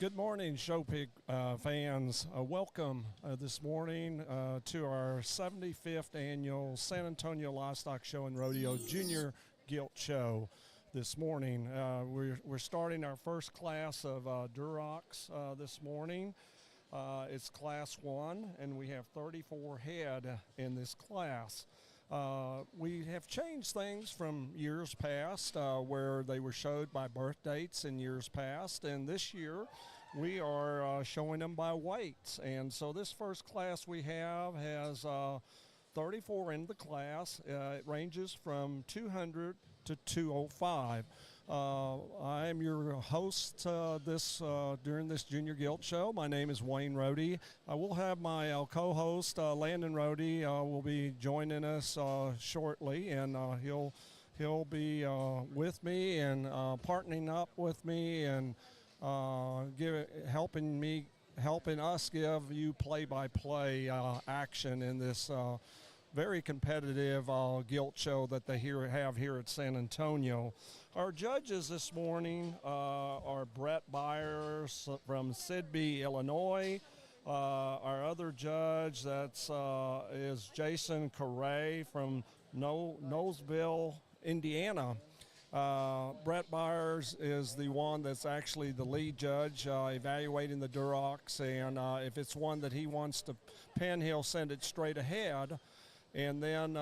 Good morning, Show Pig fans. Welcome this morning to our 75th annual San Antonio Livestock Show and Rodeo Junior Gilt Show. This morning, we're starting our first class of Durocs this morning. It's Class 1, and we have 34 head in this class. We have changed things from years past where they were showed by birth dates in years past, and this year we are showing them by weights. And so this first class we have has 34 in the class. It ranges from 200 to 205. I am your host during this Junior Gilt Show. My name is Wayne Rohde. I will have my co-host Landon Rohde will be joining us shortly, and he'll be with me and partnering up with me and helping us give you play-by-play action in this very competitive gilt show that they have here at San Antonio. Our judges this morning are Brett Byers from Sidney, Illinois. Our other judge is Jason Correa from Knowlesville, Indiana. Brett Byers is the one that's actually the lead judge evaluating the Durocs, and if it's one that he wants to pin, he'll send it straight ahead. And then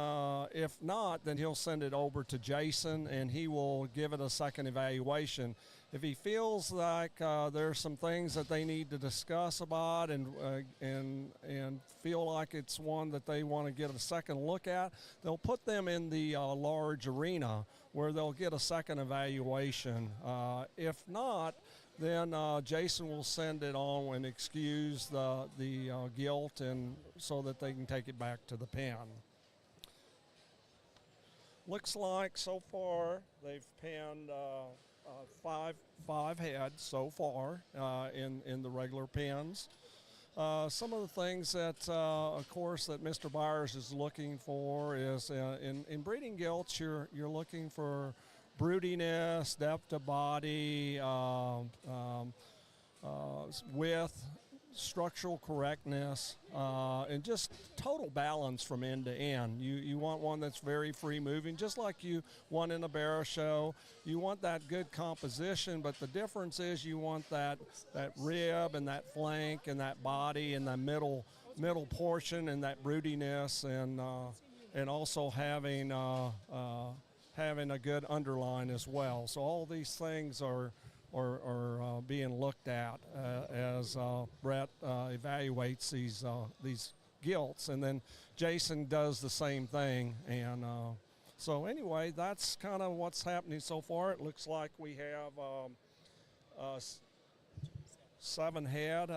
if not, then he'll send it over to Jason, and he will give it a second evaluation. If he feels like there's some things that they need to discuss about and feel like it's one that they want to get a second look at, they'll put them in the large arena where they'll get a second evaluation. If not, then Jason will send it on and excuse the gilt, and so that they can take it back to the pen. Looks like so far they've penned five head so far in the regular pens. Some of the things that, of course, that Mr. Byers is looking for is in breeding gilts, you're looking for broodiness, depth of body, width, structural correctness, and just total balance from end to end. You want one that's very free moving, just like you want in a barrow show. You want that good composition, but the difference is you want that rib and that flank and that body and that middle portion and that broodiness, and also having a good underline as well. So all these things are being looked at as Brett evaluates these gilts, and then Jason does the same thing. And so anyway, that's kind of what's happening so far. It looks like we have 7 head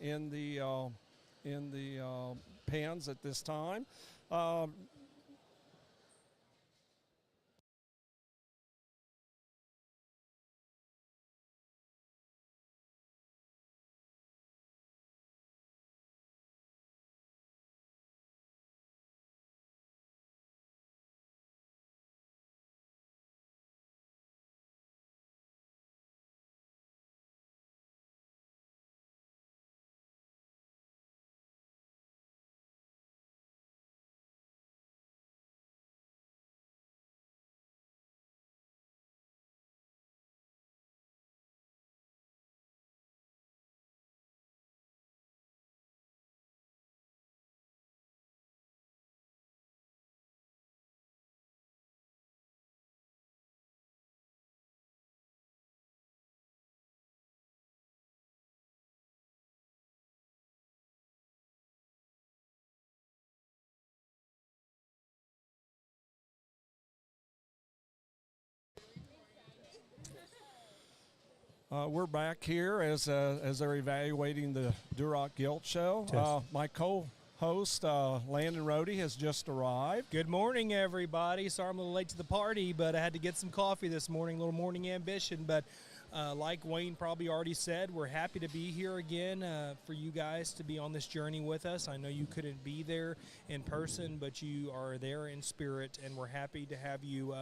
in the pens at this time. We're back here as they're evaluating the Duroc Gilt Show. My co-host, Landon Rohde, has just arrived. Good morning, everybody. Sorry I'm a little late to the party, but I had to get some coffee this morning, a little morning ambition. But like Wayne probably already said, we're happy to be here again for you guys to be on this journey with us. I know you couldn't be there in person, but you are there in spirit, and we're happy to have you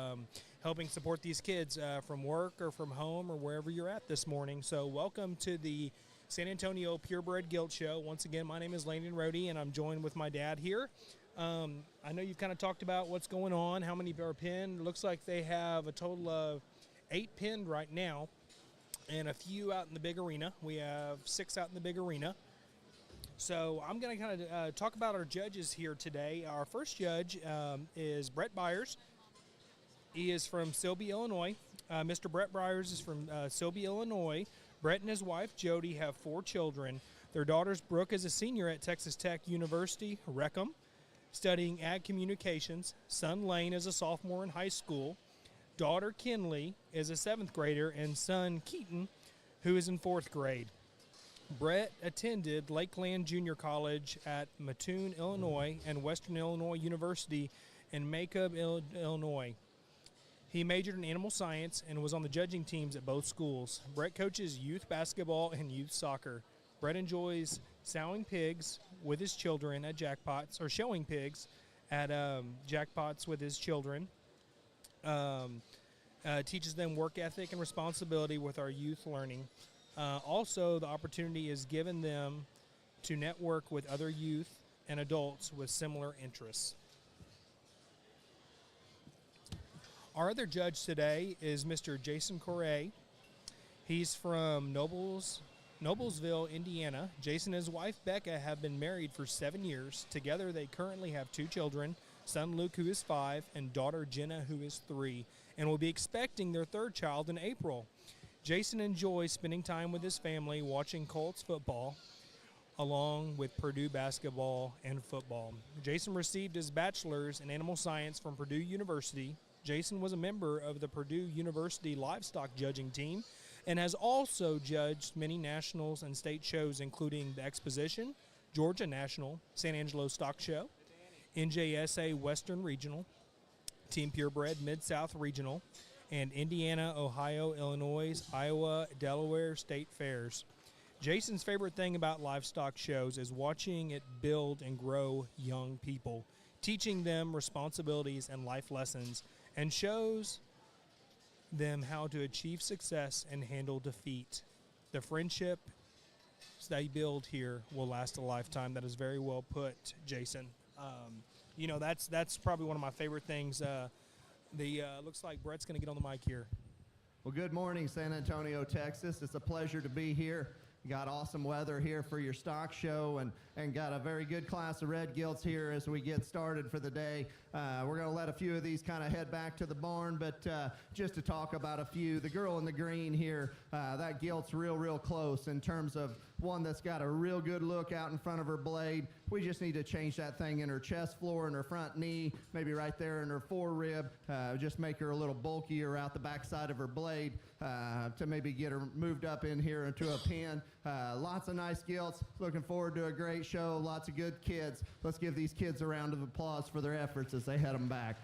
helping support these kids from work or from home or wherever you're at this morning. So welcome to the San Antonio Purebred Gilt Show. Once again, my name is Landon Rohde, and I'm joined with my dad here. I know you've kind of talked about what's going on, how many are pinned. It looks like they have a total of 8 pinned right now, and a few out in the big arena. We have 6 out in the big arena. So I'm going to kind of talk about our judges here today. Our first judge is Brett Byers. He is from Selby, Illinois. Mr. Brett Byers is from Selby, Illinois. Brett and his wife, Jody, have 4 children. Their daughter, Brooke, is a senior at Texas Tech University, Wreckham, studying ag communications. Son, Lane, is a sophomore in high school. Daughter, Kinley, is a 7th grader, and son, Keaton, who is in 4th grade. Brett attended Lakeland Junior College at Mattoon, Illinois, and Western Illinois University in Macomb, Illinois. He majored in animal science and was on the judging teams at both schools. Brett coaches youth basketball and youth soccer. Brett enjoys sowing pigs with his children at jackpots, or showing pigs at jackpots with his children. Teaches them work ethic and responsibility with our youth learning. Also, the opportunity is given them to network with other youth and adults with similar interests. Our other judge today is Mr. Jason Correa. He's from Noblesville, Indiana. Jason and his wife, Becca, have been married for 7 years. Together, they currently have 2 children, son Luke, who is 5, and daughter Jenna, who is 3, and will be expecting their 3rd child in April. Jason enjoys spending time with his family watching Colts football, along with Purdue basketball and football. Jason received his bachelor's in animal science from Purdue University. Jason was a member of the Purdue University livestock judging team and has also judged many nationals and state shows, including the Exposition, Georgia National, San Angelo Stock Show, NJSA Western Regional, Team Purebred Mid-South Regional, and Indiana, Ohio, Illinois, Iowa, Delaware state fairs. Jason's favorite thing about livestock shows is watching it build and grow young people, teaching them responsibilities and life lessons, and shows them how to achieve success and handle defeat. The friendship they build here will last a lifetime. That is very well put, Jason. That's probably one of my favorite things. Looks like Brett's going to get on the mic here. Well, good morning, San Antonio, Texas. It's a pleasure to be here. Got awesome weather here for your stock show, and got a very good class of red gilts here as we get started for the day. We're going to let a few of these kind of head back to the barn, but just to talk about a few. The girl in the green here, that gilt's real close in terms of one that's got a real good look out in front of her blade. We just need to change that thing in her chest floor and her front knee, maybe right there in her forerib, just make her a little bulkier out the backside of her blade to maybe get her moved up in here into a pen. Lots of nice gilts. Looking forward to a great show. Lots of good kids. Let's give these kids a round of applause for their efforts as they head them back.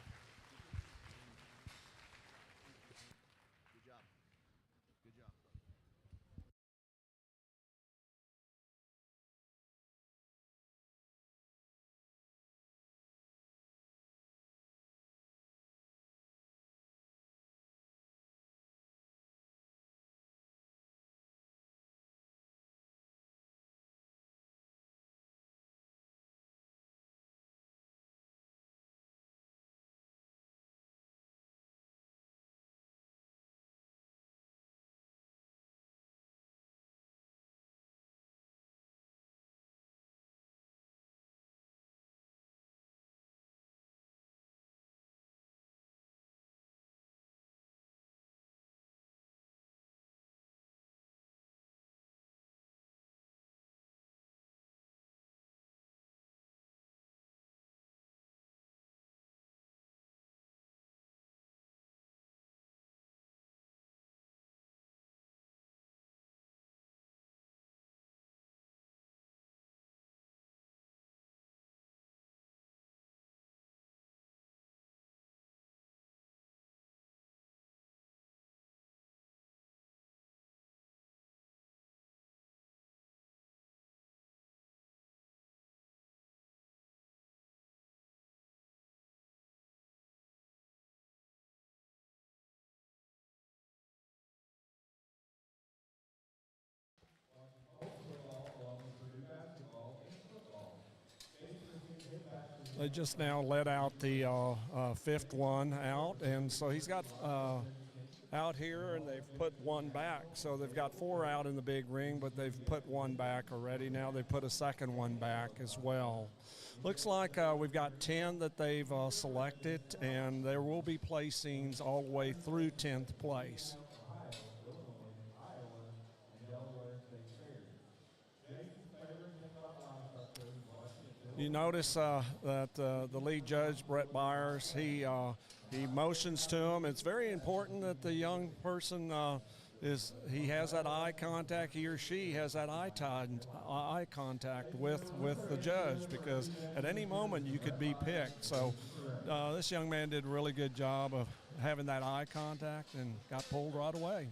They just now let out the fifth one out, and so he's got out here, and they've put one back. So they've got 4 out in the big ring, but they've put one back already. Now they put a second one back as well. Looks like we've got 10 that they've selected, and there will be placings all the way through 10th place. You notice that the lead judge, Brett Byers, he motions to him. It's very important that the young person he has that eye contact, he or she has that eye contact with the judge, because at any moment you could be picked. So this young man did a really good job of having that eye contact and got pulled right away.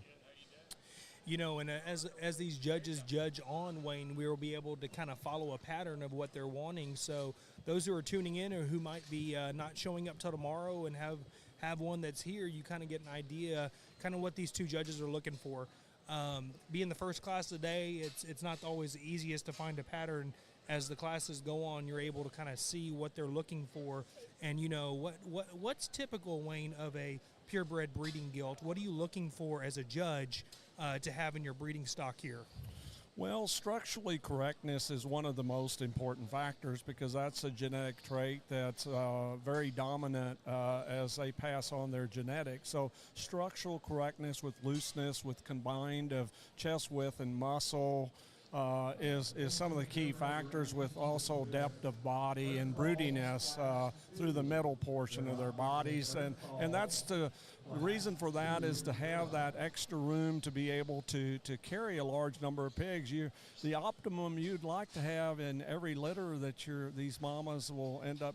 You know, and as these judges judge on, Wayne, we will be able to kind of follow a pattern of what they're wanting. So those who are tuning in or who might be not showing up till tomorrow and have one that's here, you kind of get an idea kind of what these two judges are looking for. Being the first class today, it's not always the easiest to find a pattern. As the classes go on, you're able to kind of see what they're looking for. And, you know, what's typical, Wayne, of a purebred breeding gilt? What are you looking for as a judge to have in your breeding stock here? Well, structurally correctness is one of the most important factors, because that's a genetic trait that's very dominant as they pass on their genetics. So structural correctness with looseness, with combined of chest width and muscle, is some of the key factors, with also depth of body and broodiness through the middle portion of their bodies. And that's the reason for that, is to have that extra room to be able to carry a large number of pigs. The optimum you'd like to have in every litter that these mamas will end up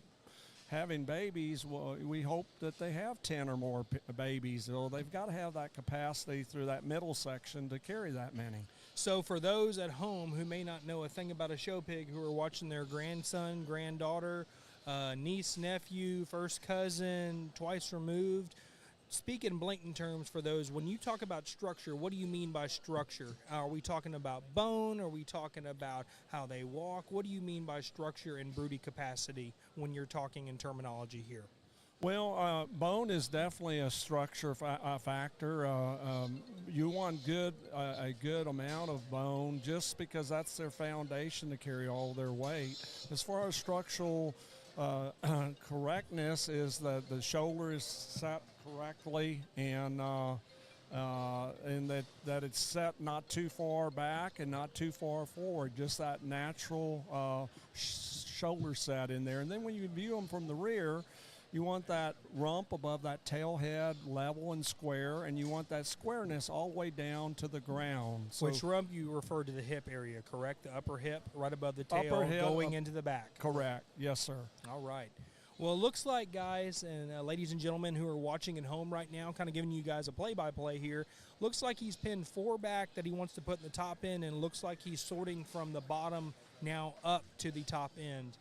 having babies, well, we hope that they have 10 or more babies. So they've got to have that capacity through that middle section to carry that many. So for those at home who may not know a thing about a show pig, who are watching their grandson, granddaughter, niece, nephew, first cousin, twice removed, speak in blatant terms for those. When you talk about structure, what do you mean by structure? Are we talking about bone? Are we talking about how they walk? What do you mean by structure and broody capacity when you're talking in terminology here? Well, bone is definitely a structure factor. You want a good amount of bone, just because that's their foundation to carry all their weight. As far as structural correctness, is that the shoulder is set correctly, and that it's set not too far back and not too far forward, just that natural shoulder set in there. And then when you view them from the rear, you want that rump above that tail head level and square, and you want that squareness all the way down to the ground. So which rump you refer to the hip area, correct? The upper hip, right above the tail, going into the back. Correct. Yes, sir. All right. Well, it looks like, guys and ladies and gentlemen who are watching at home right now, kind of giving you guys a play-by-play here, looks like he's pinned 4 back that he wants to put in the top end, and looks like he's sorting from the bottom now up to the top end.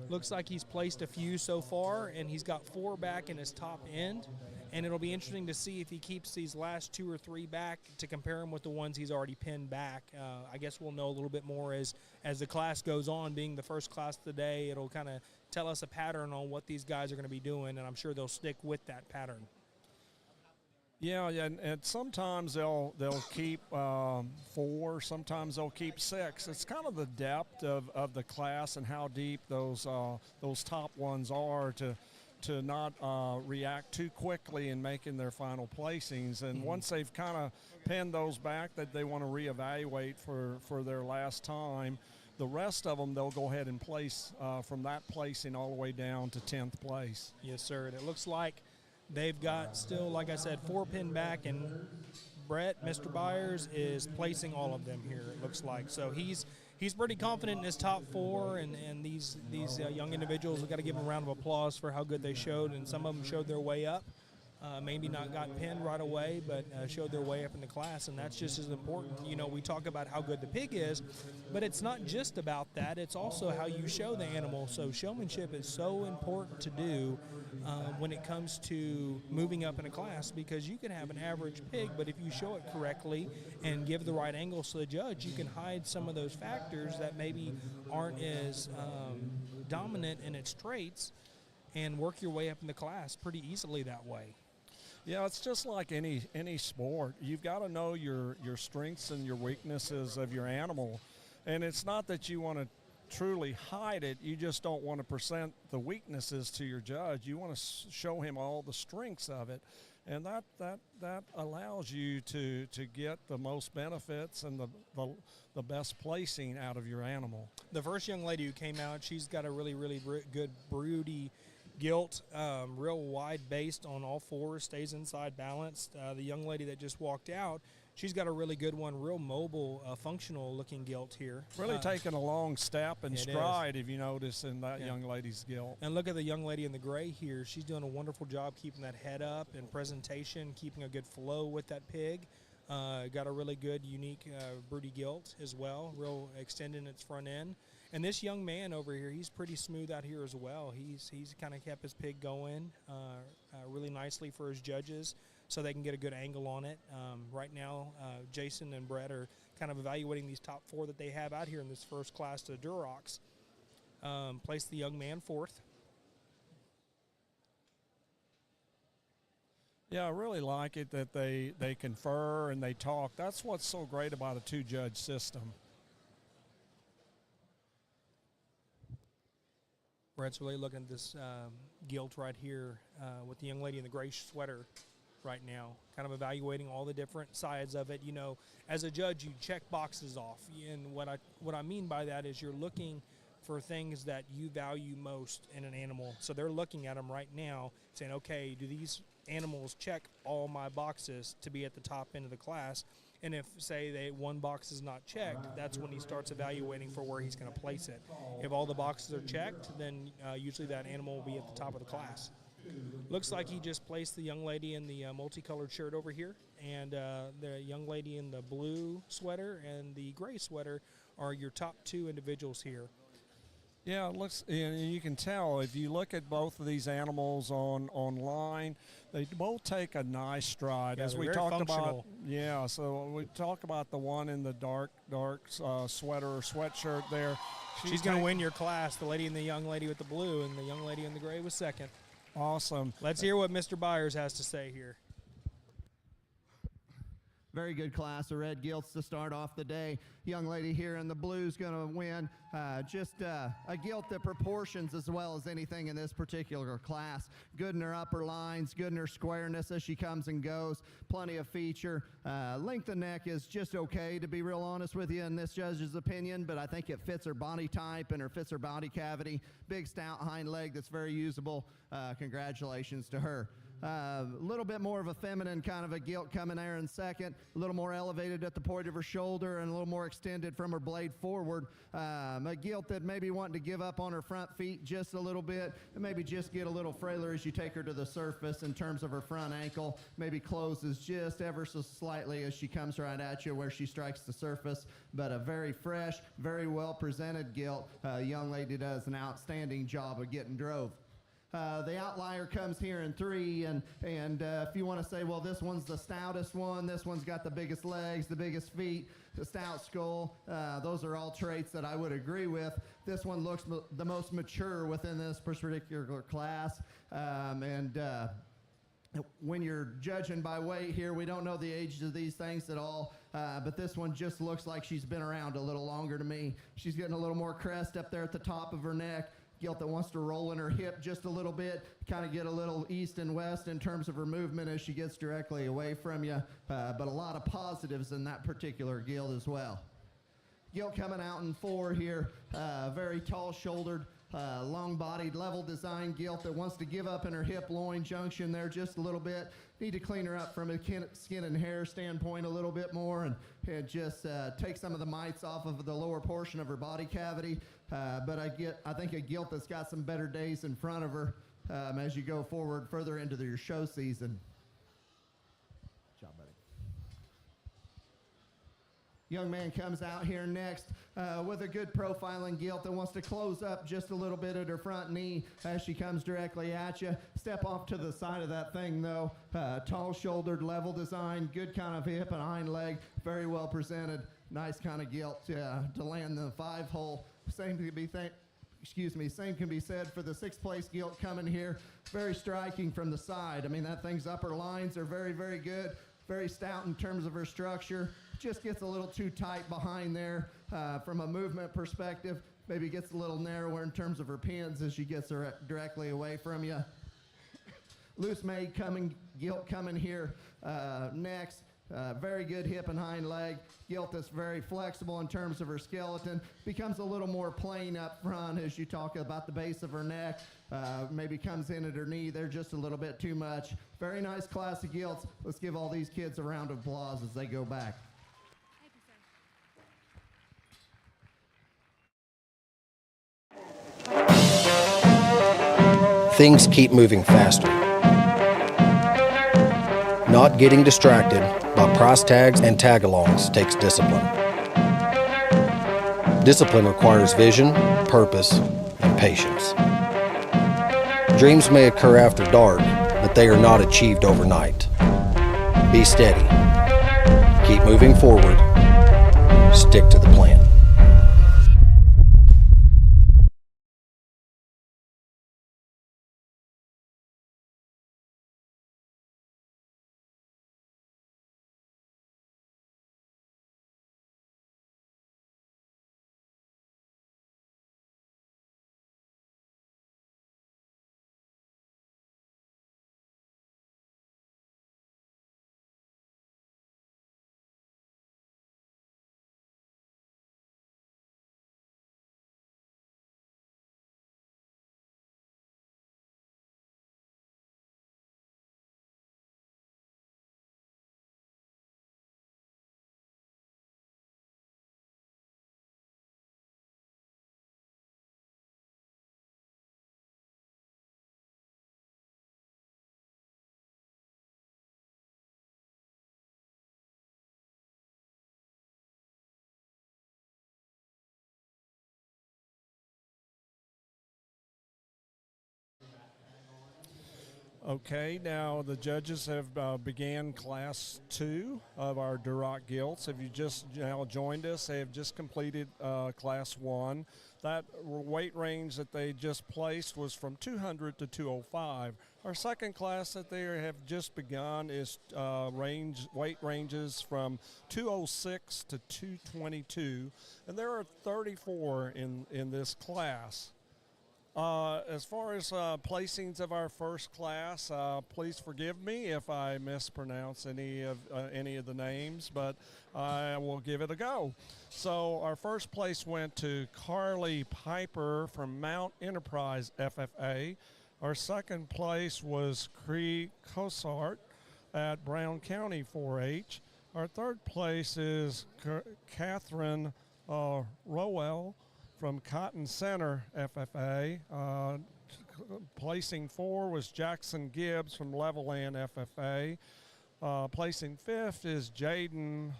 Looks like he's placed a few so far, and he's got 4 back in his top end. And it'll be interesting to see if he keeps these last 2 or 3 back to compare them with the ones he's already pinned back. I guess we'll know a little bit more as the class goes on. Being the first class of the day, it'll kind of tell us a pattern on what these guys are going to be doing, and I'm sure they'll stick with that pattern. Yeah, and sometimes they'll keep 4, sometimes they'll keep 6. It's kind of the depth of the class and how deep those top ones are to not react too quickly in making their final placings. And once they've kind of pinned those back that they want to reevaluate for their last time, the rest of them they'll go ahead and place from that placing all the way down to 10th place. Yes, sir. And it looks like they've got still, like I said, 4 pinned back, and Brett, Mr. Byers, is placing all of them here, it looks like. So he's pretty confident in his top 4, and these young individuals, we've got to give them a round of applause for how good they showed, and some of them showed their way up. maybe not got pinned right away, but showed their way up in the class, and that's just as important. You know, we talk about how good the pig is, but it's not just about that. It's also how you show the animal. So showmanship is so important to do when it comes to moving up in a class, because you can have an average pig, but if you show it correctly and give the right angles to the judge, you can hide some of those factors that maybe aren't as dominant in its traits and work your way up in the class pretty easily that way. Yeah, it's just like any sport. You've got to know your strengths and your weaknesses of your animal. And it's not that you want to truly hide it. You just don't want to present the weaknesses to your judge. You want to show him all the strengths of it. And that allows you to get the most benefits and the best placing out of your animal. The first young lady who came out, she's got a really good broody gilt, real wide based on all fours, stays inside balanced. The young lady that just walked out, she's got a really good one, real mobile, functional looking gilt here. Really taking a long step and stride, if you notice, in that young lady's gilt. And look at the young lady in the gray here. She's doing a wonderful job keeping that head up and presentation, keeping a good flow with that pig. Got a really good, unique broody gilt as well, real extending its front end. And this young man over here, he's pretty smooth out here as well. He's kind of kept his pig going really nicely for his judges so they can get a good angle on it. Right now, Jason and Brett are kind of evaluating these top four that they have out here in this first class to Durocs. Placed the young man fourth. Yeah, I really like it that they confer and they talk. That's what's so great about a two-judge system. Brett's really looking at this gilt right here with the young lady in the gray sweater right now, kind of evaluating all the different sides of it. You know, as a judge, you check boxes off. And what I mean by that is you're looking for things that you value most in an animal. So they're looking at them right now saying, okay, do these animals check all my boxes to be at the top end of the class? And if, say, one box is not checked, that's when he starts evaluating for where he's going to place it. If all the boxes are checked, then usually that animal will be at the top of the class. Looks like he just placed the young lady in the multicolored shirt over here, and the young lady in the blue sweater and the gray sweater are your top two individuals here. Yeah, it looks, and you can tell if you look at both of these animals online, they both take a nice stride. Yeah, as we talked about. Yeah, so we talk about the one in the dark sweater or sweatshirt there. She's going to win your class. The lady and the young lady with the blue, and the young lady in the gray was second. Awesome. Let's hear what Mr. Byers has to say here. Very good class of red gilts to start off the day. Young lady here in the blue is going to win. Just a gilt that proportions as well as anything in this particular class. Good in her upper lines, good in her squareness as she comes and goes. Plenty of feature. Length of neck is just okay, to be real honest with you, in this judge's opinion, but I think it fits her body type and fits her body cavity. Big stout hind leg that's very usable. Congratulations to her. A little bit more of a feminine kind of a gilt coming there in second, a little more elevated at the point of her shoulder and a little more extended from her blade forward. A gilt that maybe wanting to give up on her front feet just a little bit and maybe just get a little frailer as you take her to the surface in terms of her front ankle. Maybe closes just ever so slightly as she comes right at you where she strikes the surface. But a very fresh, very well presented gilt. Young lady does an outstanding job of getting drove. The outlier comes here in 3, and if you want to say, well, this one's the stoutest one, this one's got the biggest legs, the biggest feet, the stout skull, those are all traits that I would agree with. This one looks the most mature within this particular class, when you're judging by weight here, we don't know the ages of these things at all, but this one just looks like she's been around a little longer to me. She's getting a little more crest up there at the top of her neck. Gilt that wants to roll in her hip just a little bit, kind of get a little east and west in terms of her movement as she gets directly away from you, but a lot of positives in that particular gilt as well. Gilt coming out in 4 here, very tall-shouldered, long-bodied, level design gilt that wants to give up in her hip-loin junction there just a little bit. Need to clean her up from a skin and hair standpoint a little bit more and just take some of the mites off of the lower portion of her body cavity. But I think a gilt that's got some better days in front of her. as you go forward further into your show season. Good job, buddy. Young man comes out here next with a good profiling gilt that wants to close up just a little bit at her front knee as she comes directly at you. Step off to the side of that thing, though. Tall-shouldered, level design, good kind of hip and hind leg, very well presented. Nice kind of gilt to land the 5-hole. Same can be said for the 6th place gilt coming here. Very striking from the side. I mean, that thing's upper lines are very, very good. Very stout in terms of her structure. Just gets a little too tight behind there from a movement perspective. Maybe gets a little narrower in terms of her pins as she gets her directly away from you. Loose made gilt coming here next. Very good hip and hind leg. Gilt that's very flexible in terms of her skeleton. Becomes a little more plain up front as you talk about the base of her neck. Maybe comes in at her knee there just a little bit too much. Very nice class of gilts. Let's give all these kids a round of applause as they go back. Things keep moving faster. Not getting distracted by price tags and tag-alongs takes discipline. Discipline requires vision, purpose, and patience. Dreams may occur after dark, but they are not achieved overnight. Be steady. Keep moving forward. Stick to the plan. Okay, now the judges have began Class 2 of our Duroc Gilts. If you just now joined us, they have just completed Class 1. That weight range that they just placed was from 200 to 205. Our second class that they have just begun is weight ranges from 206 to 222, and there are 34 in this class. As far as placings of our first class, please forgive me if I mispronounce any of the names, but I will give it a go. So our first place went to Carly Piper from Mount Enterprise FFA. Our second place was Cree Cosart at Brown County 4-H. Our third place is Catherine Rowell from Cotton Center FFA. Placing 4 was Jackson Gibbs from Levelland FFA. Placing 5th is Jaden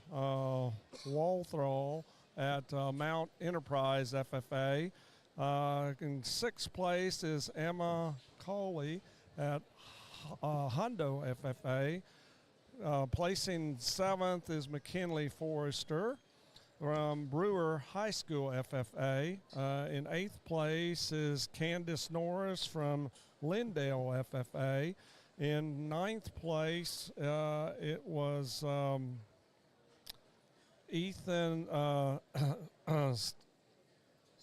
Walthall at Mount Enterprise FFA. In 6th place is Emma Coley at Hondo FFA. Placing 7th is McKinley Forrester from Brewer High School FFA. In 8th place is Candace Norris from Lindale FFA. In 9th place, it was Ethan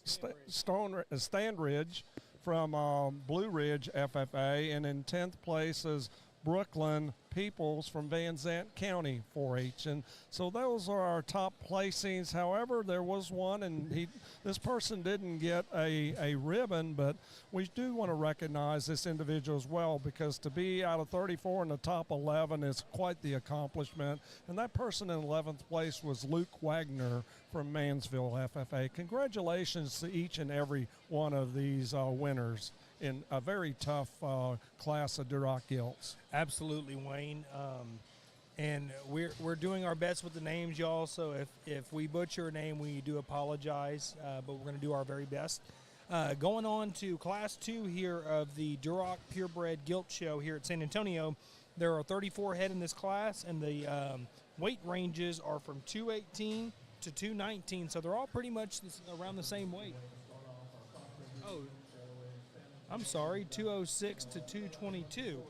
Standridge from Blue Ridge FFA. And in 10th place is Brooklyn Peoples from Van Zant County 4-H. And so those are our top placings. However, there was one, and this person didn't get a ribbon, but we do want to recognize this individual as well, because to be out of 34 in the top 11 is quite the accomplishment. And that person in 11th place was Luke Wagner from Mansville FFA. Congratulations to each and every one of these winners in a very tough class of Duroc Gilts. Absolutely, Wayne. And we're doing our best with the names, y'all. So if we butcher a name, we do apologize, but we're going to do our very best. Going on to Class 2 here of the Duroc Purebred Gilt Show here at San Antonio. There are 34 head in this class, and the weight ranges are from 218 to 219, so they're all pretty much around the same weight. Oh, I'm sorry, 206 to 222.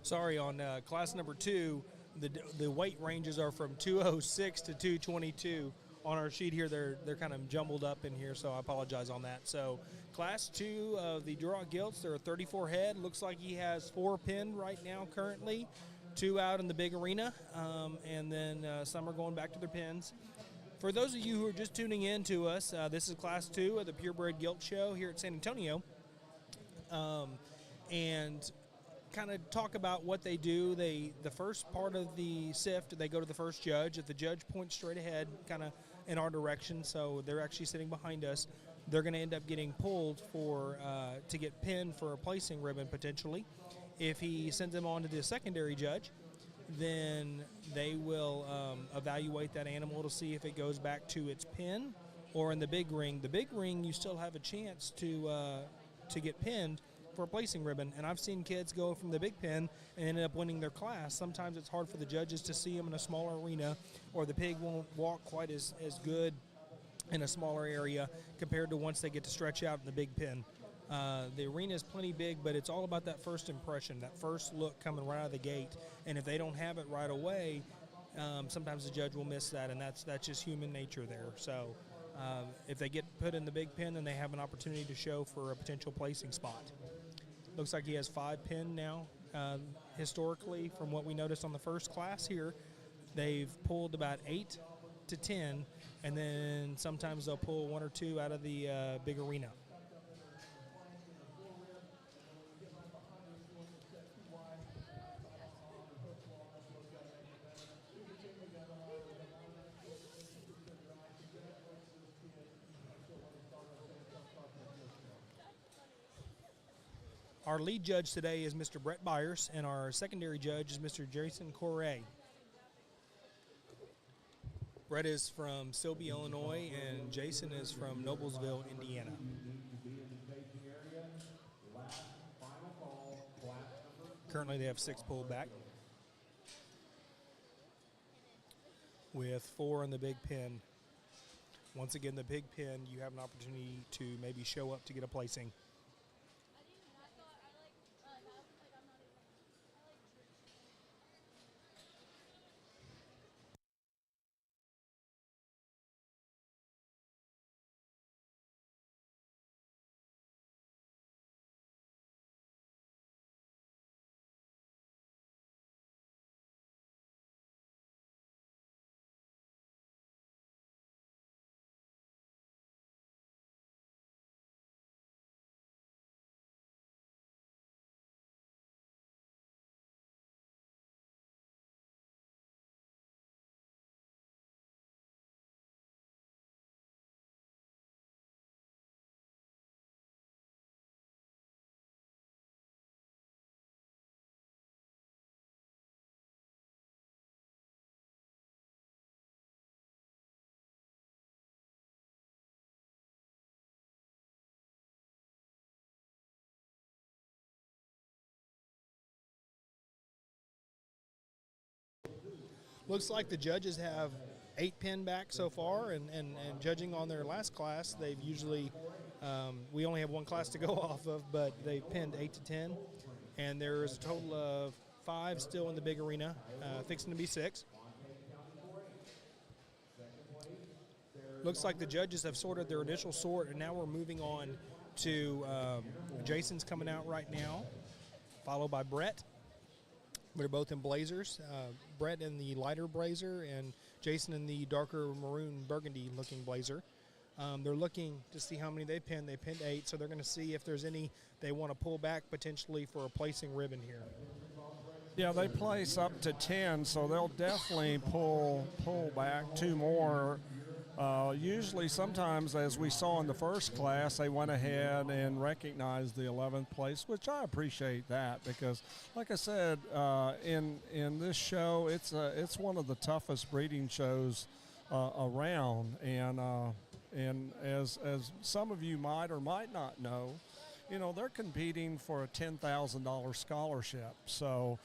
Sorry, on class number 2, the weight ranges are from 206 to 222. On our sheet here, they're kind of jumbled up in here, so I apologize on that. So class 2 of the Duroc Gilts, there are 34 head. Looks like he has 4 pinned right now currently, 2 out in the big arena, and then some are going back to their pins. For those of you who are just tuning in to us, this is class 2 of the Purebred Gilt Show here at San Antonio. And kind of talk about what they do. The first part of the sift, they go to the first judge. If the judge points straight ahead, kind of in our direction, so they're actually sitting behind us, they're going to end up getting pulled for to get pinned for a placing ribbon potentially. If he sends them on to the secondary judge, then they will evaluate that animal to see if it goes back to its pin or in the big ring. The big ring, you still have a chance to get pinned for a placing ribbon, and I've seen kids go from the big pin and end up winning their class. Sometimes it's hard for the judges to see them in a smaller arena, or the pig won't walk quite as good in a smaller area compared to once they get to stretch out in the big pin. The arena is plenty big, but it's all about that first impression, that first look coming right out of the gate, and if they don't have it right away, sometimes the judge will miss that, and that's just human nature there. So if they get put in the big pin, then they have an opportunity to show for a potential placing spot. Looks like he has 5 pin now. Historically, from what we noticed on the first class here, they've pulled about 8 to 10, and then sometimes they'll pull 1 or 2 out of the big arena. Our lead judge today is Mr. Brett Byers, and our secondary judge is Mr. Jason Correa. Brett is from Silby, Illinois, and Jason is from Noblesville, Indiana. Currently they have 6 pulled back, with 4 in the big pin. Once again, the big pin, you have an opportunity to maybe show up to get a placing. Looks like the judges have 8 pinned back so far, and judging on their last class, they've usually, we only have one class to go off of, but they've pinned 8 to 10, and there's a total of 5 still in the big arena, fixing to be 6. Looks like the judges have sorted their initial sort, and now we're moving on to Jason's coming out right now, followed by Brett. They're both in blazers. Brett in the lighter blazer and Jason in the darker maroon burgundy looking blazer. They're looking to see how many they pinned. They pinned 8, so they're going to see if there's any they want to pull back potentially for a placing ribbon here. Yeah, they place up to 10, so they'll definitely pull back 2 more. Usually, sometimes, as we saw in the first class, they went ahead and recognized the 11th place, which I appreciate that because, like I said, in this show, it's one of the toughest breeding shows around, and as some of you might or might not know, they're competing for a $10,000 scholarship, so.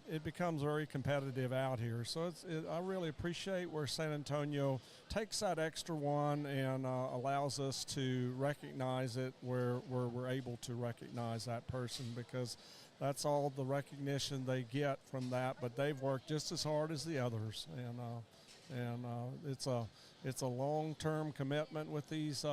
It becomes very competitive out here. So I really appreciate where San Antonio takes that extra one and allows us to recognize it where we're able to recognize that person because that's all the recognition they get from that. But they've worked just as hard as the others, and it's a long-term commitment with these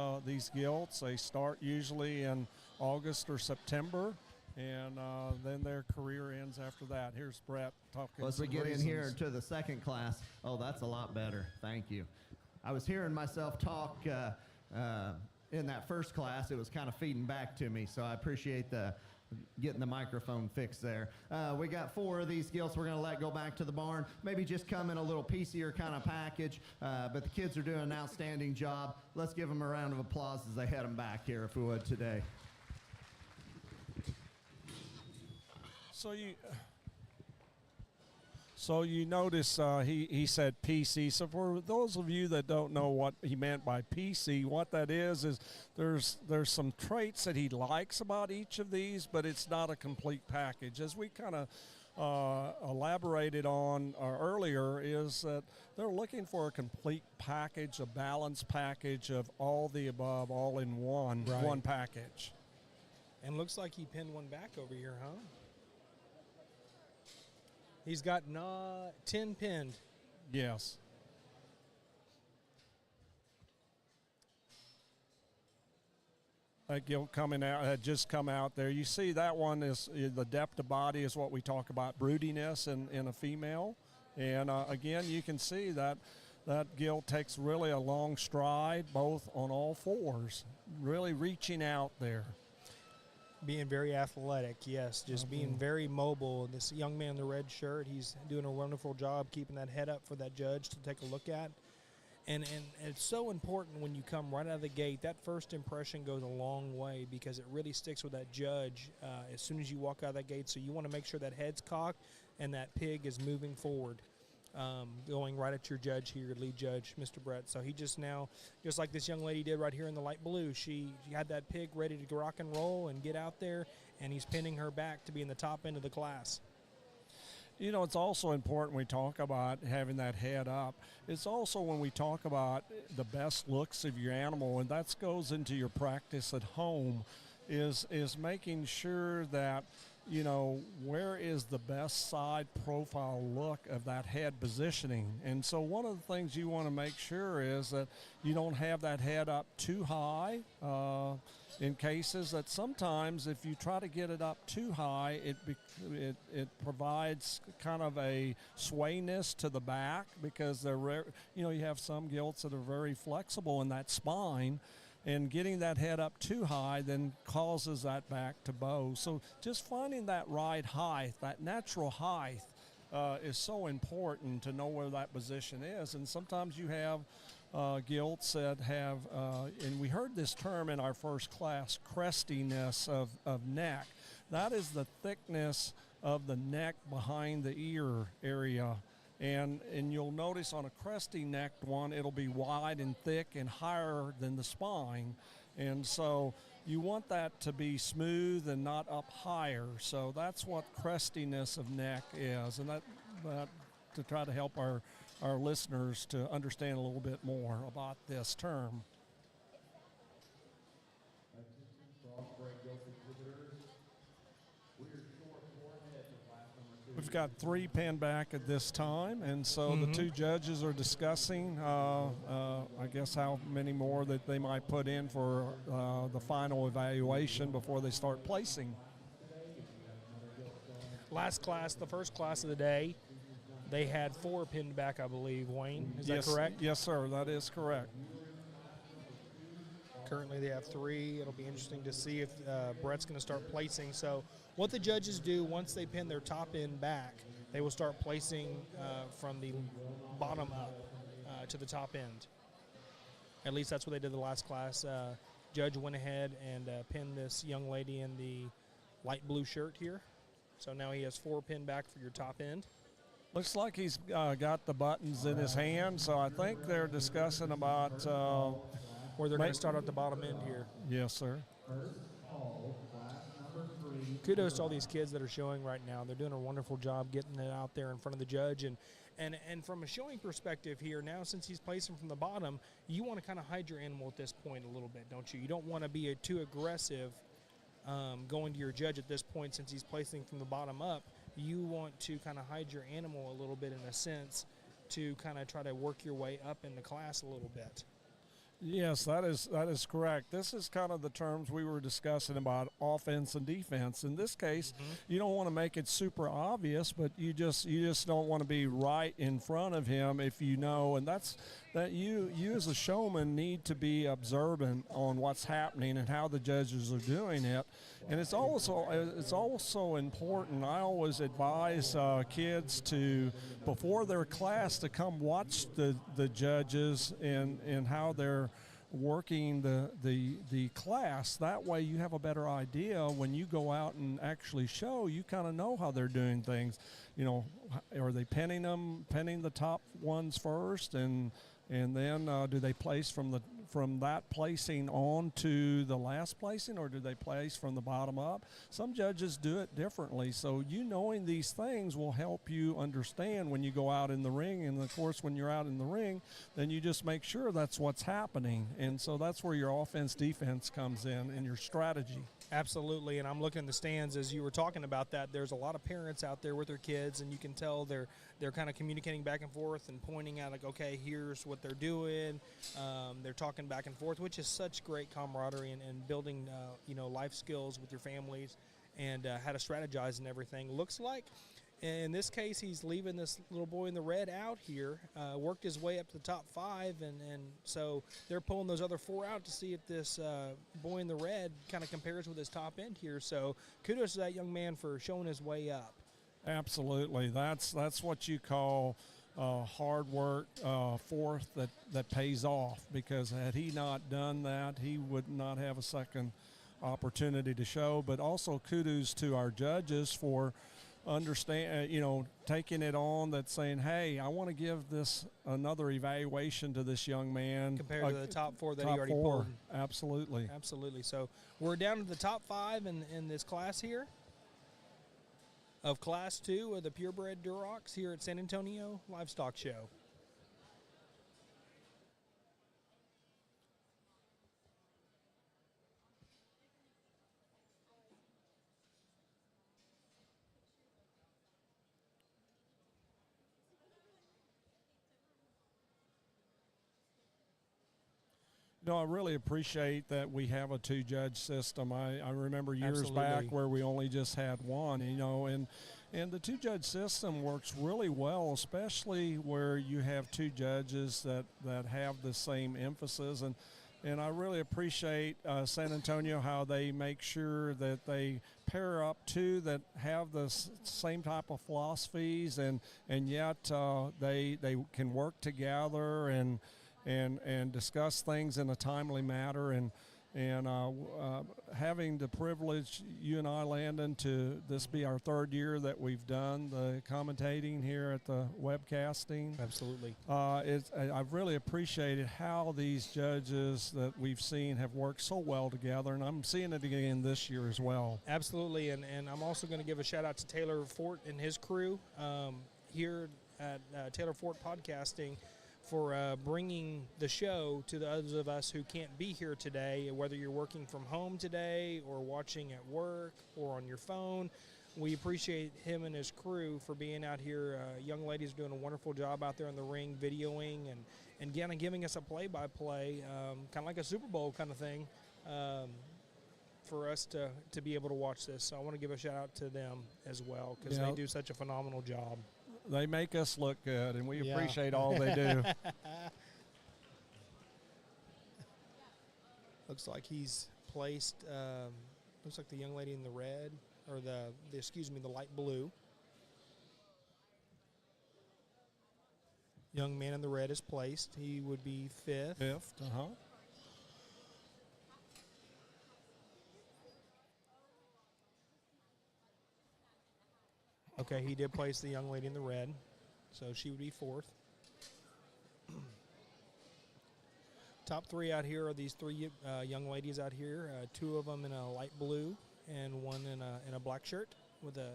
gilts. They start usually in August or September. And then their career ends after that. Here's Brett talking. Well, as we get in here to the second class, oh, that's a lot better. Thank you. I was hearing myself talk in that first class. It was kind of feeding back to me, so I appreciate getting the microphone fixed there. We got 4 of these gilts we're going to let go back to the barn. Maybe just come in a little piecier kind of package, but the kids are doing an outstanding job. Let's give them a round of applause as they head them back here, if we would, today. So you notice he said PC. So for those of you that don't know what he meant by PC, what that is there's some traits that he likes about each of these, but it's not a complete package. As we kind of elaborated on earlier, is that they're looking for a complete package, a balanced package of all the above, all in one package. And looks like he pinned one back over here, huh? He's got 10 pinned. Yes. That gilt coming out had just come out there. You see that one is the depth of body is what we talk about, broodiness in a female. And again, you can see that gilt takes really a long stride, both on all 4s, really reaching out there. Being very athletic, yes, just being very mobile. This young man in the red shirt, he's doing a wonderful job keeping that head up for that judge to take a look at. And it's so important when you come right out of the gate. That first impression goes a long way because it really sticks with that judge as soon as you walk out of that gate. So you want to make sure that head's cocked and that pig is moving forward. Going right at your judge here, lead judge, Mr. Brett. So he just like this young lady did right here in the light blue, she had that pig ready to rock and roll and get out there, and he's pinning her back to be in the top end of the class. It's also important we talk about having that head up. It's also when we talk about the best looks of your animal, and that goes into your practice at home, is making sure that where is the best side profile look of that head positioning. And so one of the things you want to make sure is that you don't have that head up too high in cases that sometimes if you try to get it up too high, it provides kind of a swayness to the back because you have some gilts that are very flexible in that spine. And getting that head up too high then causes that back to bow. So just finding that right height, that natural height, is so important to know where that position is. And sometimes you have gilts that have, and we heard this term in our first class, crestiness of neck. That is the thickness of the neck behind the ear area. And you'll notice on a cresty-necked one, it'll be wide and thick and higher than the spine. And so you want that to be smooth and not up higher. So that's what crestiness of neck is. And that to try to help our listeners to understand a little bit more about this term. We've got 3 pinned back at this time, and so the 2 judges are discussing, I guess, how many more that they might put in for the final evaluation before they start placing. Last class, the first class of the day, they had 4 pinned back, I believe, Wayne. Is that correct? Yes, sir. That is correct. Currently, they have 3. It'll be interesting to see if Brett's going to start placing. So what the judges do once they pin their top end back, they will start placing from the bottom up to the top end. At least that's what they did the last class. Judge went ahead and pinned this young lady in the light blue shirt here. So now he has 4 pinned back for your top end. Looks like he's got the buttons in his hand, so I think they're discussing about where they're going to start at the bottom end here. Yes, sir. Kudos to all these kids that are showing right now. They're doing a wonderful job getting it out there in front of the judge. And from a showing perspective here, now since he's placing from the bottom, you want to kind of hide your animal at this point a little bit, don't you? You don't want to be too aggressive going to your judge at this point since he's placing from the bottom up. You want to kind of hide your animal a little bit in a sense to kind of try to work your way up in the class a little bit. Yes, that is correct. This is kind of the terms we were discussing about offense and defense. In this case, you don't want to make it super obvious, but you just don't want to be right in front of him if you know, and that's that you as a showman need to be observant on what's happening and how the judges are doing it. And it's also important. I always advise kids to, before their class, to come watch the judges and how they're working the class. That way you have a better idea when you go out and actually show. You kind of know how they're doing things. You know, are they pinning the top ones first, and then do they place from that placing on to the last placing, or do they place from the bottom up? Some judges do it differently. So you knowing these things will help you understand when you go out in the ring. And of course, when you're out in the ring, then you just make sure that's what's happening. And so that's where your offense defense comes in and your strategy. Absolutely, and I'm looking in the stands as you were talking about that. There's a lot of parents out there with their kids, and you can tell they're kind of communicating back and forth and pointing out, like, okay, here's what they're doing. They're talking back and forth, which is such great camaraderie and building, life skills with your families and how to strategize and everything. Looks like, in this case, he's leaving this little boy in the red out here, worked his way up to the top 5, and so they're pulling those other 4 out to see if this boy in the red kind of compares with his top end here. So kudos to that young man for showing his way up. Absolutely. That's what you call hard work, fourth that pays off, because had he not done that, he would not have a second opportunity to show. But also kudos to our judges for taking it on, that saying, hey, I want to give this another evaluation to this young man. Compared to the top 4 that he already pulled. Absolutely. Absolutely. So we're down to the top 5 in this class here of Class 2 of the Purebred Durocs here at San Antonio Livestock Show. No, I really appreciate that we have a 2-judge system. I remember years Absolutely. back where we only just had one, and the 2-judge system works really well, especially where you have 2 judges that have the same emphasis. And I really appreciate San Antonio, how they make sure that they pair up 2 that have the same type of philosophies, and yet they can work together and discuss things in a timely manner, and having the privilege, you and I, Landon, to this be our 3rd year that we've done the commentating here at the webcasting. Absolutely. I've really appreciated how these judges that we've seen have worked so well together, and I'm seeing it again this year as well. Absolutely, and I'm also going to give a shout out to Taylor Fort and his crew here at Taylor Fort Podcasting for bringing the show to those of us who can't be here today, whether you're working from home today or watching at work or on your phone. We appreciate him and his crew for being out here. Young ladies doing a wonderful job out there in the ring, videoing and giving us a play-by-play, kind of like a Super Bowl kind of thing, for us to be able to watch this. So I want to give a shout-out to them as well, because they do such a phenomenal job. They make us look good, and we appreciate all they do. Looks like he's placed, looks like the young lady in the red, or the light blue. Young man in the red is placed. He would be fifth. Fifth, Okay, he did place the young lady in the red, so she would be fourth. Top three out here are these three young ladies out here. Two of them in a light blue and one in a black shirt with a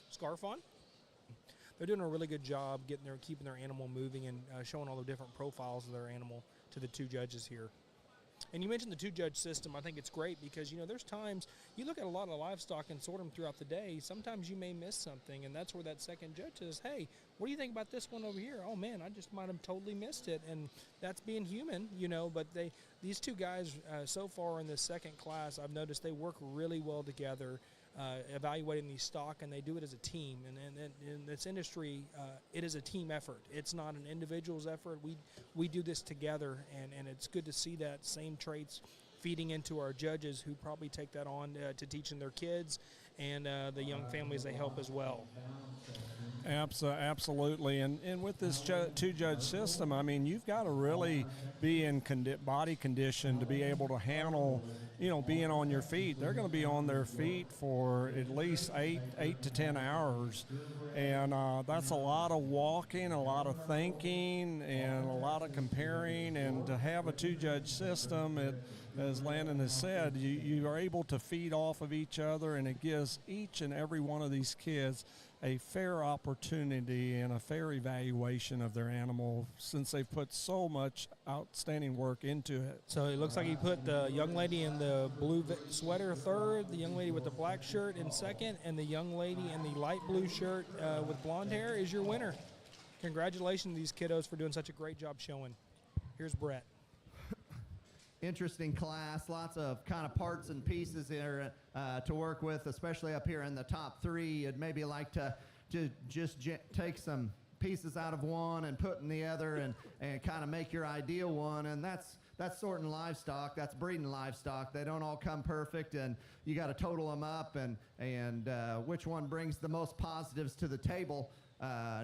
scarf on. They're doing a really good job keeping their animal moving and showing all the different profiles of their animal to the two judges here. And you mentioned the two-judge system. I think it's great because, there's times you look at a lot of livestock and sort them throughout the day. Sometimes you may miss something, and that's where that second judge says, hey, what do you think about this one over here? Oh, man, I just might have totally missed it. And that's being human, but these two guys so far in this second class, I've noticed they work really well together, evaluating these stock, and they do it as a team. And in this industry, it is a team effort. It's not an individual's effort. We do this together, and it's good to see that same traits feeding into our judges, who probably take that on to teaching their kids and the young families they help as well. Absolutely, and with this two-judge system, I mean, you've got to really be in body condition to be able to handle, being on your feet. They're going to be on their feet for at least 8 to 10 hours, and that's a lot of walking, a lot of thinking, and a lot of comparing. And to have a two-judge system, as Landon has said, you are able to feed off of each other, and it gives each and every one of these kids a fair opportunity and a fair evaluation of their animal, since they've put so much outstanding work into it. So it looks like he put the young lady in the blue sweater third, the young lady with the black shirt in second, and the young lady in the light blue shirt with blonde hair is your winner. Congratulations to these kiddos for doing such a great job showing. Here's Brett. Interesting class, lots of kind of parts and pieces here to work with, especially up here in the top three. I'd maybe like to just take some pieces out of one and put in the other and kind of make your ideal one. And that's sorting livestock, that's breeding livestock. They don't all come perfect, and you got to total them up, and which one brings the most positives to the table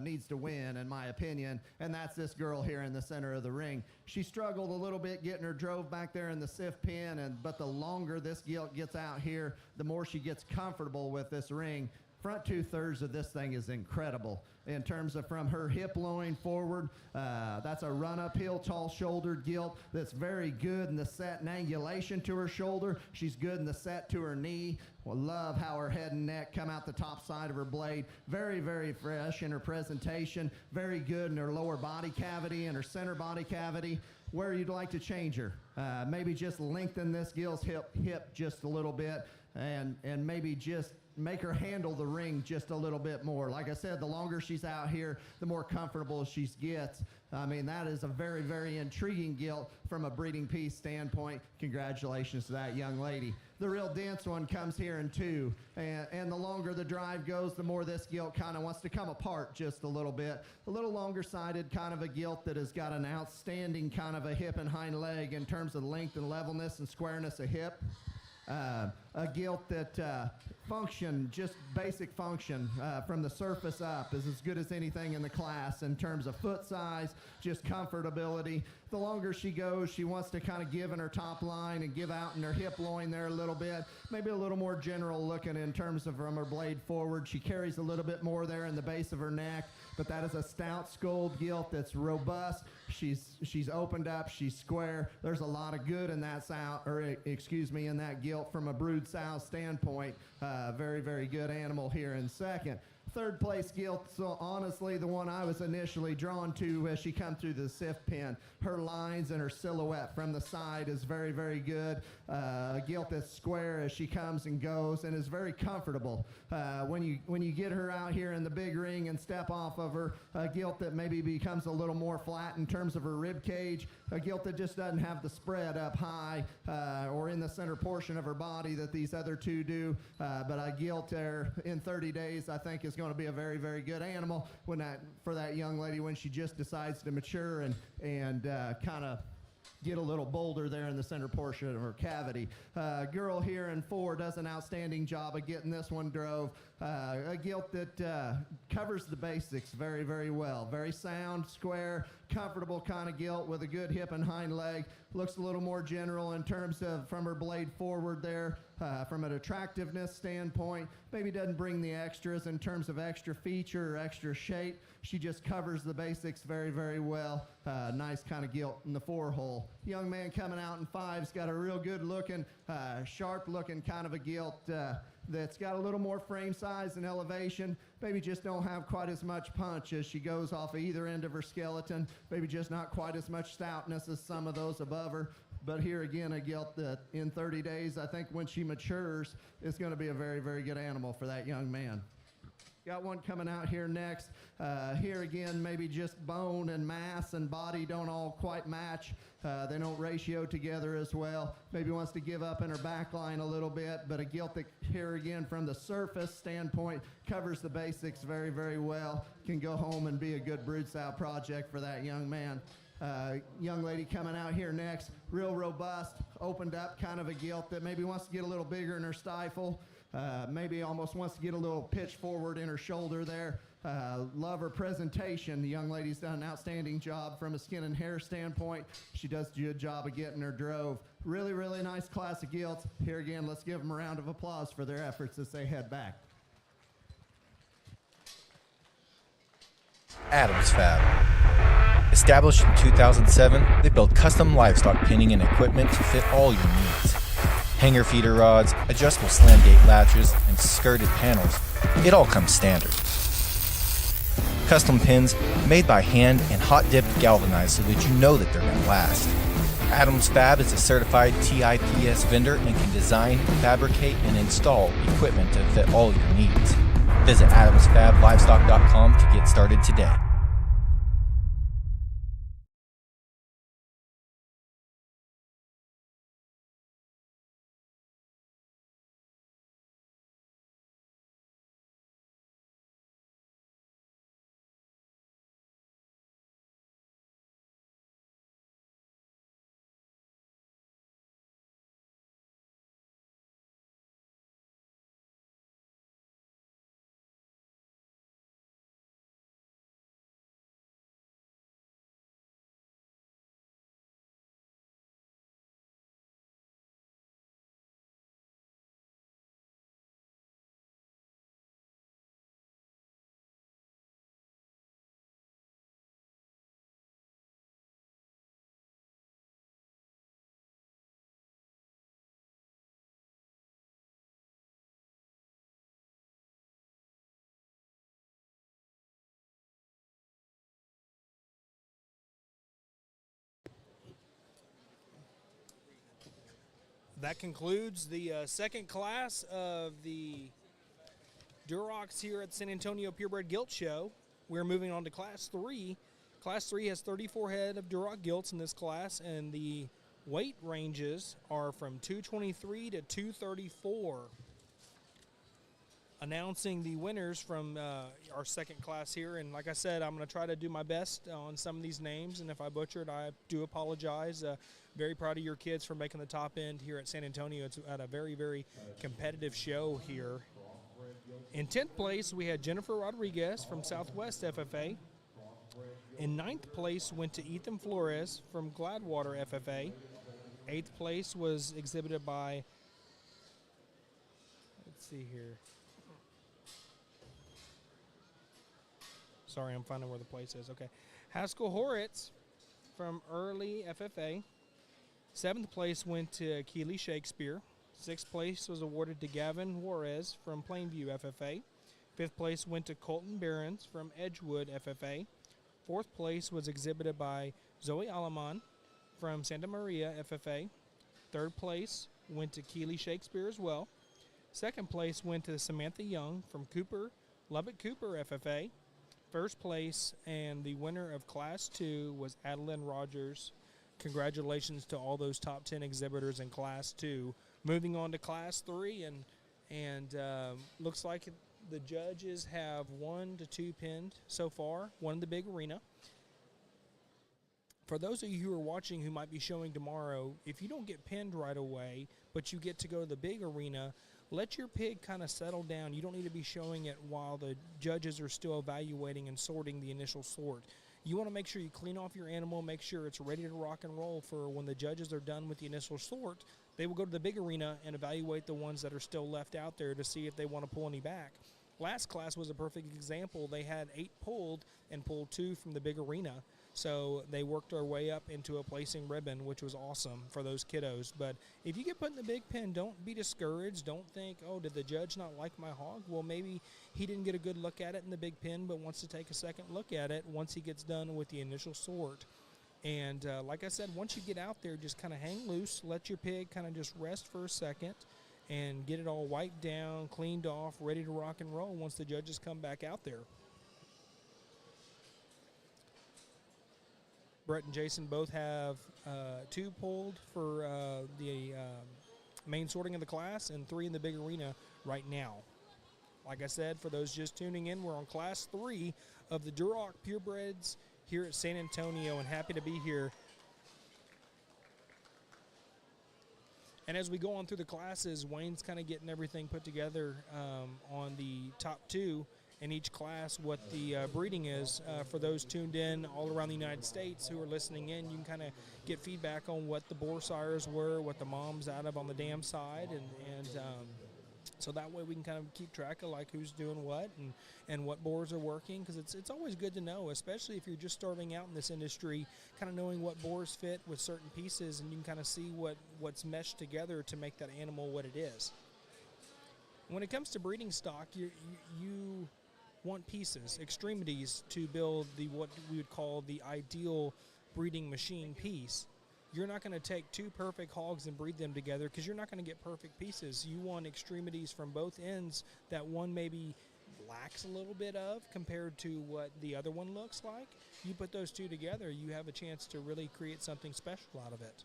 needs to win, in my opinion. And that's this girl here in the center of the ring. She struggled a little bit getting her drove back there in the sift pen, but the longer this gilt gets out here, the more she gets comfortable with this ring. Front 2/3 of this thing is incredible in terms of from her hip loin forward. That's a run uphill, tall shouldered gilt that's very good in the set and angulation to her shoulder. She's good in the set to her knee. Well, love how her head and neck come out the top side of her blade. Very, very fresh in her presentation. Very good in her lower body cavity and her center body cavity. Where you'd like to change her, maybe just lengthen this gilt's hip just a little bit, and maybe just make her handle the ring just a little bit more. Like I said, the longer she's out here, the more comfortable she gets. I mean, that is a very, very intriguing gilt from a breeding piece standpoint. Congratulations to that young lady. The real dense one comes here in two, and the longer the drive goes, the more this gilt kind of wants to come apart just a little bit. A little longer-sided kind of a gilt that has got an outstanding kind of a hip and hind leg in terms of length and levelness and squareness of hip. A gilt that just basic function from the surface up is as good as anything in the class in terms of foot size, just comfortability. The longer she goes, she wants to kind of give in her top line and give out in her hip loin there a little bit, maybe a little more general looking in terms of from her blade forward. She carries a little bit more there in the base of her neck, but that is a stout scold gilt that's robust. She's opened up, she's square. There's a lot of good in that in that gilt from a brood sow standpoint. Very, very good animal here in second. Third place gilt, so honestly the one I was initially drawn to as she come through the sift pen. Her lines and her silhouette from the side is very, very good. A gilt that's square as she comes and goes and is very comfortable. When you get her out here in the big ring and step off of her, a gilt that maybe becomes a little more flat in terms of her rib cage, a gilt that just doesn't have the spread up high or in the center portion of her body that these other two do. But a gilt there in 30 days I think is going to be a very, very good animal for that young lady when she just decides to mature and kind of get a little bolder there in the center portion of her cavity. Girl here in 4 does an outstanding job of getting this one drove. A gilt that covers the basics very, very well. Very sound, square, comfortable kind of gilt with a good hip and hind leg. Looks a little more general in terms of from her blade forward there. From an attractiveness standpoint, maybe doesn't bring the extras in terms of extra feature or extra shape. She just covers the basics very, very well. Nice kind of gilt in the 4-hole. Young man coming out in 5's got a real good looking, sharp looking kind of a gilt that's got a little more frame size and elevation. Maybe just don't have quite as much punch as she goes off of either end of her skeleton. Maybe just not quite as much stoutness as some of those above her. But here again, a gilt that in 30 days, I think when she matures, is going to be a very, very good animal for that young man. Got one coming out here next. Here again, maybe just bone and mass and body don't all quite match. They don't ratio together as well. Maybe wants to give up in her back line a little bit, but a gilt that here again from the surface standpoint covers the basics very, very well. Can go home and be a good brood sow project for that young man. Young lady coming out here next, real robust, opened up kind of a gilt that maybe wants to get a little bigger in her stifle. Maybe almost wants to get a little pitch forward in her shoulder there. Love her presentation. The young lady's done an outstanding job from a skin and hair standpoint. She does a good job of getting her drove. Really, really nice class of gilts. Here again, let's give them a round of applause for their efforts as they head back. Adams Fab. Established in 2007, they build custom livestock pinning and equipment to fit all your needs. Hanger feeder rods, adjustable slam gate latches, and skirted panels, it all comes standard. Custom pins made by hand and hot dipped galvanized so that you know that they're going to last. Adams Fab is a certified TIPS vendor and can design, fabricate, and install equipment to fit all your needs. Visit adamsfablivestock.com to get started today. That concludes the second class of the Durocs here at San Antonio Purebred Gilt Show. We're moving on to Class 3. Class 3 has 34 head of Duroc gilts in this class, and the weight ranges are from 223 to 234. Announcing the winners from our second class here, and like I said, I'm going to try to do my best on some of these names, and if I butchered, I do apologize. Very proud of your kids for making the top end here at San Antonio. It's at a very, very competitive show here. In 10th place, we had Jennifer Rodriguez from Southwest FFA. In 9th place went to Ethan Flores from Gladwater FFA. 8th place was exhibited by, let's see here. Sorry, I'm finding where the place is. Okay. Haskell Horitz from Early FFA. 7th place went to Keely Shakespeare. 6th place was awarded to Gavin Juarez from Plainview FFA. Fifth place went to Colton Behrens from Edgewood FFA. Fourth place was exhibited by Zoe Alaman from Santa Maria FFA. Third place went to Keely Shakespeare as well. Second place went to Samantha Young from Lubbock Cooper FFA. First place and the winner of Class 2 was Adeline Rogers. Congratulations to all those top 10 exhibitors in Class 2. Moving on to Class 3, and looks like the judges have 1 to 2 pinned so far, one in the big arena. For those of you who are watching who might be showing tomorrow, if you don't get pinned right away, but you get to go to the big arena, let your pig kind of settle down. You don't need to be showing it while the judges are still evaluating and sorting the initial sort. You want to make sure you clean off your animal, make sure it's ready to rock and roll for when the judges are done with the initial sort. They will go to the big arena and evaluate the ones that are still left out there to see if they want to pull any back. Last class was a perfect example. They had 8 pulled and pulled 2 from the big arena. So they worked their way up into a placing ribbon, which was awesome for those kiddos. But if you get put in the big pen, don't be discouraged. Don't think, oh, did the judge not like my hog? Well, maybe he didn't get a good look at it in the big pen, but wants to take a second look at it once he gets done with the initial sort. And like I said, once you get out there, just kind of hang loose. Let your pig kind of just rest for a second and get it all wiped down, cleaned off, ready to rock and roll once the judges come back out there. Brett and Jason both have 2 pulled for the main sorting of the class and 3 in the big arena right now. Like I said, for those just tuning in, we're on Class 3 of the Duroc Purebreds here at San Antonio, and happy to be here. And as we go on through the classes, Wayne's kind of getting everything put together on the top 2 in each class, what the breeding is. For those tuned in all around the United States who are listening in, you can kind of get feedback on what the boar sires were, what the mom's out of on the dam side, and so that way we can kind of keep track of like who's doing what and what boars are working, because it's always good to know, especially if you're just starting out in this industry, kind of knowing what boars fit with certain pieces, and you can kind of see what's meshed together to make that animal what it is. When it comes to breeding stock, you want pieces, extremities to build what we would call the ideal breeding machine piece. You're not going to take 2 perfect hogs and breed them together because you're not going to get perfect pieces. You want extremities from both ends that one maybe lacks a little bit of compared to what the other one looks like. You put those 2 together, you have a chance to really create something special out of it.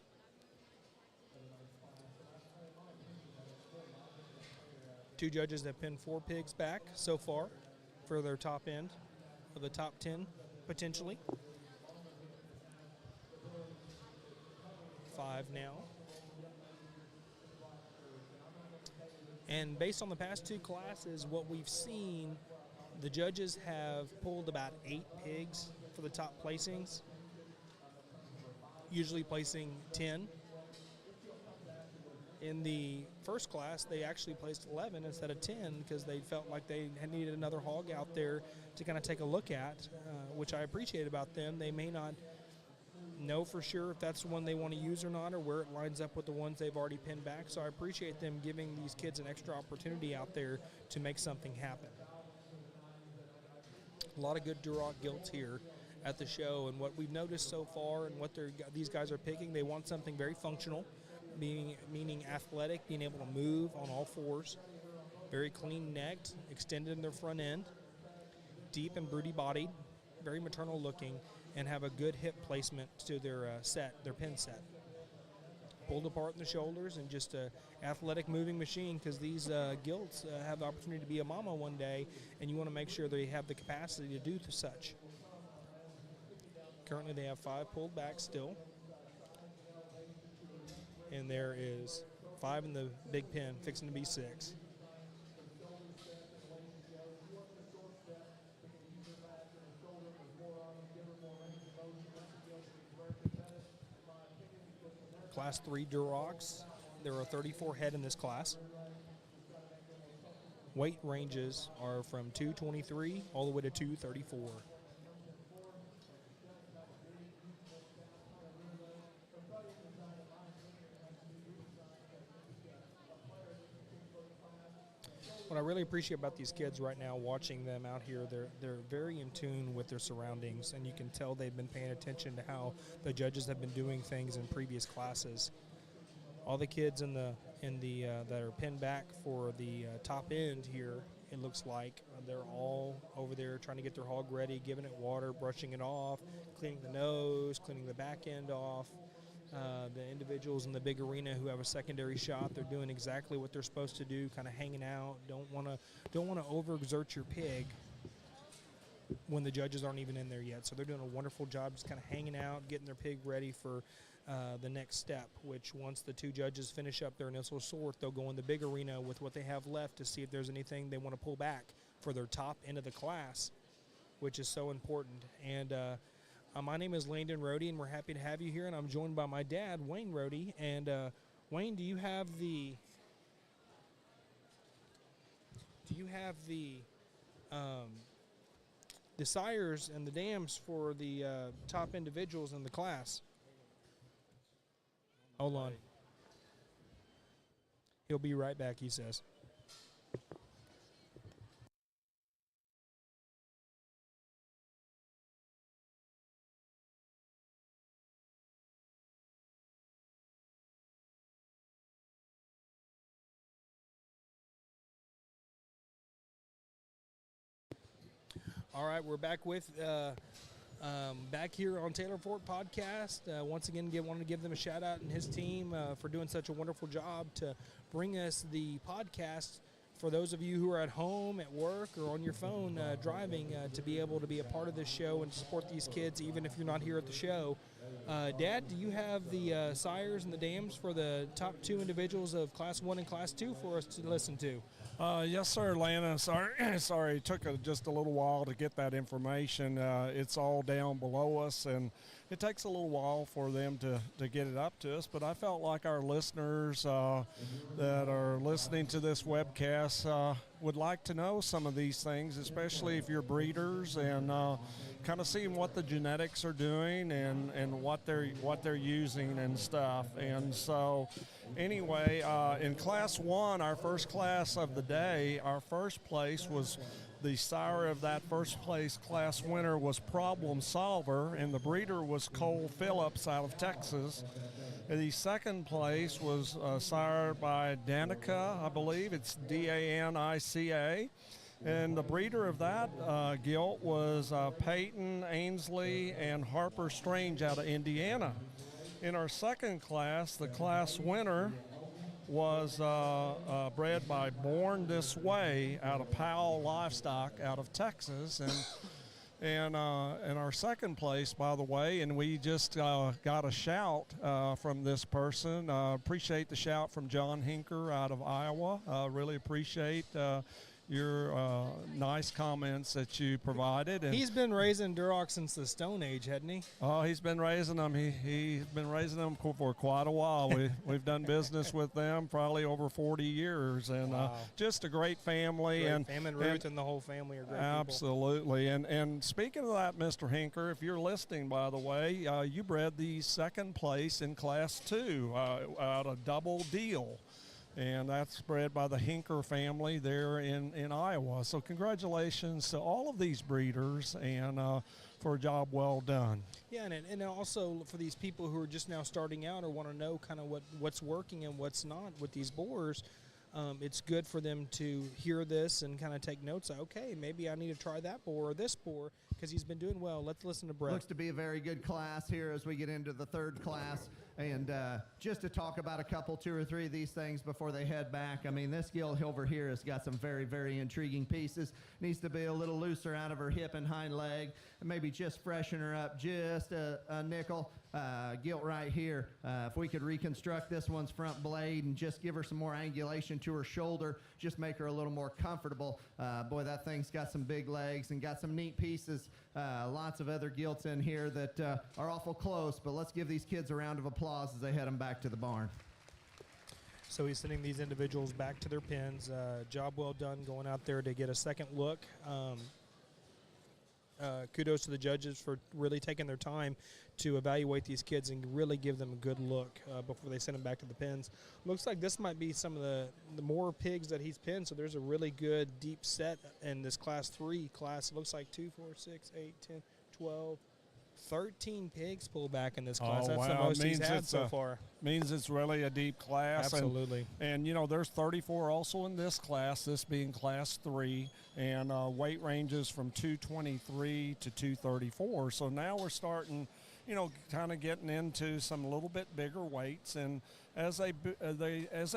Two judges have pinned 4 pigs back so far for their top end of the top 10 potentially. 5 now. And based on the past 2 classes, what we've seen, the judges have pulled about 8 pigs for the top placings, usually placing 10. In the first class, they actually placed 11 instead of 10 because they felt like they had needed another hog out there to kind of take a look at, which I appreciate about them. They may not know for sure if that's the one they want to use or not, or where it lines up with the ones they've already pinned back. So I appreciate them giving these kids an extra opportunity out there to make something happen. A lot of good Duroc Gilts here at the show, and what we've noticed so far and what these guys are picking, they want something very functional, meaning athletic, being able to move on all 4s, very clean necked, extended in their front end, deep and broody bodied, very maternal looking, and have a good hip placement to their pin set. Pulled apart in the shoulders and just a athletic moving machine, because these Gilts have the opportunity to be a mama one day, and you want to make sure they have the capacity to do such. Currently they have 5 pulled back still. And there is 5 in the big pen, fixing to be 6. Class 3 Durocs. There are 34 head in this class. Weight ranges are from 223 all the way to 234. what I really appreciate about these kids right now, watching them out here, they're very in tune with their surroundings, and you can tell they've been paying attention to how the judges have been doing things in previous classes. All the kids in the that are pinned back for the top end here, it looks like they're all over there trying to get their hog ready, giving it water, brushing it off, cleaning the nose, cleaning the back end off. The individuals in the big arena who have a secondary shot, they're doing exactly what they're supposed to do, kind of hanging out. Don't want to overexert your pig when the judges aren't even in there yet. So they're doing a wonderful job just kind of hanging out, getting their pig ready for the next step, which once the two judges finish up their initial sort, they'll go in the big arena with what they have left to see if there's anything they want to pull back for their top end of the class, which is so important. And my name is Landon Rohde, and we're happy to have you here. And I'm joined by my dad, Wayne Rohde. And Wayne, do you have the sires and the dams for the top individuals in the class? Hold on. He'll be right back, he says. All right, we're back with back here on Taylor Fort Podcast. Once again, wanted to give them a shout out and his team for doing such a wonderful job to bring us the podcast for those of you who are at home, at work, or on your phone driving to be able to be a part of this show and support these kids, even if you're not here at the show. Dad, do you have the sires and the dams for the top two individuals of Class 1 and Class 2 for us to listen to? Yes, sir, Lana. Sorry, it took just a little while to get that information. It's all down below us, and it takes a little while for them to get it up to us. But I felt like our listeners that are listening to this webcast would like to know some of these things, especially if you're breeders, and kind of seeing what the genetics are doing and what they're using and stuff. And so anyway, in Class 1, our first class of the day, our first place was the sire of that first place class winner was Problem Solver, and the breeder was Cole Phillips out of Texas. And the second place was sired by Danica, I believe. It's Danica. And the breeder of that gilt was Peyton Ainsley and Harper Strange out of Indiana. In our second class, the class winner was bred by Born This Way out of Powell Livestock out of Texas. And our second place, by the way, and we just got a shout from this person. Appreciate the shout from John Hinker out of Iowa. Really appreciate your nice comments that you provided. And he's been raising Duroc since the Stone Age, hadn't he? Oh, he's been raising them. He's been raising them for quite a while. We've done business with them probably over 40 years, and wow. Just a great family. Ruth and the whole family are great absolutely. People. And speaking of that, Mr. Hinker, if you're listening, by the way, you bred the second place in Class 2 out of Double Deal. And that's bred by the Hinker family there in Iowa. So congratulations to all of these breeders and for a job well done. Yeah, and also for these people who are just now starting out or want to know kind of what's working and what's not with these boars, it's good for them to hear this and kind of take notes. Okay, maybe I need to try that boar or this boar because he's been doing well. Let's listen to Brett. Looks to be a very good class here as we get into the third class. And just to talk about a couple, 2 or 3 of these things before they head back. I mean, this gilt over here has got some very, very intriguing pieces. Needs to be a little looser out of her hip and hind leg, and maybe just freshen her up just a nickel. Gilt right here. If we could reconstruct this one's front blade and just give her some more angulation to her shoulder, just make her a little more comfortable. Boy, that thing's got some big legs and got some neat pieces. Lots of other gilts in here that are awful close, but let's give these kids a round of applause as they head them back to the barn. So he's sending these individuals back to their pens. Job well done going out there to get a second look. kudos to the judges for really taking their time to evaluate these kids and really give them a good look before they send them back to the pens. Looks like this might be some of the more pigs that he's pinned, so there's a really good deep set in this Class 3 class. It looks like 2, 4, 6, 8, 10, 12, 13 pigs pulled back in this class. Oh, That's wow. the most he's Means had it's so far. Means it's really a deep class. Absolutely. And you know, there's 34 also in this class, this being Class 3, and weight ranges from 223 to 234. So now we're starting, you know, kind of getting into some little bit bigger weights, and as they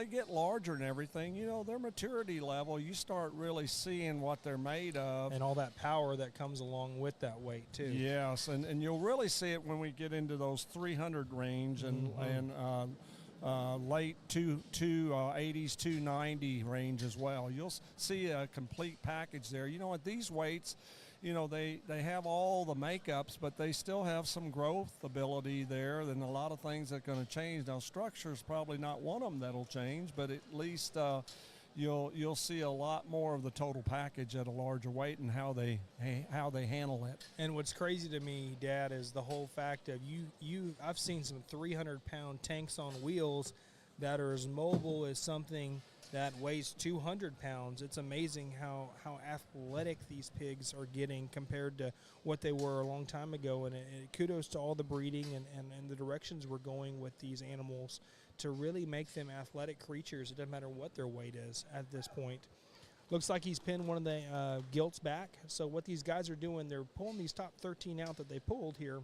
get larger and everything, you know, their maturity level, you start really seeing what they're made of. And all that power that comes along with that weight, too. Yes, and you'll really see it when we get into those 300 range and late 280s, 290 range as well. You'll see a complete package there. You know, at these weights, you know, they have all the makeups, but they still have some growth ability there, and a lot of things that are going to change. Now, structure is probably not one of them that'll change, but at least you'll see a lot more of the total package at a larger weight and how they handle it. And what's crazy to me, Dad, is the whole fact of I've seen some 300-pound tanks on wheels that are as mobile as something that weighs 200 pounds. It's amazing how athletic these pigs are getting compared to what they were a long time ago. And kudos to all the breeding and the directions we're going with these animals to really make them athletic creatures. It doesn't matter what their weight is at this point. Looks like he's pinned one of the Gilts back. So what these guys are doing, they're pulling these top 13 out that they pulled here.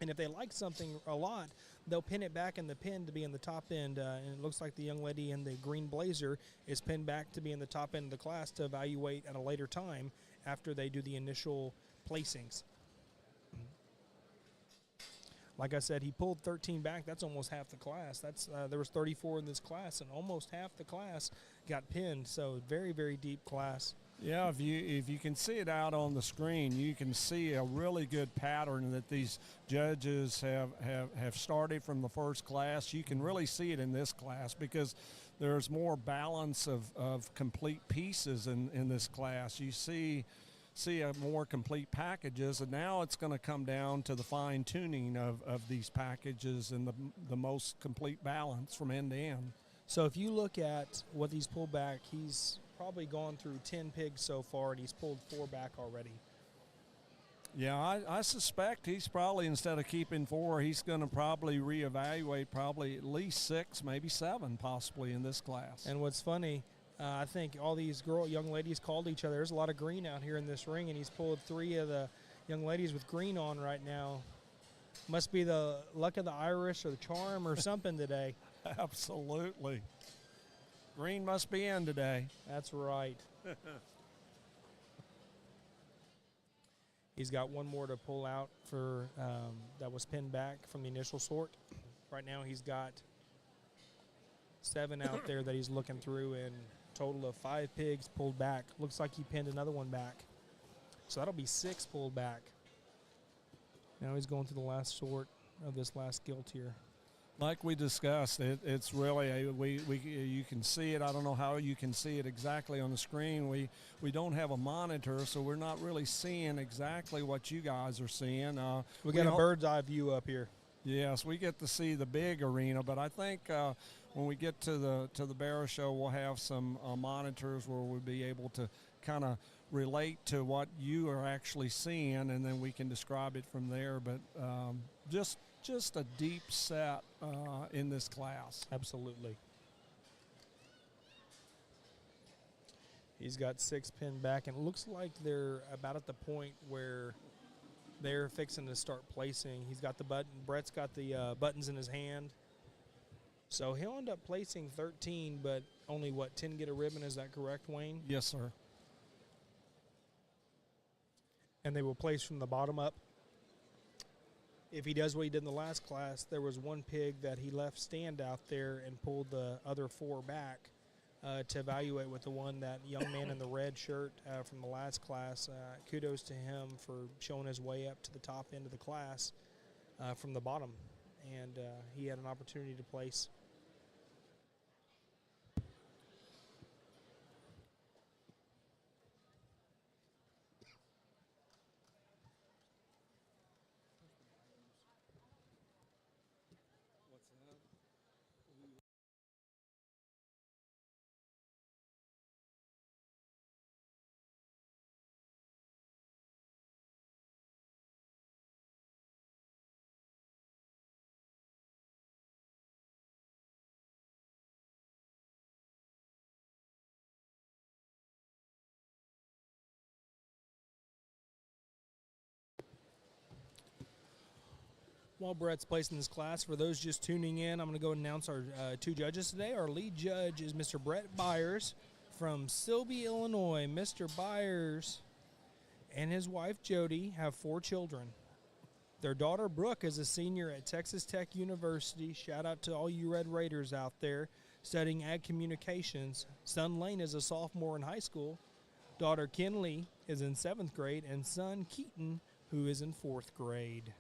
And if they like something a lot, they'll pin it back in the pin to be in the top end. And it looks like the young lady in the green blazer is pinned back to be in the top end of the class to evaluate at a later time after they do the initial placings. Like I said, he pulled 13 back. That's almost half the class. There was 34 in this class, and almost half the class got pinned. So very, very deep class. Yeah, if you can see it out on the screen, you can see a really good pattern that these judges have started from the first class. You can really see it in this class because there's more balance of complete pieces in this class. You see a more complete packages, and now it's going to come down to the fine tuning of these packages and the most complete balance from end to end. So if you look at what he's pulled back, he's probably gone through 10 pigs so far, and he's pulled 4 back already. Yeah, I suspect he's probably, instead of keeping 4, he's going to probably reevaluate probably at least 6, maybe 7 possibly in this class. And what's funny, I think all these young ladies called each other. There's a lot of green out here in this ring, and he's pulled 3 of the young ladies with green on right now. Must be the luck of the Irish or the charm or something today. Absolutely. Green must be in today. That's right. He's got one more to pull out for that was pinned back from the initial sort. Right now he's got 7 out there that he's looking through, and total of 5 pigs pulled back. Looks like he pinned another one back. So that'll be 6 pulled back. Now he's going to the last sort of this last gilt here. Like we discussed, it's really you can see it. I don't know how you can see it exactly on the screen. We don't have a monitor, so we're not really seeing exactly what you guys are seeing. We got a bird's eye view up here. Yes, we get to see the big arena, but I think when we get to the Barrow Show, we'll have some monitors where we'll be able to kind of relate to what you are actually seeing, and then we can describe it from there. But just a deep set in this class. Absolutely. He's got 6 pinned back, and it looks like they're about at the point where they're fixing to start placing. He's got the button. Brett's got the buttons in his hand. So he'll end up placing 13, but only, 10 get a ribbon? Is that correct, Wayne? Yes, sir. And they will place from the bottom up. If he does what he did in the last class, there was one pig that he left stand out there and pulled the other 4 back to evaluate with the one, that young man in the red shirt from the last class. Kudos to him for showing his way up to the top end of the class from the bottom. And he had an opportunity to place. While Brett's placing this class, for those just tuning in, I'm going to go announce our two judges today. Our lead judge is Mr. Brett Byers from Silby, Illinois. Mr. Byers and his wife, Jody, have 4 children. Their daughter, Brooke, is a senior at Texas Tech University. Shout out to all you Red Raiders out there studying ag communications. Son Lane is a sophomore in high school. Daughter Kinley is in 7th grade, and son Keaton, who is in 4th grade.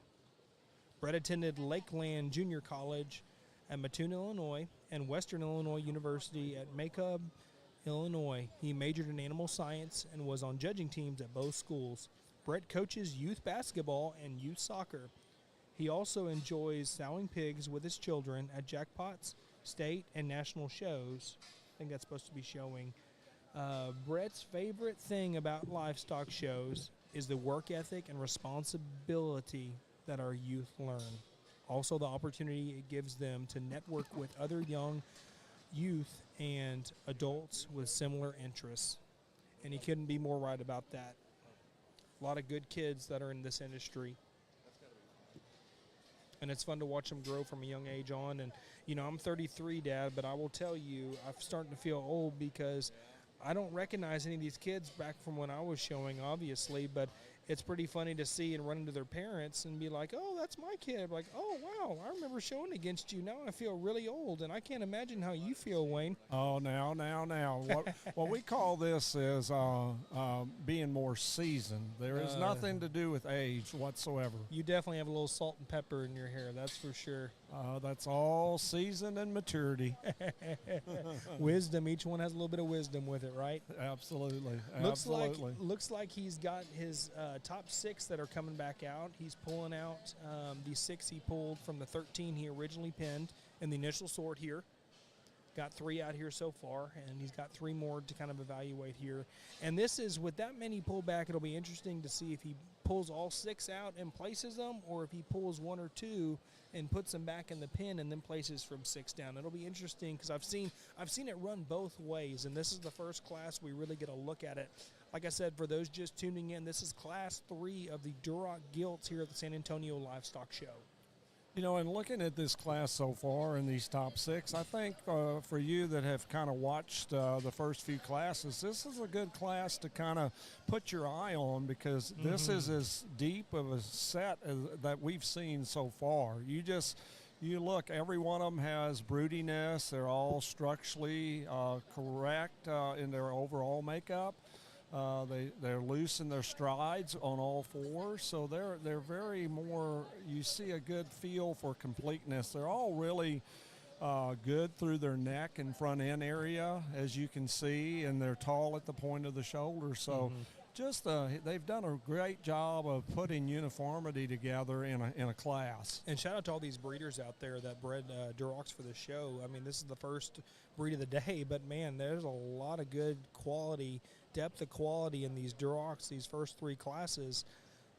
Brett attended Lakeland Junior College at Mattoon, Illinois, and Western Illinois University at Macomb, Illinois. He majored in animal science and was on judging teams at both schools. Brett coaches youth basketball and youth soccer. He also enjoys sowing pigs with his children at jackpots, state, and national shows. I think that's supposed to be showing. Brett's favorite thing about livestock shows is the work ethic and responsibility that our youth learn. Also, the opportunity it gives them to network with other young youth and adults with similar interests. And he couldn't be more right about that. A lot of good kids that are in this industry. And it's fun to watch them grow from a young age on. And, you know, I'm 33, Dad, but I will tell you, I'm starting to feel old because I don't recognize any of these kids back from when I was showing, obviously, but it's pretty funny to see and run into their parents and be like, oh, that's my kid. Like, oh, wow, I remember showing against you. Now I feel really old, and I can't imagine how you feel, Wayne. Oh, now. What we call this is being more seasoned. There is nothing to do with age whatsoever. You definitely have a little salt and pepper in your hair, that's for sure. That's all season and maturity. Wisdom. Each one has a little bit of wisdom with it, right? Absolutely. Looks like he's got his top 6 that are coming back out. He's pulling out the 6 he pulled from the 13 he originally pinned in the initial sort here. Got 3 out here so far, and he's got 3 more to kind of evaluate here. And this is, with that many pullback, it'll be interesting to see if he pulls all 6 out and places them, or if he pulls 1 or 2 and puts them back in the pin and then places from 6 down. It'll be interesting because I've seen it run both ways, and this is the first class we really get a look at it. Like I said, for those just tuning in, this is Class 3 of the Duroc Gilts here at the San Antonio Livestock Show. You know, and looking at this class so far in these top 6, I think for you that have kind of watched the first few classes, this is a good class to kind of put your eye on because this is as deep of a set that we've seen so far. You look, every one of them has broodiness. They're all structurally correct in their overall makeup. They're loose in their strides on all 4, so they're very more. You see a good feel for completeness. They're all really good through their neck and front end area, as you can see, and they're tall at the point of the shoulder. So, they've done a great job of putting uniformity together in a class. And shout out to all these breeders out there that bred Durocs for the show. I mean, this is the first breed of the day, but man, there's a lot of good quality. Depth of quality in these Durocs, these first 3 classes.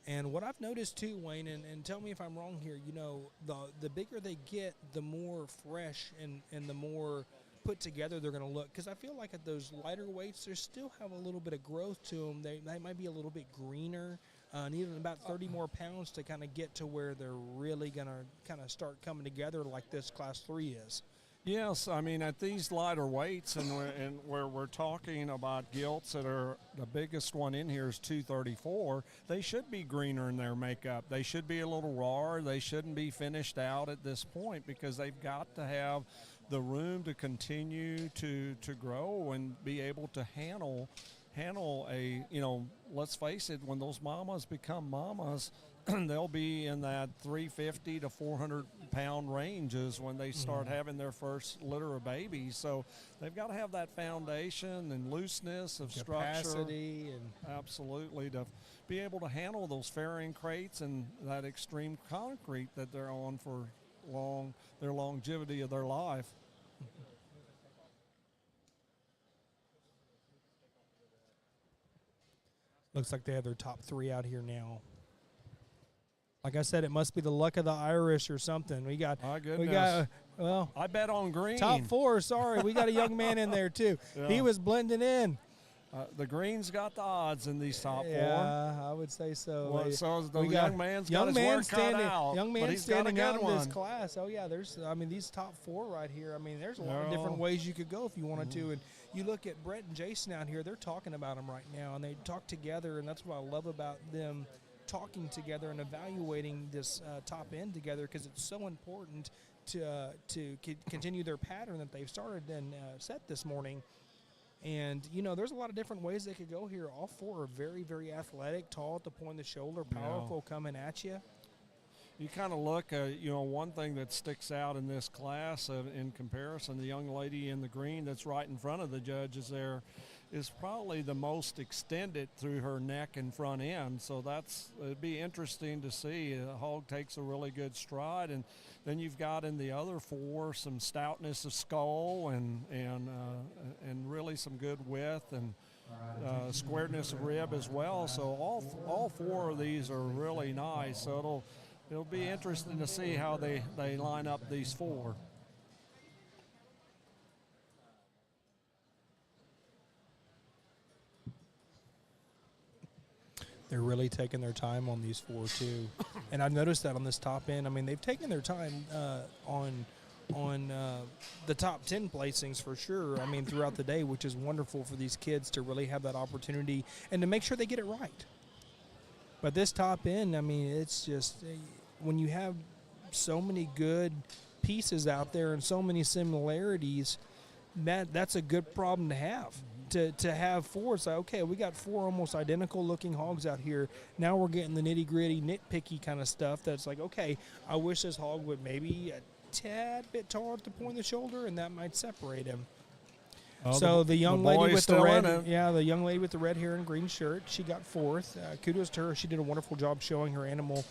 And what I've noticed too, Wayne, and tell me if I'm wrong here, you know, the bigger they get, the more fresh and the more put together they're going to look. Because I feel like at those lighter weights, they still have a little bit of growth to them. They might be a little bit greener, needing about 30 more pounds to kind of get to where they're really going to kind of start coming together like this Class 3 is. Yes, I mean, at these lighter weights and where we're talking about gilts that are, the biggest one in here is 234, they should be greener in their makeup. They should be a little rawer. They shouldn't be finished out at this point because they've got to have the room to continue to grow and be able to handle a, you know, let's face it, when those mamas become mamas, they'll be in that 350 to 400 pound ranges when they start having their first litter of babies. So they've got to have that foundation and looseness of capacity structure. And absolutely, to be able to handle those fairing crates and that extreme concrete that they're on for their longevity of their life. Looks like they have their top 3 out here now. Like I said, it must be the luck of the Irish or something. My goodness. We got I bet on green. Top 4, sorry. We got a young man in there, too. Yeah. He was blending in. The green's got the odds in these top four. Yeah, I would say so. Well, so the we young man's got his work cut out. Young but man he's got a standing good out in this one. class. Oh yeah, these top four right here. I mean, there's a lot of different ways you could go if you wanted to. And you look at Brett and Jason out here; they're talking about them right now, and they talk together, and that's what I love about them talking together and evaluating this top end together, because it's so important to continue their pattern that they've started and set this morning. And, you know, there's a lot of different ways they could go here. All four are very, very athletic, tall at the point of the shoulder, powerful coming at you. You kind of look at, you know, one thing that sticks out in this class in comparison, the young lady in the green that's right in front of the judges there is probably the most extended through her neck and front end. So it'd be interesting to see. The hog takes a really good stride, and then you've got in the other four some stoutness of skull and really some good width and squareness of rib as well. So all four of these are really nice. So it'll be interesting to see how they line up these four. They're really taking their time on these four too, and I've noticed that on this top end. I mean, they've taken their time on the top 10 placings for sure. I mean, throughout the day, which is wonderful for these kids to really have that opportunity and to make sure they get it right. But this top end, I mean, it's just when you have so many good pieces out there and so many similarities, that's a good problem to have. To have four, it's like, okay, we got four almost identical looking hogs out here. Now we're getting the nitty gritty, nitpicky kind of stuff that's like, okay, I wish this hog would maybe a tad bit taller at the point of the shoulder, and that might separate him. So the young lady with the red, the young lady with the red hair and green shirt, she got fourth. Kudos to her. She did a wonderful job showing her animal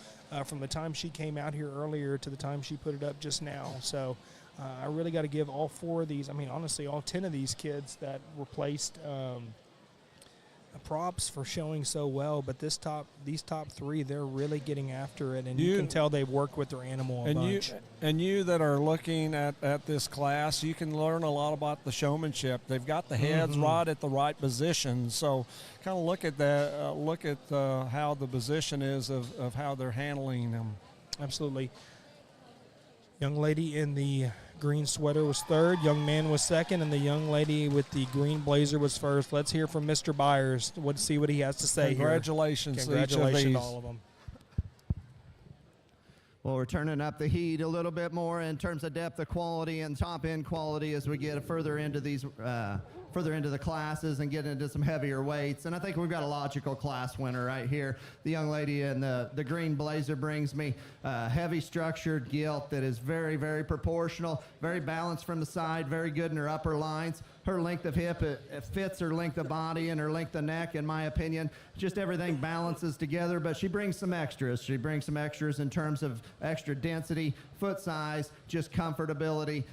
from the time she came out here earlier to the time she put it up just now. So I really got to give all four of these, I mean, honestly, all 10 of these kids that were placed props for showing so well. But these top three, they're really getting after it, and you can tell they've worked with their animal a bunch. You that are looking at this class, you can learn a lot about the showmanship. They've got the heads right at the right position. So kind of look at that. Look at how the position is of how they're handling them. Absolutely. Young lady in the green sweater was third, young man was second, and the young lady with the green blazer was first. Let's hear from Mr. Byers. Let's see what he has to say. Congratulations here. Congratulations to all of them. Well, we're turning up the heat a little bit more in terms of depth of quality and top end quality as we get further into these further into the classes and get into some heavier weights. And I think we've got a logical class winner right here. The young lady in the green blazer brings me heavy structured gilt that is very, very proportional, very balanced from the side, very good in her upper lines. Her length of hip, it fits her length of body and her length of neck, in my opinion. Just everything balances together, but she brings some extras. She brings some extras in terms of extra density, foot size, just comfortability.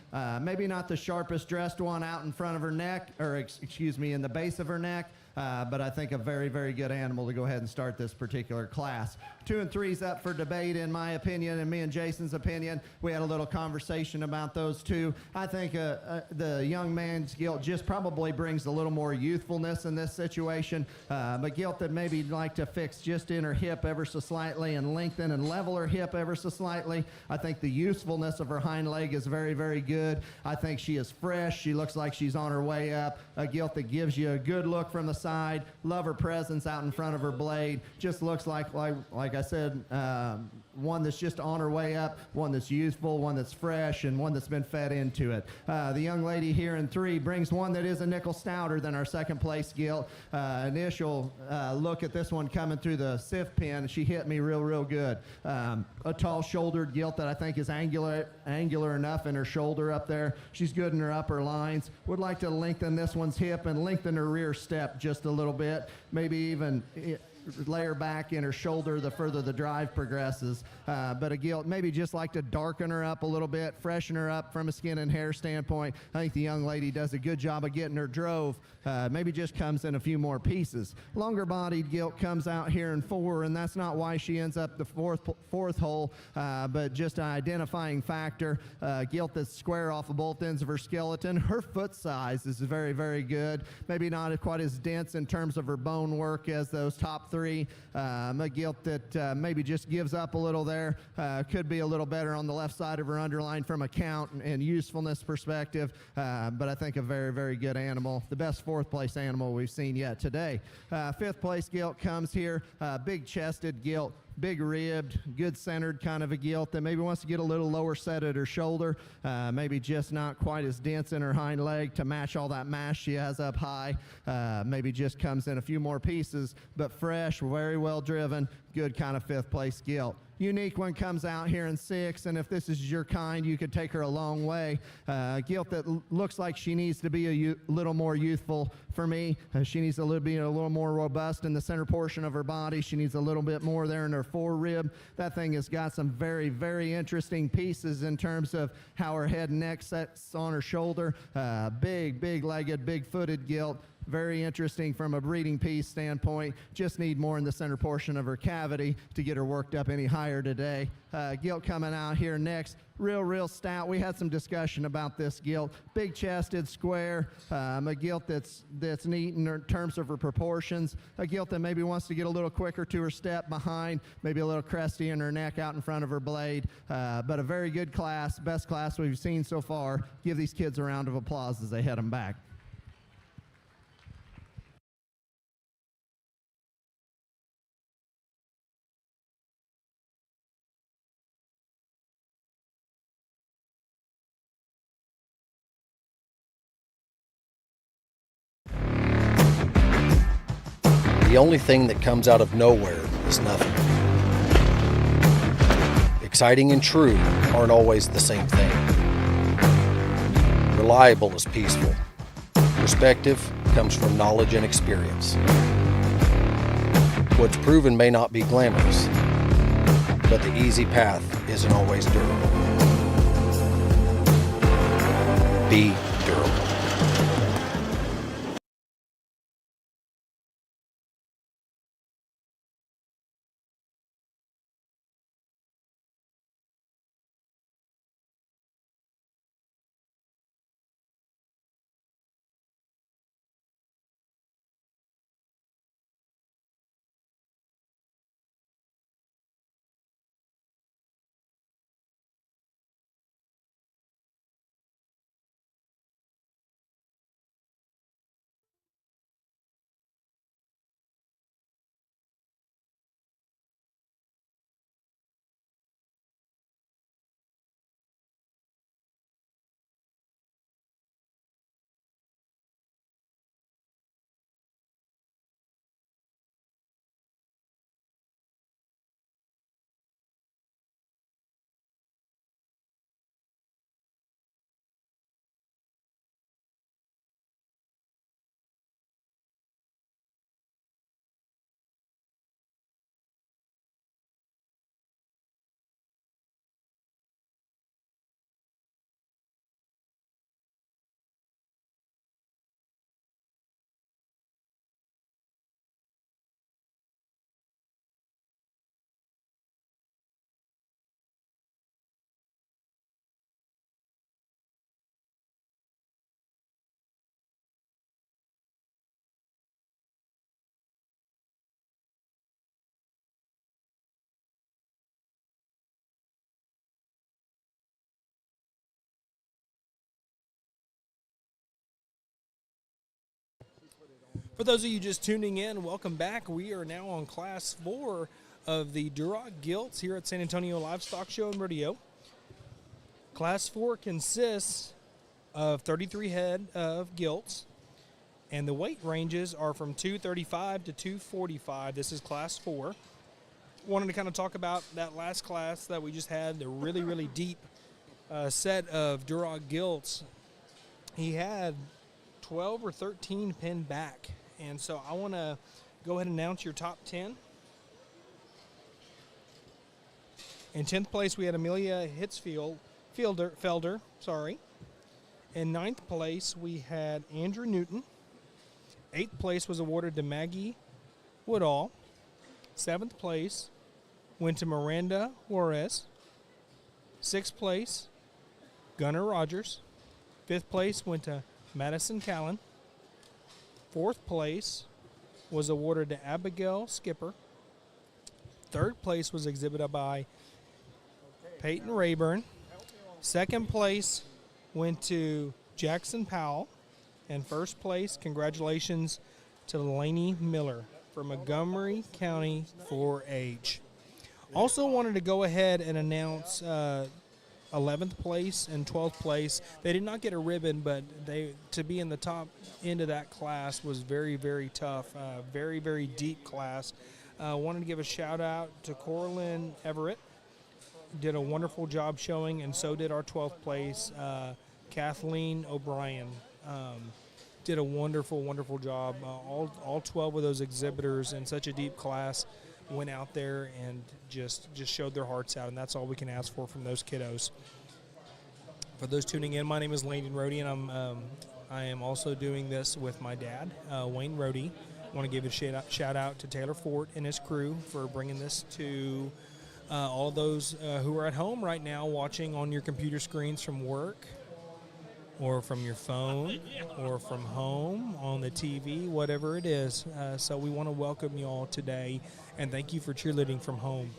Maybe not the sharpest dressed one out in front of her neck, or excuse me, in the base of her neck, but I think a very, very good animal to go ahead and start this particular class. 2 and 3's up for debate, in my opinion, and me and Jason's opinion. We had a little conversation about those two. I think the young man's gilt just probably brings a little more youthfulness in this situation, but gilt that maybe like to fix just in her hip ever so slightly and lengthen and level her hip ever so slightly. I think the usefulness of her hind leg is very, very good. I think she is fresh. She looks like she's on her way up. A gilt that gives you a good look from the side. Love her presence out in front of her blade. Just looks like I said, one that's just on her way up, one that's youthful, one that's fresh, and one that's been fed into it. The young lady here in 3 brings one that is a nickel stouter than our second place gilt. Initial look at this one coming through the sift pin, she hit me real good. A tall shouldered gilt that I think is angular enough in her shoulder up there. She's good in her upper lines. Would like to lengthen this one's hip and lengthen her rear step just a little bit. Maybe even lay her back in her shoulder the further the drive progresses. But a gilt, maybe just like to darken her up a little bit, freshen her up from a skin and hair standpoint. I think the young lady does a good job of getting her drove. Maybe just comes in a few more pieces. Longer bodied gilt comes out here in 4, and that's not why she ends up the fourth hole, but just an identifying factor. Gilt that's square off of both ends of her skeleton. Her foot size is very, very good. Maybe not quite as dense in terms of her bone work as those top 3. A gilt that maybe just gives up a little there. Could be a little better on the left side of her underline from a count and usefulness perspective, but I think a very, very good animal. The best 4th place animal we've seen yet today. 5th place gilt comes here. Big chested gilt. Big ribbed, good centered kind of a gilt that maybe wants to get a little lower set at her shoulder, maybe just not quite as dense in her hind leg to match all that mass she has up high. Maybe just comes in a few more pieces, but fresh, very well driven, good kind of 5th place gilt. Unique one comes out here in 6, and if this is your kind, you could take her a long way. Gilt that looks like she needs to be a little more youthful for me. She needs to be a little more robust in the center portion of her body. She needs a little bit more there in her forerib. That thing has got some very, very interesting pieces in terms of how her head and neck sets on her shoulder. Big legged, big footed gilt. Very interesting from a breeding piece standpoint. Just need more in the center portion of her cavity to get her worked up any higher today. Gilt coming out here next. Real stout. We had some discussion about this gilt. Big chested, square. A gilt that's neat in terms of her proportions. A gilt that maybe wants to get a little quicker to her step behind. Maybe a little cresty in her neck out in front of her blade. But a very good class. Best class we've seen so far. Give these kids a round of applause as they head them back. The only thing that comes out of nowhere is nothing. Exciting and true aren't always the same thing. Reliable is peaceful. Perspective comes from knowledge and experience. What's proven may not be glamorous, but the easy path isn't always durable. Be durable. For those of you just tuning in, welcome back. We are now on Class 4 of the Duroc Gilts here at San Antonio Livestock Show and Rodeo. Class 4 consists of 33 head of gilts, and the weight ranges are from 235 to 245. This is Class 4. Wanted to kind of talk about that last class that we just had, the really deep set of Duroc Gilts. He had 12 or 13 pinned back. And so I want to go ahead and announce your top 10. In 10th place, we had Amelia Felder. In 9th place, we had Andrew Newton. 8th place was awarded to Maggie Woodall. 7th place went to Miranda Juarez. 6th place, Gunnar Rogers. 5th place went to Madison Callan. 4th place was awarded to Abigail Skipper. 3rd place was exhibited by Peyton Rayburn. 2nd place went to Jackson Powell. And 1st place, congratulations to Lainey Miller from Montgomery County 4-H. Also wanted to go ahead and announce 11th place and 12th place. They did not get a ribbon, but to be in the top end of that class was very, very tough. Very, very deep class. Wanted to give a shout out to Corlin Everett. Did a wonderful job showing, and so did our 12th place, Kathleen O'Brien. Did a wonderful, wonderful job. All 12 of those exhibitors in such a deep class went out there and just showed their hearts out, and that's all we can ask for from those kiddos. For those tuning in, my name is Landon Rohde, and I am also doing this with my dad, Wayne Rohde. I want to give a shout out to Taylor Fort and his crew for bringing this to all those who are at home right now watching on your computer screens from work or from your phone or from home on the TV, whatever it is. So we want to welcome you all today, and thank you for cheerleading from home.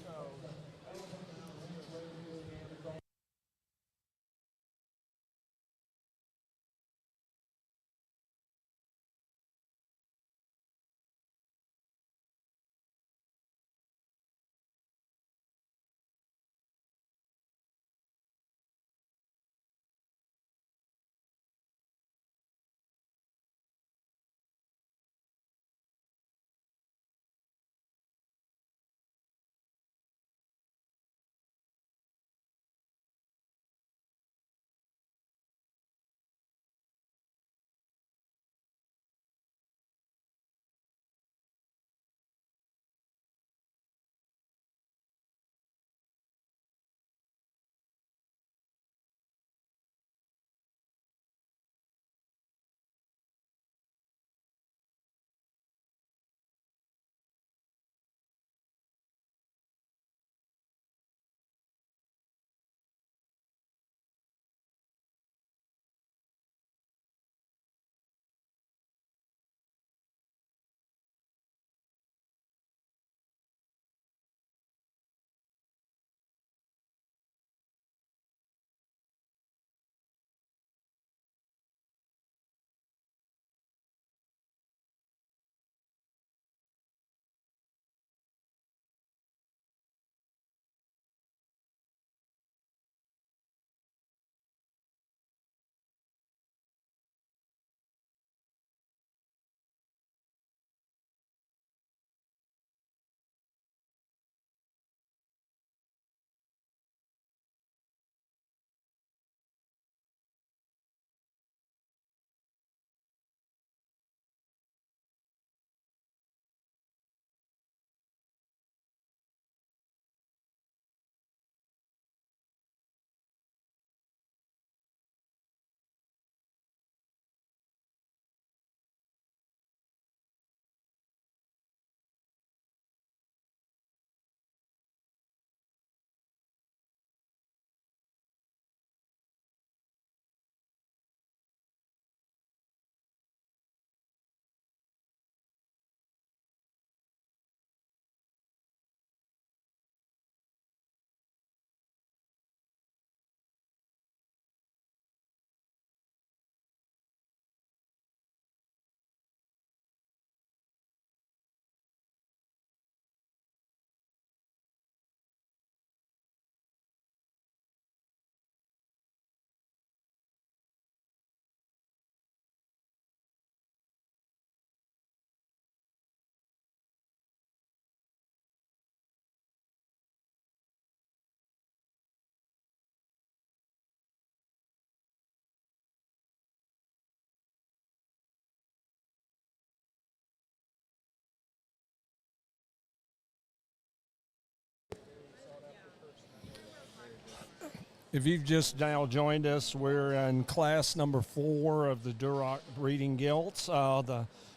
If you've just now joined us, we're in class number 4 of the Duroc breeding gilts.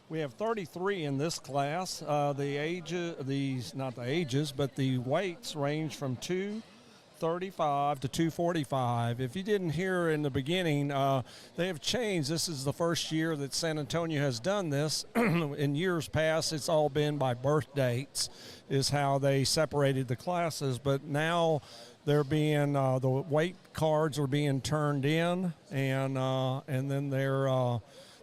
We have 33 in this class. The weights range from 235 to 245. If you didn't hear in the beginning, they have changed. This is the first year that San Antonio has done this. In years past, it's all been by birth dates, is how they separated the classes. But now they're being the weight cards are being turned in, and then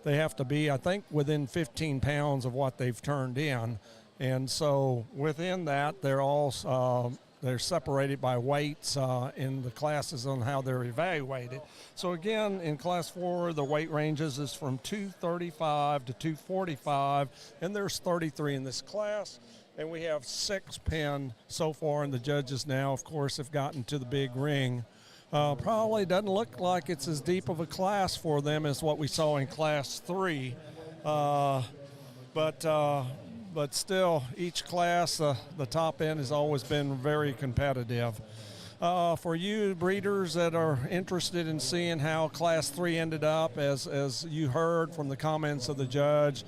they have to be, I think, within 15 pounds of what they've turned in, and so within that they're separated by weights in the classes on how they're evaluated. So again, in class 4, the weight ranges is from 235 to 245, and there's 33 in this class. And we have 6 pen so far, and the judges now, of course, have gotten to the big ring. Probably doesn't look like it's as deep of a class for them as what we saw in class 3. But still, each class, the top end has always been very competitive. For you breeders that are interested in seeing how class 3 ended up, as you heard from the comments of the judge,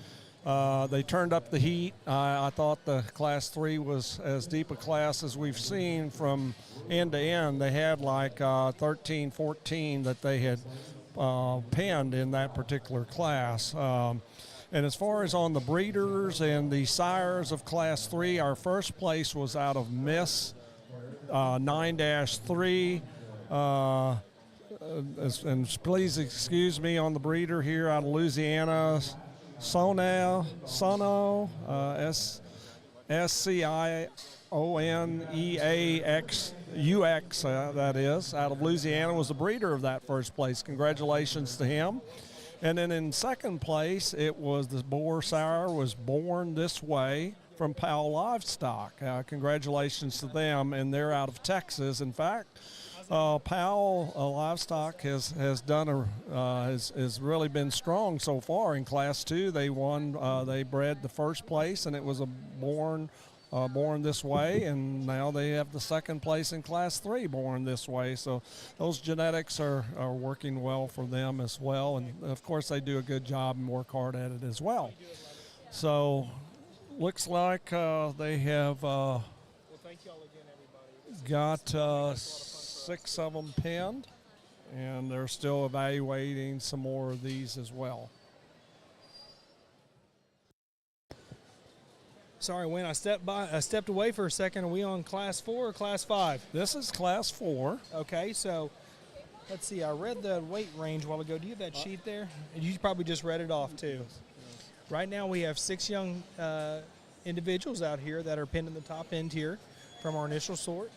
they turned up the heat. I thought the class 3 was as deep a class as we've seen from end to end. They had like 13, 14 that they had penned in that particular class. And as far as on the breeders and the sires of class 3, our first place was out of Miss 9-3. And please excuse me on the breeder here out of Louisiana, Sono, SCIONEAXUX, that is, out of Louisiana, was the breeder of that first place. Congratulations to him. And then in second place, it was the boar sire was Born This Way from Powell Livestock. Congratulations to them, and they're out of Texas. In fact, Powell Livestock has really been strong so far in Class 2. They won. They bred the first place, and it was a Born This Way, and now they have the second place in Class 3, Born This Way. So those genetics are working well for them as well, and of course they do a good job and work hard at it as well. So looks like they have got 6 of them penned, and they're still evaluating some more of these as well. Sorry, Wayne, I stepped away for a second. Are we on class 4 or class 5? This is class 4. Okay, so let's see. I read the weight range a while ago. Do you have that sheet there? You probably just read it off too. Right now we have 6 young individuals out here that are pinned in the top end here from our initial sort.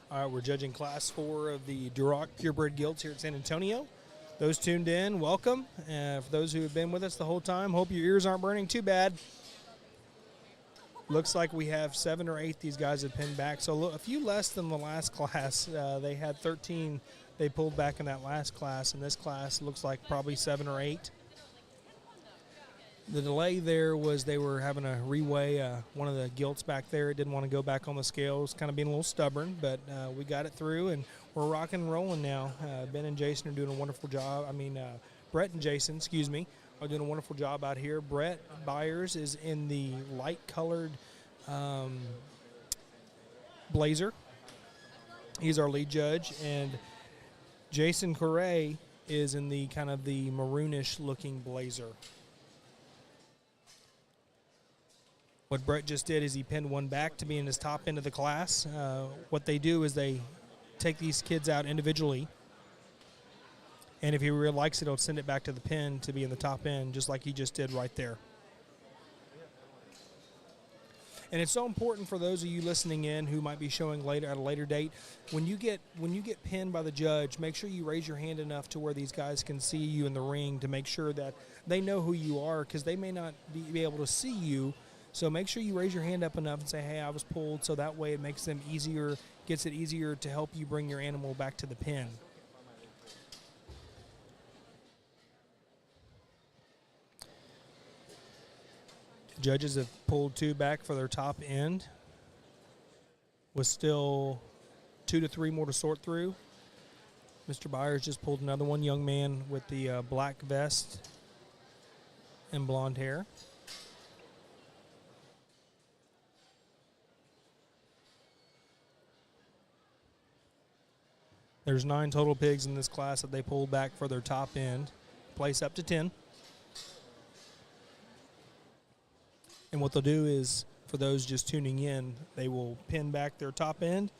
All right, we're judging Class 4 of the Duroc Purebred Gilts here at San Antonio. Those tuned in, welcome. For those who have been with us the whole time, hope your ears aren't burning too bad. Looks like we have 7 or 8 these guys have pinned back, so a few less than the last class. They had 13 they pulled back in that last class, and this class looks like probably 7 or 8. The delay there was they were having a reweigh one of the gilts back there. It didn't want to go back on the scales, kind of being a little stubborn, but we got it through, and we're rocking and rolling now. Ben and Jason are doing a wonderful job. Brett and Jason, excuse me, are doing a wonderful job out here. Brett Byers is in the light-colored blazer. He's our lead judge, and Jason Correa is in the kind of the maroonish-looking blazer. What Brett just did is he pinned one back to be in his top end of the class. What they do is they take these kids out individually, and if he really likes it, he'll send it back to the pin to be in the top end, just like he just did right there. And it's so important for those of you listening in who might be showing later at a later date. When you get pinned by the judge, make sure you raise your hand enough to where these guys can see you in the ring to make sure that they know who you are, because they may not be able to see you. So make sure you raise your hand up enough and say, hey, I was pulled, so that way it makes them easier, gets it easier to help you bring your animal back to the pen. Judges have pulled 2 back for their top end, with still 2 to 3 more to sort through. Mr. Byers just pulled another one, young man with the black vest and blonde hair. There's 9 total pigs in this class that they pulled back for their top end, place up to 10. And what they'll do is, for those just tuning in, they will pin back their top end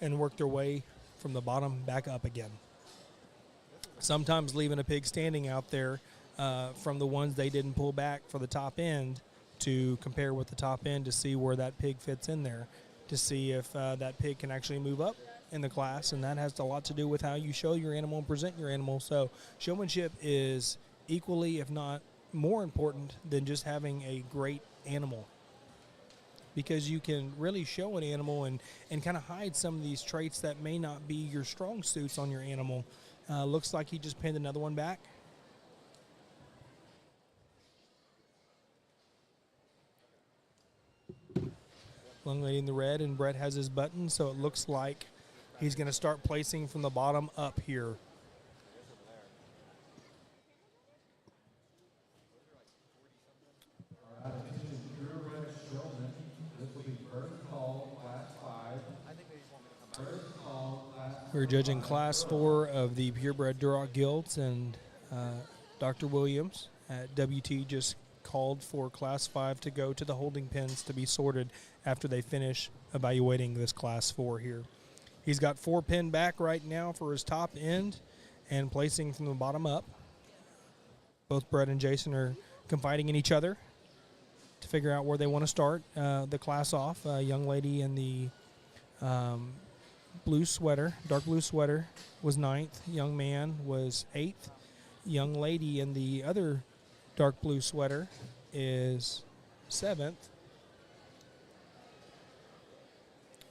and work their way from the bottom back up again. Sometimes leaving a pig standing out there from the ones they didn't pull back for the top end to compare with the top end to see where that pig fits in there, to see if that pig can actually move up in the class, and that has a lot to do with how you show your animal and present your animal. So showmanship is equally, if not more important than just having a great animal, because you can really show an animal and kind of hide some of these traits that may not be your strong suits on your animal. Looks like he just pinned another one back. Young lady in the red, and Brett has his button, so it looks like he's going to start placing from the bottom up here. We're judging Class 4 of the Purebred Duroc Gilts, and Dr. Williams at WT just called for Class 5 to go to the holding pens to be sorted after they finish evaluating this Class 4 here. He's got 4 pinned back right now for his top end and placing from the bottom up. Both Brett and Jason are confiding in each other to figure out where they want to start the class off. Young lady in the blue sweater, dark blue sweater, was 9th. Young man was 8th. Young lady in the other dark blue sweater is 7th.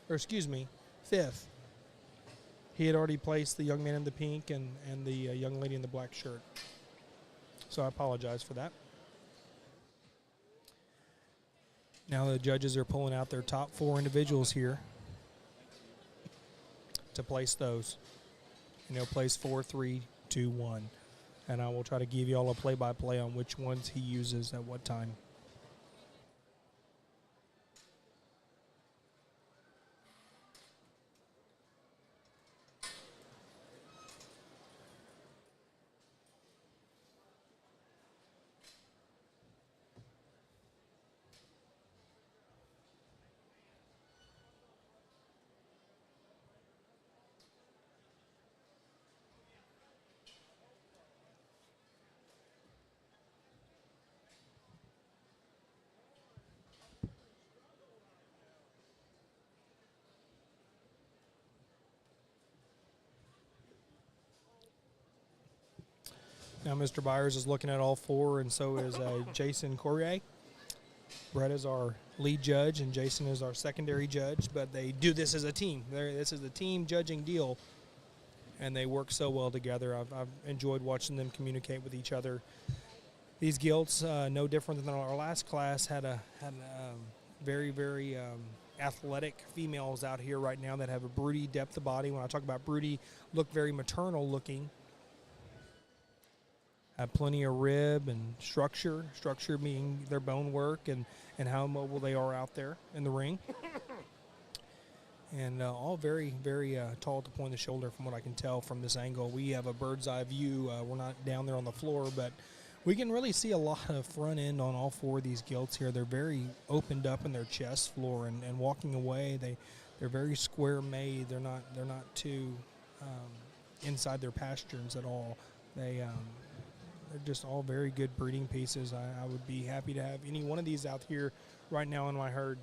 Or excuse me, 5th. He had already placed the young man in the pink and the young lady in the black shirt. So I apologize for that. Now the judges are pulling out their top 4 individuals here to place those. And they'll place 4, 3, 2, 1. And I will try to give you all a play-by-play on which ones he uses at what time. Now Mr. Byers is looking at all four, and so is Jason Corrier. Brett is our lead judge, and Jason is our secondary judge, but they do this as a team. This is a team judging deal, and they work so well together. I've enjoyed watching them communicate with each other. These Gilts, no different than our last class, had very, very athletic females out here right now that have a broody depth of body. When I talk about broody, look very maternal looking. Have plenty of rib and structure being their bone work and how mobile they are out there in the ring. And all very, very tall at the point of the shoulder from what I can tell from this angle. We have a bird's eye view. We're not down there on the floor, but we can really see a lot of front end on all four of these Gilts here. They're very opened up in their chest floor, and walking away, they're very square made. They're not too inside their pasterns at all. They're just all very good breeding pieces. I would be happy to have any one of these out here right now in my herd.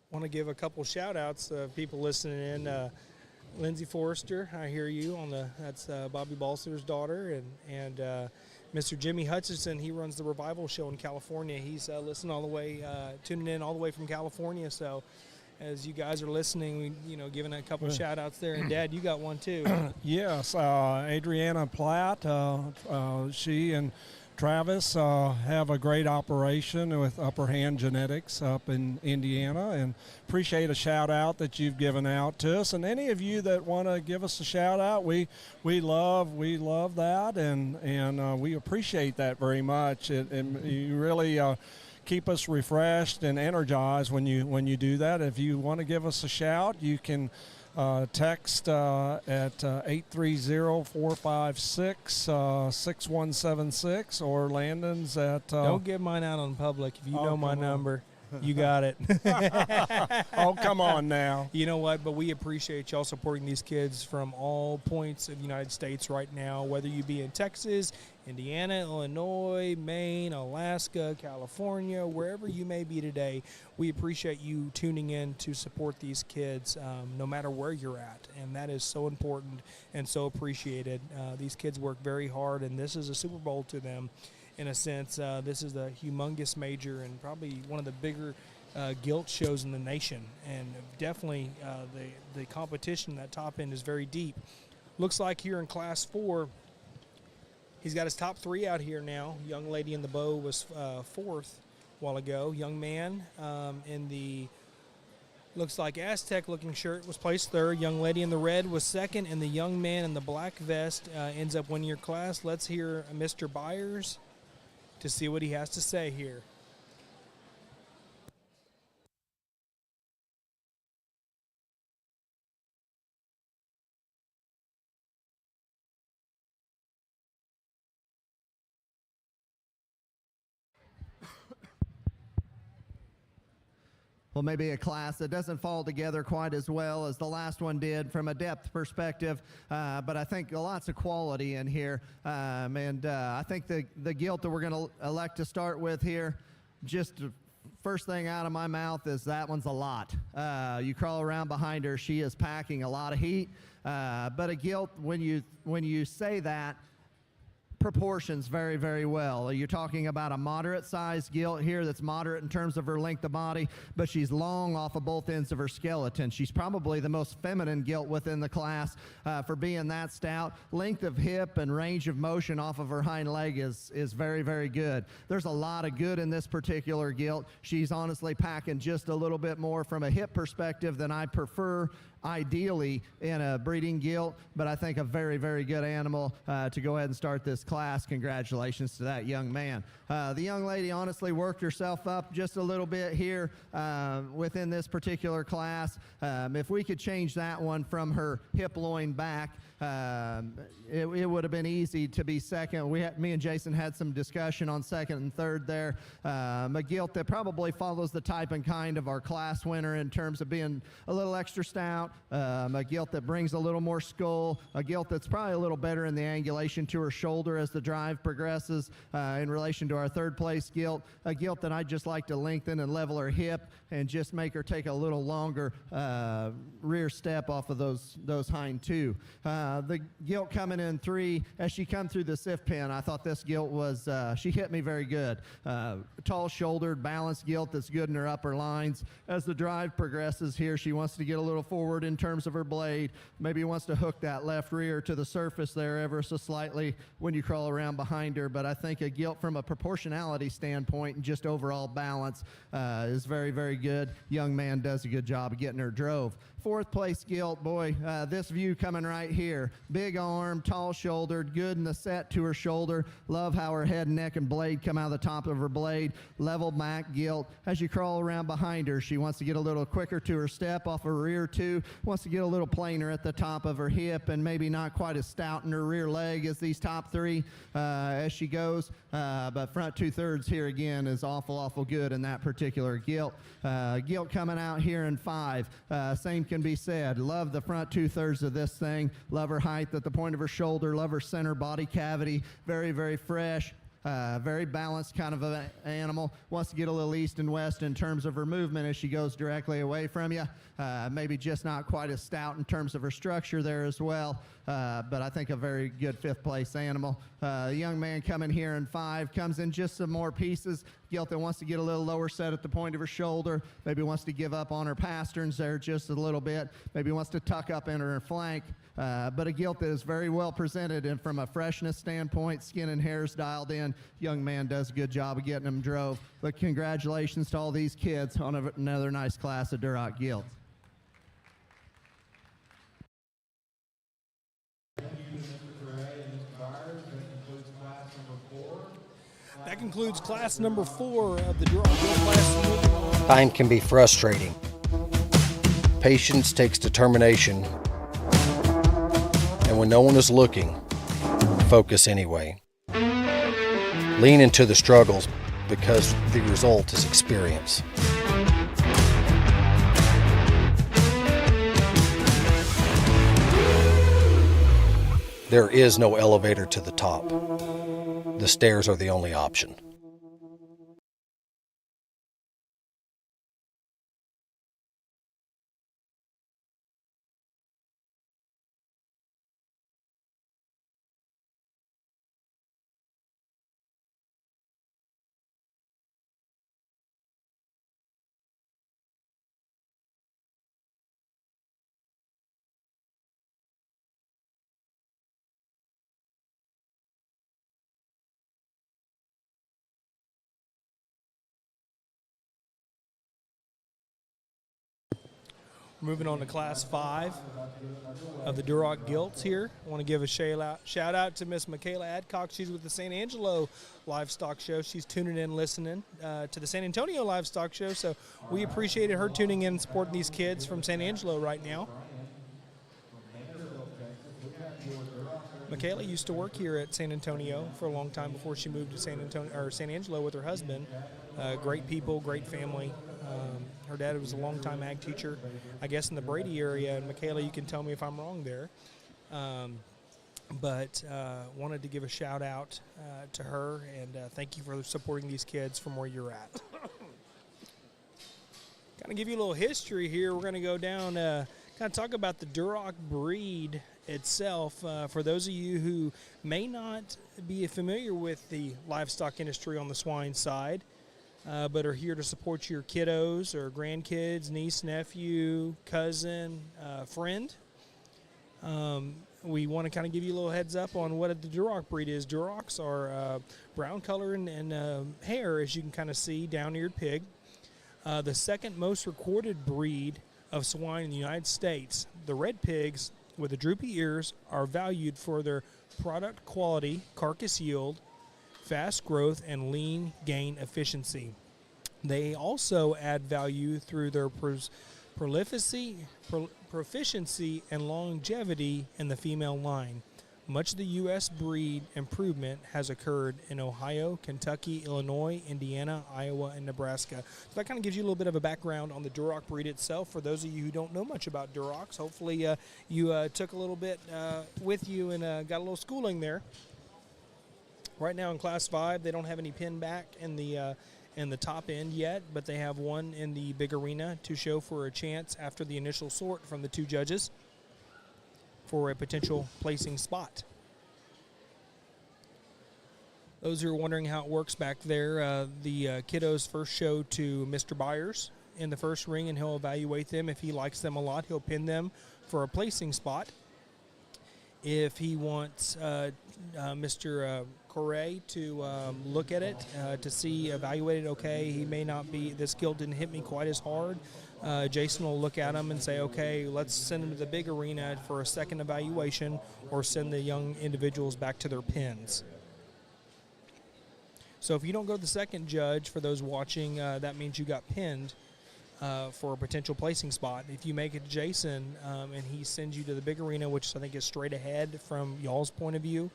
Want to give a couple shout outs of people listening in. Lindsay Forrester, I hear you that's Bobby Balser's daughter, and Mr. Jimmy Hutchison, he runs the Revival Show in California. He's listening all the way, tuning in all the way from California. So as you guys are listening, giving a couple shout outs there. And Dad, you got one too. Yes, Adriana Platt, she and Travis have a great operation with Upper Hand Genetics up in Indiana, and appreciate a shout out that you've given out to us. And any of you that want to give us a shout out, we love that, and we appreciate that very much. And you really keep us refreshed and energized when you do that. If you want to give us a shout, you can text at 830-456-6176, or Landon's at... Don't give mine out on public. If you know my number, you got it. Oh, come on now. You know what? But we appreciate y'all supporting these kids from all points of the United States right now, whether you be in Texas, Indiana, Illinois, Maine, Alaska, California, wherever you may be today. We appreciate you tuning in to support these kids no matter where you're at, and that is so important and so appreciated. These kids work very hard, and this is a Super Bowl to them in a sense. This is a humongous major and probably one of the bigger gilt shows in the nation, and definitely the competition, that top end is very deep. Looks like here in Class 4, he's got his top three out here now. Young lady in the bow was fourth a while ago. Young man in the looks like Aztec-looking shirt was placed third. Young lady in the red was second, and the young man in the black vest ends up winning your class. Let's hear Mr. Byers to see what he has to say here. Well, maybe a class that doesn't fall together quite as well as the last one did from a depth perspective, but I think lots of quality in here. I think the gilt that we're going to elect to start with here, just first thing out of my mouth is that one's a lot. You crawl around behind her, she is packing a lot of heat, but a gilt, when you say that, proportions very, very well. You're talking about a moderate-sized gilt here that's moderate in terms of her length of body, but she's long off of both ends of her skeleton. She's probably the most feminine gilt within the class for being that stout. Length of hip and range of motion off of her hind leg is very, very good. There's a lot of good in this particular gilt. She's honestly packing just a little bit more from a hip perspective than I prefer ideally in a breeding gilt, but I think a very, very good animal to go ahead and start this class. Congratulations to that young man. The young lady honestly worked herself up just a little bit here within this particular class. If we could change that one from her hip loin back It would have been easy to be second. Me and Jason had some discussion on second and third there. A gilt that probably follows the type and kind of our class winner in terms of being a little extra stout, a gilt that brings a little more skull, a gilt that's probably a little better in the angulation to her shoulder as the drive progresses in relation to our third place gilt, a gilt that I'd just like to lengthen and level her hip and just make her take a little longer rear step off of those hind two. The gilt coming in 3, as she come through the sift pin, I thought this gilt was, she hit me very good. Tall-shouldered, balanced gilt that's good in her upper lines. As the drive progresses here, she wants to get a little forward in terms of her blade, maybe wants to hook that left rear to the surface there ever so slightly when you crawl around behind her, but I think a gilt from a proportionality standpoint and just overall balance is very, very good. Young man does a good job of getting her drove. Fourth place gilt, boy, this view coming right here. Big arm, tall shouldered, good in the set to her shoulder. Love how her head, neck, and blade come out of the top of her blade. Level back gilt. As you crawl around behind her, she wants to get a little quicker to her step off her rear two, wants to get a little plainer at the top of her hip and maybe not quite as stout in her rear leg as these top 3 as she goes. But front 2/3 here again is awful good in that particular gilt. Gilt coming out here in 5. Same can be said. Love the front 2/3 of this thing. Love her height at the point of her shoulder. Love her center body cavity. Very, very fresh. Very balanced kind of an animal. Wants to get a little east and west in terms of her movement as she goes directly away from you. Maybe just not quite as stout in terms of her structure there as well. But I think a very good 5th place animal. Young man coming here in 5, comes in just some more pieces. Gilt that wants to get a little lower set at the point of her shoulder. Maybe wants to give up on her pasterns there just a little bit. Maybe wants to tuck up into her flank. But a gilt that is very well presented, and from a freshness standpoint, skin and hair is dialed in. Young man does a good job of getting them drove. But congratulations to all these kids on another nice class of Duroc gilts. That concludes class number 4 of the Duroc Gilt class. Time can be frustrating. Patience takes determination. And when no one is looking, focus anyway. Lean into the struggles because the result is experience. There is no elevator to the top. The stairs are the only option. Moving on to Class 5 of the Duroc Gilts here. I want to give a shout out to Miss Michaela Adcock. She's with the San Angelo Livestock Show. She's tuning in, listening to the San Antonio Livestock Show. So we appreciated her tuning in and supporting these kids from San Angelo right now. Michaela used to work here at San Antonio for a long time before she moved to San Angelo with her husband. Great people, great family. Her dad was a longtime ag teacher, I guess, in the Brady area. And Michaela, you can tell me if I'm wrong there. But wanted to give a shout out to her and thank you for supporting these kids from where you're at. Kind of give you a little history here. We're going to go down, kind of talk about the Duroc breed itself. For those of you who may not be familiar with the livestock industry on the swine side, but are here to support your kiddos or grandkids, niece, nephew, cousin, friend. We want to kind of give you a little heads up on what the Duroc breed is. Durocs are brown color and hair, as you can kind of see, down-eared pig. The second most recorded breed of swine in the United States. The red pigs with the droopy ears are valued for their product quality, carcass yield, fast growth, and lean gain efficiency. They also add value through their proficiency, and longevity in the female line. Much of the U.S. breed improvement has occurred in Ohio, Kentucky, Illinois, Indiana, Iowa, and Nebraska. So that kind of gives you a little bit of a background on the Duroc breed itself. For those of you who don't know much about Durocs, hopefully you took a little bit with you and got a little schooling there. Right now in Class 5, they don't have any pin back in the top end yet, but they have one in the big arena to show for a chance after the initial sort from the 2 judges for a potential placing spot. Those who are wondering how it works back there, the kiddos first show to Mr. Byers in the first ring, and he'll evaluate them. If he likes them a lot, he'll pin them for a placing spot. If he wants Mr. Correa to look at it, to see, evaluate it, okay, he may not be, this gilt didn't hit me quite as hard. Jason will look at him and say, okay, let's send him to the big arena for a second evaluation, or send the young individuals back to their pins. So if you don't go to the second judge, for those watching, that means you got pinned for a potential placing spot. If you make it to Jason and he sends you to the big arena, which I think is straight ahead from y'all's point of view,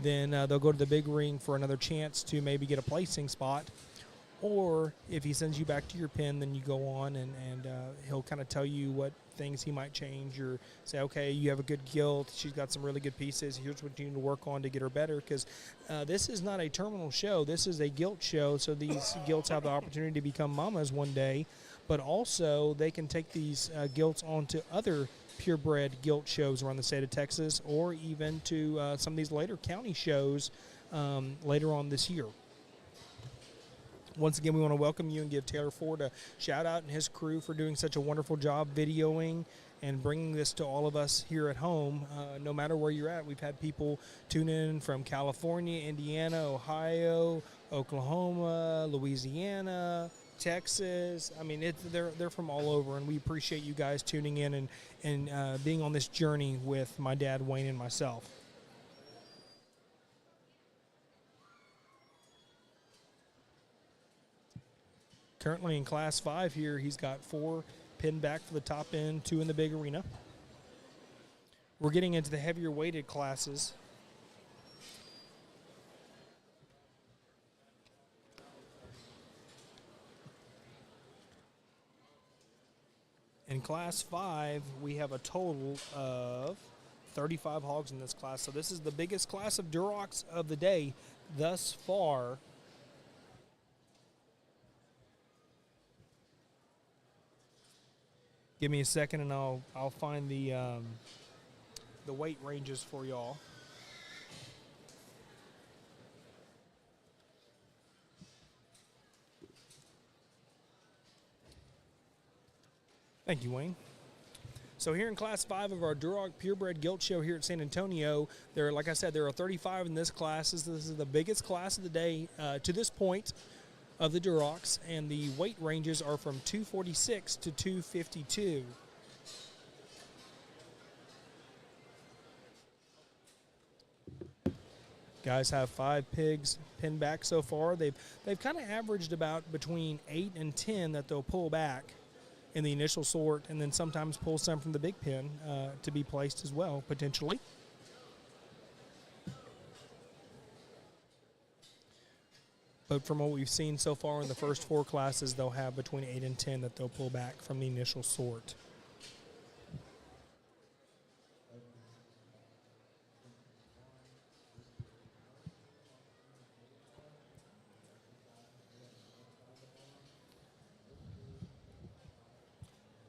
then they'll go to the big ring for another chance to maybe get a placing spot. Or if he sends you back to your pin, then you go on and he'll kind of tell you what things he might change, or say, okay, you have a good gilt, she's got some really good pieces, here's what you need to work on to get her better. Because this is not a terminal show, this is a gilt show, so these gilts have the opportunity to become mamas one day, but also they can take these gilts on to other purebred gilt shows around the state of Texas, or even to some of these later county shows later on this year. Once again, we want to welcome you and give Taylor Ford a shout out and his crew for doing such a wonderful job videoing and bringing this to all of us here at home. No matter where you're at, we've had people tune in from California, Indiana, Ohio, Oklahoma, Louisiana, Texas. I mean, they're from all over, and we appreciate you guys tuning in and being on this journey with my dad, Wayne, and myself. Currently in Class 5 here, he's got 4 pinned back for the top end, 2 in the big arena. We're getting into the heavier weighted classes. In Class 5, we have a total of 35 hogs in this class. So this is the biggest class of Durocs of the day thus far. Give me a second, and I'll find the weight ranges for y'all. Thank you, Wayne. So here in Class 5 of our Duroc Purebred Gilt Show here at San Antonio, like I said, there are 35 in this class. This is the biggest class of the day to this point of the Durocs, and the weight ranges are from 246 to 252. Guys have 5 pigs pinned back so far. They've kind of averaged about between 8 and 10 that they'll pull back in the initial sort, and then sometimes pull some from the big pin to be placed as well, potentially. But from what we've seen so far in the first 4 classes, they'll have between 8 and 10 that they'll pull back from the initial sort.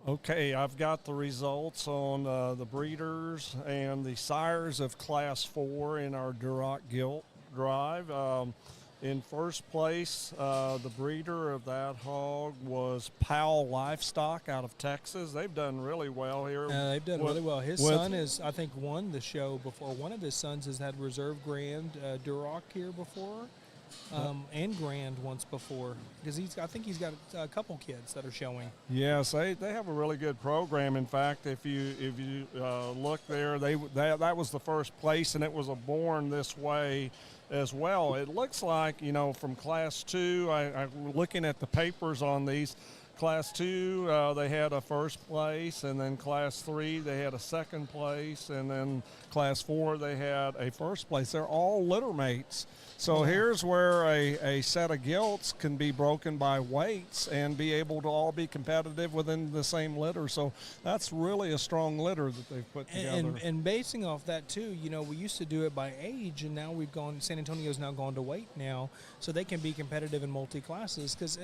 Okay, I've got the results on the breeders and the sires of Class 4 in our Duroc Gilt Drive. In first place, the breeder of that hog was Powell Livestock out of Texas. They've done really well here. They've done really well. His son has, I think, won the show before. One of his sons has had Reserve Grand Duroc here before, and Grand once before. Because I think he's got a couple kids that are showing. Yes, they have a really good program. In fact, if you look there, that was the first place, and it was a Born This Way as well. It looks like, from Class 2, I'm looking at the papers on these. Class 2, they had a first place, and then Class 3, they had a second place, and then Class 4, they had a first place. They're all litter mates. So here's where a set of gilts can be broken by weights and be able to all be competitive within the same litter. So that's really a strong litter that they've put together. And basing off that too, we used to do it by age, and now San Antonio's now gone to weight now, so they can be competitive in multi-classes. Because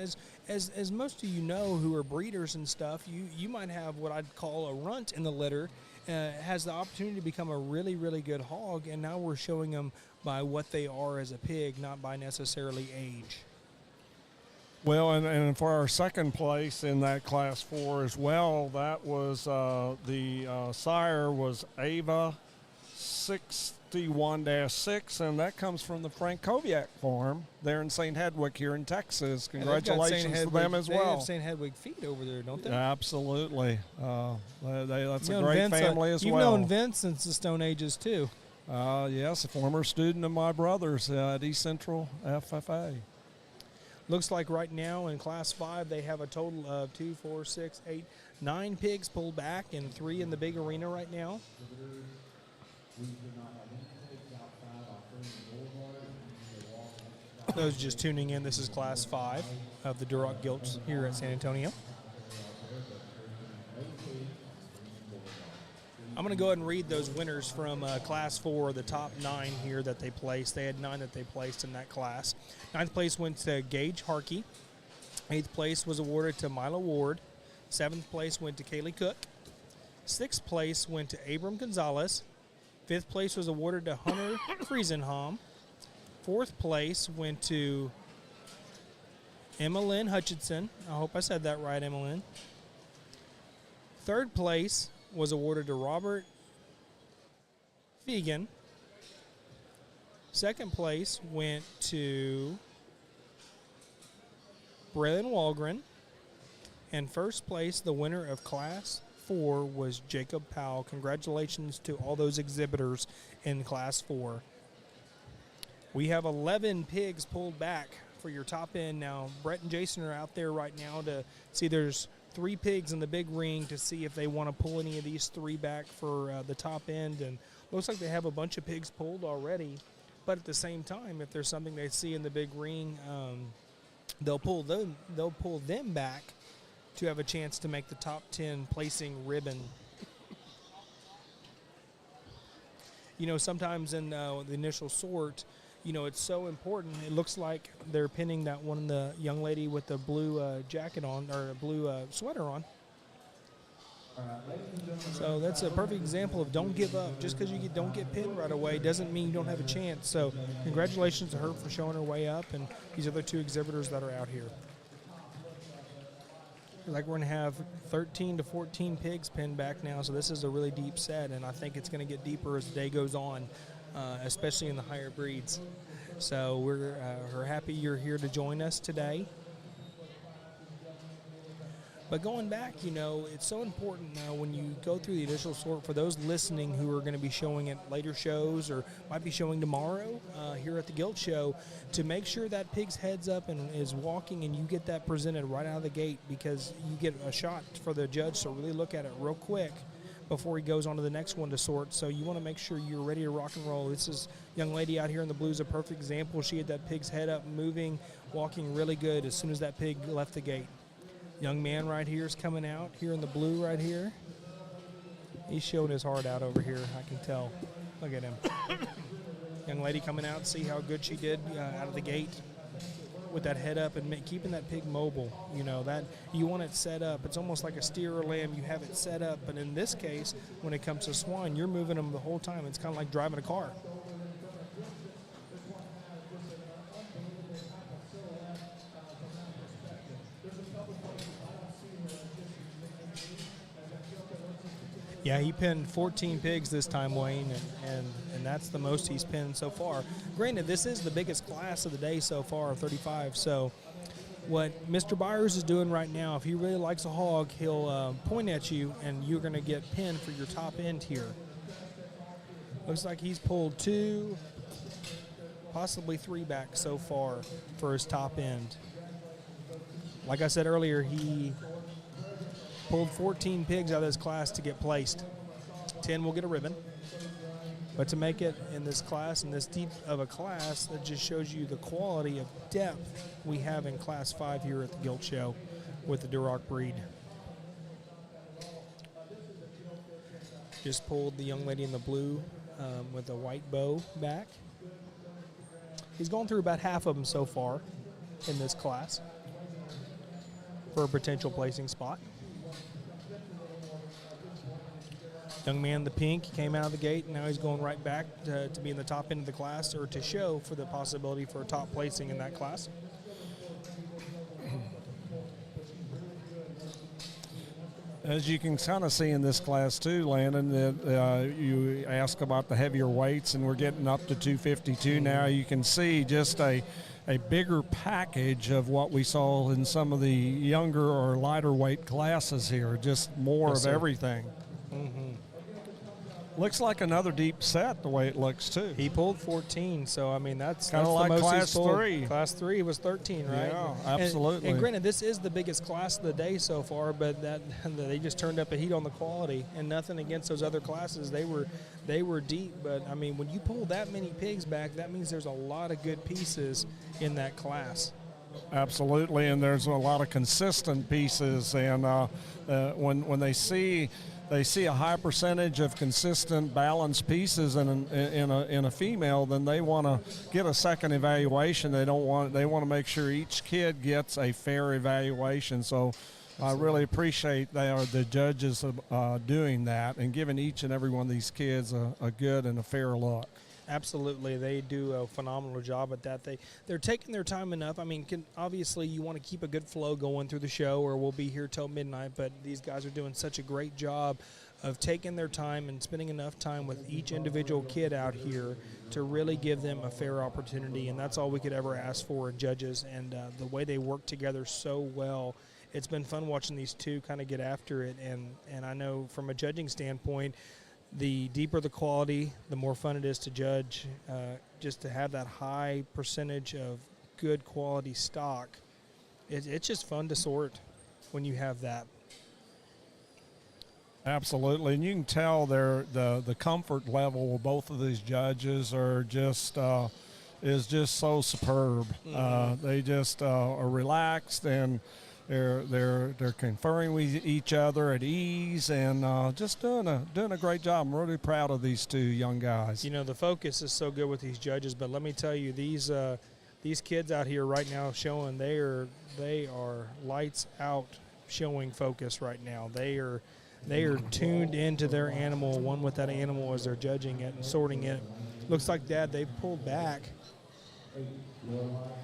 as most of you know who are breeders and stuff, you might have what I'd call a runt in the litter, has the opportunity to become a really, really good hog, and now we're showing them by what they are as a pig, not by necessarily age. Well, and for our second place in that Class 4 as well, that was the sire was Ava 61-6, and that comes from the Frank Koviak farm there in St. Hedwig here in Texas. Congratulations to them as well. They have St. Hedwig feet over there, don't they? Absolutely. That's a great family as well. You've known Vince since the Stone Ages too. Yes, a former student of my brother's at East Central FFA. Looks like right now in Class 5 they have a total of 2, 4, 6, 8, 9 pigs pulled back and 3 in the big arena right now. Those just tuning in, this is Class 5 of the Duroc Gilts here at San Antonio. I'm going to go ahead and read those winners from Class 4, the top 9 here that they placed. They had 9 that they placed in that class. 9th place went to Gage Harkey. 8th place was awarded to Mila Ward. 7th place went to Kaylee Cook. 6th place went to Abram Gonzalez. 5th place was awarded to Hunter Friesenham. 4th place went to Emmeline Hutchinson. I hope I said that right, Emmeline. 3rd place was awarded to Robert Fegan. 2nd place went to Braylon Walgren. And 1st place, the winner of Class 4, was Jacob Powell. Congratulations to all those exhibitors in Class 4. We have 11 pigs pulled back for your top end now. Brett and Jason are out there right now to see there's 3 pigs in the big ring to see if they want to pull any of these 3 back for the top end. And looks like they have a bunch of pigs pulled already. But at the same time, if there's something they see in the big ring, they'll pull them back to have a chance to make the top 10 placing ribbon. Sometimes in the initial sort, it's so important. It looks like they're pinning that one, the young lady with the blue jacket on, or blue sweater on. So that's a perfect example of don't give up. Just because you don't get pinned right away doesn't mean you don't have a chance. So congratulations to her for showing her way up and these other 2 exhibitors that are out here. Like we're going to have 13 to 14 pigs pinned back now, so this is a really deep set, and I think it's going to get deeper as the day goes on, especially in the higher breeds. So we're happy you're here to join us today. But going back, it's so important now when you go through the initial sort, for those listening who are going to be showing at later shows or might be showing tomorrow here at the Gilt Show, to make sure that pig's head's up and is walking and you get that presented right out of the gate, because you get a shot for the judge to really look at it real quick before he goes on to the next one to sort. So you want to make sure you're ready to rock and roll. This is young lady out here in the blue is a perfect example. She had that pig's head up, moving, walking really good as soon as that pig left the gate. Young man right here is coming out here in the blue right here. He's showing his heart out over here, I can tell. Look at him. Young lady coming out, see how good she did out of the gate with that head up and keeping that pig mobile. That you want it set up. It's almost like a steer or lamb. You have it set up. But in this case, when it comes to swine, you're moving them the whole time. It's kind of like driving a car. Yeah, he pinned 14 pigs this time, Wayne, and that's the most he's pinned so far. Granted, this is the biggest class of the day so far, 35. So what Mr. Byers is doing right now, if he really likes a hog, he'll point at you, and you're going to get pinned for your top end here. Looks like he's pulled 2, possibly 3 back so far for his top end. Like I said earlier, he Pulled 14 pigs out of this class to get placed. 10 will get a ribbon. But to make it in this class, in this deep of a class, that just shows you the quality of depth we have in Class 5 here at the Gilt Show with the Duroc breed. Just pulled the young lady in the blue with a white bow back. He's gone through about half of them so far in this class for a potential placing spot. Young man in the pink came out of the gate, and now he's going right back to be in the top end of the class, or to show for the possibility for a top placing in that class. As you can kind of see in this class too, Landon, that you ask about the heavier weights, and we're getting up to 252 now. You can see just a bigger package of what we saw in some of the younger or lighter weight classes here, just more of everything. Mm-hmm. Looks like another deep set the way it looks too. He pulled 14, so I mean that's kind of like the most Class he's pulled. 3. Class 3 was 13, right? Yeah, absolutely. And granted, this is the biggest class of the day so far, but that they just turned up a heat on the quality, and nothing against those other classes. They were deep, but I mean when you pull that many pigs back, that means there's a lot of good pieces in that class. Absolutely, and there's a lot of consistent pieces, and when they see a high percentage of consistent, balanced pieces in a female, then they want to get a second evaluation. They want to make sure each kid gets a fair evaluation. So I really appreciate the judges doing that and giving each and every one of these kids a good and a fair look. Absolutely, they do a phenomenal job at that. They're taking their time enough. I mean, obviously you want to keep a good flow going through the show, or we'll be here till midnight. But these guys are doing such a great job of taking their time and spending enough time with each individual kid out here to really give them a fair opportunity. And that's all we could ever ask for in judges. And the way they work together so well, it's been fun watching these two kind of get after it. And I know from a judging standpoint, the deeper the quality, the more fun it is to judge. Just to have that high percentage of good quality stock, it's just fun to sort when you have that. Absolutely, and you can tell the comfort level of both of these judges are just is just so superb. Mm-hmm. They just are relaxed, and they're conferring with each other at ease, and just doing a great job. I'm really proud of these two young guys. You know, the focus is so good with these judges, but let me tell you, these kids out here right now showing they are lights out showing focus right now. They are tuned into their animal, one with that animal as they're judging it and sorting it. Looks like, Dad, they've pulled back.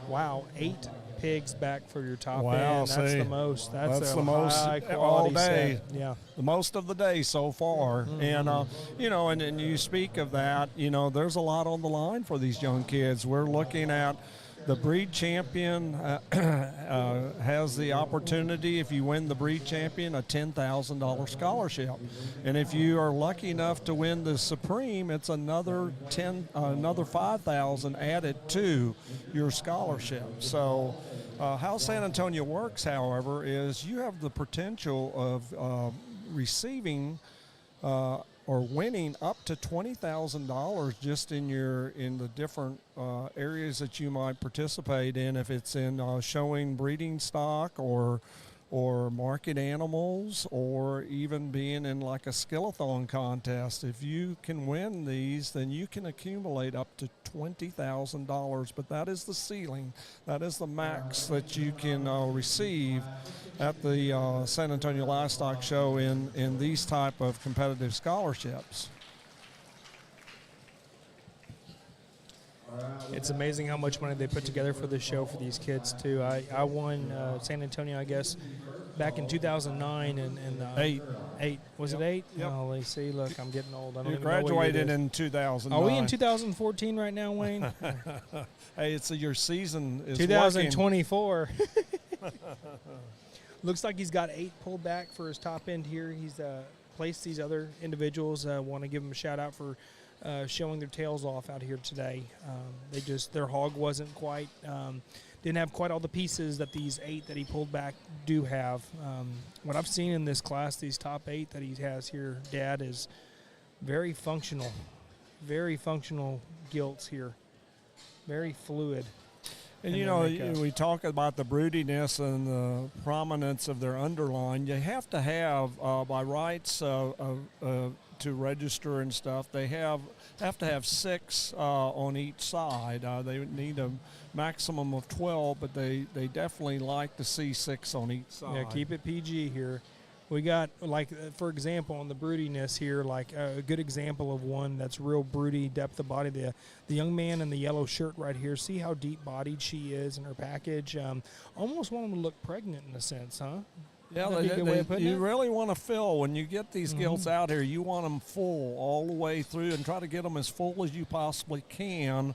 Wow, 8 pigs back for your top end. That's the most. That's the most all day. Set. Yeah, the most of the day so far. Mm-hmm. And and you speak of that. There's a lot on the line for these young kids. We're looking at the breed champion has the opportunity, if you win the breed champion, a $10,000 scholarship, and if you are lucky enough to win the supreme, it's another $5,000 added to your scholarship. So how San Antonio works, however, is you have the potential of receiving or winning up to $20,000 just in the different areas that you might participate in, if it's in showing breeding stock or market animals, or even being in like a skillathon contest. If you can win these, then you can accumulate up to $20,000, but that is the ceiling. That is the max that you can receive at the San Antonio Livestock Show in these type of competitive scholarships. it's amazing how much money they put together for this show for these kids too. I won San Antonio, I guess, back in 2009 and 8. Was it 8? Yep. Oh, let's see. Look, I'm getting old. I don't You even know what year it graduated is. in 2009. Are we in 2014 right now, Wayne? Hey, it's your season is 2024. Looks like he's got 8 pulled back for his top end here. He's placed these other individuals. Want to give him a shout out for showing their tails off out here today. Their hog wasn't quite, didn't have quite all the pieces that these 8 that he pulled back do have. What I've seen in this class, these top 8 that he has here, Dad, is very functional gilts here, very fluid. And we talk about the broodiness and the prominence of their underline. You have to have, by rights to register and stuff, they have to have 6 on each side. They need a maximum of 12, but they definitely like to see 6 on each side. Yeah, keep it PG here. We got, like, for example, on the broodiness here, like a good example of one that's real broody, depth of body. The young man in the yellow shirt right here, see how deep-bodied she is in her package? Almost want them to look pregnant in a sense, huh? Yeah, you really want to fill. When you get these gilts out here, you want them full all the way through and try to get them as full as you possibly can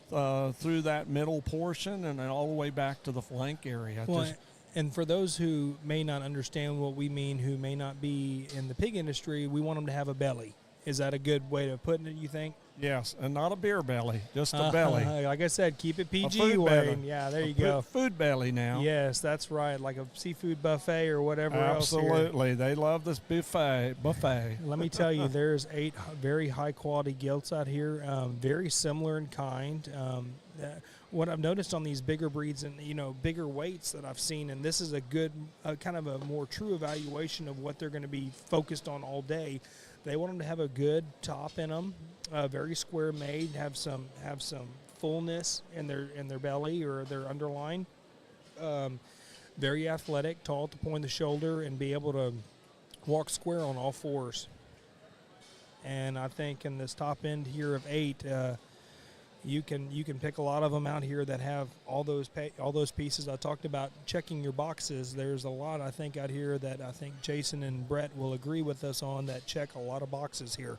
through that middle portion and then all the way back to the flank area. Well, and for those who may not understand what we mean, who may not be in the pig industry, we want them to have a belly. Is that a good way of putting it, you think? Yes, and not a beer belly, just a belly. Like I said, keep it PG, Wayne. Yeah, there you go. Food belly now. Yes, that's right, like a seafood buffet or whatever else. Absolutely. They love this buffet. Let me tell you, there's 8 very high-quality gilts out here, very similar in kind. What I've noticed on these bigger breeds and, bigger weights that I've seen, and this is a good, kind of a more true evaluation of what they're going to be focused on all day. They want them to have a good top in them, very square made, have some fullness in their belly or their underline. Very athletic, tall at the point of the shoulder, and be able to walk square on all 4s. And I think in this top end here of 8, you can pick a lot of them out here that have all those pieces. I talked about checking your boxes. There's a lot, I think, out here that I think Jason and Brett will agree with us on that check a lot of boxes here.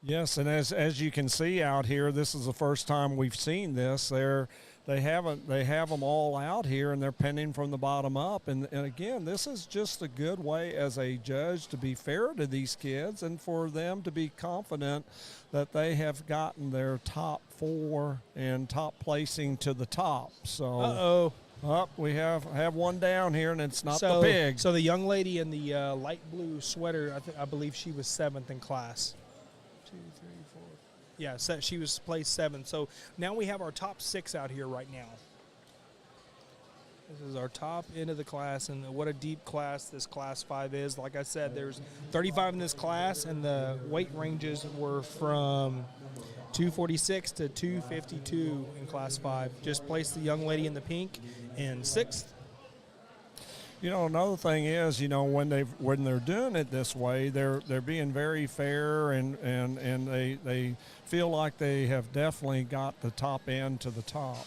Yes, and as you can see out here, this is the first time we've seen this. They have them all out here, and they're penning from the bottom up. And again, this is just a good way as a judge to be fair to these kids and for them to be confident that they have gotten their top 4 and top placing to the top. So, we have one down here, and it's not the pig. So the young lady in the light blue sweater, I believe she was 7th in class. 2, 3, 4. Yeah, so she was placed 7th. So now we have our top 6 out here right now. This is our top end of the class, and what a deep class this Class 5 is. Like I said, there's 35 in this class, and the weight ranges were from 246 to 252 in Class 5. Just placed the young lady in the pink in 6th. Another thing is, when they're doing it this way, they're being very fair and they feel like they have definitely got the top end to the top.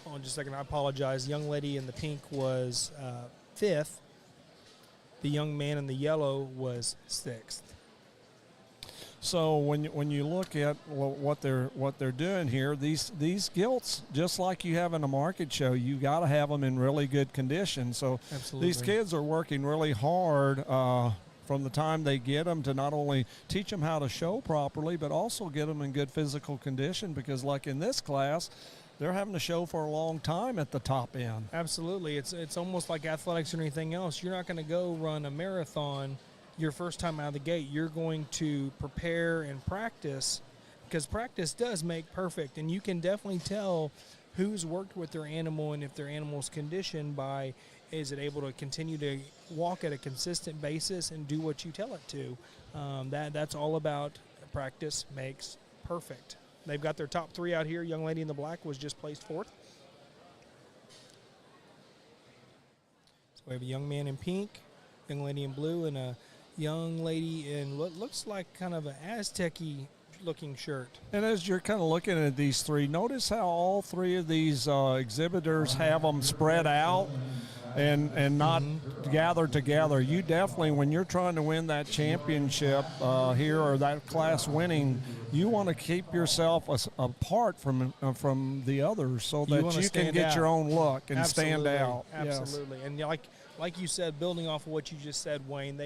Hold on just a second. I apologize. Young lady in the pink was 5th. The young man in the yellow was 6th. So when you look at what they're doing here, these gilts, just like you have in a market show, you got to have them in really good condition. So Absolutely. These kids are working really hard from the time they get them to not only teach them how to show properly, but also get them in good physical condition, because like in this class, they're having to show for a long time at the top end. Absolutely. It's almost like athletics or anything else. You're not going to go run a marathon your first time out of the gate. You're going to prepare and practice, because practice does make perfect, and you can definitely tell who's worked with their animal and if their animal's conditioned by, is it able to continue to walk at a consistent basis and do what you tell it to. That's all about practice makes perfect. They've got their top 3 out here. Young lady in the black was just placed 4th. So we have a young man in pink, young lady in blue, and a young lady in what looks like kind of an Aztec-y looking shirt. And as you're kind of looking at these 3, notice how all 3 of these exhibitors have them spread out and not gathered together. You definitely, when you're trying to win that championship here, or that class winning, you want to keep yourself apart from the others so that you can get your own look and Absolutely. stand out. Absolutely. Yes. And like like you said, building off of what you just said, Wayne,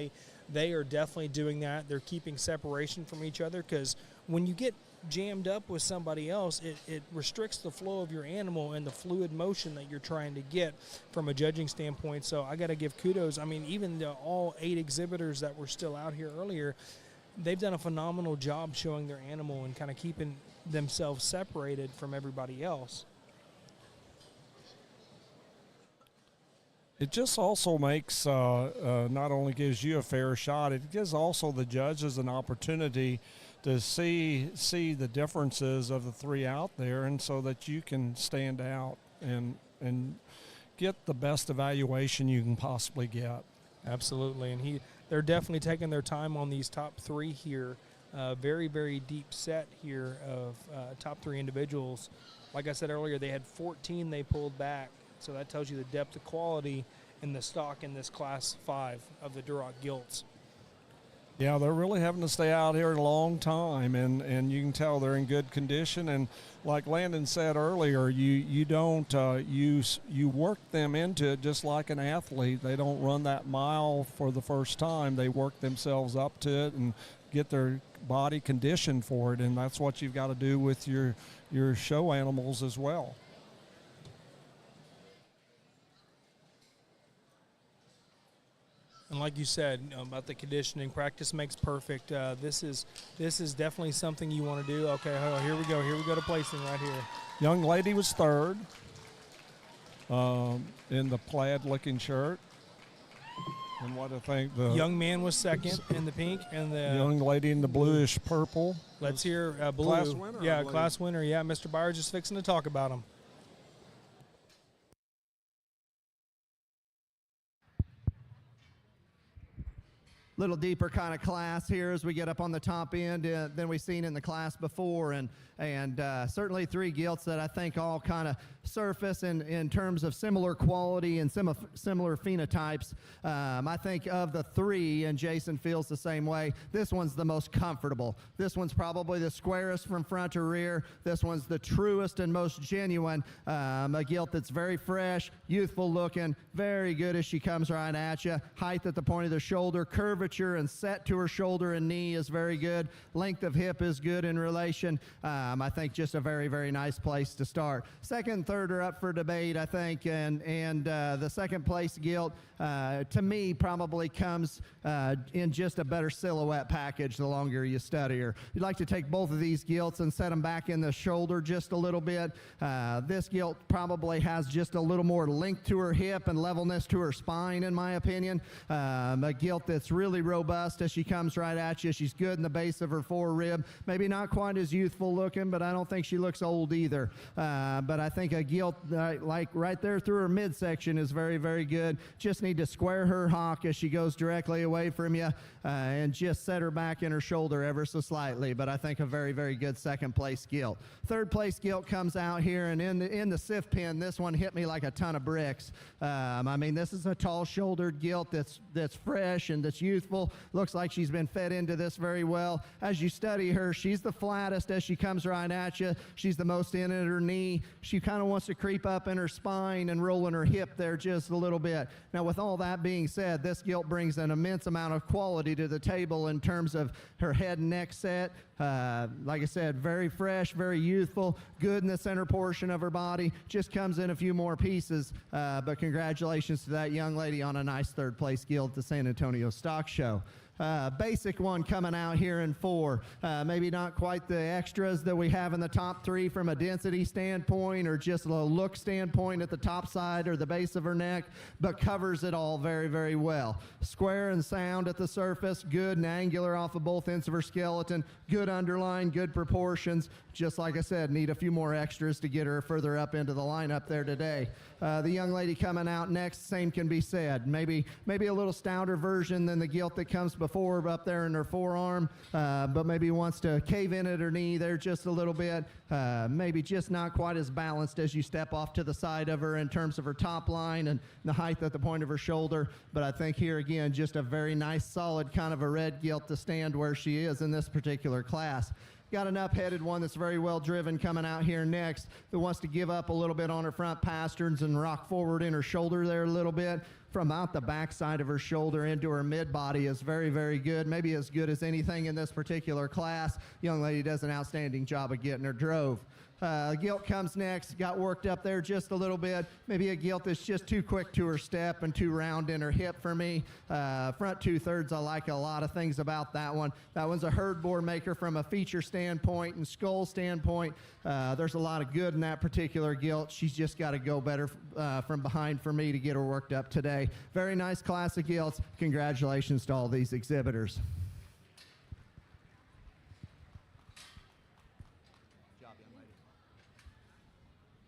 they are definitely doing that. They're keeping separation from each other, because when you get jammed up with somebody else, it restricts the flow of your animal and the fluid motion that you're trying to get from a judging standpoint. So I got to give kudos. I mean, even all 8 exhibitors that were still out here earlier, they've done a phenomenal job showing their animal and kind of keeping themselves separated from everybody else. It just also makes, not only gives you a fair shot, it gives also the judges an opportunity to see the differences of the 3 out there, and so that you can stand out and get the best evaluation you can possibly get. Absolutely, and they're definitely taking their time on these top 3 here. Very, very deep set here of top 3 individuals. Like I said earlier, they had 14 they pulled back. So that tells you the depth of quality in the stock in this Class 5 of the Duroc Gilts. Yeah, they're really having to stay out here a long time, and you can tell they're in good condition. And like Landon said earlier, you don't you work them into it just like an athlete. They don't run that mile for the first time. They work themselves up to it and get their body conditioned for it, and that's what you've got to do with your show animals as well. And like you said, about the conditioning, practice makes perfect. This is definitely something you want to do. Okay, here we go. Here we go to placing right here. Young lady was 3rd in the plaid-looking shirt. And what I think the young man was 2nd in the pink, and the young lady in the bluish purple. Let's hear blue. Class winner. Yeah, class winner. Yeah, Mr. Byers just fixing to talk about him. Little deeper kind of class here as we get up on the top end than we've seen in the class before, and certainly 3 gilts that I think all kind of surface in terms of similar quality and similar phenotypes. I think of the 3, and Jason feels the same way, this one's the most comfortable. This one's probably the squarest from front to rear. This one's the truest and most genuine. A gilt that's very fresh, youthful looking, very good as she comes right at you. Height at the point of the shoulder, curvature and set to her shoulder and knee is very good. Length of hip is good in relation. I think just a very, very nice place to start. 2nd and 3rd are up for debate, I think, and the 2nd place gilt, to me, probably comes in just a better silhouette package the longer you study her. You'd like to take both of these gilts and set them back in the shoulder just a little bit. This gilt probably has just a little more length to her hip and levelness to her spine, in my opinion. A gilt that's really robust as she comes right at you. She's good in the base of her forerib. Maybe not quite as youthful looking, but I don't think she looks old either. But I think a gilt like right there through her midsection is very, very good. Just need to square her hock as she goes directly away from you and just set her back in her shoulder ever so slightly. But I think a very, very good 2nd place gilt. 3rd place gilt comes out here, and in the sift pin, this one hit me like a ton of bricks. I mean, this is a tall-shouldered gilt that's fresh and that's youthful. Looks like she's been fed into this very well. As you study her, she's the flattest as she comes right at you. She's the most in at her knee. She kind of wants to creep up in her spine and roll in her hip there just a little bit. Now, with all that being said, this gilt brings an immense amount of quality to the table in terms of her head and neck set. Like I said, very fresh, very youthful, good in the center portion of her body. Just comes in a few more pieces. But congratulations to that young lady on a nice 3rd place gilt at the San Antonio Stock Show. Basic one coming out here in 4. Maybe not quite the extras that we have in the top 3 from a density standpoint or just a look standpoint at the top side or the base of her neck, but covers it all very, very well. Square and sound at the surface, good and angular off of both ends of her skeleton, good underline, good proportions. Just like I said, need a few more extras to get her further up into the lineup there today. The young lady coming out next, same can be said. Maybe a little stouter version than the gilt that comes before up there in her forearm, but maybe wants to cave in at her knee there just a little bit. Maybe just not quite as balanced as you step off to the side of her in terms of her top line and the height at the point of her shoulder. But I think here again, just a very nice, solid kind of a red gilt to stand where she is in this particular class. Got an up-headed one that's very well driven coming out here next that wants to give up a little bit on her front pasterns and rock forward in her shoulder there a little bit. from out the backside of her shoulder into her mid body is very, very good, maybe as good as anything in this particular class. Young lady does an outstanding job of getting her drove. Gilt comes next, got worked up there just a little bit. Maybe a gilt that's just too quick to her step and too round in her hip for me. Front 2/3, I like a lot of things about that one. That one's a herd boar maker from a feature standpoint and skull standpoint. There's a lot of good in that particular gilt. She's just got to go better from behind for me to get her worked up today. Very nice class of gilts. Congratulations to all these exhibitors.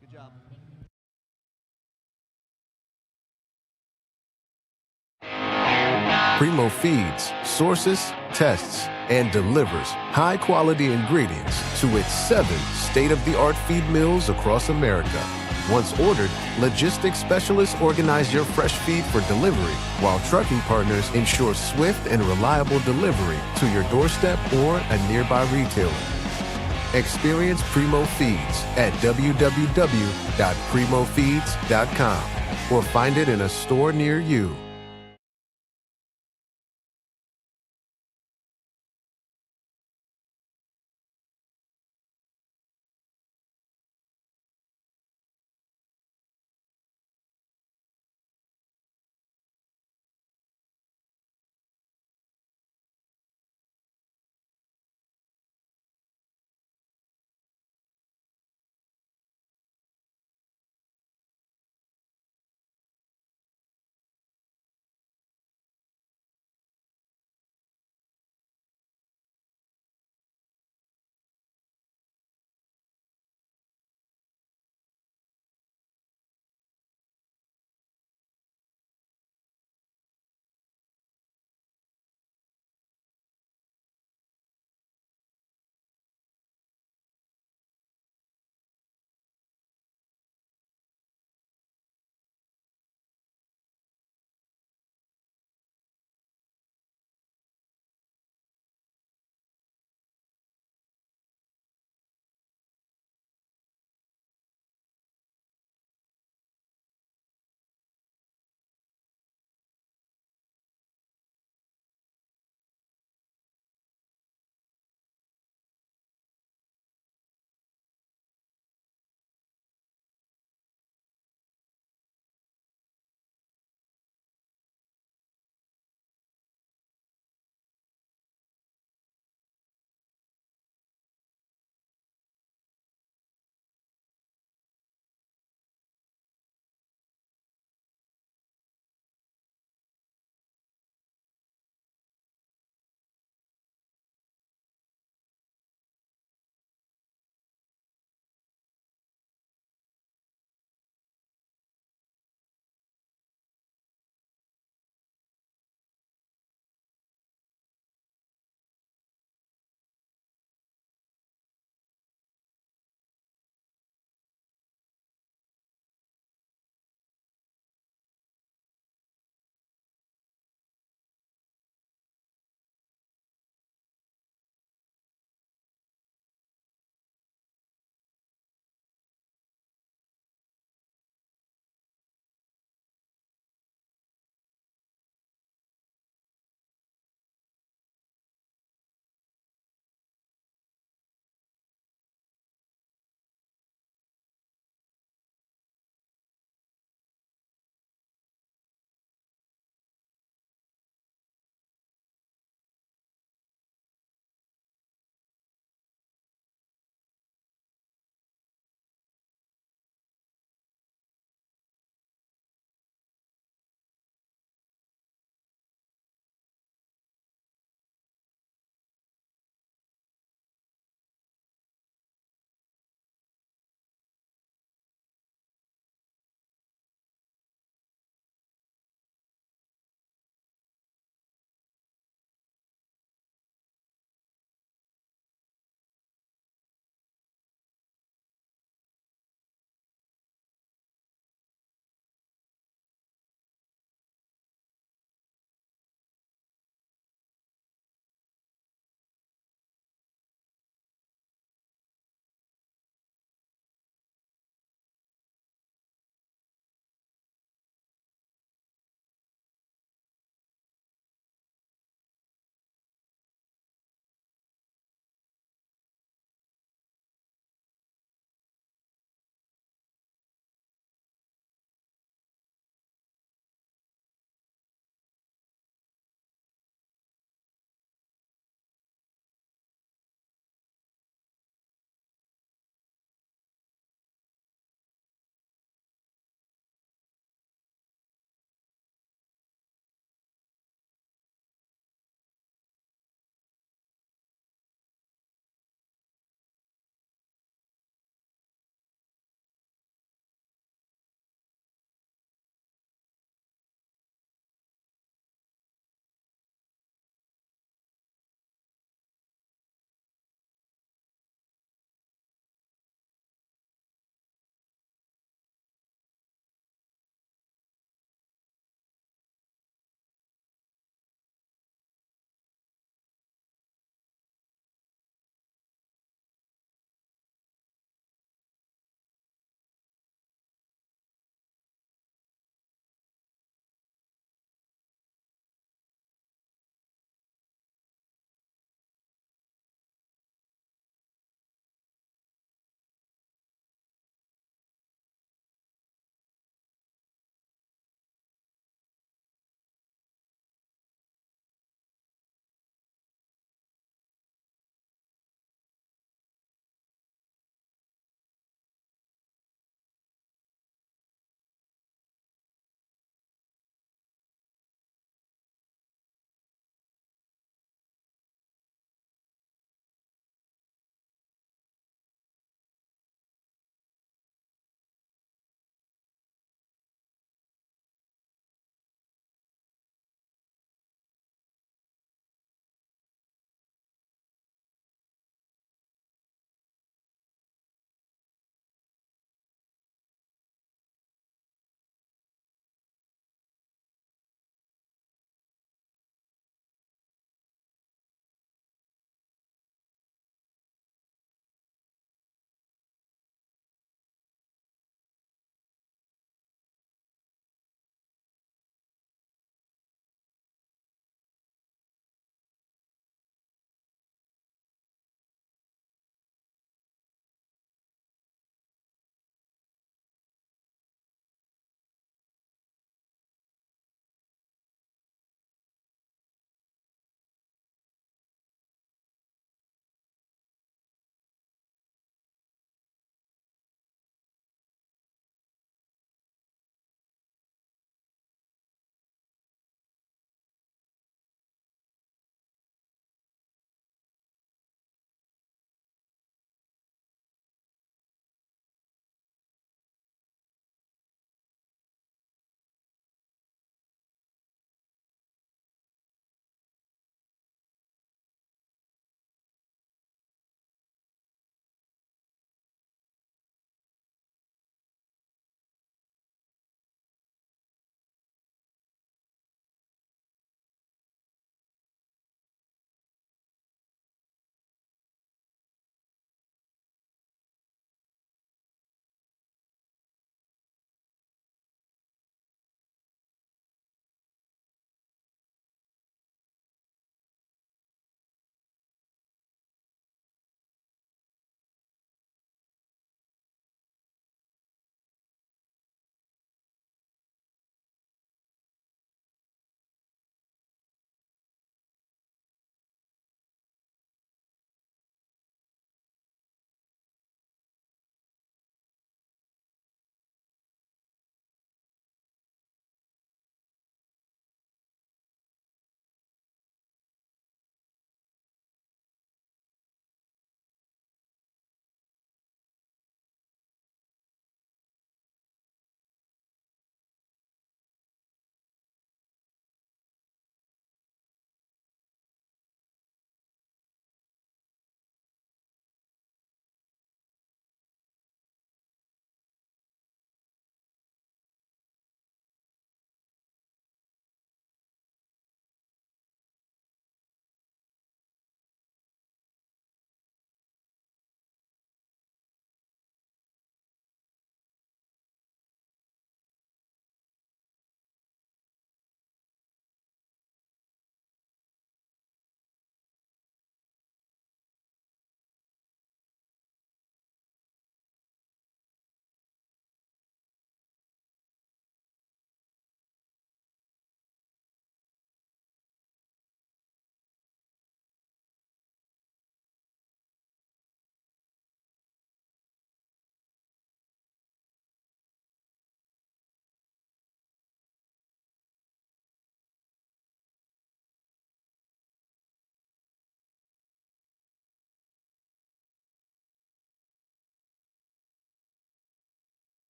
Good job. Primo feeds, sources, tests, and delivers high-quality ingredients to its 7 state-of-the-art feed mills across America. Once ordered, logistics specialists organize your fresh feed for delivery, while trucking partners ensure swift and reliable delivery to your doorstep or a nearby retailer. Experience Primo Feeds at www.primofeeds.com or find it in a store near you.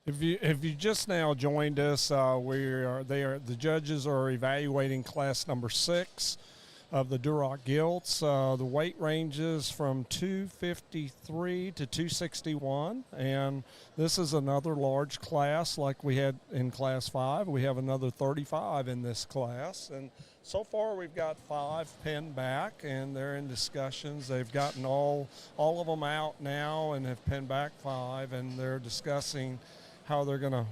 If you just now joined us, the judges are evaluating class number 6 of the Duroc Gilts. The weight ranges from 253 to 261, and this is another large class like we had in class 5. We have another 35 in this class, and so far we've got 5 pinned back, and they're in discussions. They've gotten all of them out now and have pinned back 5, and they're discussing how they're gonna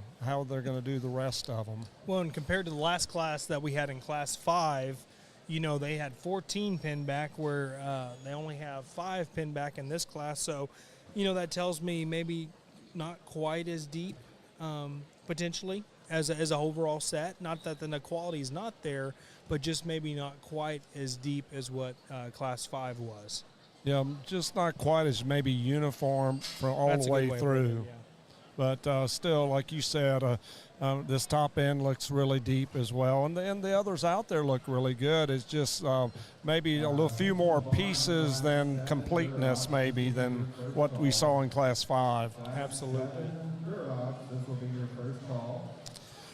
do the rest of them. Well, and compared to the last class that we had in class 5, they had 14 pinned back, where they only have 5 pinned back in this class. So, that tells me maybe not quite as deep, potentially, as a overall set. Not that the quality is not there, but just maybe not quite as deep as what class 5 was. Yeah, just not quite as maybe uniform from all the way through. But still, like you said, this top end looks really deep as well. And the others out there look really good. It's just maybe a few more pieces than completeness maybe than what we saw in class 5. Absolutely.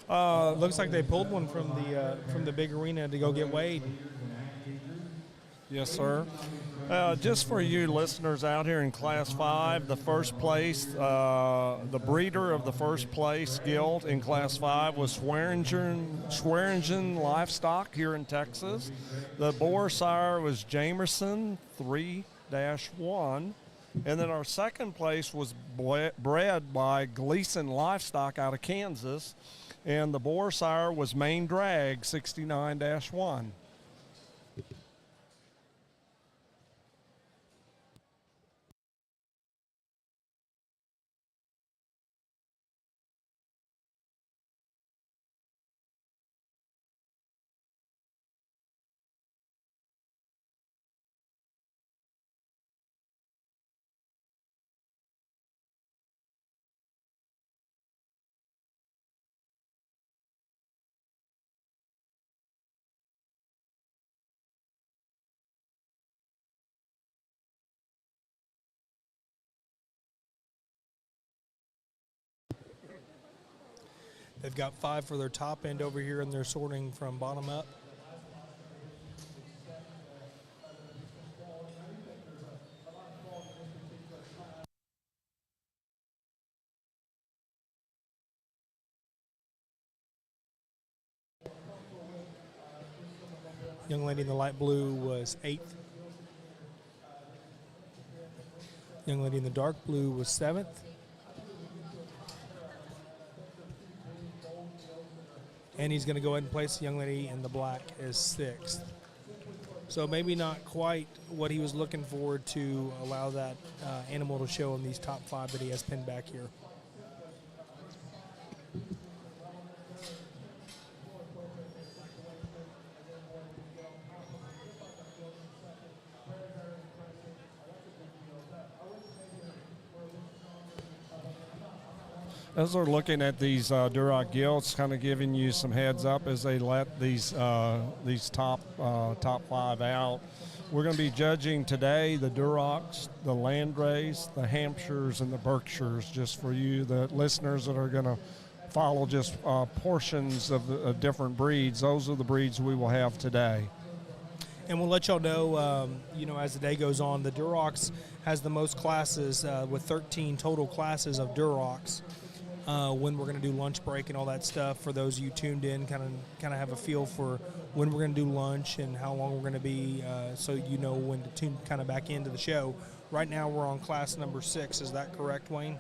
Looks like they pulled one from the big arena to go get weighed. Yes, sir. Just for you listeners out here in Class 5, the first place, the breeder of the first place gilt in Class 5 was Swearingen Livestock here in Texas. The boar sire was Jamerson 3-1. And then our second place was bred by Gleason Livestock out of Kansas. And the boar sire was Main Drag 69-1. They've got 5 for their top end over here, and they're sorting from bottom up. Young lady in the light blue was 8th. Young lady in the dark blue was 7th. And he's going to go ahead and place the young lady in the black as 6th. So maybe not quite what he was looking for to allow that animal to show in these top 5 that he has pinned back here. As we're looking at these Duroc Gilts, kind of giving you some heads up as they let these top 5 out. We're going to be judging today the Durocs, the Landrace, the Hampshires, and the Berkshires, just for you, the listeners that are going to follow just portions of the different breeds. Those are the breeds we will have today. And we'll let y'all know, as the day goes on, the Durocs has the most classes with 13 total classes of Durocs. When we're going to do lunch break and all that stuff. For those of you tuned in, kind of have a feel for when we're going to do lunch and how long we're going to be, so you know when to tune kind of back into the show. Right now we're on class number 6. Is that correct, Wayne?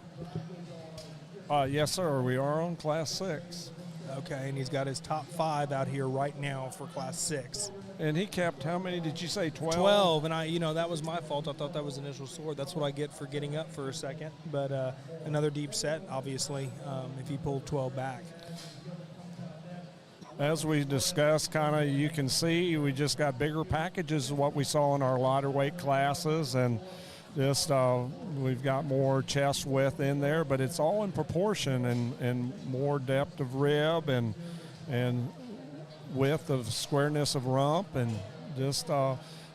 Yes, sir. We are on class 6. Okay, and he's got his top 5 out here right now for class 6. And he kept, how many did you say, 12? 12, and that was my fault. I thought that was initial sword. That's what I get for getting up for a second. But another deep set, obviously, if he pulled 12 back. As we discussed, you can see we just got bigger packages of what we saw in our lighter weight classes, and just we've got more chest width in there, but it's all in proportion and more depth of rib and width of squareness of rump, and just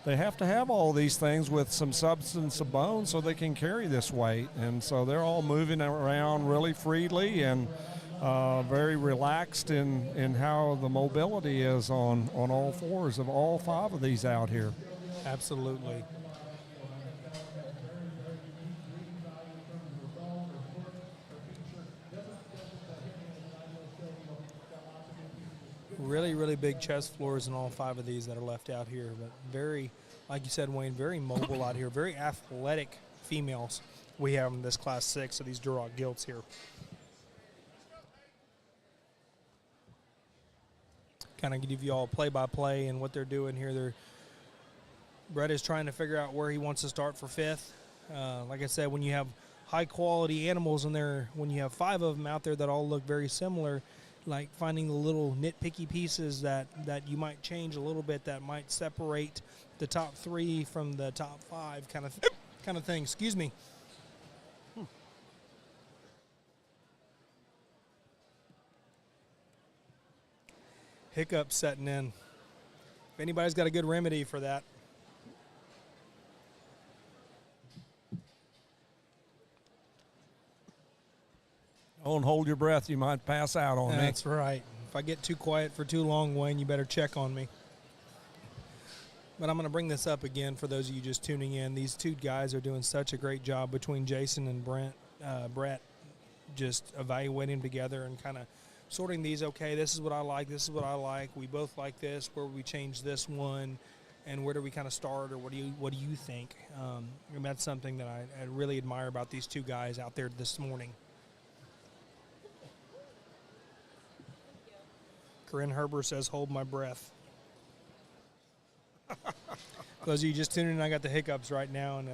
they have to have all these things with some substance of bone so they can carry this weight. And so they're all moving around really freely and very relaxed in how the mobility is on all fours of all 5 of these out here. Absolutely. Really, really big chest floors in all 5 of these that are left out here. But very, like you said, Wayne, very mobile out here. Very athletic females we have in this Class 6 of these Duroc Gilts here. Kind of give you all play-by-play and what they're doing here. Brett is trying to figure out where he wants to start for 5th. Like I said, when you have high-quality animals in there, when you have 5 of them out there that all look very similar, like finding the little nitpicky pieces that you might change a little bit that might separate the top 3 from the top 5 kind of thing. Excuse me. Hiccup setting in. If anybody's got a good remedy for that. Don't hold your breath. You might pass out on me. That's right. If I get too quiet for too long, Wayne, you better check on me. But I'm going to bring this up again for those of you just tuning in. These 2 guys are doing such a great job between Jason and Brett, just evaluating them together and kind of sorting these. Okay, this is what I like. This is what I like. We both like this. Where would we change this one? And where do we kind of start, or what do you think? And that's something that I really admire about these 2 guys out there this morning. Corinne Herber says, hold my breath. For those of you just tuning in, I got the hiccups right now, and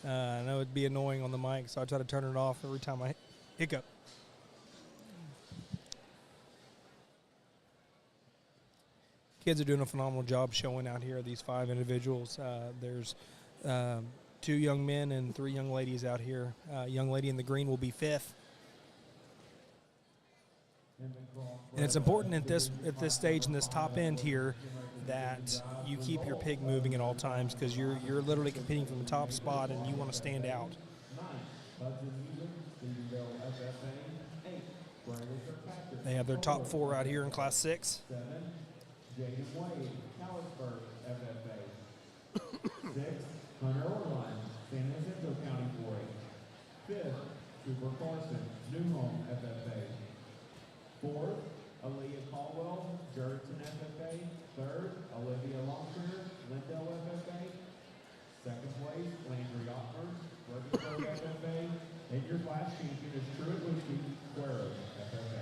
I know it'd be annoying on the mic, so I try to turn it off every time I hiccup. Kids are doing a phenomenal job showing out here, these 5 individuals. There's 2 young men and 3 young ladies out here. Young lady in the green will be 5th. And it's important at this stage in this top end here that you keep your pig moving at all times, because you're literally competing from the top spot and you want to stand out. They have their top 4 out here in Class 6. Hunter Orline, San Jacinto County 4-H. 5th, Cooper Carson, New Home FFA. 4th, Aaliyah Caldwell, Jurickson FFA. 3rd, Olivia Longshire, Lindell FFA. 2nd place, Landry Ottmer, Berkshire FFA. And your class champion is Truett Lucy, Guerrero FFA.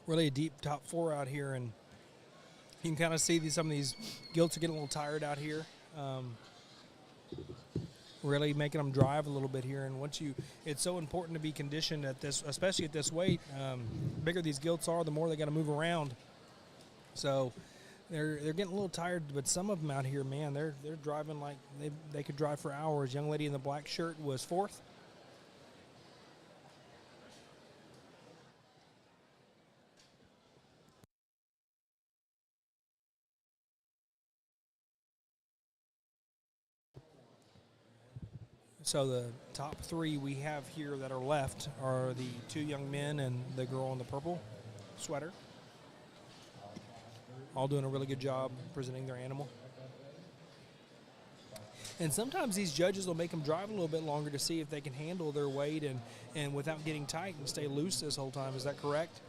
Really a deep top 4 out here, and you can kind of see some of these Gilts are getting a little tired out here. Really making them drive a little bit here, and it's so important to be conditioned at this, especially at this weight. The bigger these Gilts are, the more they got to move around. So they're getting a little tired, but some of them out here, man, they're driving like they could drive for hours. Young lady in the black shirt was 4th. So the top 3 we have here that are left are the 2 young men and the girl in the purple sweater. All doing a really good job presenting their animal. And sometimes these judges will make them drive a little bit longer to see if they can handle their weight and without getting tight and stay loose this whole time. Is that correct?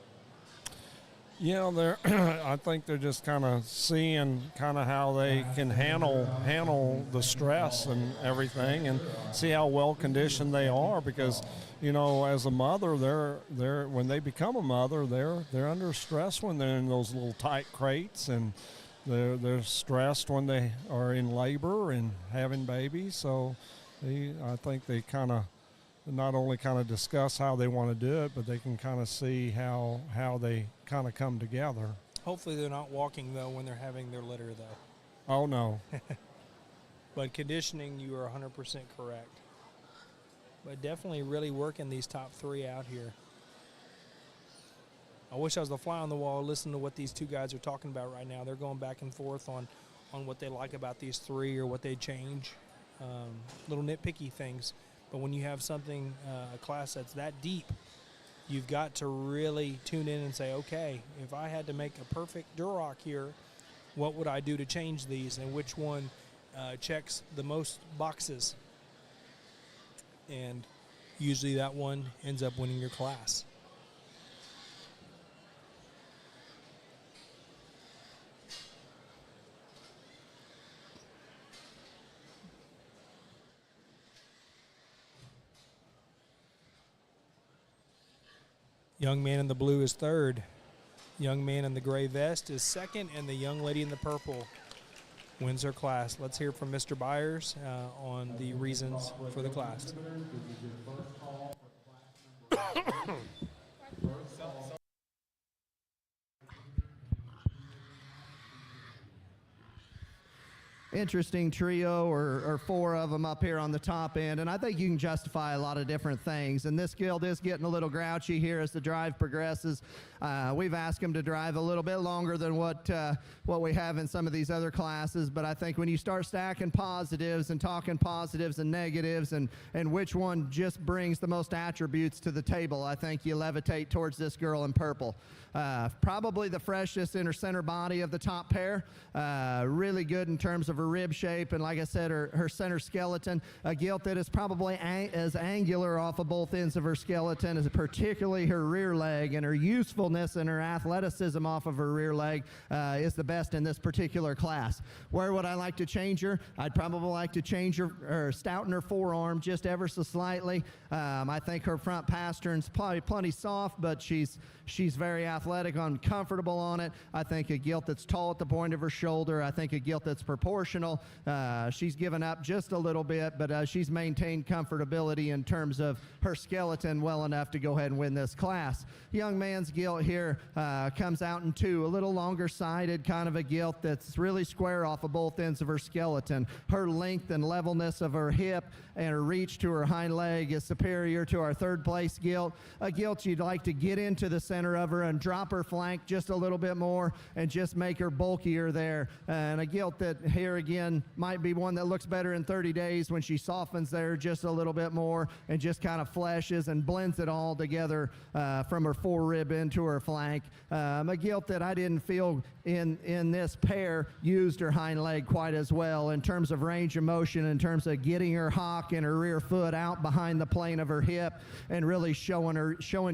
Yeah, I think they're just kind of seeing kind of how they can handle the stress and everything, and see how well conditioned they are. Because, you know, as a mother, they're when they become a mother, they're under stress when they're in those little tight crates, and they're stressed when they are in labor and having babies. So, I think they kind of not only kind of discuss how they want to do it, but they can kind of see how they kind of come together. Hopefully they're not walking, though, when they're having their litter, though. Oh, no. But conditioning, you are 100% correct. But definitely really working these top 3 out here. I wish I was the fly on the wall listening to what these 2 guys are talking about right now. They're going back and forth on what they like about these 3 or what they change. Little nitpicky things. But when you have something, a class that's that deep, you've got to really tune in and say, okay, if I had to make a perfect Duroc here, what would I do to change these, and which one checks the most boxes? And usually that one ends up winning your class. Young man in the blue is third. Young man in the gray vest is second, and the young lady in the purple wins her class. Let's hear from Mr. Byers on the reasons for the class. Interesting trio or 4 of them up here on the top end, and I think you can justify a lot of different things. And this Gilt is getting a little grouchy here as the drive progresses. We've asked him to drive a little bit longer than what we have in some of these other classes, but I think when you start stacking positives and talking positives and negatives and which one just brings the most attributes to the table, I think you levitate towards this girl in purple. Probably the freshest in her center body of the top pair. Really good in terms of her rib shape, and like I said, her center skeleton. A Gilt that is probably as angular off of both ends of her skeleton as particularly her rear leg, and her usefulness and her athleticism off of her rear leg is the best in this particular class. Where would I like to change her? I'd probably like to change her or stouten her forearm just ever so slightly. I think her front pastern's probably plenty soft, but she's very athletic and comfortable on it. I think a Gilt that's tall at the point of her shoulder. I think a Gilt that's proportional. She's given up just a little bit, but she's maintained comfortability in terms of her skeleton well enough to go ahead and win this class. Young man's Gilt here comes out in 2, a little longer sided kind of a Gilt that's really square off of both ends of her skeleton. Her length and levelness of her hip and her reach to her hind leg is superior to our 3rd place Gilt. A Gilt you'd like to get into the center of her and drop her flank just a little bit more and just make her bulkier there. And a Gilt that here again might be one that looks better in 30 days when she softens there just a little bit more and just kind of fleshes and blends it all together from her forerib into her flank. A Gilt that I didn't feel in this pair used her hind leg quite as well in terms of range of motion, in terms of getting her hock and her rear foot out behind the plane of her hip and really showing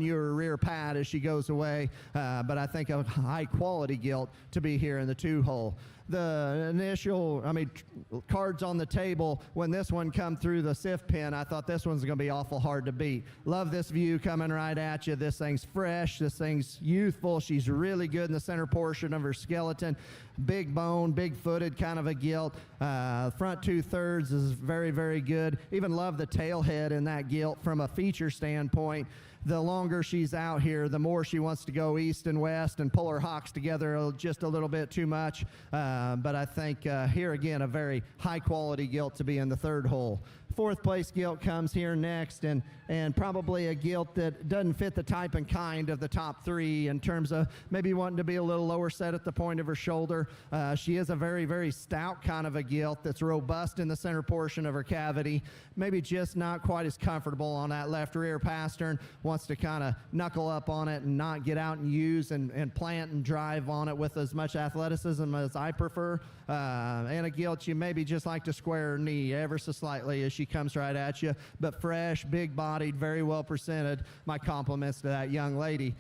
you her rear pad as she goes away. But I think a high quality Gilt to be here in the 2-hole. The initial, cards on the table, when this one come through the sift pin, I thought this one's going to be awful hard to beat. Love this view coming right at you. This thing's fresh. This thing's youthful. She's really good in the center portion of her skeleton. Big bone, big-footed kind of a Gilt. Front 2/3 is very, very good. Even love the tail head in that Gilt from a feature standpoint. The longer she's out here, the more she wants to go east and west and pull her hocks together just a little bit too much. But I think here again, a very high-quality Gilt to be in the 3rd hole. 4th place Gilt comes here next, and probably a Gilt that doesn't fit the type and kind of the top 3 in terms of maybe wanting to be a little lower set at the point of her shoulder. She is a very, very stout kind of a Gilt that's robust in the center portion of her cavity, maybe just not quite as comfortable on that left rear pastern, wants to kind of knuckle up on it and not get out and use and plant and drive on it with as much athleticism as I prefer. And a Gilt you maybe just like to square her knee ever so slightly as she comes right at you, but fresh, big-bodied, very well presented. My compliments to that young lady.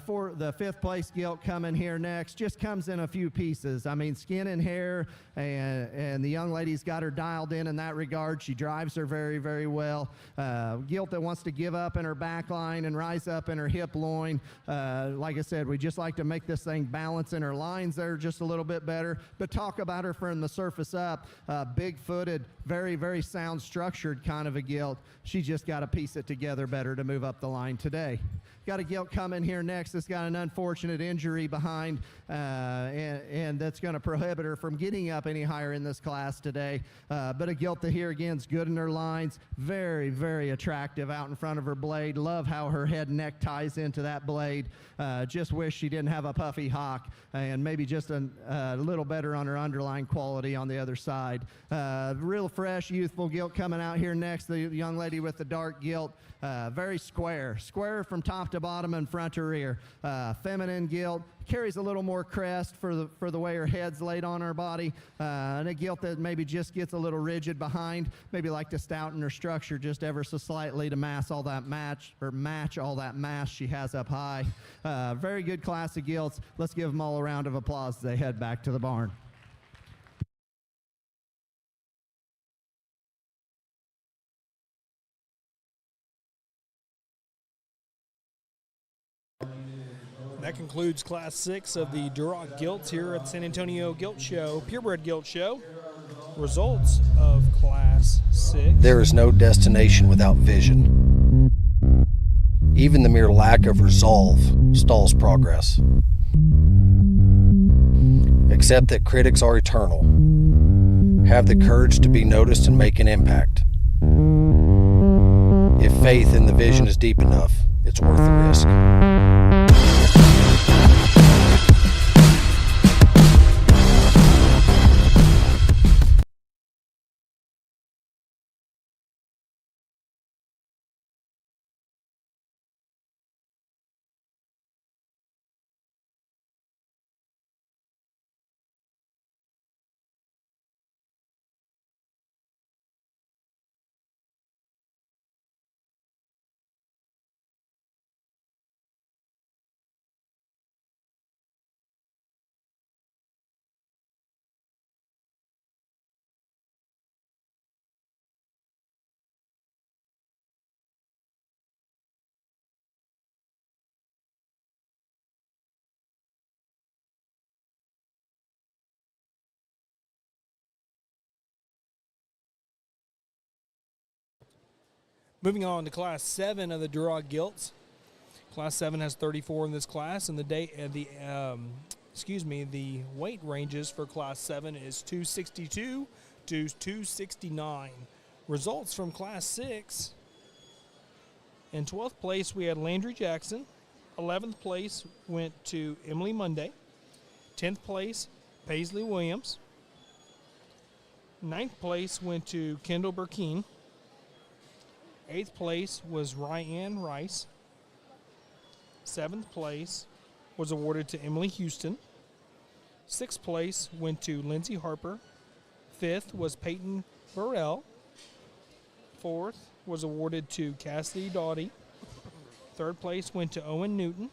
For the 5th place Gilt coming here next, just comes in a few pieces. Skin and hair, and the young lady's got her dialed in that regard. She drives her very, very well. Gilt that wants to give up in her back line and rise up in her hip loin. Like I said, we just like to make this thing balance in her lines there just a little bit better, but talk about her from the surface up. Big-footed, very, very sound structure structured kind of a gilt. She just got to piece it together better to move up the line today. Got a gilt coming here next that's got an unfortunate injury behind, and that's going to prohibit her from getting up any higher in this class today. But a gilt that here again is good in her lines, very, very attractive out in front of her blade. Love how her head and neck ties into that blade. Just wish she didn't have a puffy hock and maybe just a little better on her underlying quality on the other side. Real fresh, youthful gilt coming out here next. The young lady with the dark gilt. Very square from top to bottom and front to rear. Feminine gilt, carries a little more crest for the way her head's laid on her body, and a gilt that maybe just gets a little rigid behind, maybe like to stouten her structure just ever so slightly to match all that mass she has up high. Very good class of gilts. Let's give them all a round of applause as they head back to the barn. That concludes Class 6 of the Duroc Gilts here at the San Antonio Gilt Show, Purebred Gilt Show. Results of Class 6. There is no destination without vision. Even the mere lack of resolve stalls progress. Accept that critics are eternal. Have the courage to be noticed and make an impact. If faith in the vision is deep enough, it's worth the risk. Moving on to Class 7 of the Duroc Gilts. Class 7 has 34 in this class, and the weight ranges for Class 7 is 262 to 269. Results from Class 6. In 12th place, we had Landry Jackson. 11th place went to Emily Monday. 10th place, Paisley Williams. 9th place went to Kendall Burkeen. 8th place was Ryan Rice. 7th place was awarded to Emily Houston. 6th place went to Lindsay Harper. 5th was Peyton Burrell. 4th was awarded to Cassidy Doughty. 3rd place went to Owen Newton.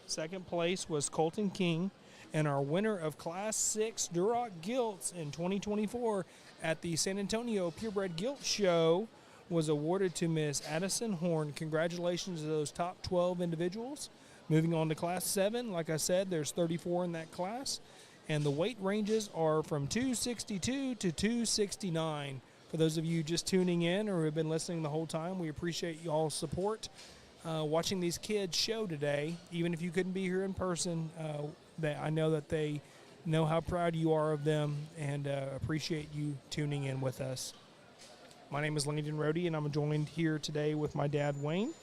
2nd place was Colton King. And our winner of Class 6 Duroc Gilts in 2024 at the San Antonio Purebred Gilt Show was awarded to Miss Addison Horn. Congratulations to those top 12 individuals. Moving on to Class 7, like I said, there's 34 in that class, and the weight ranges are from 262 to 269. For those of you just tuning in or who have been listening the whole time, we appreciate y'all's support watching these kids show today. Even if you couldn't be here in person, I know that they know how proud you are of them and appreciate you tuning in with us. My name is Landon Rohde, and I'm joined here today with my dad, Wayne.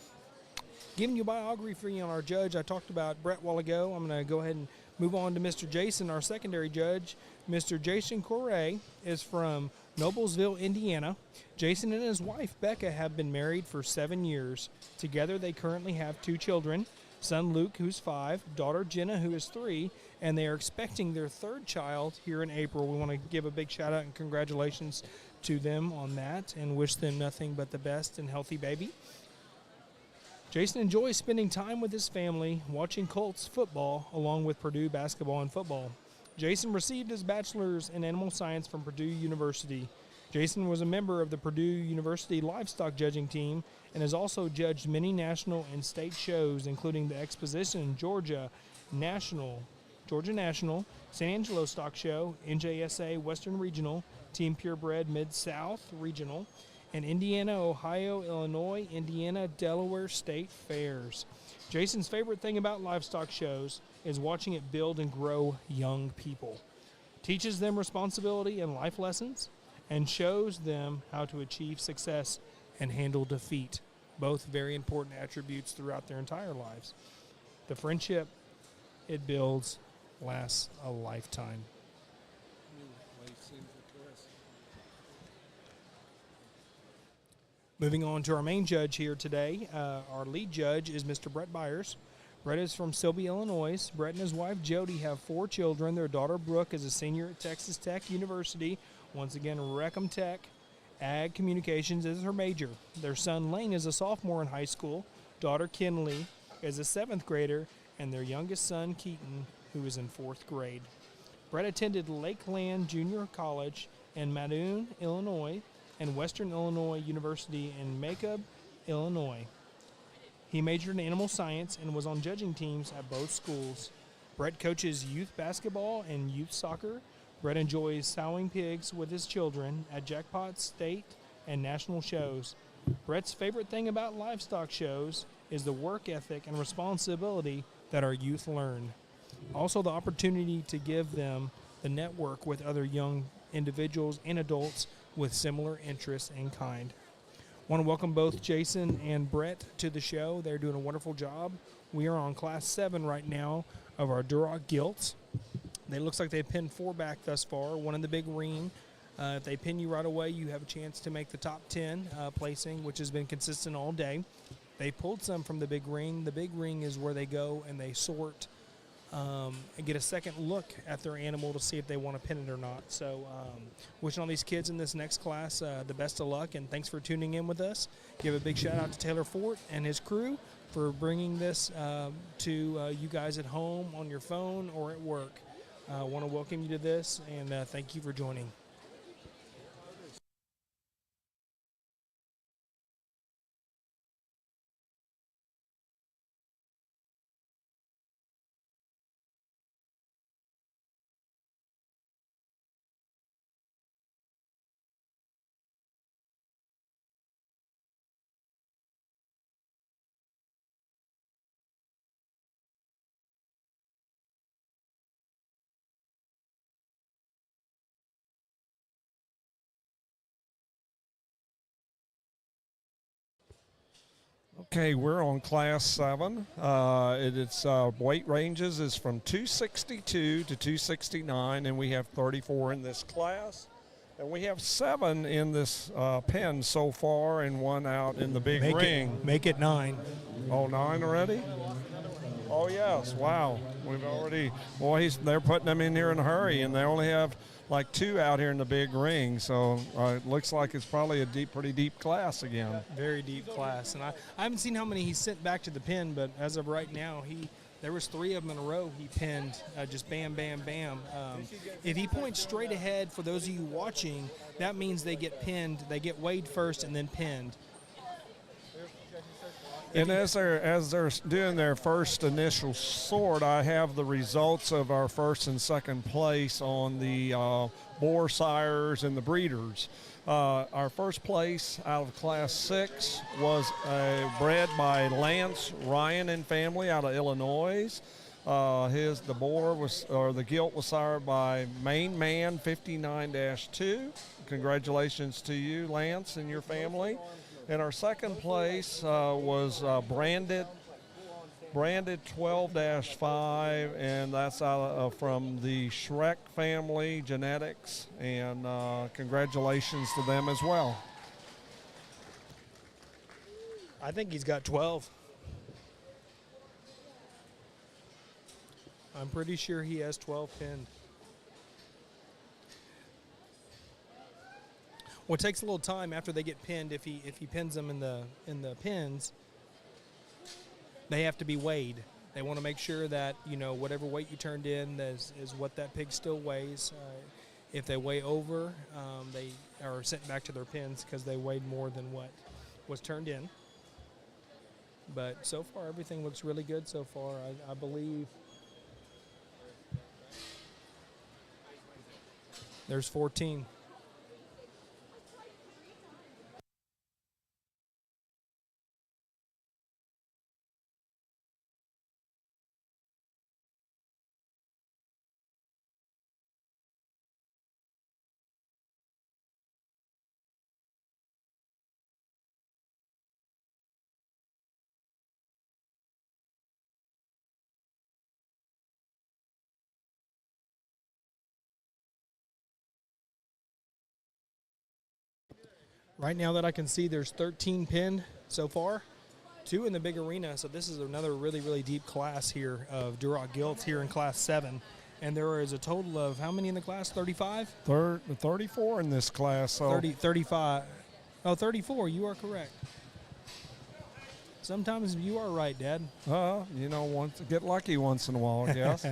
Giving you a biography on our judge. I talked about Brett a while ago. I'm going to go ahead and move on to Mr. Jason, our secondary judge. Mr. Jason Correa is from Noblesville, Indiana. Jason and his wife, Becca, have been married for 7 years. Together, they currently have 2 children, son Luke, who's 5, daughter Jenna, who is 3, and they are expecting their 3rd child here in April. We want to give a big shout-out and congratulations to them on that and wish them nothing but the best and healthy baby. Jason enjoys spending time with his family, watching Colts football, along with Purdue basketball and football. Jason received his bachelor's in animal science from Purdue University. Jason was a member of the Purdue University livestock judging team and has also judged many national and state shows, including the Exposition Georgia National Georgia National, San Angelo Stock Show, NJSA Western Regional, Team Purebred Mid-South Regional, and Indiana, Ohio, Illinois, Indiana, Delaware State Fairs. Jason's favorite thing about livestock shows is watching it build and grow young people. Teaches them responsibility and life lessons, and shows them how to achieve success and handle defeat, both very important attributes throughout their entire lives. The friendship it builds lasts a lifetime. Moving on to our main judge here today, our lead judge is Mr. Brett Byers. Brett is from Sylvia, Illinois. Brett and his wife Jody have 4 children. Their daughter Brooke is a senior at Texas Tech University. Once again, Reckham Tech. Ag Communications is her major. Their son Lane is a sophomore in high school. Daughter Kinley is a 7th grader, and their youngest son Keaton, who is in 4th grade. Brett attended Lakeland Junior College in Mattoon, Illinois, and Western Illinois University in Macomb, Illinois. He majored in animal science and was on judging teams at both schools. Brett coaches youth basketball and youth soccer. Brett enjoys sowing pigs with his children at jackpot, state, and national shows. Brett's favorite thing about livestock shows is the work ethic and responsibility that our youth learn. Also, the opportunity to give them the network with other young individuals and adults with similar interests in kind. I want to welcome both Jason and Brett to the show. They're doing a wonderful job. We are on Class 7 right now of our Duroc Gilts. It looks like they've pinned 4 back thus far, 1 in the big ring. If they pin you right away, you have a chance to make the top 10 placing, which has been consistent all day. They pulled some from the big ring. The big ring is where they go and they sort and get a second look at their animal to see if they want to pin it or not. So wishing all these kids in this next class the best of luck, and thanks for tuning in with us. Give a big shout out to Taylor Fort and his crew for bringing this to you guys at home, on your phone, or at work. I want to welcome you to this, and thank you for joining. Okay, we're on Class 7. Its weight ranges is from 262 to 269, and we have 34 in this class. And we have 7 in this pen so far, and 1 out in the big ring. Make it 9. Oh, 9 already? Oh, yes. Wow. We've already, boys, they're putting them in here in a hurry, and they only have like 2 out here in the big ring. So it looks like it's probably a pretty deep class again. Very deep class. And I haven't seen how many he sent back to the pen, but as of right now, there was 3 of them in a row he pinned, just bam, bam, bam. If he points straight ahead, for those of you watching, that means they get pinned. They get weighed first and then pinned. And as they're doing their first initial sort, I have the results of our first and second place on the boar sires and the breeders. Our first place out of Class 6 was bred by Lance Ryan and family out of Illinois. The gilt was sired by Main Man 59-2. Congratulations to you, Lance, and your family. And our second place was branded 12-5, and that's from the Shrek family genetics, and congratulations to them as well. I think he's got 12. I'm pretty sure he has 12 pinned. Well, it takes a little time after they get pinned. If he pins them in the pins, they have to be weighed. They want to make sure that, whatever weight you turned in is what that pig still weighs. If they weigh over, they are sent back to their pins because they weighed more than what was turned in. But so far, everything looks really good so far. I believe There's 14. Right now that I can see, there's 13 pinned so far, 2 in the big arena. So this is another really, really deep class here of Duroc Gilts here in Class 7. And there is a total of how many in the class? 35? 34 in this class. So 35. Oh, 34. You are correct. Sometimes you are right, Dad. Get lucky once in a while, I guess.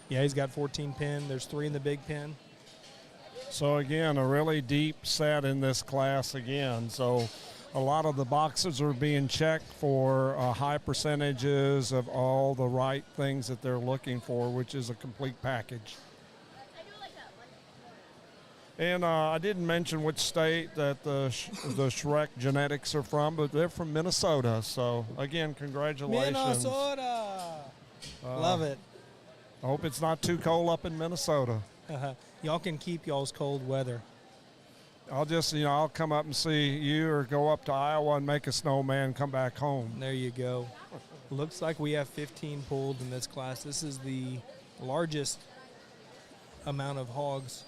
Yeah, he's got 14 pinned. There's 3 in the big pin. So again, a really deep set in this class again. So a lot of the boxes are being checked for high percentages of all the right things that they're looking for, which is a complete package. And I didn't mention which state that the Shrek genetics are from, but they're from Minnesota. So again, congratulations. Minnesota. Love it. I hope it's not too cold up in Minnesota. Y'all can keep y'all's cold weather. I'll come up and see you, or go up to Iowa and make a snowman and come back home. There you go. Looks like we have 15 pulled in this class. This is the largest amount of hogs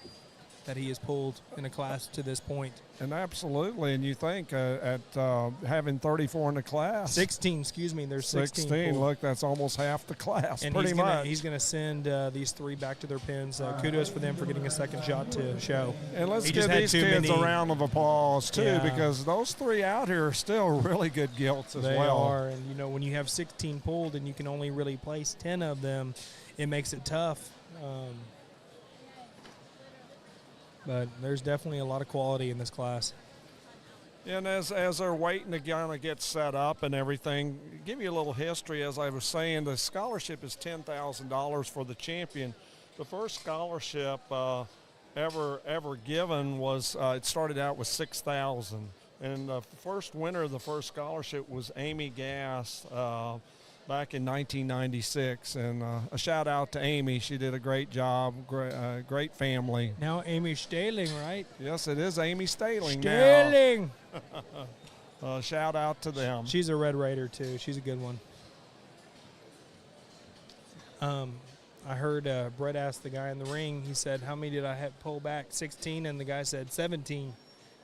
that he has pulled in a class to this point. And absolutely, and you think at having 34 in the class. 16, excuse me, there's 16 pulled. Look, that's almost half the class, and pretty much. He's going to send these 3 back to their pins. Kudos for them for getting a second shot to show. And let's give these kids a round of applause, too, because those 3 out here are still really good gilts as well. They are, and, when you have 16 pulled and you can only really place 10 of them, it makes it tough. But there's definitely a lot of quality in this class. And as they're waiting to kind of get set up and everything, give you a little history. As I was saying, the scholarship is $10,000 for the champion. The first scholarship ever given was it started out with $6,000, and the first winner of the first scholarship was Amy Gass back in 1996, and a shout out to Amy. She did a great job, great family. Now Amy Staling, right? Yes, it is Amy Staling now. Shout out to them. She's a Red Raider too. She's a good one. I heard Brett ask the guy in the ring, he said, how many did I have pull back? 16, and the guy said 17.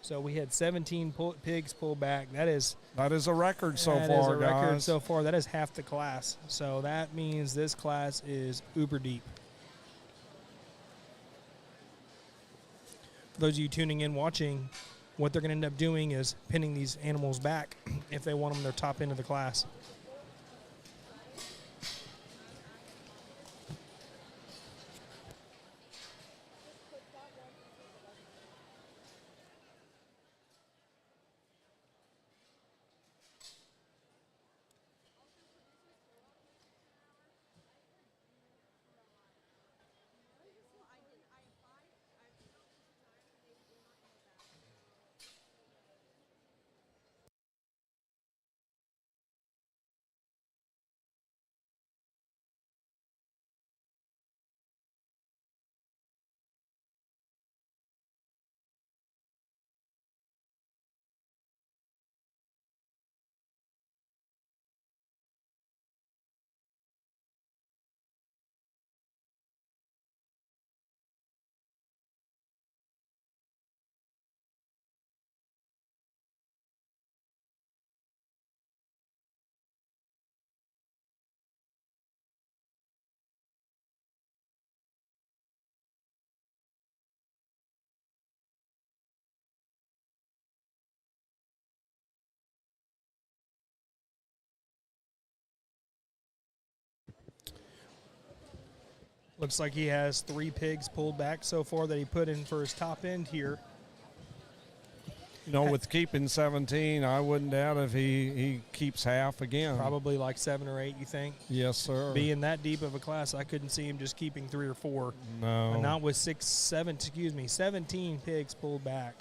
So we had 17 pigs pull back. That is a record so far, guys. That is a record so far. That is half the class. So that means this class is uber deep. For those of you tuning in, watching, what they're going to end up doing is pinning these animals back if they want them their top end of the class. Looks like he has 3 pigs pulled back so far that he put in for his top end here. With keeping 17, I wouldn't doubt if he keeps half again. Probably like 7 or 8, you think? Yes, sir. Being that deep of a class, I couldn't see him just keeping 3 or 4. No. And not with 17 pigs pulled back.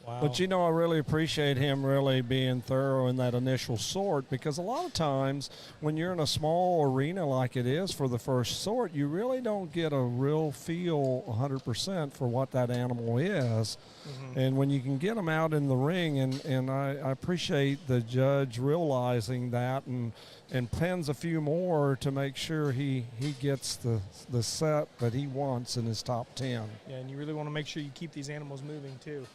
Wow. But, I really appreciate him really being thorough in that initial sort, because a lot of times when you're in a small arena like it is for the first sort, you really don't get a real feel 100% for what that animal is. Mm-hmm. And when you can get them out in the ring, and I appreciate the judge realizing that and pins a few more to make sure he gets the set that he wants in his top 10. Yeah, and you really want to make sure you keep these animals moving too.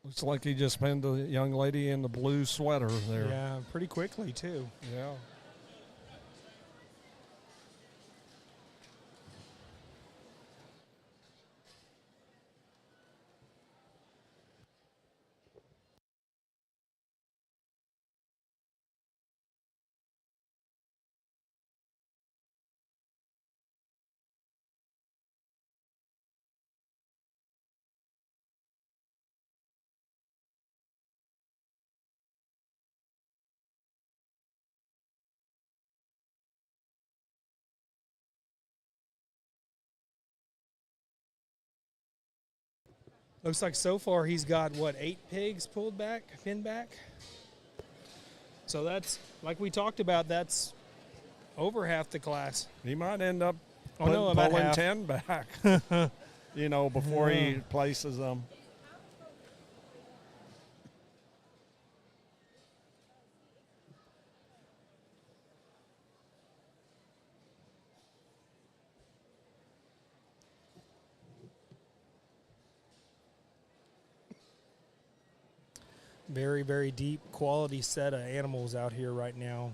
Looks like he just pinned a young lady in the blue sweater there. Yeah, pretty quickly, too. Yeah. Looks like so far he's got, 8 pigs pinned back? So that's, like we talked about, that's over half the class. He might end up about pulling half. 10 back, before he places them. Very, very deep quality set of animals out here right now.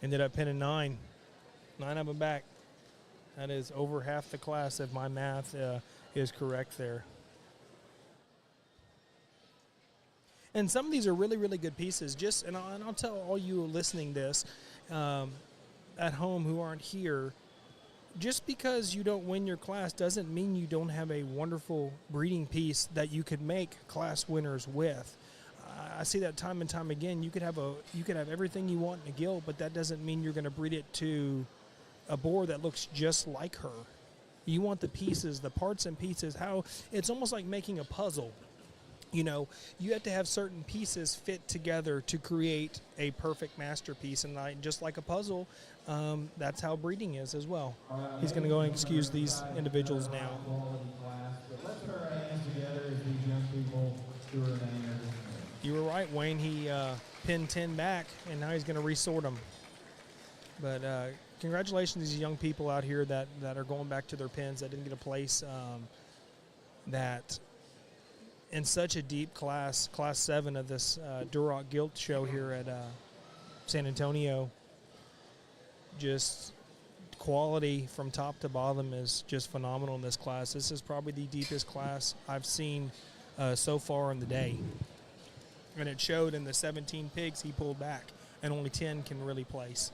Ended up pinning 9 of them back. That is over half the class if my math is correct there. And some of these are really, really good pieces. And I'll tell all you listening this at home who aren't here, just because you don't win your class doesn't mean you don't have a wonderful breeding piece that you could make class winners with. I see that time and time again. You could have everything you want in a gilt, but that doesn't mean you're going to breed it to a boar that looks just like her. You want the pieces, the parts and pieces. It's almost like making a puzzle. You have to have certain pieces fit together to create a perfect masterpiece. And just like a puzzle, that's how breeding is as well. He's going to go and excuse these individuals now. Let's put our hands together as these young people who remain here. You were right, Wayne. He pinned 10 back, and now he's going to resort them. But congratulations to these young people out here that are going back to their pins that didn't get a place. That in such a deep class 7 of this Duroc Gilt show here at San Antonio, just quality from top to bottom is just phenomenal in this class. This is probably the deepest class I've seen so far in the day. And it showed in the 17 pigs he pulled back, and only 10 can really place.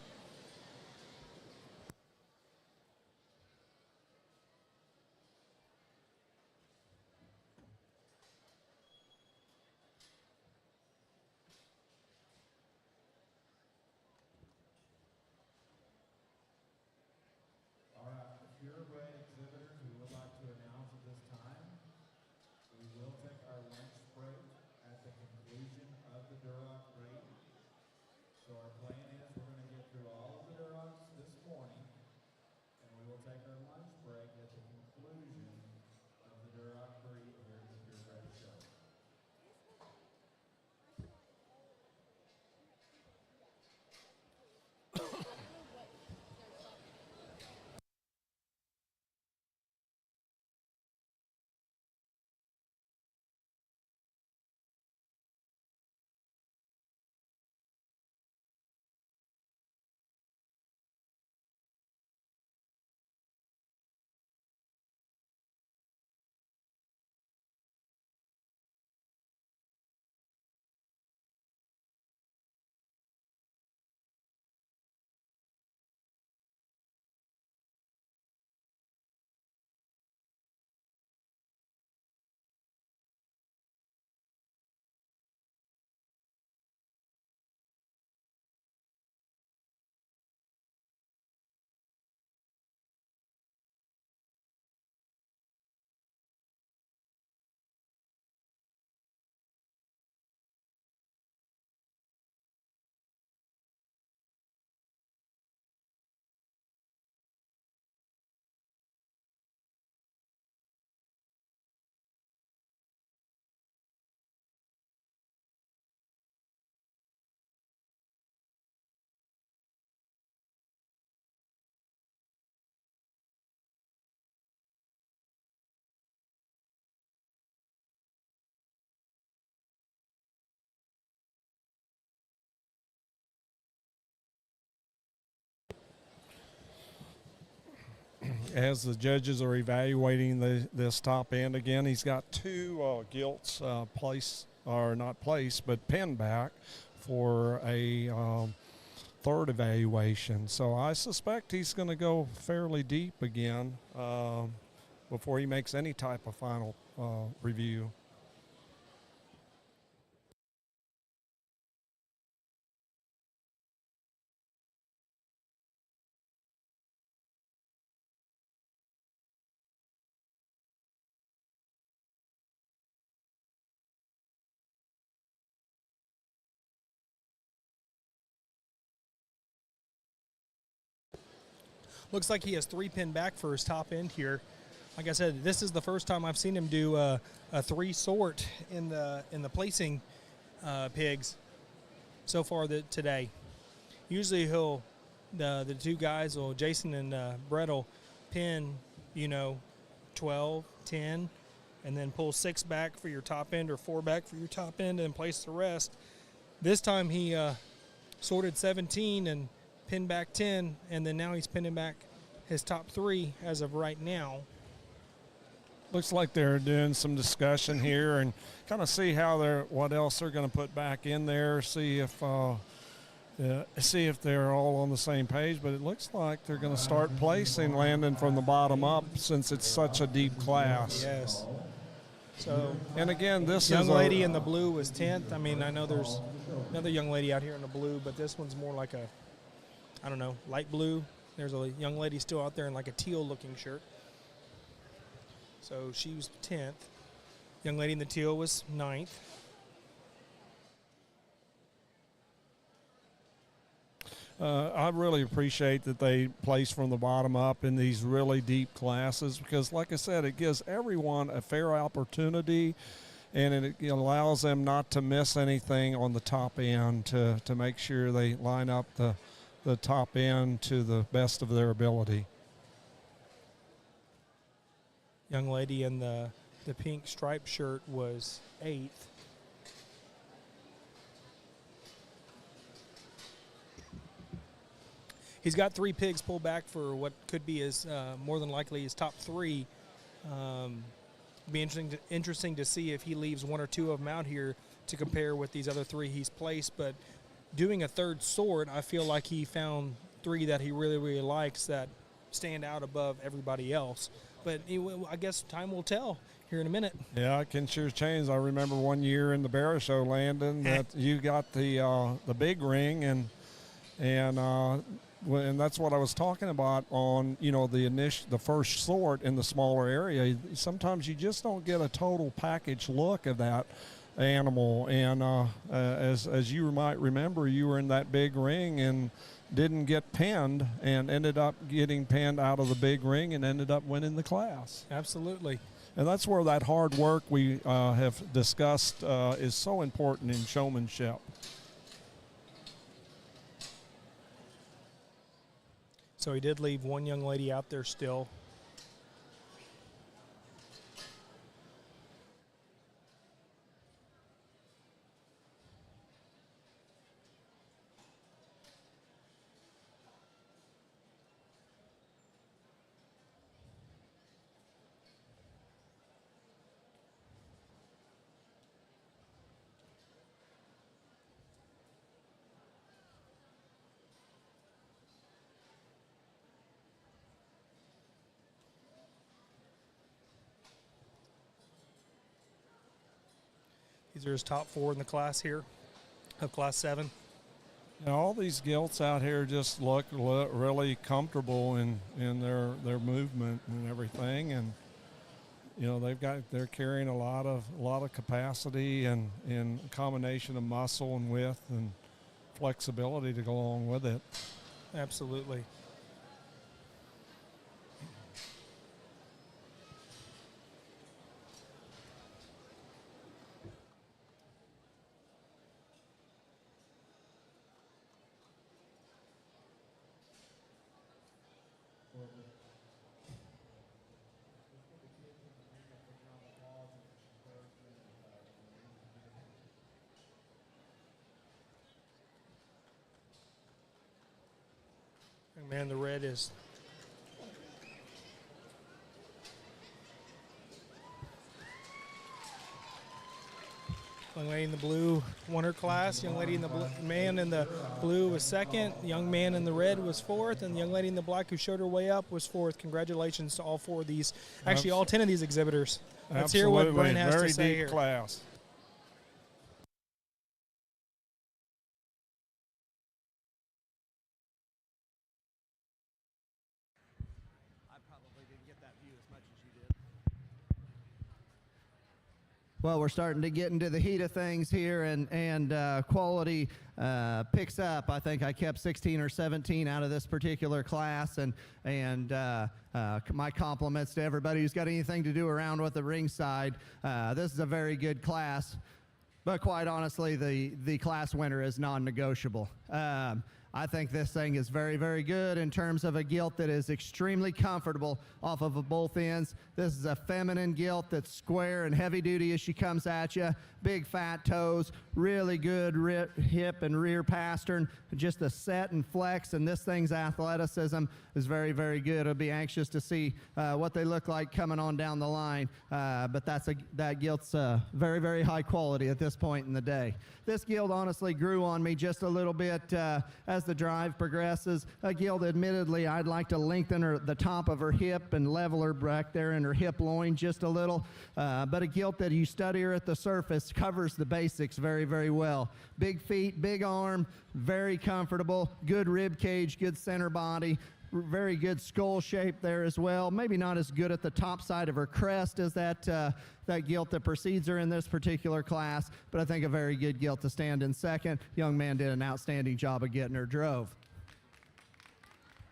All right, purebred exhibitors, we would like to announce at this time, we will take our lunch break at the conclusion of the Duroc breed. So our plan is we're going to get through all of the Durocs this morning, and we will take our lunch break at the conclusion of the Duroc breed here at the Purebred show. as the judges are evaluating this top end, again, he's got two gilts pinned back for a third evaluation. So I suspect he's going to go fairly deep again before he makes any type of final review. Looks like he has 3 pinned back for his top end here. Like I said, this is the first time I've seen him do a 3 sort in the placing pigs so far today. Usually the two guys, Jason and Brett, will pin 12, 10, and then pull 6 back for your top end or 4 back for your top end and place the rest. This time he sorted 17 and pinned back 10, and then now he's pinning back his top 3 as of right now. Looks like they're doing some discussion here and kind of see what else they're going to put back in there, see if they're all on the same page. But it looks like they're going to start placing Landon from the bottom up since it's such a deep class. Yes. So, and again, this young lady in the blue was 10th. I mean, I know there's another young lady out here in the blue, but this one's more like a, I don't know, light blue. There's a young lady still out there in like a teal-looking shirt. So she was 10th. Young lady in the teal was 9th. I really appreciate that they place from the bottom up in these really deep classes because, like I said, it gives everyone a fair opportunity, and it allows them not to miss anything on the top end to make sure they line up the top end to the best of their ability. Young lady in the pink striped shirt was 8th. He's got 3 pigs pulled back for what could be his, more than likely, his top 3. Be interesting to see if he leaves 1 or 2 of them out here to compare with these other 3 he's placed. But doing a third sort, I feel like he found 3 that he really, really likes that stand out above everybody else. But I guess time will tell here in a minute. Yeah, it can sure change. I remember one year in the Barra Show, Landon, that you got the big ring, and that's what I was talking about on the first sort in the smaller area. Sometimes you just don't get a total package look of that animal, and as you might remember, you were in that big ring and didn't get pinned and ended up getting pinned out of the big ring and ended up winning the class. Absolutely. And that's where that hard work we have discussed is so important in showmanship. So he did leave 1 young lady out there still. These are his top 4 in the class here, of Class 7. All these gilts out here just look really comfortable in their movement and everything, and they're carrying a lot of capacity and a combination of muscle and width and flexibility to go along with it. Absolutely. Man, the red is Young lady in the blue won her class. Young lady in the man in the blue was second. The young man in the red was fourth, and the young lady in the black who showed her way up was fourth. Congratulations to all 4 of these, actually all 10 of these exhibitors. Let's hear what Brent has to say here. Very deep class. Well, we're starting to get into the heat of things here, and quality picks up. I think I kept 16 or 17 out of this particular class, and my compliments to everybody who's got anything to do around with the ringside. This is a very good class, but quite honestly, the class winner is non-negotiable. I think this thing is very, very good in terms of a gilt that is extremely comfortable off of both ends. This is a feminine gilt that's square and heavy duty as she comes at you. Big fat toes, really good hip and rear pastern, just a set and flex, and this thing's athleticism is very, very good. I'll be anxious to see what they look like coming on down the line, but that gilt's very, very high quality at this point in the day. This gilt honestly grew on me just a little bit as the drive progresses. A gilt, admittedly, I'd like to lengthen the top of her hip and level her back there in her hip loin just a little, but a gilt that you study her at the surface covers the basics very, very well. Big feet, big arm, very comfortable, good rib cage, good center body, very good skull shape there as well. Maybe not as good at the top side of her crest as that gilt that precedes her in this particular class, but I think a very good gilt to stand in second. Young man did an outstanding job of getting her drove.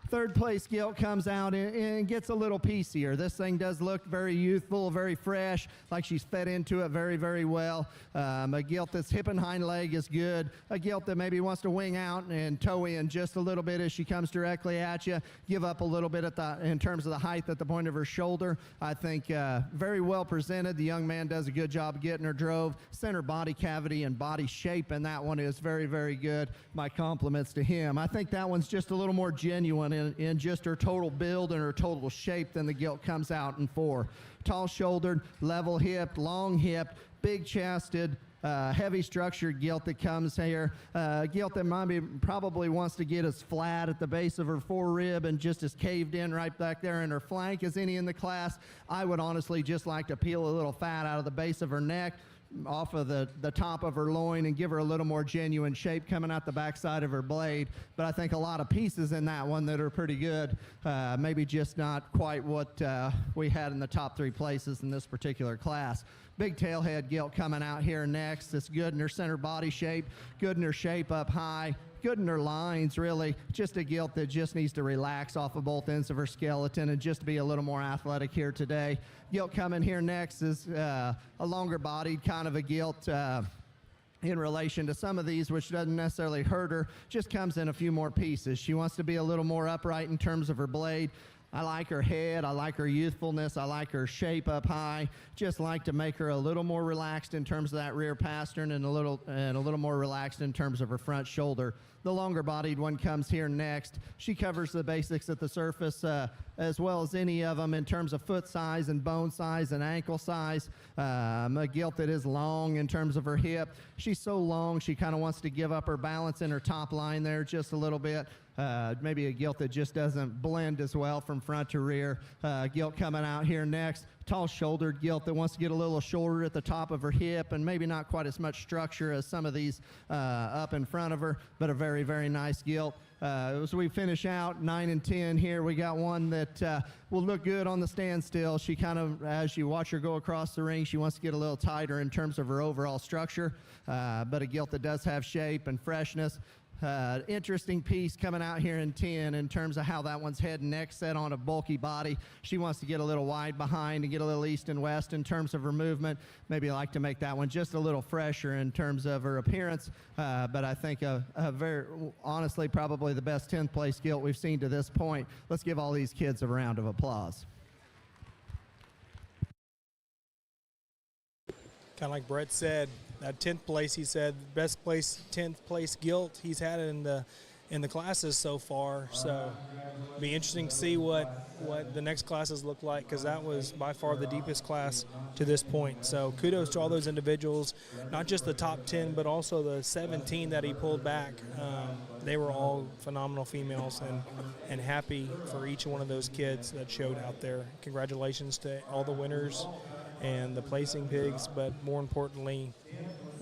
Third place gilt comes out and gets a little piecier. This thing does look very youthful, very fresh, like she's fed into it very, very well. A gilt that's hip and hind leg is good. A gilt that maybe wants to wing out and toe in just a little bit as she comes directly at you. Give up a little bit in terms of the height at the point of her shoulder. I think very well presented. The young man does a good job of getting her drove. Center body cavity and body shape in that one is very, very good. My compliments to him. I think that one's just a little more genuine in just her total build and her total shape than the gilt comes out in for. Tall-shouldered, level-hipped, long-hipped, big-chested, heavy structured gilt that comes here. Gilt that probably wants to get as flat at the base of her forerib and just as caved in right back there in her flank as any in the class. I would honestly just like to peel a little fat out of the base of her neck, off of the top of her loin, and give her a little more genuine shape coming out the backside of her blade. But I think a lot of pieces in that one that are pretty good. Maybe just not quite what we had in the top 3 places in this particular class. Big tailhead gilt coming out here next. It's good in her center body shape, good in her shape up high, good in her lines, really. Just a gilt that just needs to relax off of both ends of her skeleton and just be a little more athletic here today. Gilt coming here next is a longer bodied kind of a gilt in relation to some of these, which doesn't necessarily hurt her, just comes in a few more pieces. She wants to be a little more upright in terms of her blade. I like her head, I like her youthfulness, I like her shape up high. Just like to make her a little more relaxed in terms of that rear pastern and a little more relaxed in terms of her front shoulder. The longer bodied one comes here next. She covers the basics at the surface as well as any of them in terms of foot size and bone size and ankle size. A gilt that is long in terms of her hip. She's so long she kind of wants to give up her balance in her top line there just a little bit. Maybe a gilt that just doesn't blend as well from front to rear. Gilt coming out here next. Tall-shouldered gilt that wants to get a little shorter at the top of her hip and maybe not quite as much structure as some of these up in front of her, but a very, very nice gilt. As we finish out 9 and 10 here, we got one that will look good on the standstill. She kind of, as you watch her go across the ring, she wants to get a little tighter in terms of her overall structure, but a gilt that does have shape and freshness. Interesting piece coming out here in 10 in terms of how that one's head and neck set on a bulky body. She wants to get a little wide behind and get a little east and west in terms of her movement. Maybe like to make that one just a little fresher in terms of her appearance, but I think a very, honestly, probably the best 10th place gilt we've seen to this point. Let's give all these kids a round of applause. Kind of like Brett said, that 10th place, he said, best place, 10th place gilt he's had in in the classes so far. So be interesting to see what the next classes look like, because that was by far the deepest class to this point. So kudos to all those individuals, not just the top 10, but also the 17 that he pulled back. They were all phenomenal females, and happy for each one of those kids that showed out there. Congratulations to all the winners and the placing pigs, but more importantly,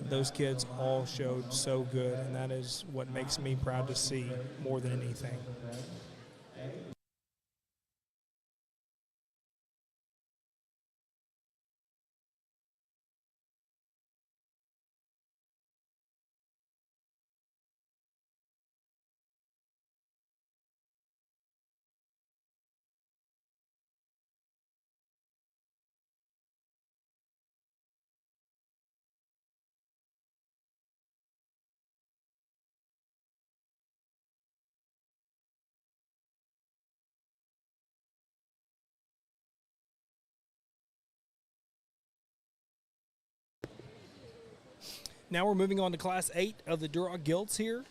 those kids all showed so good, and that is what makes me proud to see more than anything. Now we're moving on to Class 8 of the Duroc Gilts here.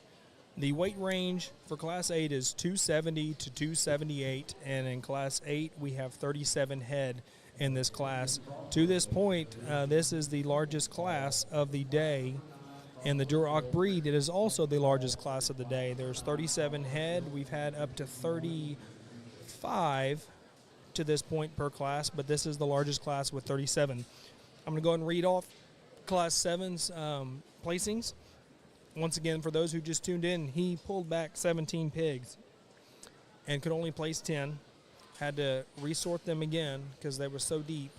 The weight range for Class 8 is 270 to 278, and in Class 8 we have 37 head in this class. To this point, this is the largest class of the day. In the Duroc breed, it is also the largest class of the day. There's 37 head. We've had up to 35 to this point per class, but this is the largest class with 37. I'm going to go ahead and read off Class 7's placings. Once again, for those who just tuned in, he pulled back 17 pigs and could only place 10. Had to resort them again because they were so deep.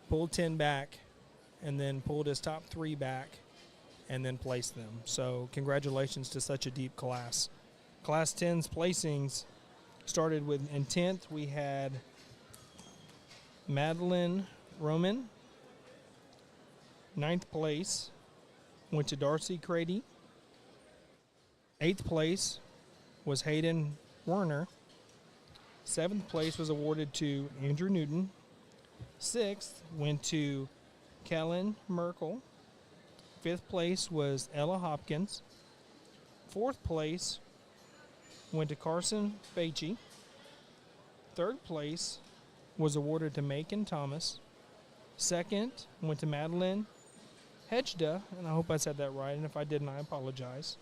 Pulled 10 back, and then pulled his top 3 back, and then placed them. So congratulations to such a deep class. Class 10's placings started with, in 10th, we had Madeline Roman. 9th place went to Darcy Crady. 8th place was Hayden Werner. 7th place was awarded to Andrew Newton. 6th went to Kellen Merkel. 5th place was Ella Hopkins. 4th place went to Carson Beachy. 3rd place was awarded to Macon Thomas. 2nd went to Madeline Hedgda, and I hope I said that right, and if I didn't, I apologize.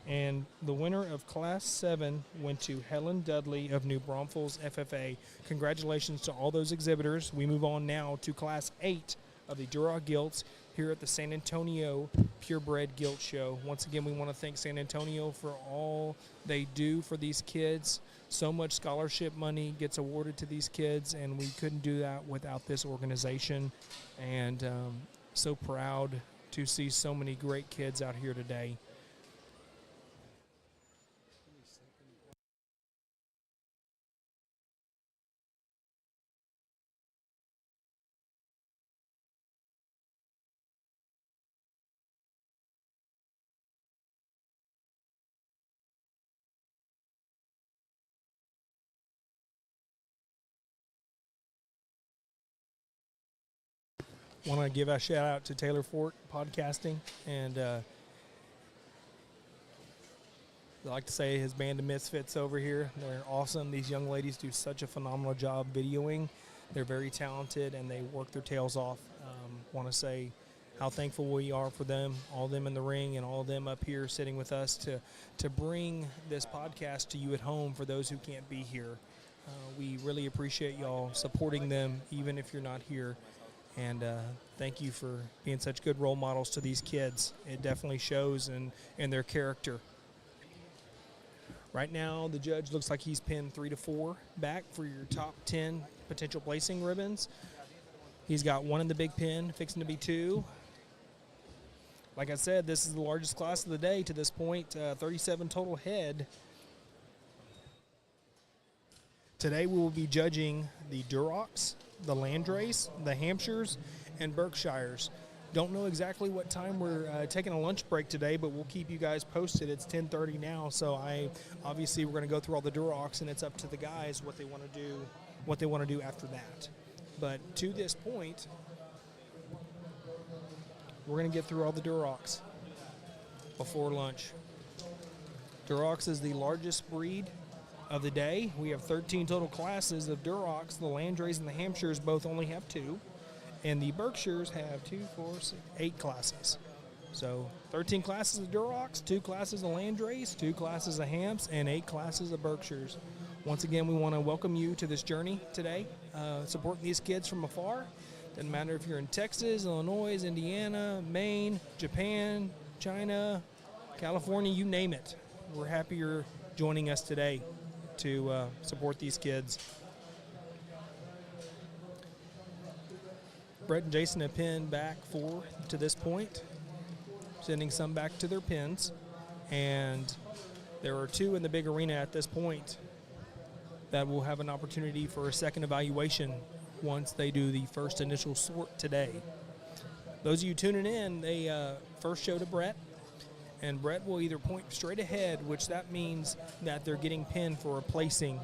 And the winner of Class 7 went to Helen Dudley of New Braunfels FFA. Congratulations to all those exhibitors. We move on now to Class 8 of the Duroc Gilts here at the San Antonio Purebred Gilt Show. Once again, we want to thank San Antonio for all they do for these kids. So much scholarship money gets awarded to these kids, and we couldn't do that without this organization. And so proud to see so many great kids out here today. Want to give a shout out to Taylor Fort Podcasting, and I like to say his band of misfits over here. They're awesome. These young ladies do such a phenomenal job videoing. They're very talented, and they work their tails off. Want to say how thankful we are for them, all of them in the ring and all of them up here sitting with us to bring this podcast to you at home for those who can't be here. We really appreciate y'all supporting them, even if you're not here. And thank you for being such good role models to these kids. It definitely shows in their character. Right now, the judge looks like he's pinned 3 to 4 back for your top 10 potential placing ribbons. He's got 1 in the big pin, fixing to be 2. Like I said, this is the largest class of the day to this point, 37 total head. Today we will be judging the Durocs, the Landrace, the Hampshires, and Berkshires. Don't know exactly what time we're taking a lunch break today, but we'll keep you guys posted. It's 10:30 now, so obviously we're going to go through all the Durocs, and it's up to the guys what they want to do after that. But to this point, we're going to get through all the Durocs before lunch. Durocs is the largest breed of the day. We have 13 total classes of Durocs. The Landrace and the Hampshires both only have 2. And the Berkshires have 8 classes. So 13 classes of Durocs, 2 classes of Landrace, 2 classes of Hamps, and 8 classes of Berkshires. Once again, we want to welcome you to this journey today, supporting these kids from afar. Doesn't matter if you're in Texas, Illinois, Indiana, Maine, Japan, China, California, you name it. We're happy you're joining us today to support these kids. Brett and Jason have pinned back 4 to this point, sending some back to their pins. And there are 2 in the big arena at this point that will have an opportunity for a second evaluation once they do the first initial sort today. Those of you tuning in, they first show to Brett, and Brett will either point straight ahead, which that means that they're getting pinned for a placing,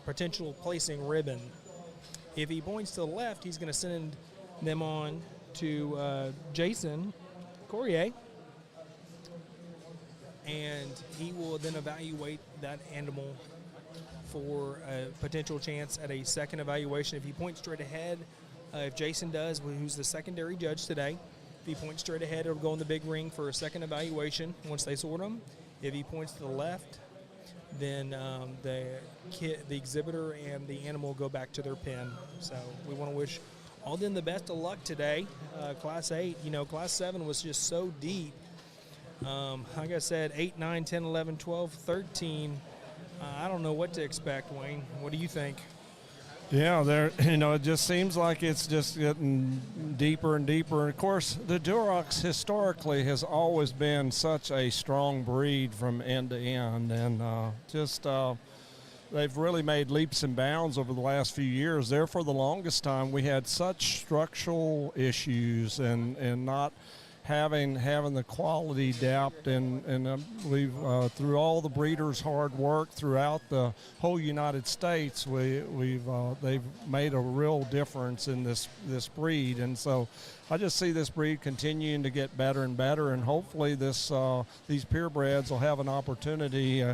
potential placing ribbon. If he points to the left, he's going to send them on to Jason Corrier, and he will then evaluate that animal for a potential chance at a second evaluation. If he points straight ahead, if Jason does, who's the secondary judge today, if he points straight ahead, it'll go in the big ring for a second evaluation once they sort them. If he points to the left, then the exhibitor and the animal go back to their pen. So we want to wish all of them the best of luck today. Class 8, Class 7 was just so deep. Like I said, 8, 9, 10, 11, 12, 13. I don't know what to expect, Wayne. What do you think? Yeah, it just seems like it's just getting deeper and deeper. And of course, the Durocs historically has always been such a strong breed from end to end, and they've really made leaps and bounds over the last few years. There, for the longest time, we had such structural issues and not having the quality depth, and we've through all the breeders' hard work throughout the whole United States, they've made a real difference in this breed, and so I just see this breed continuing to get better and better, and hopefully these purebreds will have an opportunity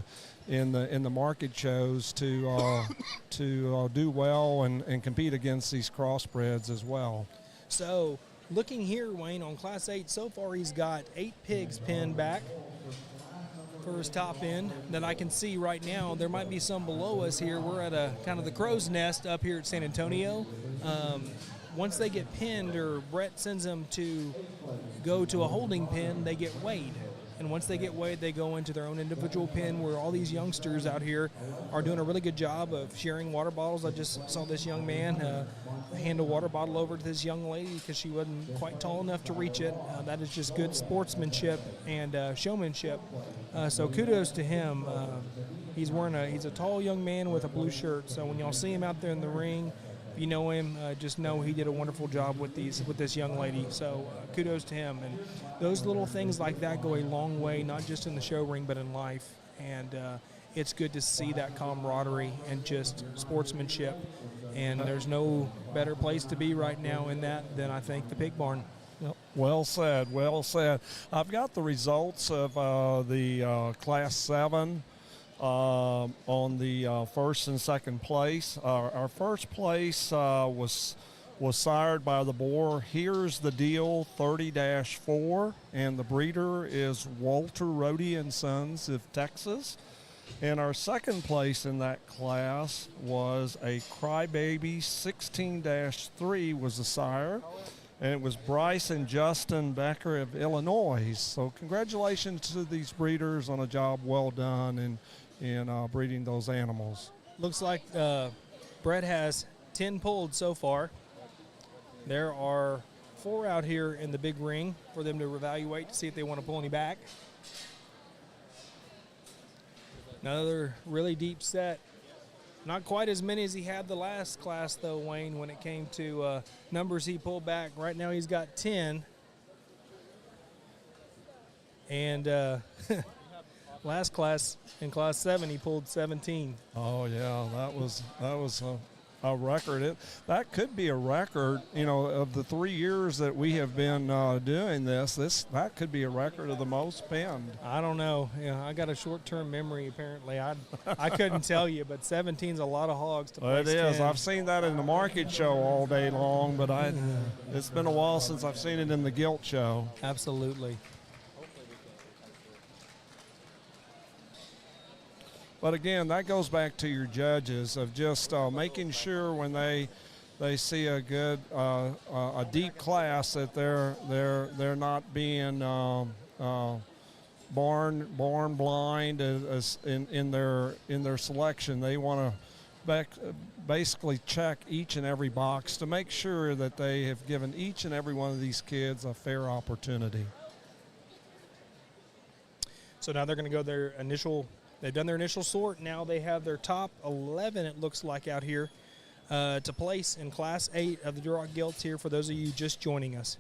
in the market shows to do well and compete against these crossbreds as well. So, looking here, Wayne, on Class 8, so far he's got 8 pigs pinned back for his top end that I can see right now. There might be some below us here. We're at a kind of the crow's nest up here at San Antonio. Once they get pinned, or Brett sends them to go to a holding pen, they get weighed. And once they get weighed, they go into their own individual pen, where all these youngsters out here are doing a really good job of sharing water bottles. I just saw this young man hand a water bottle over to this young lady because she wasn't quite tall enough to reach it. That is just good sportsmanship and showmanship. So kudos to him. He's a tall young man with a blue shirt. So when y'all see him out there in the ring, if you know him, just know he did a wonderful job with this young lady. So kudos to him. And those little things like that go a long way, not just in the show ring, but in life. And it's good to see that camaraderie and just sportsmanship. And there's no better place to be right now in that than, I think, the pig barn. Yep. Well said, well said. I've got the results of the Class 7 on the first and second place. Our first place was sired by the boar Here's the Deal 30-4, and the breeder is Walter Rohde & Sons of Texas. And our second place in that class was a Crybaby 16-3 was the sire, and it was Bryce and Justin Becker of Illinois. So congratulations to these breeders on a job well done in breeding those animals. Looks like Brett has 10 pulled so far. There are 4 out here in the big ring for them to evaluate to see if they want to pull any back. Another really deep set. Not quite as many as he had the last class, though, Wayne, when it came to numbers he pulled back. Right now he's got 10. And last class, in Class 7, he pulled 17. Oh, yeah, that was a record. That could be a record, of the 3 years that we have been doing this. That could be a record of the most penned. I don't know. I got a short-term memory apparently. I couldn't tell you, but 17's a lot of hogs to place. It is. 10. I've seen that in the market show all day long, but it's been a while since I've seen it in the gilt show. Absolutely. But again, that goes back to your judges of just making sure when they see a good a deep class that they're not being born blind as in their selection. They want to basically check each and every box to make sure that they have given each and every one of these kids a fair opportunity. So now they're going to go they've done their initial sort. Now they have their top 11, it looks like, out here to place in Class 8 of the Duroc Gilts here for those of you just joining us.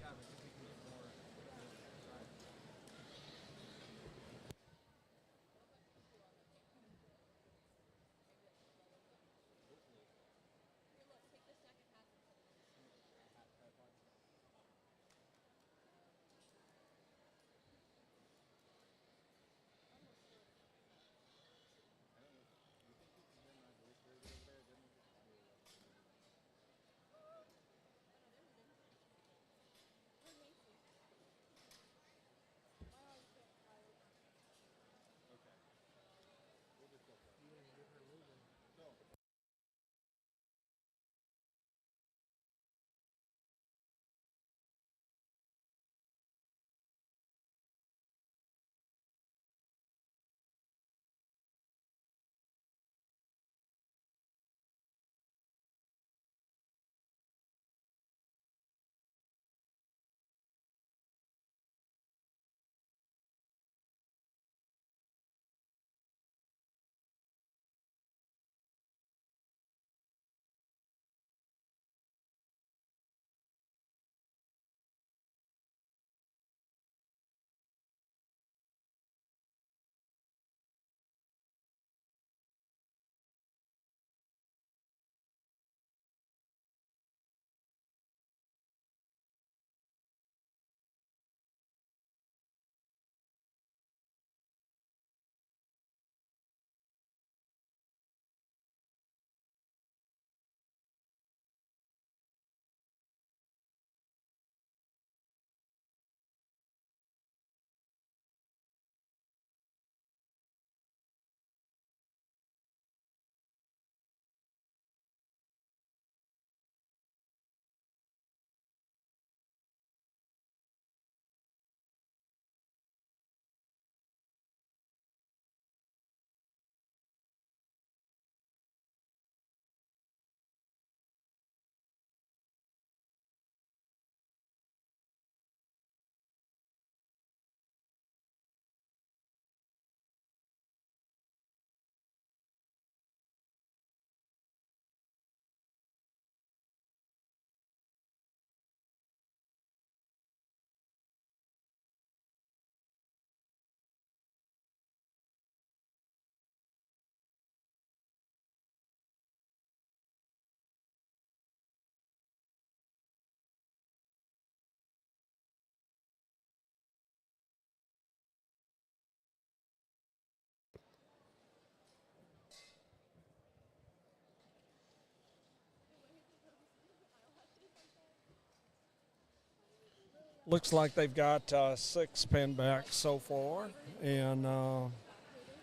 Looks like they've got 6 pen backs so far, and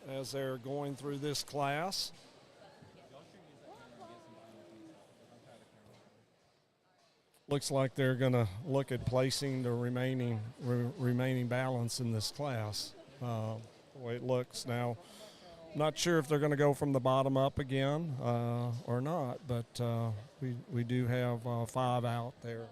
as they're going through this class. Looks like they're going to look at placing the remaining balance in this class. The way it looks now, not sure if they're going to go from the bottom up again or not, but we do have 5 out there.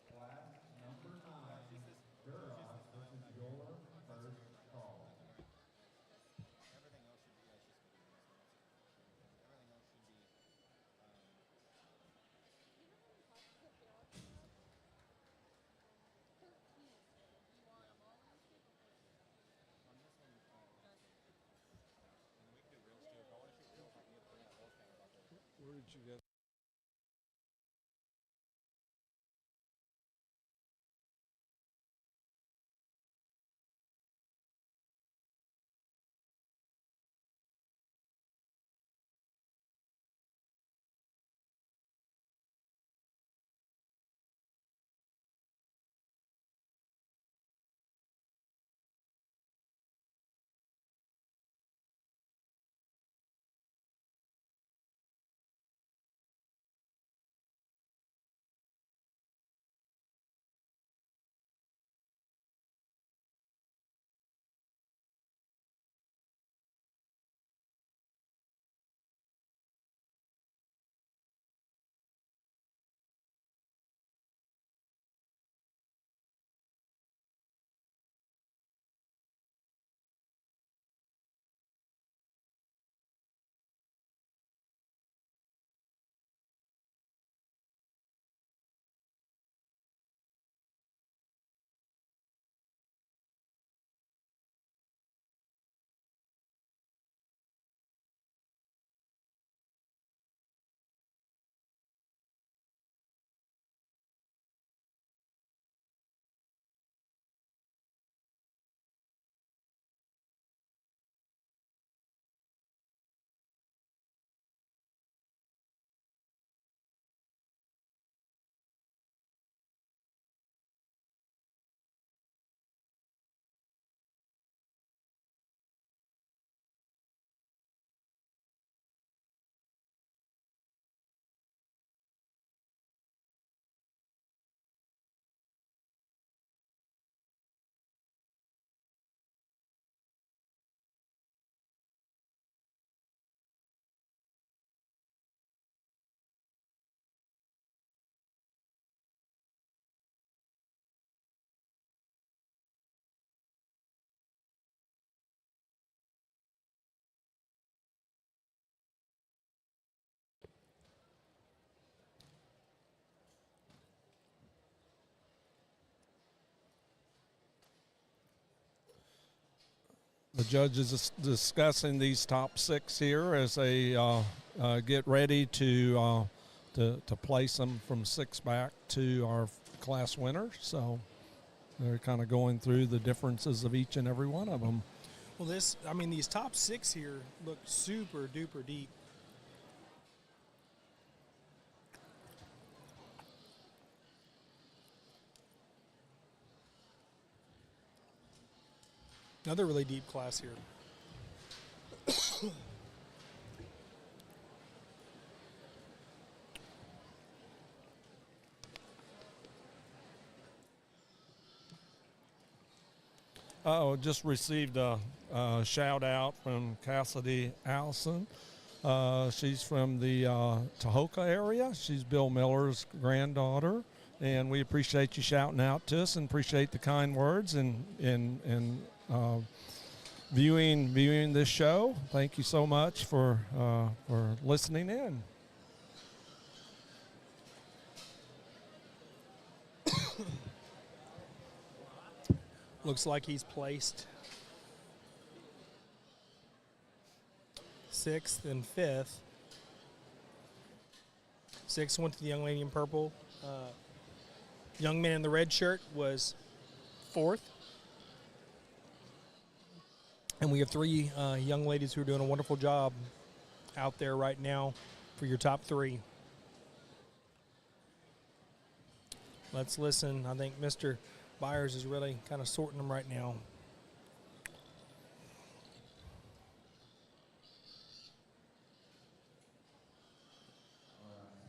Class Once you get the judges discussing these top 6 here as they get ready to place them from 6 back to our class winner. So they're kind of going through the differences of each and every one of them. Well, these top 6 here look super duper deep. Another really deep class here. Just received a shout out from Cassidy Allison. She's from the Tahoka area. She's Bill Miller's granddaughter, and we appreciate you shouting out to us and appreciate the kind words and viewing this show. Thank you so much for listening in. Looks like he's placed 6th and 5th. 6th went to the young lady in purple. Young man in the red shirt was 4th. And we have 3 young ladies who are doing a wonderful job out there right now for your top 3. Let's listen. I think Mr. Byers is really kind of sorting them right now.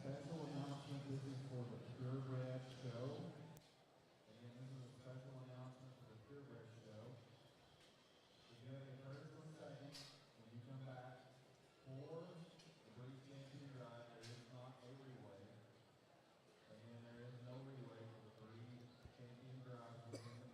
Special announcement, this is for the Purebred show. Again, this is a special announcement for the Purebred show. You're going to get first and second when you come back for the Breeze Champion Drive. There is not a relay. Again, there is no relay for the Breeze Champion Drive within the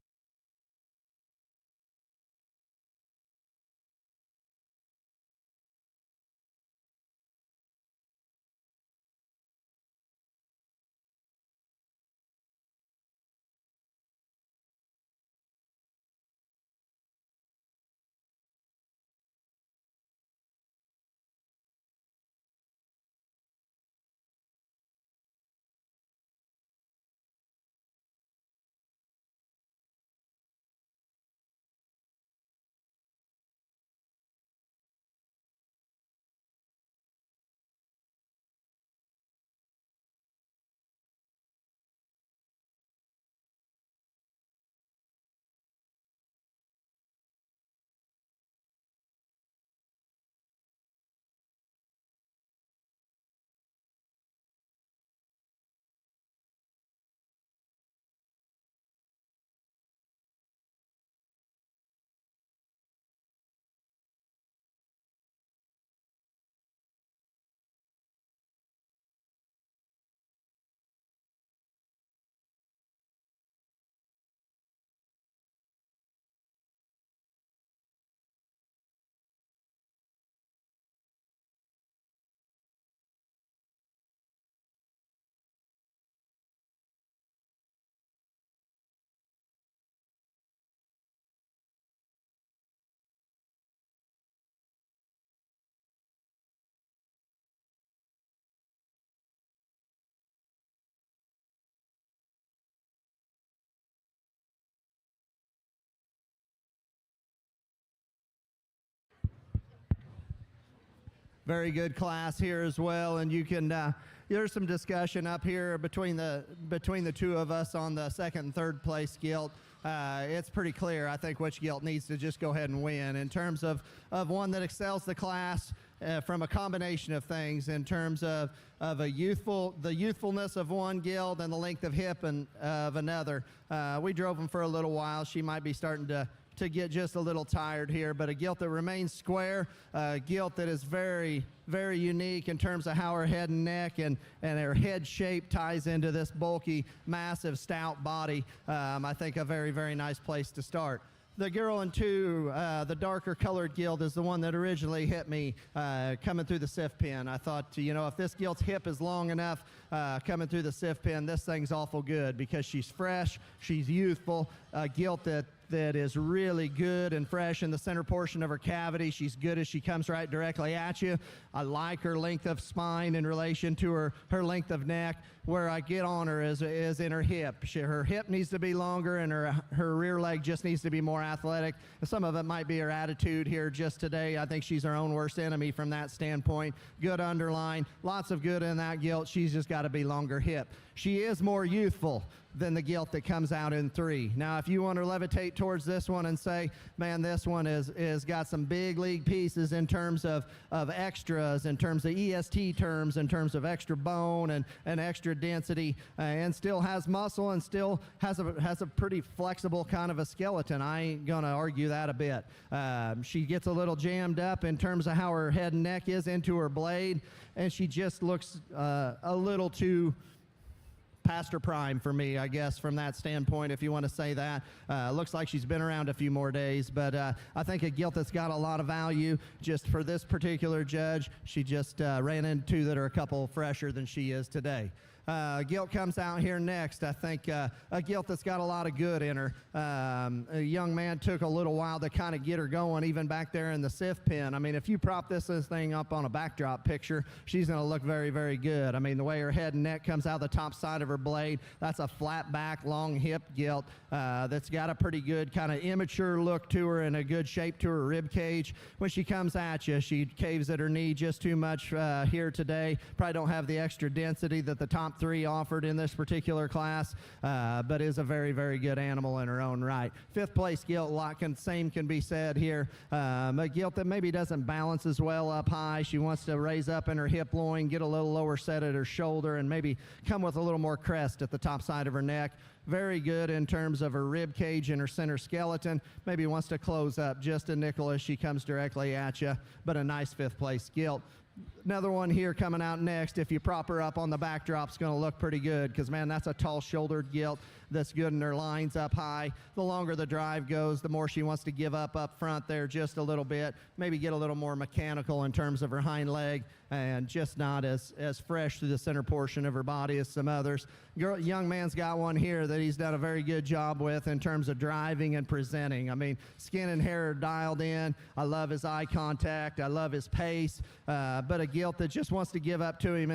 very good class here as well, and you can. There's some discussion up here between the two of us on the second and third place gilt. It's pretty clear, I think, which gilt needs to just go ahead and win in terms of one that excels the class from a combination of things in terms of the youthfulness of one gilt and the length of hip of another. We drove them for a little while. She might be starting to get just a little tired here, but a gilt that remains square, a gilt that is very, very unique in terms of how her head and neck and her head shape ties into this bulky, massive, stout body. I think a very, very nice place to start. The girl in two, the darker colored gilt, is the one that originally hit me coming through the SIF pin. I thought, if this gilt's hip is long enough coming through the SIF pin, this thing's awful good because she's fresh, she's youthful, a gilt that is really good and fresh in the center portion of her cavity. She's good as she comes right directly at you. I like her length of spine in relation to her length of neck. Where I get on her is in her hip. Her hip needs to be longer, and her rear leg just needs to be more athletic. And some of it might be her attitude here just today. I think she's her own worst enemy from that standpoint. Good underline, lots of good in that gilt. She's just got to be longer hip. She is more youthful than the gilt that comes out in 3. Now, if you want to levitate towards this one and say, man, this one is got some big league pieces in terms of extras, in terms of EST terms, in terms of extra bone and extra density, and still has muscle and still has a pretty flexible kind of a skeleton, I ain't gonna argue that a bit. She gets a little jammed up in terms of how her head and neck is into her blade, and she just looks a little too past her prime for me, I guess, from that standpoint, if you want to say that. Looks like she's been around a few more days, but I think a gilt that's got a lot of value just for this particular judge. She just ran into two that are a couple fresher than she is today. Gilt comes out here next. I think a gilt that's got a lot of good in her. A young man took a little while to kind of get her going, even back there in the SIF pin. I mean, if you prop this thing up on a backdrop picture, she's going to look very, very good. I mean, the way her head and neck comes out the top side of her blade, that's a flat back, long hip gilt that's got a pretty good kind of immature look to her and a good shape to her rib cage. When she comes at you, she caves at her knee just too much here today. Probably don't have the extra density that the top 3 offered in this particular class, but is a very, very good animal in her own right. 5th place gilt, same can be said here. A gilt that maybe doesn't balance as well up high. She wants to raise up in her hip loin, get a little lower set at her shoulder, and maybe come with a little more crest at the top side of her neck. Very good in terms of her rib cage and her center skeleton. Maybe wants to close up just a nickel as she comes directly at you, but a nice 5th place gilt. Another one here coming out next. If you prop her up on the backdrop, it's going to look pretty good because, man, that's a tall-shouldered gilt that's good in her lines up high. The longer the drive goes, the more she wants to give up front there just a little bit, maybe get a little more mechanical in terms of her hind leg and just not as fresh through the center portion of her body as some others. Young man's got one here that he's done a very good job with in terms of driving and presenting. I mean, skin and hair are dialed in. I love his eye contact. I love his pace, but a gilt that just wants to give up to him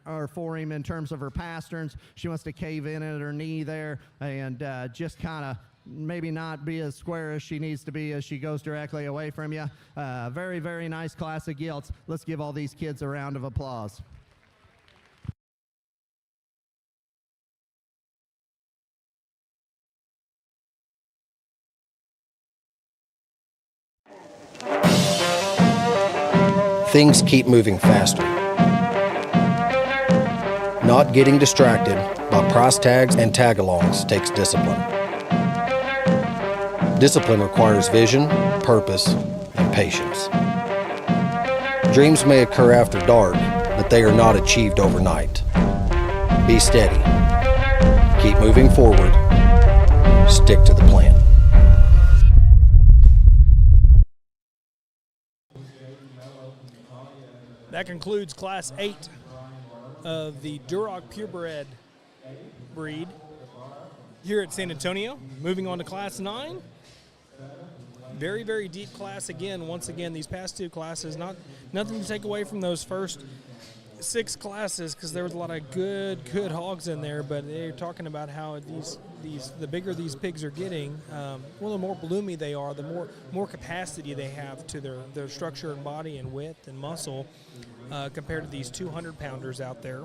or for him in terms of her pasterns. She wants to cave in at her knee there and just kind of maybe not be as square as she needs to be as she goes directly away from you. Very, very nice class of gilts. Let's give all these kids a round of applause. Things keep moving faster. Not getting distracted by price tags and tag-alongs takes discipline. Discipline requires vision, purpose, and patience. Dreams may occur after dark, but they are not achieved overnight. Be steady. Keep moving forward. Stick to the plan. That concludes Class 8 of the Duroc Purebred breed here at San Antonio. Moving on to Class 9. Very, very deep class again. Once again, these past 2 classes, nothing to take away from those first 6 classes because there was a lot of good hogs in there, but they're talking about how the bigger these pigs are getting, well, the more bloomy they are, the more capacity they have to their structure and body and width and muscle compared to these 200-pounders out there.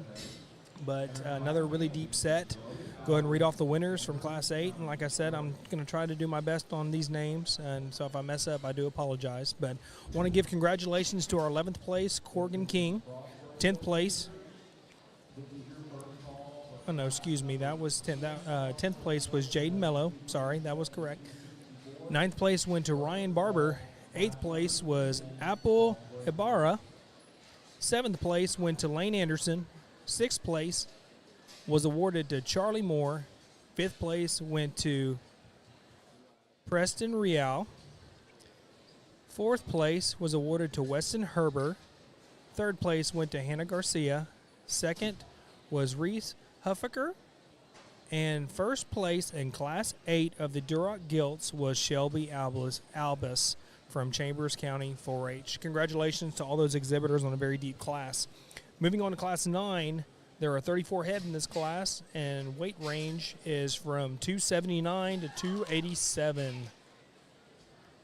But another really deep set. Go ahead and read off the winners from Class 8. And like I said, I'm going to try to do my best on these names. And so if I mess up, I do apologize. But I want to give congratulations to our 11th place, Corgan King. 10th place. Oh, no, excuse me. That was 10th. 10th place was Jaden Mello. Sorry, that was correct. 9th place went to Ryan Barber. 8th place was Apple Ibarra. 7th place went to Lane Anderson. 6th place was awarded to Charlie Moore. 5th place went to Preston Real. 4th place was awarded to Weston Herber. 3rd place went to Hannah Garcia. 2nd was Reese Huffaker. And 1st place in Class 8 of the Duroc Gilts was Shelby Albus from Chambers County 4-H. Congratulations to all those exhibitors on a very deep class. Moving on to Class 9, there are 34 head in this class, and weight range is from 279 to 287.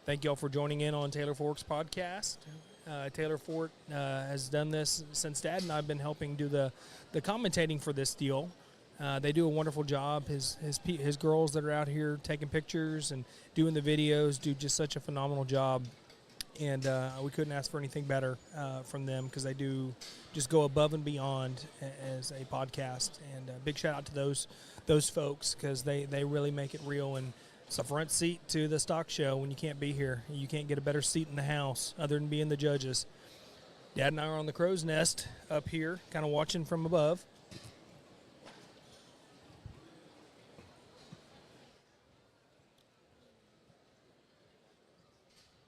Thank you all for joining in on Taylor Fork's podcast. Taylor Fork has done this since Dad and I have been helping do the commentating for this deal. They do a wonderful job. His girls that are out here taking pictures and doing the videos do just such a phenomenal job. And we couldn't ask for anything better from them because they do just go above and beyond as a podcast. And big shout out to those folks because they really make it real. And it's a front seat to the stock show when you can't be here. You can't get a better seat in the house other than being the judges. Dad and I are on the crow's nest up here, kind of watching from above.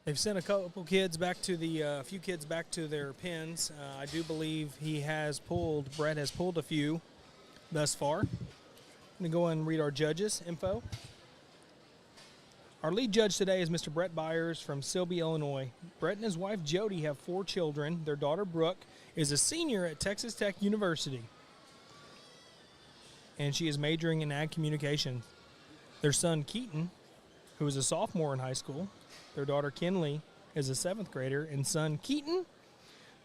They've sent a couple kids back to a few kids back to their pens. I do believe Brett has pulled a few thus far. I'm going to go and read our judges' info. Our lead judge today is Mr. Brett Byers from Silby, Illinois. Brett and his wife Jody have 4 children. Their daughter Brooke is a senior at Texas Tech University, and she is majoring in ag communication. Their son Keaton, who is a sophomore in high school. Their daughter Kinley is a 7th grader, and son Keaton,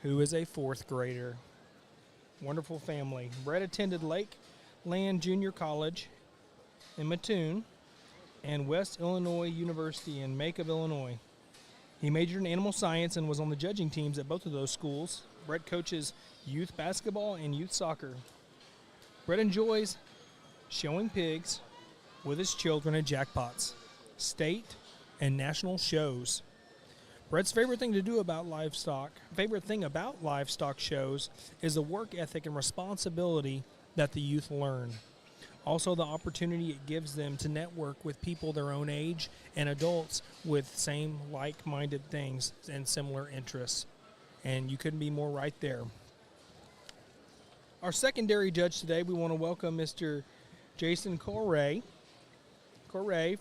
who is a 4th grader. Wonderful family. Brett attended Lakeland Junior College in Mattoon and West Illinois University in Macomb, Illinois. He majored in animal science and was on the judging teams at both of those schools. Brett coaches youth basketball and youth soccer. Brett enjoys showing pigs with his children at jackpots, state, and national shows. Brett's favorite thing about livestock shows is the work ethic and responsibility that the youth learn. Also, the opportunity it gives them to network with people their own age and adults with same like-minded things and similar interests. And you couldn't be more right there. Our secondary judge today, we want to welcome Mr. Jason Correa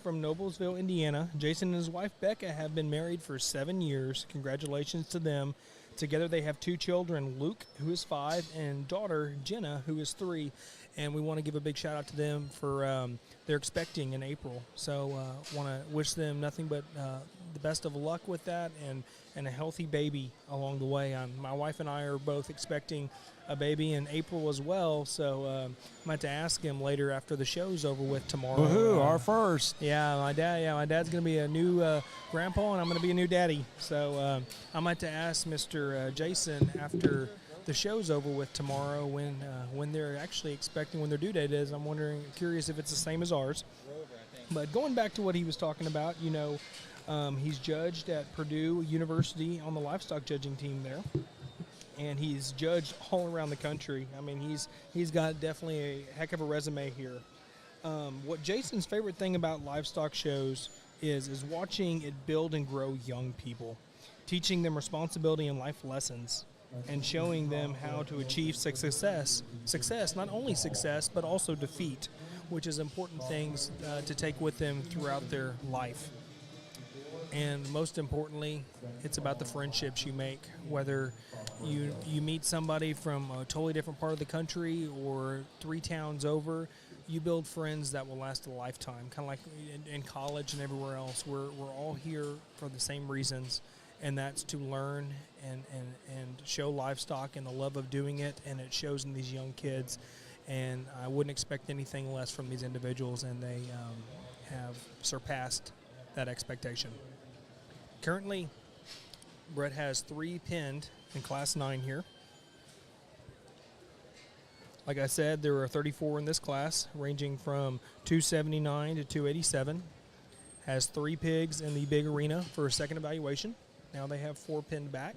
from Noblesville, Indiana. Jason and his wife Becca have been married for 7 years. Congratulations to them. Together they have 2 children, Luke, who is 5, and daughter Jenna, who is 3. And we want to give a big shout out to them for they're expecting in April. So want to wish them nothing but the best of luck with that and a healthy baby along the way. My wife and I are both expecting a baby in April as well, so I might have to ask him later after the show's over with tomorrow. Woohoo, our first. Yeah, my dad's going to be a new grandpa, and I'm going to be a new daddy. So I might have to ask Mr. Jason after the show's over with tomorrow when they're actually expecting, when their due date is. I'm curious if it's the same as ours. But going back to what he was talking about, he's judged at Purdue University on the livestock judging team there. And he's judged all around the country. I mean, he's got definitely a heck of a resume here. What Jason's favorite thing about livestock shows is watching it build and grow young people, teaching them responsibility and life lessons, and showing them how to achieve success, not only success, but also defeat, which is important things to take with them throughout their life. And most importantly, it's about the friendships you make, whether you meet somebody from a totally different part of the country or 3 towns over. You build friends that will last a lifetime, kind of like in college and everywhere else. We're all here for the same reasons, and that's to learn and show livestock and the love of doing it, and it shows in these young kids. And I wouldn't expect anything less from these individuals, and they have surpassed that expectation. Currently, Brett has 3 pinned in Class 9 here. Like I said, there are 34 in this class, ranging from 279 to 287. Has 3 pigs in the big arena for a second evaluation. Now they have 4 pinned back.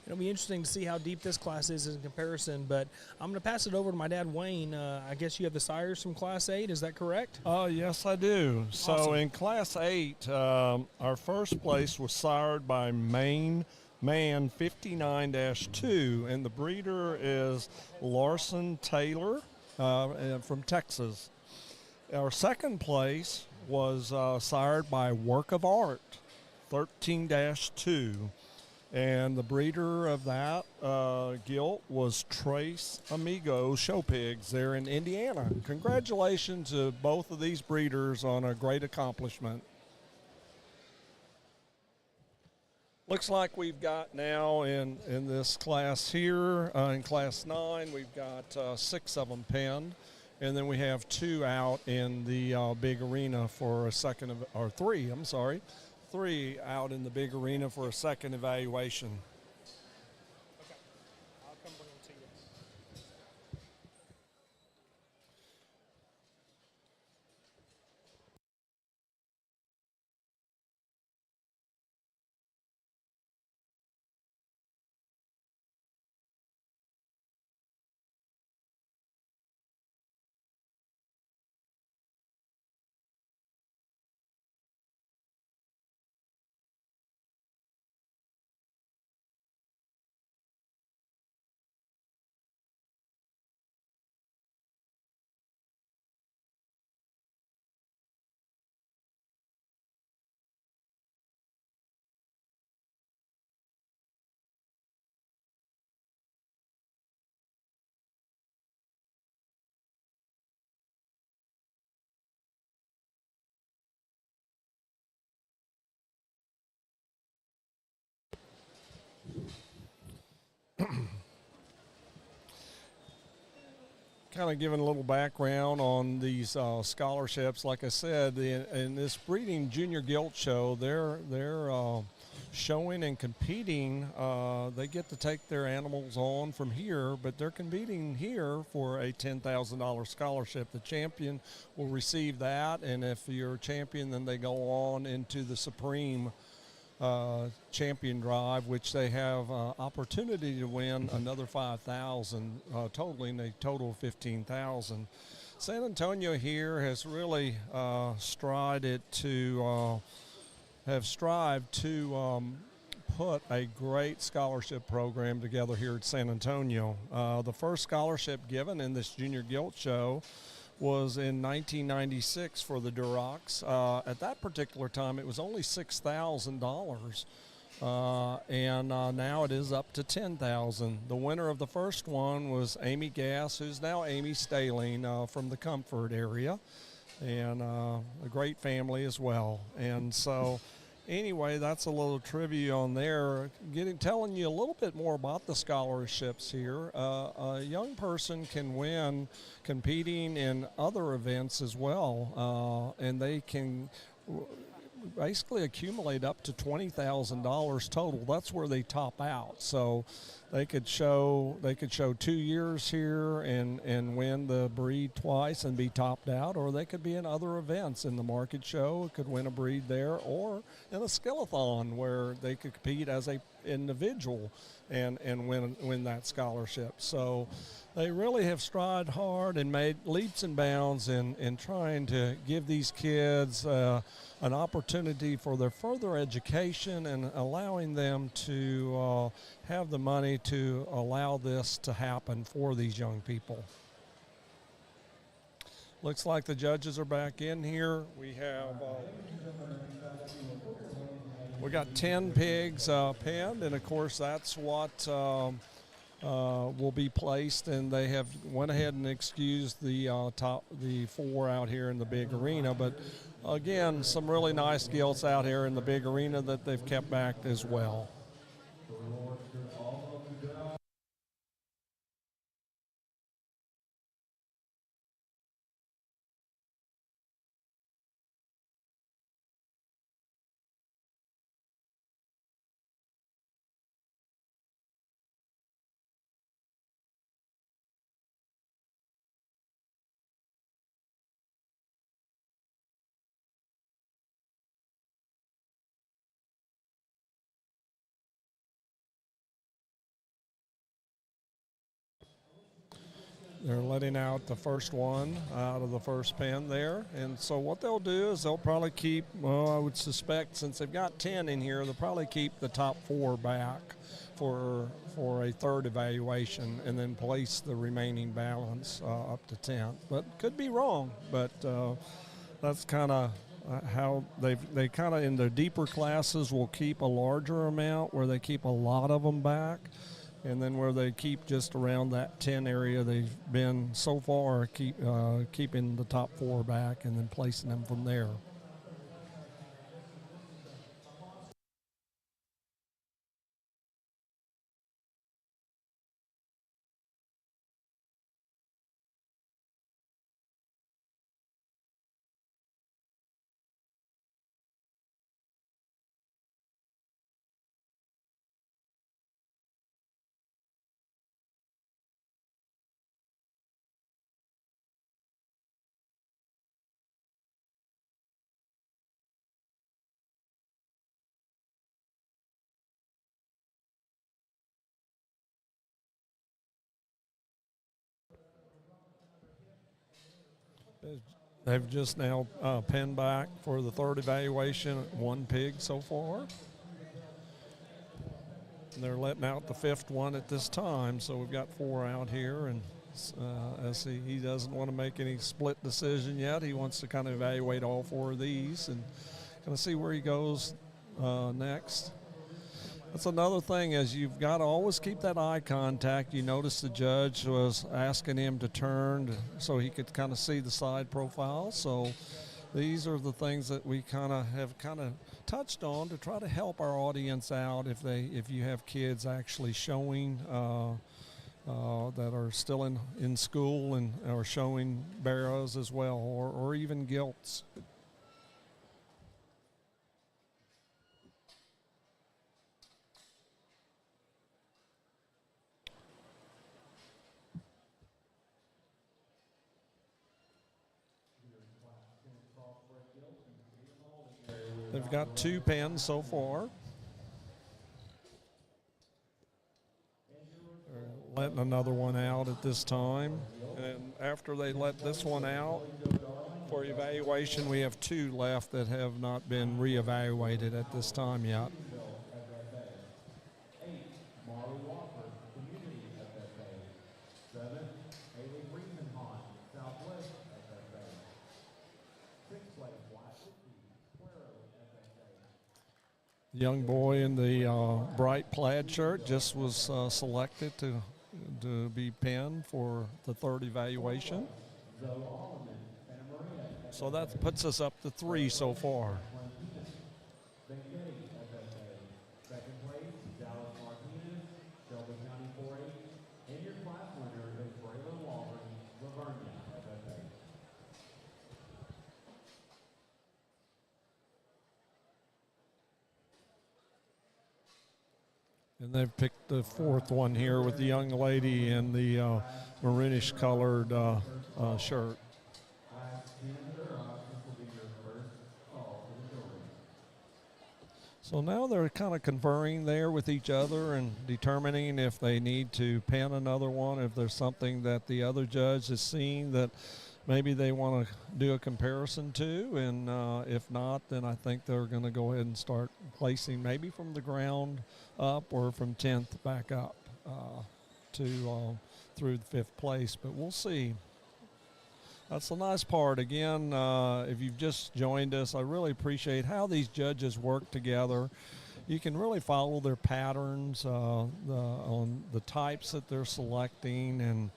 It'll be interesting to see how deep this class is in comparison, but I'm going to pass it over to my dad, Wayne. I guess you have the sires from Class 8, is that correct? Yes, I do. So Awesome. in Class 8, our first place was sired by Maine Man 59-2, and the breeder is Larson Taylor from Texas. Our second place was sired by Work of Art 13-2. And the breeder of that gilt was Trace Amigo Show Pigs there in Indiana. Congratulations to both of these breeders on a great accomplishment. Looks like we've got now in this class here, in Class 9, we've got 6 of them penned. And then we have 2 out in the big arena for a second, or 3, I'm sorry. 3 out in the big arena for a second evaluation. Okay. I'll come bring them to you. Kind of giving a little background on these scholarships. Like I said, in this breeding junior gilt show, they're showing and competing. They get to take their animals on from here, but they're competing here for a $10,000 scholarship. The champion will receive that, and if you're a champion, then they go on into the Supreme champion drive, which they have opportunity to win another $5,000, totaling a total of $15,000. San Antonio here has really strived to put a great scholarship program together here at San Antonio. The first scholarship given in this junior gilt show was in 1996 for the Durocs. At that particular time, it was only $6,000, and now it is up to $10,000. The winner of the first one was Amy Gass, who's now Amy Staling from the Comfort area, and a great family as well. And so anyway, that's a little trivia on there. Telling you a little bit more about the scholarships here. A young person can win competing in other events as well, and they can basically accumulate up to $20,000 total. That's where they top out. So they could show 2 years here and win the breed twice and be topped out, or they could be in other events in the market show, could win a breed there, or in a skillathon where they could compete as a individual and win that scholarship. So they really have strived hard and made leaps and bounds in trying to give these kids an opportunity for their further education and allowing them to have the money to allow this to happen for these young people. Looks like the judges are back in here. We have we got 10 pigs penned, and of course that's what will be placed. And they have went ahead and excused the the 4 out here in the big arena. But again, some really nice gilts out here in the big arena that they've kept back as well. They're letting out the first one out of the first pen there. And so what they'll do is they'll probably keep, well, I would suspect since they've got 10 in here, they'll probably keep the top 4 back for a third evaluation and then place the remaining balance up to 10. But could be wrong, but that's kind of how they kind of in the deeper classes will keep a larger amount where they keep a lot of them back. And then where they keep just around that 10 area, they've been so far keeping the top 4 back and then placing them from there. They've just now pinned back for the third evaluation, 1 pig so far. And they're letting out the 5th one at this time, so we've got 4 out here. And as he doesn't want to make any split decision yet, he wants to kind of evaluate all 4 of these and kind of see where he goes next. That's another thing is you've got to always keep that eye contact. You notice the judge was asking him to turn so he could kind of see the side profile. So these are the things that we have touched on to try to help our audience out if you have kids actually showing that are still in school and are showing barrows as well or even gilts. They've got 2 pens so far. They're letting another one out at this time. And after they let this one out for evaluation, we have 2 left that have not been reevaluated at this time yet. The young boy in the bright plaid shirt just was selected to be pinned for the third evaluation. So that puts us up to 3 so far. And they've picked the 4th one here with the young lady in the maroonish colored shirt. So now they're kind of conferring there with each other and determining if they need to pin another one, if there's something that the other judge has seen that maybe they want to do a comparison to, and if not, then I think they're going to go ahead and start placing maybe from the ground up or from 10th back up to through the 5th place, but we'll see. That's the nice part. Again, if you've just joined us, I really appreciate how these judges work together. You can really follow their patterns on the types that they're selecting, and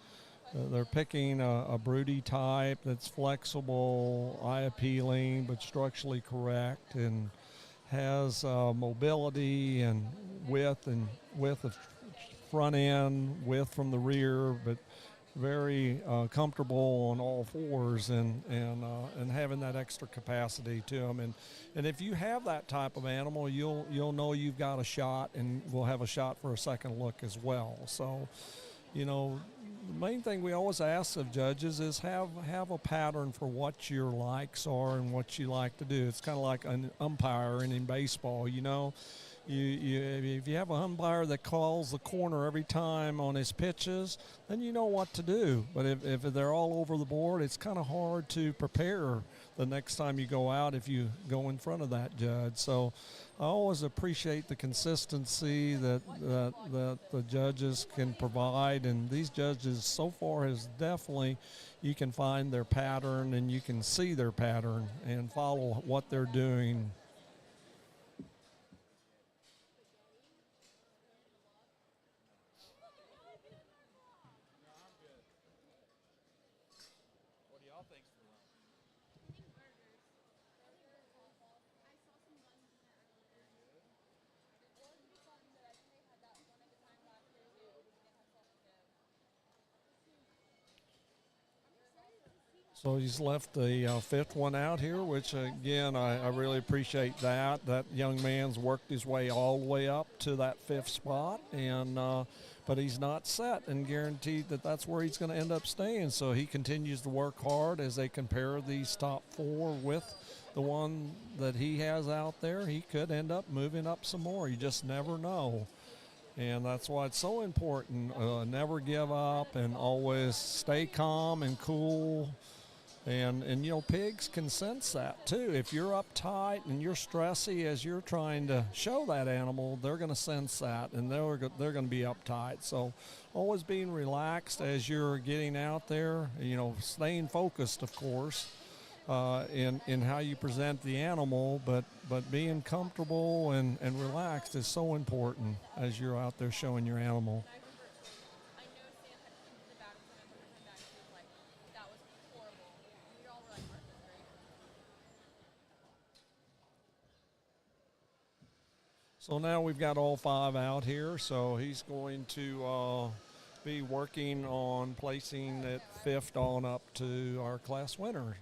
they're picking a broody type that's flexible, eye appealing, but structurally correct, and has mobility and width of front end, width from the rear, but very comfortable on all fours, and having that extra capacity to them. And if you have that type of animal, you'll know you've got a shot, and we'll have a shot for a second look as well. So, you know, the main thing we always ask of judges is have a pattern for what your likes are and what you like to do. It's kind of like an umpire in baseball, you know. If you have an umpire that calls the corner every time on his pitches, then you know what to do. But if they're all over the board, it's kind of hard to prepare the next time you go out if you go in front of that judge. So I always appreciate the consistency that the judges can provide, and these judges so far has definitely, you can find their pattern and you can see their pattern and follow what they're doing. So he's left the fifth one out here, which, again, I really appreciate that. That young man's worked his way all the way up to that fifth spot, and but he's not set and guaranteed that that's where he's going to end up staying. So he continues to work hard as they compare these top four with the one that he has out there. He could end up moving up some more. You just never know. And that's why it's so important. Never give up and always stay calm and cool. And you know, pigs can sense that too. If you're uptight and you're stressy as you're trying to show that animal, they're going to sense that, and they're going to be uptight. So always being relaxed as you're getting out there, you know, staying focused, of course, in how you present the animal, but being comfortable and relaxed is so important as you're out there showing your animal. So now we've got all five out here, so he's going to be working on placing that fifth on up to our class winner.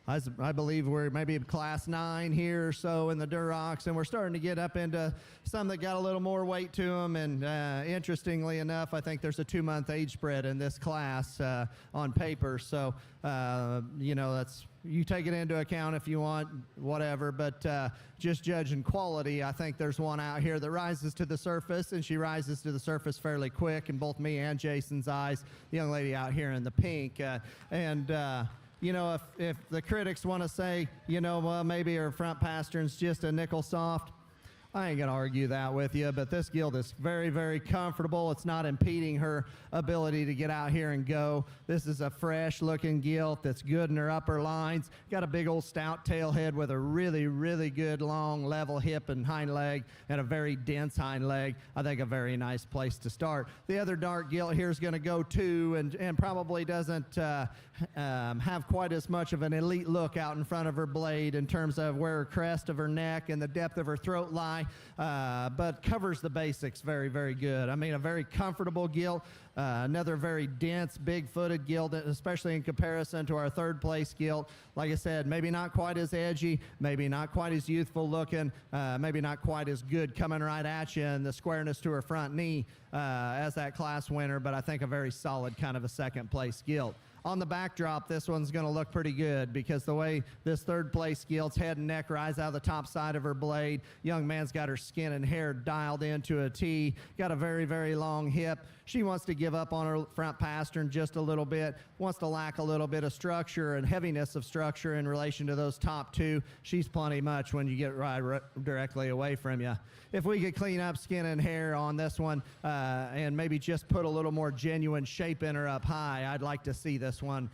I believe we're maybe class 9 here or so in the Durocs, and we're starting to get up into some that got a little more weight to them. And interestingly enough, I think there's a 2-month age spread in this class on paper. So, that's, you take it into account if you want, whatever. But just judging quality, I think there's one out here that rises to the surface, and she rises to the surface fairly quick in both me and Jason's eyes. The young lady out here in the pink. If the critics want to say, well, maybe her front pastern's just a nickel soft, I ain't going to argue that with you, but this gilt is very, very comfortable. It's not impeding her ability to get out here and go. This is a fresh-looking gilt that's good in her upper lines. Got a big old stout tail head with a really, really good long level hip and hind leg and a very dense hind leg. I think a very nice place to start. The other dark gilt here is going to go too, and probably doesn't have quite as much of an elite look out in front of her blade in terms of where her crest of her neck and the depth of her throat lie, but covers the basics very, very good. I mean, a very comfortable gilt, another very dense, big-footed gilt, especially in comparison to our third place gilt. Like I said, maybe not quite as edgy, maybe not quite as youthful looking, maybe not quite as good coming right at you and the squareness to her front knee as that class winner, but I think a very solid kind of a second place gilt. On the backdrop, this one's going to look pretty good because the way this third place gilt's head and neck rise out of the top side of her blade, young man's got her skin and hair dialed into a T, got a very, very long hip. She wants to give up on her front pastern just a little bit, wants to lack a little bit of structure and heaviness of structure in relation to those top two. She's plenty much when you get right directly away from you. If we could clean up skin and hair on this one and maybe just put a little more genuine shape in her up high, I'd like to see this one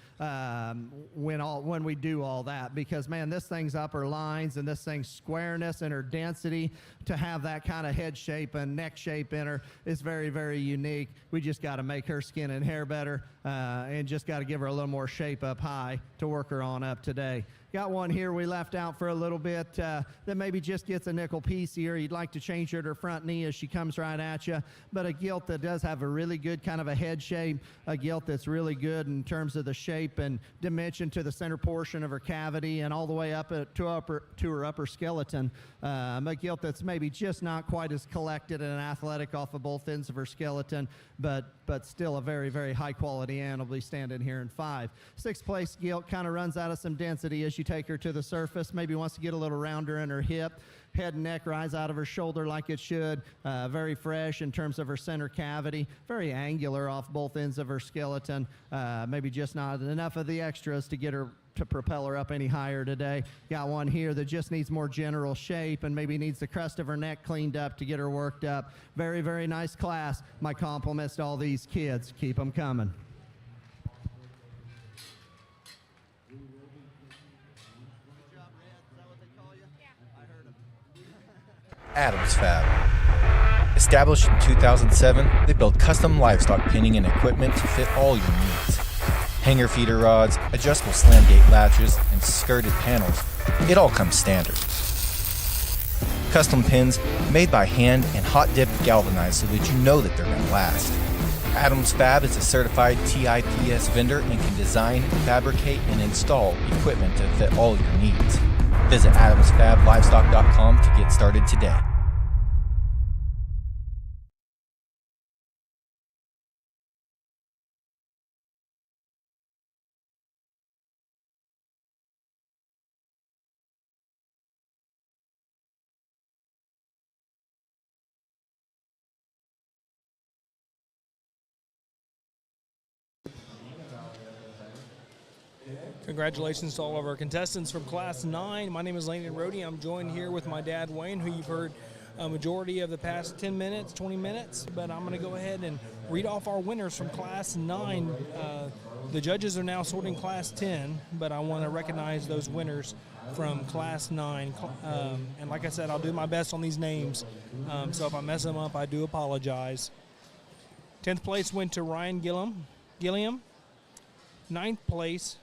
when we do all that, because man, this thing's upper lines and this thing's squareness and her density to have that kind of head shape and neck shape in her is very, very unique. We just got to make her skin and hair better and just got to give her a little more shape up high to work her on up today. Got one here we left out for a little bit that maybe just gets a nickel piece here. You'd like to change her to her front knee as she comes right at you, but a gilt that does have a really good kind of a head shape, a gilt that's really good in terms of the shape and dimension to the center portion of her cavity and all the way up to her upper skeleton. A gilt that's maybe just not quite as collected and athletic off of both ends of her skeleton, but still a very, very high quality animal. Will be standing here in 5. Sixth place gilt kind of runs out of some density as you take her to the surface, maybe wants to get a little rounder in her hip. Head and neck rise out of her shoulder like it should. Very fresh in terms of her center cavity. Very angular off both ends of her skeleton. Maybe just not enough of the extras to get her to propel her up any higher today. Got one here that just needs more general shape and maybe needs the crest of her neck cleaned up to get her worked up. Very, very nice class. My compliments to all these kids. Keep them coming. Adams Fab. Established in 2007, they build custom livestock pinning and equipment to fit all your needs. Hanger feeder rods, adjustable slam gate latches, and skirted panels. It all comes standard. Custom pins made by hand and hot dipped galvanized so that you know that they're going to last. Adams Fab is a certified TIPS vendor and can design, fabricate, and install equipment to fit all your needs. Visit adamsfablivestock.com to get started today. Congratulations to all of our contestants from Class 9. My name is Landon Rohde. I'm joined here with my dad, Wayne, who you've heard a majority of the past 10 minutes, 20 minutes. But I'm going to go ahead and read off our winners from Class 9. The judges are now sorting Class 10, but I want to recognize those winners from Class 9. And like I said, I'll do my best on these names. So if I mess them up, I do apologize. 10th place went to Ryan Gilliam. 9th place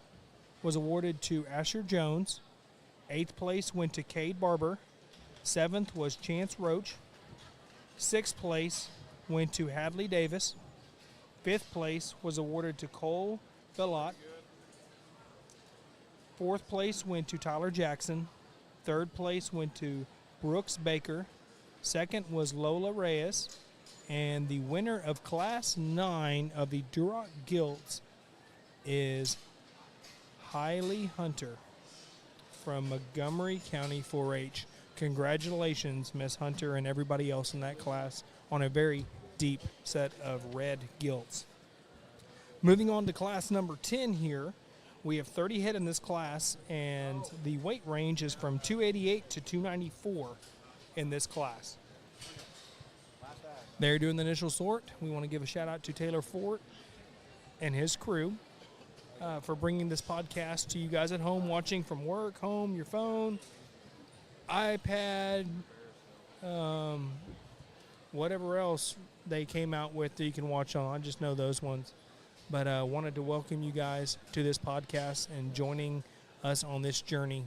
was awarded to Asher Jones. 8th place went to Cade Barber. 7th was Chance Roach. 6th place went to Hadley Davis. 5th place was awarded to Cole Bellot. Fourth place went to Tyler Jackson. Third place went to Brooks Baker. Second was Lola Reyes. And the winner of Class 9 of the Duroc Gilts is Hailey Hunter from Montgomery County 4-H. Congratulations, Miss Hunter, and everybody else in that class on a very deep set of red gilts. Moving on to class number 10 here, we have 30 head in this class, and the weight range is from 288 to 294 in this class. They're doing the initial sort. We want to give a shout out to Taylor Fort and his crew for bringing this podcast to you guys at home, watching from work, home, your phone, iPad, whatever else they came out with that you can watch on. I just know those ones. But I wanted to welcome you guys to this podcast and joining us on this journey.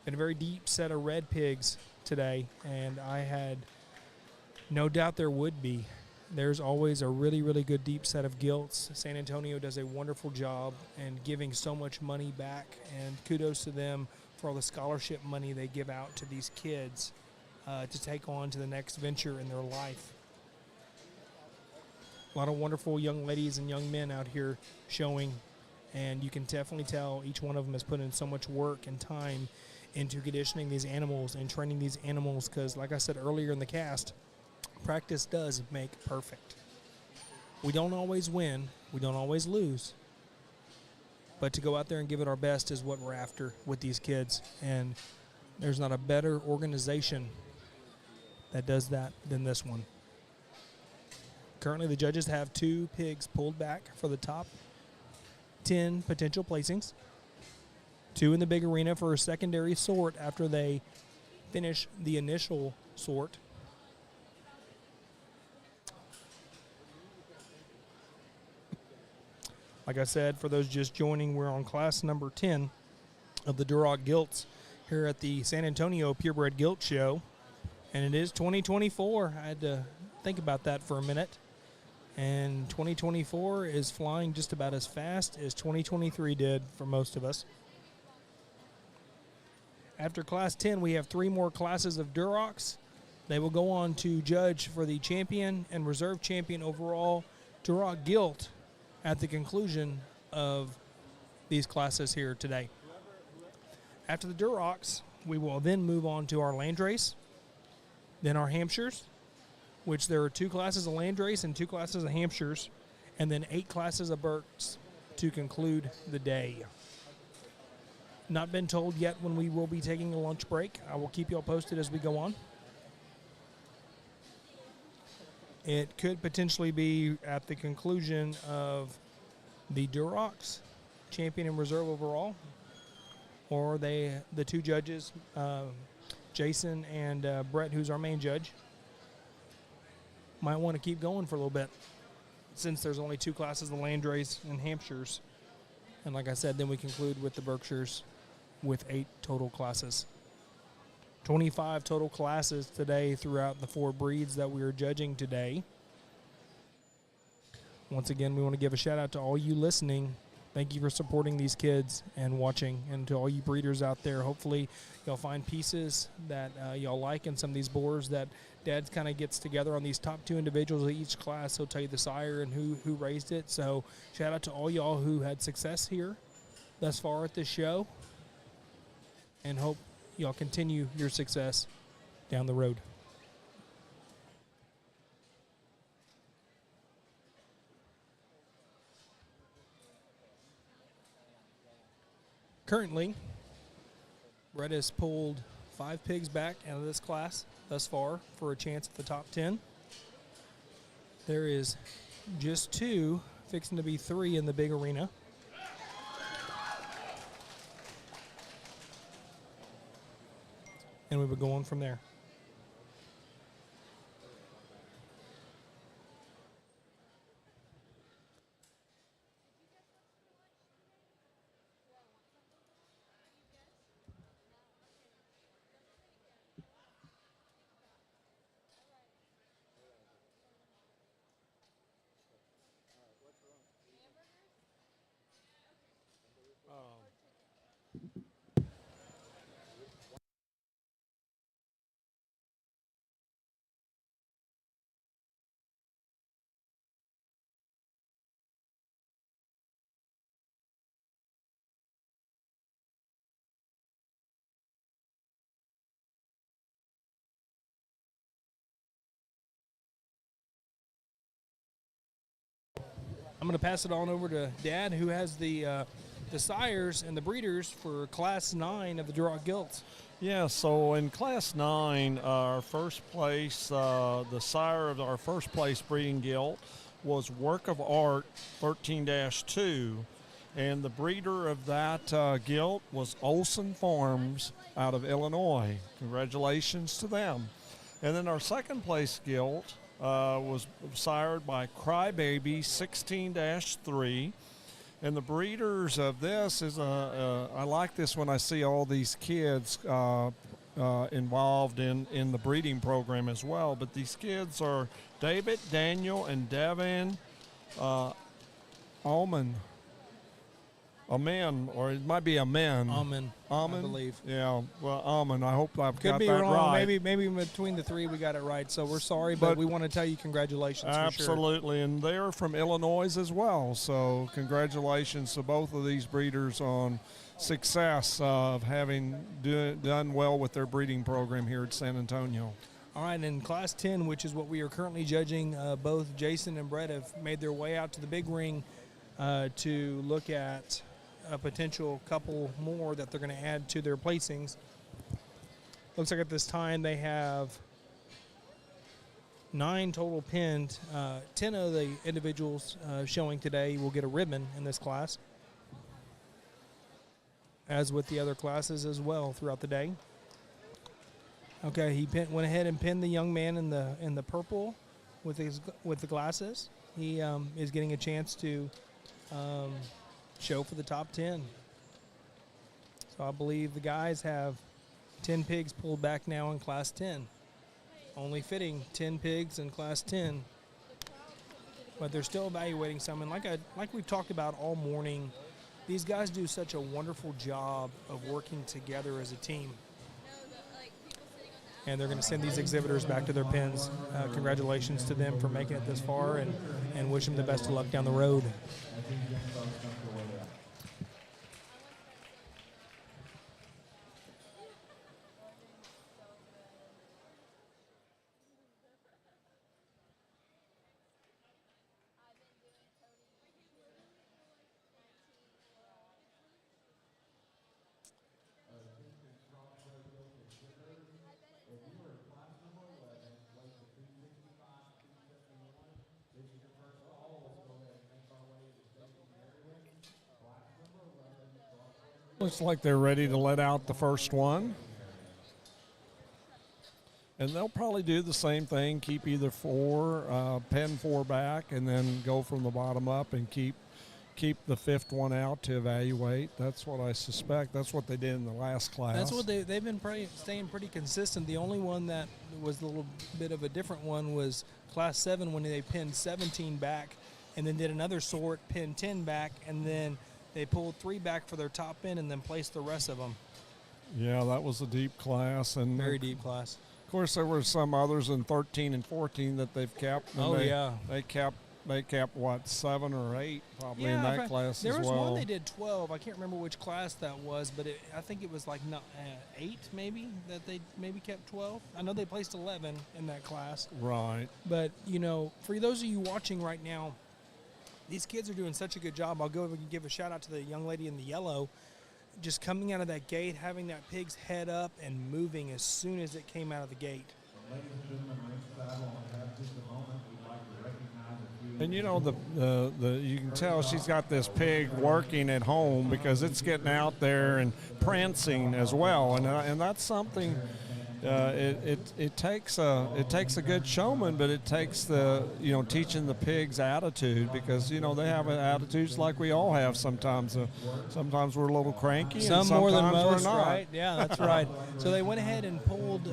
Been a very deep set of red pigs today, and I had no doubt there would be. There's always a really, really good deep set of gilts. San Antonio does a wonderful job in giving so much money back, and kudos to them for all the scholarship money they give out to these kids to take on to the next venture in their life. A lot of wonderful young ladies and young men out here showing, and you can definitely tell each one of them has put in so much work and time into conditioning these animals and training these animals because, like I said earlier in the cast, practice does make perfect. We don't always win. We don't always lose. But to go out there and give it our best is what we're after with these kids. And there's not a better organization that does that than this one. Currently, the judges have 2 pigs pulled back for the top 10 potential placings. 2 in the big arena for a secondary sort after they finish the initial sort. Like I said, for those just joining, we're on class number 10 of the Duroc Gilts here at the San Antonio Purebred Gilt Show. And it is 2024. I had to think about that for a minute. And 2024 is flying just about as fast as 2023 did for most of us. After class 10, we have 3 more classes of Durocs. They will go on to judge for the champion and reserve champion overall Duroc Gilt at the conclusion of these classes here today. After the Durocs, we will then move on to our Landrace, then our Hampshires, which there are 2 classes of Landrace and 2 classes of Hampshires, and then 8 classes of Berks to conclude the day. Not been told yet when we will be taking a lunch break. I will keep you all posted as we go on. It could potentially be at the conclusion of the Durocs, champion and reserve overall, or the 2 judges, Jason and Brett, who's our main judge, might want to keep going for a little bit since there's only 2 classes of Landrace and Hampshires. And like I said, then we conclude with the Berkshires with 8 total classes. 25 total classes today throughout the 4 breeds that we are judging today. Once again, we want to give a shout out to all you listening. Thank you for supporting these kids and watching. And to all you breeders out there, hopefully y'all find pieces that y'all like in some of these boars that Dad kind of gets together on these top 2 individuals of each class. He'll tell you the sire and who raised it. So shout out to all y'all who had success here thus far at this show. And hope y'all continue your success down the road. Currently, Brett has pulled 5 pigs back out of this class thus far for a chance at the top 10. There is just 2, fixing to be 3 in the big arena. And we would go on from there. I'm going to pass it on over to Dad, who has the sires and the breeders for Class 9 of the Duroc Gilts. Yeah, so in Class 9, our first place, the sire of our first place breeding gilt was Work of Art 13-2, and the breeder of that gilt was Olson Farms out of Illinois. Congratulations to them. And then our second place gilt was sired by Crybaby 16-3. And the breeders of this is, I like this when I see all these kids involved in the breeding program as well. But these kids are David, Daniel, and Devin Amen, or it might be Amen. Amen, I believe. Yeah, well, Amen. I hope I've Could got be that wrong. right. Maybe between the three we got it right. So we're sorry, but we want to tell you congratulations. Absolutely, for sure. And they're from Illinois as well. So congratulations to both of these breeders on success of having done well with their breeding program here at San Antonio. All right, in Class 10, which is what we are currently judging, both Jason and Brett have made their way out to the big ring to look at a potential couple more that they're going to add to their placings. Looks like at this time they have 9 total pinned. 10 of the individuals showing today will get a ribbon in this class, as with the other classes as well throughout the day. Okay, he went ahead and pinned the young man in the purple with the glasses. He is getting a chance to show for the top 10. So I believe the guys have 10 pigs pulled back now in Class 10. Only fitting 10 pigs in Class 10. But they're still evaluating some. And like we've talked about all morning, these guys do such a wonderful job of working together as a team. And they're going to send these exhibitors back to their pens. Congratulations to them for making it this far, and wish them the best of luck down the road. Looks like they're ready to let out the first one. And they'll probably do the same thing, keep either pin 4 back, and then go from the bottom up and keep the fifth one out to evaluate. That's what I suspect. That's what they did in the last class. That's what they've been staying pretty consistent. The only one that was a little bit of a different one was Class 7 when they pinned 17 back and then did another sort, pinned 10 back, and then they pulled 3 back for their top end and then placed the rest of them. Yeah, that was a deep class. And very deep class. Of course, there were some others in 13 and 14 that they've capped. They capped, what, 7 or 8 probably in that class as well. There was one they did 12. I can't remember which class that was, but I think it was like 8 maybe that they maybe kept 12. I know they placed 11 in that class. Right. But, for those of you watching right now, these kids are doing such a good job. I'll go and give a shout-out to the young lady in the yellow. Just coming out of that gate, having that pig's head up and moving as soon as it came out of the gate. And you can tell she's got this pig working at home because it's getting out there and prancing as well, and that's something. It takes a good showman, but it takes teaching the pigs attitude, because they have attitudes like we all have sometimes. Sometimes we're a little cranky, some and more than sometimes most, we're not. right? Yeah, that's right. So they went ahead and pulled,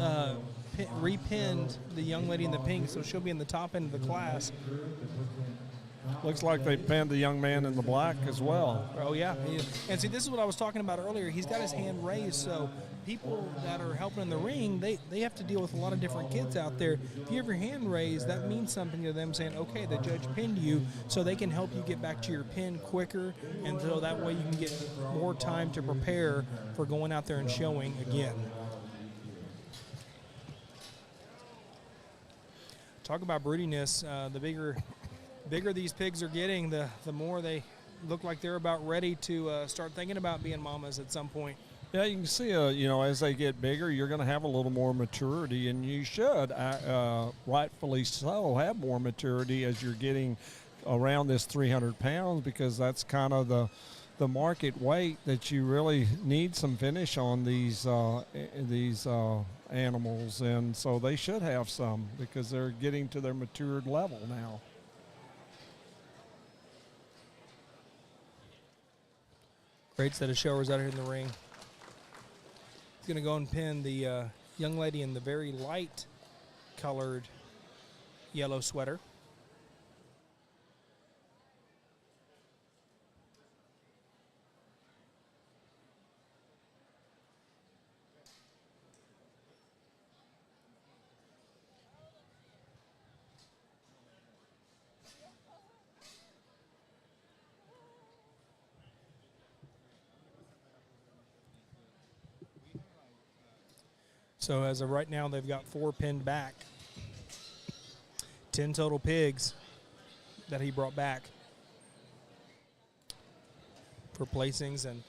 repinned the young lady in the pink, so she'll be in the top end of the class. Looks like they pinned the young man in the black as well. Oh, yeah. And see, this is what I was talking about earlier. He's got his hand raised, so people that are helping in the ring, they have to deal with a lot of different kids out there. If you have your hand raised, that means something to them, saying, okay, the judge pinned you, so they can help you get back to your pin quicker, and so that way you can get more time to prepare for going out there and showing again. Talk about broodiness. The bigger bigger these pigs are getting, the more they look like they're about ready to start thinking about being mamas at some point. Yeah, you can see, as they get bigger, you're going to have a little more maturity, and you should, rightfully so, have more maturity as you're getting around this 300 pounds, because that's kind of the market weight that you really need some finish on these animals, and so they should have some because they're getting to their matured level now. Great set of showers out here in the ring. He's going to go and pin the young lady in the very light colored yellow sweater. So as of right now, they've got 4 pinned back. 10 total pigs that he brought back for placings. And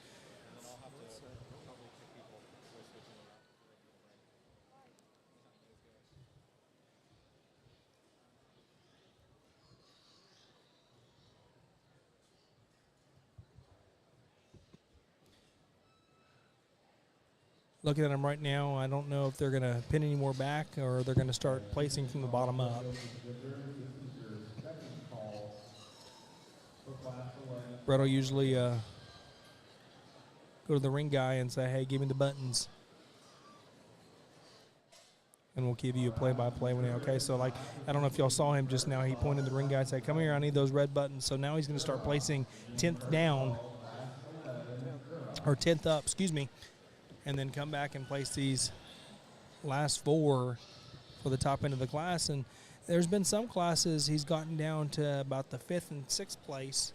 looking at them right now, I don't know if they're going to pin any more back or they're going to start placing from the bottom up. Brett will usually go to the ring guy and say, hey, give me the buttons. And we'll give you a play-by-play when okay. So, like, I don't know if y'all saw him just now. He pointed to the ring guy and said, come here, I need those red buttons. So now he's going to start placing 10th down, or 10th up, excuse me, and then come back and place these last 4 for the top end of the class. And there's been some classes he's gotten down to about the 5th and 6th place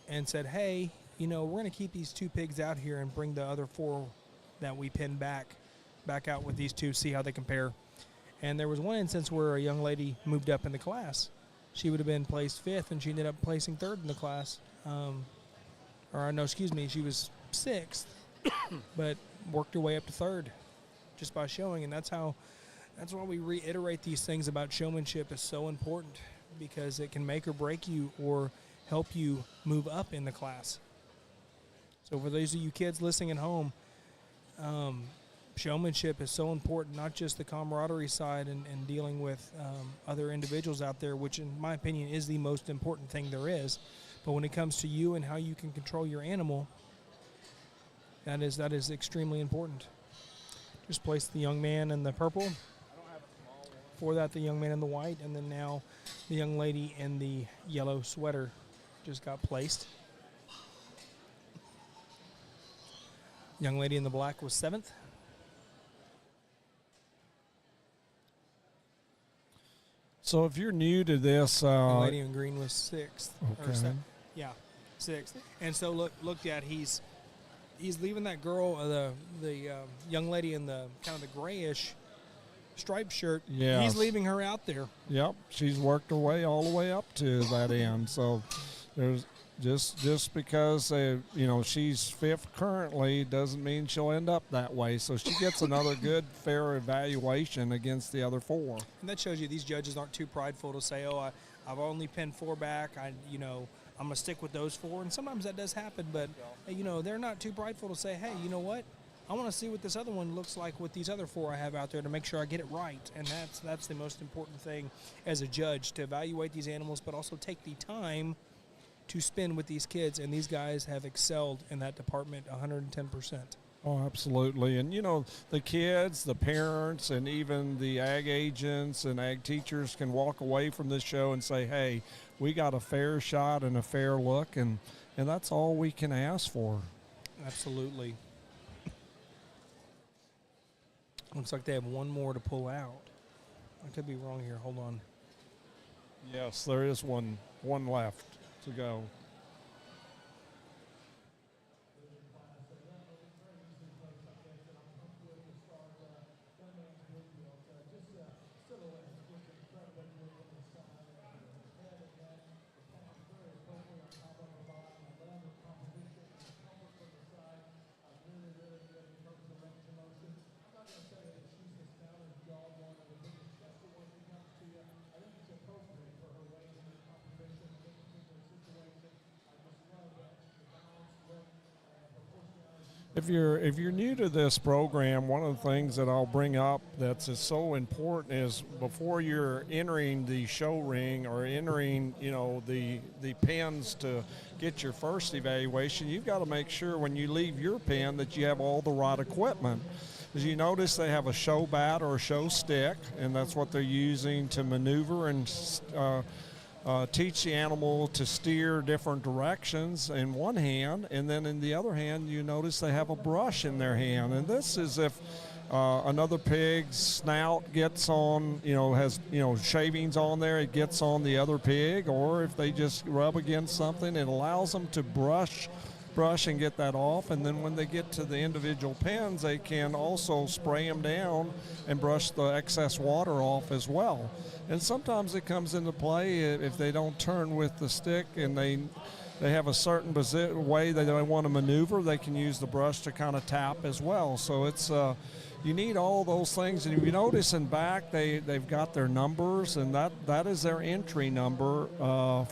and said, hey, we're going to keep these 2 pigs out here and bring the other 4 that we pinned back out with these 2, see how they compare. And there was one instance where a young lady moved up in the class. She would have been placed 5th, and she ended up placing 3rd in the class. She was 6th, but worked her way up to 3rd just by showing. And that's why we reiterate these things about showmanship is so important, because it can make or break you or help you move up in the class. So for those of you kids listening at home, showmanship is so important, not just the camaraderie side and dealing with other individuals out there, which in my opinion is the most important thing there is, but when it comes to you and how you can control your animal, that is extremely important. Just place the young man in the purple. For that, the young man in the white, and then now the young lady in the yellow sweater just got placed. Young lady in the black was 7th. So if you're new to this, Young lady in green was 6th. Okay. Yeah, 6th. And so looked at, he's leaving that girl, the young lady in the kind of the grayish striped shirt. Yeah, he's leaving her out there. Yep, she's worked her way all the way up to that end. So there's just because she's 5th currently doesn't mean she'll end up that way. So she gets another good fair evaluation against the other 4. And that shows you these judges aren't too prideful to say, oh, I've only pinned 4 back. I'm going to stick with those 4. And sometimes that does happen, but they're not too prideful to say, hey, you know what? I want to see what this other one looks like with these other 4 I have out there to make sure I get it right. And that's the most important thing as a judge, to evaluate these animals, but also take the time to spend with these kids. And these guys have excelled in that department 110%. Oh, absolutely. And, the kids, the parents, and even the ag agents and ag teachers can walk away from this show and say, hey, we got a fair shot and a fair look, and that's all we can ask for. Absolutely. Looks like they have one more to pull out. I could be wrong here. Hold on. Yes, there is one left to go. If you're new to this program, one of the things that I'll bring up that's so important is before you're entering the show ring or entering, the pens to get your first evaluation, you've got to make sure when you leave your pen that you have all the right equipment. As you notice, they have a show bat or a show stick, and that's what they're using to maneuver and teach the animal to steer different directions in one hand, and then in the other hand you notice they have a brush in their hand, and this is if another pig's snout gets on, has shavings on there, it gets on the other pig, or if they just rub against something, it allows them to brush and get that off, and then when they get to the individual pens they can also spray them down and brush the excess water off as well. And sometimes it comes into play if they don't turn with the stick and they have a certain way they want to maneuver, they can use the brush to kind of tap as well. So it's you need all those things. And if you notice in back they've got their numbers, and that is their entry number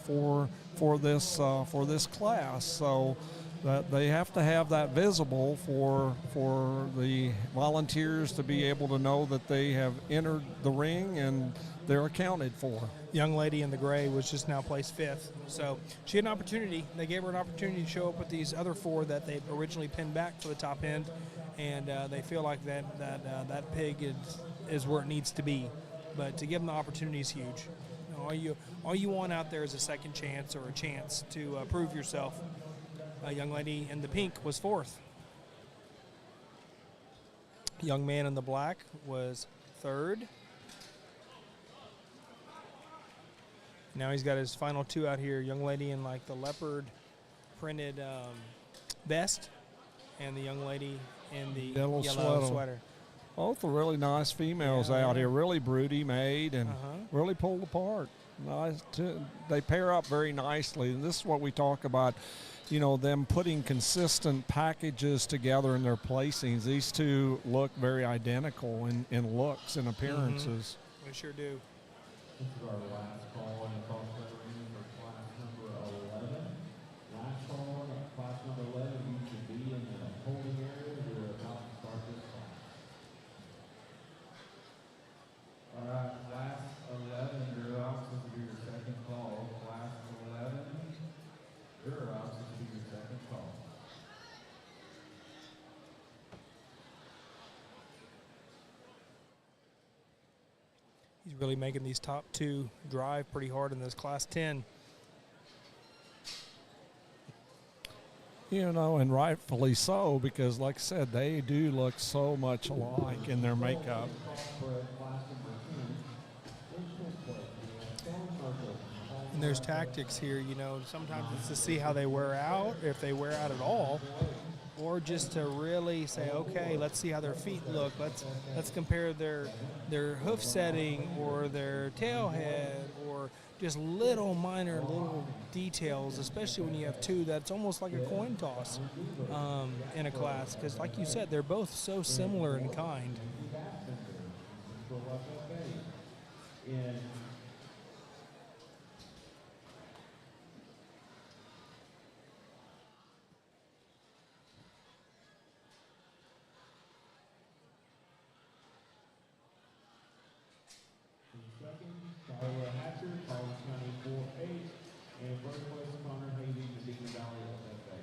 for this class. So that they have to have that visible for the volunteers to be able to know that they have entered the ring and they're accounted for. Young lady in the gray was just now placed 5th, so she had an opportunity. They gave her an opportunity to show up with these other 4 that they originally pinned back for the top end, and they feel like that pig is where it needs to be. But to give them the opportunity is huge. All you want out there is a second chance or a chance to prove yourself. A young lady in the pink was 4th. Young man in the black was 3rd. Now he's got his final 2 out here. Young lady in like the leopard printed vest, and the young lady in the yellow sweater. Both are really nice females out here, really broody made and really pulled apart. Nice they pair up very nicely, and this is what we talk about, them putting consistent packages together in their placings. These 2 look very identical in looks and appearances. They sure do. This is our last call in the cross ring for class number 11. Last call in class number 11, you should be in the holding area. We're about to start this class. All right, class 11, Duroc, this will be your second call. Class 11, Duroc, this will be your second call. He's really making these top 2 drive pretty hard in this class 10. And rightfully so, because like I said, they do look so much alike in their makeup. And there's tactics here, sometimes it's to see how they wear out, if they wear out at all, or just to really say, okay, let's see how their feet look. Let's compare their hoof setting or their tail head, or just minor little details, especially when you have 2 that's almost like a coin toss in a class, because like you said, they're both so similar in kind. Hampshire, Collins County 4-8, and birthplace Connor Hayden, the Deacon Valley FFA.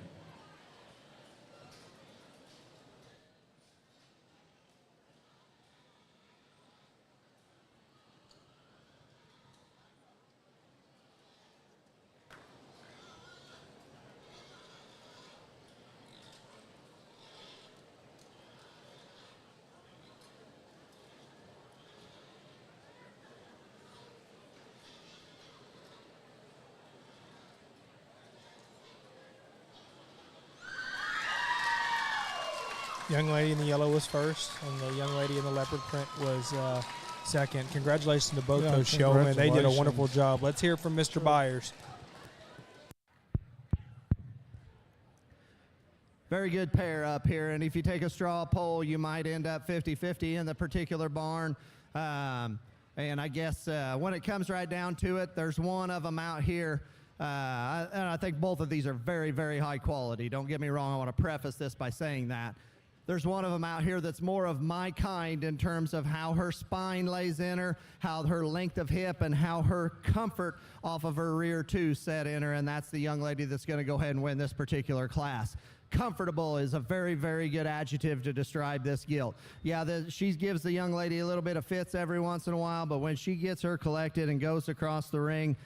Young lady in the yellow was 1st, and the young lady in the leopard print was 2nd. Congratulations to both those showmen. They did a wonderful job. Let's hear from Mr. Byers. Very good pair up here, and if you take a straw poll, you might end up 50-50 in the particular barn. And I guess when it comes right down to it, there's one of them out here And I think both of these are very, very high quality. Don't get me wrong. I want to preface this by saying that. There's one of them out here that's more of my kind in terms of how her spine lays in her, how her length of hip, and how her comfort off of her rear two set in her, and that's the young lady that's going to go ahead and win this particular class. Comfortable is a very, very good adjective to describe this gilt. Yeah, she gives the young lady a little bit of fits every once in a while, but when she gets her collected and goes across the ring,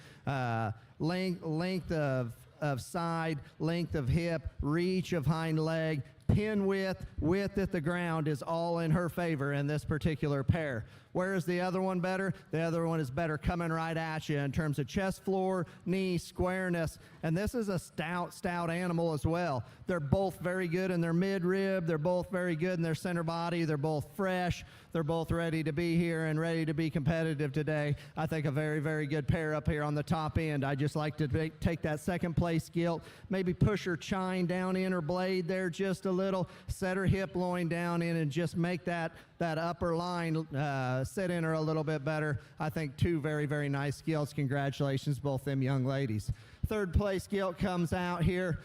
length of side, length of hip, reach of hind leg, pin width at the ground is all in her favor in this particular pair. Where is the other one better? The other one is better coming right at you in terms of chest floor, knee, squareness, and this is a stout animal as well. They're both very good in their mid-rib. They're both very good in their center body. They're both fresh. They're both ready to be here and ready to be competitive today. I think a very, very good pair up here on the top end. I just like to take that second place gilt, maybe push her chine down in her blade there just a little, set her hip loin down in, and just make that upper line sit in her a little bit better. I think two very, very nice gilts. Congratulations, both them young ladies. Third place gilt comes out here.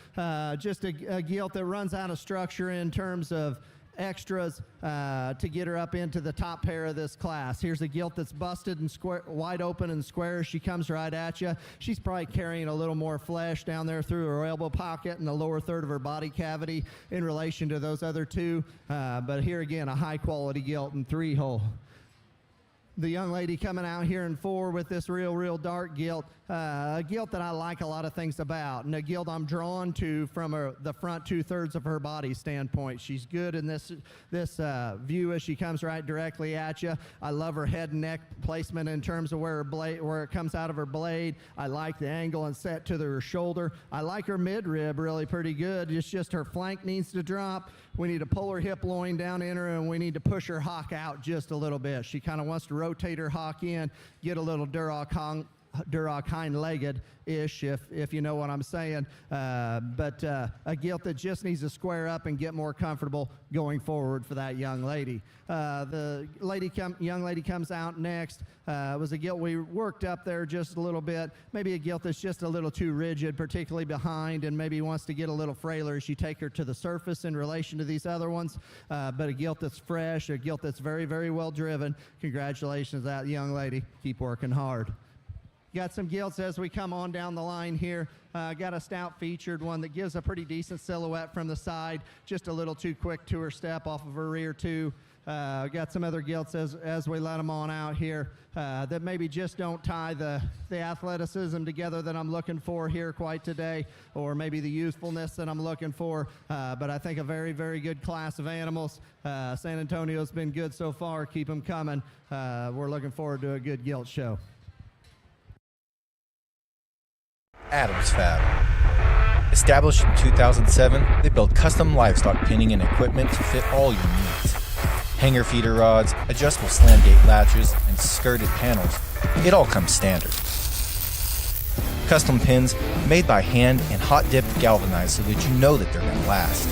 Just a gilt that runs out of structure in terms of extras to get her up into the top pair of this class. Here's a gilt that's busted and square, wide open and square. She comes right at you. She's probably carrying a little more flesh down there through her elbow pocket and the lower third of her body cavity in relation to those other two. But here again, a high quality gilt in 3-hole. The young lady coming out here in 4 with this real dark gilt, a gilt that I like a lot of things about, and a gilt I'm drawn to from the front 2/3 of her body standpoint. She's good in this view as she comes right directly at you. I love her head and neck placement in terms of where it comes out of her blade. I like the angle and set to her shoulder. I like her mid-rib really pretty good. It's just her flank needs to drop. We need to pull her hip loin down in her, and we need to push her hock out just a little bit. She kind of wants to rotate her hock in, get a little Duroc hind-legged-ish, if you know what I'm saying. But a gilt that just needs to square up and get more comfortable going forward for that young lady. The young lady comes out next. It was a gilt we worked up there just a little bit. Maybe a gilt that's just a little too rigid, particularly behind, and maybe wants to get a little frailer as you take her to the surface in relation to these other ones. But a gilt that's fresh, a gilt that's very, very well driven. Congratulations to that young lady. Keep working hard. Got some gilts as we come on down the line here. Got a stout featured one that gives a pretty decent silhouette from the side, just a little too quick to her step off of her rear two. Got some other gilts as we let them on out here that maybe just don't tie the athleticism together that I'm looking for here quite today, or maybe the youthfulness that I'm looking for. But I think a very, very good class of animals. San Antonio's been good so far. Keep them coming. We're looking forward to a good gilt show. Adams Fab. Established in 2007, they build custom livestock pinning and equipment to fit all your needs. Hanger feeder rods, adjustable slam gate latches, and skirted panels. It all comes standard. Custom pins made by hand and hot dipped galvanized so that you know that they're going to last.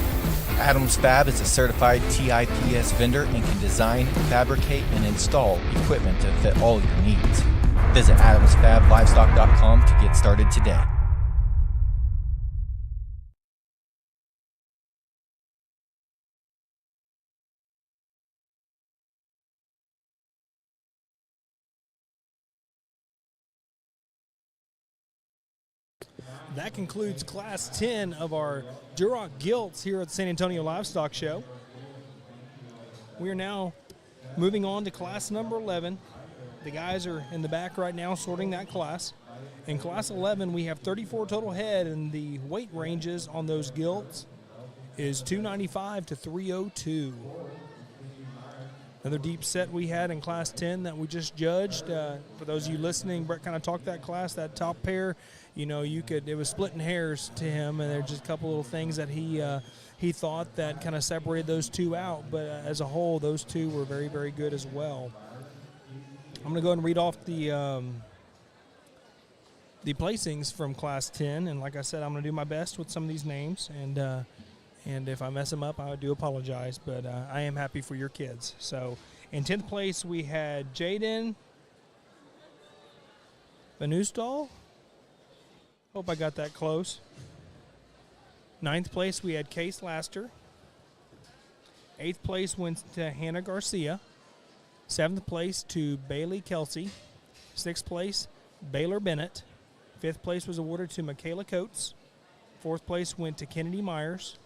Adams Fab is a certified TIPS vendor and can design, fabricate, and install equipment to fit all your needs. Visit AdamsFabLivestock.com to get started today. That concludes Class 10 of our Duroc Gilts here at the San Antonio Livestock Show. We are now moving on to Class number 11. The guys are in the back right now sorting that class. In Class 11, we have 34 total head, and the weight ranges on those gilts is 295 to 302. Another deep set we had in Class 10 that we just judged. For those of you listening, Brett kind of talked that class, that top pair. You know, it was splitting hairs to him, and there's just a couple little things that he thought that kind of separated those two out. But as a whole, those two were very, very good as well. I'm going to go ahead and read off the placings from Class 10, and like I said, I'm going to do my best with some of these names, and if I mess them up, I do apologize, but I am happy for your kids. So in 10th place, we had Jaden Vanustal. Hope I got that close. 9th place, we had Case Laster. 8th place went to Hannah Garcia. 7th place to Bailey Kelsey. 6th place, Baylor Bennett. 5th place was awarded to Michaela Coates. 4th place went to Kennedy Myers.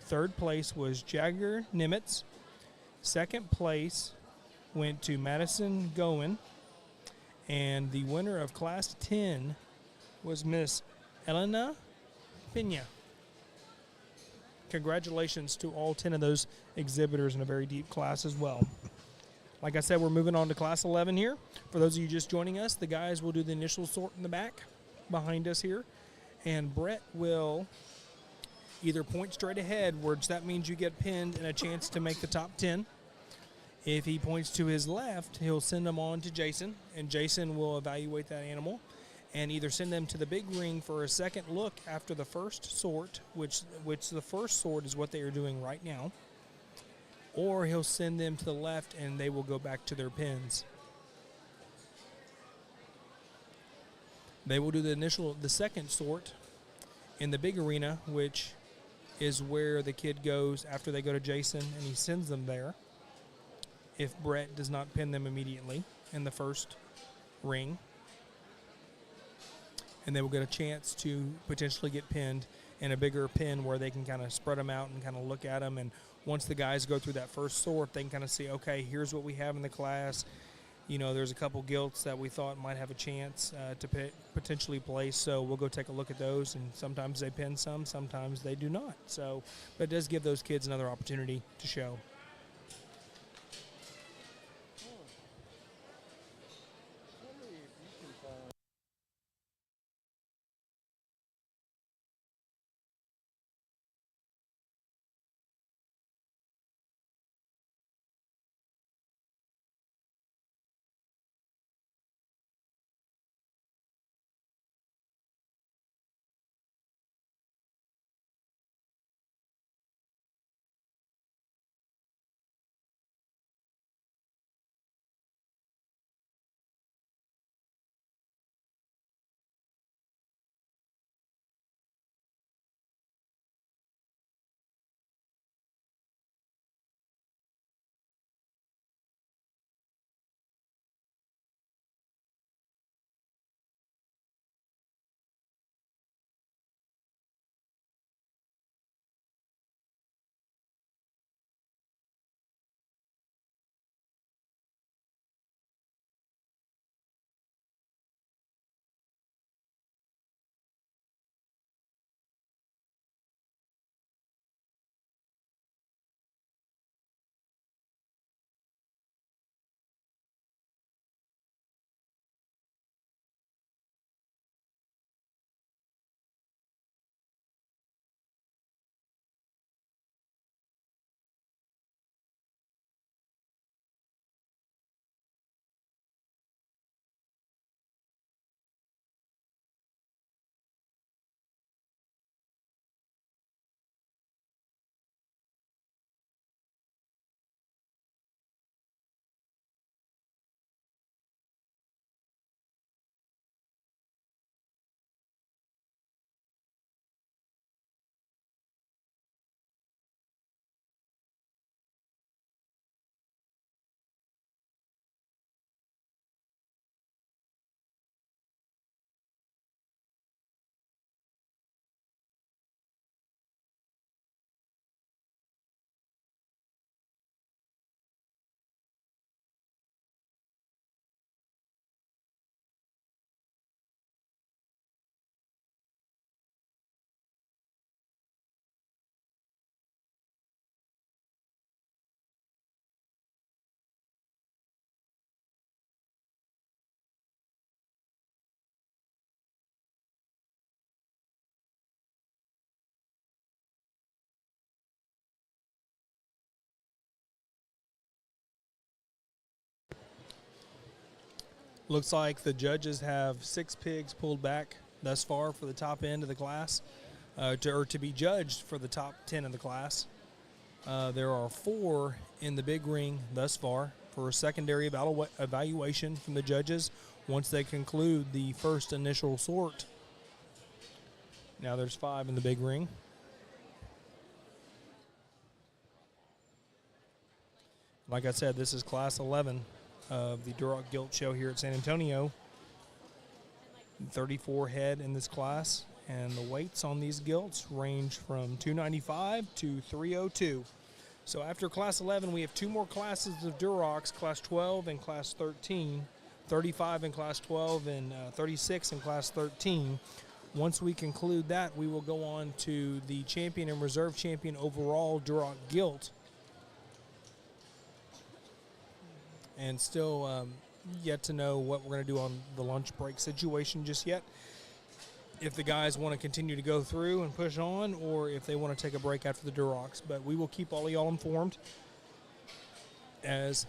3rd place was Jagger Nimitz. 2nd place went to Madison Gowen. And the winner of Class 10 was Miss Elena Pena. Congratulations to all 10 of those exhibitors in a very deep class as well. Like I said, we're moving on to Class 11 here. For those of you just joining us, the guys will do the initial sort in the back behind us here. And Brett will either point straight ahead, which that means you get pinned and a chance to make the top 10. If he points to his left, he'll send them on to Jason, and Jason will evaluate that animal and either send them to the big ring for a second look after the first sort, which the first sort is what they are doing right now, or he'll send them to the left and they will go back to their pens. They will do the second sort in the big arena, which is where the kid goes after they go to Jason, and he sends them there if Brett does not pin them immediately in the first ring. And they will get a chance to potentially get pinned in a bigger pin where they can kind of spread them out and kind of look at them. And once the guys go through that first sort, they can kind of see, okay, here's what we have in the class. You know, there's a couple gilts that we thought might have a chance to potentially place, so we'll go take a look at those. And sometimes they pin some, sometimes they do not. So, but it does give those kids another opportunity to show. Looks like the judges have 6 pigs pulled back thus far for the top end of the class, to be judged for the top 10 of the class. There are 4 in the big ring thus far for a secondary evaluation from the judges once they conclude the first initial sort. Now there's 5 in the big ring. Like I said, this is Class 11 of the Duroc Gilt Show here at San Antonio. 34 head in this class, and the weights on these gilts range from 295 to 302. So after Class 11, we have 2 more classes of Durocs, Class 12 and Class 13, 35 in Class 12 and 36 in Class 13. Once we conclude that, we will go on to the champion and reserve champion overall Duroc Gilt. And still yet to know what we're going to do on the lunch break situation just yet. If the guys want to continue to go through and push on, or if they want to take a break after the Durocs. But we will keep all of y'all informed as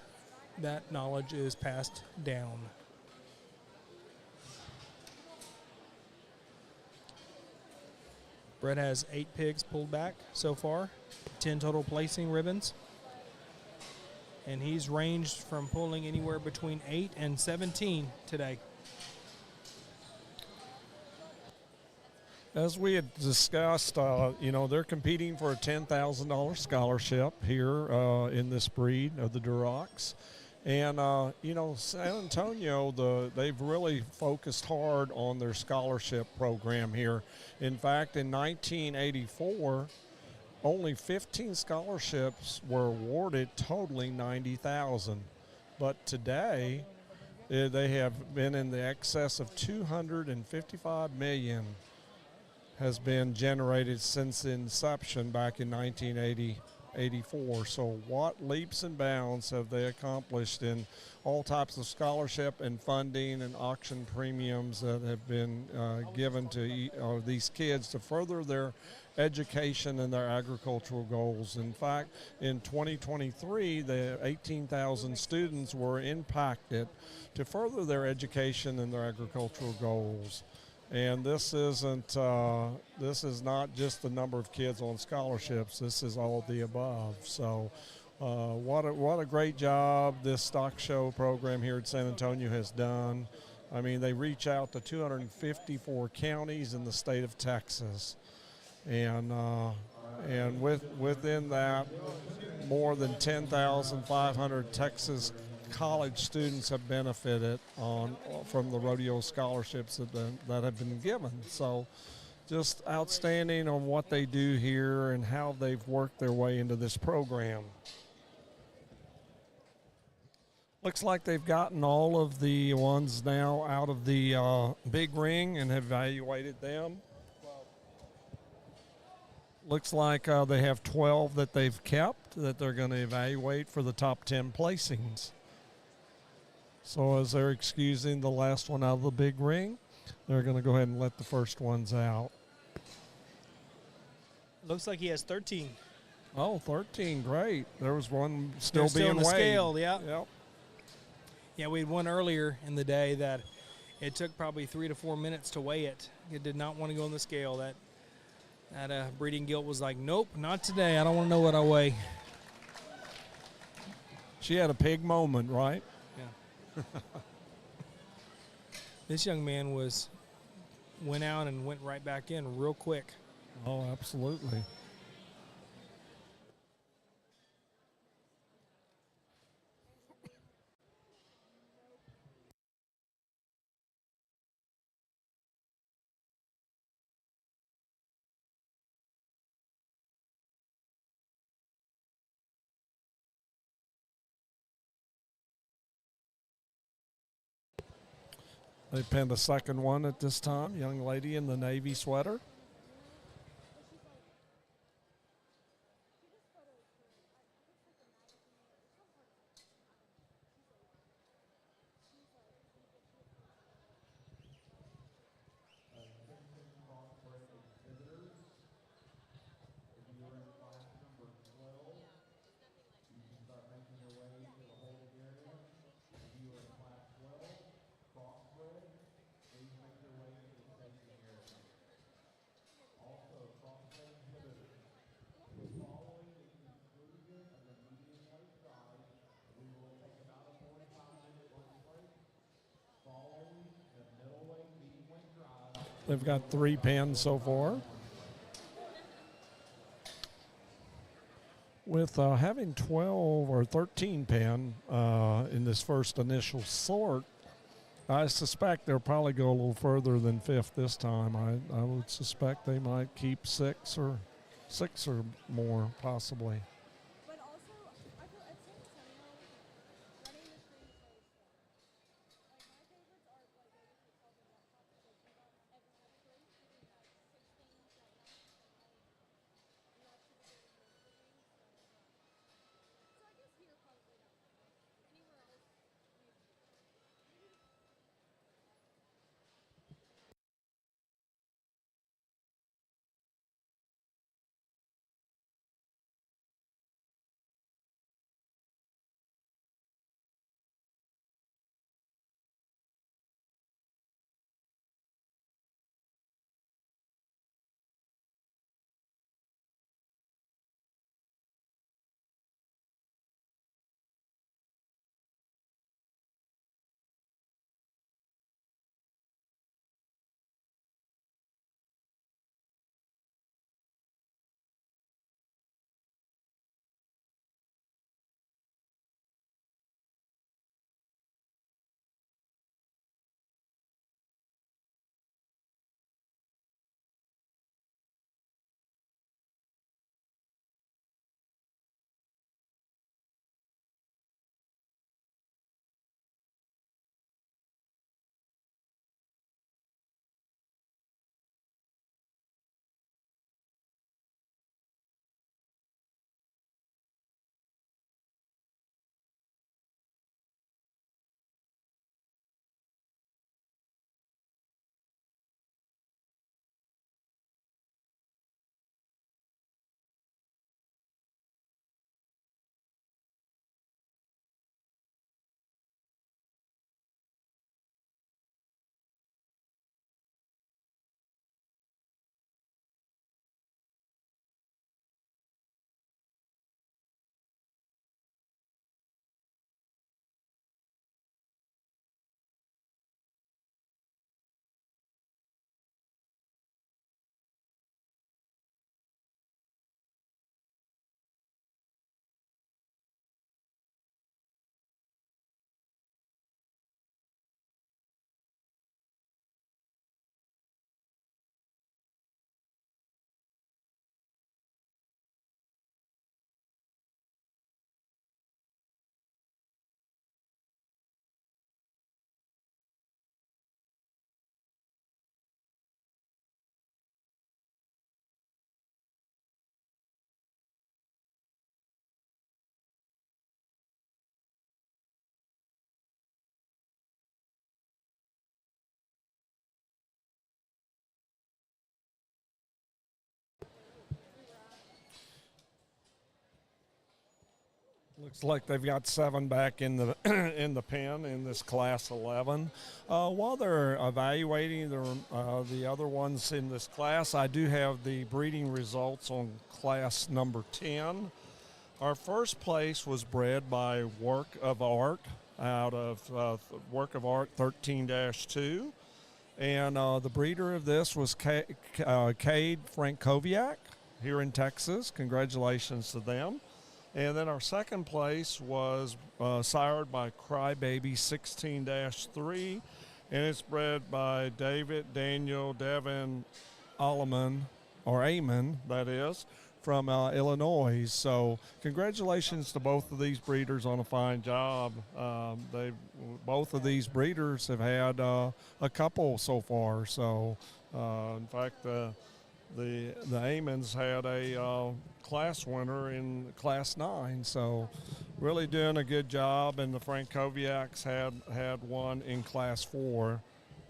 that knowledge is passed down. Brett has 8 pigs pulled back so far, 10 total placing ribbons. And he's ranged from pulling anywhere between 8 and 17 today. As we had discussed, they're competing for a $10,000 scholarship here in this breed of the Durocs. And, San Antonio, they've really focused hard on their scholarship program here. In fact, in 1984, only 15 scholarships were awarded, totaling $90,000. But today, they have been in the excess of $255 million has been generated since inception back in 1984. So what leaps and bounds have they accomplished in all types of scholarship and funding and auction premiums that have been given to these kids to further their education and their agricultural goals. In fact, in 2023, the 18,000 students were impacted to further their education and their agricultural goals. And this is not just the number of kids on scholarships. This is all of the above. So what a great job this stock show program here at San Antonio has done. I mean, they reach out to 254 counties in the state of Texas. And within that, more than 10,500 Texas college students have benefited from the rodeo scholarships that have been given. So just outstanding on what they do here and how they've worked their way into this program. Looks like they've gotten all of the ones now out of the big ring and have evaluated them. Looks like they have 12 that they've kept that they're going to evaluate for the top 10 placings. So as they're excusing the last one out of the big ring, they're going to go ahead and let the first ones out. Looks like he has 13. Oh, 13, great. There was one still being on the weighed. Scale, yeah. Yep. Yeah, we had one earlier in the day that it took probably 3 to 4 minutes to weigh it. It did not want to go on the scale. That breeding gilt was like, nope, not today. I don't want to know what I weigh. She had a pig moment, right? Yeah. This young man went out and went right back in real quick. Oh, absolutely. They pinned a second one at this time, young lady in the navy sweater. They've got 3 pins so far. With having 12 or 13 pin in this first initial sort, I suspect they'll probably go a little further than 5th this time. I would suspect they might keep 6 or more, possibly. But also, I feel at San Antonio, running the stream is very slow. Like, my favorites are, like, I usually call them that top because you don't ever have a race. You can have 6 things at once, and not to the very most of the games. So I guess here, probably not that much. Anywhere else, maybe. Looks like they've got 7 back in the in the pen in this class 11. While they're evaluating the other ones in this class, I do have the breeding results on class number 10. Our first place was bred by Work of Art out of Work of Art 13-2. And the breeder of this was Cade Frankowiak here in Texas. Congratulations to them. And then our second place was sired by Crybaby 16-3, and it's bred by David Daniel Devin Alleman, or Amon, that is, from Illinois. So congratulations to both of these breeders on a fine job. Both of these breeders have had a couple so far. So in fact, the Amons had a class winner in class 9, so really doing a good job. And the Frankowiaks had one in class 4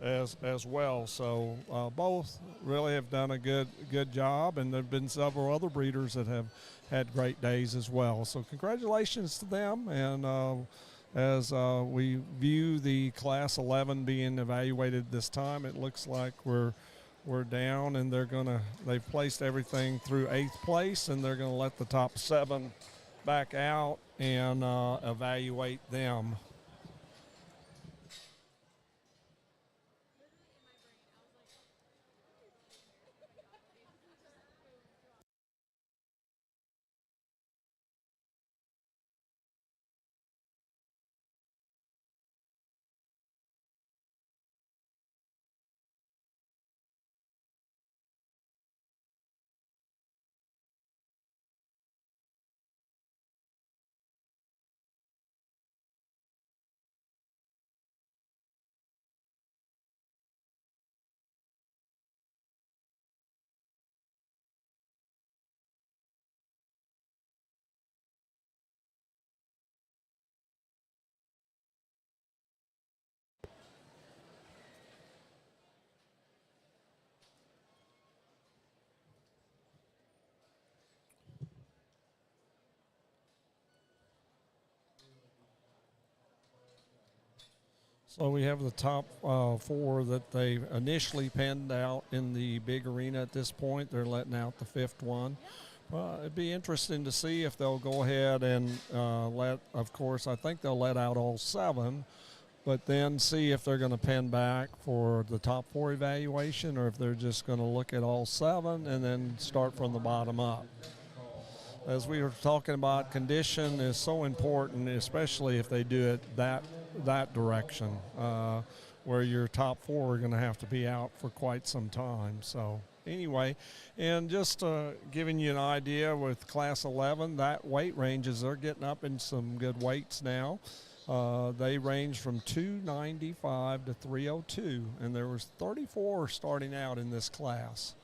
as well. So both really have done a good job, and there have been several other breeders that have had great days as well. So congratulations to them. And as we view the class 11 being evaluated this time, it looks like we're down, and they've placed everything through 8th place, and they're going to let the top 7 back out and evaluate them. So we have the top four that they initially penned out in the big arena at this point. They're letting out the fifth one. It'd be interesting to see if they'll go ahead and of course, I think they'll let out all seven, but then see if they're going to pen back for the top four evaluation or if they're just going to look at all seven and then start from the bottom up. As we were talking about, condition is so important, especially if they do it that direction, where your top four are going to have to be out for quite some time. So anyway, and just giving you an idea with Class 11, that weight ranges, they're getting up in some good weights now. They range from 295 to 302, and there was 34 starting out in this class,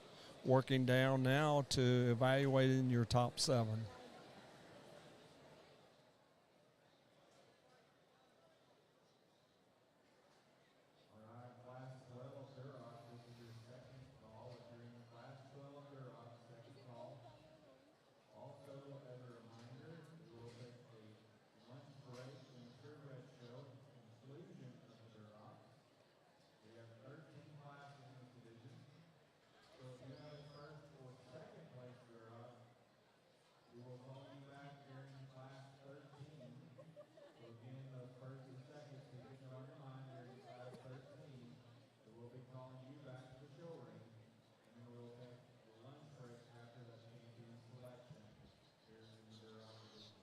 working down now to evaluating your top seven. All right, Class 12 Duroc, this is your second call. If you're in Class 12 Duroc, second call. Also, as a reminder, we'll take a lunch break in the Purebred show, conclusion of the Duroc. We have 13 classes in this division. So if you have a first or second place Duroc, we will call you back during Class 13. So again, those first and second, keep it on your mind during Class 13. So we'll be calling you back to the show ring, and then we'll take a lunch break after the champion selection here in the Duroc division.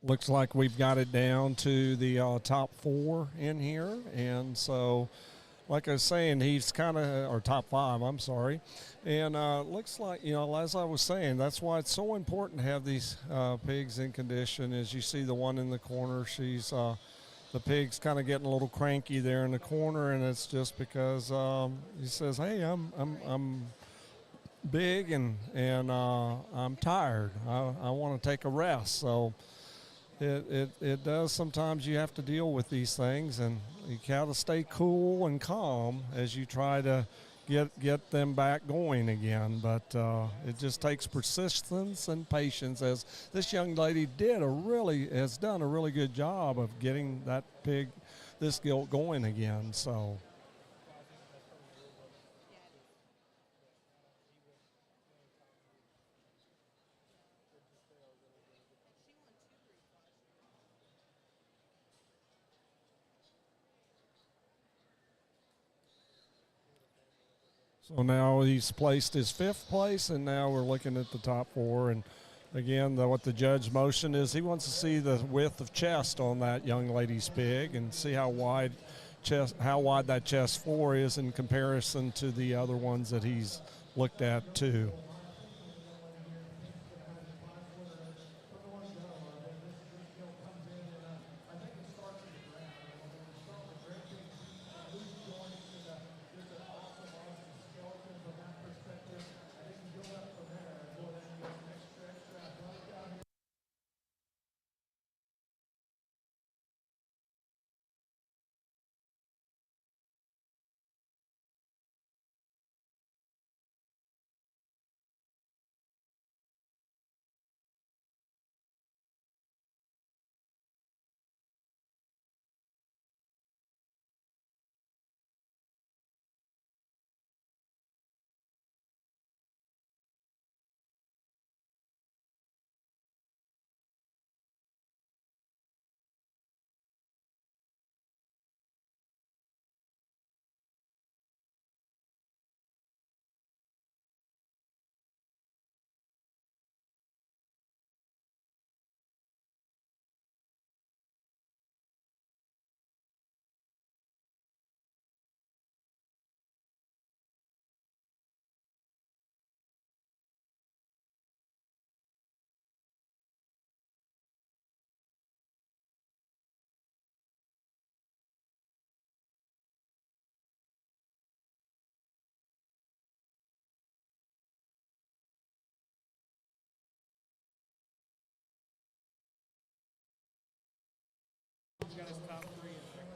Looks like we've got it down to the top four in here. And so, like I was saying, he's kind of, or top five, I'm sorry. And looks like, as I was saying, that's why it's so important to have these pigs in condition. As you see the one in the corner, the pig's kind of getting a little cranky there in the corner, and it's just because he says, hey, I'm big and I'm tired. I want to take a rest. So it does, sometimes you have to deal with these things, and you got to stay cool and calm as you try to get them back going again. But it just takes persistence and patience, as this young lady has done a really good job of getting that pig, this gilt, going again. So So now he's placed his fifth place, and now we're looking at the top four. And again, what the judge motion is, he wants to see the width of chest on that young lady's pig and see how wide that chest floor is in comparison to the other ones that he's looked at too.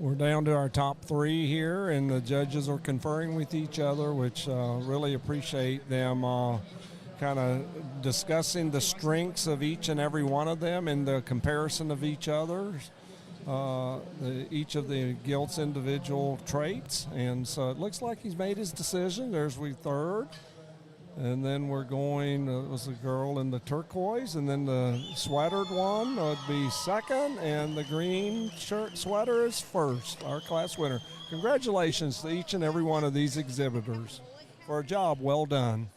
We're down to our top three here, and the judges are conferring with each other, which really appreciate them kind of discussing the strengths of each and every one of them and the comparison of each other's, each of the Gilts' individual traits. And so it looks like he's made his decision. There's we third. And then we're going, it was the girl in the turquoise, and then the sweatered one would be second, and the green shirt sweater is first, our class winner. Congratulations to each and every one of these exhibitors for a job well done.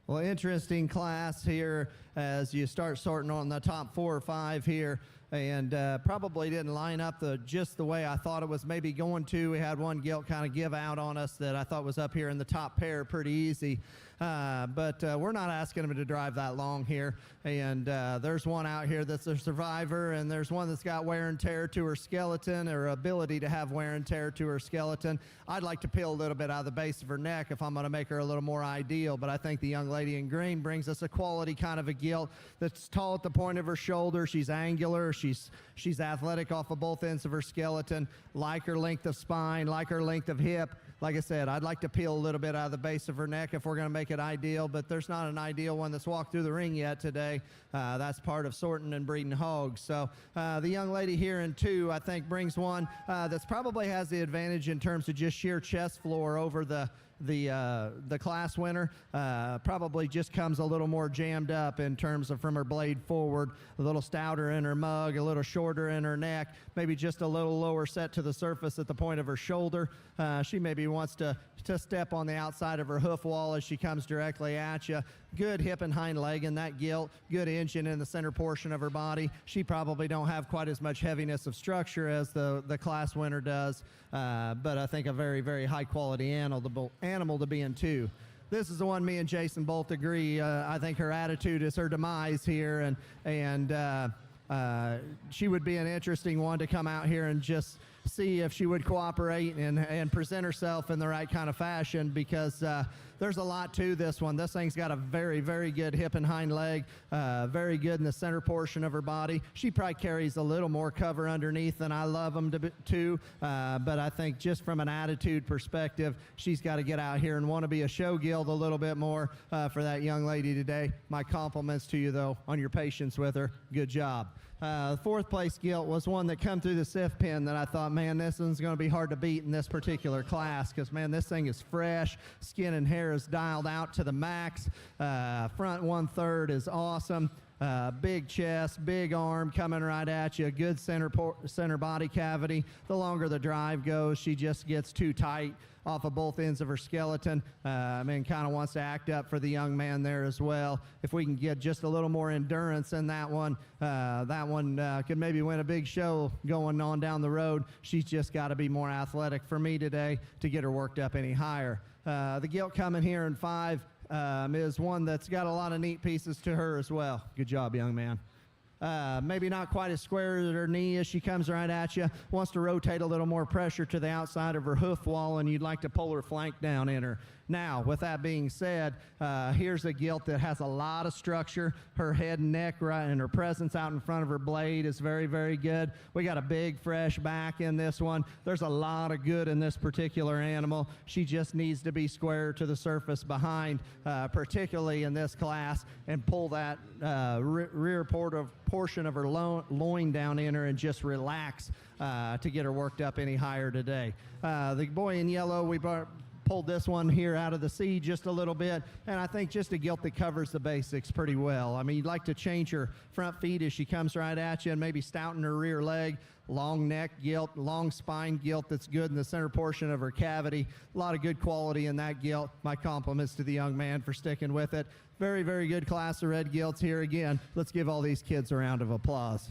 Well, interesting class here as you start sorting on the top 4 or 5 here. And probably didn't line up just the way I thought it was maybe going to. We had one gilt kind of give out on us that I thought was up here in the top pair pretty easy. But we're not asking them to drive that long here. And there's one out here that's a survivor, and there's one that's got wear and tear to her skeleton, or ability to have wear and tear to her skeleton. I'd like to peel a little bit out of the base of her neck if I'm going to make her a little more ideal, but I think the young lady in green brings us a quality kind of a gilt that's tall at the point of her shoulder. She's angular. She's athletic off of both ends of her skeleton, like her length of spine, like her length of hip. Like I said, I'd like to peel a little bit out of the base of her neck if we're going to make it ideal, but there's not an ideal one that's walked through the ring yet today. That's part of sorting and breeding hogs. So the young lady here in 2, I think, brings one that's probably has the advantage in terms of just sheer chest floor over the class winner. Probably just comes a little more jammed up in terms of from her blade forward, a little stouter in her mug, a little shorter in her neck, maybe just a little lower set to the surface at the point of her shoulder. She maybe wants to step on the outside of her hoof wall as she comes directly at you. Good hip and hind leg in that gilt, good engine in the center portion of her body. She probably don't have quite as much heaviness of structure as the class winner does, but I think a very, very high quality animal to be in 2. This is the one me and Jason both agree. I think her attitude is her demise here, and she would be an interesting one to come out here and just see if she would cooperate and present herself in the right kind of fashion, because there's a lot to this one. This thing's got a very, very good hip and hind leg, very good in the center portion of her body. She probably carries a little more cover underneath than I love them to, but I think just from an attitude perspective, she's got to get out here and want to be a show gilt a little bit more for that young lady today. My compliments to you, though, on your patience with her. Good job. The 4th place gilt was one that come through the SIF pin that I thought, man, this one's going to be hard to beat in this particular class, because, man, this thing is fresh. Skin and hair is dialed out to the max. Front 1/3 is awesome. Big chest, big arm coming right at you, good center body cavity. The longer the drive goes, she just gets too tight off of both ends of her skeleton, and kind of wants to act up for the young man there as well. If we can get just a little more endurance in that one could maybe win a big show going on down the road. She's just got to be more athletic for me today to get her worked up any higher. The gilt coming here in 5 is one that's got a lot of neat pieces to her as well. Good job, young man. Maybe not quite as square as her knee as she comes right at you. Wants to rotate a little more pressure to the outside of her hoof wall, and you'd like to pull her flank down in her. Now, with that being said, here's a gilt that has a lot of structure. Her head and neck right, and her presence out in front of her blade is very, very good. We got a big, fresh back in this one. There's a lot of good in this particular animal. She just needs to be square to the surface behind, particularly in this class, and pull that rear portion of her loin down in her and just relax to get her worked up any higher today. The boy in yellow, we pulled this one here out of the seed just a little bit, and I think just a gilt that covers the basics pretty well. I mean, you'd like to change her front feet as she comes right at you and maybe stouten her rear leg. Long neck gilt, long spine gilt that's good in the center portion of her cavity. A lot of good quality in that gilt. My compliments to the young man for sticking with it. Very, very good class of red gilts here again. Let's give all these kids a round of applause.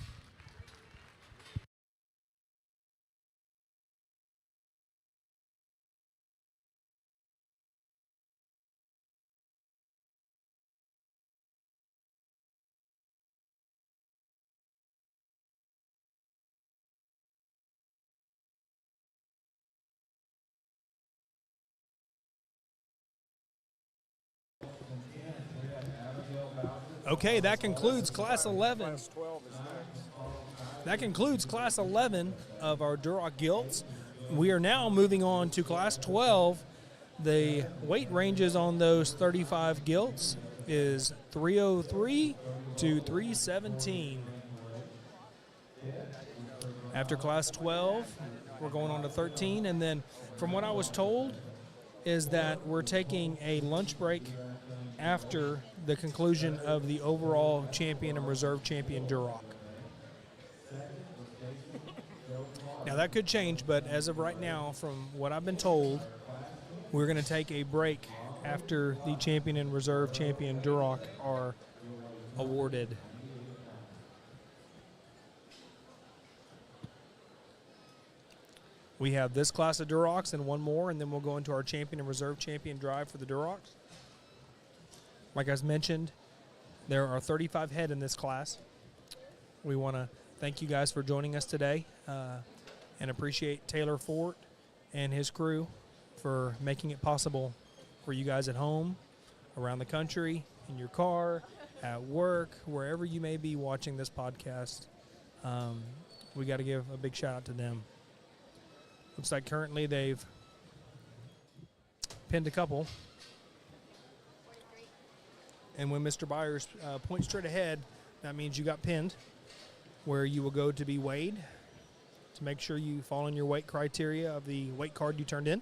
Okay, that concludes Class 11. Class 12 is next. That concludes Class 11 of our Duroc Gilts. We are now moving on to Class 12. The weight ranges on those 35 gilts is 303 to 317. After Class 12, we're going on to 13, and then from what I was told is that we're taking a lunch break after the conclusion of the overall champion and reserve champion Duroc. Now that could change, but as of right now, from what I've been told, we're going to take a break after the champion and reserve champion Duroc are awarded. We have this class of Durocs and one more, and then we'll go into our champion and reserve champion drive for the Durocs. Like I mentioned, there are 35 head in this class. We want to thank you guys for joining us today and appreciate Taylor Fort and his crew for making it possible for you guys at home, around the country, in your car, at work, wherever you may be watching this podcast. We got to give a big shout out to them. Looks like currently they've pinned a couple. And when Mr. Byers points straight ahead, that means you got pinned, where you will go to be weighed to make sure you fall in your weight criteria of the weight card you turned in.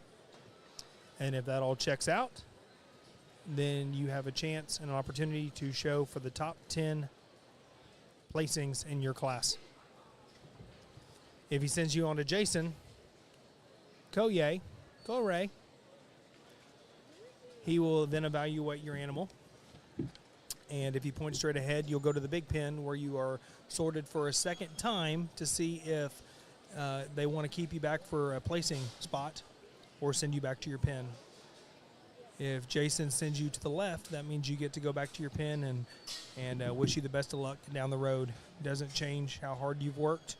And if that all checks out, then you have a chance and an opportunity to show for the top 10 placings in your class. If he sends you on to Jason Koye, he will then evaluate your animal. And if you point straight ahead, you'll go to the big pen where you are sorted for a second time to see if they want to keep you back for a placing spot or send you back to your pen. If Jason sends you to the left, that means you get to go back to your pen and wish you the best of luck down the road. It doesn't change how hard you've worked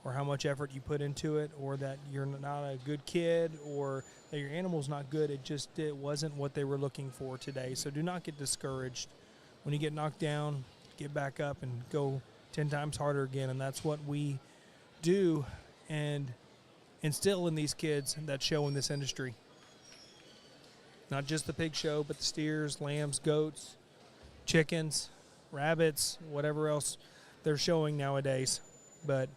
or how much effort you put into it, or that you're not a good kid, or that your animal's not good. It wasn't what they were looking for today. So do not get discouraged. When you get knocked down, get back up and go 10 times harder again. And that's what we do and instill in these kids that show in this industry. Not just the pig show, but the steers, lambs, goats, chickens, rabbits, whatever else they're showing nowadays. But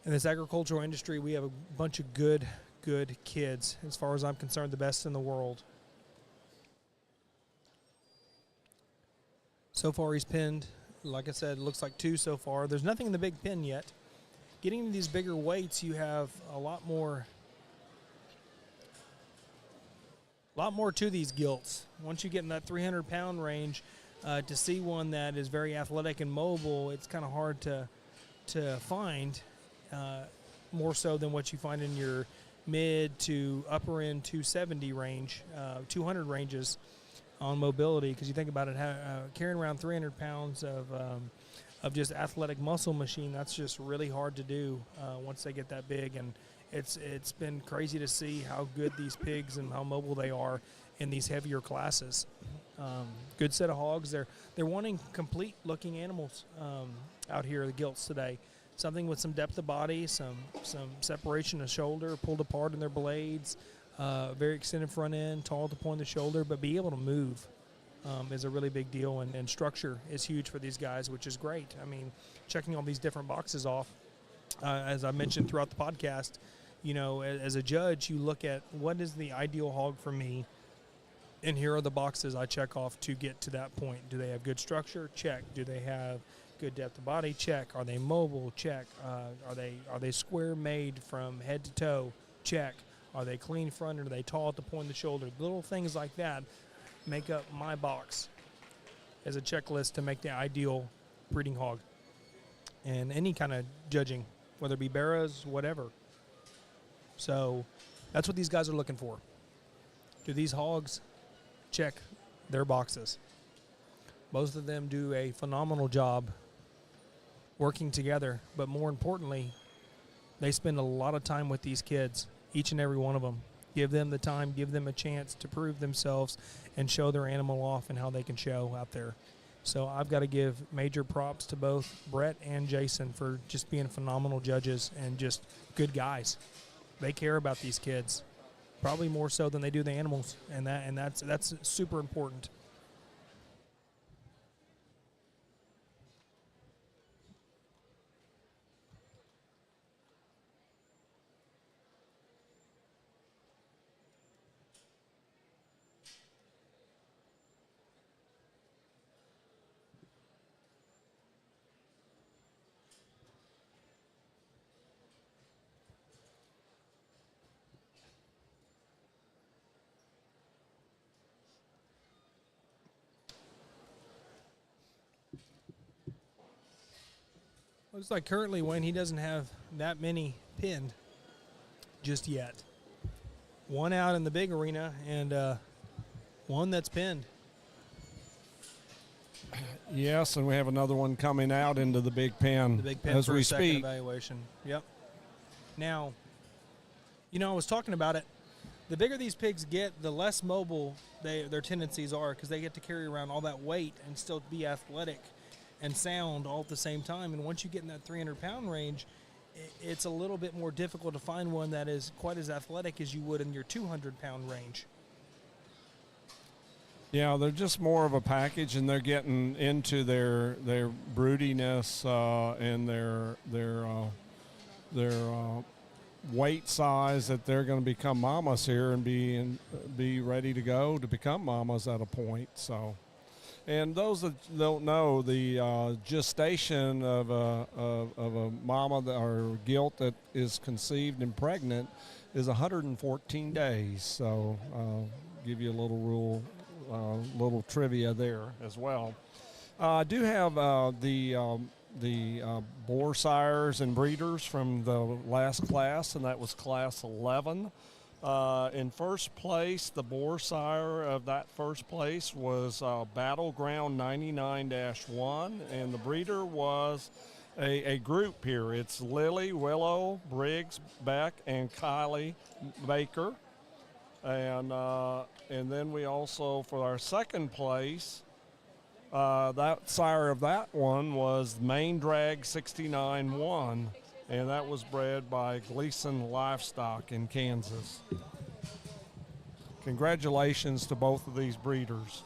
in this agricultural industry, we have a bunch of good kids. As far as I'm concerned, the best in the world. So far, he's pinned Like I said, it looks like 2 so far. There's nothing in the big pen yet. Getting to these bigger weights, you have a lot more to these gilts. Once you get in that 300-pound range, to see one that is very athletic and mobile, it's kind of hard to find, more so than what you find in your mid to upper end 270 range, 200 ranges on mobility. Because you think about it, carrying around 300 pounds of just athletic muscle machine, that's just really hard to do once they get that big. And it's been crazy to see how good these pigs and how mobile they are in these heavier classes. Good set of hogs. They're wanting complete looking animals out here, the gilts today. Something with some depth of body, some separation of shoulder, pulled apart in their blades, very extended front end, tall at the point of the shoulder, but be able to move is a really big deal, and structure is huge for these guys, which is great. I mean, checking all these different boxes off, as I mentioned throughout the podcast, as a judge, you look at what is the ideal hog for me, and here are the boxes I check off to get to that point. Do they have good structure? Check. Do they have good depth of body? Check. Are they mobile? Check. Are they square made from head to toe? Check. Are they clean front? Are they tall at the point of the shoulder? Little things like that make up my box as a checklist to make the ideal breeding hog. And any kind of judging, whether it be barras, whatever. So that's what these guys are looking for. Do these hogs check their boxes? Both of them do a phenomenal job working together, but more importantly, they spend a lot of time with these kids, each and every one of them. Give them the time, give them a chance to prove themselves and show their animal off and how they can show out there. So I've got to give major props to both Brett and Jason for just being phenomenal judges and just good guys. They care about these kids, probably more so than they do the animals, and that's super important. Looks like currently, Wayne, he doesn't have that many pinned just yet. One out in the big arena and one that's pinned. Yes, and we have another one coming out into the big pen, The big pen as for we a second speak. evaluation. Yep. Now, I was talking about it. The bigger these pigs get, the less mobile their tendencies are, because they get to carry around all that weight and still be athletic and sound all at the same time. And once you get in that 300-pound range, it's a little bit more difficult to find one that is quite as athletic as you would in your 200-pound range. Yeah, they're just more of a package, and they're getting into their broodiness and their weight size that they're going to become mamas here and be ready to go to become mamas at a point. So. And those that don't know, the gestation of a mama or gilt that is conceived and pregnant is 114 days. So give you a little little trivia there as well. I do have the boar sires and breeders from the last class, and that was class 11. In first place, the boar sire of that first place was Battleground 99-1, and the breeder was a group here. It's Lily, Willow, Briggs, Beck, and Kylie Baker. And then we also, for our second place, that sire of that one was Main Drag 69-1. And that was bred by Gleason Livestock in Kansas. Congratulations to both of these breeders.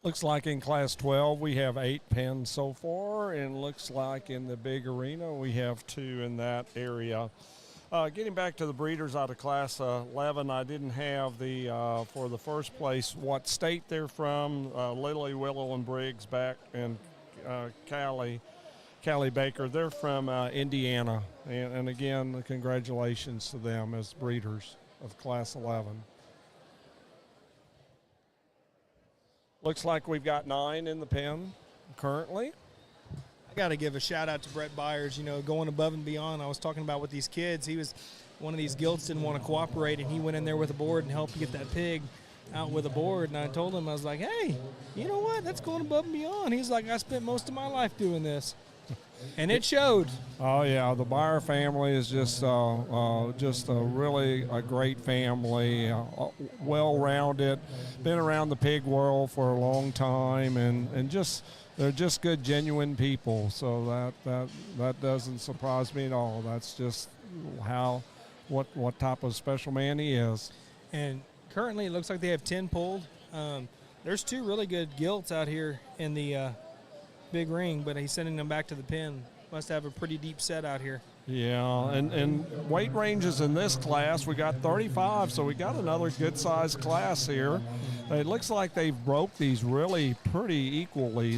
Looks like in Class 12 we have 8 pens so far, and looks like in the big arena we have 2 in that area. Getting back to the breeders out of Class 11, I didn't have the for the first place what state they're from. Lily, Willow, and Briggs back, and Callie Baker. They're from Indiana, and again, congratulations to them as breeders of Class 11. Looks like we've got 9 in the pen currently. I got to give a shout out to Brett Byers, going above and beyond. I was talking about with these kids. He was one of these Gilts didn't want to cooperate, and he went in there with a board and helped get that pig out with a board. And I told him, I was like, hey, you know what? That's going above and beyond. He's like, I spent most of my life doing this. And it showed. Oh yeah, the Byer family is just a really a great family, well-rounded, been around the pig world for a long time, and just they're just good, genuine people. So that doesn't surprise me at all. That's just what type of special man he is. And currently, it looks like they have 10 pulled. There's 2 really good Gilts out here in the big ring, but he's sending them back to the pen. Must have a pretty deep set out here. Yeah, and weight ranges in this class, we got 35, so we got another good-sized class here. It looks like they've broke these really pretty equally.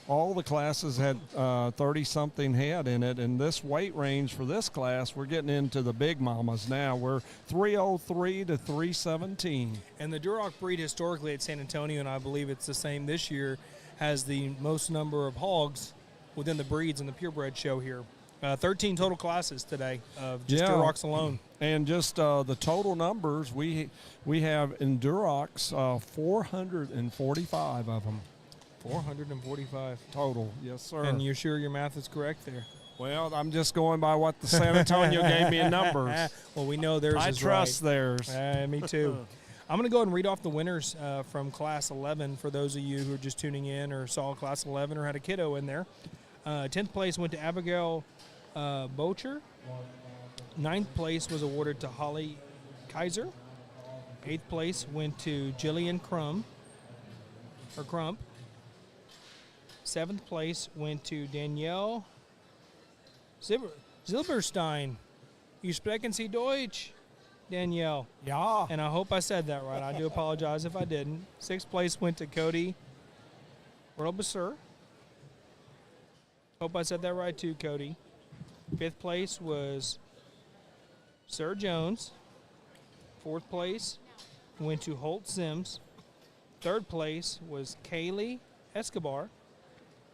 All the classes had 30-something head in it, and this weight range for this class, we're getting into the big mamas now. We're 303 to 317. And the Duroc breed historically at San Antonio, and I believe it's the same this year, has the most number of hogs within the breeds in the Purebred show here. 13 total classes today of just Durocs alone. And just the total numbers, we have in Durocs 445 of them. 445 total, yes, sir. And you're sure your math is correct there? Well, I'm just going by what the San Antonio gave me in numbers. Well, we know theirs I is trust right. theirs. Me too. I'm going to go ahead and read off the winners from Class 11 for those of you who are just tuning in or saw Class 11 or had a kiddo in there. 10th place went to Abigail Bocher. 9th place was awarded to Holly Kaiser. 8th place went to Jillian Crump. 7th place went to Danielle Silberstein. You sprechen Sie Deutsch, Danielle? Yeah. And I hope I said that right. I do apologize if I didn't. 6th place went to Cody Robesser. Hope I said that right too, Cody. 5th place was Sir Jones. 4th place went to Holt Sims. 3rd place was Kaylee Escobar.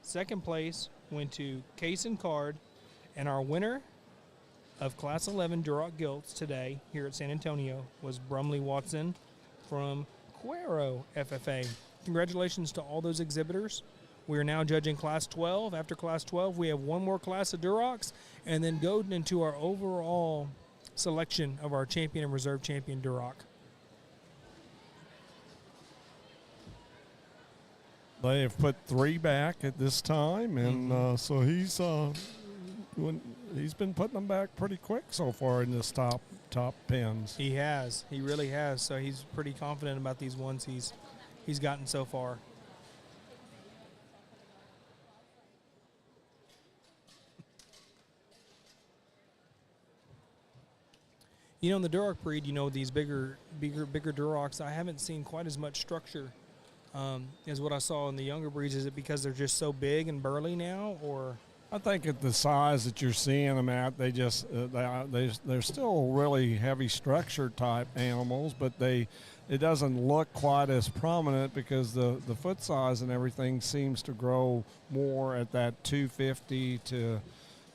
2nd place went to Kaysen Card. And our winner of Class 11 Duroc Gilts today here at San Antonio was Brumley Watson from Cuero FFA. Congratulations to all those exhibitors. We are now judging Class 12. After Class 12, we have one more class of Durocs, and then go into our overall selection of our champion and reserve champion Duroc. They have put 3 back at this time, and so he's been putting them back pretty quick so far in this top pins. He has. He really has. So he's pretty confident about these ones he's gotten so far. In the Duroc breed, these bigger Durocs, I haven't seen quite as much structure as what I saw in the younger breeds. Is it because they're just so big and burly now, or? I think at the size that you're seeing them at, they just they're still really heavy structure type animals, but it doesn't look quite as prominent because the foot size and everything seems to grow more at that 250 to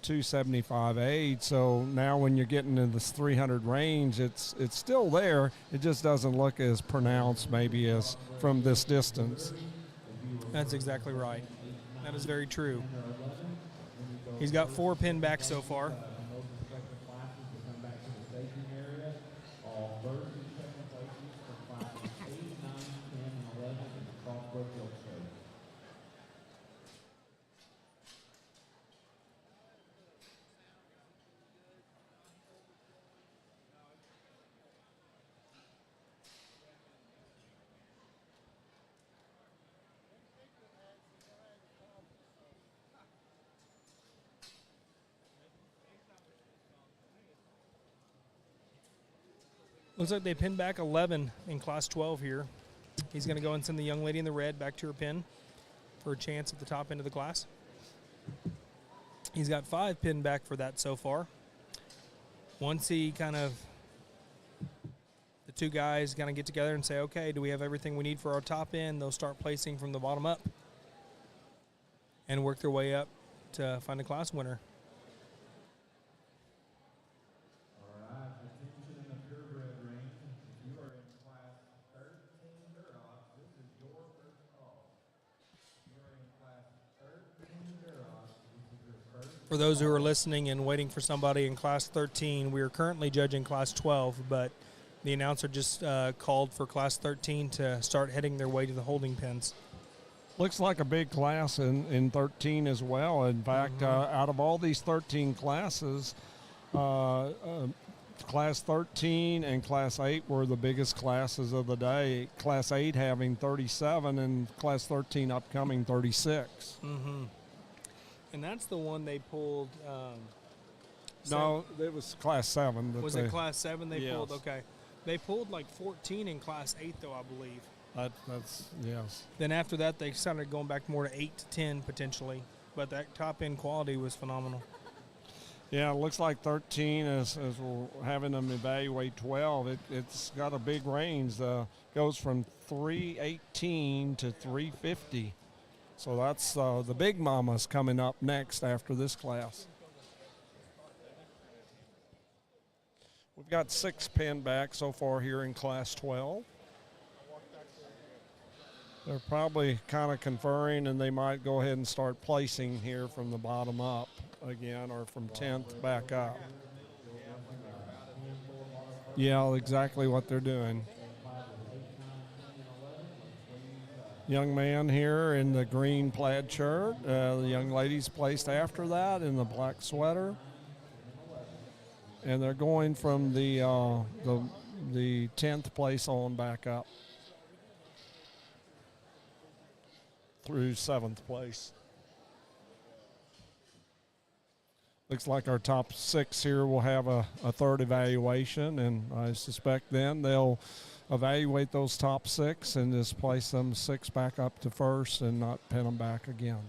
275 age. So now when you're getting in this 300 range, it's still there. It just doesn't look as pronounced maybe as from this distance. That's exactly right. That is very true. He's got 4 pin back so far. Looks like they pinned back 11 in Class 12 here. He's going to go and send the young lady in the red back to her pin for a chance at the top end of the class. He's got 5 pinned back for that so far. Once he the two guys kind of get together and say, okay, do we have everything we need for our top end? They'll start placing from the bottom up and work their way up to find a class winner. All right, attention in the purebred range. If you are in class 13 Duroc, this is your first call. If you are in class 13 Duroc, this is your first. For those who are listening and waiting for somebody in Class 13, we are currently judging Class 12, but the announcer just called for Class 13 to start heading their way to the holding pens. Looks like a big class in 13 as well. In fact, out of all these 13 classes, Class 13 and Class 8 were the biggest classes of the day. Class 8 having 37 and Class 13 upcoming 36. Mm-hmm. And that's the one they pulled. No, it was Class 7. Was it Class 7 they Yes. pulled? Okay. They pulled like 14 in Class 8, though, I believe. That's yes. Then after that, they started going back more to 8 to 10 potentially. But that top-end quality was phenomenal. Yeah, it looks like 13 as we're having them evaluate 12. It's got a big range. Goes from 318 to 350. So that's the big mamas coming up next after this class. We've got 6 pinned back so far here in Class 12. They're probably kind of conferring, and they might go ahead and start placing here from the bottom up again, or from 10th back up. Yeah, exactly what they're doing. Young man here in the green plaid shirt. The young lady's placed after that in the black sweater. And they're going from the 10th place on back up through 7th place. Looks like our top 6 here will have a third evaluation, and I suspect then they'll evaluate those top 6 and just place them 6 back up to first and not pin them back again.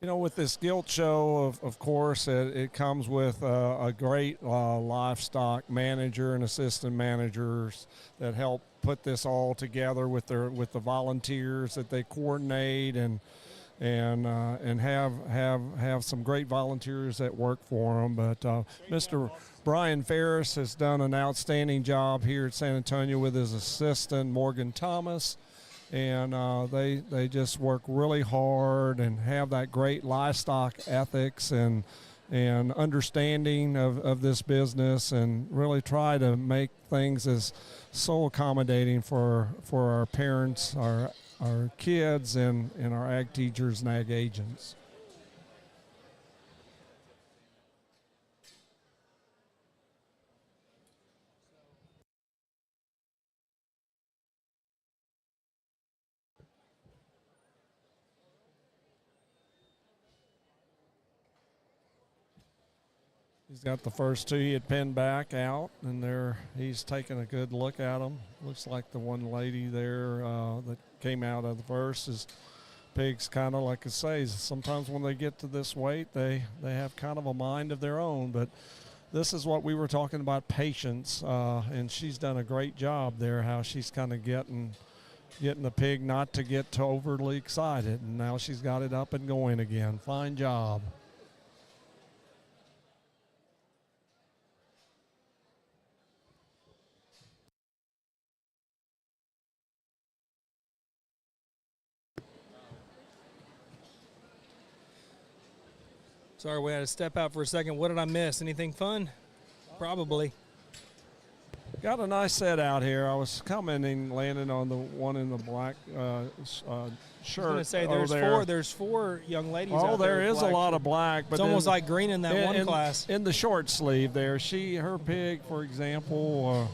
You know, with this gilt show, of course, it comes with a great livestock manager and assistant managers that help put this all together with the volunteers that they coordinate and have some great volunteers that work for them. But Mr. Brian Ferris has done an outstanding job here at San Antonio with his assistant Morgan Thomas. And they just work really hard and have that great livestock ethics and understanding of this business, and really try to make things as so accommodating for our parents, our kids, and our ag teachers and ag agents. He's got the first 2 he had pinned back out, and he's taking a good look at them. Looks like the one lady there that came out of the first is pigs, kind of like I say, sometimes when they get to this weight, they have kind of a mind of their own. But this is what we were talking about, patience, and she's done a great job there, how she's kind of getting the pig not to get too overly excited, and now she's got it up and going again. Fine job. Sorry, we had to step out for a second. What did I miss? Anything fun? Probably. Got a nice set out here. I was commenting, landing on the one in the black shirt. I was going to say, there's 4 young ladies out there. Oh, there with is black. a lot of black. But it's almost like green in that one class. In the short sleeve there. Her pig, for example,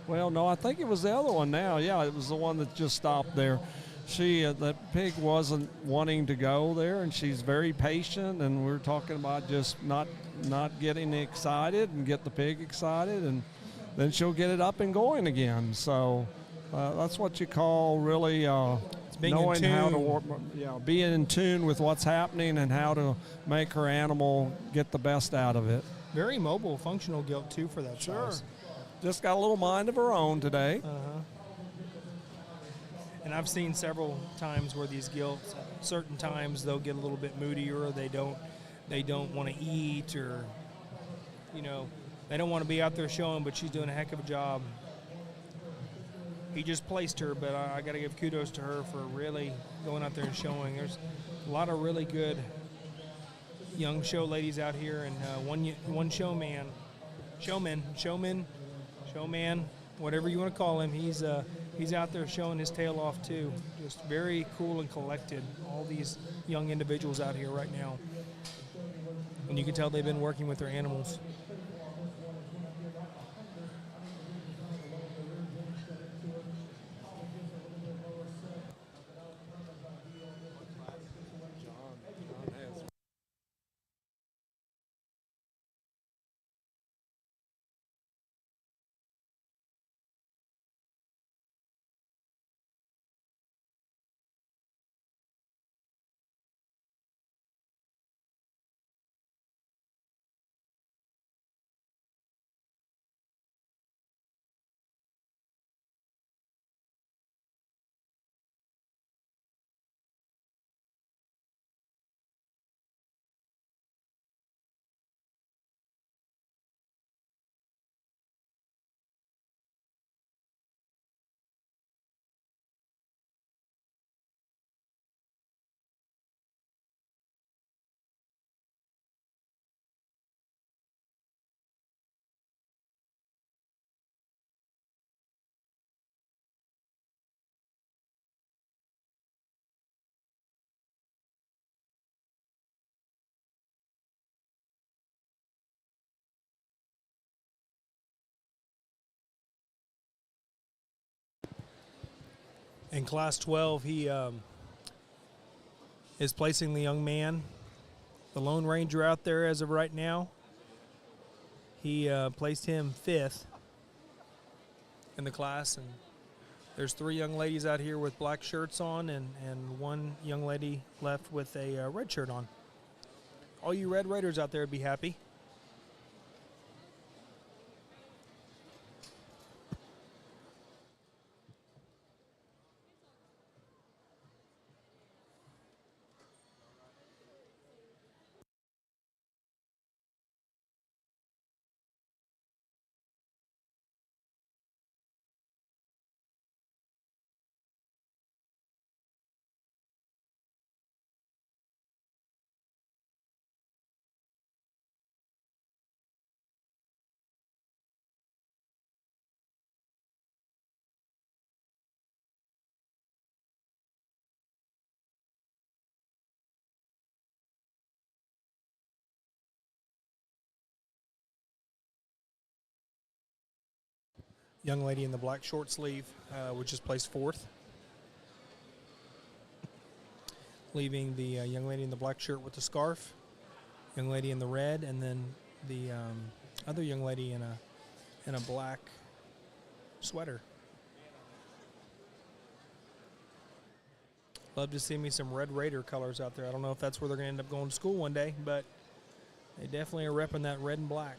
well, no, I think it was the other one now. Yeah, it was the one that just stopped there. the pig wasn't wanting to go there, and she's very patient, and we're talking about just not getting excited and get the pig excited, and then she'll get it up and going again. So that's what you call really being knowing in how tune. to being in tune with what's happening and how to make her animal get the best out of it. Very mobile, functional gilt too for that size. Just got a little mind of her own today. And I've seen several times where these gilts, certain times they'll get a little bit moodier, or they don't want to eat, or they don't want to be out there showing, but she's doing a heck of a job. He just placed her, but I got to give kudos to her for really going out there and showing. There's a lot of really good young show ladies out here, and one showman, whatever you want to call him. He's out there showing his tail off too. Just very cool and collected. All these young individuals out here right now, and you can tell they've been working with their animals. In Class 12, he is placing the young man, the Lone Ranger out there as of right now. He placed him 5th in the class, and there's 3 young ladies out here with black shirts on, and one young lady left with a red shirt on. All you Red Raiders out there would be happy. Young lady in the black short sleeve was just placed 4th. Leaving the young lady in the black shirt with the scarf, young lady in the red, and then the other young lady in a black sweater. Love to see me some Red Raider colors out there. I don't know if that's where they're going to end up going to school one day, but they definitely are repping that red and black.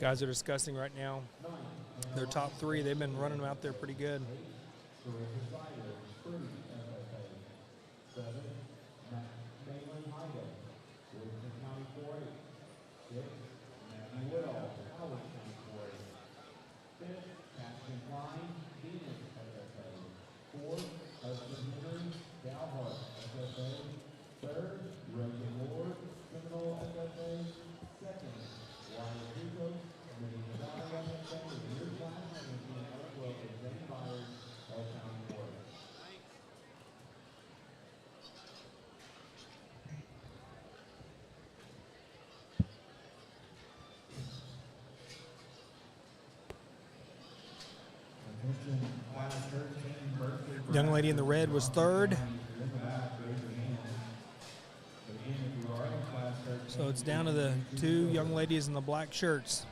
Guys are discussing right now their top 3. They've been running them out there pretty good. Young lady in the red was third. So it's down to the two young ladies in the black shirts.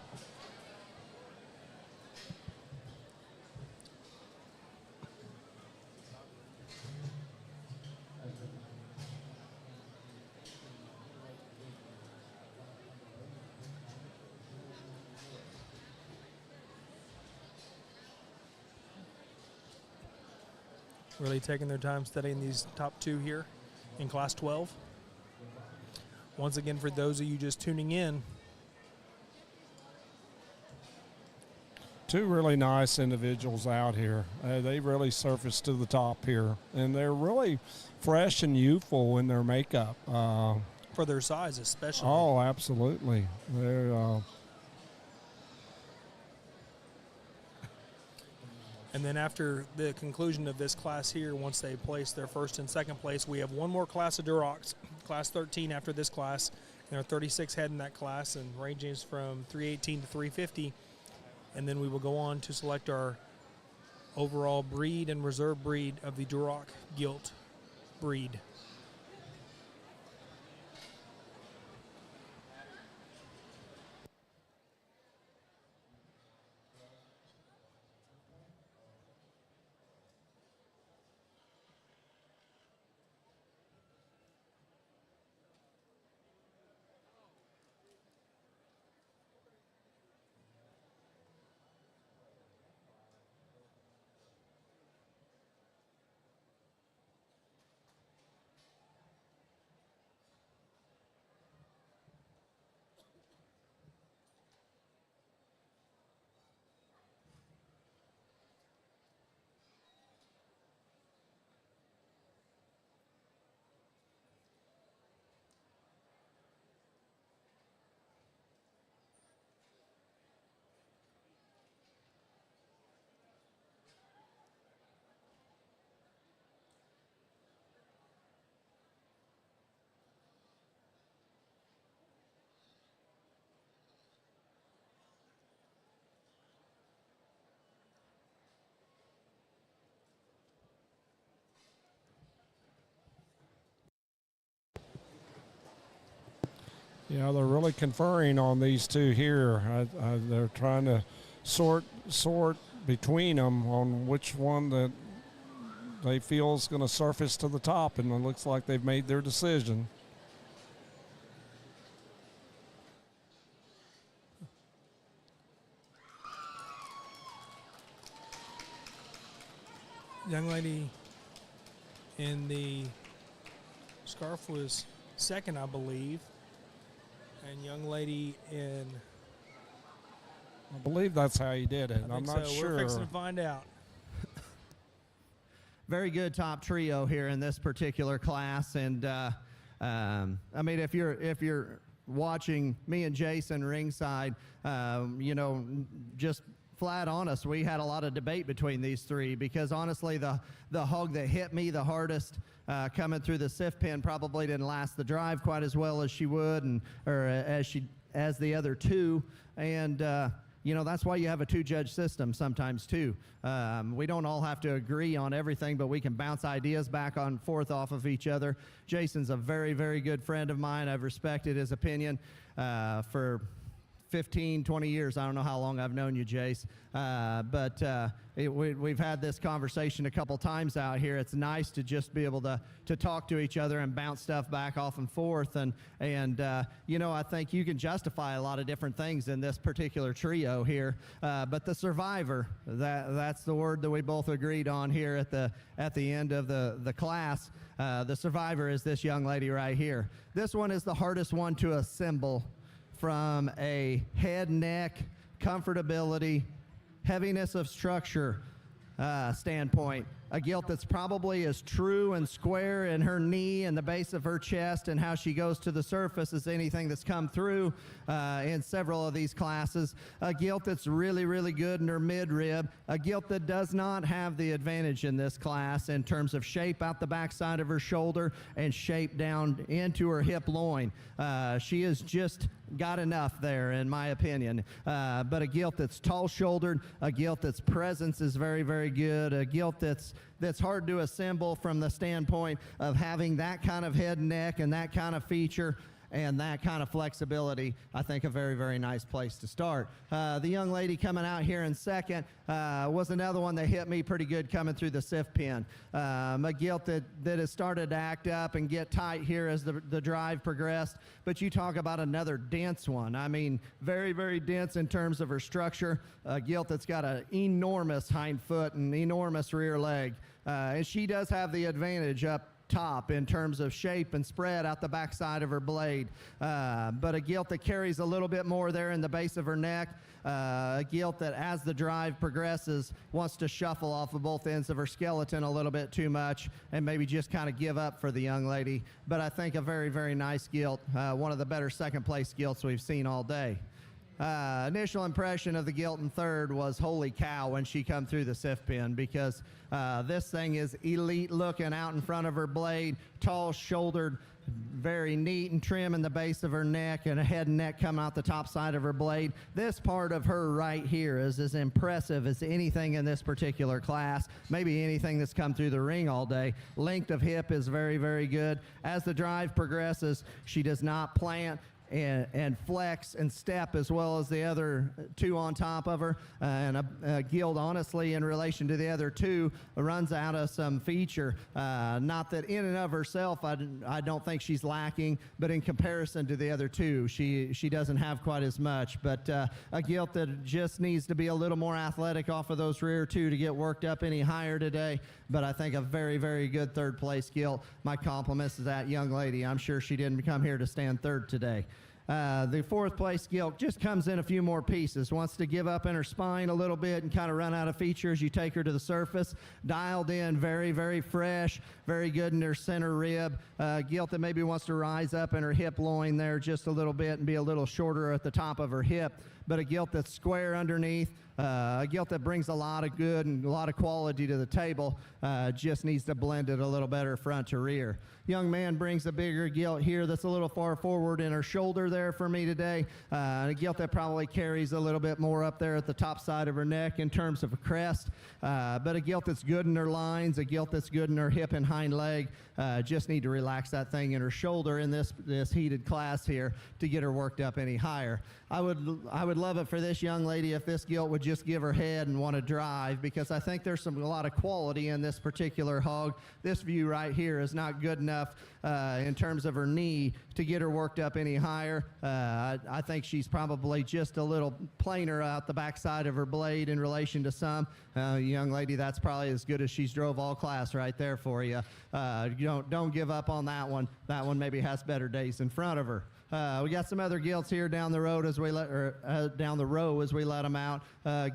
Really taking their time studying these top two here in Class 12. Once again, for those of you just tuning in, two really nice individuals out here. They really surfaced to the top here, and they're really fresh and youthful in their makeup. for their size especially. Oh, absolutely. They're And then after the conclusion of this class here, once they place their first and second place, we have one more class of Durocs, class 13 after this class. There are 36 head in that class and ranges from 318 to 350. And then we will go on to select our overall breed and reserve breed of the Duroc Gilt breed. Yeah, they're really conferring on these two here. They're trying to sort between them on which one that they feel is going to surface to the top, and it looks like they've made their decision. Young lady in the scarf was second, I believe. And young lady in... I believe that's how he did it. I'm not sure. We're fixing to find out. Very good top trio here in this particular class, and I mean, if you're watching me and Jason ringside, you know, just flat honest, we had a lot of debate between these three, because honestly, the hog that hit me the hardest coming through the sift pin probably didn't last the drive quite as well as she would, as the other two, and you know, that's why you have a two-judge system sometimes too. We don't all have to agree on everything, but we can bounce ideas back and forth off of each other. Jason's a very, very good friend of mine. I've respected his opinion for 15, 20 years. I don't know how long I've known you, Jace, but we've had this conversation a couple times out here. It's nice to just be able to talk to each other and bounce stuff back off and forth, and you know, I think you can justify a lot of different things in this particular trio here, but the survivor, that's the word that we both agreed on here at the end of the class. The survivor is this young lady right here. This one is the hardest one to assemble from a head, neck, comfortability, heaviness of structure standpoint. A gilt that's probably as true and square in her knee and the base of her chest and how she goes to the surface as anything that's come through in several of these classes. A gilt that's really, really good in her mid-rib. A gilt that does not have the advantage in this class in terms of shape out the backside of her shoulder and shape down into her hip loin. She is just got enough there, in my opinion. But a gilt that's tall-shouldered, a gilt that's presence is very, very good, a gilt that's hard to assemble from the standpoint of having that kind of head and neck and that kind of feature and that kind of flexibility. I think a very, very nice place to start. The young lady coming out here in second was another one that hit me pretty good coming through the SIF pin. A gilt that has started to act up and get tight here as the drive progressed, but you talk about another dense one. I mean, very, very dense in terms of her structure. A gilt that's got an enormous hind foot and enormous rear leg. And she does have the advantage up top in terms of shape and spread out the backside of her blade, but a gilt that carries a little bit more there in the base of her neck, a gilt that as the drive progresses wants to shuffle off of both ends of her skeleton a little bit too much and maybe just kind of give up for the young lady. But I think a very, very nice gilt, one of the better second place gilts we've seen all day. Initial impression of the gilt in third was holy cow when she come through the SIF pin, because this thing is elite looking out in front of her blade, tall shouldered, very neat and trim in the base of her neck, and a head and neck come out the top side of her blade. This part of her right here is as impressive as anything in this particular class, maybe anything that's come through the ring all day. Length of hip is very, very good. As the drive progresses, she does not plant and flex and step as well as the other two on top of her, and a gilt, honestly, in relation to the other two, runs out of some feature. Not that in and of herself I don't think she's lacking, but in comparison to the other two, she doesn't have quite as much. But a gilt that just needs to be a little more athletic off of those rear two to get worked up any higher today. But I think a very, very good third place gilt. My compliments to that young lady. I'm sure she didn't come here to stand third today. The fourth place gilt just comes in a few more pieces, wants to give up in her spine a little bit and kind of run out of features. You take her to the surface, dialed in, very, very fresh, very good in her center rib. Gilt that maybe wants to rise up in her hip loin there just a little bit and be a little shorter at the top of her hip, but a gilt that's square underneath. A gilt that brings a lot of good and a lot of quality to the table, just needs to blend it a little better front to rear. Young man brings a bigger gilt here that's a little far forward in her shoulder there for me today. A gilt that probably carries a little bit more up there at the top side of her neck in terms of a crest, but a gilt that's good in her lines, a gilt that's good in her hip and hind leg. Just need to relax that thing in her shoulder in this heated class here to get her worked up any higher. I would love it for this young lady if this gilt would just give her head and want to drive, because I think there's a lot of quality in this particular hog. This view right here is not good enough in terms of her knee to get her worked up any higher. I think she's probably just a little plainer out the backside of her blade in relation to some. Young lady, that's probably as good as she's drove all class right there for you. Don't give up on that one. That one maybe has better days in front of her. We got some other gilts here down the road as we down the row as we let them out.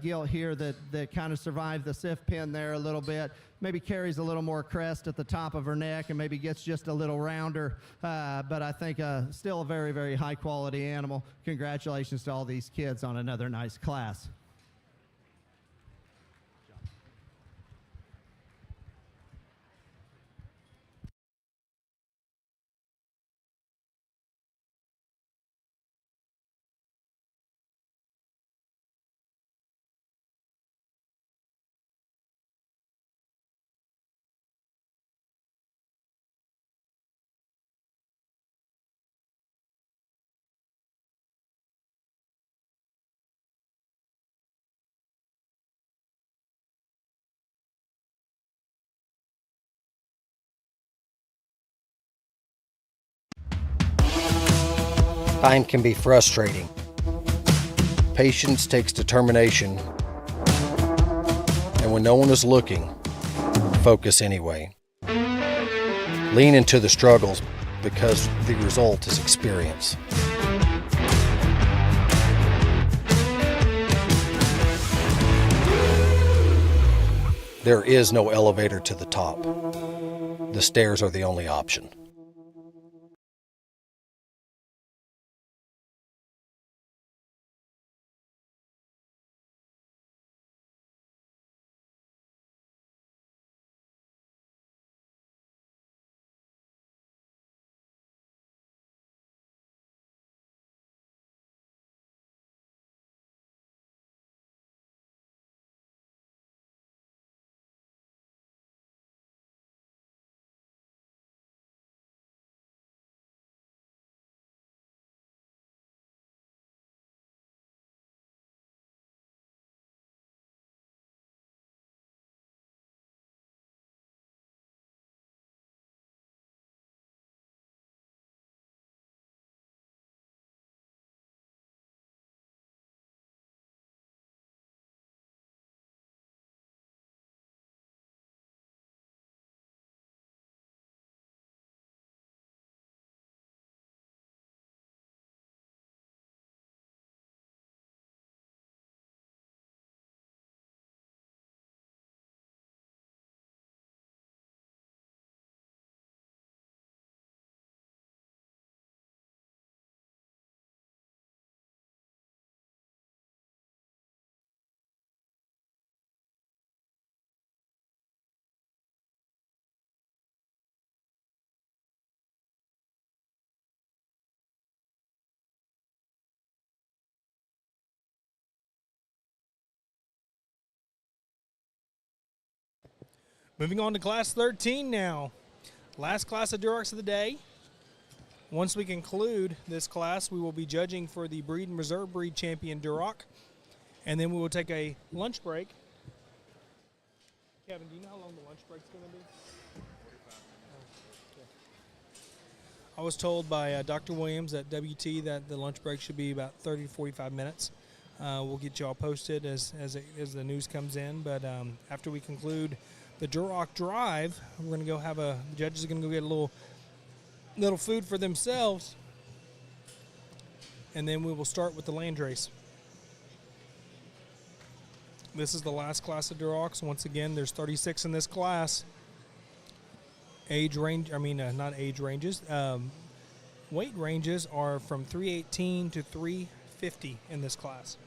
Gilt here that kind of survived the SIF pin there a little bit. Maybe carries a little more crest at the top of her neck and maybe gets just a little rounder. But I think still a very, very high quality animal. Congratulations to all these kids on another nice class. Time can be frustrating. Patience takes determination. And when no one is looking, focus anyway. Lean into the struggles because the result is experience. There is no elevator to the top. The stairs are the only option. Moving on to Class 13 now. Last class of Durocs of the day. Once we conclude this class, we will be judging for the breed and reserve breed champion Duroc, and then we will take a lunch break. Kevin, do you know how long the lunch break's going to be? 45 minutes. I was told by Dr. Williams at WT that the lunch break should be about 30 to 45 minutes. We'll get you all posted as the news comes in, but after we conclude the Duroc drive, we're going to go have the judges are going to go get a little food for themselves, and then we will start with the Landrace. This is the last class of Durocs. Once again, there's 36 in this class. Weight ranges are from 318 to 350 in this class.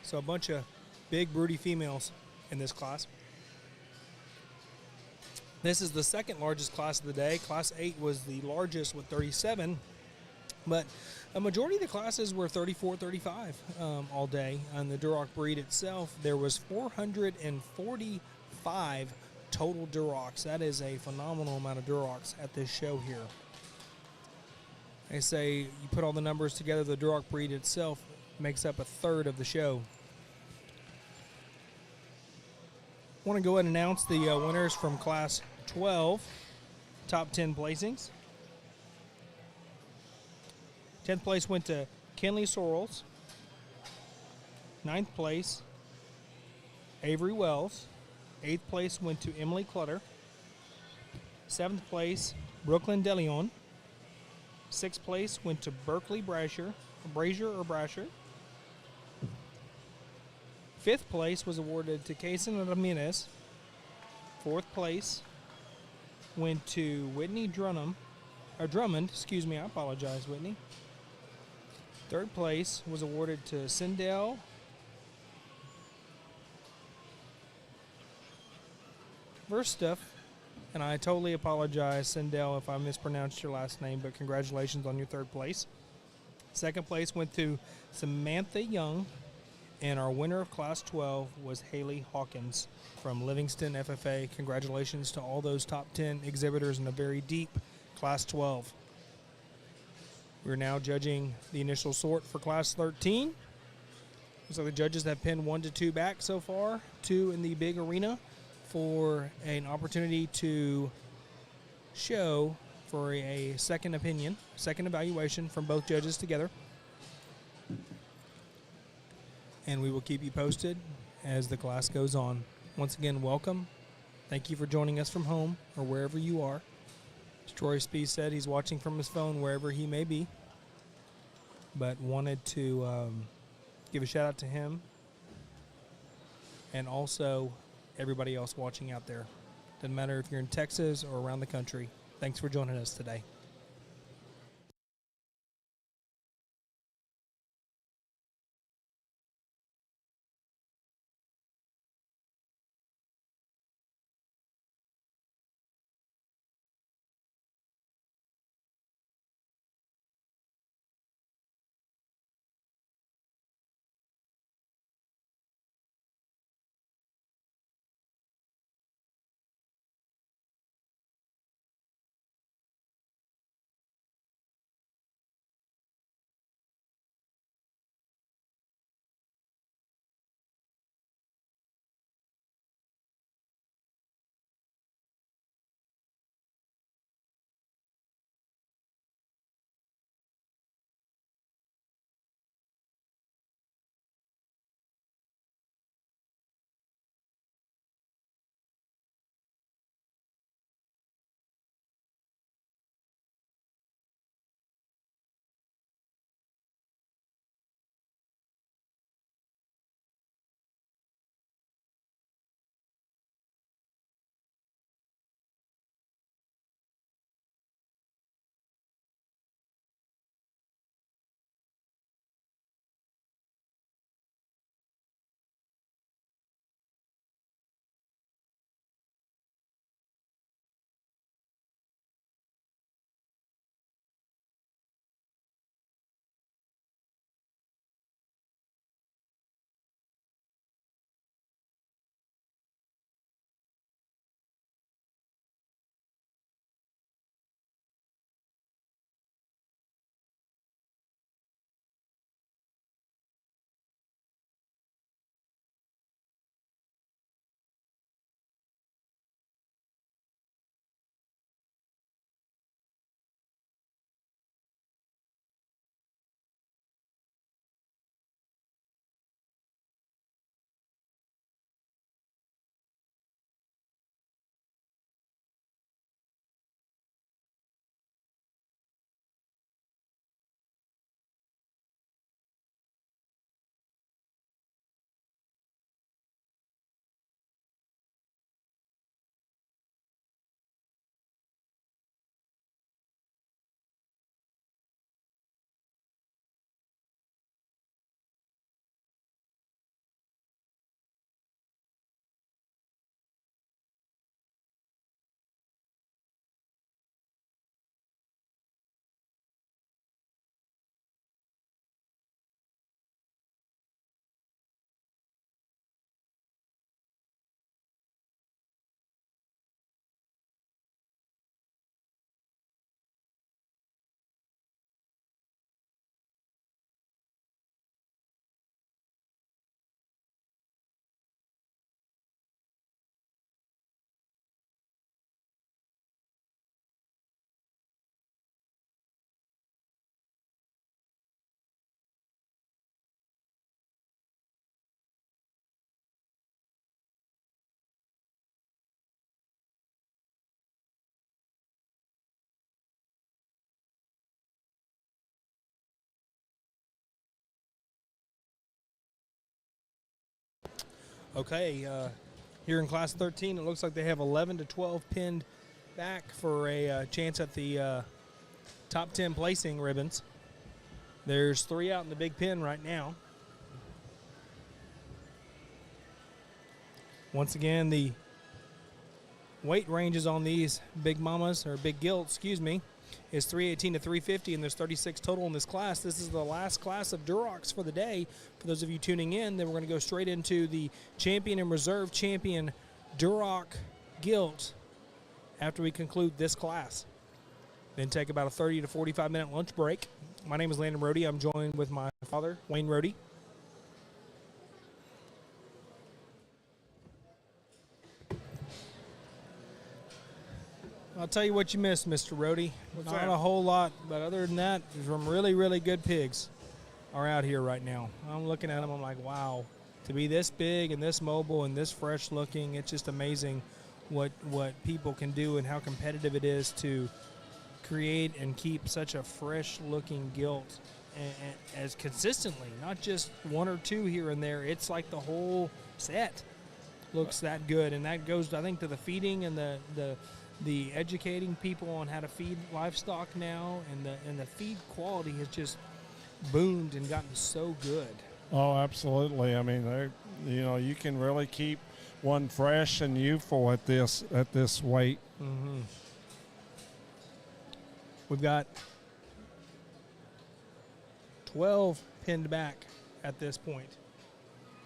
So a bunch of big, broody females in this class. This is the second largest class of the day. Class 8 was the largest with 37, but a majority of the classes were 34, 35 all day. On the Duroc breed itself, there was 445 total Durocs. That is a phenomenal amount of Durocs at this show here. They say you put all the numbers together, the Duroc breed itself makes up a third of the show. I want to go ahead and announce the winners from Class 12, top 10 placings. 10th place went to Kenley Sorrells. 9th place, Avery Wells. 8th place went to Emily Clutter. 7th place, Brooklyn DeLeon. 6th place went to Berkeley Brasher. 5th place was awarded to Kason Ramirez. 4th place went to Whitney Drummond. I apologize, Whitney. 3rd place was awarded to Sindel Verstuff, and I totally apologize, Sindel, if I mispronounced your last name, but congratulations on your 3rd place. 2nd place went to Samantha Young, and our winner of Class 12 was Haley Hawkins from Livingston FFA. Congratulations to all those top 10 exhibitors in a very deep Class 12. We're now judging the initial sort for Class 13. So the judges have pinned 1 to 2 back so far, 2 in the big arena for an opportunity to show for a second opinion, second evaluation from both judges together. And we will keep you posted as the class goes on. Once again, welcome. Thank you for joining us from home or wherever you are. As Troy Spees said, he's watching from his phone wherever he may be, but wanted to give a shout out to him and also everybody else watching out there. Doesn't matter if you're in Texas or around the country. Thanks for joining us today. Okay, here in Class 13, it looks like they have 11 to 12 pinned back for a chance at the top 10 placing ribbons. There's 3 out in the big pin right now. Once again, the weight ranges on these big mamas, or big gilts, excuse me, is 318 to 350, and there's 36 total in this class. This is the last class of Durocs for the day. For those of you tuning in, then we're going to go straight into the champion and reserve champion Duroc Gilt after we conclude this class. Then take about a 30 to 45 minute lunch break. My name is Landon Rohde. I'm joined with my father, Wayne Rohde. I'll tell you what you missed, Mr. Rohde. Not a whole lot, but other than that, some really, really good pigs are out here right now. I'm looking at them, I'm like, wow. To be this big and this mobile and this fresh looking, it's just amazing what people can do and how competitive it is to create and keep such a fresh looking gilt as consistently, not just 1 or 2 here and there. It's like the whole set looks that good, and that goes, I think, to the feeding and the educating people on how to feed livestock now, and the feed quality has just boomed and gotten so good. Oh, absolutely. I mean, you can really keep one fresh and youthful at this weight. Mm-hmm. We've got 12 pinned back at this point.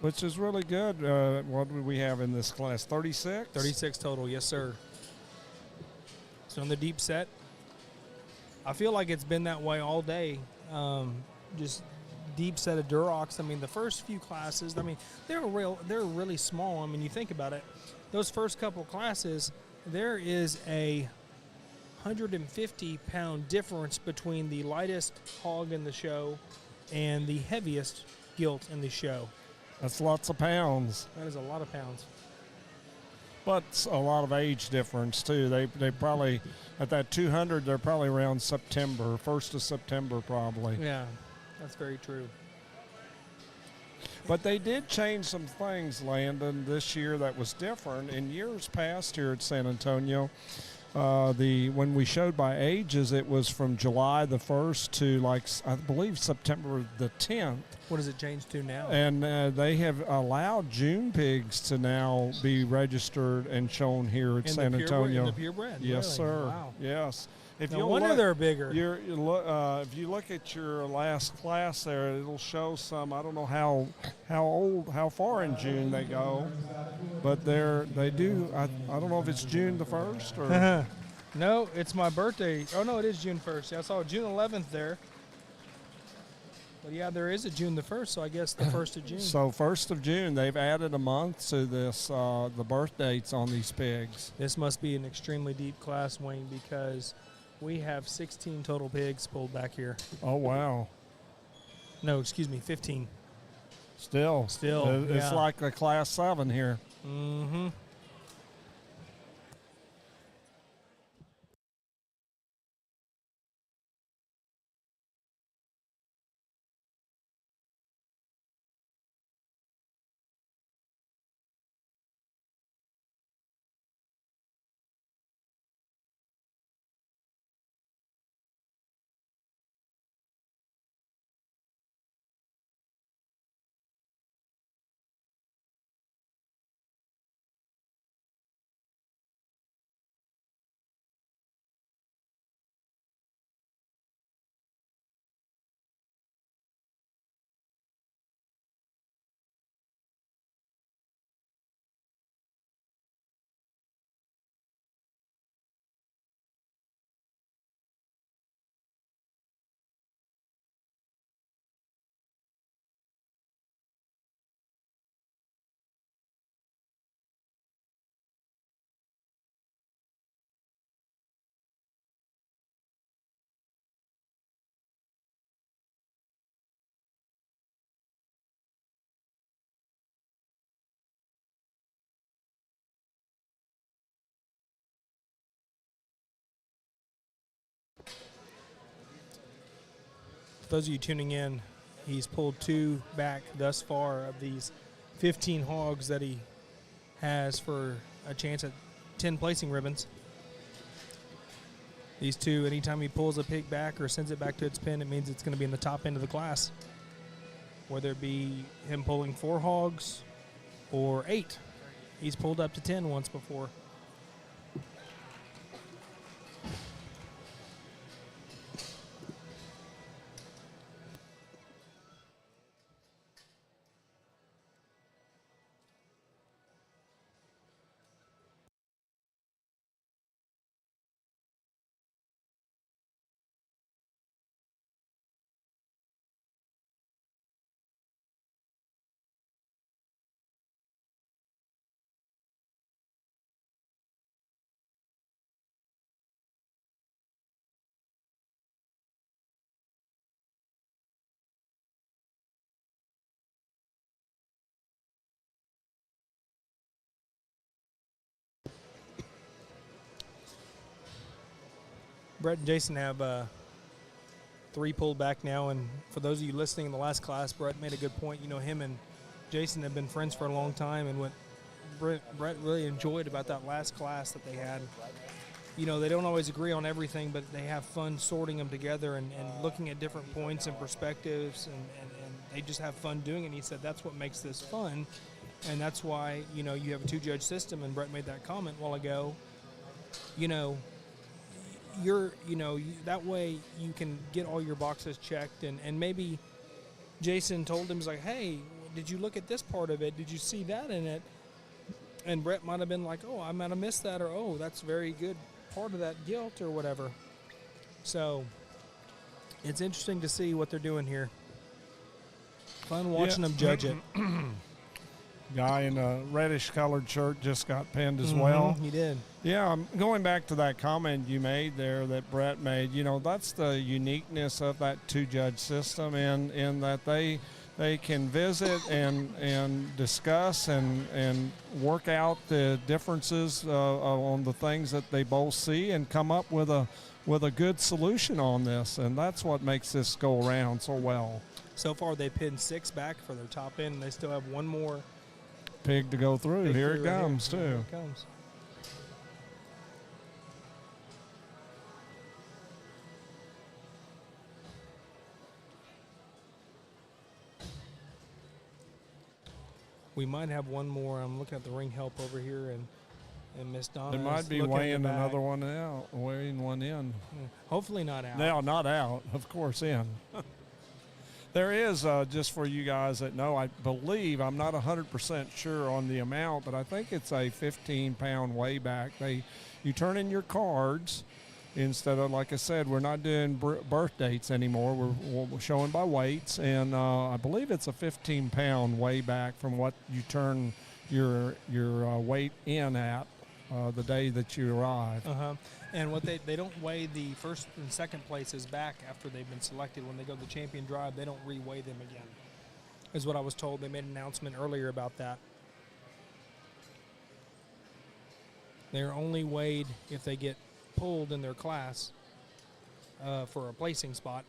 Which is really good. What do we have in this class? 36? 36 total, yes, sir. So in the deep set, I feel like it's been that way all day. Just deep set of Durocs. I mean, the first few classes, I mean, they're really small. I mean, you think about it, those first couple classes, there is a 150-pound difference between the lightest hog in the show and the heaviest gilt in the show. That's lots of pounds. That is a lot of pounds. But a lot of age difference, too. They probably, at that 200, they're probably around September, 1st of September probably. Yeah, that's very true. But they did change some things, Landon, this year that was different. In years past here at San Antonio, when we showed by ages, it was from July the 1st to, I believe, September the 10th. What does it change to now? And they have allowed June pigs to now be registered and shown here at San Antonio. In the purebred? Yes, really? sir. Wow. Yes. No wonder they're bigger. If you look at your last class there, it'll show some. I don't know how far in June they go, but they do. I don't know if it's June the 1st or. No, it's my birthday. Oh no, it is June 1st. Yeah, I saw June 11th there. But yeah, there is a June the 1st, so I guess the 1st of June. So 1st of June, they've added a month to this the birth dates on these pigs. This must be an extremely deep class, Wayne, because we have 16 total pigs pulled back here. Oh, wow. No, excuse me, 15. Still. It's like a class 7 here. Mm-hmm. For those of you tuning in, he's pulled 2 back thus far of these 15 hogs that he has for a chance at 10 placing ribbons. These two, anytime he pulls a pig back or sends it back to its pen, it means it's going to be in the top end of the class. Whether it be him pulling 4 hogs or 8. He's pulled up to 10 once before. Brett and Jason have 3 pulled back now, and for those of you listening in the last class, Brett made a good point. You know, him and Jason have been friends for a long time, and what Brett really enjoyed about that last class that they had, you know, they don't always agree on everything, but they have fun sorting them together and looking at different points and perspectives, and they just have fun doing it. And he said that's what makes this fun, and that's why, you know, you have a 2-judge system, and Brett made that comment a while ago. You know, that way you can get all your boxes checked, and maybe Jason told him, he's like, hey, did you look at this part of it? Did you see that in it? And Brett might have been like, oh, I might have missed that, or oh, that's a very good part of that gilt or whatever. So it's interesting to see what they're doing here. Fun watching them judge it. Guy in a reddish colored shirt just got pinned as well. He did. Yeah, going back to that comment you made there that Brett made, you know, that's the uniqueness of that 2-judge system in that they can visit and discuss and work out the differences on the things that they both see and come up with a good solution on this, and that's what makes this go around so well. So far they pinned 6 back for their top end, and they still have one more pig to go through. Here it right comes, here. too. Here it comes. We might have one more. I'm looking at the ring help over here, and Miss Donna. It might be weighing another one out, weighing one in. Hopefully not out. No, not out. Of course, in. There is, just for you guys that know, I believe, I'm not 100% sure on the amount, but I think it's a 15-pound weighback. You turn in your cards instead of, like I said, we're not doing birth dates anymore. We're showing by weights, and I believe it's a 15-pound weighback from what you turn your weight in at the day that you arrive. And what they don't weigh the first and second places back after they've been selected. When they go to the champion drive, they don't re-weigh them again, is what I was told. They made an announcement earlier about that. They're only weighed if they get pulled in their class for a placing spot,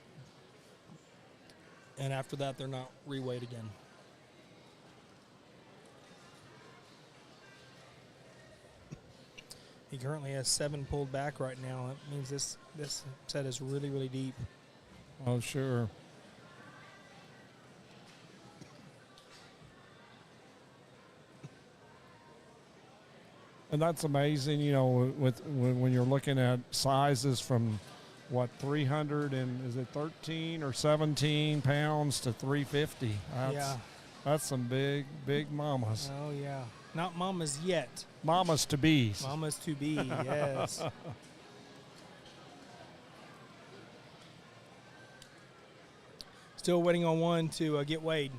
and after that they're not re-weighed again. He currently has 7 pulled back right now. That means this set is really, really deep. Oh, sure. And that's amazing, you know, when you're looking at sizes from, 300 and is it 13 or 17 pounds to 350. That's some big mamas. Oh, yeah. Not mamas yet. Mamas to be. Mamas to be, yes. Still waiting on one to get weighed.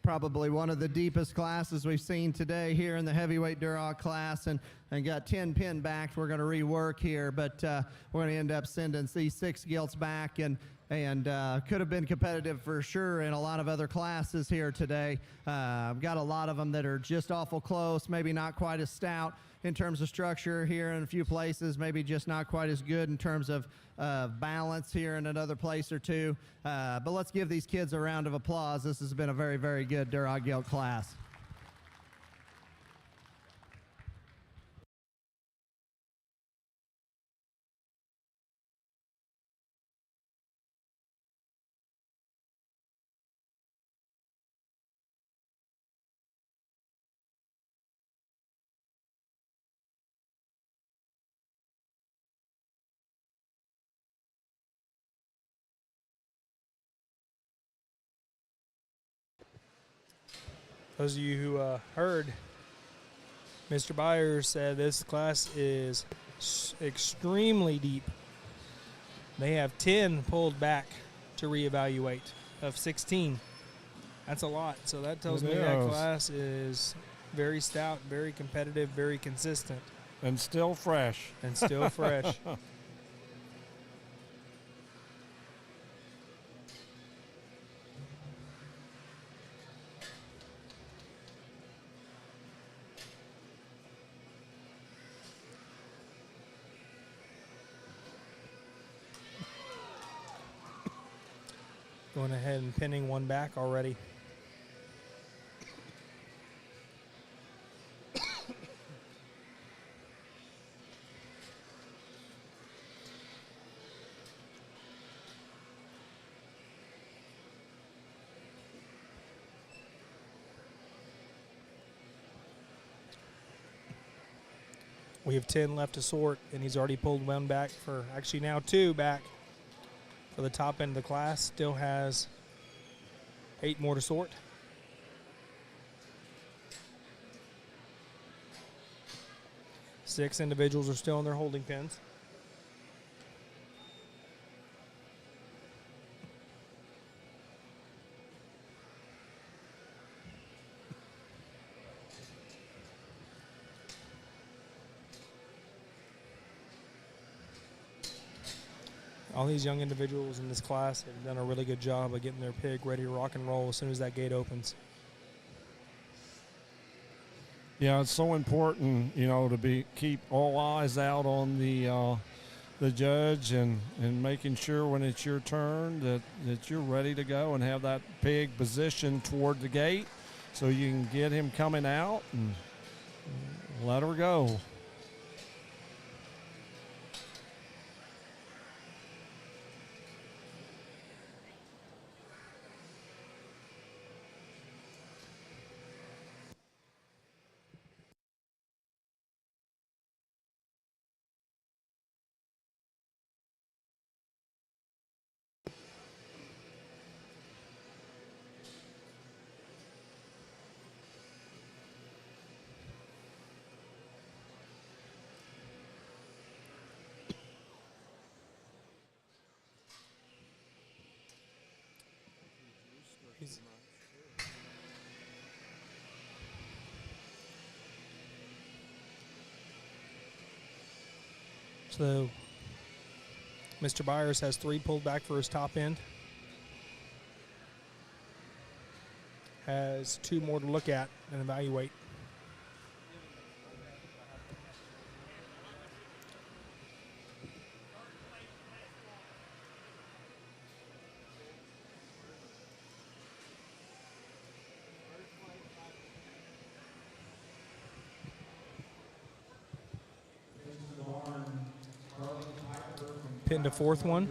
probably one of the deepest classes we've seen today here in the heavyweight Duroc class, and got 10 pin backs we're going to rework here, but we're going to end up sending these 6 gilts back, and could have been competitive for sure in a lot of other classes here today. I've got a lot of them that are just awful close, maybe not quite as stout in terms of structure here in a few places, maybe just not quite as good in terms of balance here in another place or two. But let's give these kids a round of applause. This has been a very, very good Duroc gilt class. Those of you who heard, Mr. Byers said this class is extremely deep. They have 10 pulled back to reevaluate of 16. That's a lot. So that tells me that class is very stout, very competitive, very consistent. And still fresh. And still fresh. Going ahead and pinning one back already. We have 10 left to sort, and he's already pulled one back for, actually now 2 back for the top end of the class. Still has 8 more to sort. Six individuals are still in their holding pens. All these young individuals in this class have done a really good job of getting their pig ready to rock and roll as soon as that gate opens. Yeah, it's so important, you know, to keep all eyes out on the judge and making sure when it's your turn that you're ready to go and have that pig positioned toward the gate so you can get him coming out and let her go. So Mr. Byers has 3 pulled back for his top end. Has 2 more to look at and evaluate. Pinned a 4th one.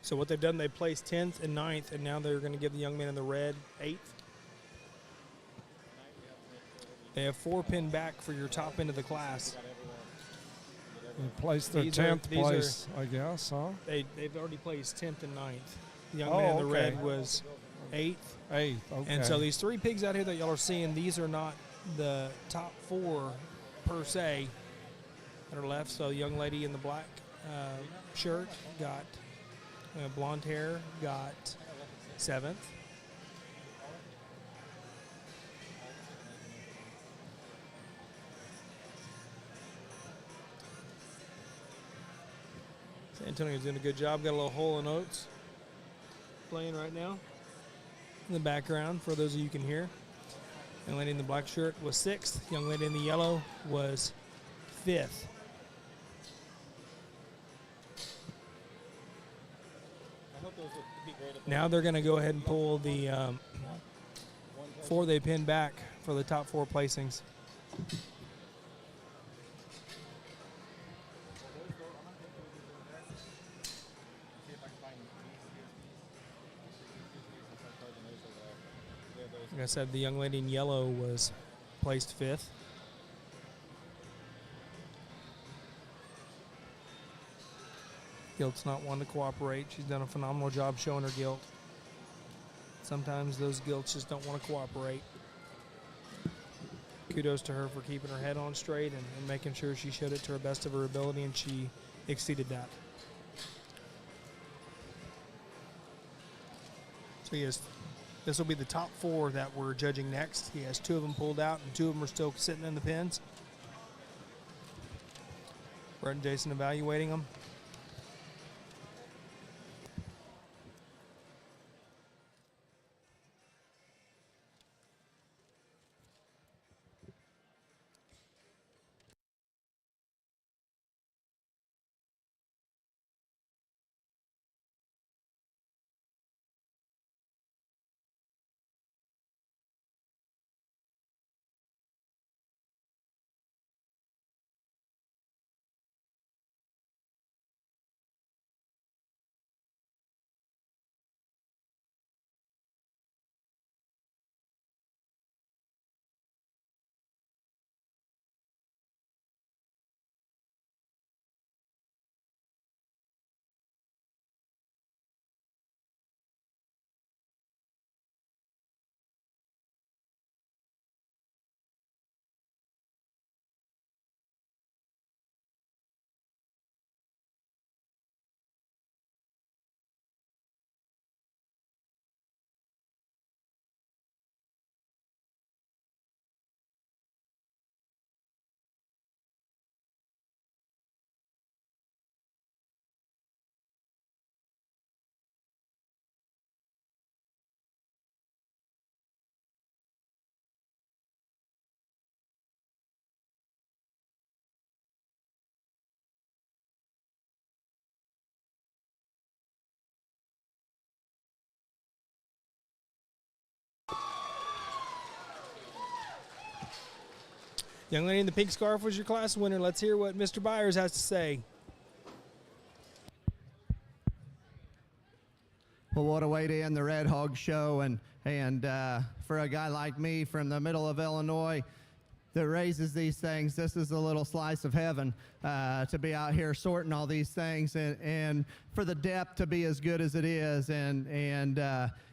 So what they've done, they placed 10th and 9th, and now they're going to give the young man in the red 8th. They have 4 pin back for your top end of the class. They placed their 10th place, I guess, huh? They've already placed 10th and 9th. The young man in the red was 8th. 8th, okay. And so these 3 pigs out here that y'all are seeing, these are not the top 4 per se that are left. So the young lady in the black shirt got blonde hair, got 7th. San Antonio's doing a good job. Got a little Hole and Oates playing right now in the background for those of you who can hear. Young lady in the black shirt was 6th. Young lady in the yellow was 5th. Now they're going to go ahead and pull the 4 they pinned back for the top 4 placings. Like I said, the young lady in yellow was placed 5th. Gilt's not one to cooperate. She's done a phenomenal job showing her gilt. Sometimes those gilts just don't want to cooperate. Kudos to her for keeping her head on straight and making sure she showed it to her best of her ability, and she exceeded that. So this will be the top 4 that we're judging next. He has 2 of them pulled out, and 2 of them are still sitting in the pins. Brett and Jason evaluating them. Young lady in the pink scarf was your class winner. Let's hear what Mr. Byers has to say. Well, what a way to end the Red Hog show, and for a guy like me from the middle of Illinois that raises these things, this is a little slice of heaven to be out here sorting all these things, and for the depth to be as good as it is, and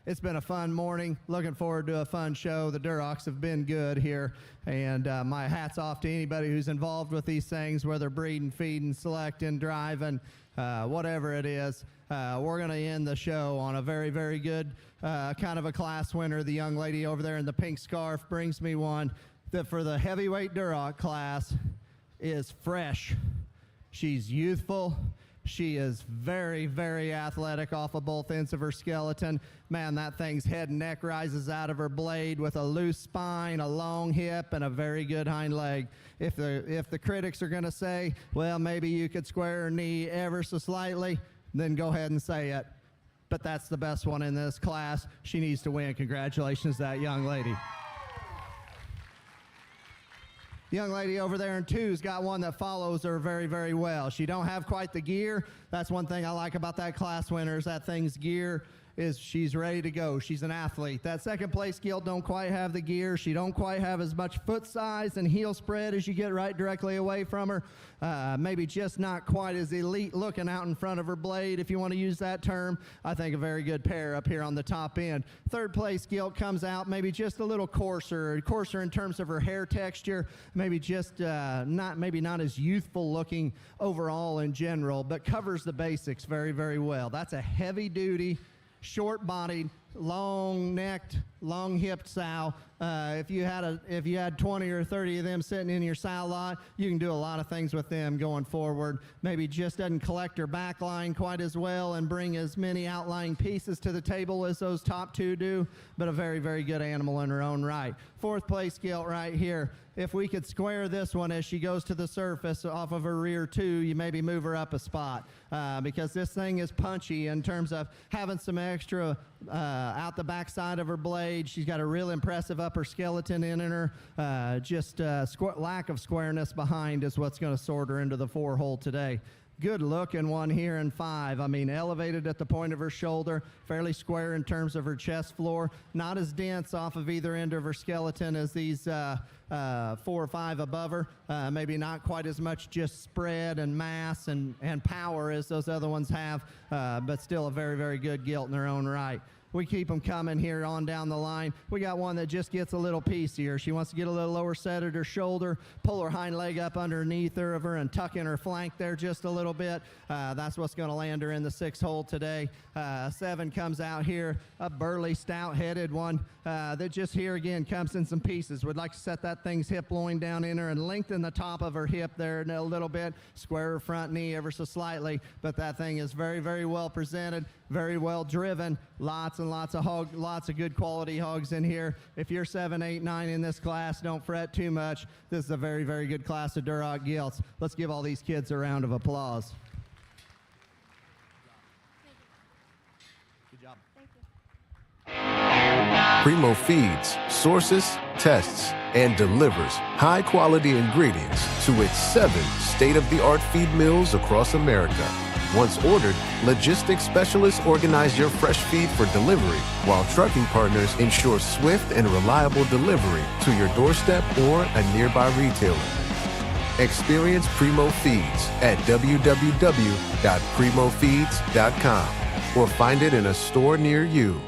it's been a fun morning. Looking forward to a fun show. The Durocs have been good here, and my hat's off to anybody who's involved with these things, whether breeding, feeding, selecting, driving, whatever it is. We're going to end the show on a very, very good kind of a class winner. The young lady over there in the pink scarf brings me one that for the heavyweight Duroc class is fresh. She's youthful. She is very, very athletic off of both ends of her skeleton. Man, that thing's head and neck rises out of her blade with a loose spine, a long hip, and a very good hind leg. If the critics are going to say, well, maybe you could square her knee ever so slightly, then go ahead and say it. But that's the best one in this class. She needs to win. Congratulations to that young lady. Young lady over there in 2's got one that follows her very, very well. She don't have quite the gear. That's one thing I like about that class winner is that thing's gear is she's ready to go. She's an athlete. That second place Gilt don't quite have the gear. She don't quite have as much foot size and heel spread as you get right directly away from her. Maybe just not quite as elite looking out in front of her blade, if you want to use that term. I think a very good pair up here on the top end. Third place Gilt comes out maybe just a little coarser in terms of her hair texture, maybe just not as youthful looking overall in general, but covers the basics very, very well. That's a heavy duty, short-bodied, long-necked, long-hipped sow. If you had 20 or 30 of them sitting in your sow lot, you can do a lot of things with them going forward. Maybe just doesn't collect her back line quite as well and bring as many outlying pieces to the table as those top 2 do, but a very, very good animal in her own right. Fourth place Gilt right here. If we could square this one as she goes to the surface off of her rear 2, you maybe move her up a spot because this thing is punchy in terms of having some extra out the backside of her blade. She's got a real impressive upper skeleton in her. Lack of squareness behind is what's going to sort her into the 4 hole today. Good looking one here in 5. I mean, elevated at the point of her shoulder, fairly square in terms of her chest floor, not as dense off of either end of her skeleton as these 4 or 5 above her. Maybe not quite as much just spread and mass and power as those other ones have, but still a very, very good Gilt in their own right. We keep them coming here on down the line. We got one that just gets a little piecier. She wants to get a little lower set at her shoulder, pull her hind leg up underneath her of her and tuck in her flank there just a little bit. That's what's going to land her in the 6 hole today. 7 comes out here, a burly, stout-headed one that just here again comes in some pieces. Would like to set that thing's hip loin down in her and lengthen the top of her hip there a little bit, square her front knee ever so slightly, but that thing is very, very well presented, very well driven, lots and lots of good quality hogs in here. If you're 7, 8, 9 in this class, don't fret too much. This is a very, very good class of Duroc Gilts. Let's give all these kids a round of applause. Good job. Primo feeds, sources, tests, and delivers high-quality ingredients to its 7 state-of-the-art feed mills across America. Once ordered, logistics specialists organize your fresh feed for delivery, while trucking partners ensure swift and reliable delivery to your doorstep or a nearby retailer. Experience Primo Feeds at www.primofeeds.com or find it in a store near you.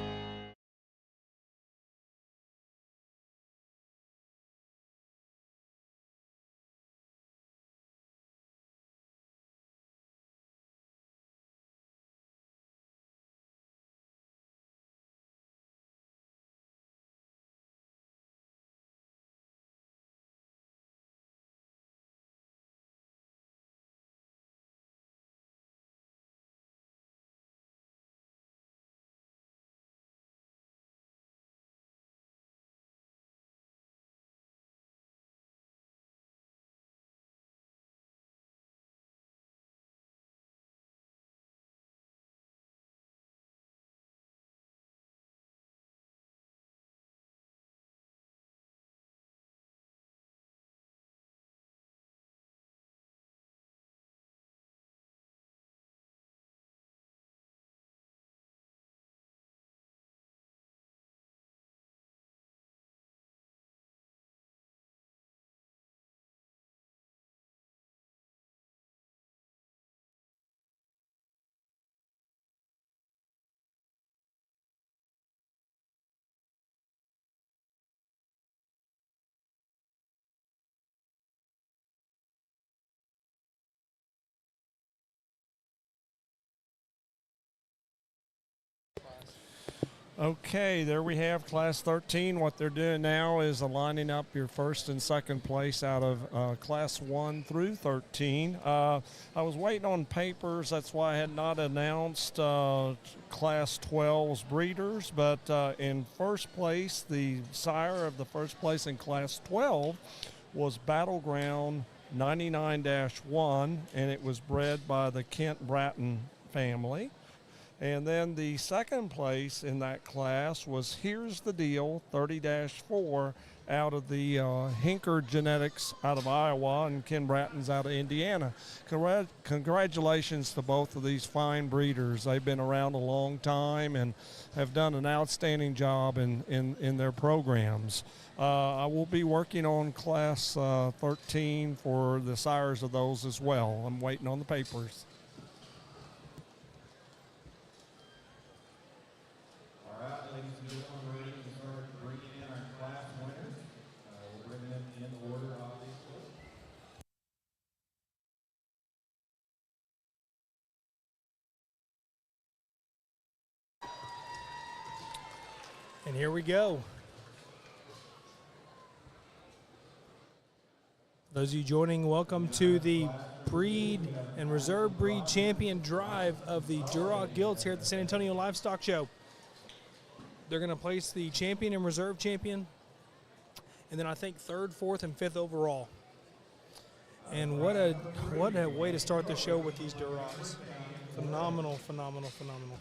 Okay, there we have Class 13. What they're doing now is aligning up your first and second place out of Class 1 through 13. I was waiting on papers. That's why I had not announced Class 12's breeders. But in first place, the sire of the first place in Class 12 was Battleground 99-1, and it was bred by the Kent Bratton family. And then the second place in that class was Here's the Deal 30-4 out of the Hinker Genetics out of Iowa and Ken Bratton's out of Indiana. Congratulations to both of these fine breeders. They've been around a long time and have done an outstanding job in their programs. I will be working on class 13 for the sires of those as well. I'm waiting on the papers. All right, ladies and gentlemen, we're ready to start bringing in our class winners. We'll bring them in order, obviously. And here we go. Those of you joining, welcome to the breed and reserve breed champion drive of the Duroc Gilts here at the San Antonio Livestock Show. They're going to place the champion and reserve champion, and then I think third, fourth, and fifth overall. And what a way to start the show with these Durocs. Phenomenal, phenomenal, phenomenal.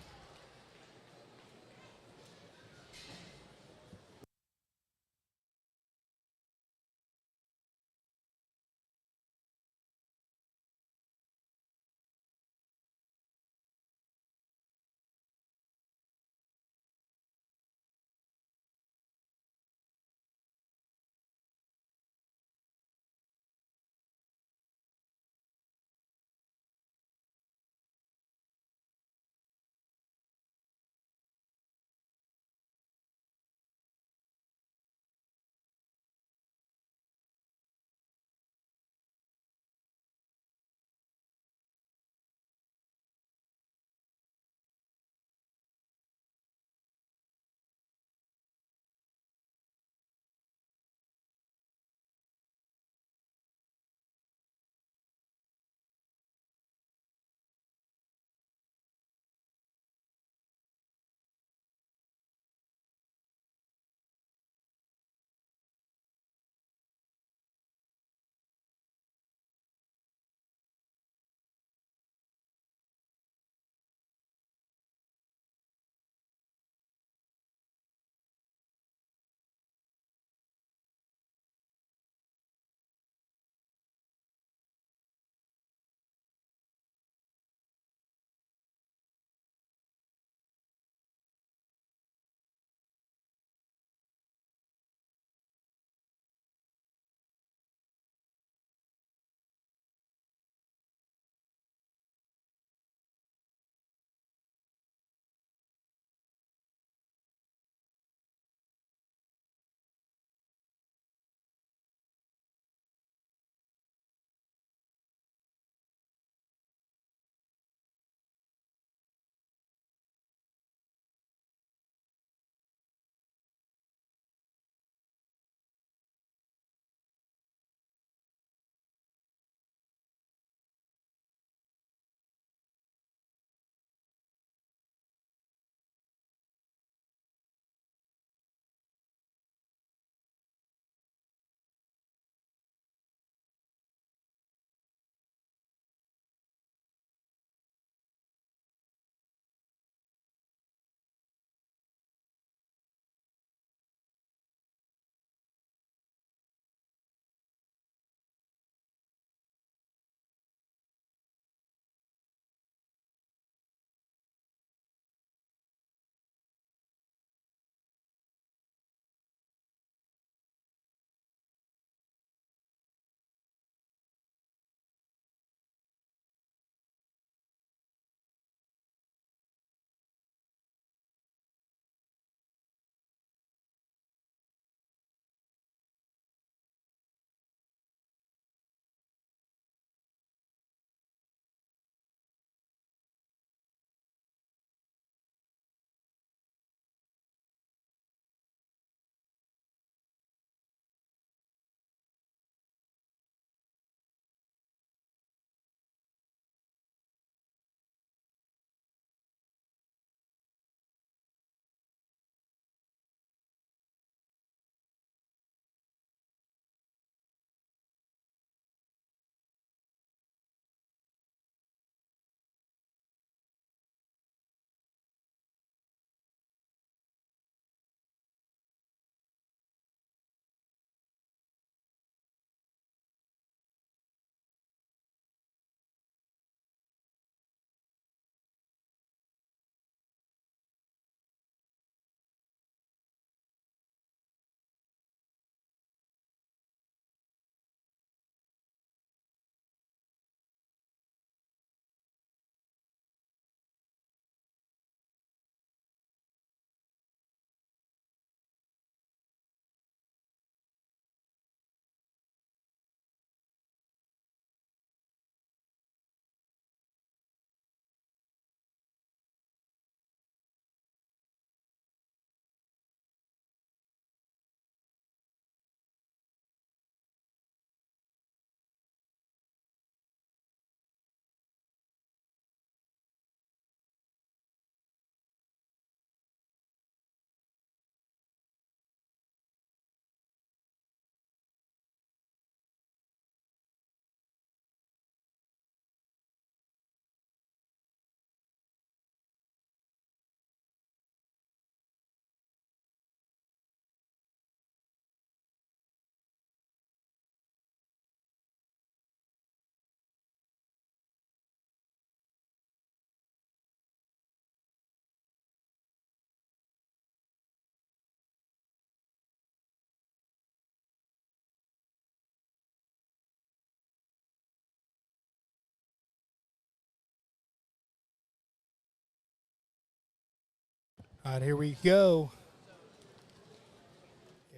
All right, here we go.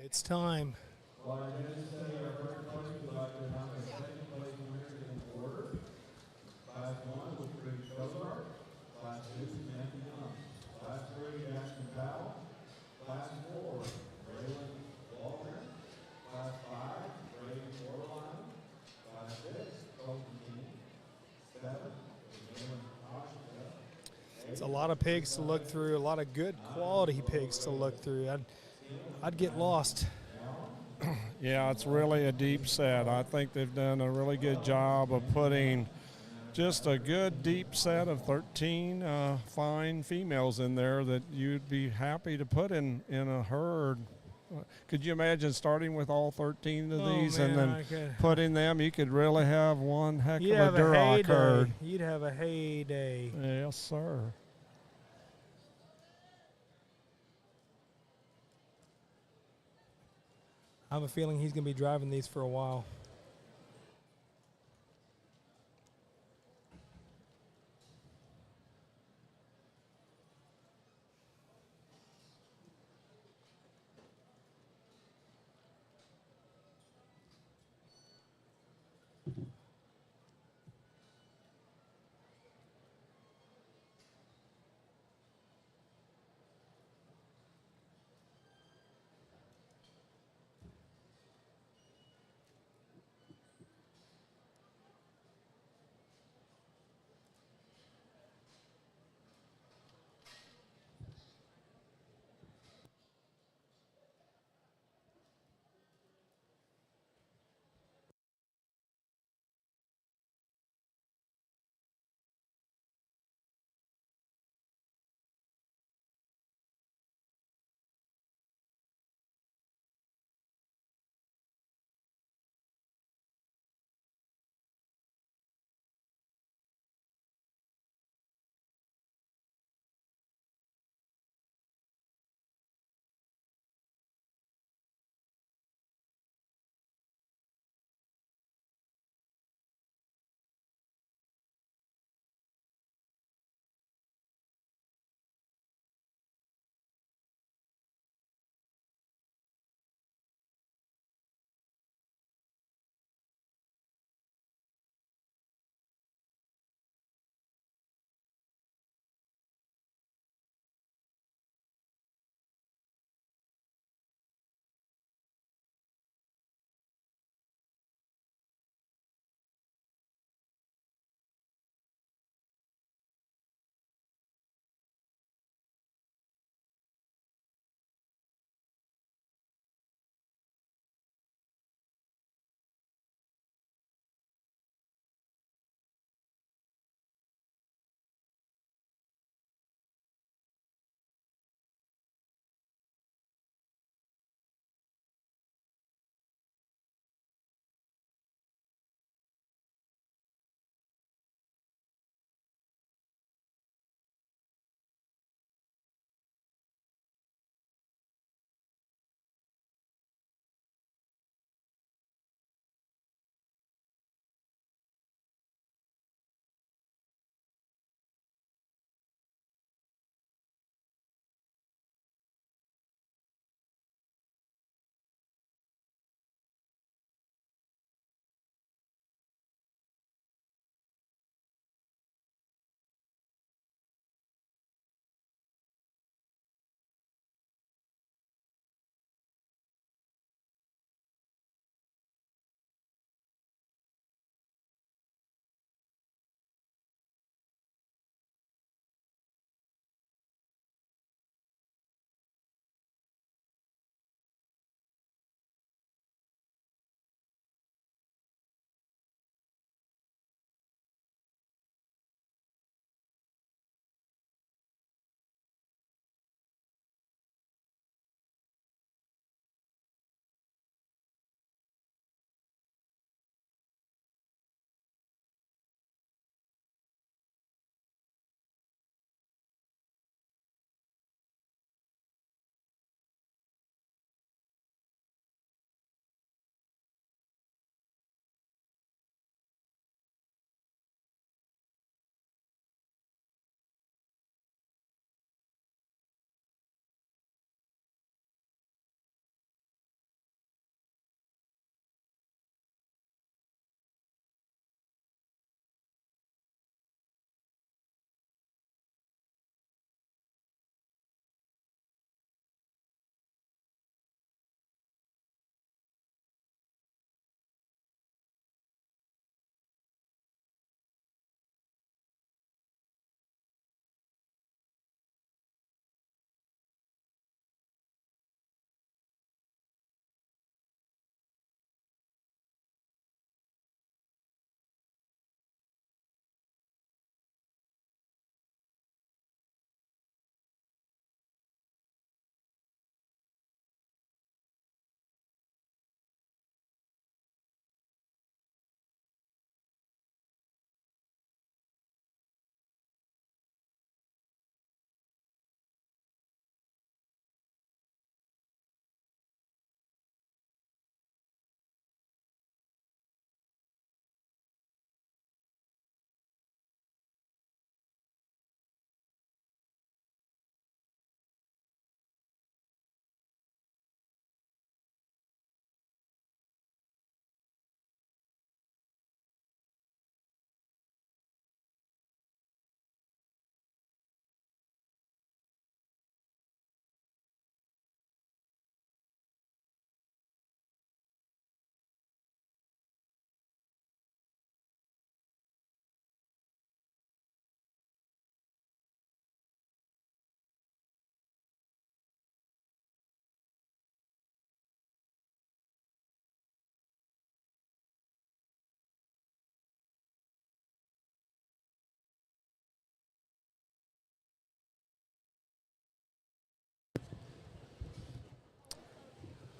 It's time. Well, I'm going to say our first place would like to announce our second place winners in order. Class 1 was Chris Shozart. Class 2, Samantha Young. Class 3, Jackson Powell. Class 4, Raylan Waldron. Class 5, Brady Orline. Class 6, Colton King. 7, Jalen Oshika. It's a lot of pigs to look through, a lot of good quality pigs to look through. I'd get lost. Yeah, it's really a deep set. I think they've done a really good job of putting just a good deep set of 13 fine females in there that you'd be happy to put in a herd. Could you imagine starting with all 13 of these and then putting them? You could really have one heck of a Duroc herd. You'd have a heyday. Yes, sir. I have a feeling he's going to be driving these for a while.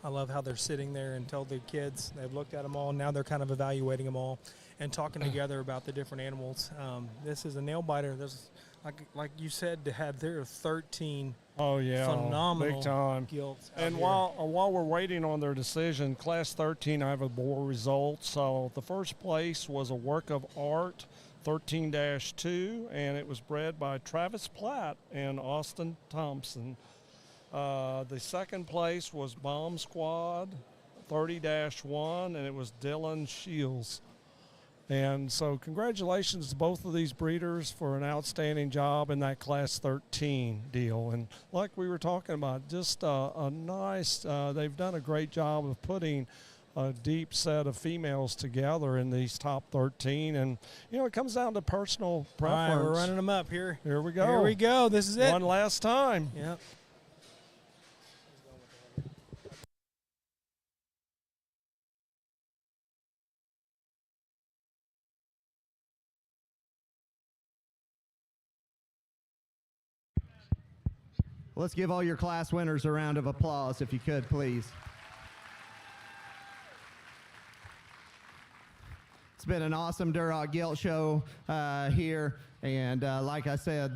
I love how they're sitting there and told their kids. They've looked at them all. Now they're kind of evaluating them all and talking together about the different animals. This is a nail biter. There's, like you said, there are 13 phenomenal big time gilts. And while we're waiting on their decision, Class 13, I have a board result. So the first place was a work of art, 13-2, and it was bred by Travis Platt and Austin Thompson. The second place was Bomb Squad, 30-1, and it was Dylan Shields. And so congratulations to both of these breeders for an outstanding job in that Class 13 deal. And like we were talking about, just a nice, they've done a great job of putting a deep set of females together in these top 13. And, it comes down to personal preference. All right, we're running them up here. Here we go. Here we go. This is it. One last time. Yep. Let's give all your class winners a round of applause, if you could, please. It's been an awesome Duroc Gilt show here, and like I said,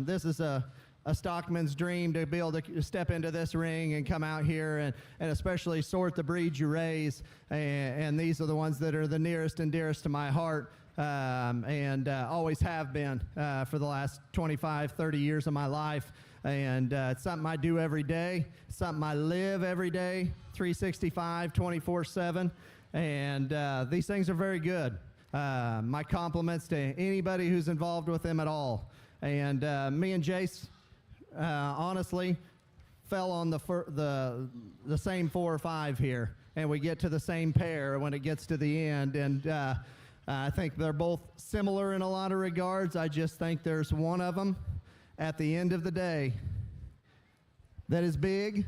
this is a stockman's dream to be able to step into this ring and come out here and especially sort the breeds you raise, and these are the ones that are the nearest and dearest to my heart, and always have been for the last 25, 30 years of my life. And it's something I do every day, something I live every day, 365, 24/7, and these things are very good. My compliments to anybody who's involved with them at all. And me and Jace, honestly, fell on the same 4 or 5 here, and we get to the same pair when it gets to the end. And I think they're both similar in a lot of regards. I just think there's one of them at the end of the day that is big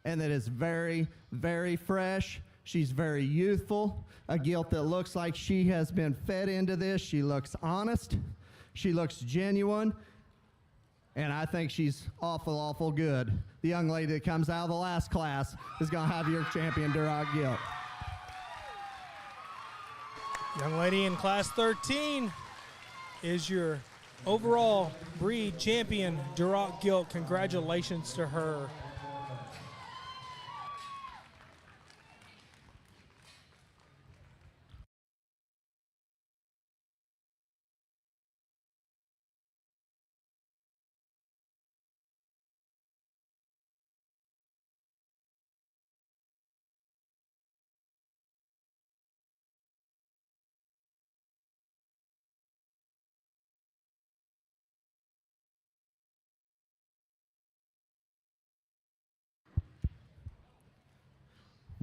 and that is very, very fresh. She's very youthful, a gilt that looks like she has been fed into this. She looks honest, she looks genuine, and I think she's awful, awful good. The young lady that comes out of the last class is going to have your champion Duroc gilt. Young lady in Class 13 is your overall breed champion, Duroc Gilt. Congratulations to her.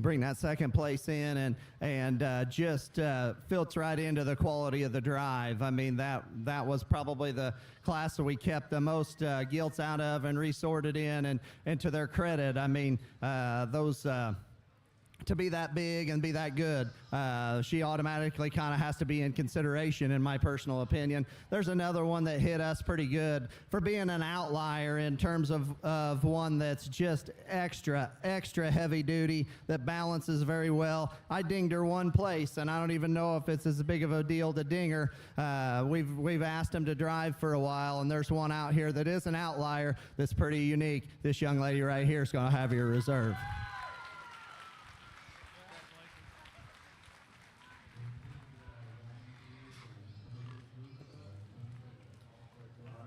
Bring that second place in and just filts right into the quality of the drive. I mean, that was probably the class that we kept the most gilts out of and resorted in, and to their credit, I mean, those to be that big and be that good, she automatically kind of has to be in consideration, in my personal opinion. There's another one that hit us pretty good for being an outlier in terms of one that's just extra heavy duty, that balances very well. I dinged her one place, and I don't even know if it's as big of a deal to ding her. We've asked him to drive for a while, and there's one out here that is an outlier that's pretty unique. This young lady right here is going to have your reserve.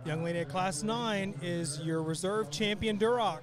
Young lady at Class 9 is your reserve champion, Duroc.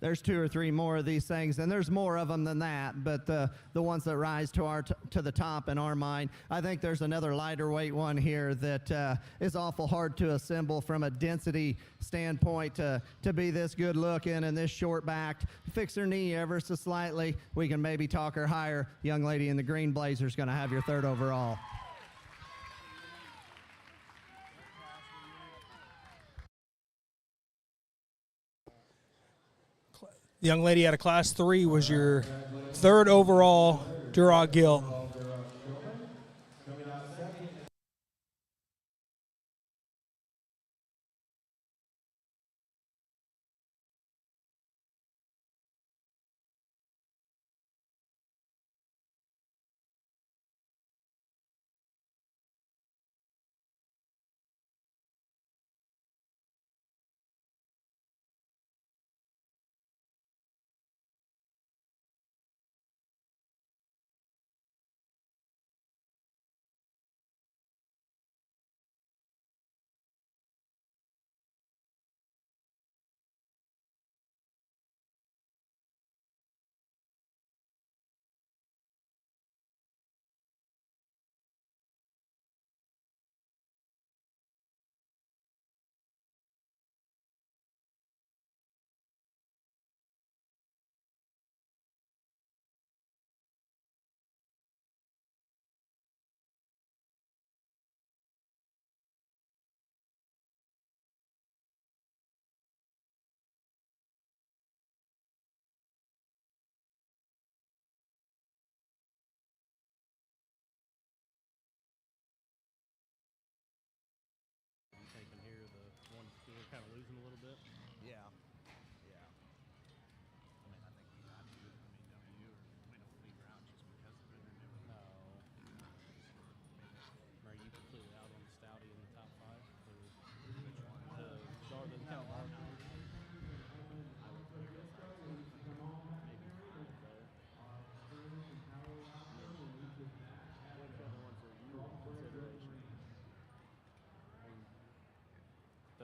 there's 2 or 3 more of these things, and there's more of them than that, but the ones that rise to the top in our mind. I think there's another lighter weight one here that is awful hard to assemble from a density standpoint to be this good looking and this short backed. Fix her knee ever so slightly, we can maybe talk her higher. Young lady in the green blazer is going to have your 3rd overall. The young lady out of Class 3 was your 3rd overall Duroc Gilt.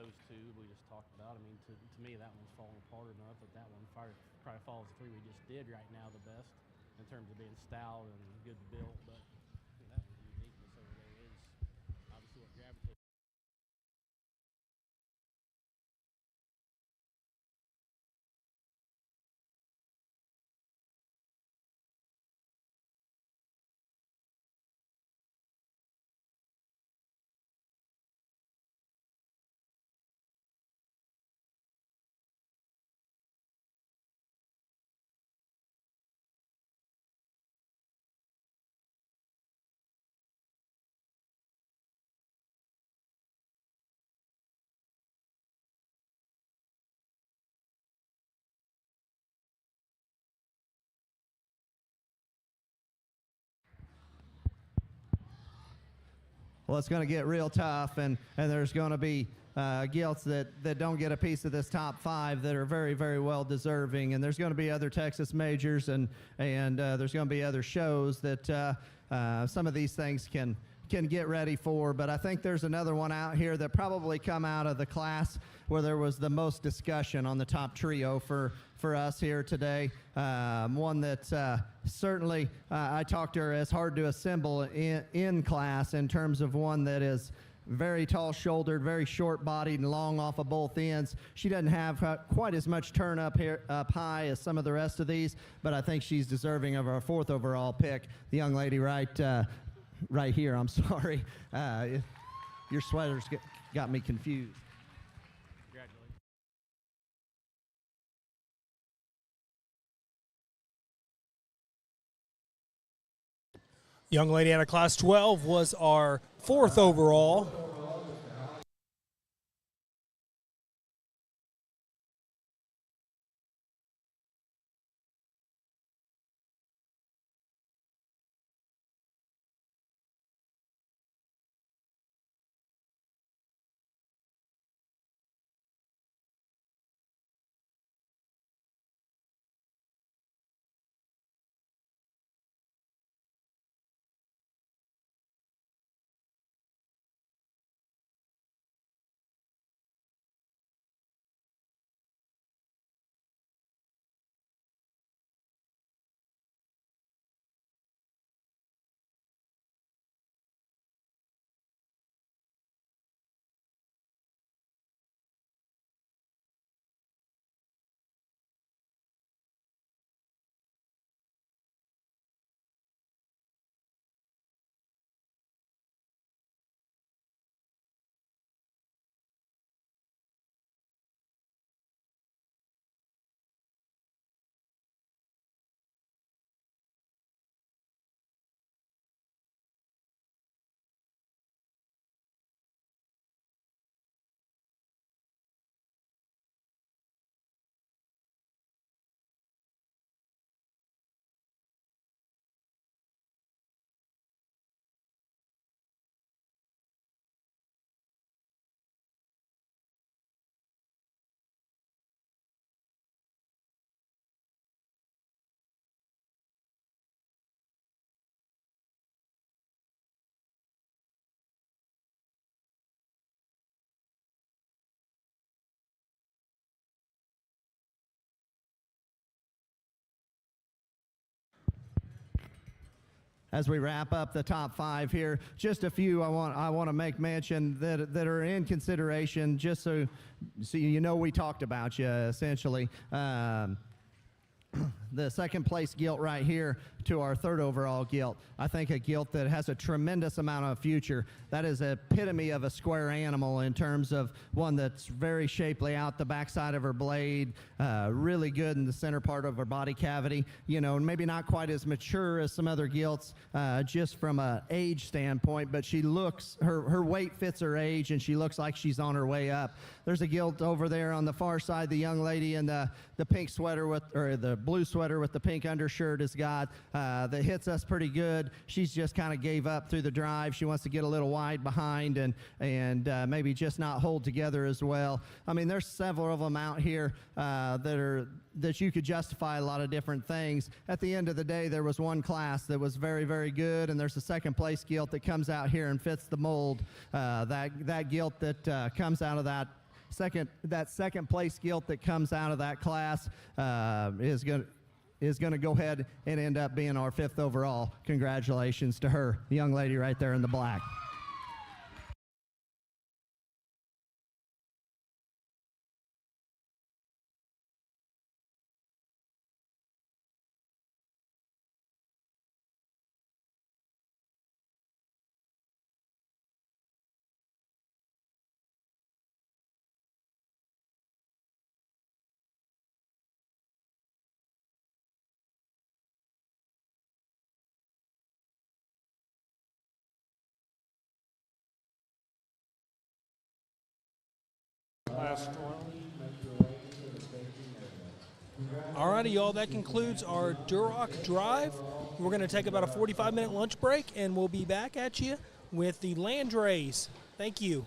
Those 2 we just talked about. I mean, to me, that one's falling apart enough that one probably follows the 3 we just did right now the best in terms of being stout and good built. But I think that one's uniqueness over there is obviously what gravitates. Well, it's going to get real tough, and there's going to be Gilts that don't get a piece of this top 5 that are very, very well deserving, and there's going to be other Texas majors, and there's going to be other shows that some of these things can get ready for. But I think there's another one out here that probably come out of the class where there was the most discussion on the top trio for us here today. One that certainly I talked to her as hard to assemble in class in terms of one that is very tall-shouldered, very short-bodied, and long off of both ends. She doesn't have quite as much turn up high as some of the rest of these, but I think she's deserving of our 4th overall pick. The young lady right here, I'm sorry. Your sweater's got me confused. Congratulations. Young lady out of Class 12 was our 4th overall. as we wrap up the top 5 here, just a few I want to make mention that are in consideration, just so you know we talked about you essentially. The second place gilt right here to our third overall gilt. I think a gilt that has a tremendous amount of future. That is an epitome of a square animal in terms of one that's very shapely out the backside of her blade, really good in the center part of her body cavity, you know, and maybe not quite as mature as some other gilts just from an age standpoint, but she looks, her weight fits her age, and she looks like she's on her way up. There's a gilt over there on the far side, the young lady in the pink sweater or the blue sweater with the pink undershirt has got that hits us pretty good. She's just kind of gave up through the drive. She wants to get a little wide behind and maybe just not hold together as well. I mean, there's several of them out here that you could justify a lot of different things. At the end of the day, there was one class that was very, very good, and there's a second place gilt that comes out here and fits the mold. That gilt that comes out of that second place gilt that comes out of that class is going to go ahead and end up being our 5th overall. Congratulations to her, the young lady right there in the black. Last one. Alrighty, y'all, that concludes our Duroc drive. We're going to take about a 45-minute lunch break, and we'll be back at you with the Landrace. Thank you.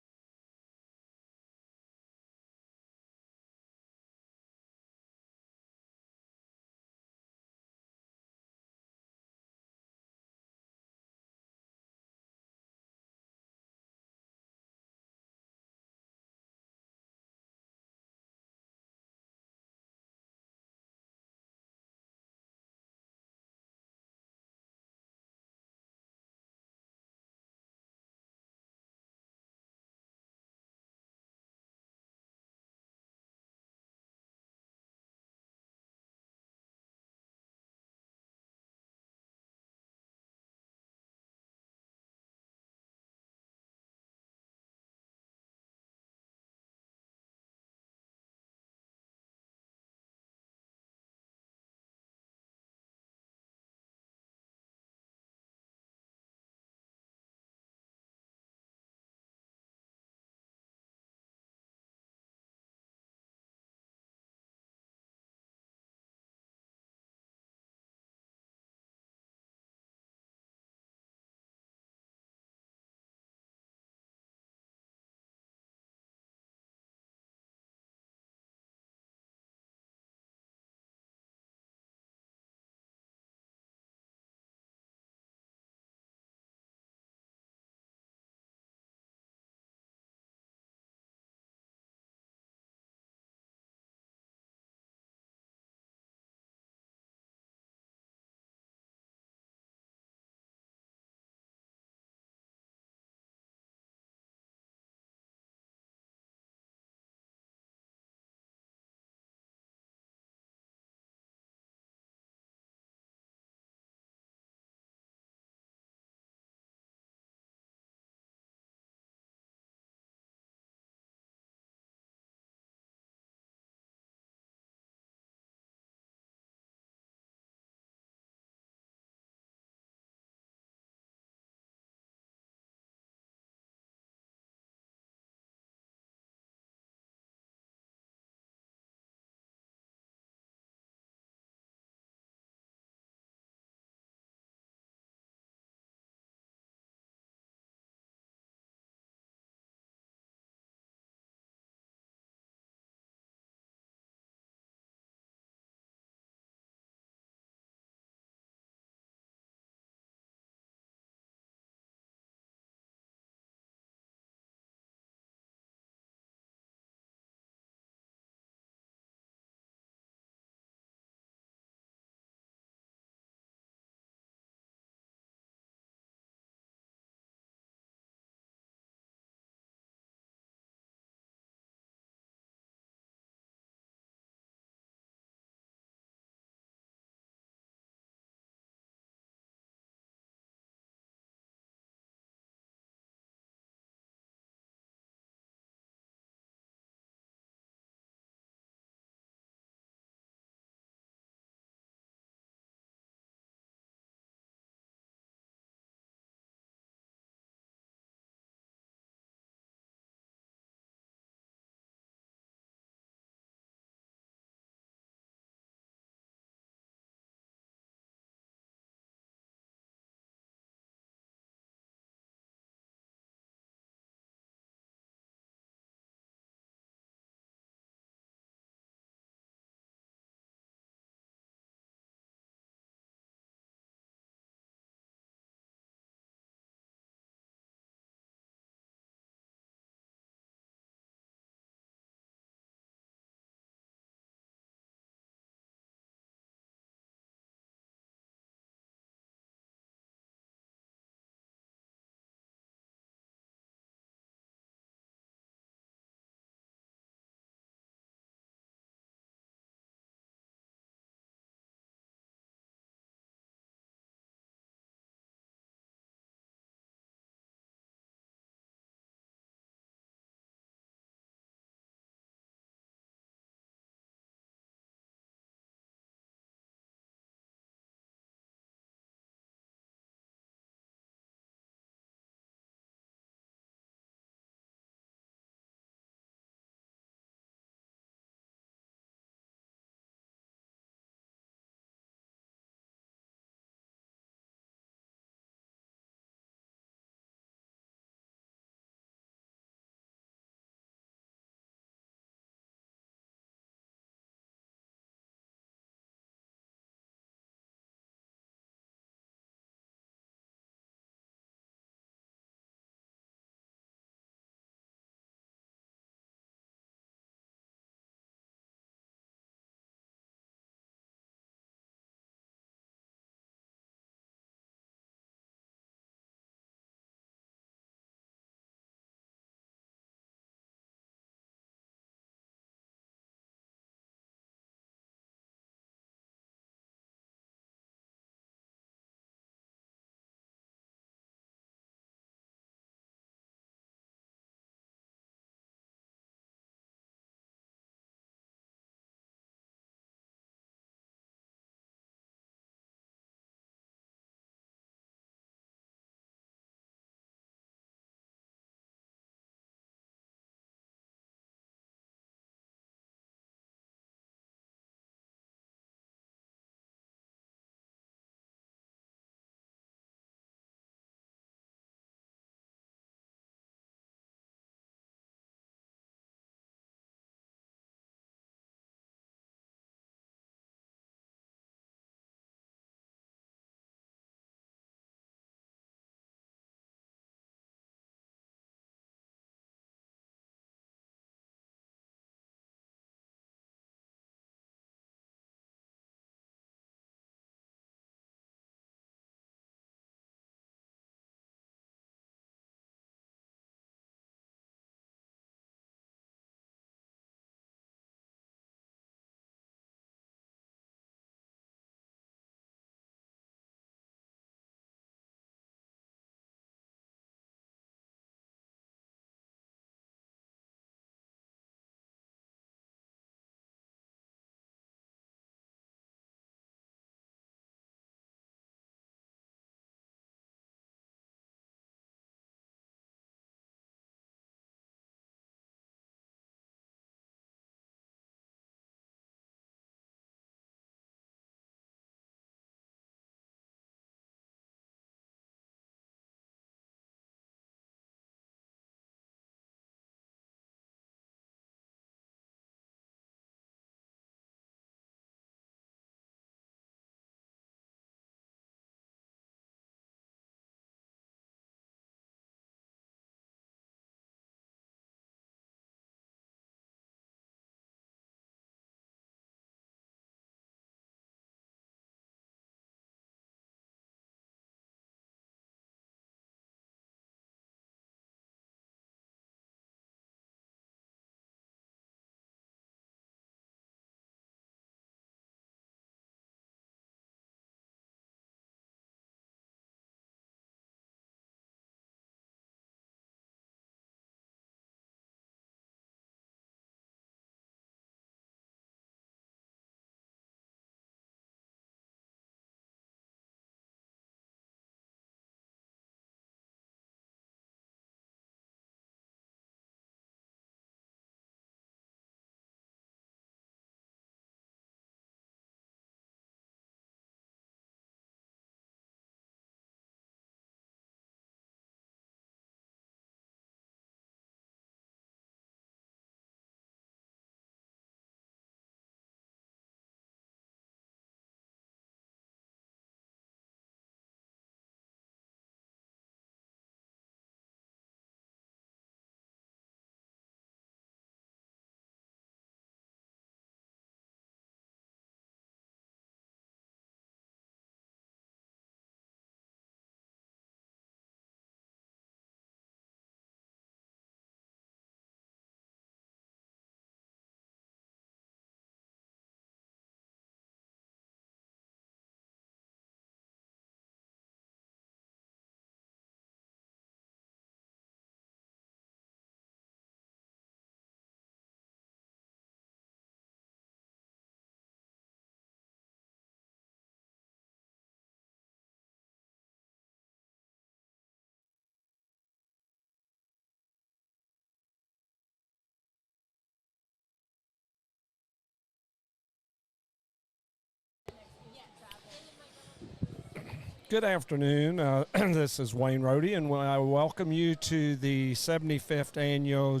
Good afternoon. This is Wayne Rohde, and I welcome you to the 75th Annual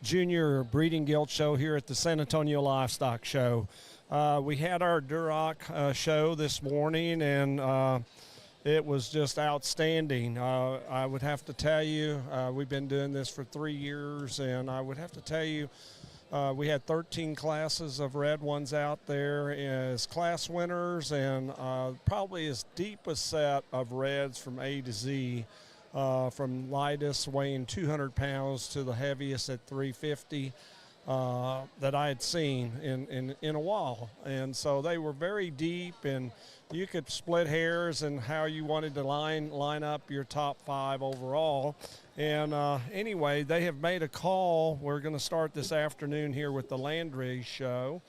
Junior Breeding Gilt Show here at the San Antonio Livestock Show. We had our Duroc show this morning, and it was just outstanding. I would have to tell you, we've been doing this for 3 years, and I would have to tell you, we had 13 classes of red ones out there as class winners, and probably as deep a set of reds from A to Z, from lightest weighing 200 pounds to the heaviest at 350 that I had seen in a while. And so they were very deep, and you could split hairs in how you wanted to line up your top 5 overall. And anyway, they have made a call. We're going to start this afternoon here with the Landrace show,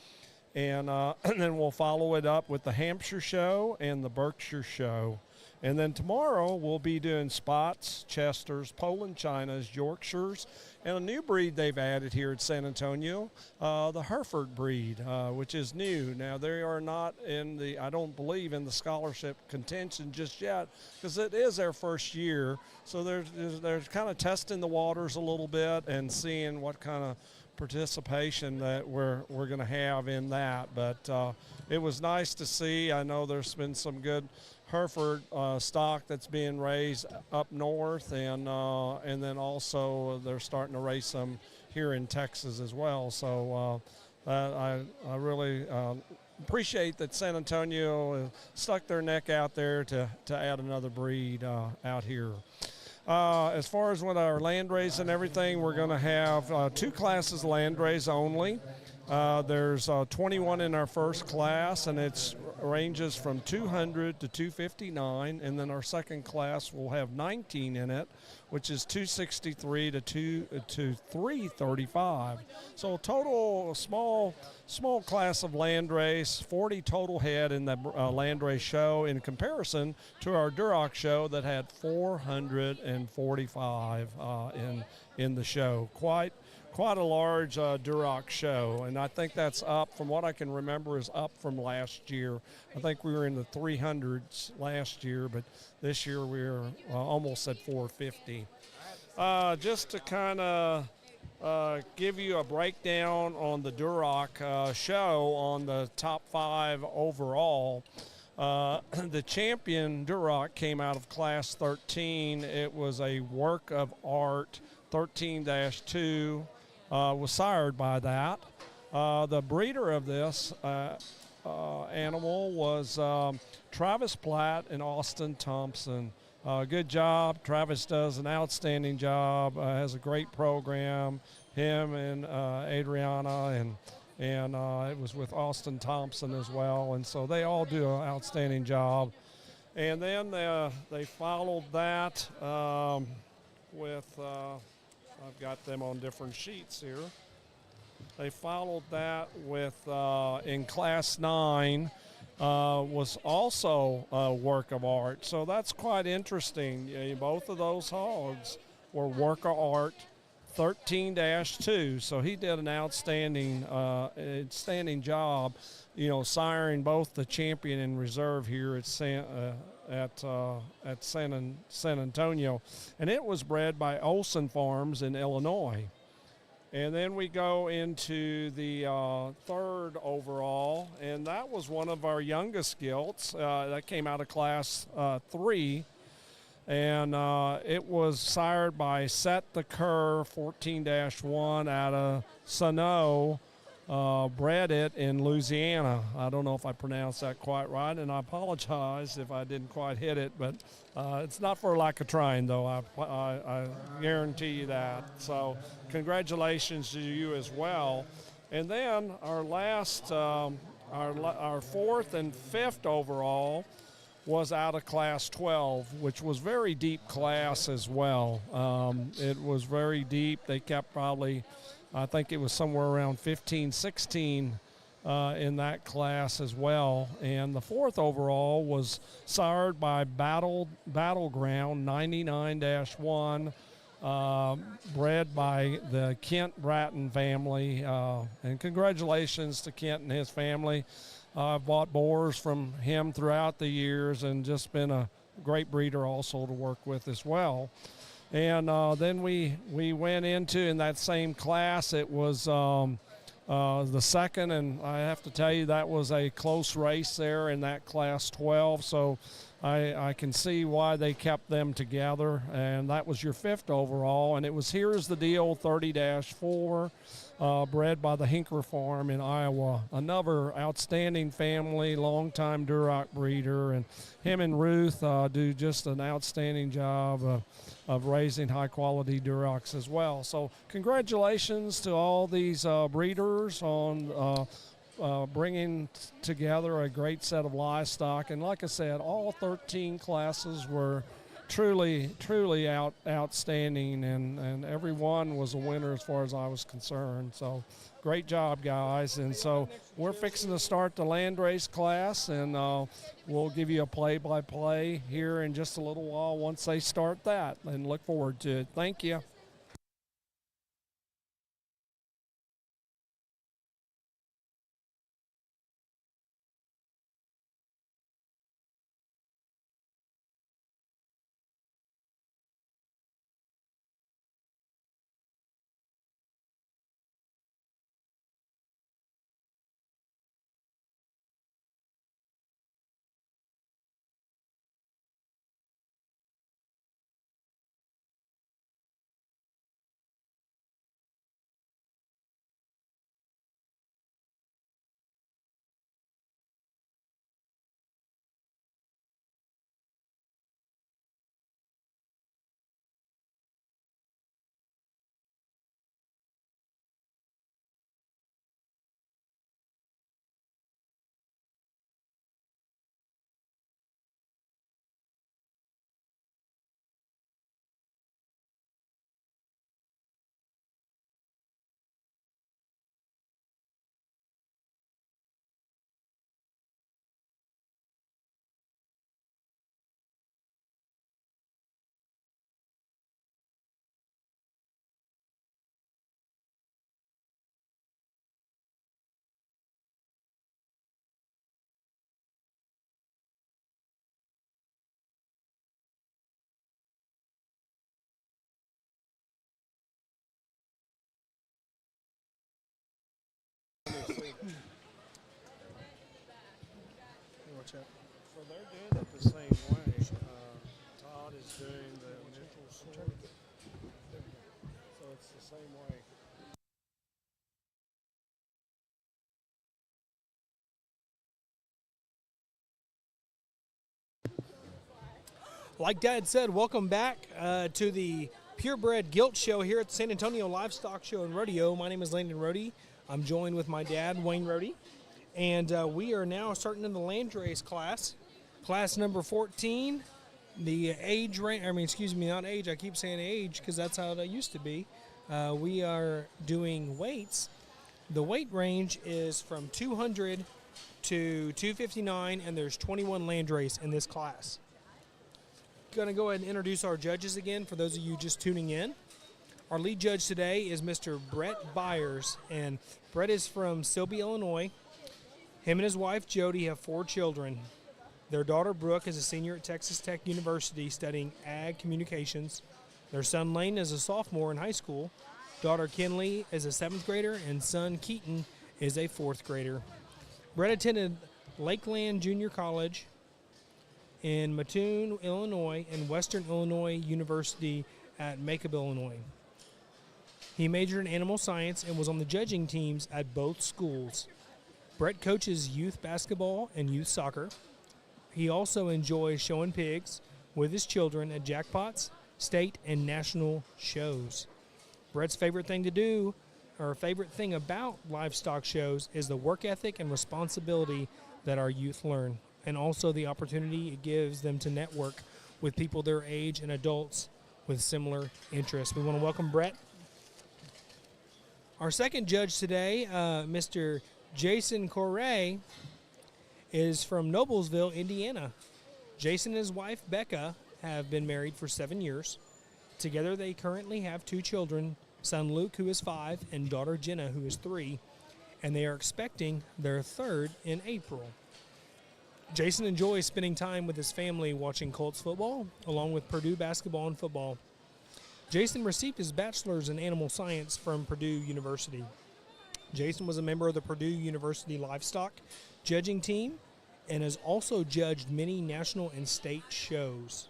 and then we'll follow it up with the Hampshire show and the Berkshire show. And then tomorrow we'll be doing Spots, Chesters, Poland Chinas, Yorkshires, and a new breed they've added here at San Antonio, the Hereford breed, which is new. Now, they are not in the, I don't believe, in the scholarship contention just yet, because it is their first year. So they're kind of testing the waters a little bit and seeing what kind of participation that we're going to have in that. But it was nice to see. I know there's been some good Hereford stock that's being raised up north, and then also they're starting to raise some here in Texas as well. So I really appreciate that San Antonio stuck their neck out there to add another breed out here. As far as with our Landrace and everything, we're going to have 2 classes of Landrace only. There's 21 in our first class, and it ranges from 200 to 259, and then our second class will have 19 in it, which is 263 to 335. So total small class of Landrace, 40 total head in the Landrace show, in comparison to our Duroc show that had 445 in the show. Quite a large Duroc show, and I think that's up, from what I can remember, is up from last year. I think we were in the 300s last year, but this year we're almost at 450. Just to kind of give you a breakdown on the Duroc show on the top 5 overall. The champion Duroc came out of class 13. It was a work of art, 13-2. Was sired by that. The breeder of this animal was Travis Platt and Austin Thompson. Good job. Travis does an outstanding job, has a great program, him and Adriana, and it was with Austin Thompson as well. And so they all do an outstanding job. And then they followed that with... I've got them on different sheets here. They followed that with, in Class 9, was also a work of art. So that's quite interesting. Both of those hogs were work of art, 13-2. So he did an outstanding job, siring both the champion and reserve here at San Antonio, and it was bred by Olson Farms in Illinois. And then we go into the 3rd overall, and that was one of our youngest gilts that came out of class 3, and it was sired by Set the Cur 14-1 out of Sano. Bred it in Louisiana. I don't know if I pronounced that quite right, and I apologize if I didn't quite hit it, but it's not for lack of trying, though. I guarantee you that. So congratulations to you as well. And then our last, our 4th and 5th overall was out of class 12, which was very deep class as well. It was very deep. They kept probably, I think it was somewhere around 15, 16 in that class as well. And the 4th overall was sired by Battleground 99-1, bred by the Kent Bratton family. And congratulations to Kent and his family. I've bought boars from him throughout the years and just been a great breeder also to work with as well. And then we went into, in that same class, it was the second, and I have to tell you that was a close race there in that class 12. So I can see why they kept them together, and that was your 5th overall. And it was Here's the Deal 30-4, bred by the Hinker Farm in Iowa. Another outstanding family, longtime Duroc breeder, and him and Ruth do just an outstanding job of raising high-quality Durocs as well. So congratulations to all these breeders on bringing together a great set of livestock. And like I said, all 13 classes were truly outstanding, and everyone was a winner as far as I was concerned. So great job, guys. And so we're fixing to start the Landrace class, and we'll give you a play-by-play here in just a little while once they start that, and look forward to it. Thank you. So they're doing it the same way. Todd is doing the initial swing. So it's the same way. Like Dad said, welcome back to the Purebred Gilt Show here at the San Antonio Livestock Show and Rodeo. My name is Landon Rohde. I'm joined with my dad, Wayne Rohde. And we are now starting in the Landrace class number 14. The age range, not age, I keep saying age because that's how it used to be. We are doing weights. The weight range is from 200 to 259, and there's 21 Landrace in this class. Going to go ahead and introduce our judges again for those of you just tuning in. Our lead judge today is Mr. Brett Byers, and Brett is from Silby, Illinois. Him and his wife, Jody, have 4 children. Their daughter, Brooke, is a senior at Texas Tech University studying ag communications. Their son, Lane, is a sophomore in high school. Daughter, Kinley, is a 7th grader, and son, Keaton, is a 4th grader. Brett attended Lakeland Junior College in Mattoon, Illinois, and Western Illinois University at Macomb, Illinois. He majored in animal science and was on the judging teams at both schools. Brett coaches youth basketball and youth soccer. He also enjoys showing pigs with his children at jackpots, state, and national shows. Brett's favorite thing to do, or favorite thing about livestock shows, is the work ethic and responsibility that our youth learn, and also the opportunity it gives them to network with people their age and adults with similar interests. We want to welcome Brett. Our second judge today, Mr. Jason Correa, is from Noblesville, Indiana. Jason and his wife, Becca, have been married for 7 years. Together, they currently have 2 children, son Luke, who is 5, and daughter Jenna, who is 3, and they are expecting their 3rd in April. Jason enjoys spending time with his family watching Colts football, along with Purdue basketball and football. Jason received his bachelor's in animal science from Purdue University. Jason was a member of the Purdue University livestock judging team and has also judged many national and state shows.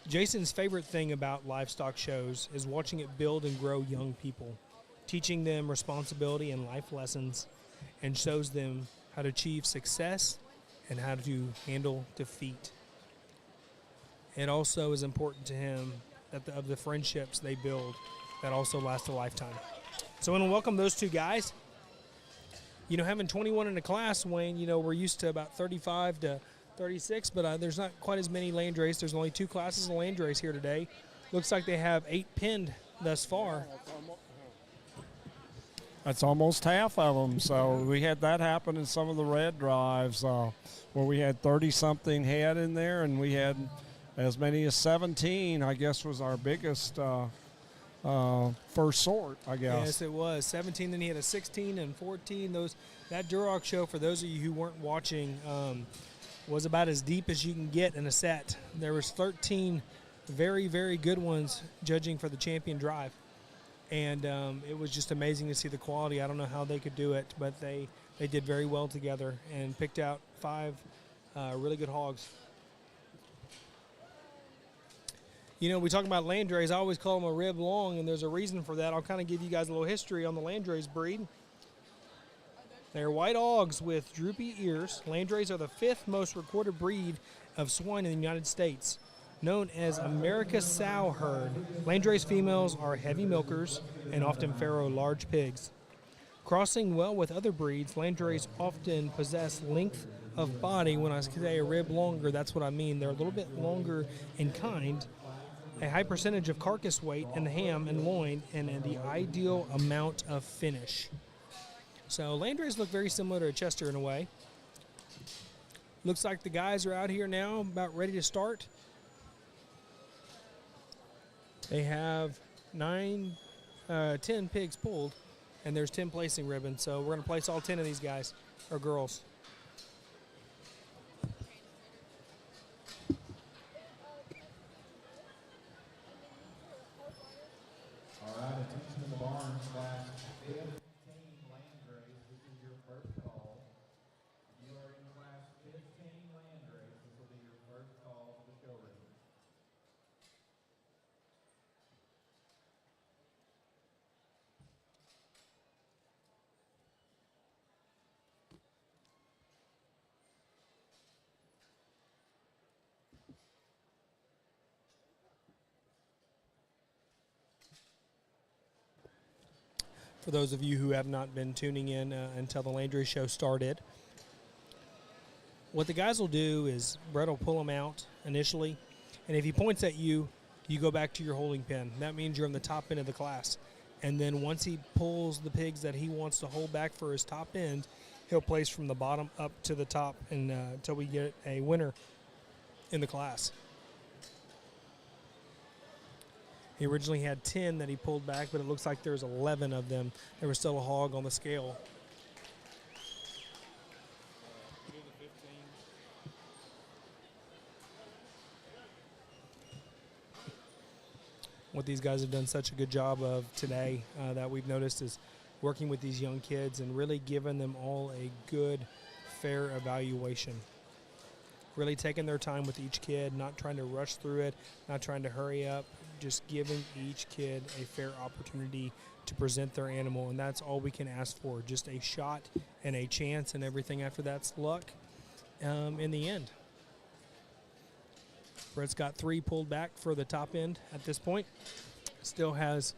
Jason's favorite thing about livestock shows is watching it build and grow young people, teaching them responsibility and life lessons, and shows them how to achieve success and how to handle defeat. It also is important to him that of the friendships they build that also last a lifetime. So I want to welcome those two guys. You know, having 21 in a class, Wayne, you know, we're used to about 35 to 36, but there's not quite as many Landrace. There's only 2 classes of Landrace here today. Looks like they have 8 pinned thus far. That's almost half of them. So we had that happen in some of the red drives where we had 30-something head in there, and we had as many as 17, I guess, was our biggest first sort, I guess. Yes, it was. 17, then he had a 16 and 14. That Duroc show, for those of you who weren't watching, was about as deep as you can get in a set. There was 13 very, very good ones judging for the champion drive. And it was just amazing to see the quality. I don't know how they could do it, but they did very well together and picked out 5 really good hogs. You know, we talk about Landrace. I always call them a rib long, and there's a reason for that. I'll kind of give you guys a little history on the Landrace breed. They're white hogs with droopy ears. Landrace are the 5th most recorded breed of swine in the United States. Known as America's sow herd, Landrace females are heavy milkers and often farrow large pigs. Crossing well with other breeds, Landrace often possess length of body. When I say a rib longer, that's what I mean. They're a little bit longer in kind, a high percentage of carcass weight in the ham and loin, and the ideal amount of finish. So Landrace look very similar to a Chester in a way. Looks like the guys are out here now, about ready to start. They have 10 pigs pulled, and there's 10 placing ribbons. So we're going to place all 10 of these guys, or girls. All right, attention in the barn, class 15 Landrace. This is your first call. You are in class 15 Landrace. This will be your first call to the show ring. For those of you who have not been tuning in until the Landrace show started, what the guys will do is Brett will pull them out initially, and if he points at you, you go back to your holding pen. That means you're in the top end of the class. And then once he pulls the pigs that he wants to hold back for his top end, he'll place from the bottom up to the top and until we get a winner in the class. He originally had 10 that he pulled back, but it looks like there's 11 of them. There was still a hog on the scale. What these guys have done such a good job of today that we've noticed is working with these young kids and really giving them all a good, fair evaluation. Really taking their time with each kid, not trying to rush through it, not trying to hurry up, just giving each kid a fair opportunity to present their animal, and that's all we can ask for, just a shot and a chance, and everything after that's luck in the end. Brett's got 3 pulled back for the top end at this point. Still has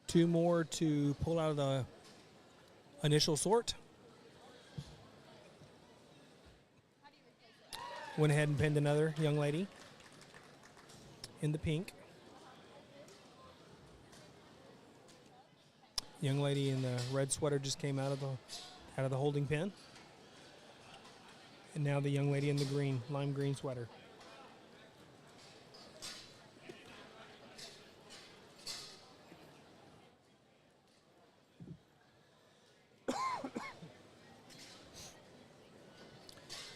2 more to pull out of the initial sort. Went ahead and pinned another young lady in the pink. Young lady in the red sweater just came out of the holding pen. And now the young lady in the green, lime green sweater.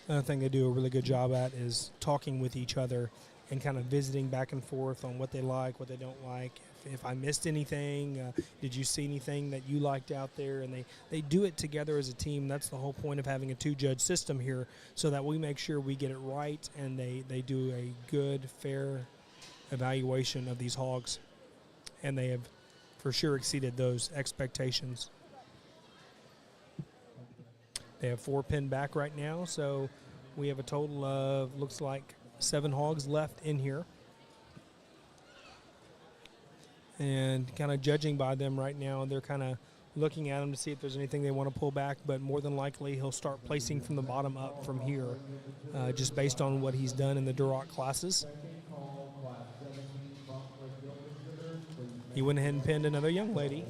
Another thing they do a really good job at is talking with each other and kind of visiting back and forth on what they like, what they don't like. If I missed anything, did you see anything that you liked out there? And they do it together as a team. That's the whole point of having a two-judge system here, so that we make sure we get it right and they do a good, fair evaluation of these hogs. And they have for sure exceeded those expectations. They have 4 pinned back right now, so we have a total of, looks like, 7 hogs left in here. And kind of judging by them right now, they're kind of looking at them to see if there's anything they want to pull back, but more than likely he'll start placing from the bottom up from here, just based on what he's done in the Duroc classes. He went ahead and pinned another young lady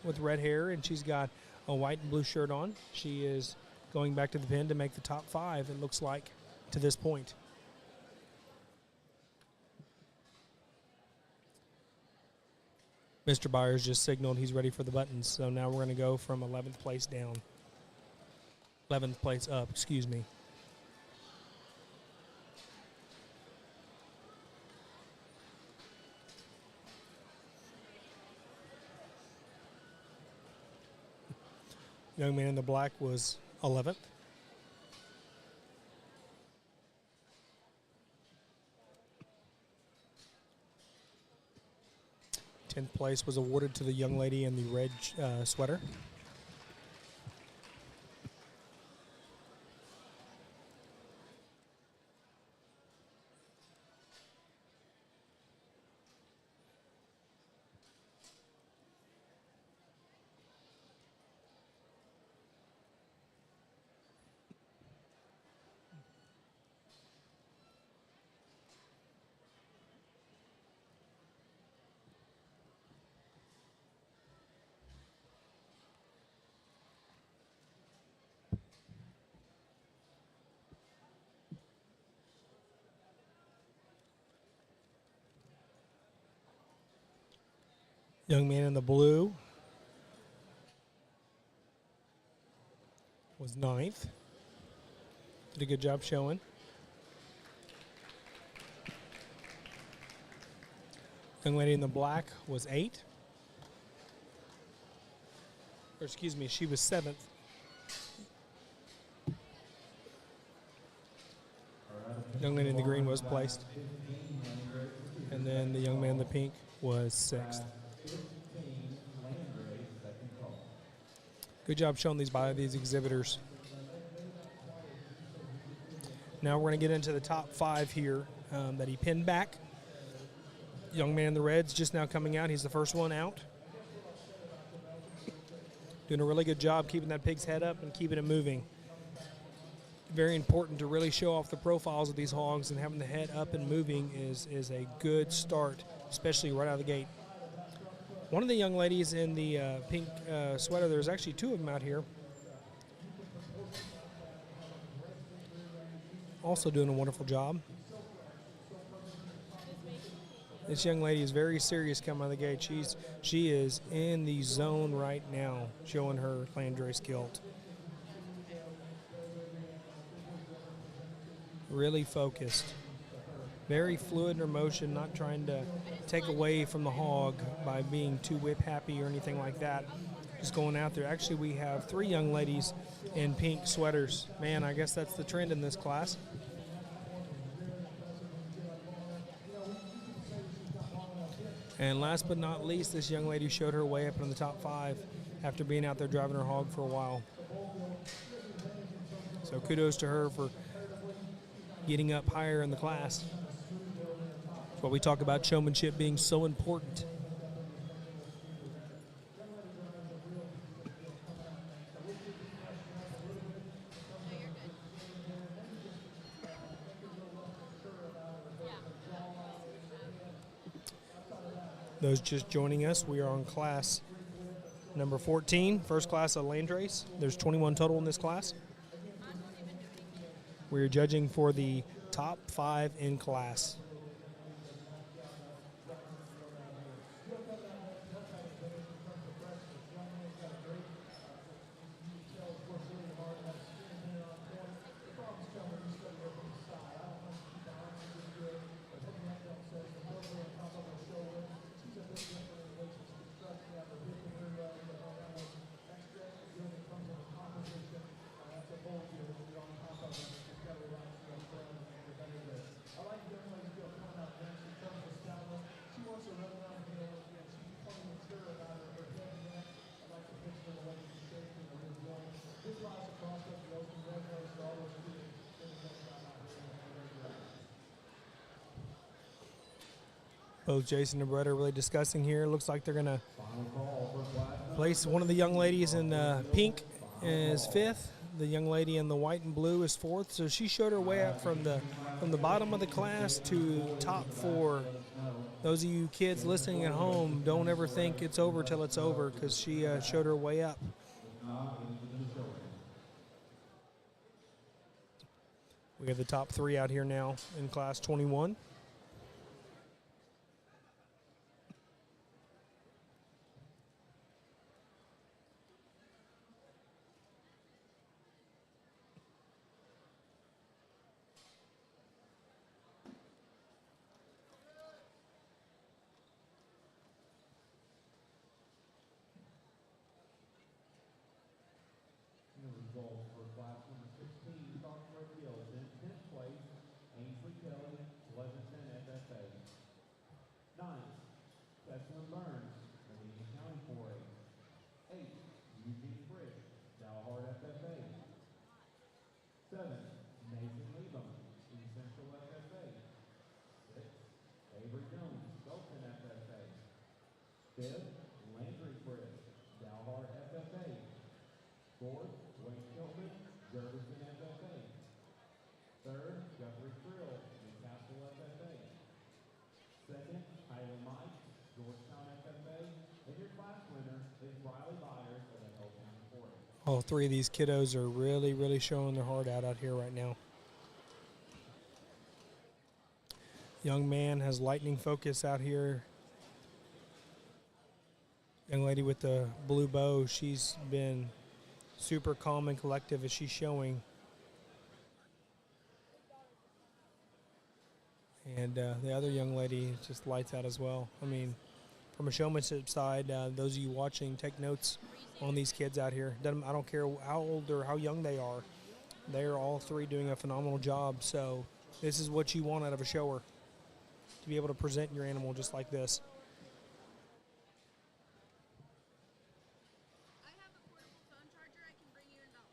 with red hair, and she's got a white and blue shirt on. She is going back to the pin to make the top 5, it looks like, to this point. Mr. Byers just signaled he's ready for the buttons, so now we're going to go from 11th place down. 11th place up, excuse me. Young man in the black was 11th. Tenth place was awarded to the young lady in the red sweater. Young man in the blue was 9th. Did a good job showing. Young lady in the black was 8th. Or excuse me, she was 7th. Young lady in the green was placed. And then the young man in the pink was 6th. Good job showing these by these exhibitors. Now we're going to get into the top 5 here that he pinned back. Young man in the reds just now coming out. He's the first one out. Doing a really good job keeping that pig's head up and keeping it moving. Very important to really show off the profiles of these hogs, and having the head up and moving is a good start, especially right out of the gate. One of the young ladies in the pink sweater, there's actually 2 of them out here, also doing a wonderful job. This young lady is very serious coming out of the gate. She is in the zone right now, showing her Landrace gilt. Really focused. Very fluid in her motion, not trying to take away from the hog by being too whip happy or anything like that. Just going out there. Actually, we have 3 young ladies in pink sweaters. Man, I guess that's the trend in this class. And last but not least, this young lady showed her way up in the top 5 after being out there driving her hog for a while. So kudos to her for getting up higher in the class. That's what we talk about, showmanship being so important. Those just joining us, we are on class number 14, first class of Landrace. There's 21 total in this class. We're judging for the top 5 in class. Both Jason and Brett are really discussing here. Looks like they're going to place one of the young ladies in pink as 5th. The young lady in the white and blue is 4th. So she showed her way up from the bottom of the class to top 4. Those of you kids listening at home, don't ever think it's over till it's over, because she showed her way up. We have the top 3 out here now in class 21. All 3 of these kiddos are really, really showing their heart out here right now. Young man has lightning focus out here. Young lady with the blue bow, she's been super calm and collective as she's showing. And the other young lady just lights out as well. I mean, from a showmanship side, those of you watching, take notes on these kids out here. I don't care how old or how young they are. They're all 3 doing a phenomenal job. So this is what you want out of a shower, to be able to present your animal just like this. I have a portable phone charger. I can bring you in about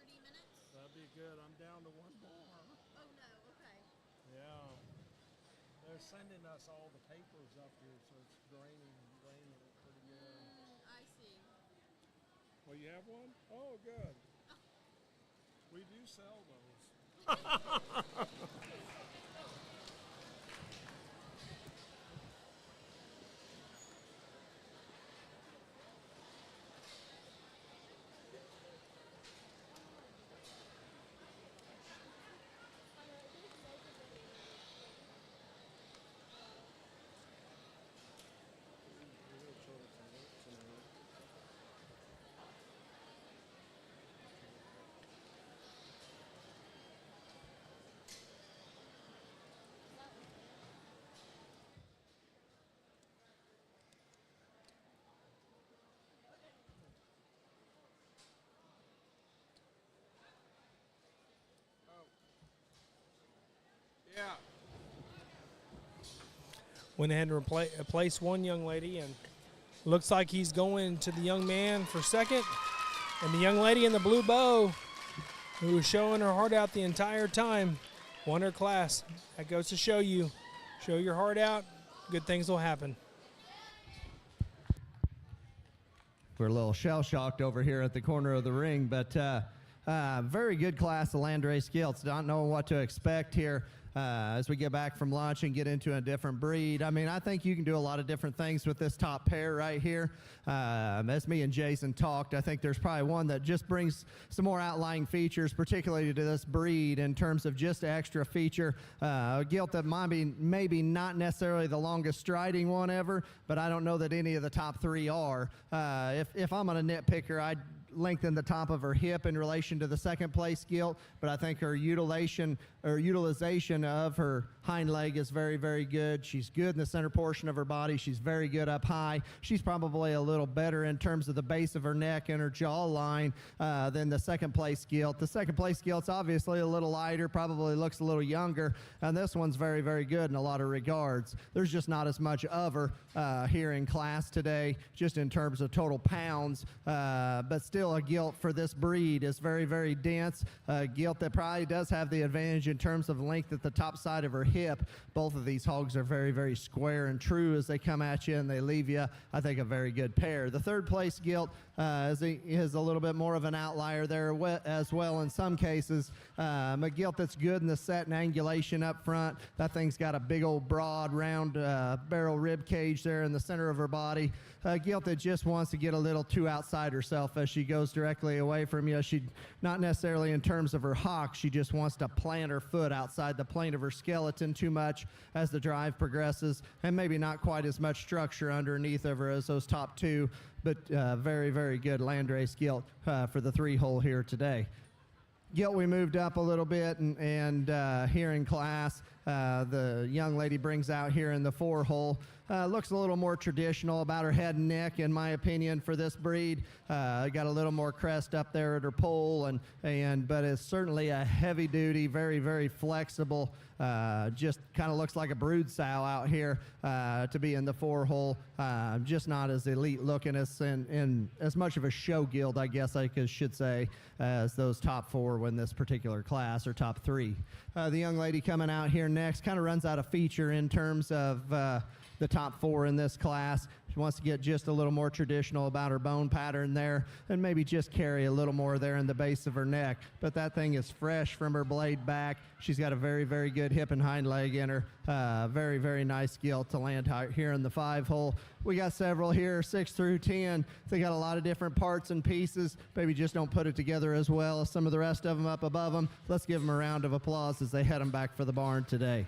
30 minutes. That'd be good. I'm down to 1 more. Oh, no. Okay. Yeah. They're sending us all the papers up here, so it's draining it pretty good. I see. Well, you have one? Oh, good. We do sell those. Yeah. Went ahead and replace one young lady, and looks like he's going to the young man for 2nd. And the young lady in the blue bow, who was showing her heart out the entire time, won her class. That goes to show you, show your heart out, good things will happen. We're a little shell-shocked over here at the corner of the ring, but very good class of Landrace Gilts. Don't know what to expect here as we get back from lunch and get into a different breed. I mean, I think you can do a lot of different things with this top pair right here. As me and Jason talked, I think there's probably one that just brings some more outlying features, particularly to this breed in terms of just extra feature. A gilt that might be maybe not necessarily the longest striding one ever, but I don't know that any of the top 3 are. If I'm on a nitpicker, I'd lengthen the top of her hip in relation to the 2nd place gilt, but I think her utilization of her hind leg is very, very good. She's good in the center portion of her body. She's very good up high. She's probably a little better in terms of the base of her neck and her jaw line than the 2nd place gilt. The 2nd place gilt's obviously a little lighter, probably looks a little younger, and this one's very, very good in a lot of regards. There's just not as much of her here in class today, just in terms of total pounds, but still a gilt for this breed. It's very, very dense. Gilt that probably does have the advantage in terms of length at the top side of her hip. Both of these hogs are very, very square and true as they come at you, and they leave you, I think, a very good pair. The third place gilt is a little bit more of an outlier there as well in some cases. A gilt that's good in the set and angulation up front. That thing's got a big old broad round barrel rib cage there in the center of her body. A gilt that just wants to get a little too outside herself as she goes directly away from you. She, not necessarily in terms of her hock, she just wants to plant her foot outside the plane of her skeleton too much as the drive progresses, and maybe not quite as much structure underneath of her as those top two, but very, very good Landrace gilt for the 3-hole here today. Gilt, we moved up a little bit, and here in class, the young lady brings out here in the 4-hole. Looks a little more traditional about her head and neck, in my opinion, for this breed. Got a little more crest up there at her pole, but it's certainly a heavy-duty, very, very flexible. Just kind of looks like a brood sow out here to be in the 4-hole. Just not as elite looking and as much of a show gilt, I guess I should say, as those top 4 in this particular class, or top 3. The young lady coming out here next kind of runs out of feature in terms of the top 4 in this class. She wants to get just a little more traditional about her bone pattern there, and maybe just carry a little more there in the base of her neck. But that thing is fresh from her blade back. She's got a very, very good hip and hind leg in her. Very, very nice gilt to land here in the 5-hole. We got several here, 6 through 10. They got a lot of different parts and pieces. Maybe just don't put it together as well as some of the rest of them up above them. Let's give them a round of applause as they head them back for the barn today.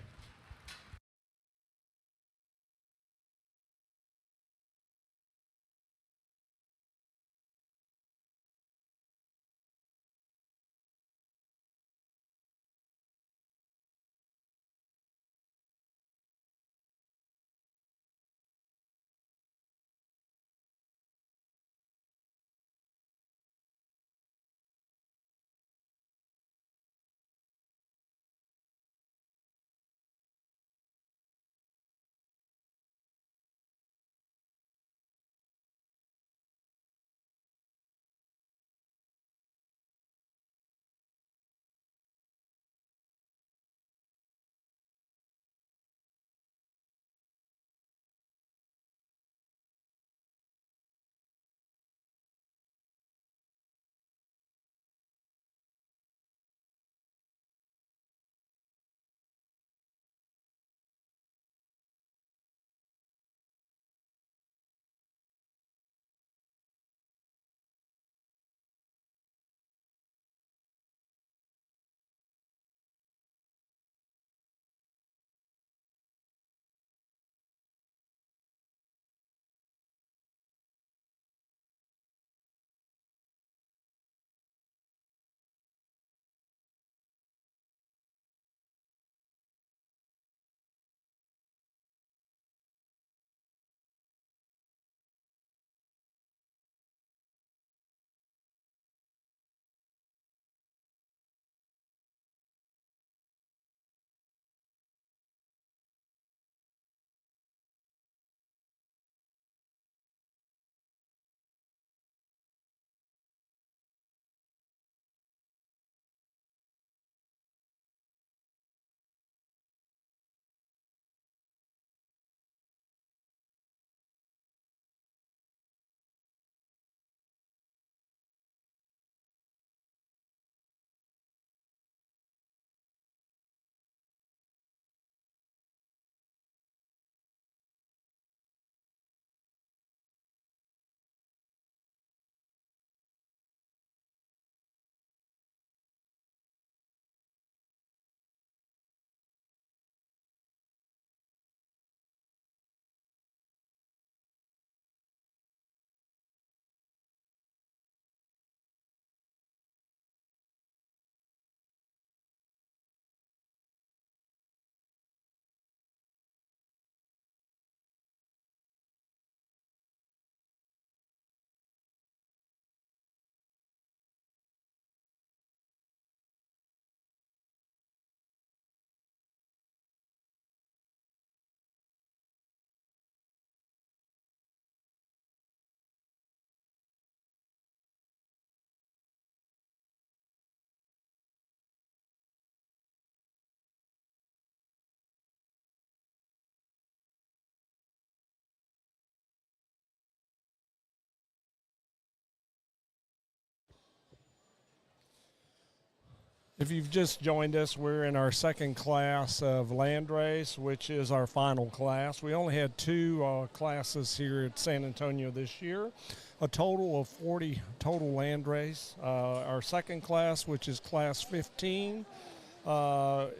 If you've just joined us, we're in our second class of Landrace, which is our final class. We only had 2 classes here at San Antonio this year, a total of 40 total Landrace. Our second class, which is class 15,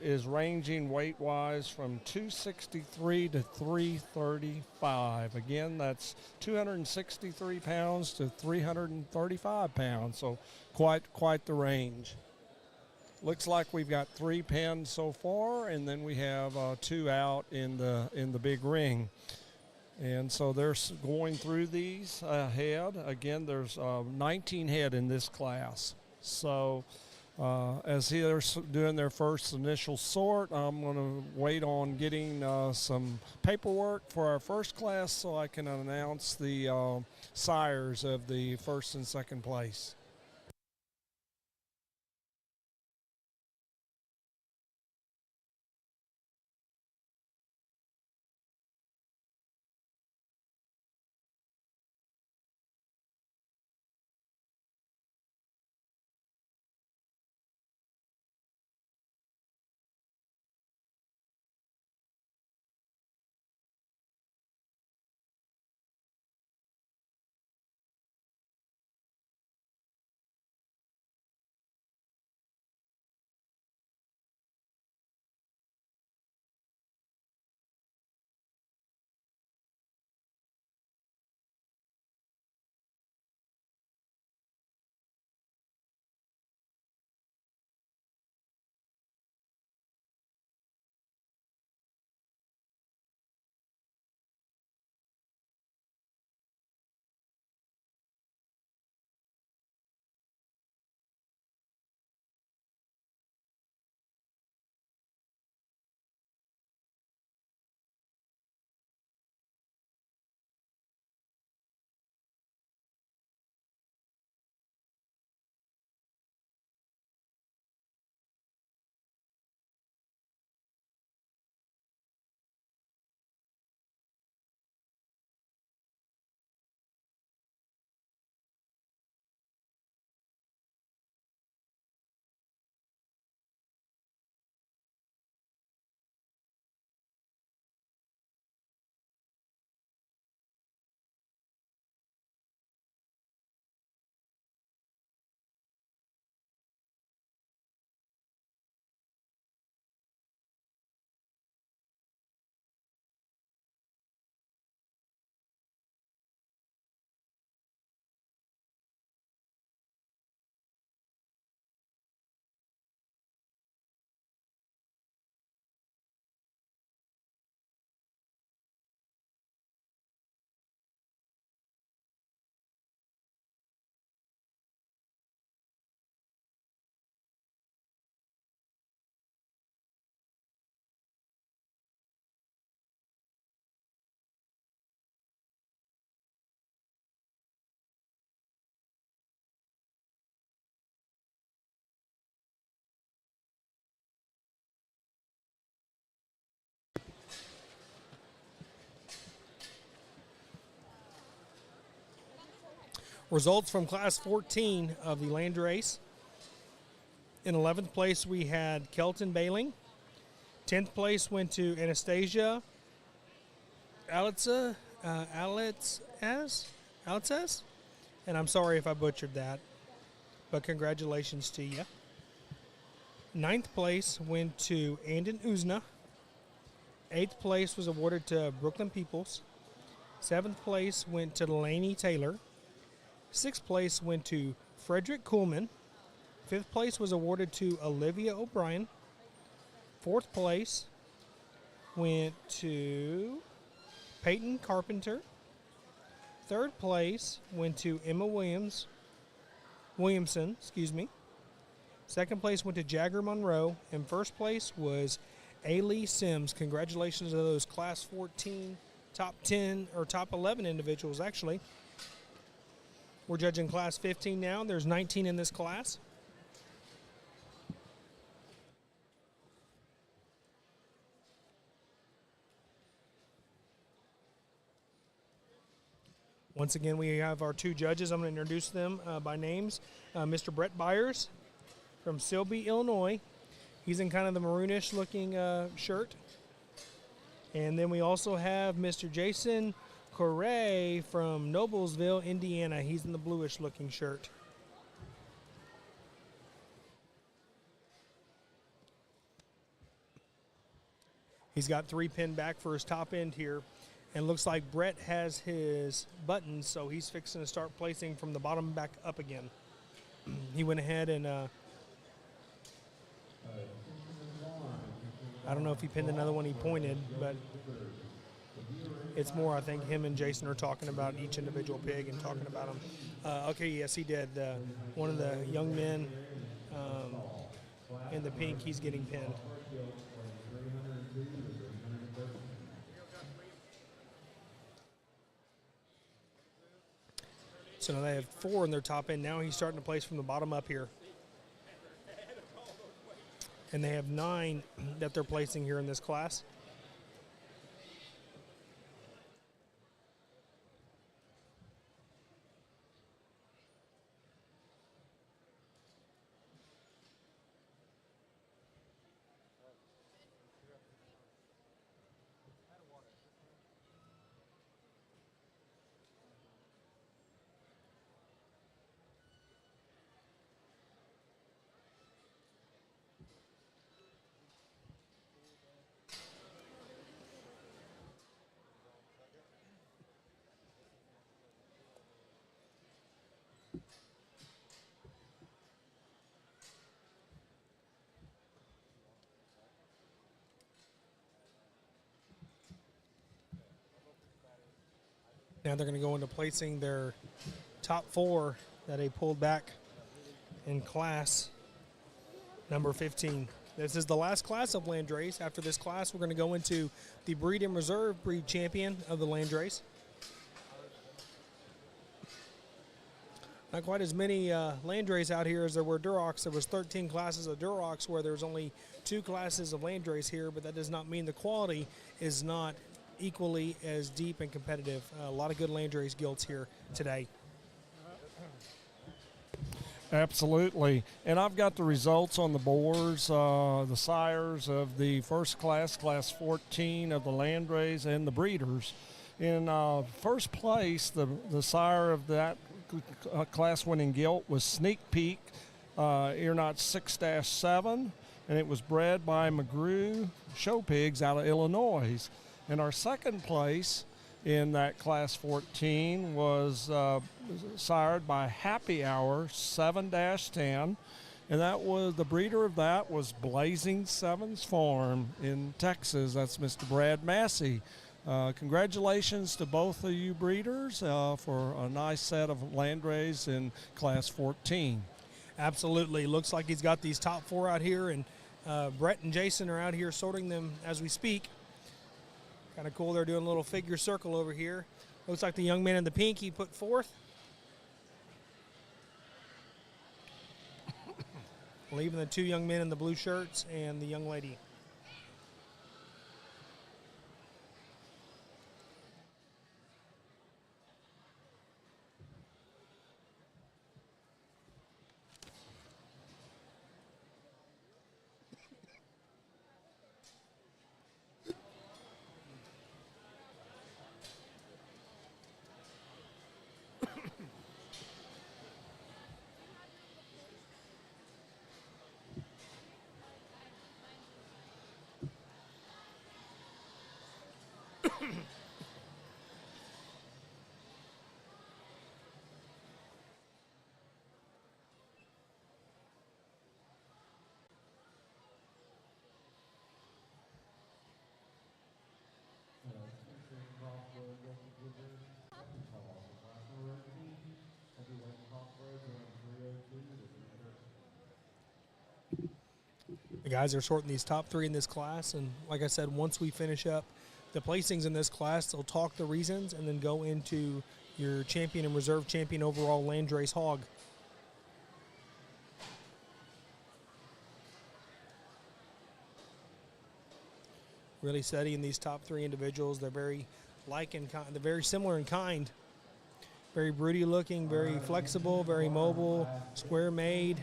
is ranging weight-wise from 263 to 335. Again, that's 263 pounds to 335 pounds, so quite the range. Looks like we've got 3 pens so far, and then we have 2 out in the big ring. And so they're going through these head. Again, there's 19 head in this class. So as they're doing their first initial sort, I'm going to wait on getting some paperwork for our first class so I can announce the sires of the first and second place. Results from Class 14 of the Landrace. In 11th place, we had Kelton Bailing. 10th place went to Anastasia Alitzes. And I'm sorry if I butchered that, but congratulations to you. 9th place went to Andon Uzna. 8th place was awarded to Brooklyn Peoples. 7th place went to Delaney Taylor. 6th place went to Frederick Kuhlman. 5th place was awarded to Olivia O'Brien. 4th place went to Peyton Carpenter. 3rd place went to Emma Williamson. 2nd place went to Jagger Monroe. And 1st place was Ailey Sims. Congratulations to those Class 14 top 10 or top 11 individuals, actually. We're judging Class 15 now. There's 19 in this class. Once again, we have our 2 judges. I'm going to introduce them by names. Mr. Brett Byers from Silby, Illinois. He's in kind of the maroonish looking shirt. And then we also have Mr. Jason Correa from Noblesville, Indiana. He's in the bluish looking shirt. He's got 3 pinned back for his top end here. And looks like Brett has his buttons, so he's fixing to start placing from the bottom back up again. He went ahead and I don't know if he pinned another one he pointed, but it's more, I think, him and Jason are talking about each individual pig and talking about them. Okay, yes, he did. One of the young men in the pink, he's getting pinned. So now they have 4 in their top end. Now he's starting to place from the bottom up here. And they have 9 that they're placing here in this class. Now they're going to go into placing their top 4 that they pulled back in class number 15. This is the last class of Landrace. After this class, we're going to go into the breed and reserve breed champion of the Landrace. Not quite as many Landrace out here as there were Durocs. There was 13 classes of Durocs where there was only 2 classes of Landrace here, but that does not mean the quality is not equally as deep and competitive. A lot of good Landrace gilts here today. Absolutely. And I've got the results on the boards, the sires of the first class, class 14 of the Landrace, and the breeders. In first place, the sire of that class winning gilt was Sneak Peek, ear knot 6-7, and it was bred by McGrew Show Pigs out of Illinois. And our second place in that class 14 was sired by Happy Hour 7-10, and that was the breeder of that was Blazing Sevens Farm in Texas. That's Mr. Brad Massey. Congratulations to both of you breeders for a nice set of Landrace in class 14. Absolutely. Looks like he's got these top 4 out here, and Brett and Jason are out here sorting them as we speak. Kind of cool. They're doing a little figure circle over here. Looks like the young man in the pink he put 4th. Leaving the 2 young men in the blue shirts and the young lady. The guys are sorting these top 3 in this class, and like I said, once we finish up the placings in this class, they'll talk the reasons and then go into your champion and reserve champion overall Landrace hog. Really studying these top 3 individuals. They're very like and they're very similar in kind. Very broody looking, very flexible, very mobile, square made.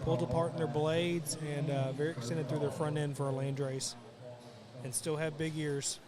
pulled apart in their blades, and very extended through their front end for a Landrace, and still have big ears.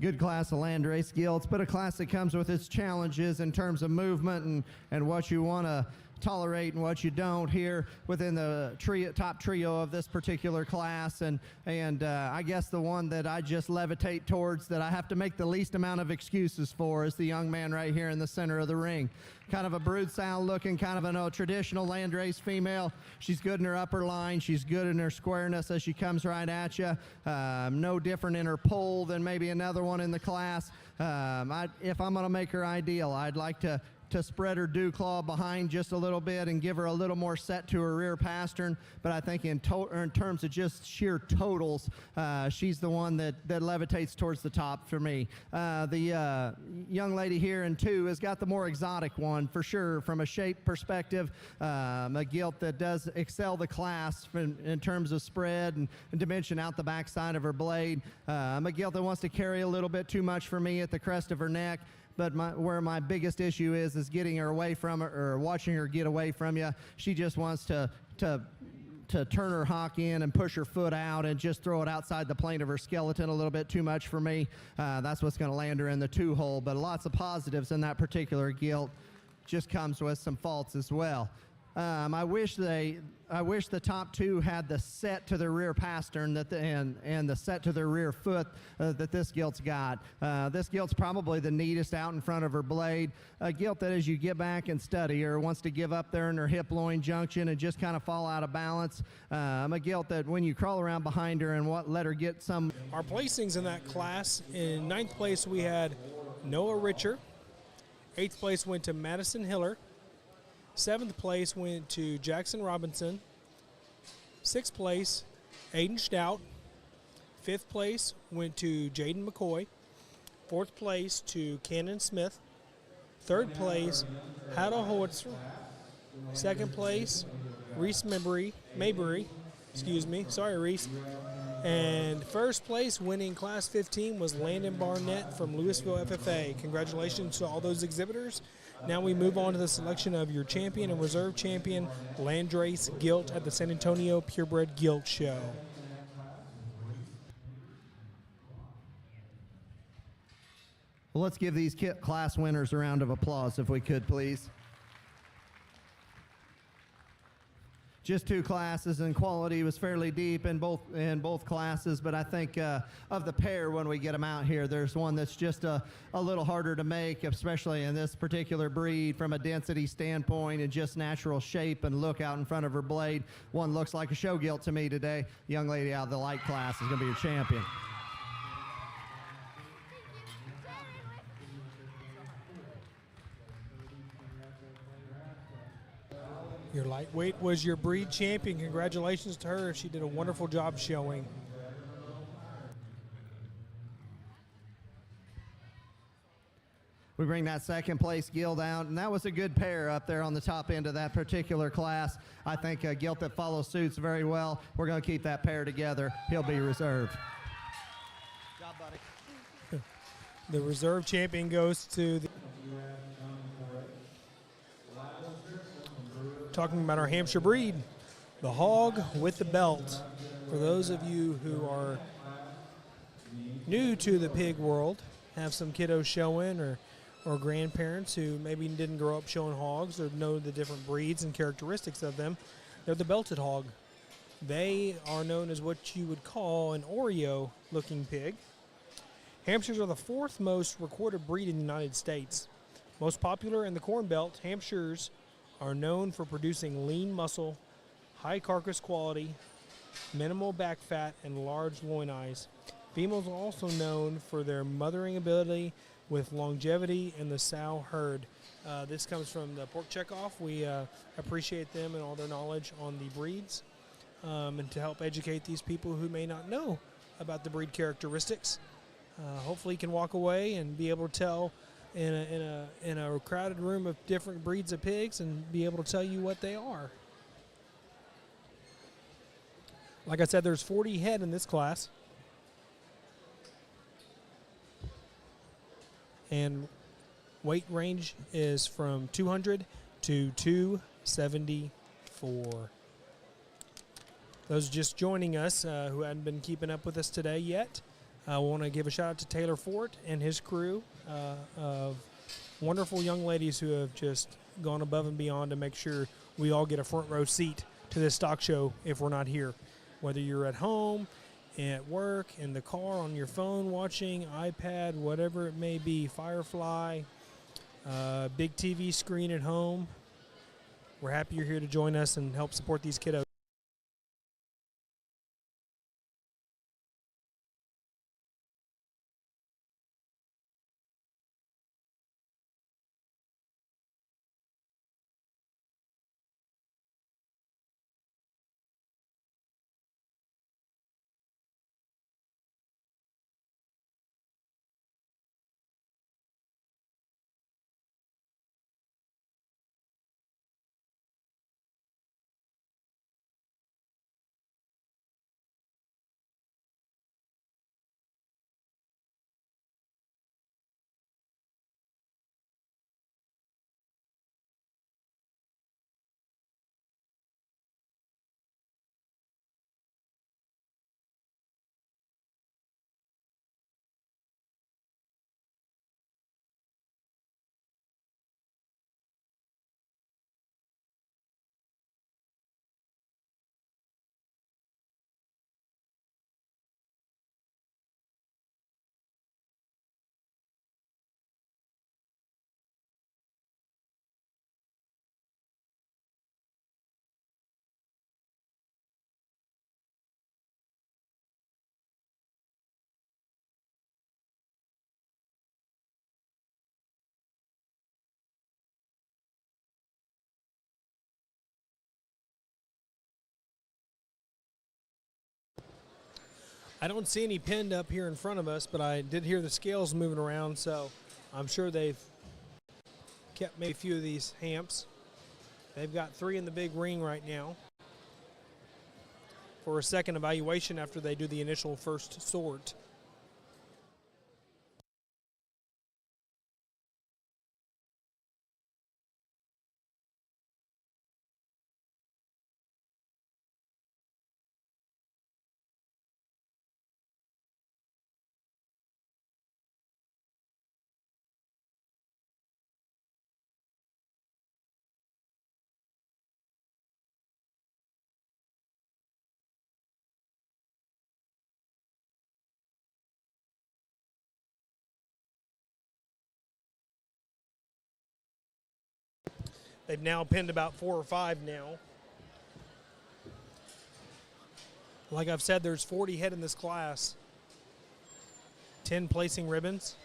Good class of Landrace Gilts, but a class that comes with its challenges in terms of movement and what you want to tolerate and what you don't here within the top trio of this particular class. And I guess the one that I just levitate towards, that I have to make the least amount of excuses for, is the young man right here in the center of the ring. Kind of a brood sound looking, kind of a traditional Landrace female. She's good in her upper line. She's good in her squareness as she comes right at you. No different in her pull than maybe another one in the class. If I'm going to make her ideal, I'd like to spread her dew claw behind just a little bit and give her a little more set to her rear pastern. But I think in terms of just sheer totals, she's the one that levitates towards the top for me. The young lady here in 2 has got the more exotic one for sure from a shape perspective. A gilt that does excel the class in terms of spread and dimension out the backside of her blade. A gilt that wants to carry a little bit too much for me at the crest of her neck. But where my biggest issue is getting her away from her, or watching her get away from you. She just wants to turn her hock in and push her foot out and just throw it outside the plane of her skeleton a little bit too much for me. That's what's going to land her in the 2 hole. But lots of positives in that particular gilt. Just comes with some faults as well. I wish the top 2 had the set to their rear pastern and the set to their rear foot that this gilt's got. This gilt's probably the neatest out in front of her blade. A gilt that as you get back and study her wants to give up there in her hip-loin junction and just kind of fall out of balance. A gilt that when you crawl around behind her and let her get some. Our placings in that class, in 9th place we had Noah Richer. 8th place went to Madison Hiller. 7th place went to Jackson Robinson. 6th place, Aiden Stout. 5th place went to Jaden McCoy. 4th place to Cannon Smith. 3rd place, Hada Howitzer. 2nd place, Reese Maybury. Sorry, Reese. And 1st place, winning Class 15, was Landon Barnett from Louisville FFA. Congratulations to all those exhibitors. Now we move on to the selection of your champion and reserve champion, Landrace Gilt, at the San Antonio Purebred Gilt Show. Well, let's give these class winners a round of applause if we could, please. Just 2 classes, and quality was fairly deep in both classes, but I think of the pair when we get them out here, there's one that's just a little harder to make, especially in this particular breed from a density standpoint and just natural shape and look out in front of her blade. One looks like a show gilt to me today. Young lady out of the light class is going to be your champion. Your lightweight was your breed champion. Congratulations to her. She did a wonderful job showing. We bring that second place gilt out, and that was a good pair up there on the top end of that particular class. I think a gilt that follows suits very well. We're going to keep that pair together. He'll be reserved. Good job, buddy. The reserve champion goes to the... Talking about our Hampshire breed, the hog with the belt. For those of you who are new to the pig world, have some kiddos showing, or grandparents who maybe didn't grow up showing hogs or know the different breeds and characteristics of them, they're the belted hog. They are known as what you would call an Oreo looking pig. Hampshires are the 4th most recorded breed in the United States. Most popular in the Corn Belt, Hampshires are known for producing lean muscle, high carcass quality, minimal back fat, and large loin eyes. Females are also known for their mothering ability with longevity in the sow herd. This comes from the Pork Checkoff. We appreciate them and all their knowledge on the breeds, and to help educate these people who may not know about the breed characteristics. Hopefully you can walk away and be able to tell in a crowded room of different breeds of pigs and be able to tell you what they are. Like I said, there's 40 head in this class. And weight range is from 200 to 274. Those just joining us who hadn't been keeping up with us today yet, I want to give a shout out to Taylor Fort and his crew of wonderful young ladies who have just gone above and beyond to make sure we all get a front row seat to this stock show if we're not here. Whether you're at home, at work, in the car, on your phone watching, iPad, whatever it may be, Firefly, big TV screen at home, we're happy you're here to join us and help support these kiddos. I don't see any pinned up here in front of us, but I did hear the scales moving around, so I'm sure they've kept maybe a few of these hamps. They've got 3 in the big ring right now for a second evaluation after they do the initial first sort. They've now pinned about 4 or 5 now. Like I've said, there's 40 head in this class. 10 placing ribbons.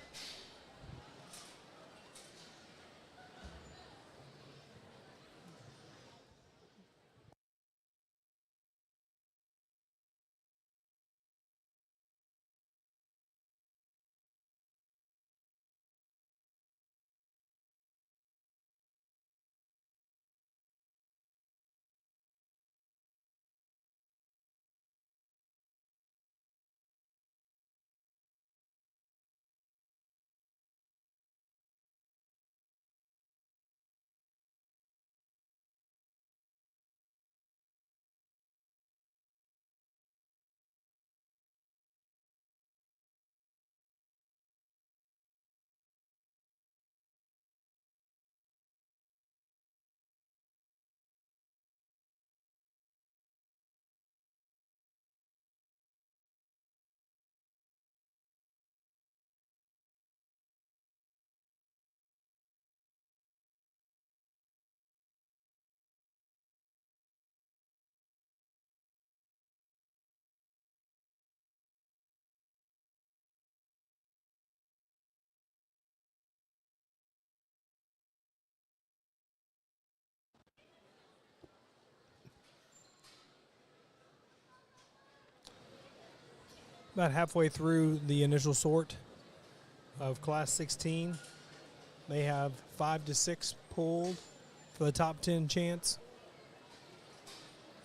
About halfway through the initial sort of Class 16. They have 5 to 6 pulled for the top 10 chance.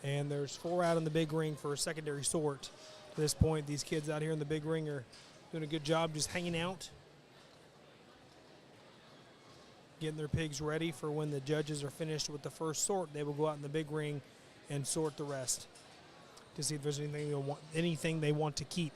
And there's 4 out in the big ring for a secondary sort. At this point, these kids out here in the big ring are doing a good job just hanging out, getting their pigs ready for when the judges are finished with the first sort. They will go out in the big ring and sort the rest to see if there's anything they want to keep.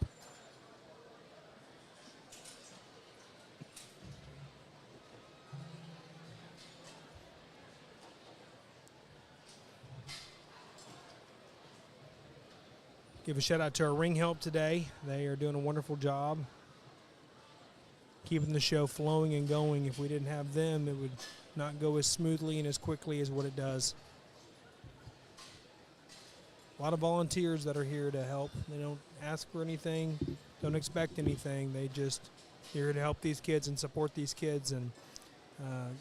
Give a shout out to our ring help today. They are doing a wonderful job keeping the show flowing and going. If we didn't have them, it would not go as smoothly and as quickly as what it does. A lot of volunteers that are here to help. They don't ask for anything, don't expect anything. They just here to help these kids and support these kids, and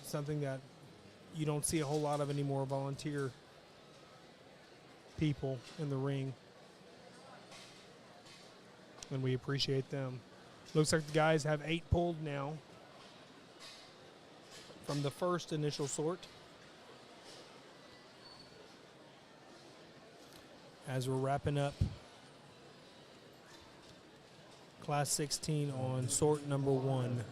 something that you don't see a whole lot of anymore, volunteer people in the ring. And we appreciate them. Looks like the guys have 8 pulled now from the first initial sort. As we're wrapping up Class 16 on sort number 1.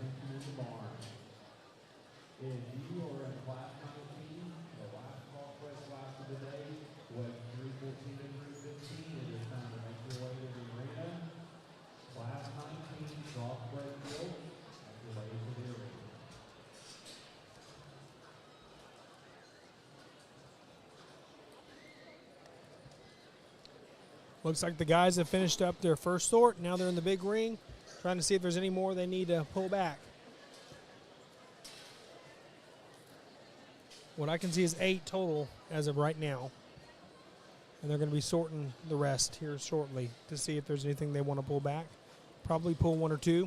If you are in class 19, the last call for class of the day was 314 and 315. It is time to make your way to the arena. Class 19, Purebred Gilts, make your way to the arena. Looks like the guys have finished up their first sort. Now they're in the big ring, trying to see if there's any more they need to pull back. What I can see is 8 total as of right now. And they're going to be sorting the rest here shortly to see if there's anything they want to pull back. Probably pull 1 or 2.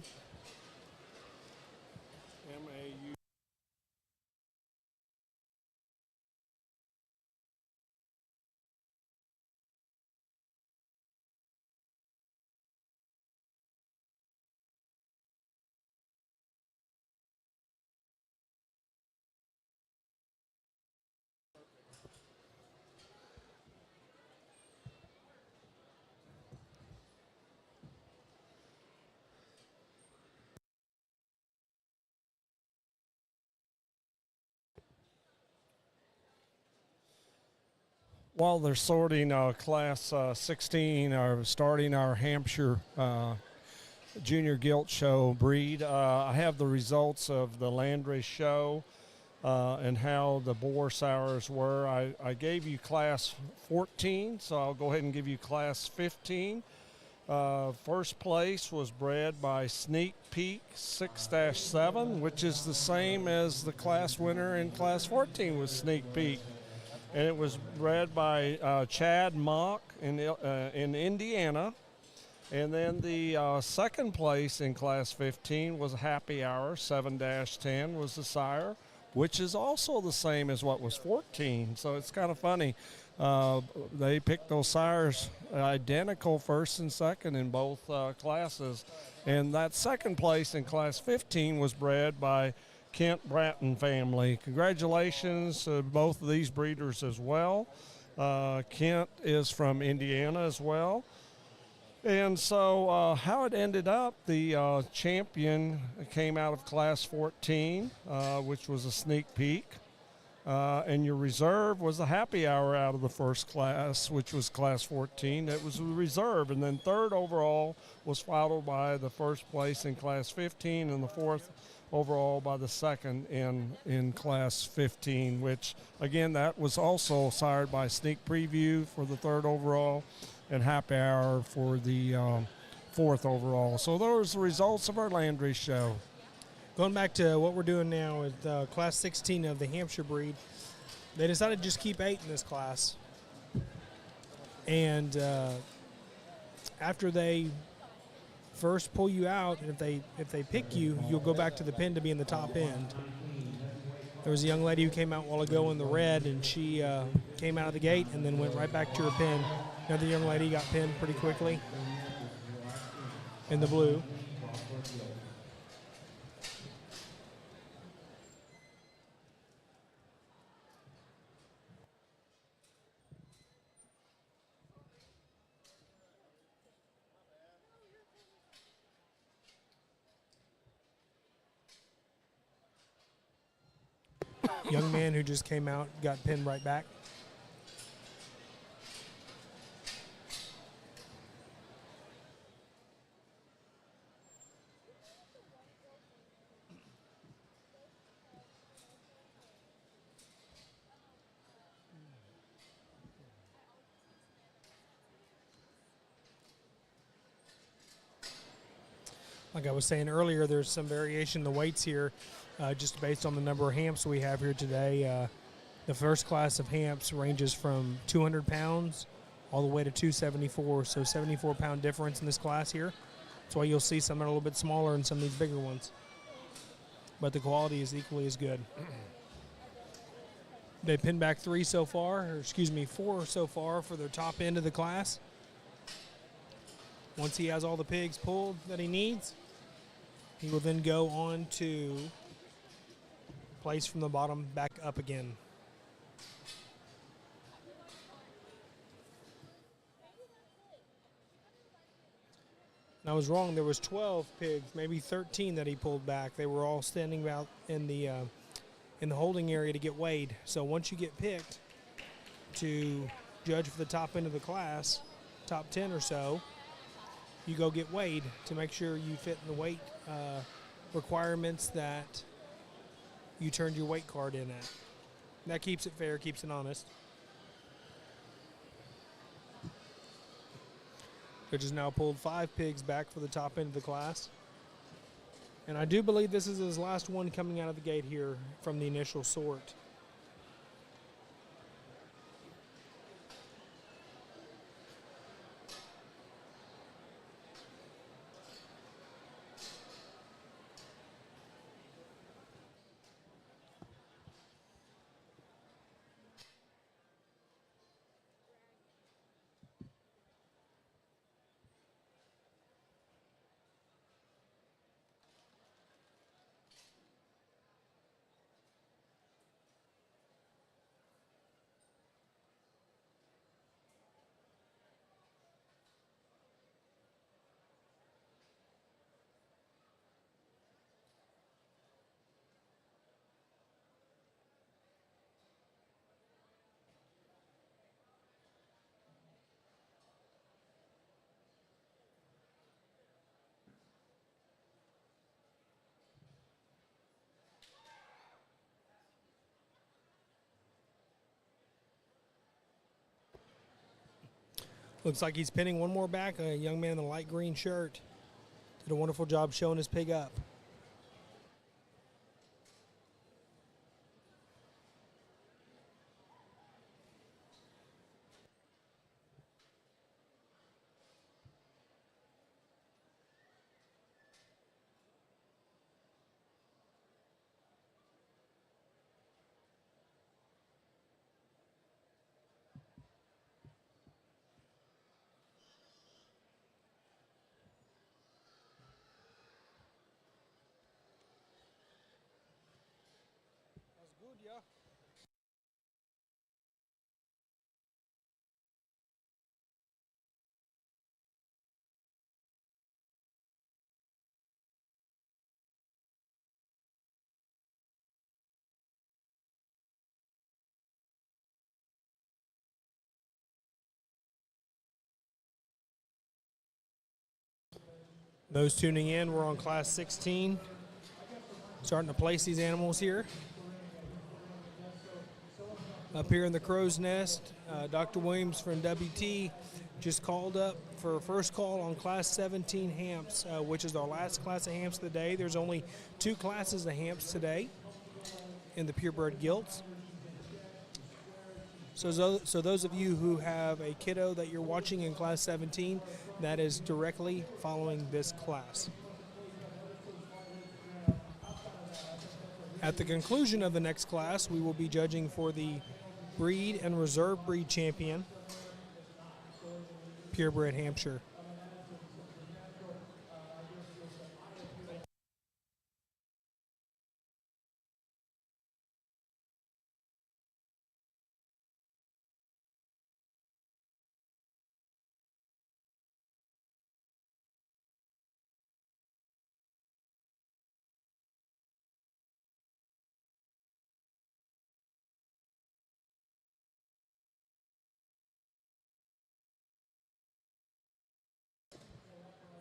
While they're sorting Class 16, or starting our Hampshire Junior Gilt Show breed, I have the results of the Landrace show and how the boar sours were. I gave you Class 14, so I'll go ahead and give you Class 15. First place was bred by Sneak Peek 6-7, which is the same as the class winner in Class 14 with Sneak Peek. And it was bred by Chad Mock in Indiana. And then the second place in Class 15 was Happy Hour 7-10 was the sire, which is also the same as what was 14. So it's kind of funny. They picked those sires identical first and second in both classes. And that second place in Class 15 was bred by Kent Bratton family. Congratulations to both of these breeders as well. Kent is from Indiana as well. And so how it ended up, the champion came out of Class 14, which was a Sneak Peek. And your reserve was a Happy Hour out of the first class, which was Class 14. That was the reserve. And then third overall was followed by the first place in Class 15 and the fourth overall by the second in Class 15, which, again, that was also sired by Sneak Preview for the third overall and Happy Hour for the fourth overall. So those are the results of our Landrace show. Going back to what we're doing now with Class 16 of the Hampshire breed, they decided to just keep 8 in this class. And after they first pull you out, and if they pick you, you'll go back to the pen to be in the top end. There was a young lady who came out a while ago in the red, and she came out of the gate and then went right back to her pen. Another young lady got pinned pretty quickly in the blue. Young man who just came out got pinned right back. Like I was saying earlier, there's some variation in the weights here, just based on the number of hamps we have here today. The first class of hamps ranges from 200 pounds all the way to 274, so 74-pound difference in this class here. That's why you'll see some that are a little bit smaller and some of these bigger ones. But the quality is equally as good. They pinned back 4 so far for the top end of the class. Once he has all the pigs pulled that he needs, he will then go on to place from the bottom back up again. And I was wrong. There was 12 pigs, maybe 13 that he pulled back. They were all standing out in the holding area to get weighed. So once you get picked to judge for the top end of the class, top 10 or so, you go get weighed to make sure you fit in the weight requirements that you turned your weight card in at. That keeps it fair, keeps it honest. Judge has now pulled 5 pigs back for the top end of the class. And I do believe this is his last one coming out of the gate here from the initial sort. Looks like he's pinning one more back, a young man in the light green shirt. Did a wonderful job showing his pig up. That's good, yeah. Those tuning in, we're on class 16. Starting to place these animals here. Up here in the crow's nest, Dr. Williams from WT just called up for a first call on class 17 hamps, which is our last class of hamps of the day. There's only 2 classes of hamps today in the purebred gilts. So those of you who have a kiddo that you're watching in class 17, that is directly following this class. At the conclusion of the next class, we will be judging for the breed and reserve breed champion, purebred Hampshire.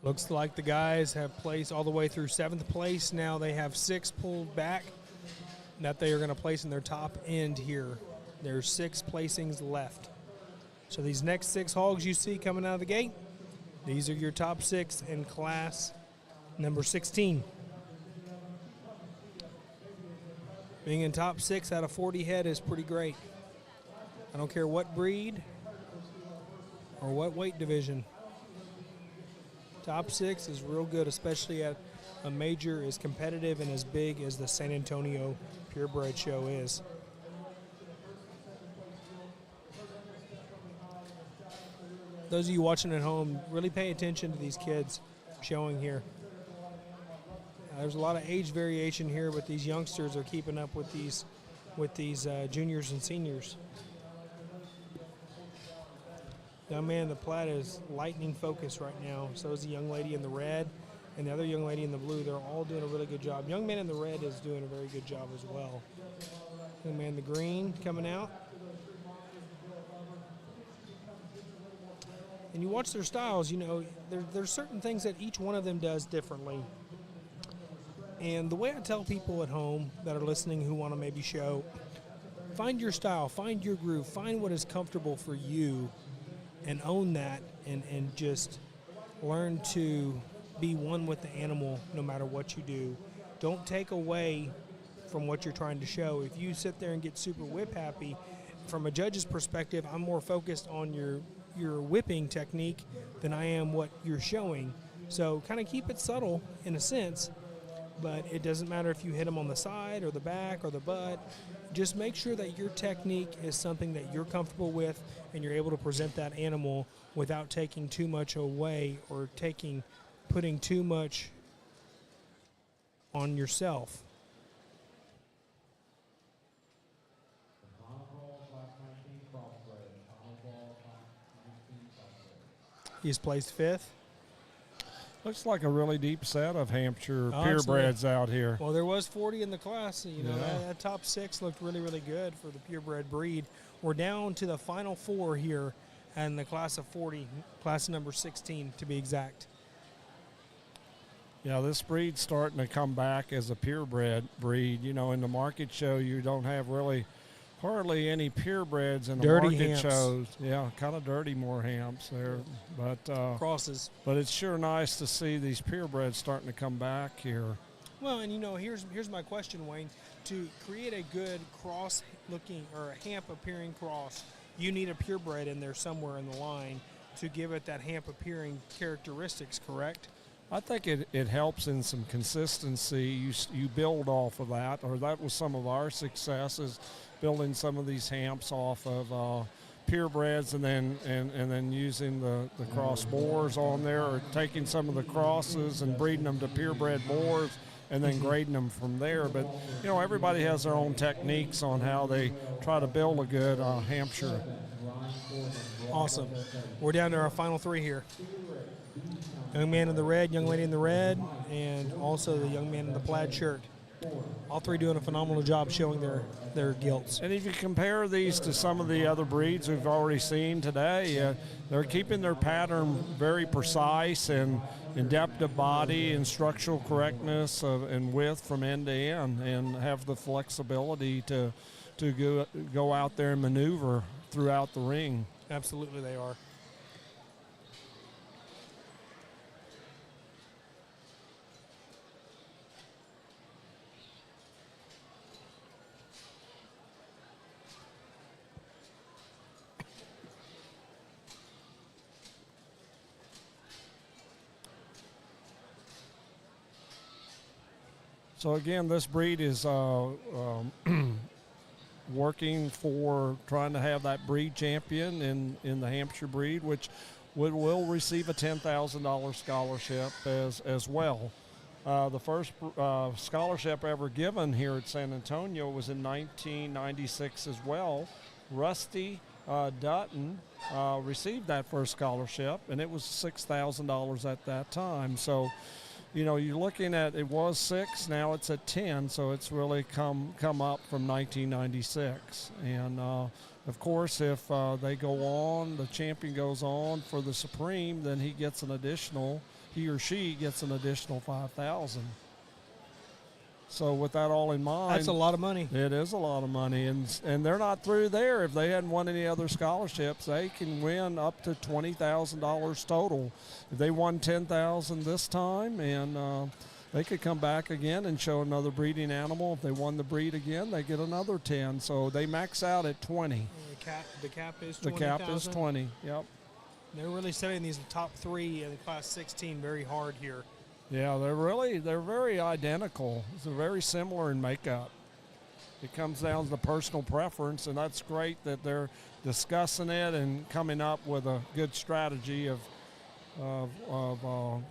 Looks like the guys have placed all the way through 7th place. Now they have 6 pulled back that they are going to place in their top end here. There's 6 placings left. So these next 6 hogs you see coming out of the gate, these are your top 6 in class number 16. Being in top 6 out of 40 head is pretty great. I don't care what breed or what weight division. Top 6 is real good, especially at a major as competitive and as big as the San Antonio Purebred Show is. Those of you watching at home, really pay attention to these kids showing here. There's a lot of age variation here, but these youngsters are keeping up with these juniors and seniors. Young man in the plaid is lightning focused right now. So is the young lady in the red and the other young lady in the blue. They're all doing a really good job. Young man in the red is doing a very good job as well. Young man in the green coming out. And you watch their styles, you know, there's certain things that each one of them does differently. And the way I tell people at home that are listening who want to maybe show, find your style, find your groove, find what is comfortable for you, and own that, and just learn to be one with the animal no matter what you do. Don't take away from what you're trying to show. If you sit there and get super whip happy, from a judge's perspective, I'm more focused on your whipping technique than I am what you're showing. So kind of keep it subtle in a sense, but it doesn't matter if you hit them on the side or the back or the butt. Just make sure that your technique is something that you're comfortable with and you're able to present that animal without taking too much away or putting too much on yourself. He's placed 5th. Looks like a really deep set of Hampshire Absolutely. purebreds out here. Well, there was 40 in the class. You know, Yeah. that top 6 looked really, really good for the purebred breed. We're down to the final 4 here in the class of 40, class number 16 to be exact. Yeah, this breed's starting to come back as a purebred breed. You know, in the market show, you don't have really hardly any purebreds in the Dirty market hamps. shows. Yeah, kind of dirty more hamps there, but Crosses. but it's sure nice to see these purebreds starting to come back here. Well, and here's my question, Wayne. To create a good cross-looking or a hamp-appearing cross, you need a purebred in there somewhere in the line to give it that hamp-appearing characteristics, correct? I think it helps in some consistency. You build off of that, or that was some of our successes, building some of these hamps off of purebreds, and then using the cross boars on there, or taking some of the crosses and breeding them to purebred boars, and then grading them from there. But everybody has their own techniques on how they try to build a good Hampshire. Awesome. We're down to our final three here. Young man in the red, young lady in the red, and also the young man in the plaid shirt. All three doing a phenomenal job showing their gilts. And if you compare these to some of the other breeds we've already seen today, they're keeping their pattern very precise and in depth of body and structural correctness and width from end to end, and have the flexibility to go out there and maneuver throughout the ring. Absolutely they are. So again, this breed is working for trying to have that breed champion in the Hampshire breed, which will receive a $10,000 scholarship as well. The first scholarship ever given here at San Antonio was in 1996 as well. Rusty Dutton received that first scholarship, and it was $6,000 at that time. So, you're looking at, it was 6, now it's at 10, so it's really come up from 1996. And of course, if they go on, the champion goes on for the Supreme, then he or she gets an additional $5,000. So with that all in mind, That's a lot of money. It is a lot of money, and they're not through there. If they hadn't won any other scholarships, they can win up to $20,000 total. If they won $10,000 this time, and they could come back again and show another breeding animal. If they won the breed again, they get another 10. So they max out at 20. The cap is 20,000. The cap is 20. Yep. They're really setting these top three in class 16 very hard here. Yeah, they're very identical. They're very similar in makeup. It comes down to personal preference, and that's great that they're discussing it and coming up with a good strategy of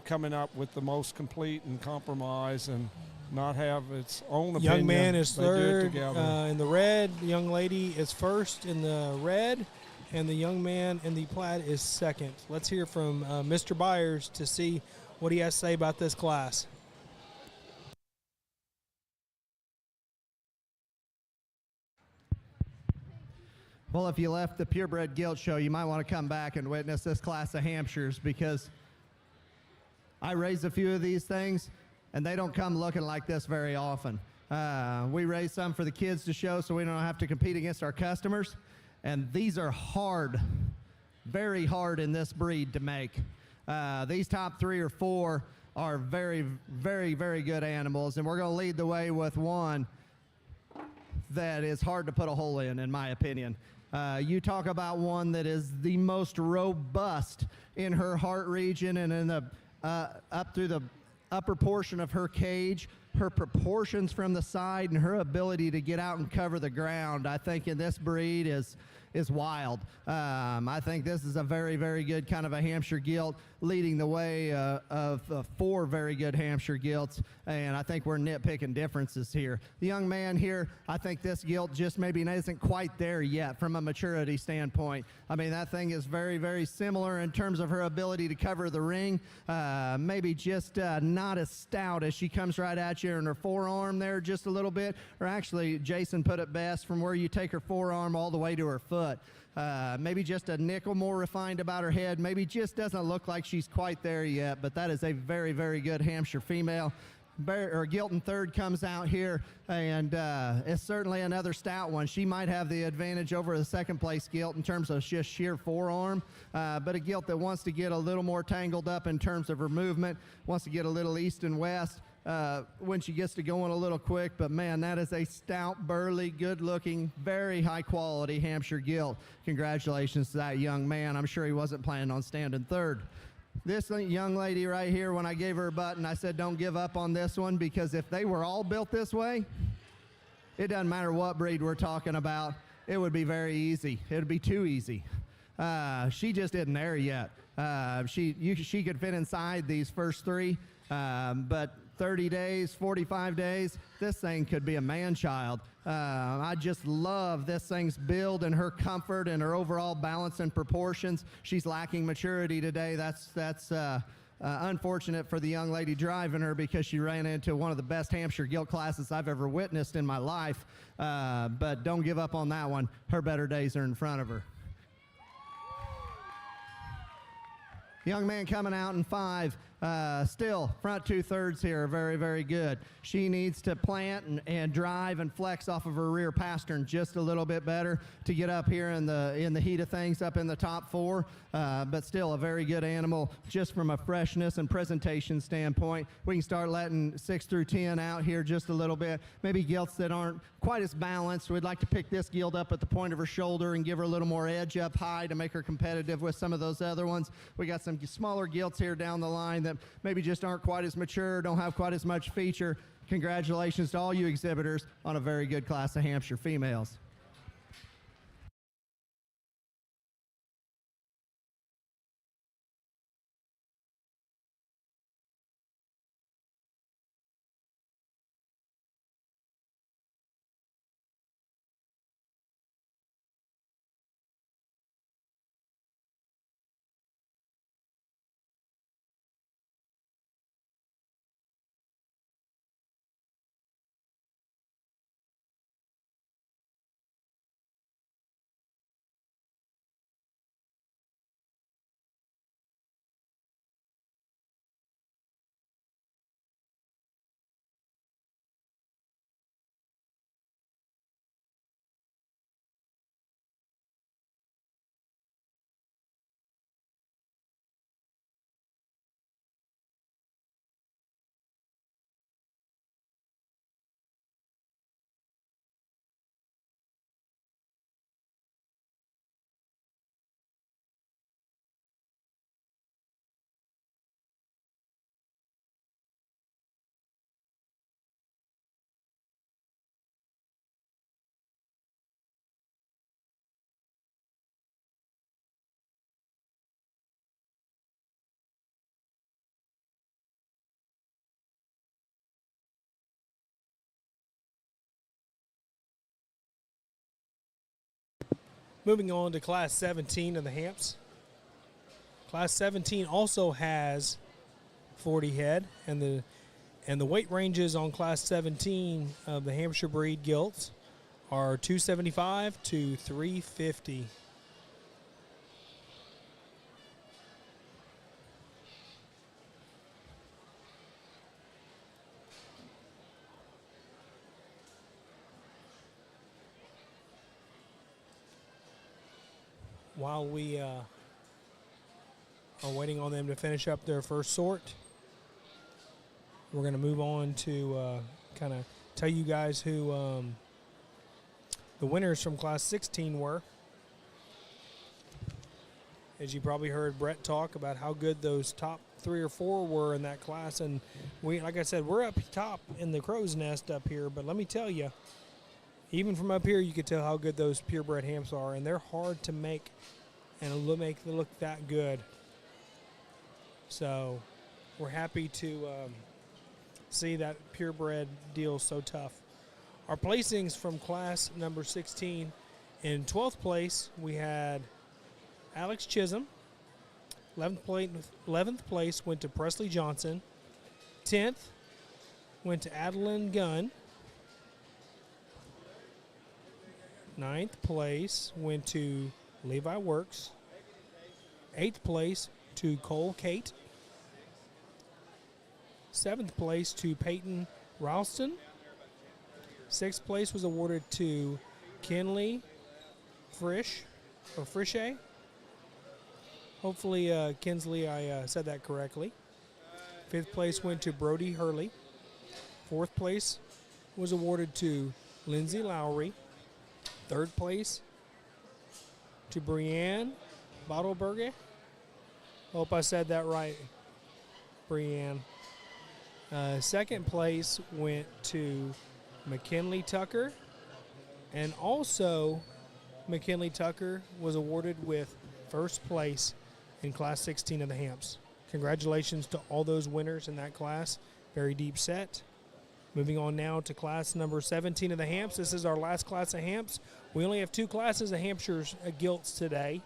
coming up with the most complete and compromise, and not have its own opinion. Young man is They do it third together. in the red. The young lady is first in the red, and the young man in the plaid is second. Let's hear from Mr. Byers to see what he has to say about this class. Well, if you left the Purebred Gilt Show, you might want to come back and witness this class of Hampshires, because I raised a few of these things, and they don't come looking like this very often. We raised some for the kids to show so we don't have to compete against our customers, and these are hard, very hard in this breed to make. These top 3 or 4 are very, very, very good animals, and we're going to lead the way with one that is hard to put a hole in my opinion. You talk about one that is the most robust in her heart region and in the up through the upper portion of her cage, her proportions from the side, and her ability to get out and cover the ground, I think in this breed is wild. I think this is a very, very good kind of a Hampshire gilt, leading the way of 4 very good Hampshire gilts, and I think we're nitpicking differences here. The young man here, I think this gilt just maybe isn't quite there yet from a maturity standpoint. I mean, that thing is very, very similar in terms of her ability to cover the ring, maybe just not as stout as she comes right at you in her forearm there just a little bit, or actually Jason put it best, from where you take her forearm all the way to her foot. Maybe just a nickel more refined about her head, maybe just doesn't look like she's quite there yet, but that is a very, very good Hampshire female. Gilton third comes out here, and it's certainly another stout one. She might have the advantage over the second place Gilt in terms of just sheer forearm, but a Gilt that wants to get a little more tangled up in terms of her movement, wants to get a little east and west when she gets to going a little quick. But man, that is a stout, burly, good-looking, very high-quality Hampshire Gilt. Congratulations to that young man. I'm sure he wasn't planning on standing third. This young lady right here, when I gave her a button, I said don't give up on this one, because if they were all built this way, it doesn't matter what breed we're talking about, it would be very easy. It would be too easy. She just isn't there yet. She could fit inside these first three, but 30 days, 45 days, this thing could be a man-child. I just love this thing's build and her comfort and her overall balance and proportions. She's lacking maturity today. That's unfortunate for the young lady driving her, because she ran into one of the best Hampshire Gilt classes I've ever witnessed in my life. But don't give up on that one. Her better days are in front of her. Young man coming out in 5. Still, front 2/3 here are very, very good. She needs to plant and drive and flex off of her rear pastern just a little bit better to get up here in the heat of things, up in the top 4. But still a very good animal just from a freshness and presentation standpoint. We can start letting 6 through 10 out here just a little bit. Maybe gilts that aren't quite as balanced. We'd like to pick this gilt up at the point of her shoulder and give her a little more edge up high to make her competitive with some of those other ones. We got some smaller gilts here down the line that maybe just aren't quite as mature, don't have quite as much feature. Congratulations to all you exhibitors on a very good class of Hampshire females. Moving on to Class 17 of the Hamps. Class 17 also has 40 head, and the weight ranges on Class 17 of the Hampshire breed gilts are 275 to 350. While we are waiting on them to finish up their first sort, we're going to move on to kind of tell you guys who the winners from Class 16 were. As you probably heard Brett talk about how good those top 3 or 4 were in that class, and we, like I said, we're up top in the crow's nest up here, but let me tell you, even from up here, you could tell how good those purebred Hamps are, and they're hard to make and make them look that good. So we're happy to see that purebred deal so tough. Our placings from class number 16, in 12th place, we had Alex Chisholm. 11th place went to Presley Johnson. 10th went to Adeline Gunn. 9th place went to Levi Works. 8th place to Cole Kate. 7th place to Peyton Ralston. 6th place was awarded to Kinley Frische. Hopefully, Kinsley, I said that correctly. 5th place went to Brody Hurley. 4th place was awarded to Lindsay Lowry. 3rd place to Brianne Bottleberger. Hope I said that right, Brianne. 2nd place went to McKinley Tucker. And also, McKinley Tucker was awarded with 1st place in Class 16 of the Hamps. Congratulations to all those winners in that class. Very deep set. Moving on now to class number 17 of the Hamps. This is our last class of Hamps. We only have 2 classes of Hampshire's Gilts today.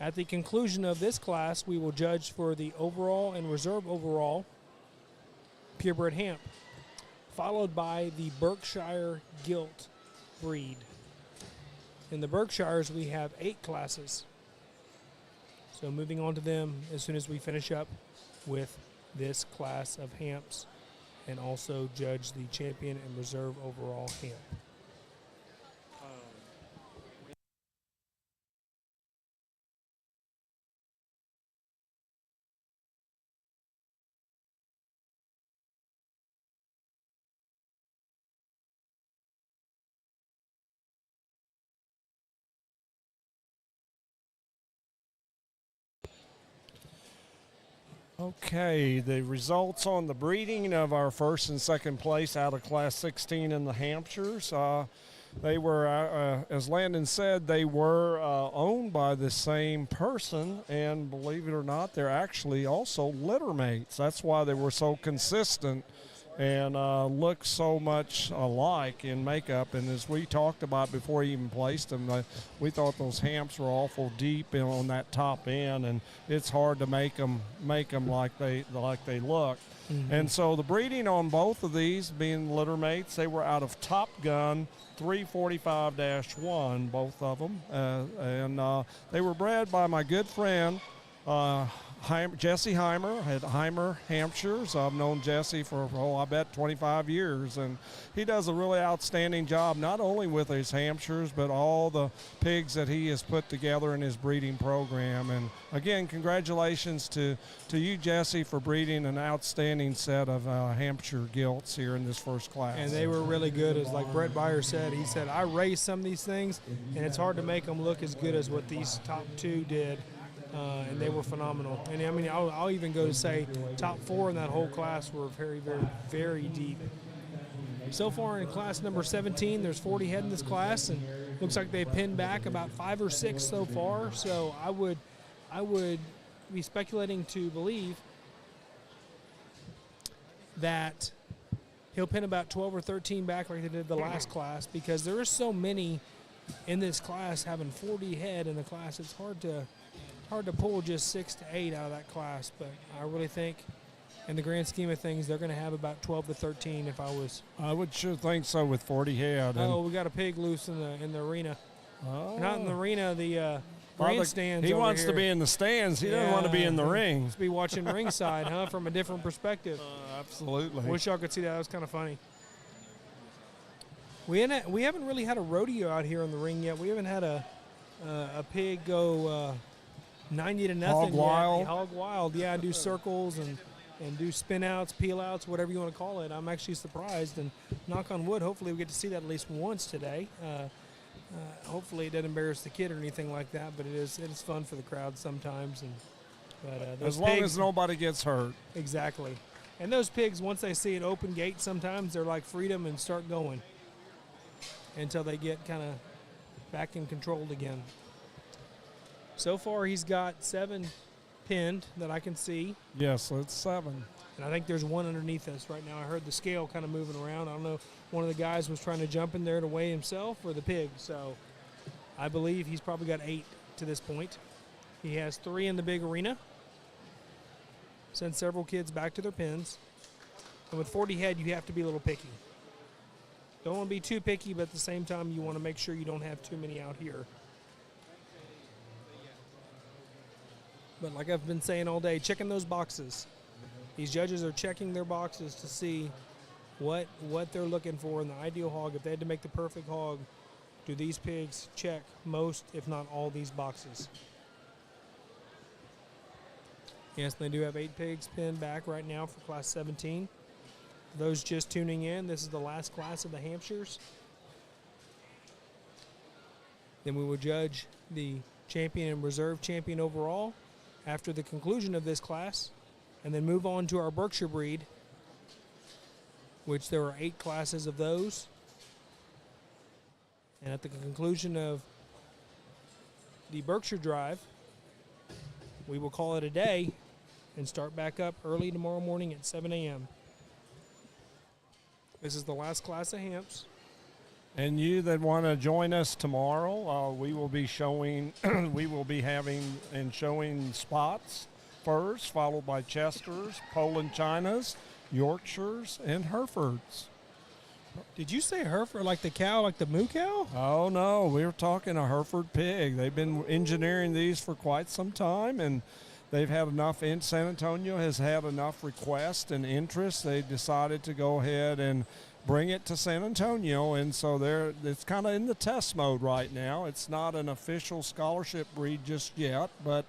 At the conclusion of this class, we will judge for the overall and reserve overall purebred Hamp, followed by the Berkshire Gilt breed. In the Berkshires, we have 8 classes. So moving on to them as soon as we finish up with this class of Hamps and also judge the champion and reserve overall Hamp. Okay, the results on the breeding of our 1st and 2nd place out of Class 16 in the Hampshires. They were, as Landon said, they were owned by the same person, and believe it or not, they're actually also litter mates. That's why they were so consistent and look so much alike in makeup. And as we talked about before we even placed them, we thought those Hamps were awful deep on that top end, and it's hard to make them like they look. Mm-hmm. And so the breeding on both of these being litter mates, they were out of Top Gun 345-1, both of them, and they were bred by my good friend Jesse Heimer at Heimer Hampshires. I've known Jesse for, I bet 25 years, and he does a really outstanding job, not only with his Hampshires, but all the pigs that he has put together in his breeding program. And again, congratulations to you, Jesse, for breeding an outstanding set of Hampshire Gilts here in this first class. And they were really good, as like Brett Beyer said. He said, I raised some of these things, and it's hard to make them look as good as what these top 2 did. And they were phenomenal. And I mean, I'll even go to say top 4 in that whole class were very, very, very deep. So far in class number 17, there's 40 head in this class, and looks like they pinned back about 5 or 6 so far. So I would be speculating to believe that he'll pin about 12 or 13 back like they did the last class, because there are so many in this class. Having 40 head in the class, it's hard to pull just 6 to 8 out of that class, but I really think in the grand scheme of things, they're going to have about 12 to 13 if I was. I would sure think so with 40 head. Oh, we got a pig loose in the arena. Oh. Not in the arena, the grandstands. He over wants here. to be in the stands. He doesn't want to be in the ring. Must be watching ringside, huh, from a different perspective. Absolutely. Wish y'all could see that. That was kind of funny. We haven't really had a rodeo out here in the ring yet. We haven't had a pig go 90 to nothing. Hog wild. Hog wild, yeah. Do circles and do spin outs, peel outs, whatever you want to call it. I'm actually surprised, and knock on wood, hopefully we get to see that at least once today. Hopefully it doesn't embarrass the kid or anything like that, but it is fun for the crowd sometimes. But as long as nobody gets hurt. Exactly. And those pigs, once they see an open gate, sometimes they're like freedom and start going until they get kind of back and controlled again. So far, he's got 7 pinned that I can see. Yes, it's 7. And I think there's 1 underneath us right now. I heard the scale kind of moving around. I don't know if one of the guys was trying to jump in there to weigh himself or the pig. So I believe he's probably got 8 to this point. He has 3 in the big arena. Sent several kids back to their pens. And with 40 head, you have to be a little picky. Don't want to be too picky, but at the same time, you want to make sure you don't have too many out here. But like I've been saying all day, checking those boxes. These judges are checking their boxes to see what they're looking for in the ideal hog. If they had to make the perfect hog, do these pigs check most, if not all, these boxes? Yes, they do have 8 pigs pinned back right now for Class 17. For those just tuning in, this is the last class of the Hampshires. Then we will judge the champion and reserve champion overall after the conclusion of this class, and then move on to our Berkshire breed, which there are 8 classes of those. And at the conclusion of the Berkshire drive, we will call it a day and start back up early tomorrow morning at 7 a.m. This is the last class of Hamps. And you that want to join us tomorrow, we will be showing, we will be having and showing spots first, followed by Chesters, Poland Chinas, Yorkshires, and Herefords. Did you say Hereford like the cow, like the moo cow? Oh, no, we were talking a Hereford pig. They've been engineering these for quite some time, and they've had enough. In San Antonio has had enough requests and interest. They decided to go ahead and bring it to San Antonio, and so it's kind of in the test mode right now. It's not an official scholarship breed just yet, but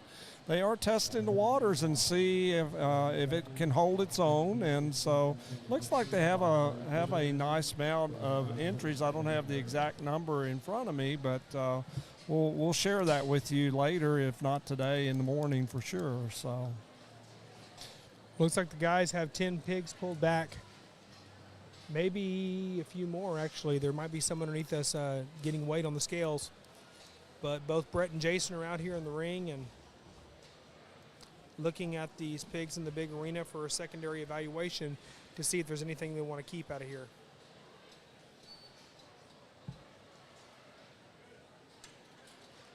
they are testing the waters and see if it can hold its own. And so looks like they have a nice amount of entries. I don't have the exact number in front of me, but we'll share that with you later, if not today in the morning for sure. So looks like the guys have 10 pigs pulled back. Maybe a few more, actually. There might be some underneath us getting weight on the scales. But both Brett and Jason are out here in the ring and looking at these pigs in the big arena for a secondary evaluation to see if there's anything they want to keep out of here.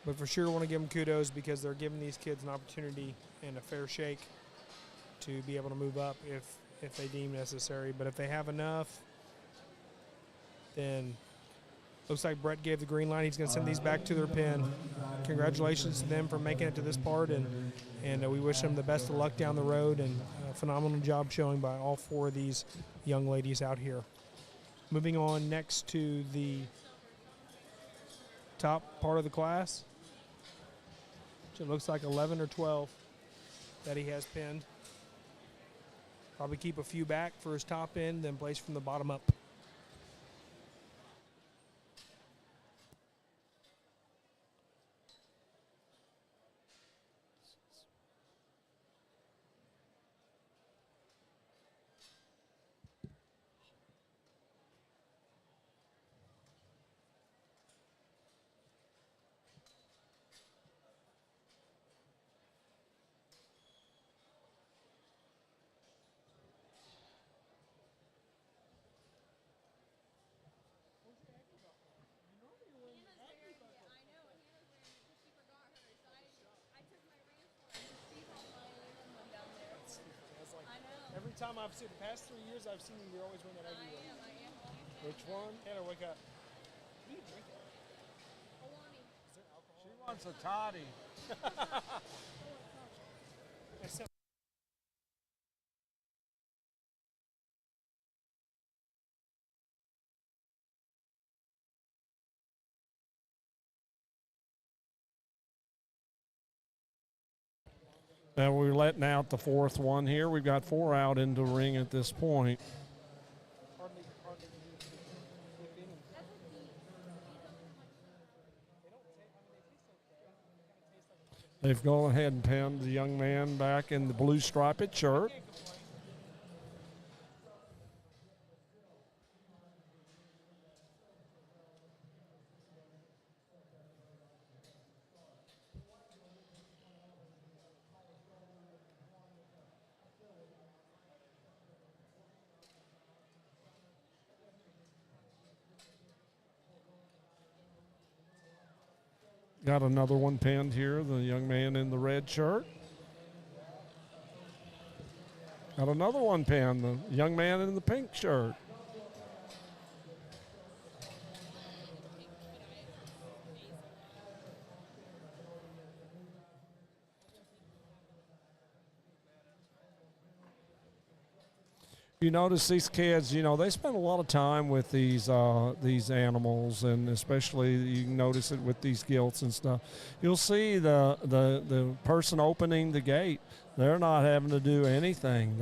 But for sure want to give them kudos because they're giving these kids an opportunity and a fair shake to be able to move up if they deem necessary. But if they have enough, then looks like Brett gave the green line. He's going to send these back to their pen. Congratulations to them for making it to this part, and we wish them the best of luck down the road, and a phenomenal job showing by all 4 of these young ladies out here. Moving on next to the top part of the class, which it looks like 11 or 12 that he has pinned. Probably keep a few back for his top end, then place from the bottom up. Every time I've seen the past 3 years, I've seen you. You're always wearing that ugly one. Which one? Tanner, wake up. What are you drinking? Alani. Is there alcohol? she wants a toddy. Now we're letting out the 4th one here. We've got 4 out in the ring at this point. They've gone ahead and pinned the young man back in the blue striped shirt. Got another one pinned here, the young man in the red shirt. Got another one pinned, the young man in the pink shirt. You notice these kids, they spend a lot of time with these animals, and especially you can notice it with these gilts and stuff. You'll see the person opening the gate. They're not having to do anything.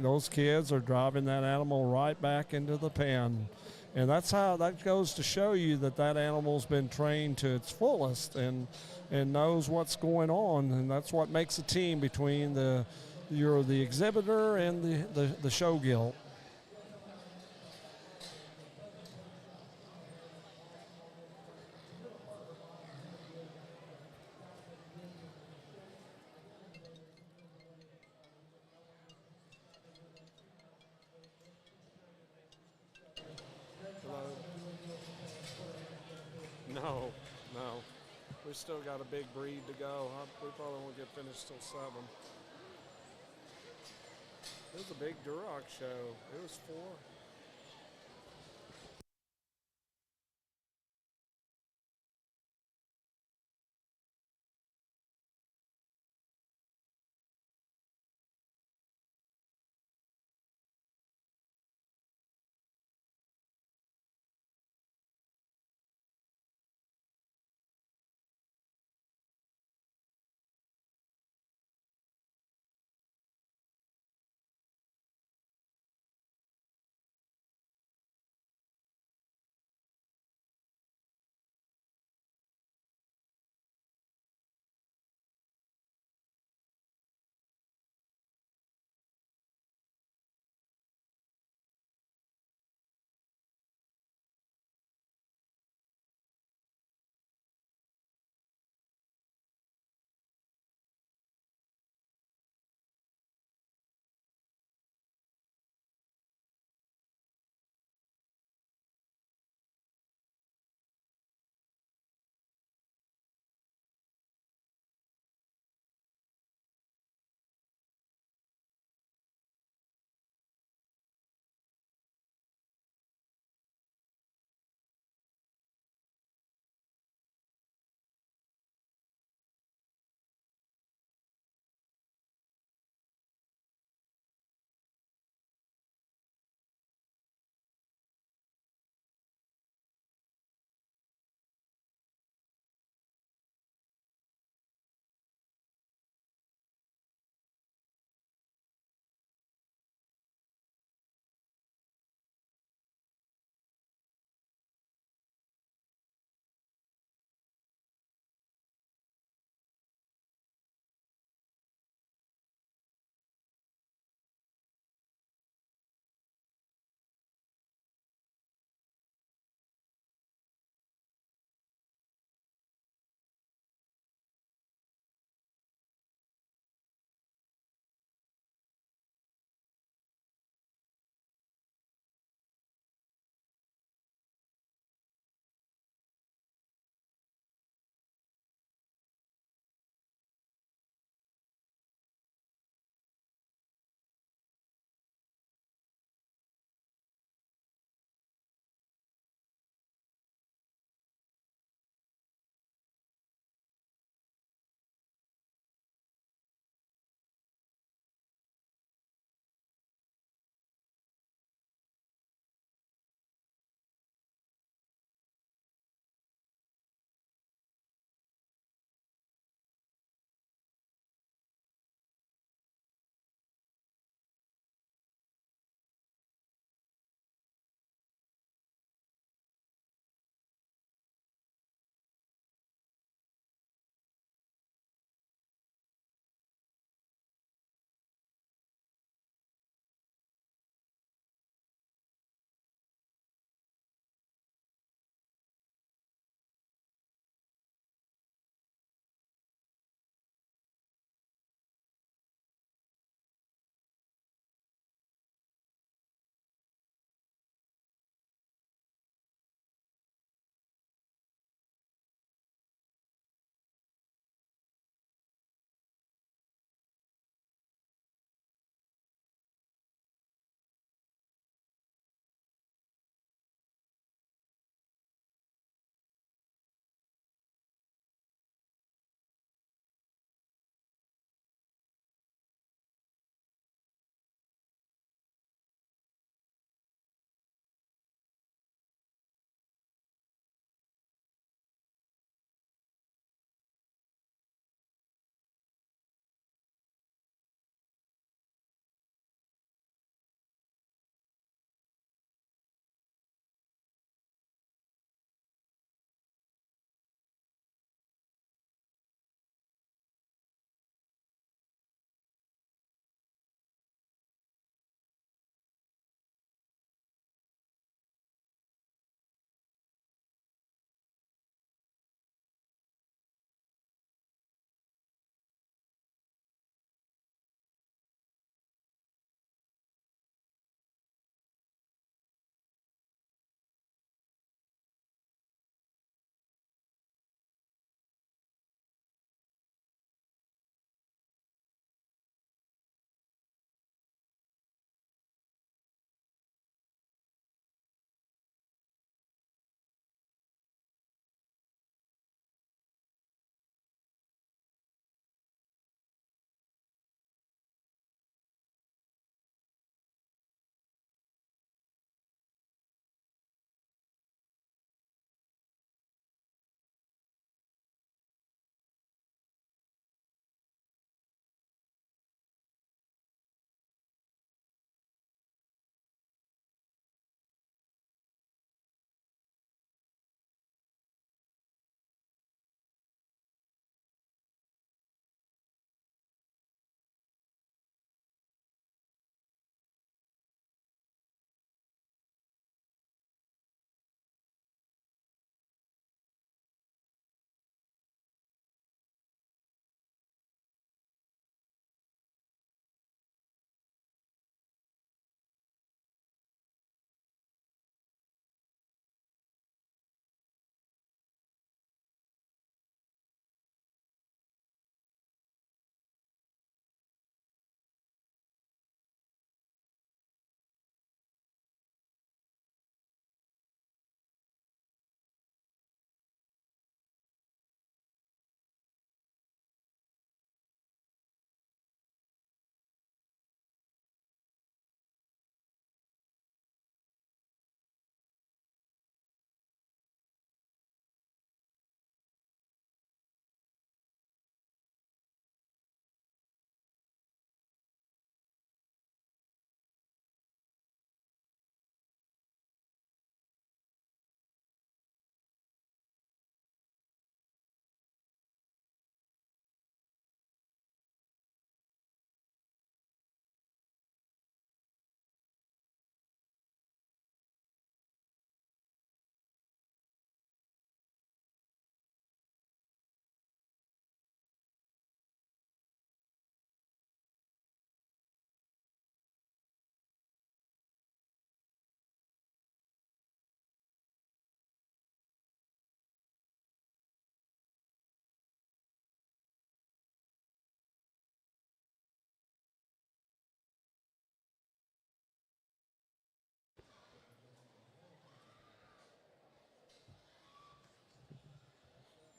Those kids are driving that animal right back into the pen, and that goes to show you that animal's been trained to its fullest and knows what's going on, and that's what makes a team between the exhibitor and the show gilt. No. We still got a big breed to go. We probably won't get finished till 7. It was a big Duroc show. It was 4.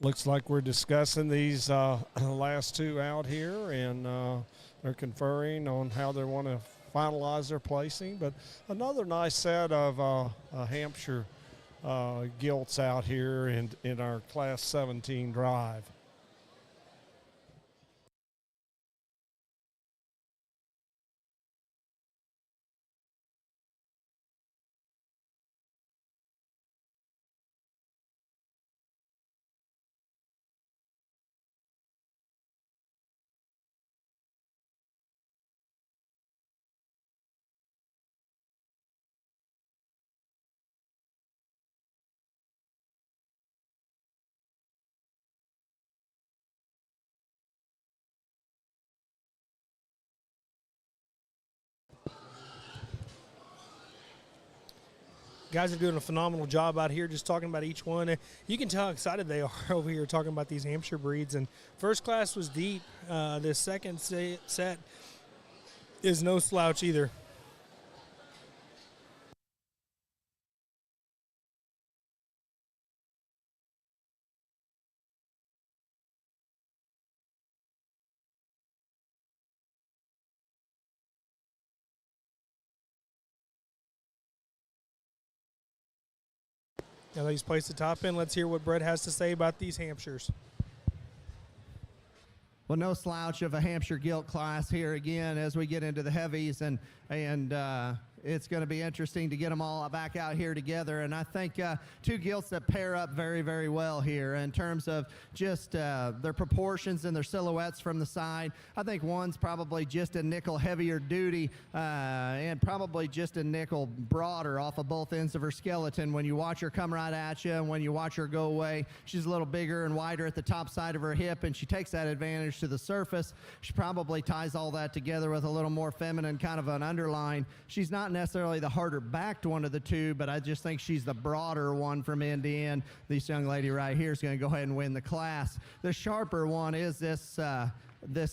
Looks like we're discussing these last two out here, and they're conferring on how they want to finalize their placing. But another nice set of Hampshire gilts out here in our Class 17 drive. Guys are doing a phenomenal job out here just talking about each one. You can tell how excited they are over here talking about these Hampshire breeds. And first class was deep. This second set is no slouch either. Now that he's placed the top in, let's hear what Brett has to say about these Hampshires. Well, no slouch of a Hampshire gilt class here again as we get into the heavies, and it's going to be interesting to get them all back out here together. And I think two gilts that pair up very, very well here in terms of just their proportions and their silhouettes from the side. I think one's probably just a nickel heavier duty and probably just a nickel broader off of both ends of her skeleton. When you watch her come right at you and when you watch her go away, she's a little bigger and wider at the top side of her hip, and she takes that advantage to the surface. She probably ties all that together with a little more feminine kind of an underline. She's not necessarily the harder backed one of the two, but I just think she's the broader one from end to end. This young lady right here is going to go ahead and win the class. The sharper one is this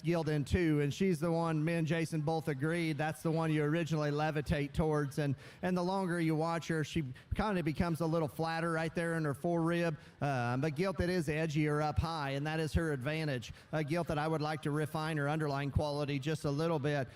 gilt in two, and she's the one me and Jason both agreed that's the one you originally levitate towards, and the longer you watch her, she kind of becomes a little flatter right there in her forerib, but gilt that is edgier up high, and that is her advantage. A gilt that I would like to refine her underlying quality just a little bit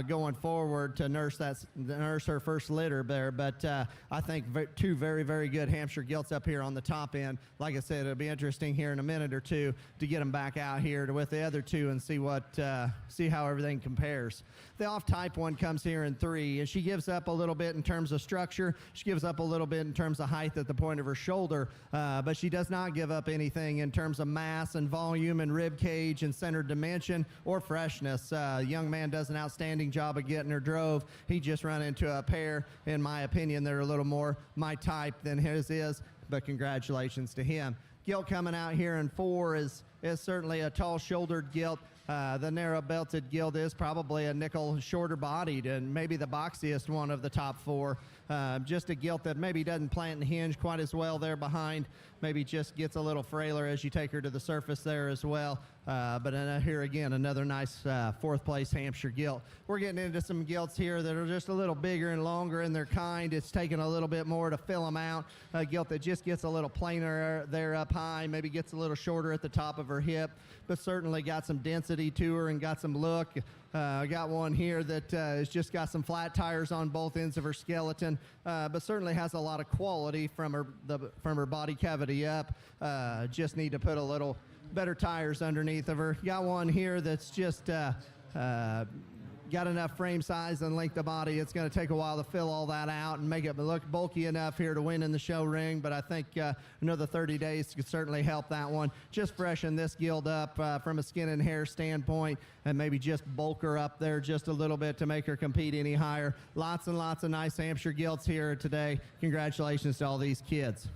going forward to nurse her first litter there, but I think two very, very good Hampshire gilts up here on the top end. Like I said, it'll be interesting here in a minute or two to get them back out here with the other two and see how everything compares. The off-type one comes here in three, and she gives up a little bit in terms of structure. She gives up a little bit in terms of height at the point of her shoulder, but she does not give up anything in terms of mass and volume and rib cage and center dimension or freshness. Young man does an outstanding job of getting her drove. He just run into a pair, in my opinion, they're a little more my type than his is, but congratulations to him. Gilt coming out here in four is certainly a tall-shouldered gilt. The narrow-belted gilt is probably a nickel shorter-bodied and maybe the boxiest one of the top four. Just a gilt that maybe doesn't plant and hinge quite as well there behind. Maybe just gets a little frailer as you take her to the surface there as well. But here again, another nice fourth-place Hampshire gilt. We're getting into some gilts here that are just a little bigger and longer in their kind. It's taking a little bit more to fill them out. A gilt that just gets a little plainer there up high, maybe gets a little shorter at the top of her hip, but certainly got some density to her and got some look. I got one here that has just got some flat tires on both ends of her skeleton, but certainly has a lot of quality from her body cavity up. Just need to put a little better tires underneath of her. Got one here that's just got enough frame size and length of body. It's going to take a while to fill all that out and make it look bulky enough here to win in the show ring, but I think another 30 days could certainly help that one. Just freshen this gilt up from a skin and hair standpoint and maybe just bulk her up there just a little bit to make her compete any higher. Lots and lots of nice Hampshire gilts here today. Congratulations to all these kids.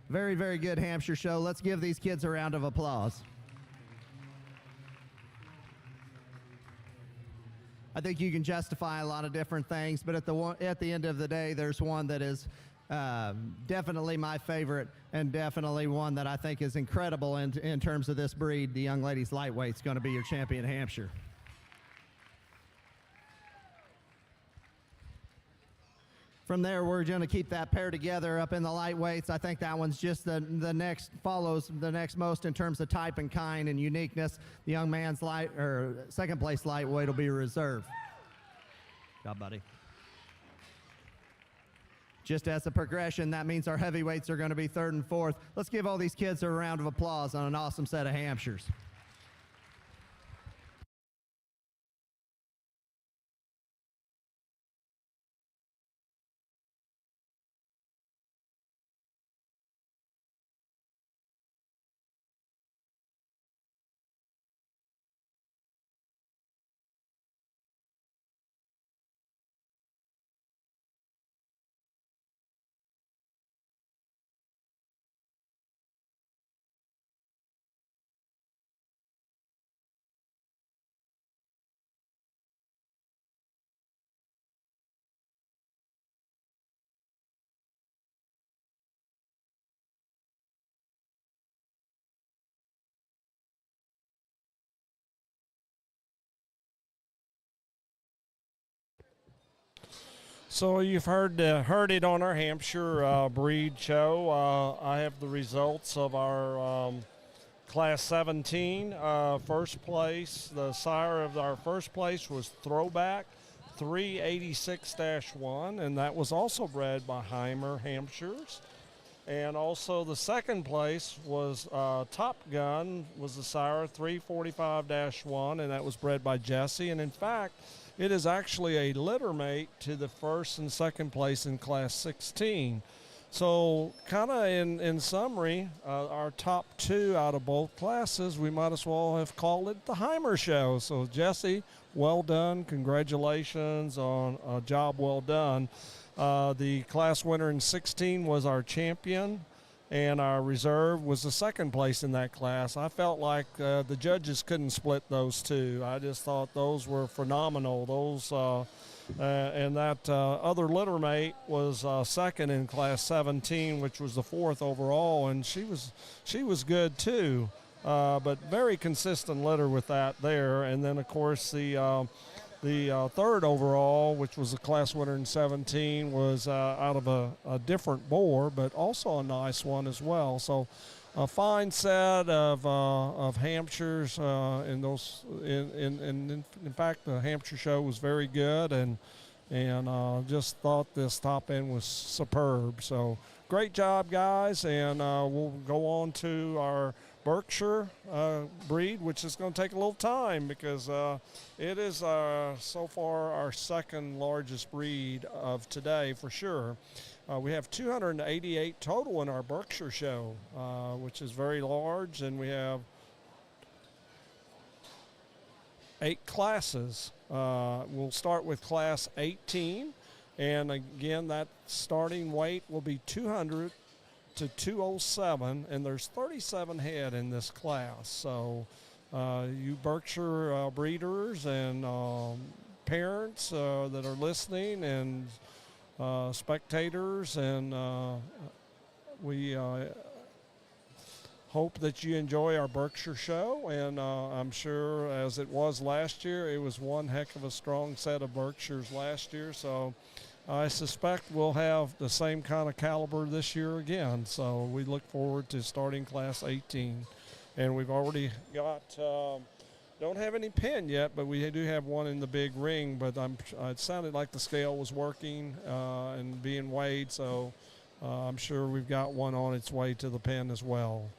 Very, very good Hampshire show. Let's give these kids a round of applause. I think you can justify a lot of different things, but at the end of the day, there's one that is definitely my favorite and definitely one that I think is incredible in terms of this breed. The young lady's lightweight's going to be your champion Hampshire. From there, we're going to keep that pair together up in the lightweights. I think that one's just the next follows the next most in terms of type and kind and uniqueness. The young man's second place lightweight will be reserved. Good job, buddy. Just as a progression, that means our heavyweights are going to be third and fourth. Let's give all these kids a round of applause on an awesome set of Hampshires. So you've heard it on our Hampshire breed show. I have the results of our Class 17. First place, the sire of our first place was Throwback 386-1, and that was also bred by Heimer Hampshires. And also the second place was Top Gun, was the sire 345-1, and that was bred by Jesse. And in fact, it is actually a litter mate to the first and second place in Class 16. So kind of in summary, our top two out of both classes, we might as well have called it the Heimer Show. So Jesse, well done. Congratulations on a job well done. The class winner in 16 was our champion, and our reserve was the second place in that class. I felt like the judges couldn't split those two. I just thought those were phenomenal. Those and that other litter mate was second in class 17, which was the fourth overall, and she was good too. But very consistent litter with that there. And then of course the third overall, which was a class winner in 17, was out of a different boar, but also a nice one as well. So a fine set of Hampshires, in fact, the Hampshire show was very good, and just thought this top end was superb. So great job, guys, and we'll go on to our Berkshire breed, which is going to take a little time because it is so far our second largest breed of today for sure. We have 288 total in our Berkshire show, which is very large, and we have 8 classes. We'll start with class 18, and again, that starting weight will be 200 to 207, and there's 37 head in this class. So you Berkshire breeders and parents that are listening, and spectators, and we hope that you enjoy our Berkshire show, and I'm sure as it was last year, it was one heck of a strong set of Berkshires last year, so I suspect we'll have the same kind of caliber this year again. So we look forward to starting class 18. And we've already got, don't have any pin yet, but we do have one in the big ring. But it sounded like the scale was working and being weighed. So I'm sure we've got one on its way to the pen as well.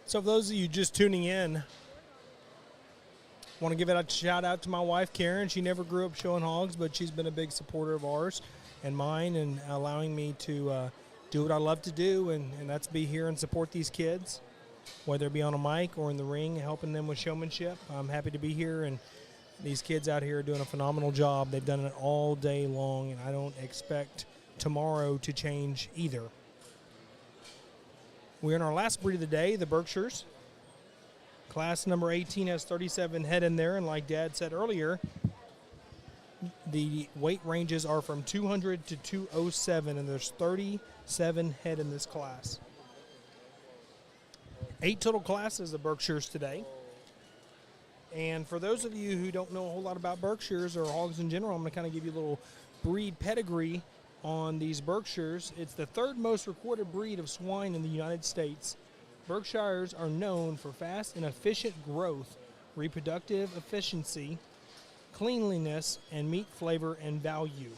So for those of you just tuning in, want to give a shout out to my wife, Karen. She never grew up showing hogs, but she's been a big supporter of ours and mine, and allowing me to do what I love to do, and that's be here and support these kids, whether it be on a mic or in the ring, helping them with showmanship. I'm happy to be here, and these kids out here are doing a phenomenal job. They've done it all day long, and I don't expect tomorrow to change either. We're in our last breed of the day, the Berkshires. Class number 18 has 37 head in there, and like Dad said earlier, the weight ranges are from 200 to 207, and there's 37 head in this class. 8 total classes of Berkshires today. And for those of you who don't know a whole lot about Berkshires or hogs in general, I'm going to kind of give you a little breed pedigree on these Berkshires. It's the third most recorded breed of swine in the United States. Berkshires are known for fast and efficient growth, reproductive efficiency, cleanliness, and meat flavor and value.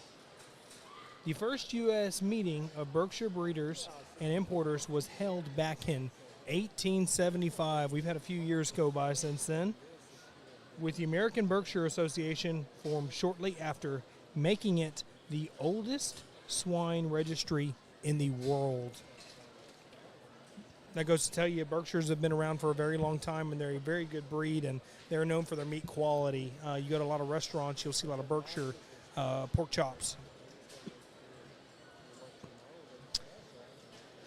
The first U.S. meeting of Berkshire breeders and importers was held back in 1875. We've had a few years go by since then, with the American Berkshire Association formed shortly after, making it the oldest swine registry in the world. That goes to tell you Berkshires have been around for a very long time, and they're a very good breed, and they're known for their meat quality. You go to a lot of restaurants, you'll see a lot of Berkshire pork chops.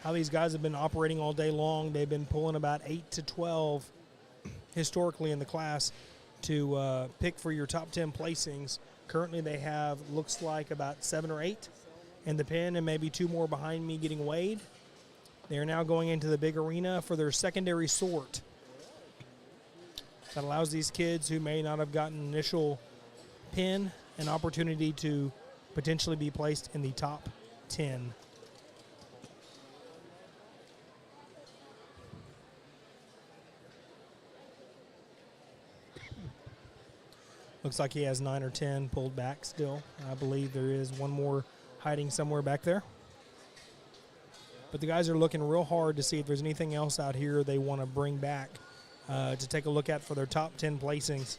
How these guys have been operating all day long, they've been pulling about 8 to 12 historically in the class to pick for your top 10 placings. Currently they have, looks like, about 7 or 8 in the pen, and maybe 2 more behind me getting weighed. They are now going into the big arena for their secondary sort. That allows these kids who may not have gotten initial pin an opportunity to potentially be placed in the top 10. Looks like he has 9 or 10 pulled back still. I believe there is one more hiding somewhere back there. But the guys are looking real hard to see if there's anything else out here they want to bring back to take a look at for their top 10 placings.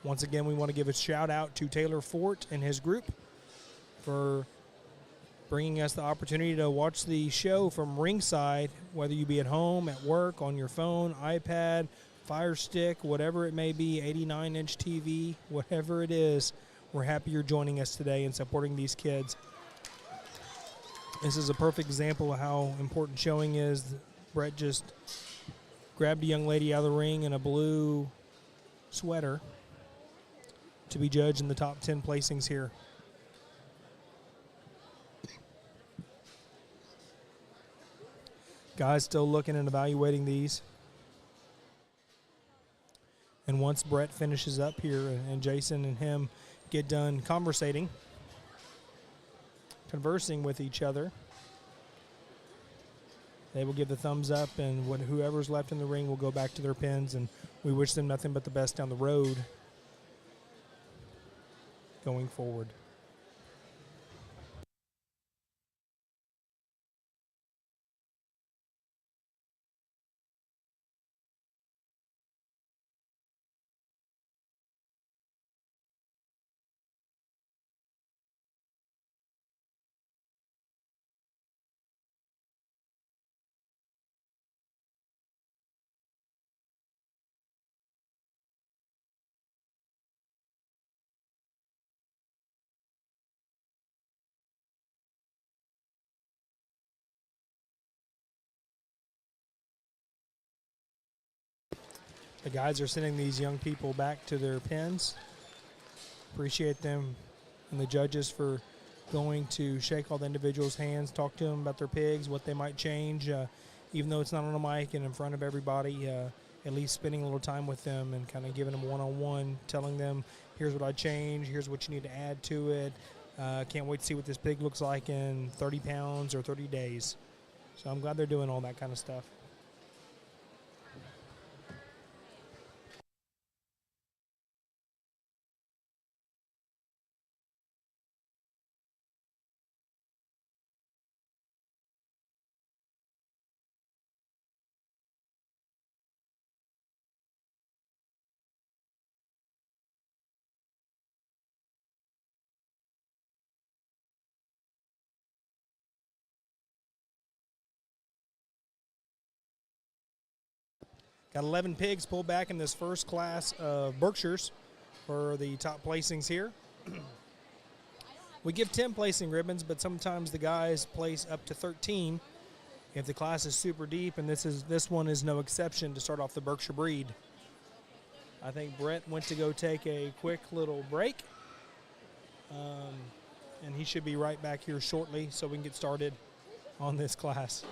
Once again, we want to give a shout out to Taylor Fort and his group for bringing us the opportunity to watch the show from ringside, whether you be at home, at work, on your phone, iPad, Fire Stick, whatever it may be, 89-inch TV, whatever it is. We're happy you're joining us today and supporting these kids. This is a perfect example of how important showing is. Brett just grabbed a young lady out of the ring in a blue sweater to be judged in the top 10 placings here. Guys still looking and evaluating these. And once Brett finishes up here and Jason and him get done conversing with each other, they will give the thumbs up, and whoever's left in the ring will go back to their pens, and we wish them nothing but the best down the road going forward. The guys are sending these young people back to their pens. Appreciate them and the judges for going to shake all the individuals' hands, talk to them about their pigs, what they might change, even though it's not on a mic and in front of everybody, at least spending a little time with them and kind of giving them one-on-one, telling them, here's what I change, here's what you need to add to it. Can't wait to see what this pig looks like in 30 pounds or 30 days. So I'm glad they're doing all that kind of stuff. Got 11 pigs pulled back in this first class of Berkshires for the top placings here. We give 10 placing ribbons, but sometimes the guys place up to 13 if the class is super deep, and this one is no exception to start off the Berkshire breed. I think Brett went to go take a quick little break, and he should be right back here shortly so we can get started on this class.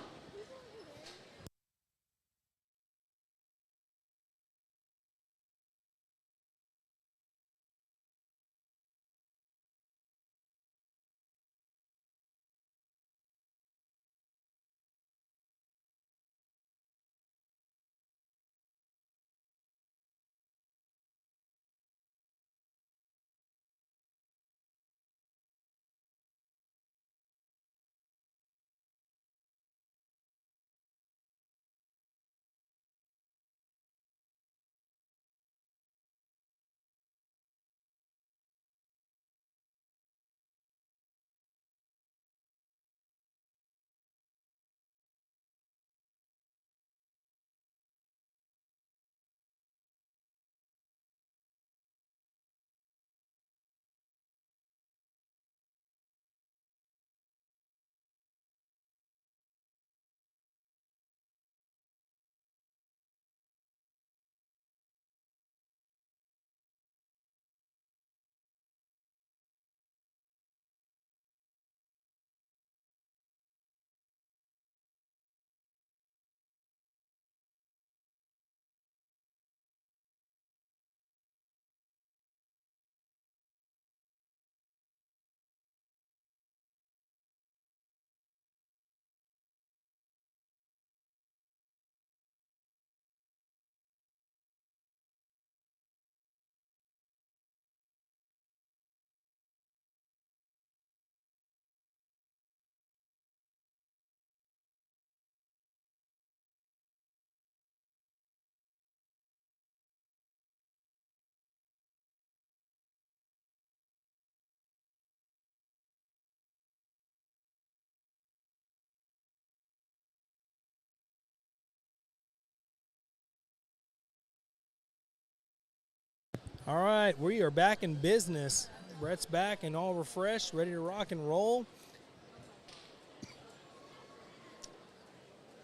All right, we are back in business. Brett's back and all refreshed, ready to rock and roll.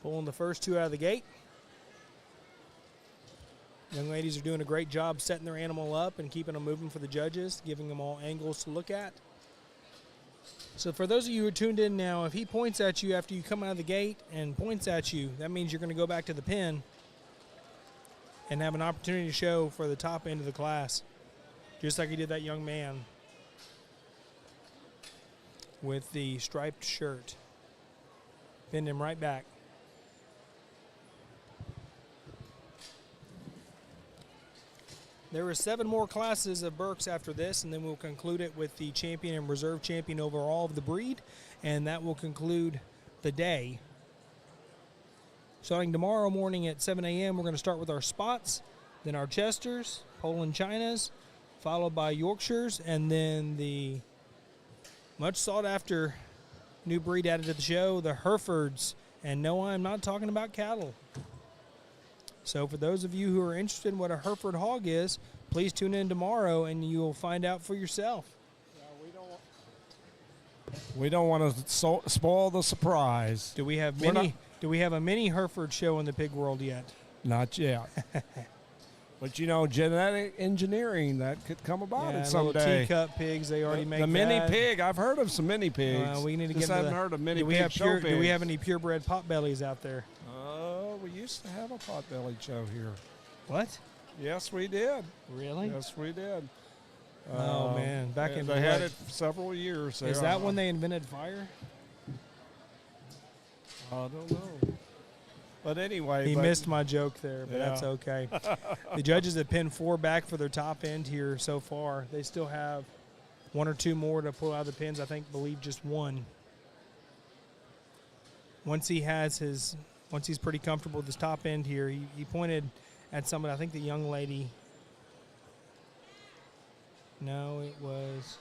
Pulling the first two out of the gate. Young ladies are doing a great job setting their animal up and keeping them moving for the judges, giving them all angles to look at. So for those of you who are tuned in now, if he points at you after you come out of the gate and points at you, that means you're going to go back to the pen and have an opportunity to show for the top end of the class, just like he did that young man with the striped shirt. Pinned him right back. There are 7 more classes of Berks after this, and then we'll conclude it with the champion and reserve champion overall of the breed, and that will conclude the day. Starting tomorrow morning at 7 a.m., we're going to start with our spots, then our Chesters, Poland Chinas, followed by Yorkshires, and then the much sought-after new breed added to the show, the Herefords. And no, I'm not talking about cattle. So for those of you who are interested in what a Hereford hog is, please tune in tomorrow and you'll find out for yourself. We don't want to spoil the surprise. Do we have a mini Hereford show in the pig world yet? Not yet. But, you know, genetic engineering, that could come about it someday. Little teacup pigs, they already make the mini that. pig. I've heard of some mini pigs. We need to Just get haven't heard of mini pig show pigs. Do we have any purebred potbellies out there? Oh, we used to have a potbelly show here. What? Yes, we did. Really? Yes, we did. Oh, man. Back in they had it for several years. Is that when they invented fire? I don't know. But anyway. He missed my joke there, but that's okay. The judges have pinned 4 back for their top end here so far. They still have 1 or 2 more to pull out of the pins. I believe just 1. Once he's pretty comfortable with his top end here, he pointed at somebody, I think the young lady. No, it was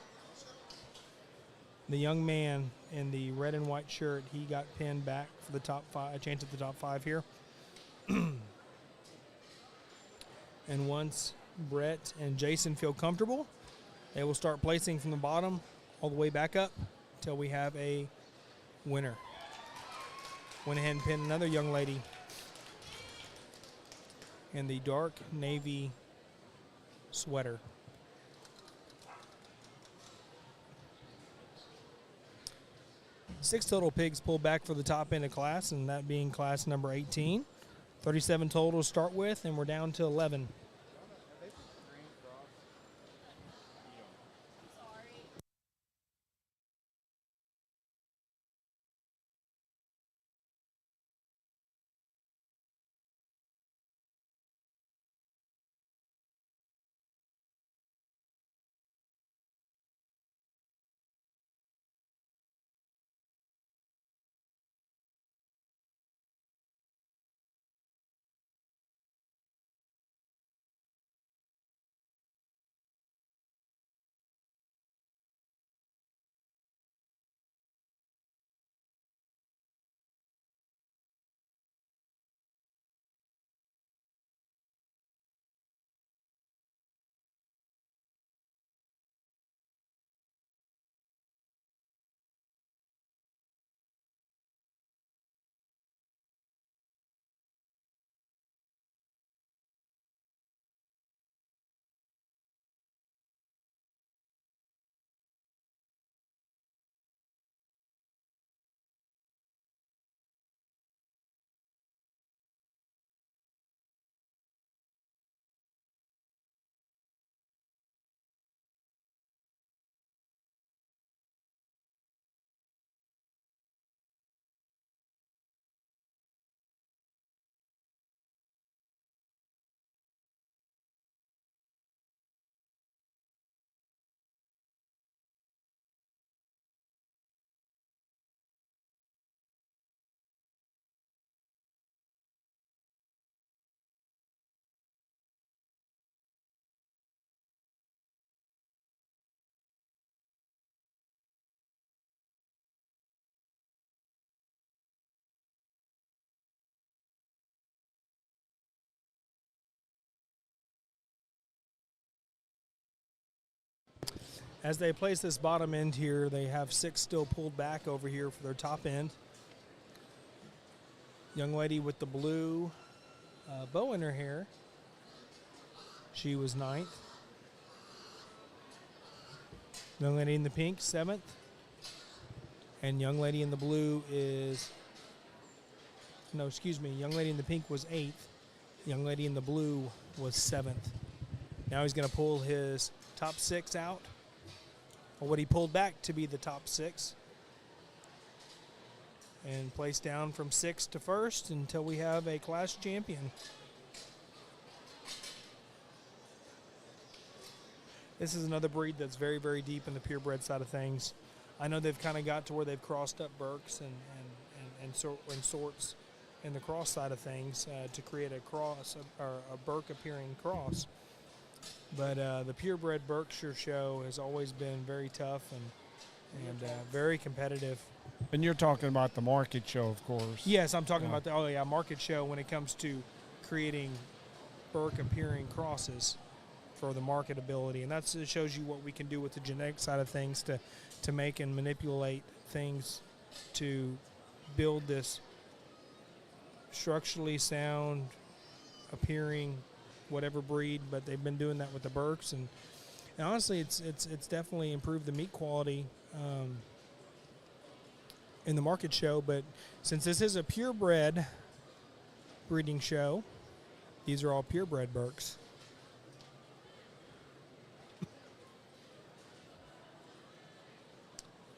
the young man in the red and white shirt. He got pinned back for the top 5, a chance at the top 5 here. And once Brett and Jason feel comfortable, they will start placing from the bottom all the way back up until we have a winner. Went ahead and pinned another young lady in the dark navy sweater. Six total pigs pulled back for the top end of class, and that being class number 18. 37 total to start with, and we're down to 11. As they place this bottom end here, they have six still pulled back over here for their top end. Young lady with the blue bow in her hair, she was 9th. Young lady in the pink, 7th. And young lady in the blue is, young lady in the pink was 8th. Young lady in the blue was 7th. Now he's going to pull his top 6 out, or what he pulled back to be the top 6, and place down from 6th to 1st until we have a class champion. This is another breed that's very, very deep in the purebred side of things. I know they've kind of got to where they've crossed up Berks and sorts in the cross side of things to create a cross, or a Berk appearing cross. But the Purebred Berkshire show has always been very tough and very competitive. And you're talking about the market show, of course. Yes, I'm talking about the market show when it comes to creating Berk appearing crosses for the marketability. And that shows you what we can do with the genetic side of things to make and manipulate things to build this structurally sound appearing whatever breed, but they've been doing that with the Berks, and honestly, it's definitely improved the meat quality in the market show. But since this is a purebred breeding show, these are all purebred Berks.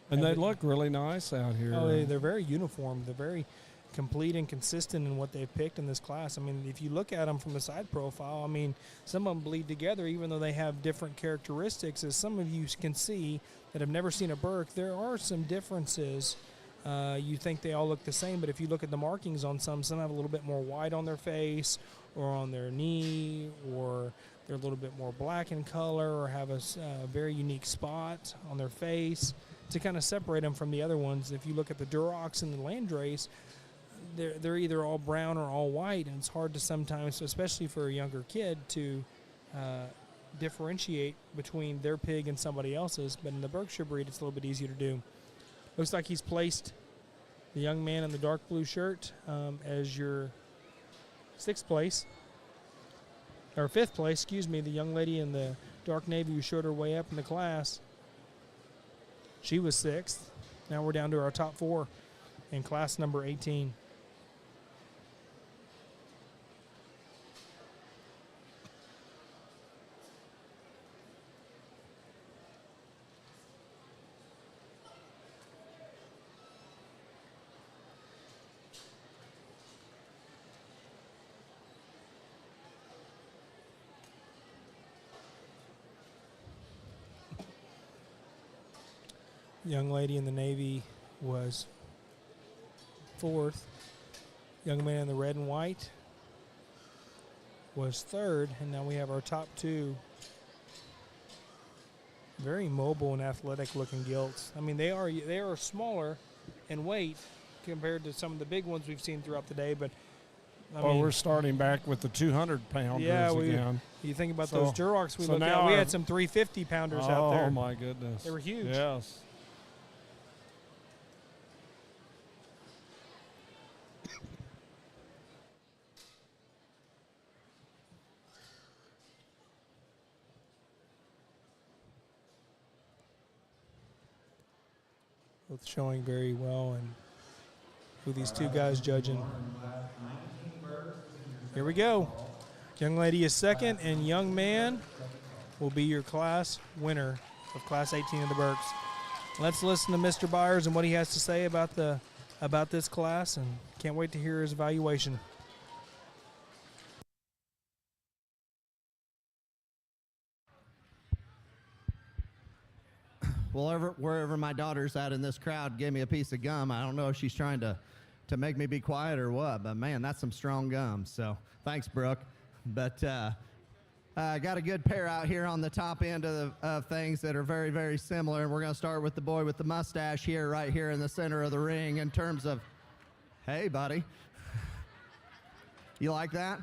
And they look really nice out here. Oh, they're very uniform. They're very complete and consistent in what they've picked in this class. I mean, if you look at them from the side profile, I mean, some of them bleed together even though they have different characteristics. As some of you can see that have never seen a Berk, there are some differences. You think they all look the same, but if you look at the markings on some have a little bit more white on their face or on their knee, or they're a little bit more black in color, or have a very unique spot on their face to kind of separate them from the other ones. If you look at the Durocs and the Landrace, they're either all brown or all white, and it's hard to sometimes, especially for a younger kid, to differentiate between their pig and somebody else's. But in the Berkshire breed, it's a little bit easier to do. Looks like he's placed the young man in the dark blue shirt as your 6th place, or 5th place, excuse me. The young lady in the dark navy who showed her way up in the class, she was 6th. Now we're down to our top 4 in class number 18. Young lady in the navy was 4th. Young man in the red and white was 3rd. And now we have our top 2. Very mobile and athletic looking gilts. I mean, they are smaller in weight compared to some of the big ones we've seen throughout the day. But I mean, we're starting back with the 200-pounders again. You think about those Durocs we looked at. We had some 350-pounders out there. Oh, my goodness. They were huge. Yes. Both showing very well, and with these 2 guys judging. Here we go. Young lady is 2nd, and young man will be your class winner of Class 18 of the Berks. Let's listen to Mr. Byers and what he has to say about this class, and can't wait to hear his evaluation. Well, wherever my daughter's at in this crowd gave me a piece of gum. I don't know if she's trying to make me be quiet or what, but man, that's some strong gum. So thanks, Brooke. But got a good pair out here on the top end of things that are very, very similar. And we're going to start with the boy with the mustache here, right here in the center of the ring in terms of, hey, buddy. You like that?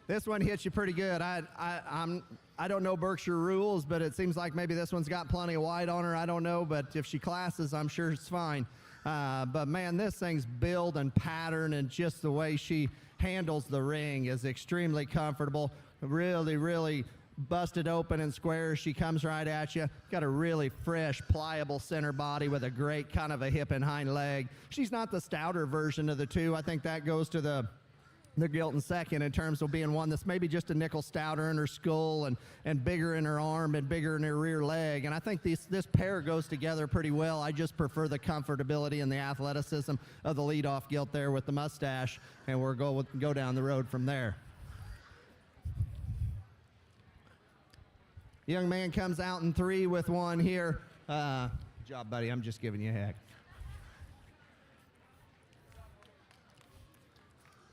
This one hits you pretty good. I don't know Berkshire rules, but it seems like maybe this one's got plenty of white on her. I don't know, but if she classes, I'm sure it's fine. But, man, this thing's build and pattern and just the way she handles the ring is extremely comfortable. Really, really busted open and square. She comes right at you. Got a really fresh, pliable center body with a great kind of a hip and hind leg. She's not the stouter version of the 2. I think that goes to the gilt in 2nd in terms of being one that's maybe just a nickel stouter in her skull and bigger in her arm and bigger in her rear leg. And I think this pair goes together pretty well. I just prefer the comfortability and the athleticism of the leadoff gilt there with the mustache, and we'll go down the road from there. Young man comes out in 3 with one here. Good job, buddy. I'm just giving you a heck.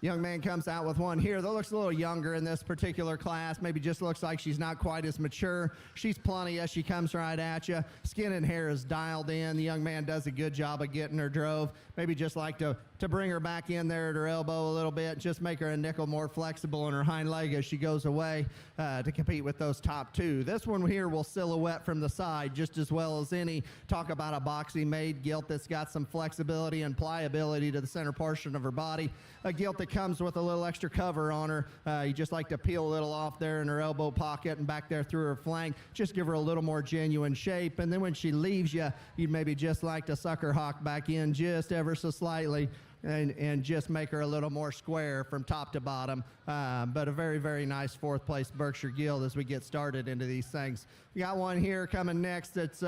Young man comes out with one here that looks a little younger in this particular class. Maybe just looks like she's not quite as mature. She's plenty as she comes right at you. Skin and hair is dialed in. The young man does a good job of getting her drove. Maybe just like to bring her back in there at her elbow a little bit. Just make her a nickel more flexible in her hind leg as she goes away to compete with those top 2. This one here will silhouette from the side just as well as any. Talk about a boxy-made gilt that's got some flexibility and pliability to the center portion of her body. A gilt that comes with a little extra cover on her. You just like to peel a little off there in her elbow pocket and back there through her flank. Just give her a little more genuine shape. And then when she leaves you, you'd maybe just like to suck her hawk back in just ever so slightly and just make her a little more square from top to bottom. But a very, very nice 4th place Berkshire gilt as we get started into these things. We got one here coming next that's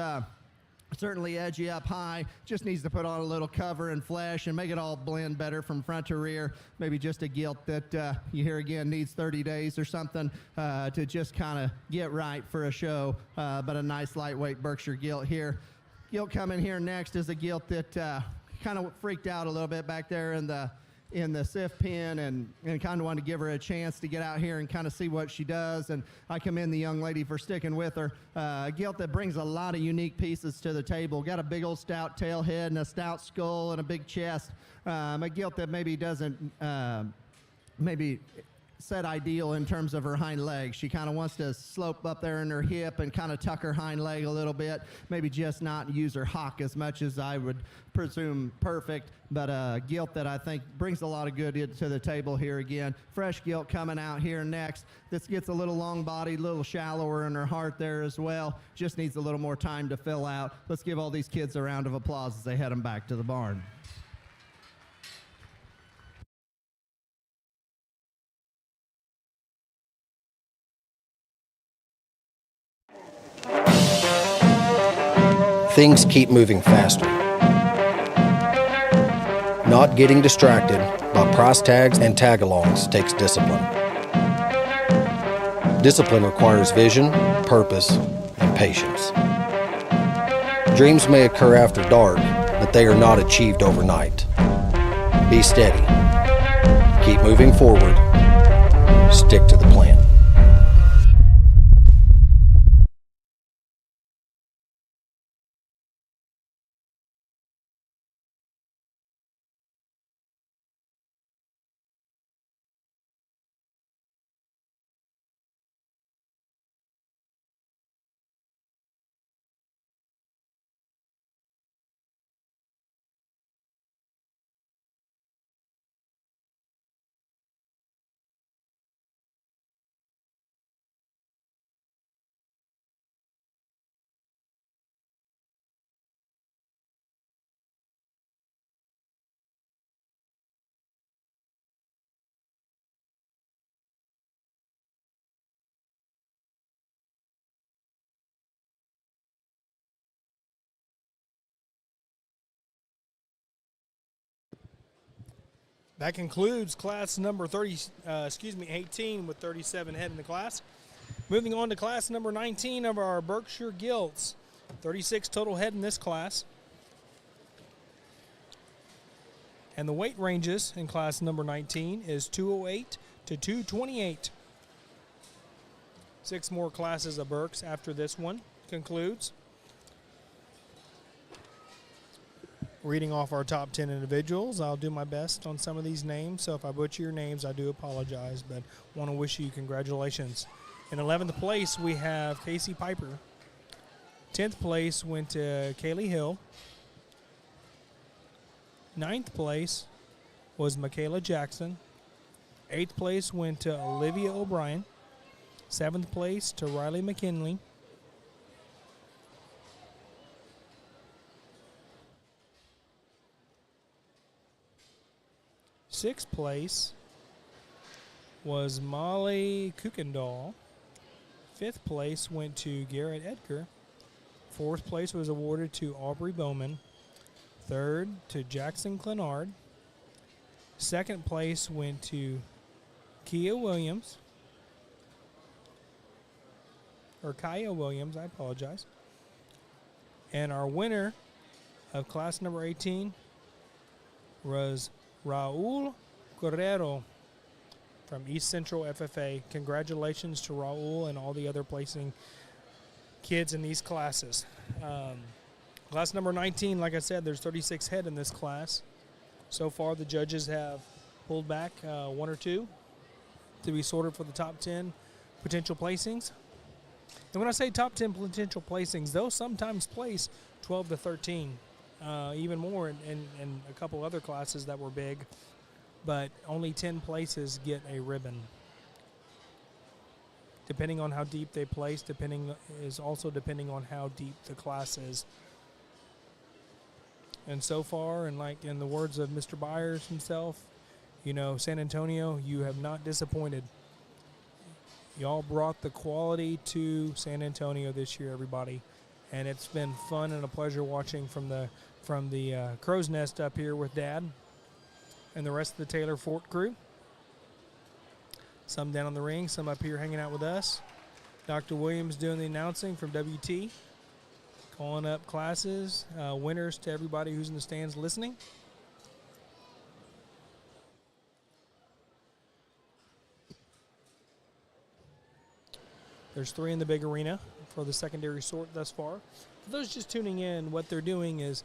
certainly edgy up high, just needs to put on a little cover and flesh and make it all blend better from front to rear. Maybe just a gilt that you hear again needs 30 days or something to just kind of get right for a show, but a nice lightweight Berkshire gilt here. Gilt coming here next is a gilt that kind of freaked out a little bit back there in the in the SIF pen and kind of wanted to give her a chance to get out here and kind of see what she does. And I commend the young lady for sticking with her. A gilt that brings a lot of unique pieces to the table. Got a big old stout tail head and a stout skull and a big chest. A gilt that maybe doesn't maybe set ideal in terms of her hind legs. She kind of wants to slope up there in her hip and kind of tuck her hind leg a little bit, maybe just not use her hock as much as I would presume perfect, but a gilt that I think brings a lot of good to the table here again. Fresh gilt coming out here next. This gets a little long bodied, a little shallower in her heart there as well. Just needs a little more time to fill out. Let's give all these kids a round of applause as they head them back to the barn. Things keep moving faster. Not getting distracted by price tags and tag-alongs takes discipline. Discipline requires vision, purpose, and patience. Dreams may occur after dark, but they are not achieved overnight. Be steady. Keep moving forward. Stick to the plan. That concludes class number 18 with 37 head in the class. Moving on to class number 19 of our Berkshire Gilts. 36 total head in this class. And the weight ranges in class number 19 is 208 to 228. 6 more classes of Berks after this one concludes. Reading off our top 10 individuals, I'll do my best on some of these names, so if I butcher your names, I do apologize, but want to wish you congratulations. In 11th place, we have Casey Piper. 10th place went to Kaylee Hill. 9th place was Michaela Jackson. 8th place went to Olivia O'Brien. 7th place to Riley McKinley. 6th place was Molly Kuykendall. 5th place went to Garrett Edgar. 4th place was awarded to Aubrey Bowman. 3rd to Jackson Clenard. 2nd place went to Kaya Williams. I apologize. And our winner of class number 18 was Raul Guerrero from East Central FFA. Congratulations to Raul and all the other placing kids in these classes. Class number 19, like I said, there's 36 head in this class. So far, the judges have pulled back 1 or 2 to be sorted for the top 10 potential placings. And when I say top 10 potential placings, they'll sometimes place 12 to 13. Even more in a couple other classes that were big, but only 10 places get a ribbon. Depending on how deep they place, depending on how deep the class is. And so far, and like in the words of Mr. Byers himself, you know, San Antonio, you have not disappointed. Y'all brought the quality to San Antonio this year, everybody. And it's been fun and a pleasure watching from the crow's nest up here with Dad and the rest of the Taylor Fort crew. Some down on the ring, some up here hanging out with us. Dr. Williams doing the announcing from WT, calling up classes, winners to everybody who's in the stands listening. There's 3 in the big arena for the secondary sort thus far. For those just tuning in, what they're doing is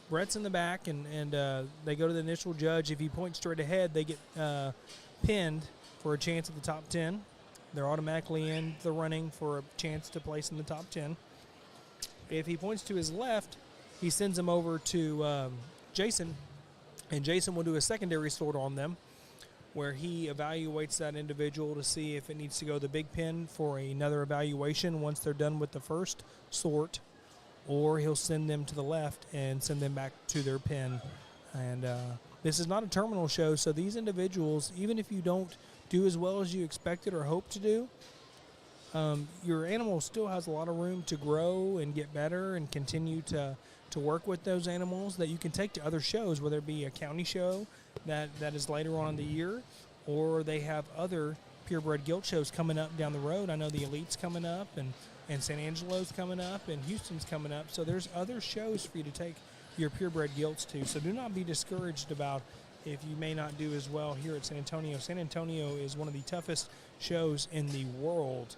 Brett's in the back, and they go to the initial judge. If he points straight ahead, they get pinned for a chance at the top 10. They're automatically in the running for a chance to place in the top 10. If he points to his left, he sends them over to Jason, and Jason will do a secondary sort on them, where he evaluates that individual to see if it needs to go the big pin for another evaluation once they're done with the first sort, or he'll send them to the left and send them back to their pin. And this is not a terminal show, so these individuals, even if you don't do as well as you expected or hope to do, your animal still has a lot of room to grow and get better and continue to work with those animals that you can take to other shows, whether it be a county show that is later on in the year, or they have other purebred gilt shows coming up down the road. I know the Elite's coming up, and San Angelo's coming up, and Houston's coming up. So there's other shows for you to take your purebred gilts to. So do not be discouraged about if you may not do as well here at San Antonio. San Antonio is one of the toughest shows in the world.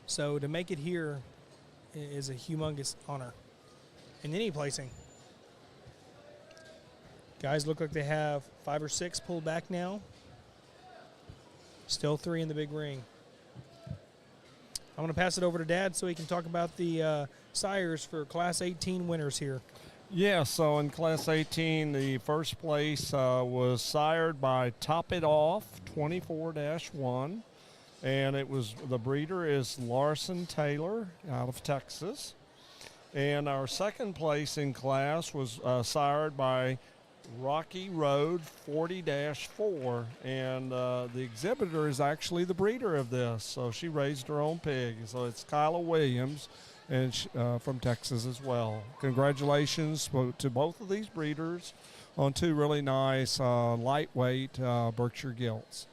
So to make it here is a humongous honor in any placing. Guys look like they have 5 or 6 pulled back now. Still 3 in the big ring. I'm going to pass it over to Dad so he can talk about the sires for Class 18 winners here. Yeah, so in Class 18, the first place was sired by Top It Off 24-1. And the breeder is Larson Taylor out of Texas. And our second place in class was sired by Rocky Road 40-4. And the exhibitor is actually the breeder of this. So she raised her own pig. So it's Kyla Williams and from Texas as well. Congratulations to both of these breeders on 2 really nice lightweight Berkshire Gilts.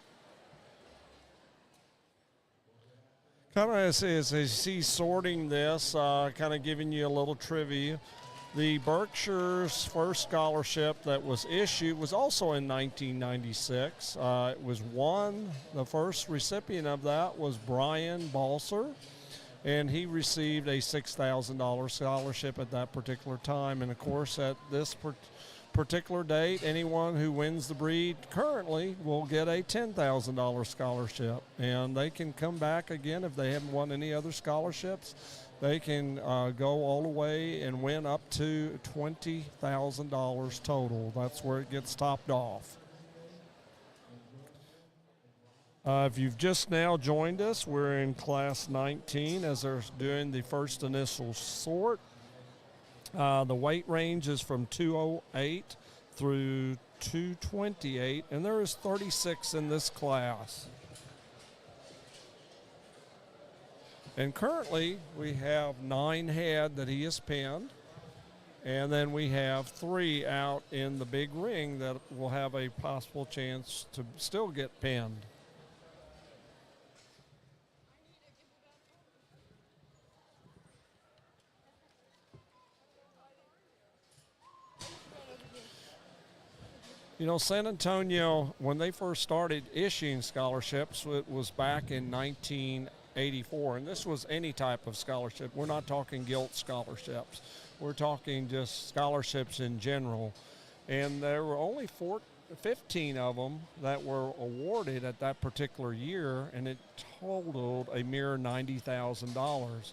Kind of as you see sorting this, kind of giving you a little trivia. The Berkshire's first scholarship that was issued was also in 1996. It was won. The first recipient of that was Brian Balser, and he received a $6,000 scholarship at that particular time. And, of course, at this particular date, anyone who wins the breed currently will get a $10,000 scholarship, and they can come back again if they haven't won any other scholarships. They can go all the way and win up to $20,000 total. That's where it gets topped off. If you've just now joined us, we're in Class 19 as they're doing the first initial sort. The weight range is from 208 through 228, and there is 36 in this class. And currently, we have 9 head that he has pinned, and then we have 3 out in the big ring that will have a possible chance to still get pinned. You know, San Antonio, when they first started issuing scholarships, it was back in 1984, and this was any type of scholarship. We're not talking gilt scholarships. We're talking just scholarships in general. And there were only 15 of them that were awarded at that particular year, and it totaled a mere $90,000.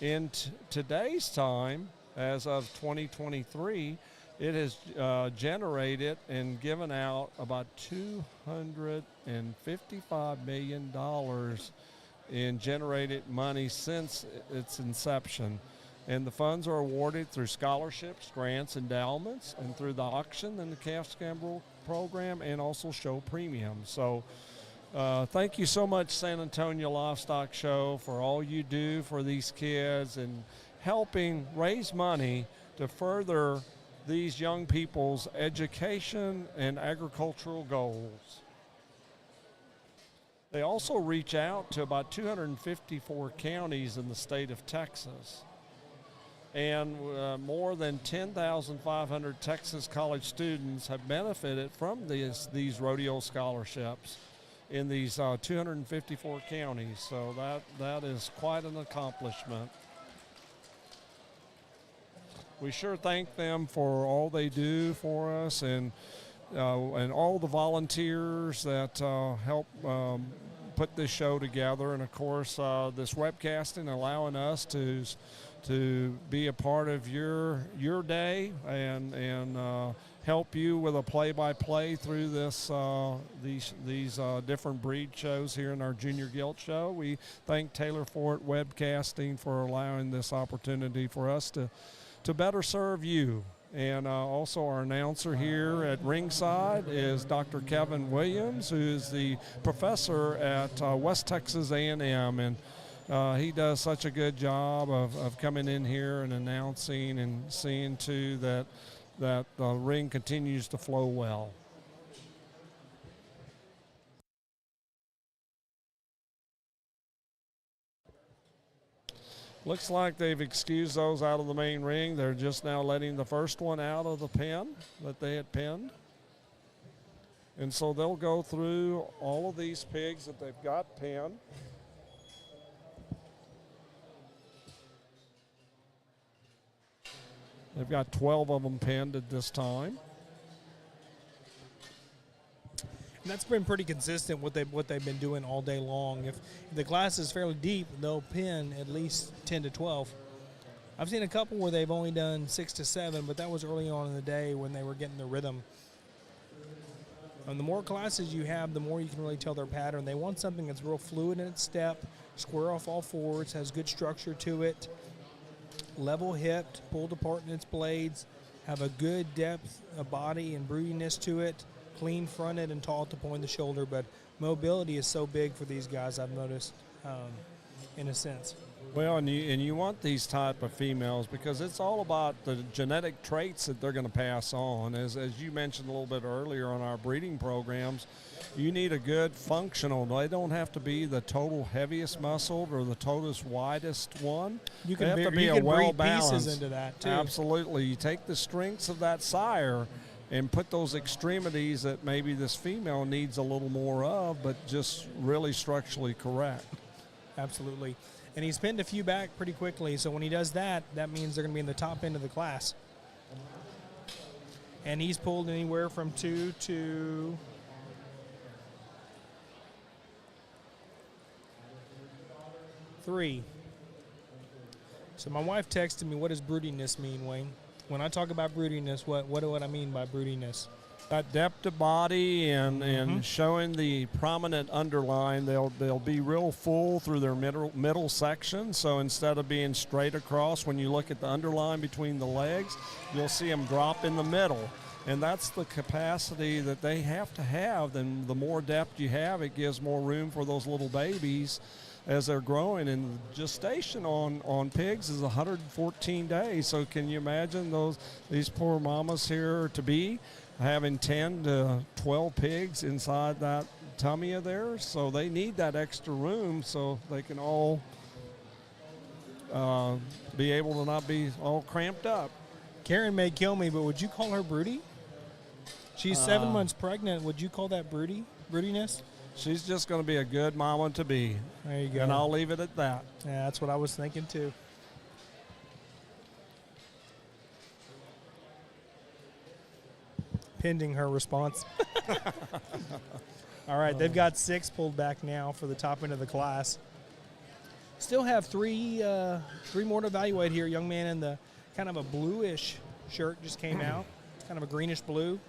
In today's time, as of 2023, it has generated and given out about $255 million in generated money since its inception. And the funds are awarded through scholarships, grants, endowments, and through the auction and the calf scramble program, and also show premiums. So thank you so much, San Antonio Livestock Show, for all you do for these kids and helping raise money to further these young people's education and agricultural goals. They also reach out to about 254 counties in the state of Texas. And more than 10,500 Texas college students have benefited from these rodeo scholarships. in these 254 counties. So that is quite an accomplishment. We sure thank them for all they do for us, and all the volunteers that help put this show together, and of course this webcasting allowing us to be a part of your day and help you with a play-by-play through these different breed shows here in our Junior Gilt Show. We thank Taylor Fort Webcasting for allowing this opportunity for us to better serve you. And also our announcer here at ringside is Dr. Kevin Williams, who is the professor at West Texas A&M. And he does such a good job of coming in here and announcing and seeing to that the ring continues to flow well. Looks like they've excused those out of the main ring. They're just now letting the first one out of the pen that they had pinned. And so they'll go through all of these pigs that they've got pinned. They've got 12 of them pinned at this time. And that's been pretty consistent what they've been doing all day long. If the class is fairly deep, they'll pin at least 10 to 12. I've seen a couple where they've only done 6 to 7, but that was early on in the day when they were getting the rhythm. And the more classes you have, the more you can really tell their pattern. They want something that's real fluid in its step, square off all fours, has good structure to it, level-hipped, pulled apart in its blades, have a good depth of body and broodiness to it, clean fronted and tall at the point of the shoulder. But mobility is so big for these guys, I've noticed, in a sense. Well, and you want these type of females because it's all about the genetic traits that they're going to pass on. As you mentioned a little bit earlier on our breeding programs, you need a good functional. They don't have to be the total heaviest muscled or the totally widest one. You can, they have to be a well-balanced. Pieces into that too. Absolutely. You take the strengths of that sire and put those extremities that maybe this female needs a little more of, but just really structurally correct. Absolutely. And he's pinned a few back pretty quickly, so when he does that, that means they're going to be in the top end of the class. And he's pulled anywhere from 2 to 3. So my wife texted me, what does broodiness mean, Wayne? When I talk about broodiness, what do I mean by broodiness? That depth of body and showing the prominent underline, they'll be real full through their middle section. So instead of being straight across, when you look at the underline between the legs, you'll see them drop in the middle. And that's the capacity that they have to have. And the more depth you have, it gives more room for those little babies as they're growing. And gestation on pigs is 114 days. So can you imagine these poor mamas here to be having 10 to 12 pigs inside that tummy of theirs? So they need that extra room so they can all be able to not be all cramped up. Karen may kill me, but would you call her broody? She's 7 months pregnant. Would you call that broodiness? She's just going to be a good mama to be. There you go. And I'll leave it at that. Yeah, that's what I was thinking too. Pending her response. All right, they've got 6 pulled back now for the top end of the class. Still have three more to evaluate here. Young man in the kind of a bluish shirt just came out. It's kind of a greenish blue.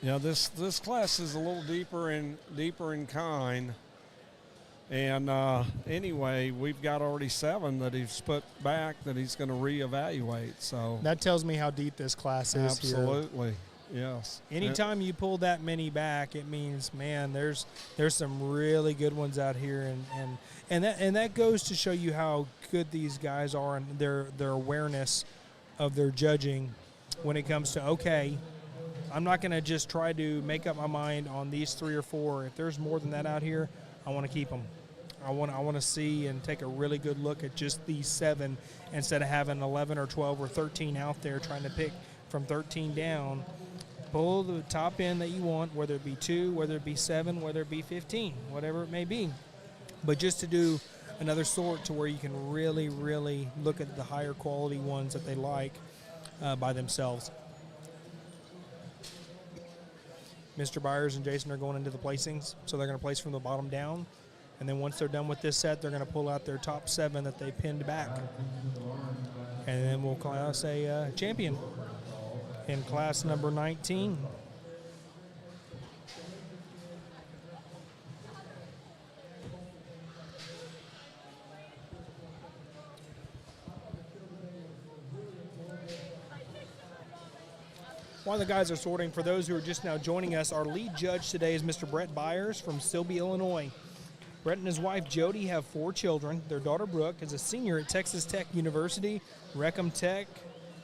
Yeah, this class is a little deeper in kind. And anyway, we've got already 7 that he's put back that he's going to reevaluate. So that tells me how deep this class is. Absolutely, yes. Anytime you pull that many back, it means, man, there's some really good ones out here, and that goes to show you how good these guys are and their awareness of their judging when it comes to, okay, I'm not going to just try to make up my mind on these 3 or 4. If there's more than that out here, I want to keep them. I want to see and take a really good look at just these 7 instead of having 11 or 12 or 13 out there trying to pick from 13 down. Pull the top end that you want, whether it be 2, whether it be 7, whether it be 15, whatever it may be. But just to do another sort to where you can really, really look at the higher quality ones that they like by themselves. Mr. Byers and Jason are going into the placings, so they're going to place from the bottom down. And then once they're done with this set, they're going to pull out their top 7 that they pinned back. And then we'll class a champion in class number 19. While the guys are sorting, for those who are just now joining us, our lead judge today is Mr. Brett Byers from Silby, Illinois. Brett and his wife Jody have 4 children. Their daughter Brooke is a senior at Texas Tech University, Reckham Tech,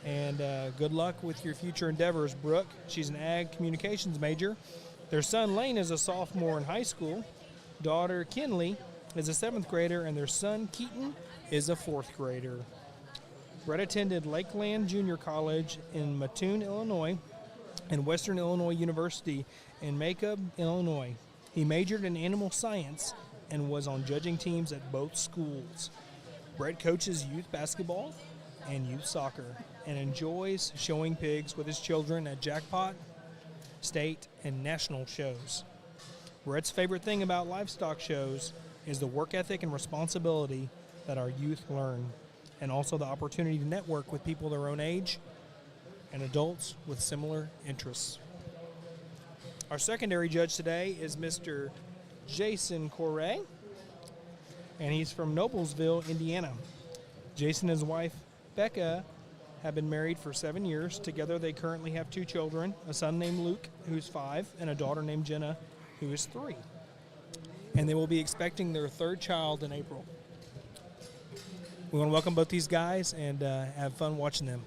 and good luck with your future endeavors, Brooke. She's an ag communications major. Their son Lane is a sophomore in high school. Daughter Kinley is a 7th grader, and their son Keaton is a 4th grader. Brett attended Lakeland Junior College in Mattoon, Illinois, and Western Illinois University in Macomb, Illinois. He majored in animal science and was on judging teams at both schools. Brett coaches youth basketball and youth soccer and enjoys showing pigs with his children at jackpot, state, and national shows. Brett's favorite thing about livestock shows is the work ethic and responsibility that our youth learn, and also the opportunity to network with people their own age and adults with similar interests. Our secondary judge today is Mr. Jason Correa, and he's from Noblesville, Indiana. Jason and his wife, Becca, have been married for 7 years. Together, they currently have 2 children, a son named Luke, who's 5, and a daughter named Jenna, who is 3. And they will be expecting their 3rd child in April. We want to welcome both these guys and have fun watching them.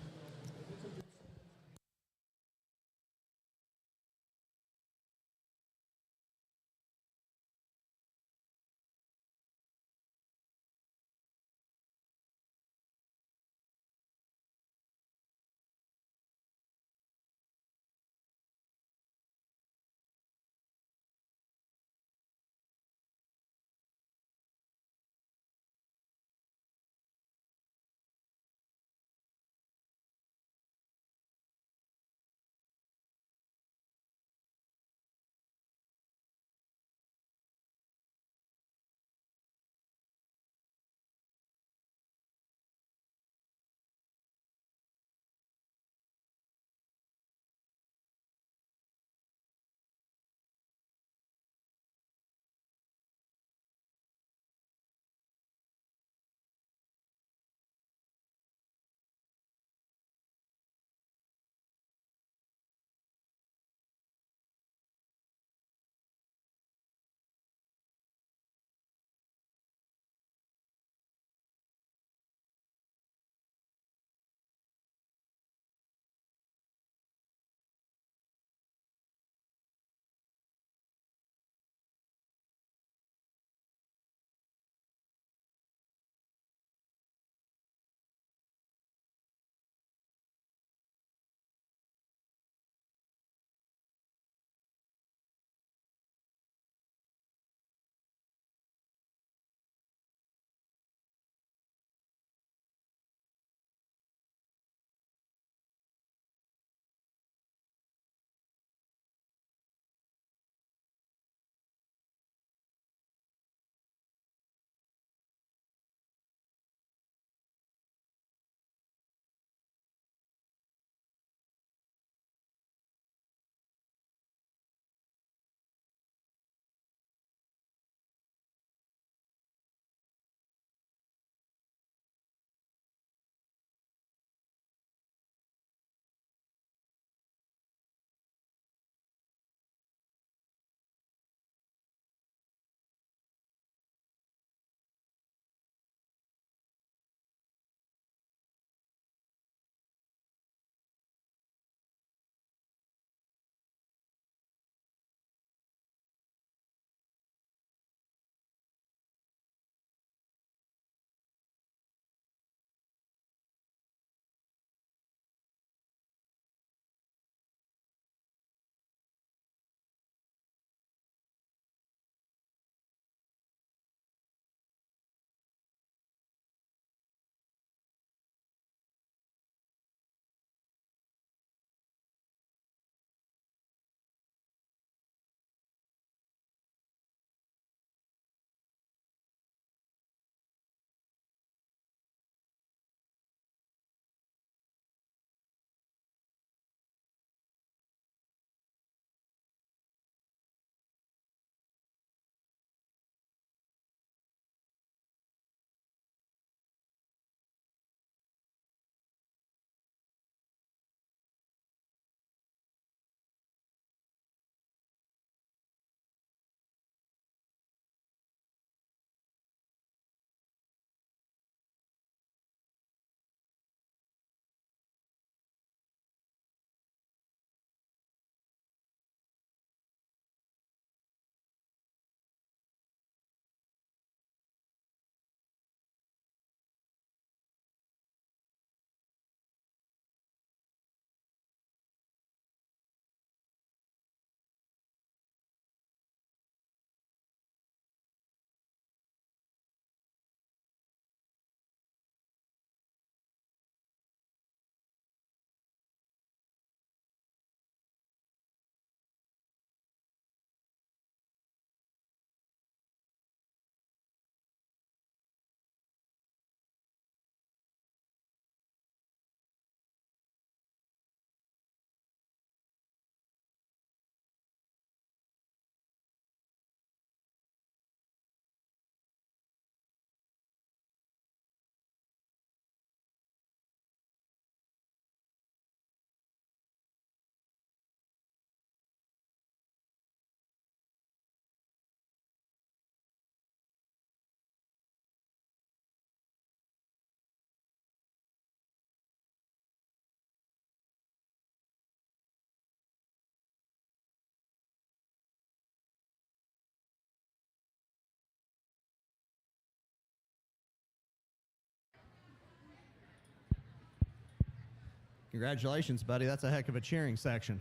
Congratulations, buddy. That's a heck of a cheering section.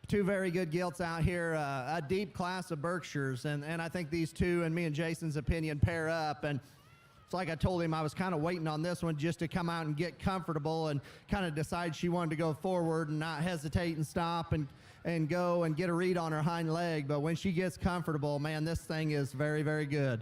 Two very good gilts out here, a deep class of Berkshires, and I think these two, in me and Jason's opinion, pair up. And it's like I told him, I was kind of waiting on this one just to come out and get comfortable and kind of decide she wanted to go forward and not hesitate and stop and go and get a read on her hind leg. But when she gets comfortable, man, this thing is very, very good.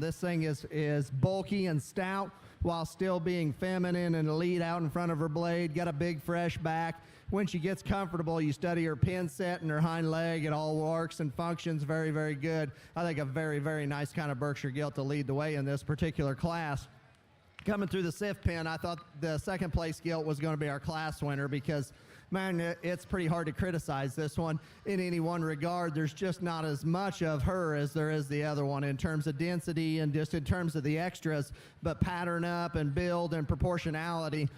This thing is bulky and stout while still being feminine and elite out in front of her blade. Got a big, fresh back. When she gets comfortable, you study her pin set and her hind leg. It all works and functions very, very good. I think a very, very nice kind of Berkshire gilt to lead the way in this particular class. Coming through the SIF pin, I thought the second place gilt was going to be our class winner because, man, it's pretty hard to criticize this one in any one regard. There's just not as much of her as there is the other one in terms of density and just in terms of the extras, but pattern up and build and proportionality,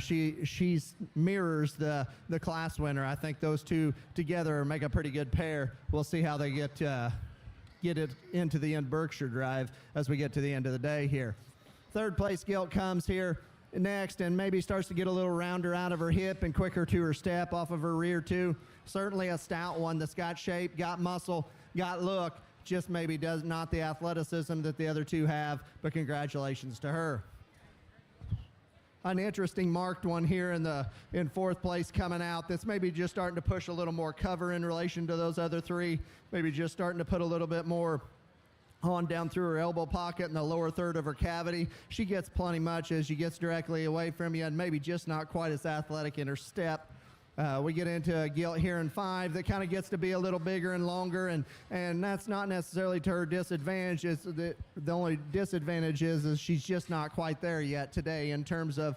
she mirrors the class winner. I think those two together make a pretty good pair. We'll see how they get it into the end Berkshire drive as we get to the end of the day here. Third place gilt comes here next and maybe starts to get a little rounder out of her hip and quicker to her step off of her rear too. Certainly a stout one that's got shape, got muscle, got look, just maybe does not the athleticism that the other two have, but congratulations to her. An interesting marked one here in fourth place coming out that's maybe just starting to push a little more cover in relation to those other three, maybe just starting to put a little bit more on down through her elbow pocket in the lower third of her cavity. She gets plenty much as she gets directly away from you and maybe just not quite as athletic in her step. We get into a gilt here in 5 that kind of gets to be a little bigger and longer, and that's not necessarily to her disadvantage. It's the only disadvantage is she's just not quite there yet today in terms of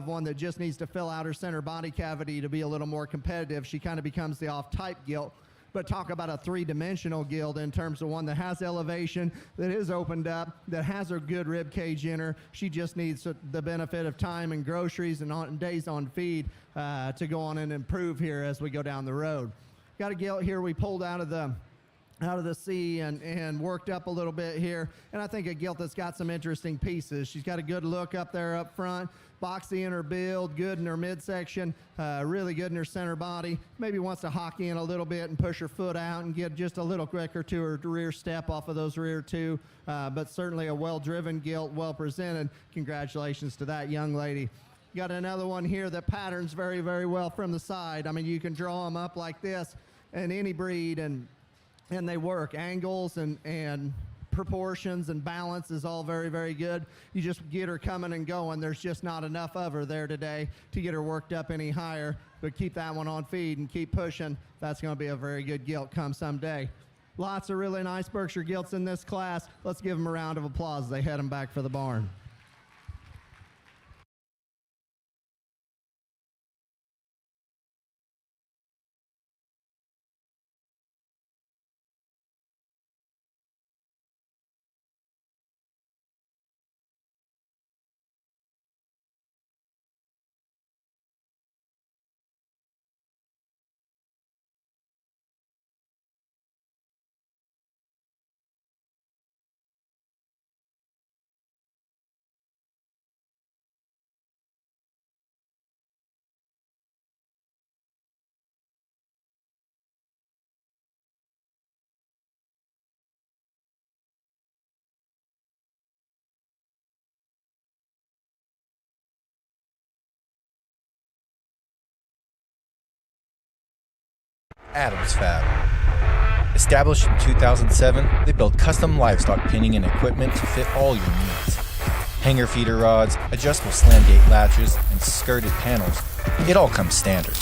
one that just needs to fill out her center body cavity to be a little more competitive. She kind of becomes the off-type gilt. But talk about a three-dimensional gilt in terms of one that has elevation, that is opened up, that has her good rib cage in her. She just needs the benefit of time and groceries and days on feed to go on and improve here as we go down the road. Got a gilt here we pulled out of the sea and worked up a little bit here. And I think a gilt that's got some interesting pieces. She's got a good look up there up front, boxy in her build, good in her midsection, really good in her center body. Maybe wants to hockey in a little bit and push her foot out and get just a little quicker to her rear step off of those rear two. But certainly a well-driven gilt, well-presented. Congratulations to that young lady. Got another one here that patterns very, very well from the side. I mean, you can draw them up like this in any breed and they work. Angles and proportions and balance is all very, very good. You just get her coming and going. There's just not enough of her there today to get her worked up any higher, but keep that one on feed and keep pushing. That's going to be a very good gilt come someday. Lots of really nice Berkshire gilts in this class. Let's give them a round of applause as they head them back for the barn. Adams Fab. Established in 2007, they build custom livestock pinning and equipment to fit all your needs. Hanger feeder rods, adjustable slam gate latches, and skirted panels, it all comes standard.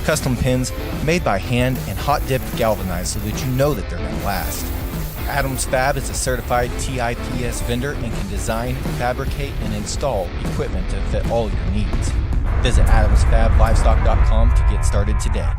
Custom pins made by hand and hot-dipped galvanized so that you know that they're going to last. Adams Fab is a certified TIPS vendor and can design, fabricate, and install equipment to fit all your needs. Visit adamsfablivestock.com to get started today.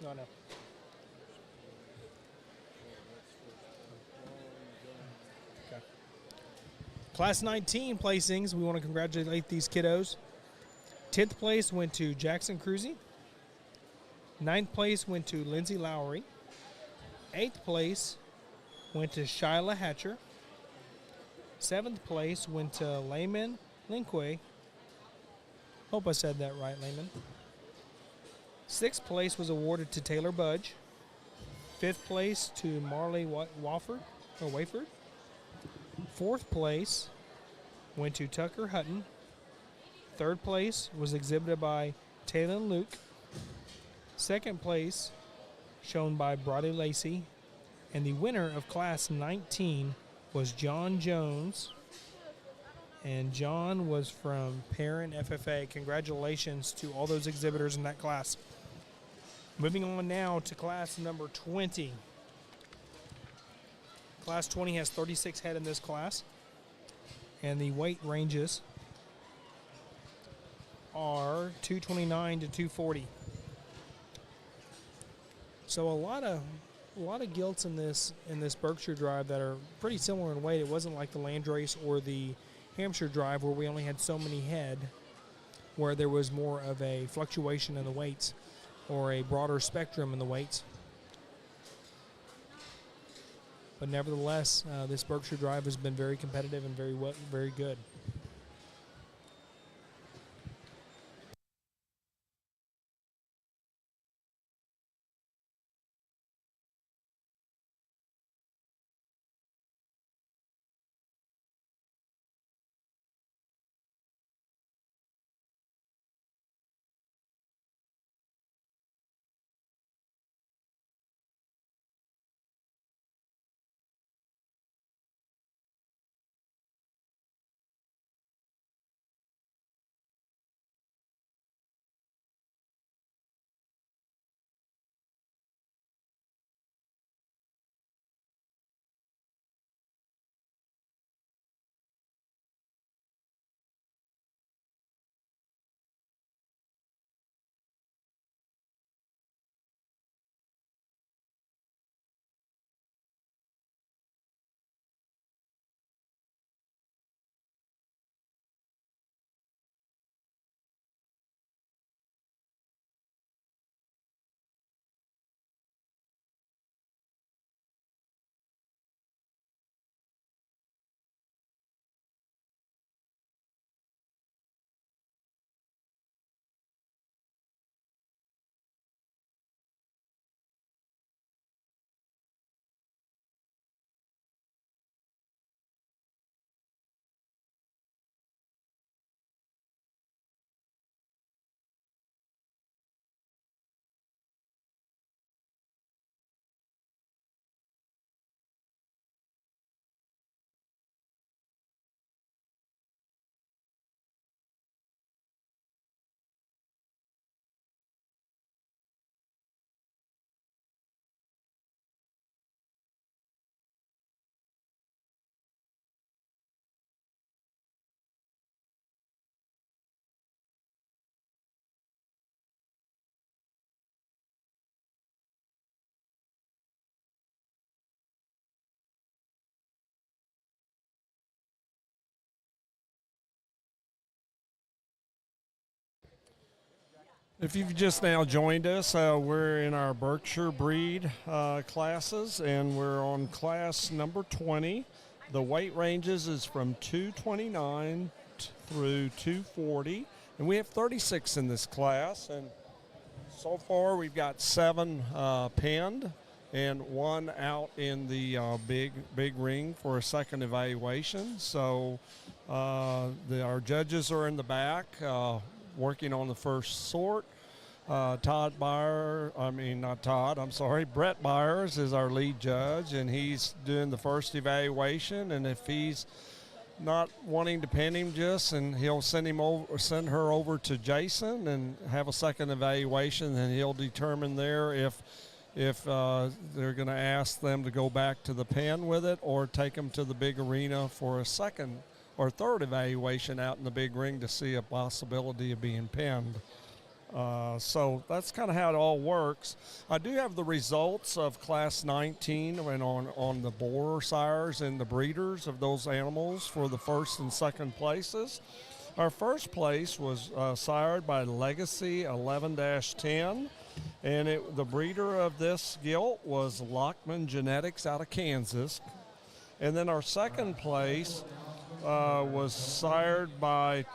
No, no. Okay. Class 19 placings. We want to congratulate these kiddos. 10th place went to Jackson Cruzy. 9th place went to Lindsay Lowry. 8th place went to Shyla Hatcher. 7th place went to Layman Linquay. Hope I said that right, Layman. 6th place was awarded to Taylor Budge. 5th place to Marley Wayford. 4th place went to Tucker Hutton. 3rd place was exhibited by Taylor Luke. 2nd place shown by Brody Lacey. And the winner of Class 19 was John Jones. And John was from Perrin FFA. Congratulations to all those exhibitors in that class. Moving on now to class number 20. Class 20 has 36 head in this class. And the weight ranges are 229 to 240. So a lot of gilts in this Berkshire drive that are pretty similar in weight. It wasn't like the Landrace or the Hampshire drive where we only had so many head, where there was more of a fluctuation in the weights or a broader spectrum in the weights. But nevertheless, this Berkshire drive has been very competitive and very good. If you've just now joined us, we're in our Berkshire breed classes, and we're on class number 20. The weight ranges is from 229 through 240, and we have 36 in this class. And so far, we've got 7 penned and 1 out in the big ring for a second evaluation. So our judges are in the back working on the first sort. Brett Byers is our lead judge, and he's doing the first evaluation. And if he's not wanting to pen him and he'll send her over to Jason and have a second evaluation, and he'll determine there if they're going to ask them to go back to the pen with it or take them to the big arena for a second or third evaluation out in the big ring to see a possibility of being penned. So that's kind of how it all works. I do have the results of Class 19 and on the boar sires and the breeders of those animals for the first and second places. Our first place was sired by Legacy 11-10, and the breeder of this gilt was Lockman Genetics out of Kansas. And then our second place was sired by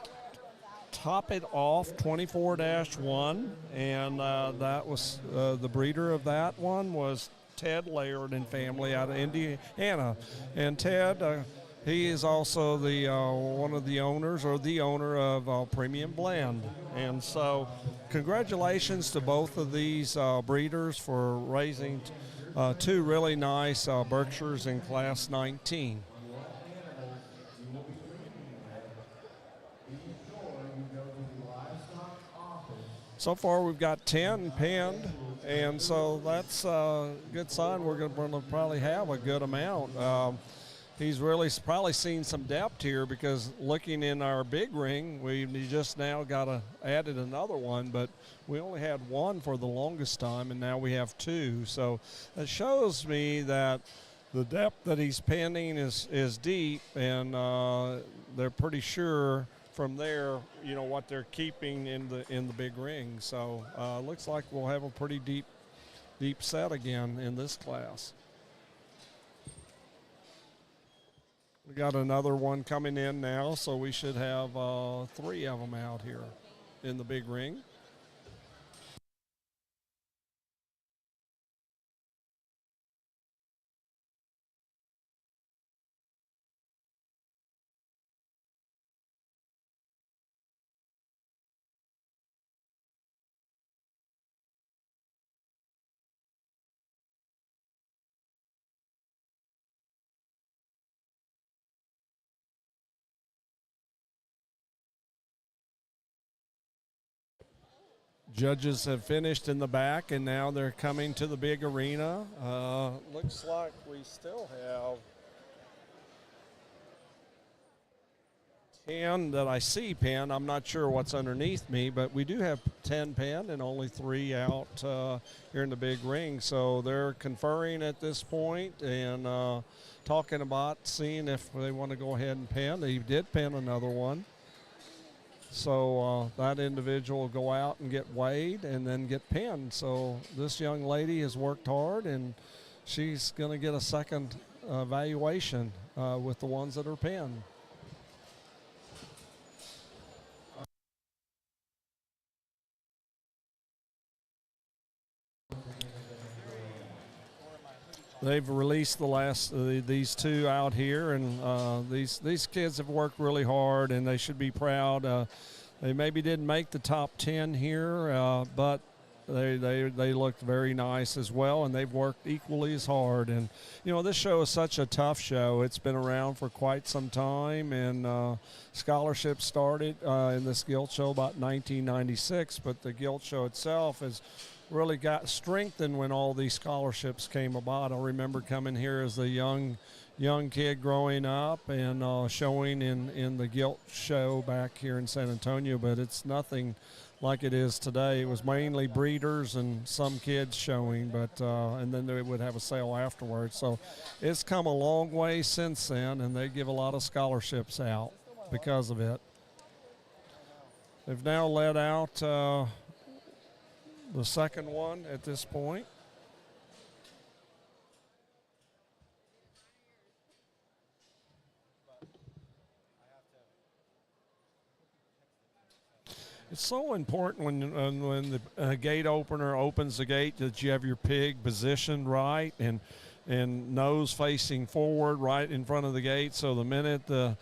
Top It Off 24-1, and that was the breeder of that one was Ted Laird and family out of Indiana. And Ted, he is also the one of the owners or the owner of Premium Blend. And so congratulations to both of these breeders for raising two really nice Berkshires in Class 19. So far, we've got 10 penned, and so that's a good sign. We're going to probably have a good amount. He's really probably seen some depth here because looking in our big ring, we just now added another one, but we only had one for the longest time, and now we have two. So it shows me that the depth that he's penning is deep, and they're pretty sure from there, you know, what they're keeping in the big ring. So looks like we'll have a pretty deep set again in this class. We got another one coming in now, so we should have 3 of them out here in the big ring. Judges have finished in the back, and now they're coming to the big arena. Looks like we still have 10 that I see pinned. I'm not sure what's underneath me, but we do have 10 pinned and only 3 out here in the big ring. So they're conferring at this point and talking about seeing if they want to go ahead and pin. They did pin another one. So that individual will go out and get weighed and then get pinned. So this young lady has worked hard, and she's going to get a second evaluation with the ones that are pinned. They've released the last these 2 out here, and these kids have worked really hard, and they should be proud. They maybe didn't make the top 10 here, but they looked very nice as well, and they've worked equally as hard. And you know, this show is such a tough show. It's been around for quite some time, and scholarships started in this Gilt show about 1996, but the Gilt show itself is really got strengthened when all these scholarships came about. I remember coming here as a young kid growing up and showing in the Gilt show back here in San Antonio, but it's nothing like it is today. It was mainly breeders and some kids showing, but and then they would have a sale afterwards. So it's come a long way since then, and they give a lot of scholarships out because of it. They've now let out the second one at this point. It's so important when the gate opener opens the gate that you have your pig positioned right and nose facing forward right in front of the gate. So the minute the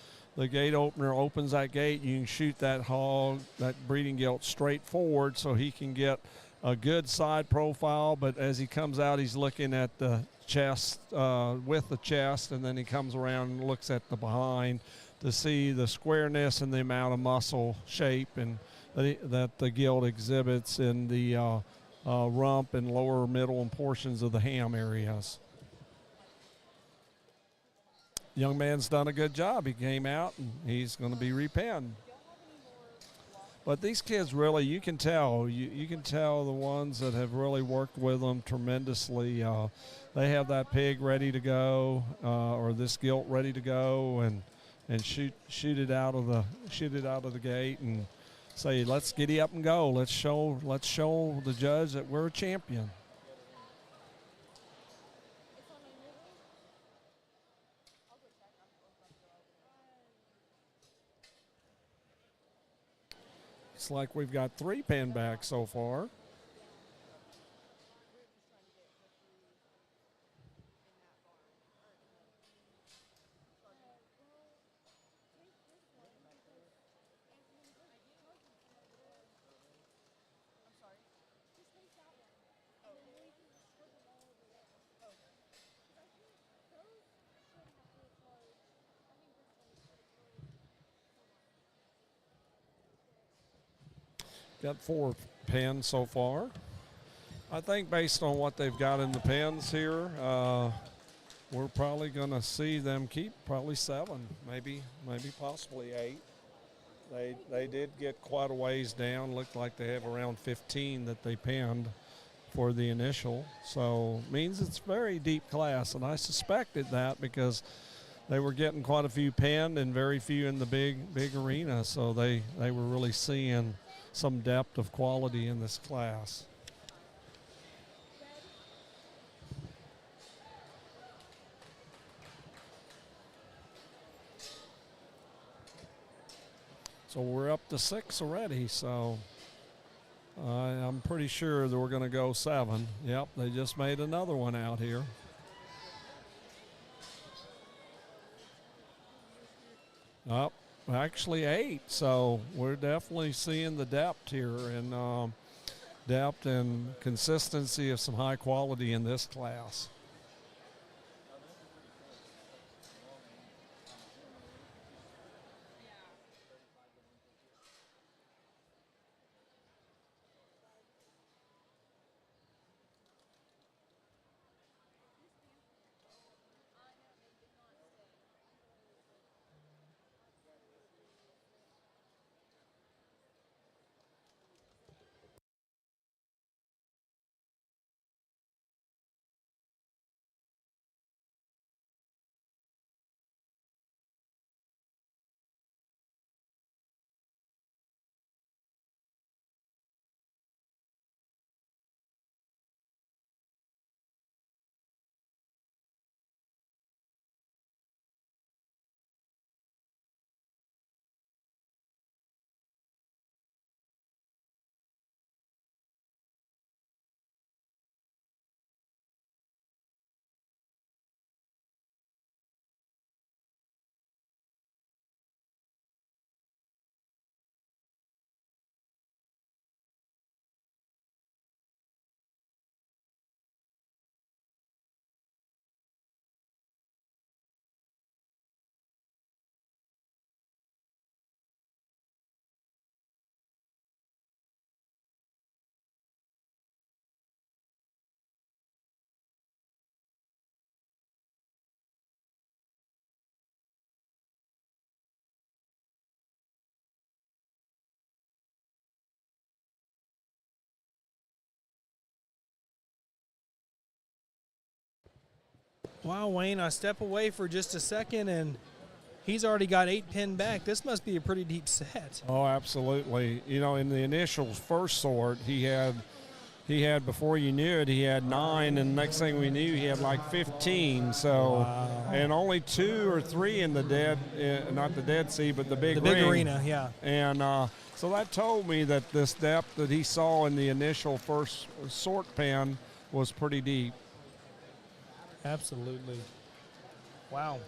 gate opener opens that gate, you can shoot that hog, that breeding gilt, straight forward so he can get a good side profile, but as he comes out, he's looking at the chest with the chest, and then he comes around and looks at the behind to see the squareness and the amount of muscle shape and that the gilt exhibits in the rump and lower middle and portions of the ham areas. Young man's done a good job. He came out, and he's going to be repinned. But these kids really, you can tell the ones that have really worked with them tremendously. They have that pig ready to go, or this gilt ready to go, and shoot it out of the gate and say, let's giddy up and go. Let's show the judge that we're a champion. Looks like we've got 3 pen backs so far. Got 4 pens so far. I think based on what they've got in the pens here, we're probably going to see them keep probably 7, maybe possibly 8. They did get quite a ways down. Looked like they have around 15 that they penned for the initial. So means it's very deep class, and I suspected that because they were getting quite a few penned and very few in the big arena. So they were really seeing some depth of quality in this class. So we're up to 6 already, so I'm pretty sure that we're going to go 7. Yep, they just made another one out here. Up. Actually 8, so we're definitely seeing the depth here, and depth and consistency of some high quality in this class. Wow, Wayne, I step away for just a second, and he's already got 8 pin back. This must be a pretty deep set. Oh, absolutely. You know, in the initial first sort, he had before you knew it, he had 9, and next thing we knew, he had like 15. So, wow. And only 2 or 3 in the not the Dead Sea, but the big arena, yeah. And so that told me that this depth that he saw in the initial first sort pen was pretty deep. Absolutely. Wow.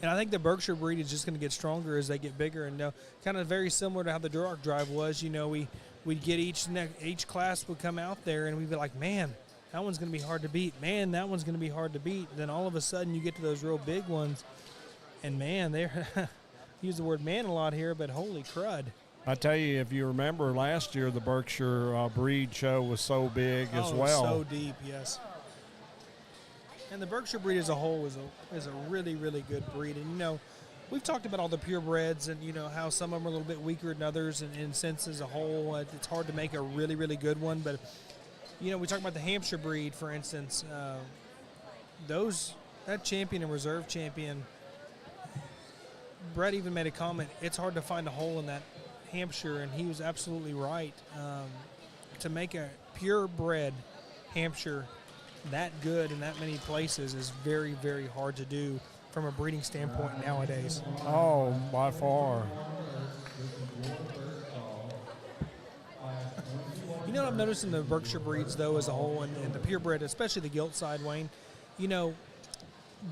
And I think the Berkshire breed is just going to get stronger as they get bigger, and kind of very similar to how the Duroc drive was. You know, we'd get each class would come out there, and we'd be like, man, that one's going to be hard to beat. Man, that one's going to be hard to beat. Then all of a sudden you get to those real big ones, and man, they're use the word man a lot here, but holy crud. I tell you, if you remember last year, the Berkshire breed show was so big as well. So deep, yes. And the Berkshire breed as a whole is a really, really good breed. And, you know, we've talked about all the purebreds and, how some of them are a little bit weaker than others, and in sense as a whole, it's hard to make a really, really good one. But, we talk about the Hampshire breed, for instance. That champion and reserve champion, Brett even made a comment, it's hard to find a hole in that Hampshire, and he was absolutely right. To make a purebred Hampshire that good in that many places is very, very hard to do from a breeding standpoint nowadays. Oh, by far. What I've noticed in the Berkshire breeds, though, as a whole, and the purebred, especially the gilt side, Wayne,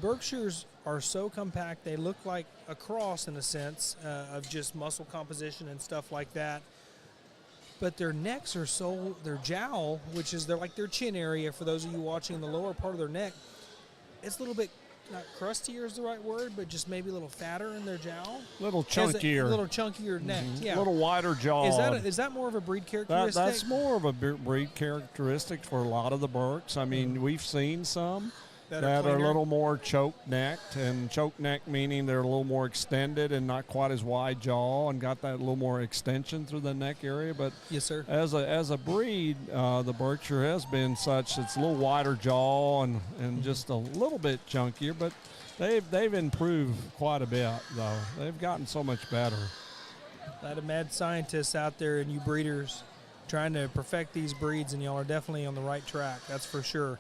Berkshires are so compact, they look like a cross in a sense of just muscle composition and stuff like that. But their necks are their jowl, which is their chin area, for those of you watching, the lower part of their neck, it's a little bit, not crustier is the right word, but just maybe a little fatter in their jowl. A little chunkier. A little chunkier neck, yeah. A little wider jaw. Is that more of a breed characteristic? That's more of a breed characteristic for a lot of the Berks. I mean, we've seen some that are a little more choke-necked, and choke-neck meaning they're a little more extended and not quite as wide jaw and got that little more extension through the neck area. But yes, sir. As a breed, the Berkshire has been such. It's a little wider jaw and just a little bit chunkier, but they've improved quite a bit, though. They've gotten so much better. A lot of mad scientists out there and you breeders trying to perfect these breeds, and y'all are definitely on the right track, that's for sure.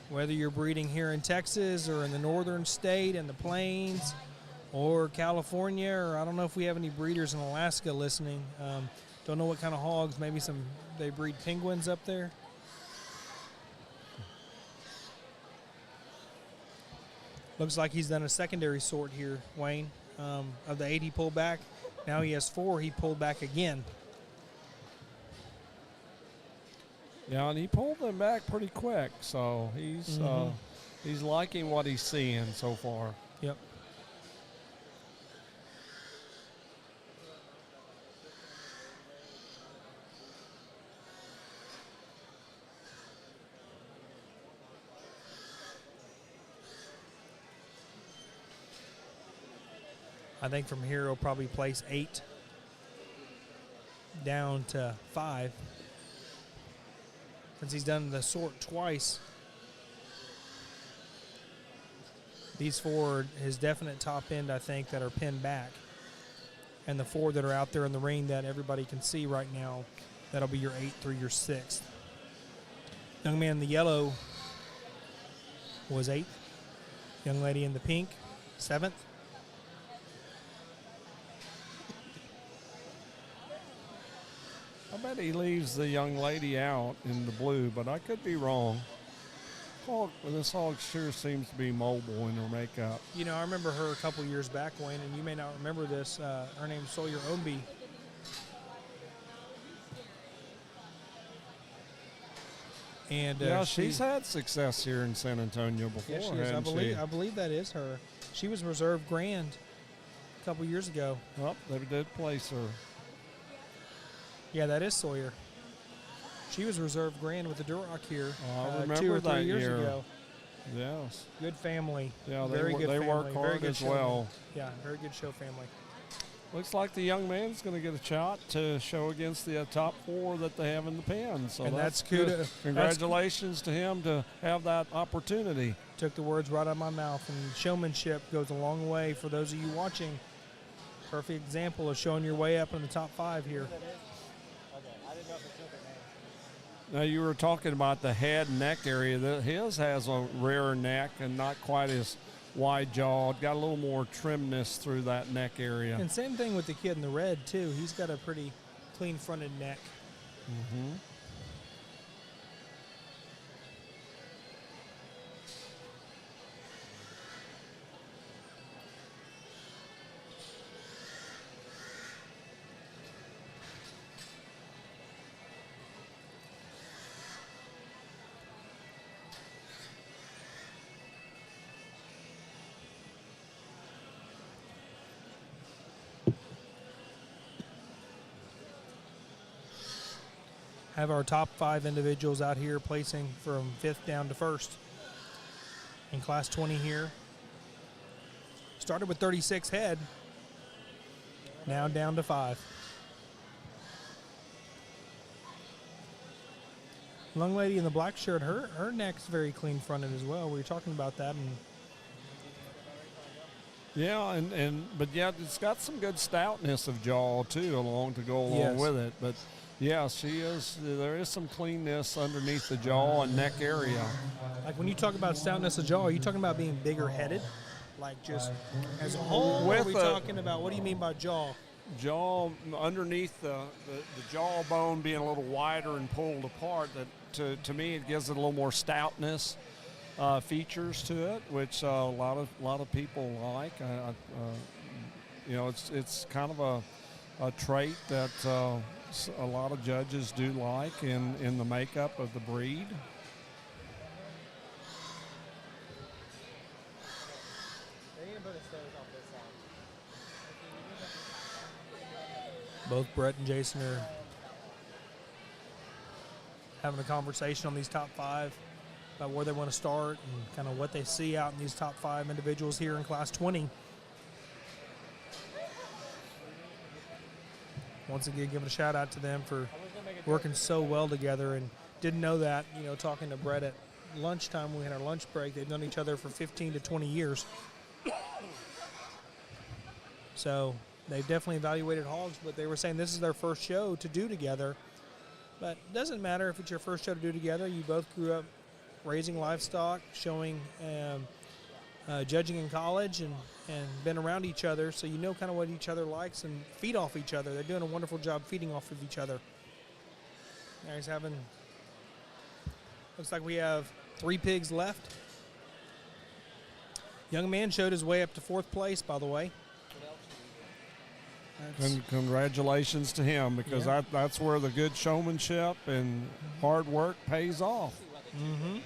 Whether you're breeding here in Texas or in the northern state and the plains or California, or I don't know if we have any breeders in Alaska listening. Don't know what kind of hogs. Maybe they breed penguins up there. Looks like he's done a secondary sort here, Wayne, of the 8 he pulled back. Now he has 4 he pulled back again. Yeah, and he pulled them back pretty quick, so he's liking what he's seeing so far. Yep. I think from here he'll probably place 8 down to 5. Since he's done the sort twice, these 4 are his definite top end, I think, that are pinned back. And the 4 that are out there in the ring that everybody can see right now, that'll be your 8th through your 6th. Young man in the yellow was 8th. Young lady in the pink, 7th. I bet he leaves the young lady out in the blue, but I could be wrong. This hog sure seems to be mobile in her makeup. I remember her a couple years back, Wayne, and you may not remember this. Her name's Sawyer Omby. And yeah, she's had success here in San Antonio before. Yeah, she is. I believe that is her. She was reserve grand a couple years ago. Well, they did place her. Yeah, that is Sawyer. She was reserve grand with the Duroc here I remember 2 or 3 that years year. ago. Yes. Good family. Yeah, very good they family. work hard very good as well. Yeah, very good show family. Looks like the young man's going to get a shot to show against the top 4 that they have in the pen. So and that's good. Congratulations to him to have that opportunity. Took the words right out of my mouth. And showmanship goes a long way for those of you watching. Perfect example of showing your way up in the top 5 here. Now, you were talking about the head and neck area. His has a rarer neck and not quite as wide-jawed. Got a little more trimness through that neck area. And same thing with the kid in the red, too. He's got a pretty clean-fronted neck. Mm-hmm. Have our top 5 individuals out here placing from 5th down to 1st. In Class 20 here, started with 36 head, now down to 5. Young lady in the black shirt, her neck's very clean fronted as well. We were talking about that, and yeah, but yeah, it's got some good stoutness of jaw too, to go along with it. But yeah, she is. There is some cleanness underneath the jaw and neck area. Like when you talk about stoutness of jaw, are you talking about being bigger headed, like just as a whole? Or are we talking about, what do you mean by jaw? Jaw underneath the jawbone being a little wider and pulled apart. That to me it gives it a little more stoutness features to it, which a lot of people like. It's kind of a trait that a lot of judges do like in the makeup of the breed. Both Brett and Jason are having a conversation on these top 5 about where they want to start and kind of what they see out in these top 5 individuals here in Class 20. Once again, giving a shout out to them for working so well together, and didn't know that, talking to Brett at lunchtime, we had our lunch break, they've known each other for 15 to 20 years. So they've definitely evaluated hogs, but they were saying this is their first show to do together. But it doesn't matter if it's your first show to do together. You both grew up raising livestock, showing, judging in college, and been around each other, so you know kind of what each other likes and feed off each other. They're doing a wonderful job feeding off of each other. Now he's having, looks like we have 3 pigs left. Young man showed his way up to 4th place, by the way. Congratulations to him, because that's where the good showmanship and hard work pays off. Mm-hmm.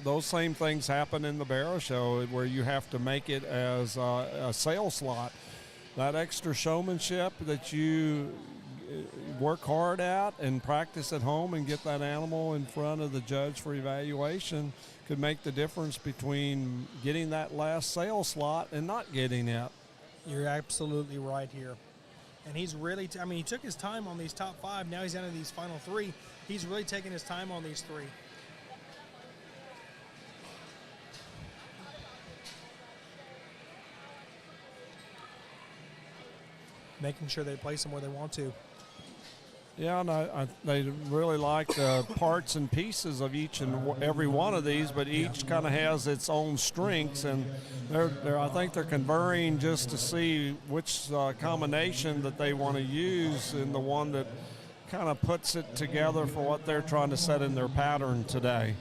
Those same things happen in the barrow show, where you have to make it as a sales slot. That extra showmanship that you work hard at and practice at home and get that animal in front of the judge for evaluation could make the difference between getting that last sales slot and not getting it. You're absolutely right here. And he's really, he took his time on these top 5. Now he's down to these final 3. He's really taking his time on these 3. Making sure they place them where they want to. Yeah, and they really like the parts and pieces of each and every one of these, but each kind of has its own strengths, and I think they're converring just to see which combination that they want to use, and the one that kind of puts it together for what they're trying to set in their pattern today.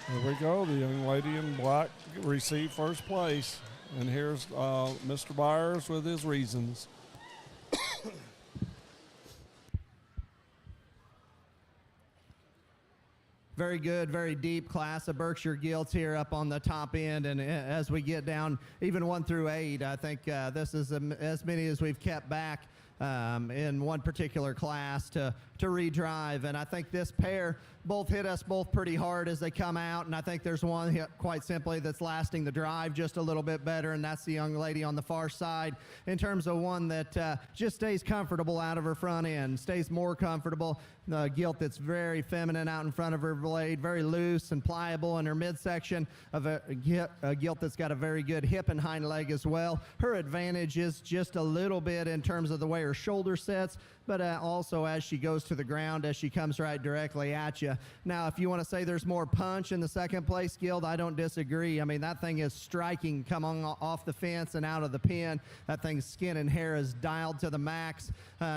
There we go. The young lady in black received first place. And here's Mr. Byers with his reasons. Very good, very deep class of Berkshire Gilts here up on the top end. And as we get down, even 1 through 8, I think this is as many as we've kept back in one particular class to redrive. And I think this pair both hit us both pretty hard as they come out, and I think there's one hit quite simply that's lasting the drive just a little bit better, and that's the young lady on the far side, in terms of one that just stays comfortable out of her front end, stays more comfortable. The gilt that's very feminine out in front of her blade, very loose and pliable in her midsection, of a gilt that's got a very good hip and hind leg as well. Her advantage is just a little bit in terms of the way her shoulder sets, but also as she goes to the ground, as she comes right directly at you. Now, if you want to say there's more punch in the second place gilt, I don't disagree. I mean, that thing is striking coming off the fence and out of the pen. That thing's skin and hair is dialed to the max.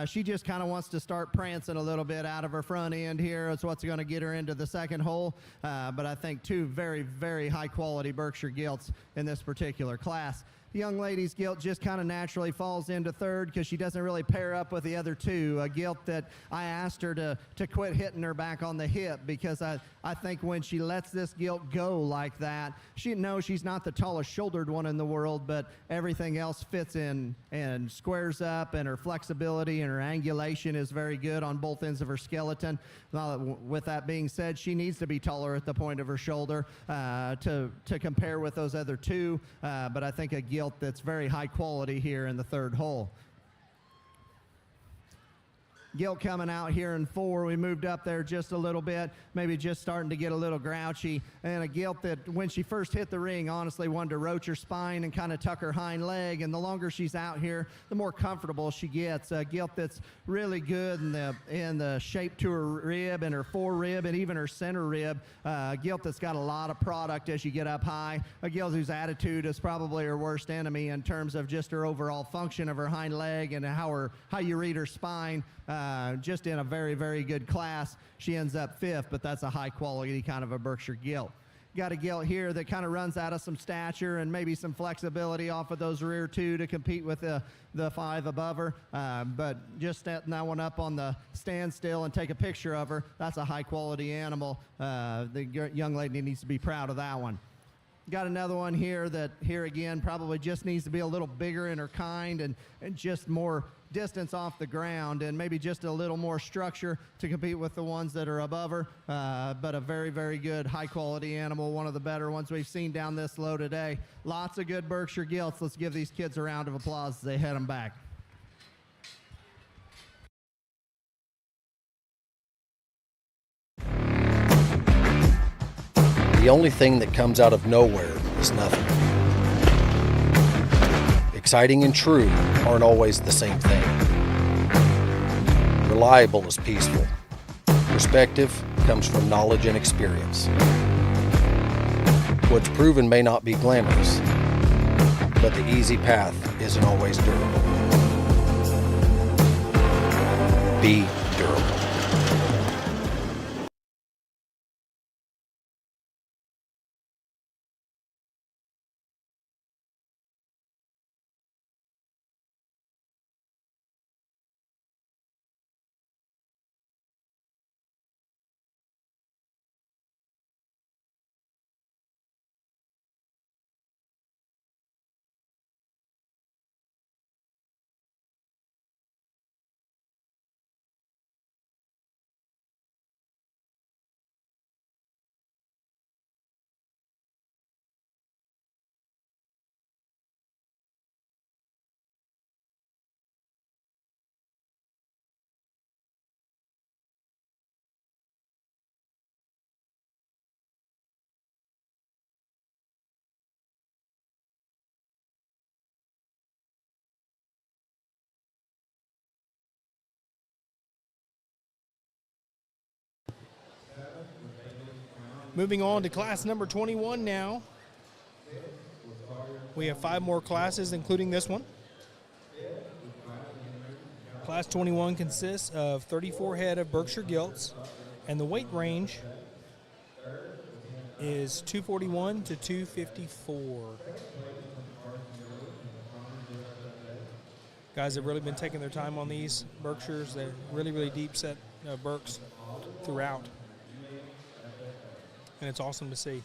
She just kind of wants to start prancing a little bit out of her front end here. It's what's going to get her into the second hole. But I think 2 very, very high quality Berkshire gilts in this particular class. young lady's gilt just kind of naturally falls into third because she doesn't really pair up with the other two. A gilt that I asked her to quit hitting her back on the hip, because I think when she lets this gilt go like that, she knows she's not the tallest shouldered one in the world, but everything else fits in and squares up, and her flexibility and her angulation is very good on both ends of her skeleton. With that being said, she needs to be taller at the point of her shoulder to compare with those other two, but I think a gilt that's very high quality here in the third hole. Gilt coming out here in 4. We moved up there just a little bit, maybe just starting to get a little grouchy. And a gilt that when she first hit the ring, honestly wanted to roach her spine and kind of tuck her hind leg. And the longer she's out here, the more comfortable she gets. A gilt that's really good in the shape to her rib and her forerib and even her center rib. A gilt that's got a lot of product as you get up high. A gilt whose attitude is probably her worst enemy in terms of just her overall function of her hind leg and how you read her spine. Just in a very, very good class. She ends up 5th, but that's a high quality kind of a Berkshire gilt. Got a gilt here that kind of runs out of some stature and maybe some flexibility off of those rear 2 to compete with the 5 above her. But just setting that one up on the standstill and take a picture of her, that's a high quality animal. The young lady needs to be proud of that one. Got another one here that, here again, probably just needs to be a little bigger in her kind and just more distance off the ground and maybe just a little more structure to compete with the ones that are above her. But a very, very good, high-quality animal, one of the better ones we've seen down this low today. Lots of good Berkshire gilts. Let's give these kids a round of applause as they head them back. The only thing that comes out of nowhere is nothing. Exciting and true aren't always the same thing. Reliable is peaceful. Perspective comes from knowledge and experience. What's proven may not be glamorous, but the easy path isn't always durable. Be durable. Moving on to class number 21 now. We have 5 more classes, including this one. Class 21 consists of 34 head of Berkshire gilts, and the weight range is 241 to 254. Guys have really been taking their time on these Berkshires. They're really, really deep set Berks throughout. And it's awesome to see.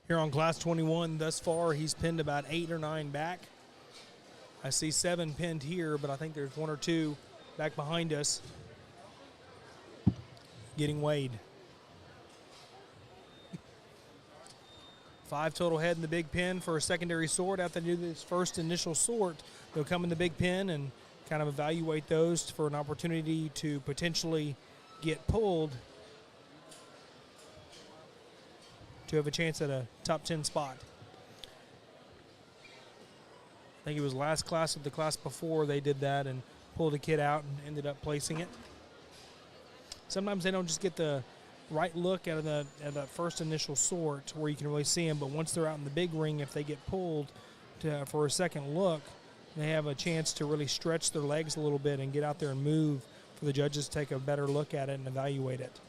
Here on Class 21, thus far, he's pinned about 8 or 9 back. I see 7 pinned here, but I think there's 1 or 2 back behind us getting weighed. 5 total head in the big pen for a secondary sort. After they do this first initial sort, they'll come in the big pen and kind of evaluate those for an opportunity to potentially get pulled to have a chance at a top 10 spot. I think it was last class of the class before they did that and pulled a kid out and ended up placing it. Sometimes they don't just get the right look out of that first initial sort where you can really see them, but once they're out in the big ring, if they get pulled for a second look, they have a chance to really stretch their legs a little bit and get out there and move for the judges to take a better look at it and evaluate it.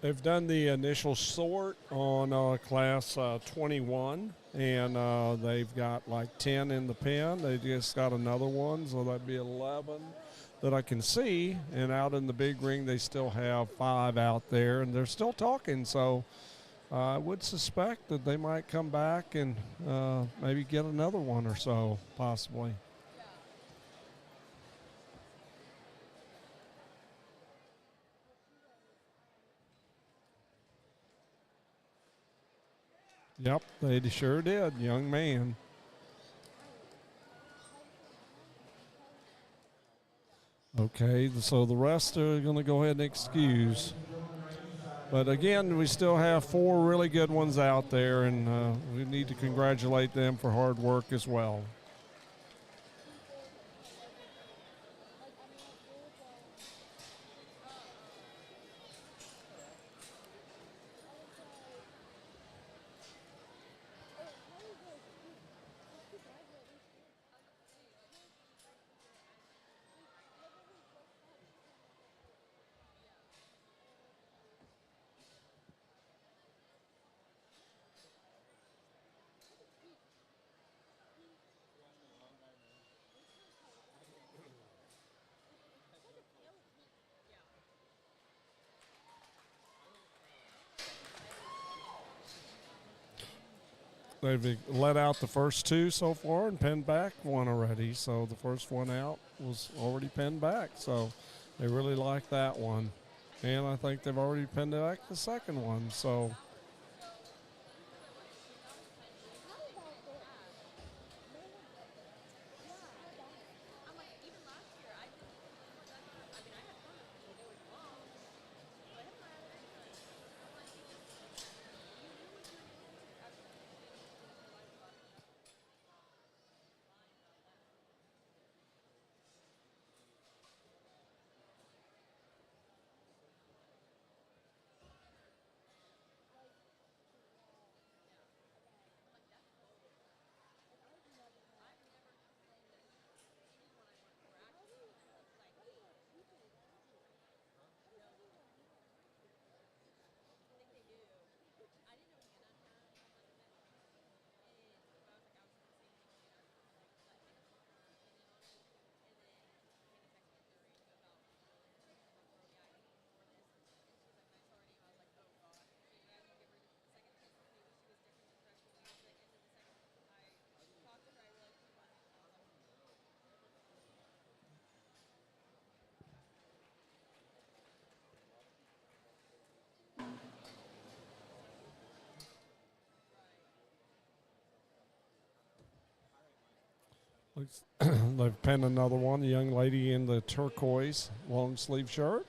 They've done the initial sort on class 21, and they've got like 10 in the pen. They just got another one, so that'd be 11 that I can see. And out in the big ring, they still have 5 out there, and they're still talking. So I would suspect that they might come back and maybe get another one or so, possibly. Yep, they sure did, young man. Okay, so the rest are going to go ahead and excuse. But again, we still have 4 really good ones out there, and we need to congratulate them for hard work as well. They've let out the first 2 so far and pinned back 1 already. So the first one out was already pinned back. So they really like that one. And I think they've already pinned back the second one. So They've pinned another one, a young lady in the turquoise long sleeve shirt.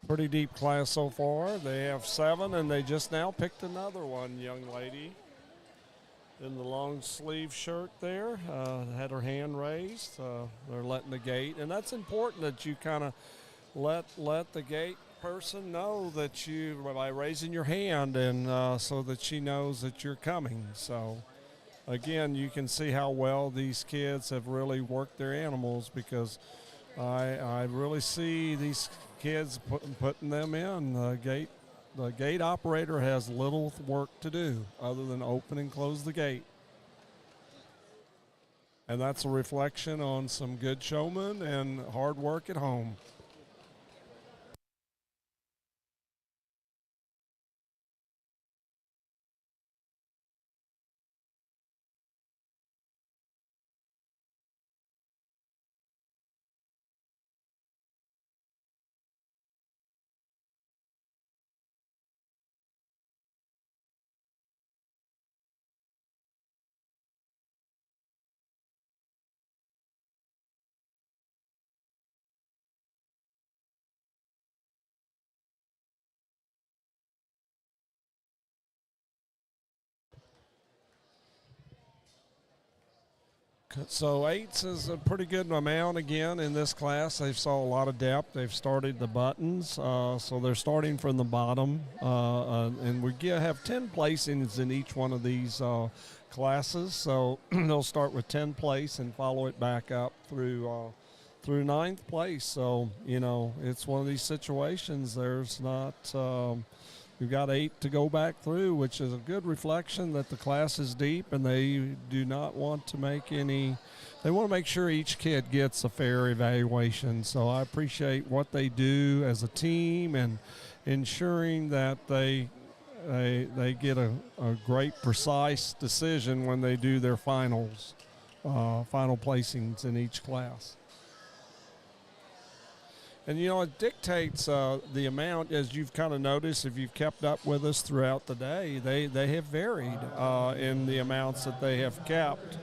Pretty deep class so far. They have 7, and they just now picked another one, young lady in the long sleeve shirt there. Had her hand raised. They're letting the gate, and that's important that you kind of let the gate person know that you, by raising your hand, and so that she knows that you're coming. So again, you can see how well these kids have really worked their animals, because I really see these kids putting them in. The gate operator has little work to do other than open and close the gate. And that's a reflection on some good showmen and hard work at home. So 8s is a pretty good amount again in this class. They've saw a lot of depth. They've started the buttons, so they're starting from the bottom. And we have 10 placings in each one of these classes. So they'll start with 10th place and follow it back up through 9th place. So, you know, it's one of these situations. There's not we've got 8 to go back through, which is a good reflection that the class is deep, and they do not want to make any – they want to make sure each kid gets a fair evaluation. So I appreciate what they do as a team and ensuring that they get a great, precise decision when they do their final placings in each class. And, you know, it dictates the amount, as you've kind of noticed, if you've kept up with us throughout the day, they have varied in the amounts that they have kept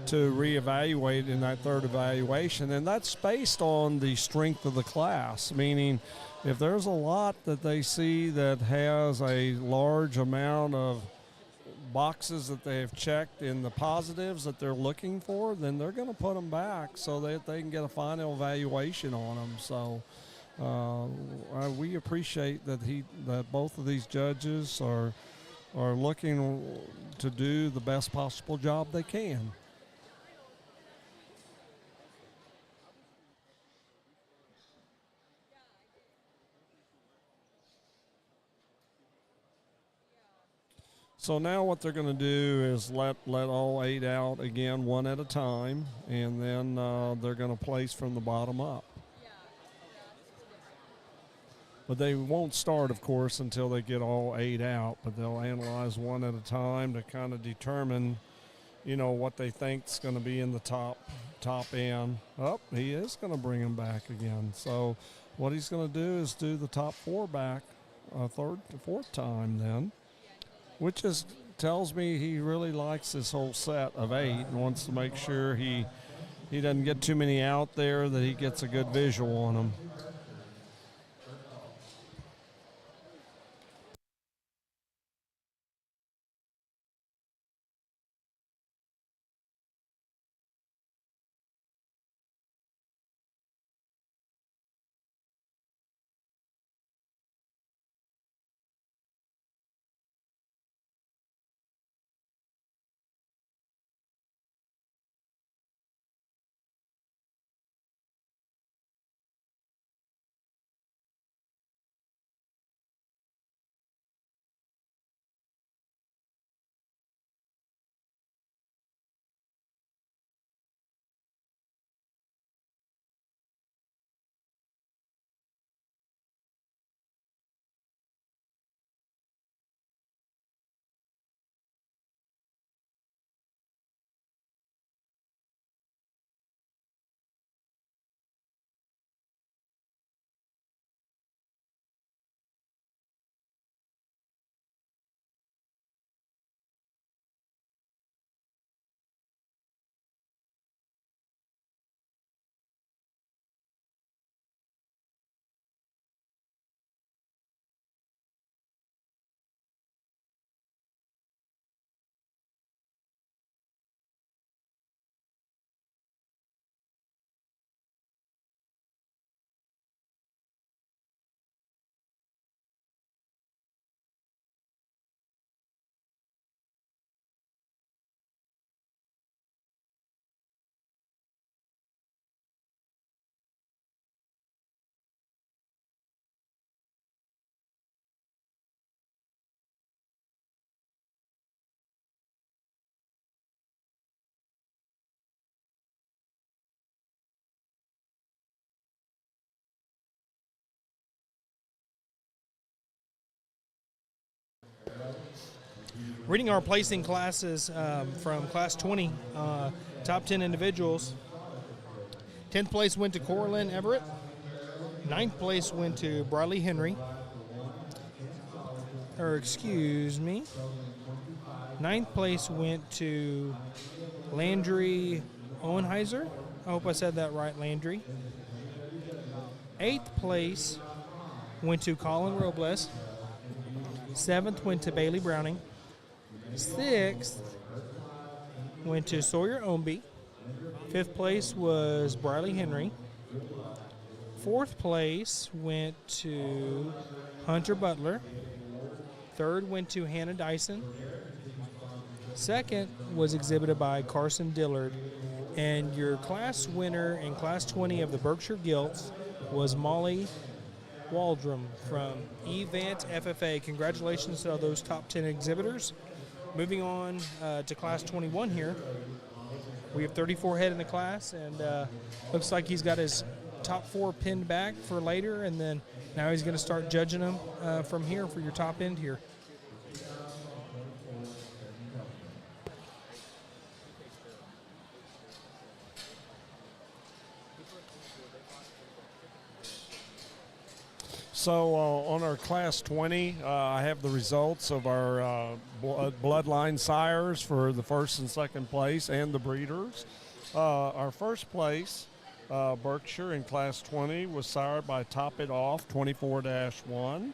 to reevaluate in that third evaluation. And that's based on the strength of the class, meaning if there's a lot that they see that has a large amount of boxes that they have checked in the positives that they're looking for, then they're going to put them back so that they can get a final evaluation on them. So we appreciate that both of these judges are are looking to do the best possible job they can. So now what they're going to do is let all 8 out again, one at a time, and then they're going to place from the bottom up. But they won't start, of course, until they get all 8 out, but they'll analyze one at a time to kind of determine, what they think is going to be in the top end. Oh, he is going to bring them back again. So what he's going to do is do the top 4 back a fourth time then, which tells me he really likes this whole set of 8 and wants to make sure he doesn't get too many out there, that he gets a good visual on them. Reading our placing classes from Class 20, top 10 individuals. 10th place went to Corlin Everett. 9th place went to Briley Henry. 9th place went to Landry Owenheiser. I hope I said that right, Landry. 8th place went to Colin Robles. 7th went to Bailey Browning. 6th went to Sawyer Omby. 5th place was Briley Henry. 4th place went to Hunter Butler. 3rd went to Hannah Dyson. 2nd was exhibited by Carson Dillard. And your class winner in Class 20 of the Berkshire Gilts was Molly Waldrum from Evant FFA. Congratulations to those top 10 exhibitors. Moving on to Class 21 here. We have 34 head in the class, and looks like he's got his top 4 pinned back for later, and then now he's going to start judging them from here for your top end here. So on our Class 20, I have the results of our bloodline sires for the first and second place and the breeders. Our first place, Berkshire in Class 20, was sired by Top It Off 24-1.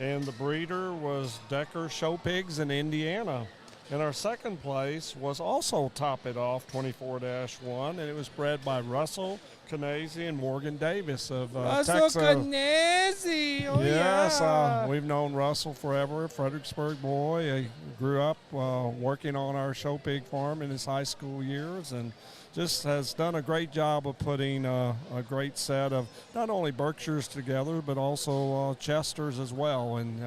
And the breeder was Decker Show Pigs in Indiana. And our second place was also Top It Off 24-1, and it was bred by Russell Canesi and Morgan Davis of Russell Texas. Canesi. Oh, Yes, yeah. we've known Russell forever, Fredericksburg boy. He grew up working on our show pig farm in his high school years, and just has done a great job of putting a great set of not only Berkshires together, but also Chesters as well. And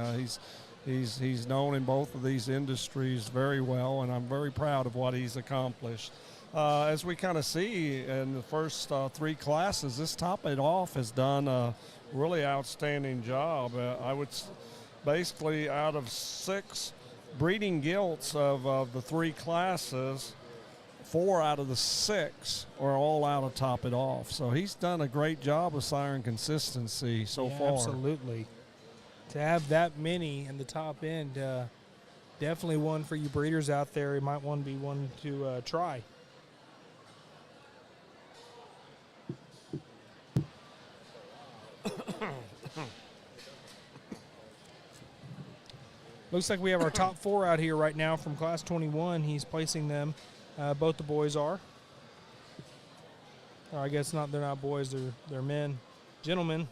he's known in both of these industries very well, and I'm very proud of what he's accomplished. As we kind of see in the first three classes, this Top It Off has done a really outstanding job. I would basically, out of 6 breeding gilts of the 3 classes, 4 out of the 6 are all out of Top It Off. So he's done a great job of siren consistency so far. Absolutely. To have that many in the top end, definitely one for you breeders out there. You might want to be one to try. Looks like we have our top 4 out here right now from Class 21. He's placing them. Both the boys are. Or I guess not. They're not boys. They're men, gentlemen.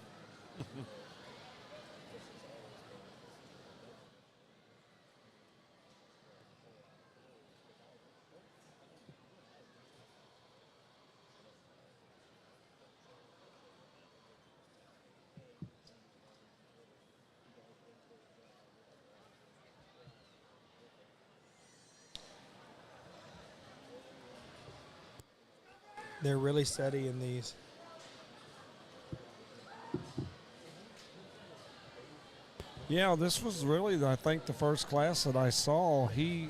They're really steady in these. Yeah, this was really, I think, the first class that I saw.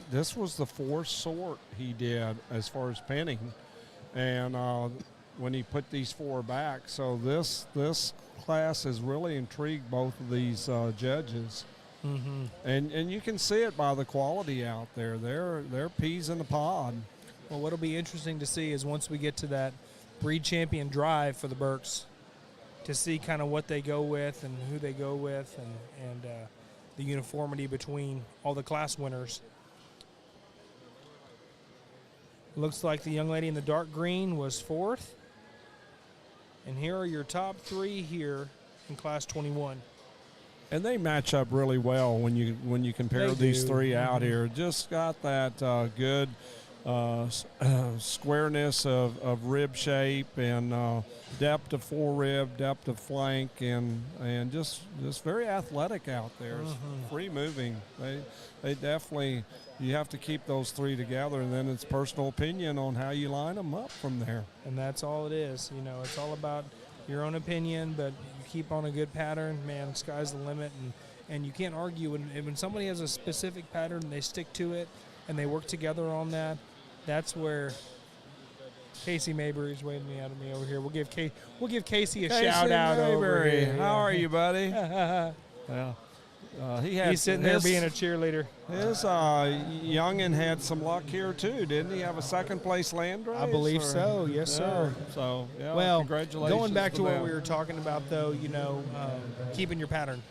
This was the 4th sort he did as far as penning, and when he put these 4 back. So this class has really intrigued both of these judges. Mm-hmm. And you can see it by the quality out there. They're peas in the pod. Well, what'll be interesting to see is once we get to that breed champion drive for the Berks, to see kind of what they go with and who they go with, and the uniformity between all the class winners. Looks like the young lady in the dark green was 4th. And here are your top 3 here in Class 21. And they match up really well when you compare these 3 out here. Just got that good squareness of rib shape and depth of forerib, depth of flank, and just very athletic out there. It's free moving. They definitely, you have to keep those 3 together, and then it's personal opinion on how you line them up from there. And that's all it is. You know, it's all about your own opinion, but you keep on a good pattern, man, sky's the limit, and you can't argue. When somebody has a specific pattern and they stick to it and they work together on that, that's where Casey Mayberry's waving me out of me over here. We'll give Casey a shout out over here. How are you, buddy? Yeah. He's sitting there being a cheerleader. His youngin had some luck here too, didn't he? Have a second place Landrace? I believe so. Yes, sir. So yeah. Well, congratulations. going back to what them. we were talking about, though, keeping your pattern.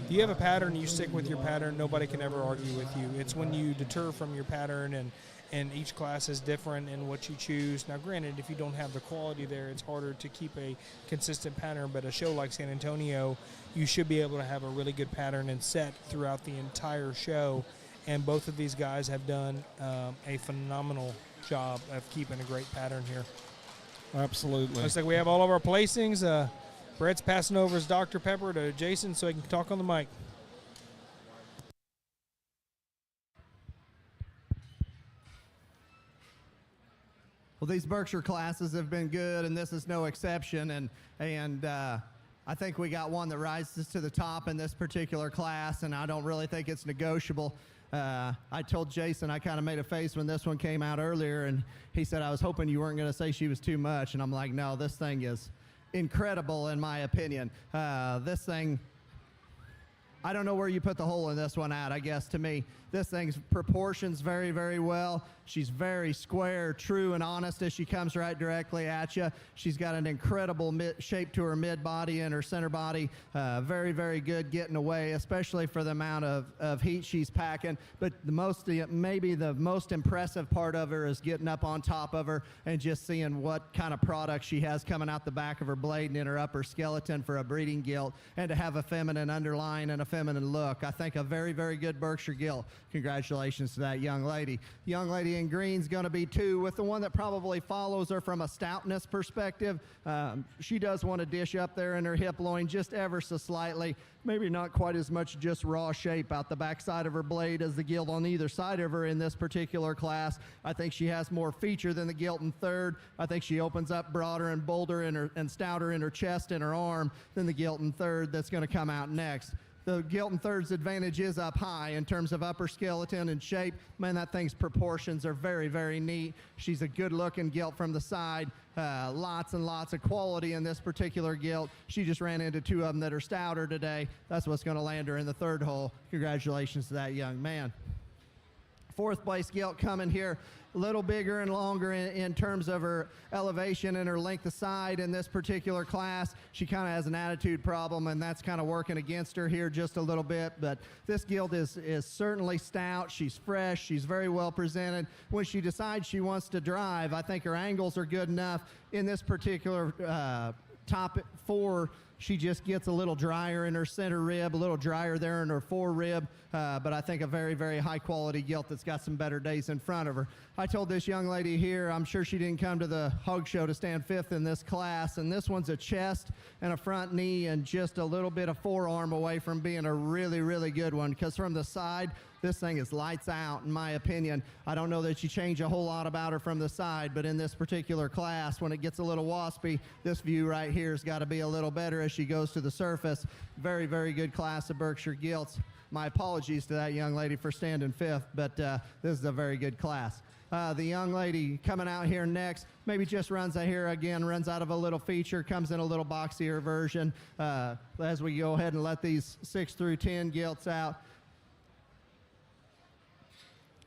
If you have a pattern, you stick with your pattern. Nobody can ever argue with you. It's when you deter from your pattern, and each class is different in what you choose. Now, granted, if you don't have the quality there, it's harder to keep a consistent pattern, but a show like San Antonio, you should be able to have a really good pattern and set throughout the entire show, and both of these guys have done a phenomenal job of keeping a great pattern here. Absolutely. Looks like we have all of our placings. Brett's passing over his Dr. Pepper to Jason so he can talk on the mic. Well, these Berkshire classes have been good, and this is no exception. And I think we got one that rises to the top in this particular class, and I don't really think it's negotiable. I told Jason, I kind of made a face when this one came out earlier, and he said, I was hoping you weren't going to say she was too much. And I'm like, no, this thing is incredible in my opinion. This thing I don't know where you put the hole in this one at, I guess, to me. This thing's proportions very, very well. She's very square, true, and honest as she comes right directly at you. She's got an incredible shape to her mid-body and her center body. Very, very good getting away, especially for the amount of heat she's packing. But maybe the most impressive part of her is getting up on top of her and just seeing what kind of product she has coming out the back of her blade and in her upper skeleton for a breeding gilt, and to have a feminine underline and a feminine look. I think a very, very good Berkshire gilt. Congratulations to that young lady. The young lady in green's going to be 2, with the one that probably follows her from a stoutness perspective. She does want to dish up there in her hip loin just ever so slightly. Maybe not quite as much just raw shape out the backside of her blade as the gilt on either side of her in this particular class. I think she has more feature than the gilt in third. I think she opens up broader and bolder and stouter in her chest and her arm than the gilt in third that's going to come out next. The gilt in third's advantage is up high in terms of upper skeleton and shape. Man, that thing's proportions are very, very neat. She's a good-looking gilt from the side. Lots and lots of quality in this particular gilt. She just ran into 2 of them that are stouter today. That's what's going to land her in the third hole. Congratulations to that young man. 4th place gilt coming here, a little bigger and longer in terms of her elevation and her length of side in this particular class. She kind of has an attitude problem, and that's kind of working against her here just a little bit. But this gilt is certainly stout. She's fresh. She's very well presented. When she decides she wants to drive, I think her angles are good enough. In this particular top 4, she just gets a little drier in her center rib, a little drier there in her fore rib, but I think a very, very high-quality gilt that's got some better days in front of her. I told this young lady here, I'm sure she didn't come to the hog show to stand 5th in this class, and this one's a chest and a front knee and just a little bit of forearm away from being a really, really good one, because from the side, this thing is lights out, in my opinion. I don't know that you change a whole lot about her from the side, but in this particular class, when it gets a little waspy, this view right here has got to be a little better as she goes to the surface. Very, very good class of Berkshire gilts. My apologies to that young lady for standing 5th, but this is a very good class. The young lady coming out here next maybe just runs out here again, runs out of a little feature, comes in a little boxier version. As we go ahead and let these 6 through 10 gilts out,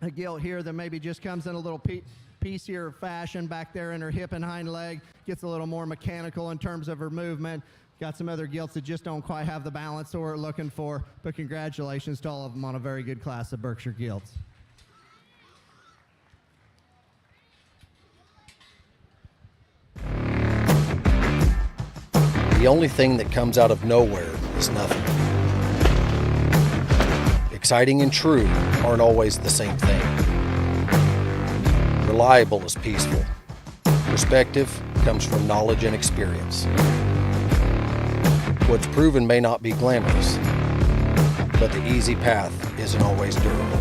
a gilt here that maybe just comes in a little piecier fashion back there in her hip and hind leg, gets a little more mechanical in terms of her movement. Got some other gilts that just don't quite have the balance that we're looking for, but congratulations to all of them on a very good class of Berkshire gilts. The only thing that comes out of nowhere is nothing. Exciting and true aren't always the same thing. Reliable is peaceful. Perspective comes from knowledge and experience. What's proven may not be glamorous, but the easy path isn't always durable.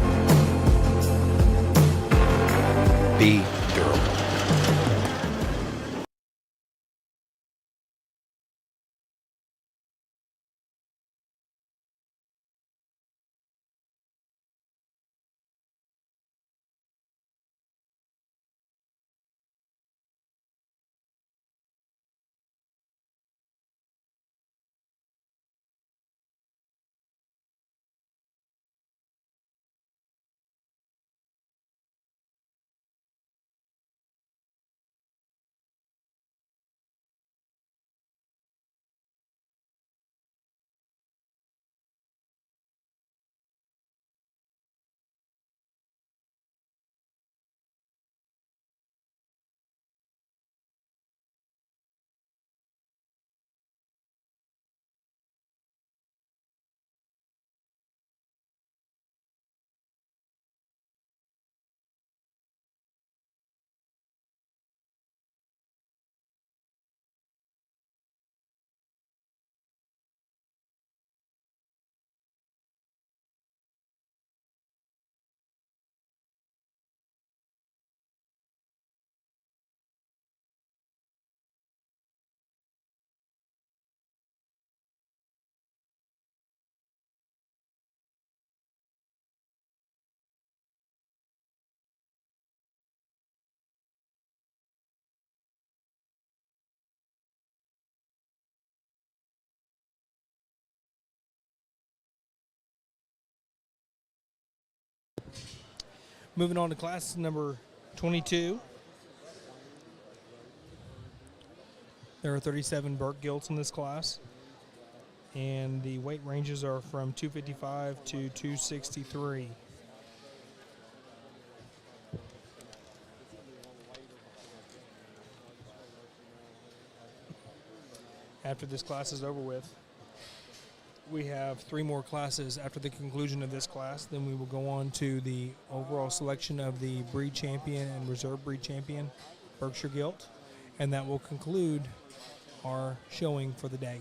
Be durable. Moving on to class number 22. There are 37 Berk Gilts in this class, and the weight ranges are from 255 to 263. After this class is over with, we have 3 more classes after the conclusion of this class. Then we will go on to the overall selection of the breed champion and reserve breed champion, Berkshire Gilt, and that will conclude our showing for the day.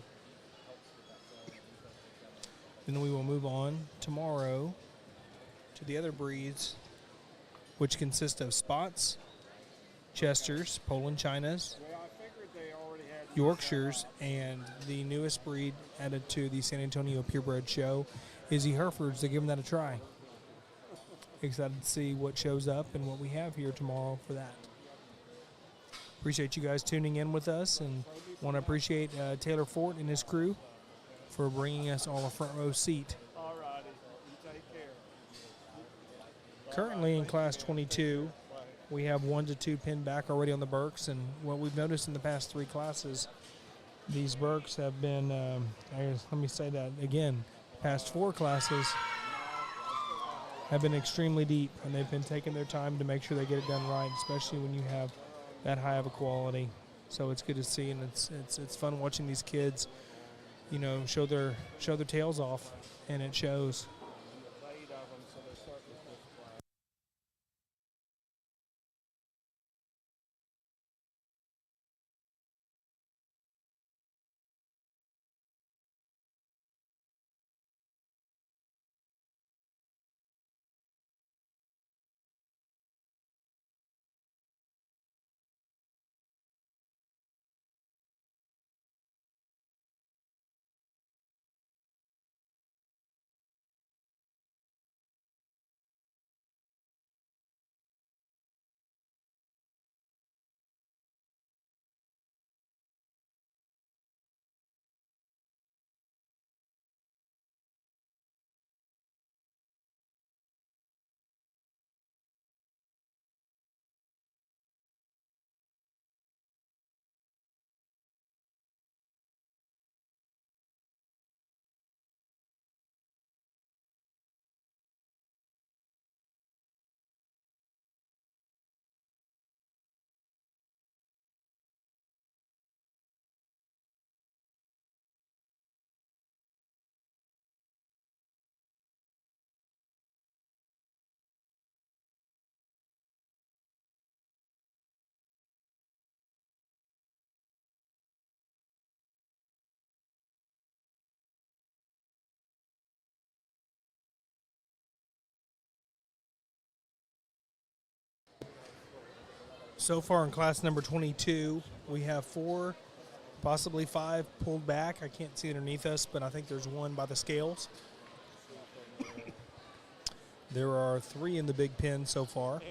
Then we will move on tomorrow to the other breeds, which consist of Spots, Chesters, Poland Chinas, Yorkshires, and the newest breed added to the San Antonio Purebred show is the Herefords. To give them that a try. Excited to see what shows up and what we have here tomorrow for that. Appreciate you guys tuning in with us, and want to appreciate Taylor Fort and his crew for bringing us all a front row seat. All righty. You take care. Currently in class 22, we have 1 to 2 pinned back already on the Berks, and what we've noticed in the past 3 classes, these Berks have been, let me say that again, past 4 classes have been extremely deep, and they've been taking their time to make sure they get it done right, especially when you have that high of a quality. So it's good to see, and it's fun watching these kids, you know, show their tails off, and it shows. So far in class number 22, we have 4, possibly 5 pulled back. I can't see underneath us, but I think there's 1 by the scales. There are 3 in the big pen so far.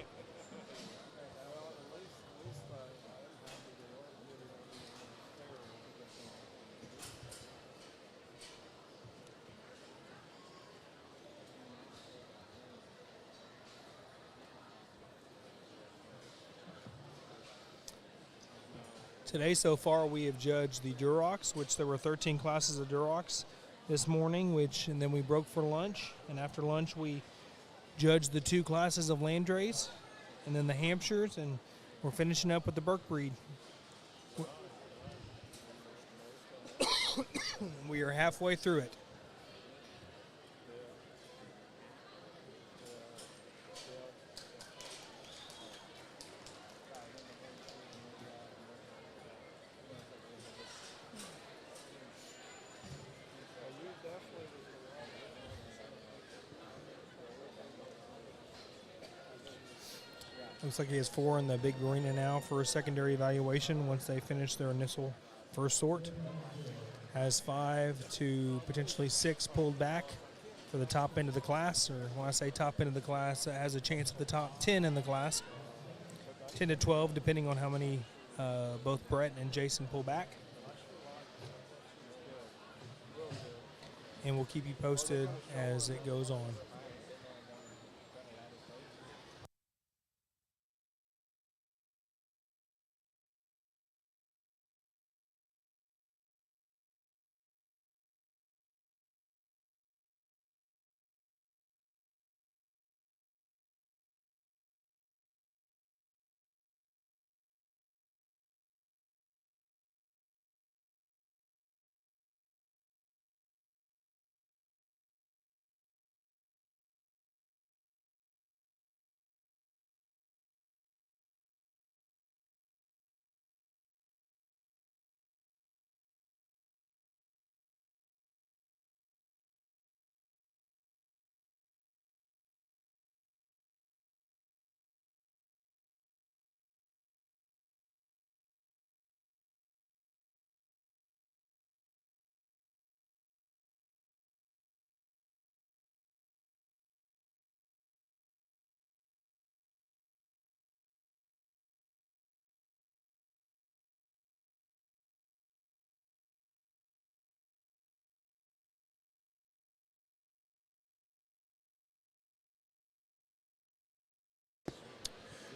Today, so far, we have judged the Durocs, which there were 13 classes of Durocs this morning, and then we broke for lunch. And after lunch, we judged the 2 classes of Landrace, and then the Hampshires, and we're finishing up with the Berk breed. We are halfway through it. Looks like he has 4 in the big arena now for a secondary evaluation once they finish their initial first sort. Has 5 to potentially 6 pulled back for the top end of the class, or when I say top end of the class, it has a chance at the top 10 in the class. 10 to 12, depending on how many both Brett and Jason pull back. And we'll keep you posted as it goes on.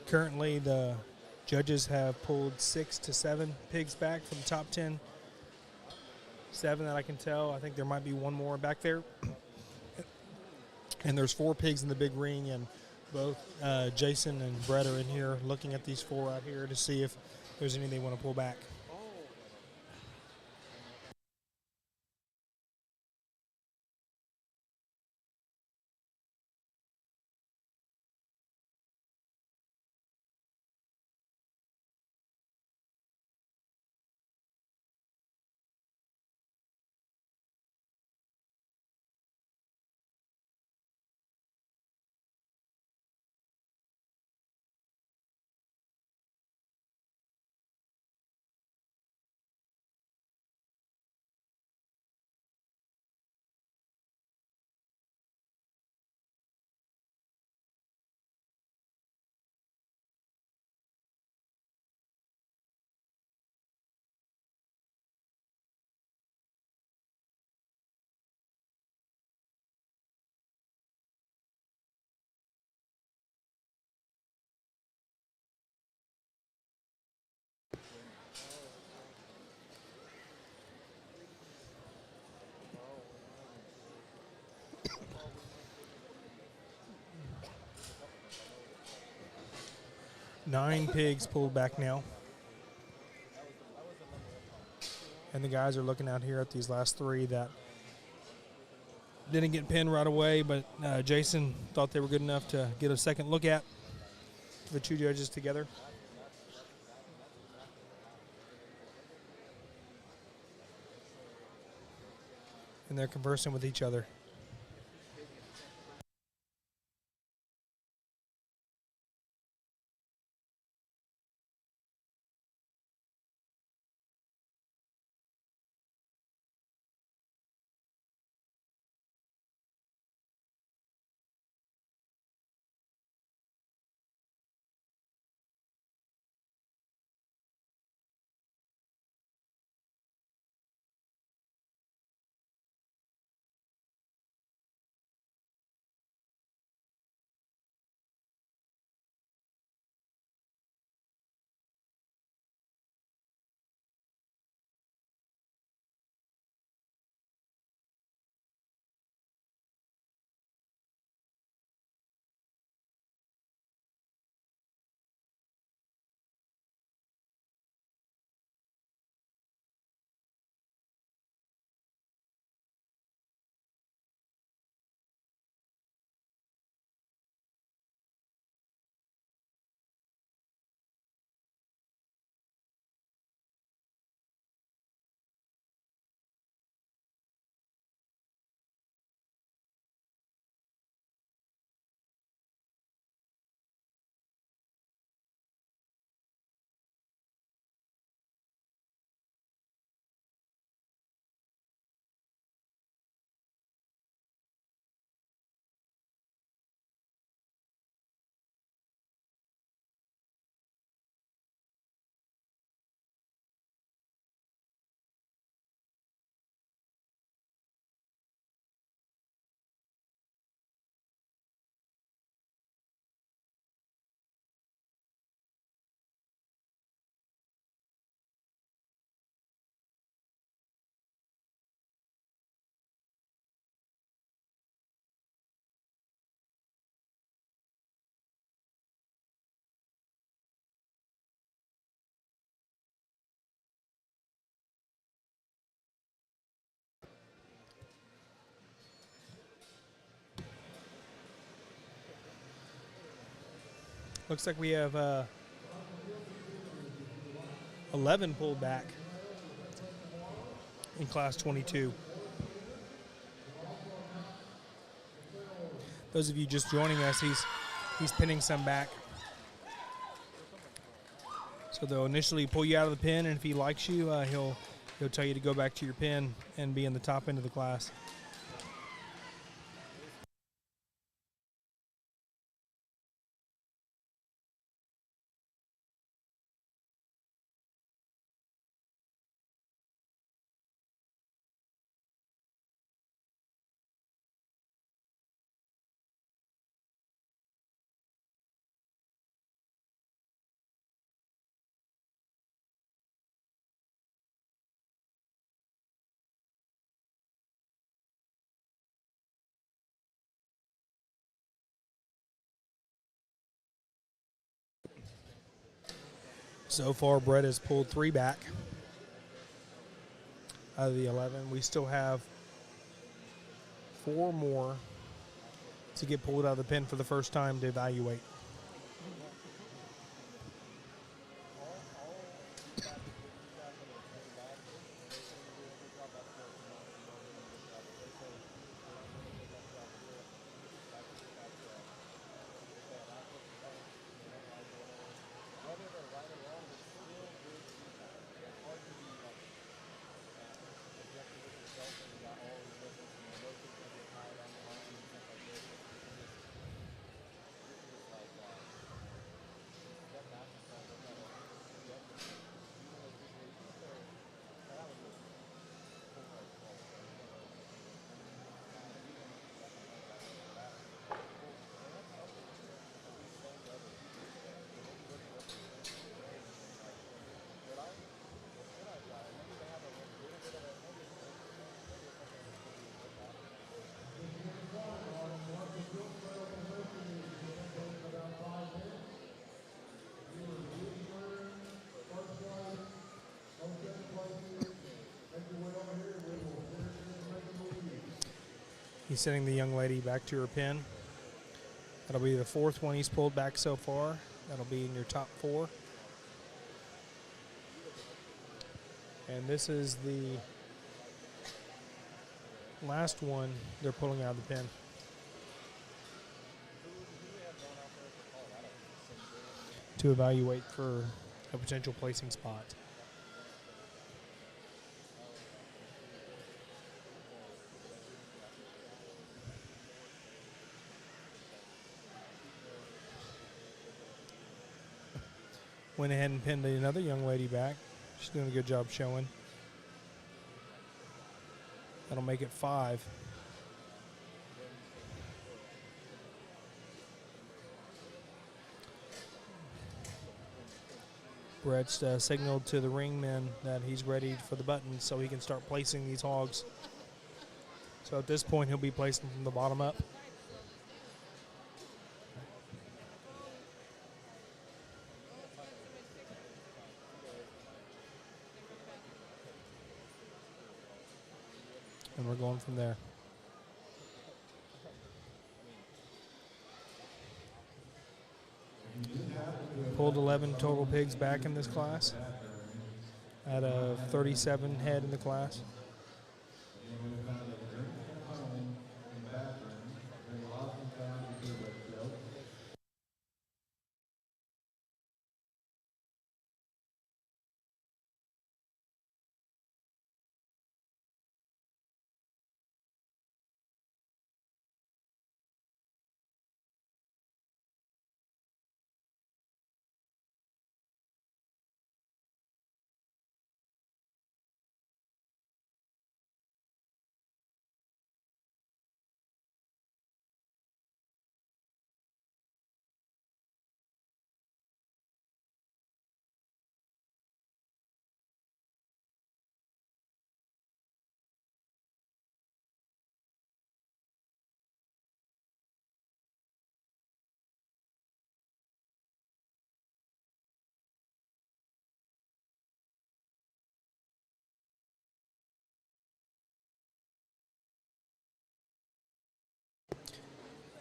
Currently, the judges have pulled 6 to 7 pigs back from the top 10. 7 that I can tell. I think there might be one more back there. And there's 4 pigs in the big ring, and both Jason and Brett are in here looking at these 4 out here to see if there's any they want to pull back. Nine pigs pulled back now. And the guys are looking out here at these last 3 that didn't get pinned right away, but Jason thought they were good enough to get a second look at the 2 judges together. And they're conversing with each other. Looks like we have 11 pulled back in Class 22. Those of you just joining us, he's pinning some back. So they'll initially pull you out of the pin, and if he likes you, he'll tell you to go back to your pin and be in the top end of the class. So far, Brett has pulled 3 back out of the 11. We still have 4 more to get pulled out of the pen for the first time to evaluate. He's sending the young lady back to her pen. That'll be the 4th one he's pulled back so far. That'll be in your top 4. And this is the last one they're pulling out of the pen. To evaluate for a potential placing spot. Went ahead and pinned another young lady back. She's doing a good job showing. That'll make it 5. Brett's signaled to the ringmen that he's ready for the button so he can start placing these hogs. So at this point, he'll be placing from the bottom up. And we're going from there. Pulled 11 total pigs back in this class out of 37 head in the class.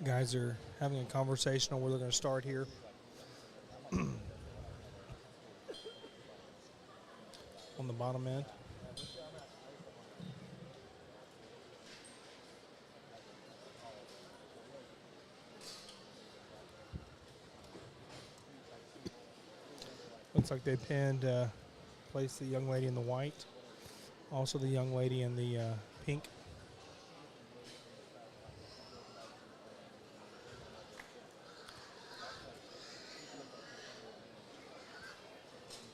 Guys are having a conversation on where they're going to start here. On the bottom end. Looks like they pinned, placed the young lady in the white. Also the young lady in the pink.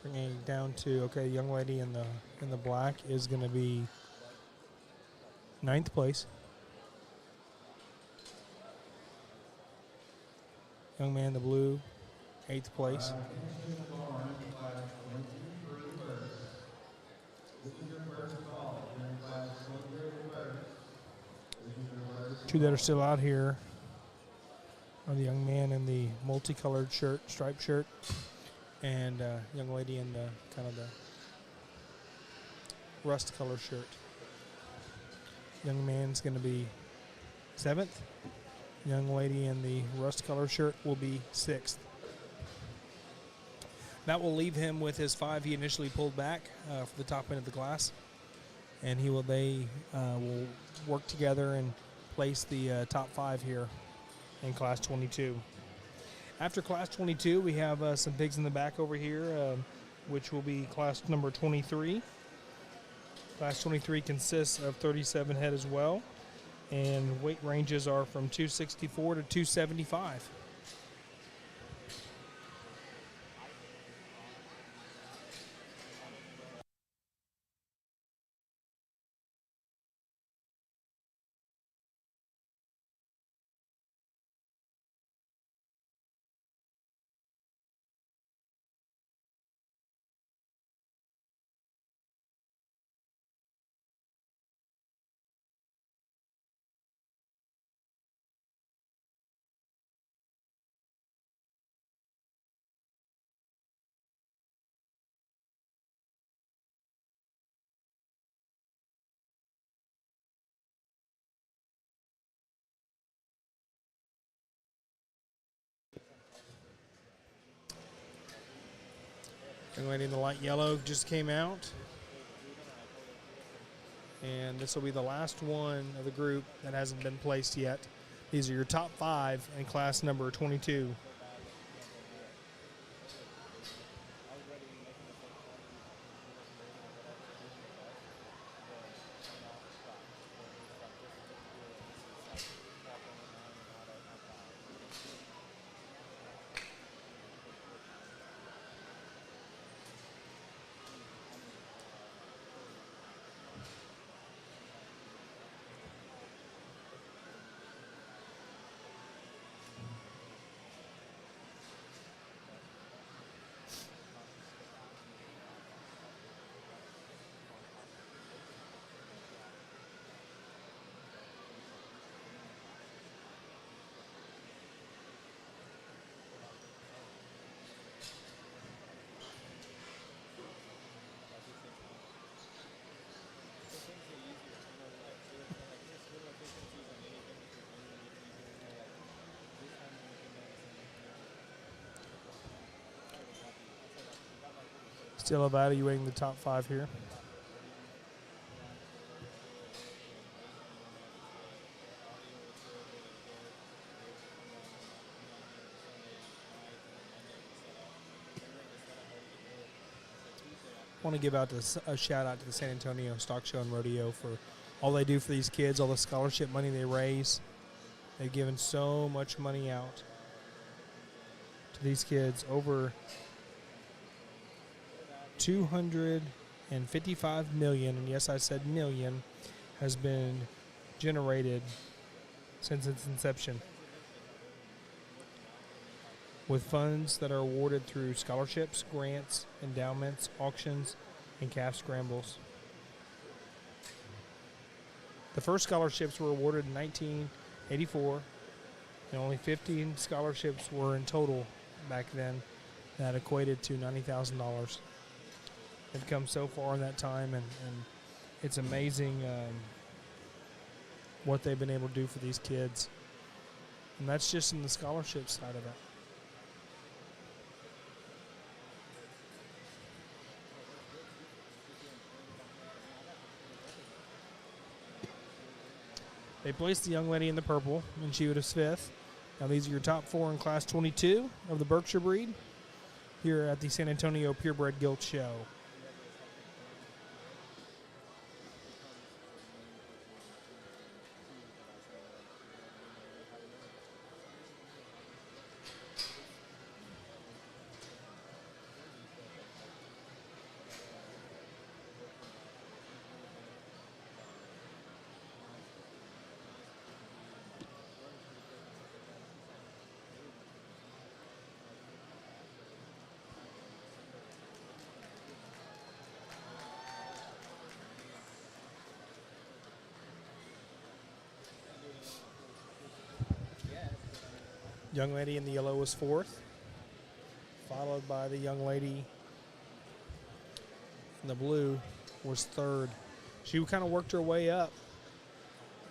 Bringing it down to, okay, young lady in the black is going to be 9th place. Young man in the blue, 8th place. Two that are still out here are the young man in the multicolored shirt, striped shirt, and young lady in the kind of the rust color shirt. Young man's going to be 7th. Young lady in the rust color shirt will be 6th. That will leave him with his 5 he initially pulled back for the top end of the class, and they will work together and place the top 5 here in Class 22. After Class 22, we have some pigs in the back over here, which will be Class number 23. Class 23 consists of 37 head as well, and weight ranges are from 264 to 275. Young lady in the light yellow just came out. And this will be the last one of the group that hasn't been placed yet. These are your top 5 in class number 22. Still evaluating the top 5 here. I want to give out a shout out to the San Antonio Stock Show and Rodeo for all they do for these kids, all the scholarship money they raise. They've given so much money out to these kids. Over $255 million, and yes, I said million, has been generated since its inception, with funds that are awarded through scholarships, grants, endowments, auctions, and calf scrambles. The first scholarships were awarded in 1984, and only 15 scholarships were in total back then. That equated to $90,000. They've come so far in that time, and it's amazing what they've been able to do for these kids. And that's just in the scholarship side of it. They placed the young lady in the purple, and she was 5th. Now these are your top 4 in Class 22 of the Berkshire breed here at the San Antonio Purebred Gilts Show. Young lady in the yellow was 4th. 5 followed by the young lady in the blue was third. She kind of worked her way up.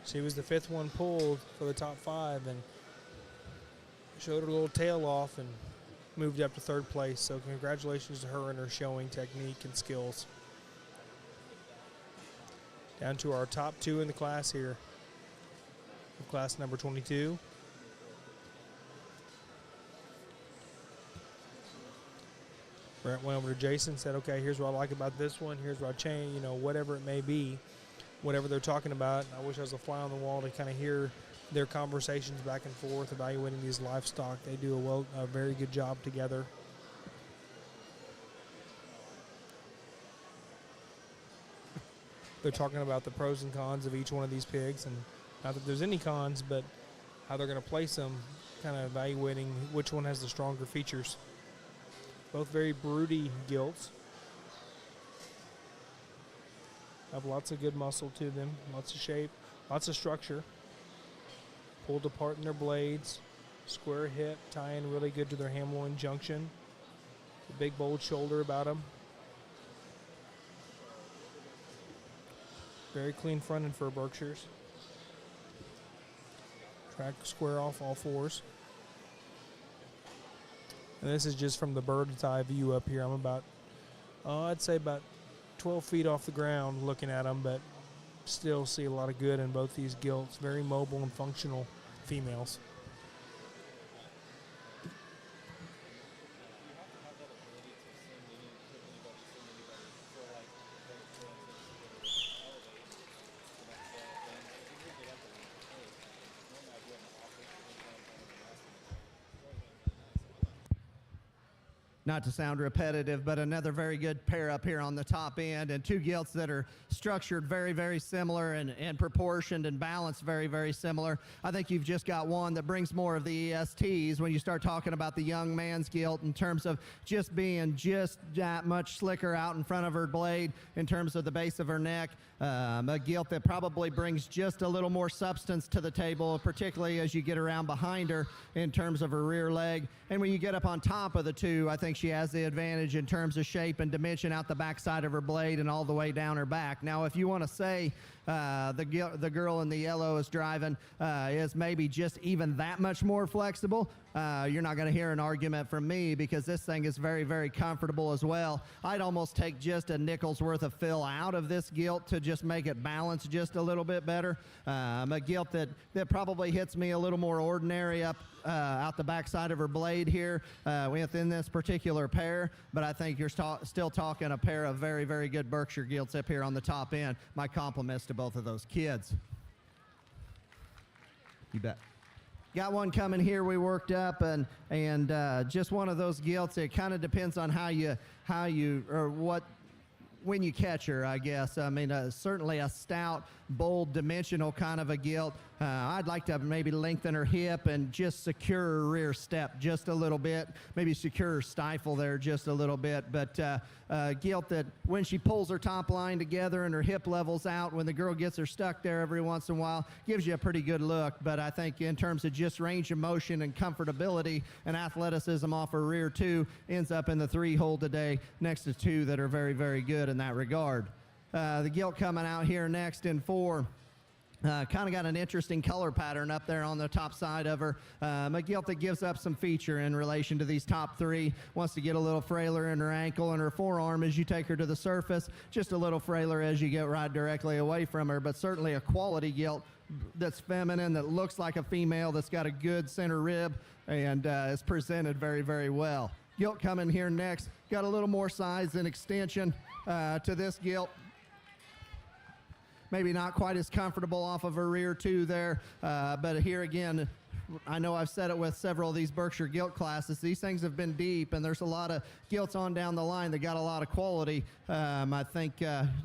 She was the fifth one pulled for the top 5 and showed her little tail off and moved up to third place. So congratulations to her and her showing technique and skills. Down to our top 2 in the class here. Class number 22. Brent went over to Jason, said, okay, here's what I like about this one. Here's what I change, whatever it may be, whatever they're talking about. I wish I was a fly on the wall to kind of hear their conversations back and forth, evaluating these livestock. They do a very good job together. They're talking about the pros and cons of each one of these pigs, and not that there's any cons, but how they're going to place them, kind of evaluating which one has the stronger features. Both very broody gilts. Have lots of good muscle to them, lots of shape, lots of structure. Pulled apart in their blades, square hip, tie in really good to their ham-loin junction. The big bold shoulder about them. Very clean front end for Berkshires. Track square off all 4s. And this is just from the bird's eye view up here. I'm about, I'd say about 12 feet off the ground looking at them, but still see a lot of good in both these gilts. Very mobile and functional females. Not to sound repetitive, but another very good pair up here on the top end, and 2 gilts that are structured very, very similar and proportioned and balanced very, very similar. I think you've just got one that brings more of the ESTs when you start talking about the young man's gilt in terms of just being just that much slicker out in front of her blade in terms of the base of her neck. A gilt that probably brings just a little more substance to the table, particularly as you get around behind her in terms of her rear leg. And when you get up on top of the 2, I think she has the advantage in terms of shape and dimension out the backside of her blade and all the way down her back. Now, if you want to say the girl in the yellow is driving is maybe just even that much more flexible, you're not going to hear an argument from me, because this thing is very, very comfortable as well. I'd almost take just a nickel's worth of fill out of this gilt to just make it balance just a little bit better. A gilt that probably hits me a little more ordinary up out the backside of her blade here within this particular pair, but I think you're still talking a pair of very, very good Berkshire gilts up here on the top end. My compliments to both of those kids. You bet. Got one coming here we worked up, and just one of those gilts. It kind of depends on how you or what when you catch her, I guess. I mean, certainly a stout, bold, dimensional kind of a gilt. I'd like to maybe lengthen her hip and just secure her rear step just a little bit, maybe secure her stifle there just a little bit. But gilt that when she pulls her top line together and her hip levels out, when the girl gets her stuck there every once in a while, gives you a pretty good look. But I think in terms of just range of motion and comfortability and athleticism off her rear too, ends up in the 3 hole today next to 2 that are very, very good in that regard. The gilt coming out here next in 4. Kind of got an interesting color pattern up there on the top side of her. A gilt that gives up some feature in relation to these top 3. Wants to get a little frailer in her ankle and her forearm as you take her to the surface. Just a little frailer as you get right directly away from her, but certainly a quality gilt that's feminine, that looks like a female, that's got a good center rib, and is presented very, very well. Gilt coming here next. Got a little more size and extension to this gilt. Maybe not quite as comfortable off of her rear too there, but here again, I know I've said it with several of these Berkshire gilt classes. These things have been deep, and there's a lot of gilts on down the line that got a lot of quality. I think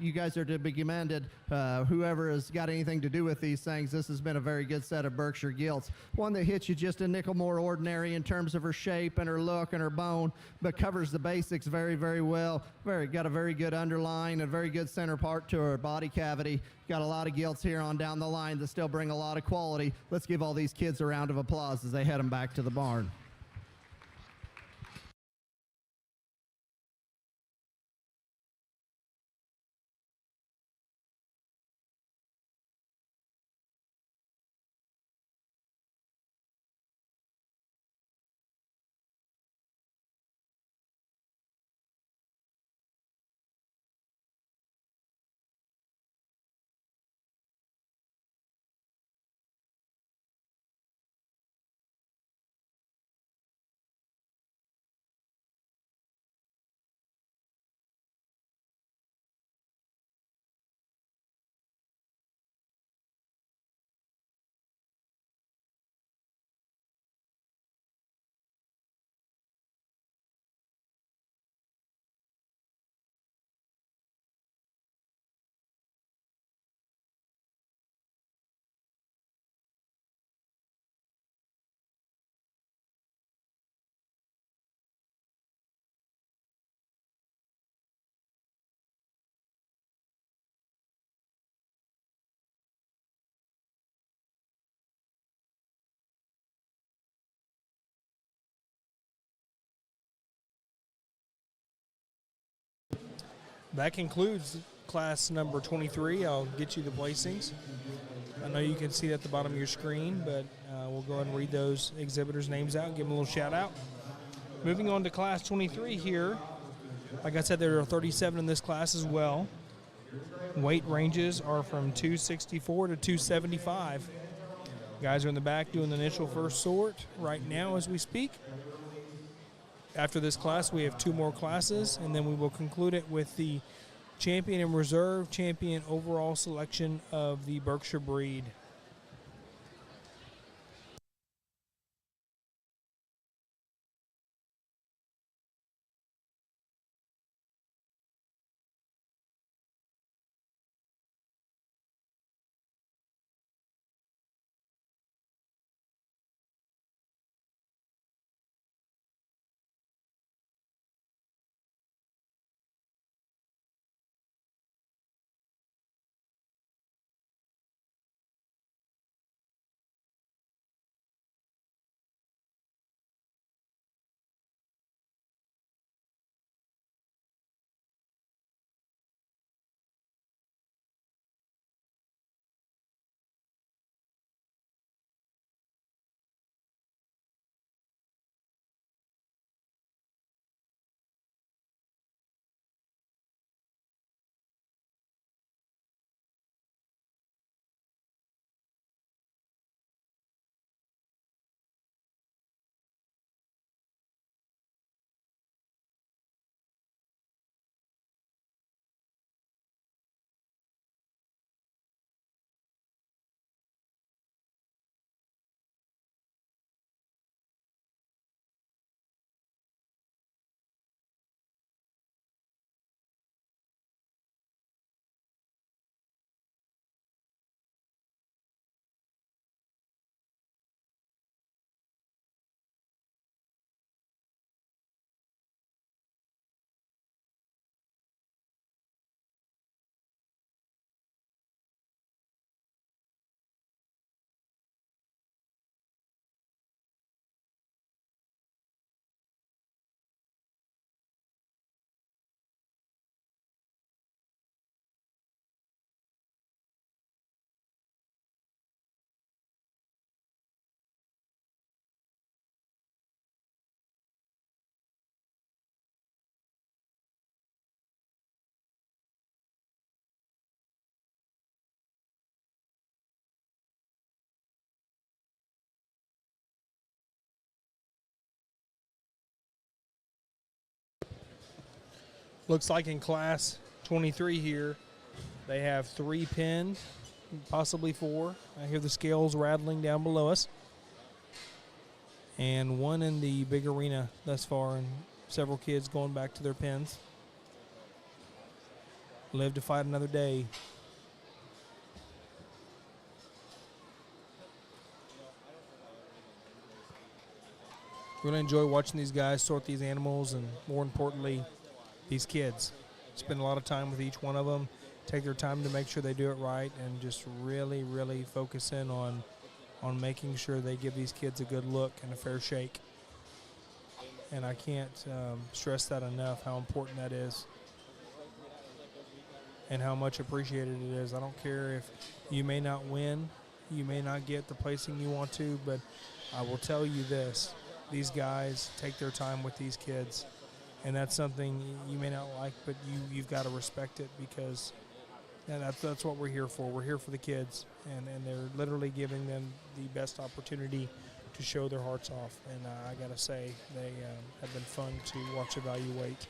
you guys are to be commended. Whoever has got anything to do with these things, this has been a very good set of Berkshire gilts. One that hits you just a nickel more ordinary in terms of her shape and her look and her bone, but covers the basics very, very well. Got a very good underline, a very good center part to her body cavity. Got a lot of gilts here on down the line that still bring a lot of quality. Let's give all these kids a round of applause as they head them back to the barn. That concludes class number 23. I'll get you the placings. I know you can see it at the bottom of your screen, but we'll go ahead and read those exhibitors' names out and give them a little shout out. Moving on to class 23 here. Like I said, there are 37 in this class as well. Weight ranges are from 264 to 275. Guys are in the back doing the initial first sort right now as we speak. After this class, we have 2 more classes, and then we will conclude it with the champion and reserve champion overall selection of the Berkshire breed. Looks like in class 23 here, they have 3 pinned, possibly 4. I hear the scales rattling down below us. And 1 in the big arena thus far, and several kids going back to their pins. Live to fight another day. Really enjoy watching these guys sort these animals, and more importantly, these kids. Spend a lot of time with each one of them, take their time to make sure they do it right, and just really, really focus in on making sure they give these kids a good look and a fair shake. And I can't stress that enough, how important that is and how much appreciated it is. I don't care if you may not win, you may not get the placing you want to, but I will tell you this, these guys take their time with these kids. And that's something you may not like, but you've got to respect it, because that's what we're here for. We're here for the kids, and they're literally giving them the best opportunity to show their hearts off. And I got to say, they have been fun to watch evaluate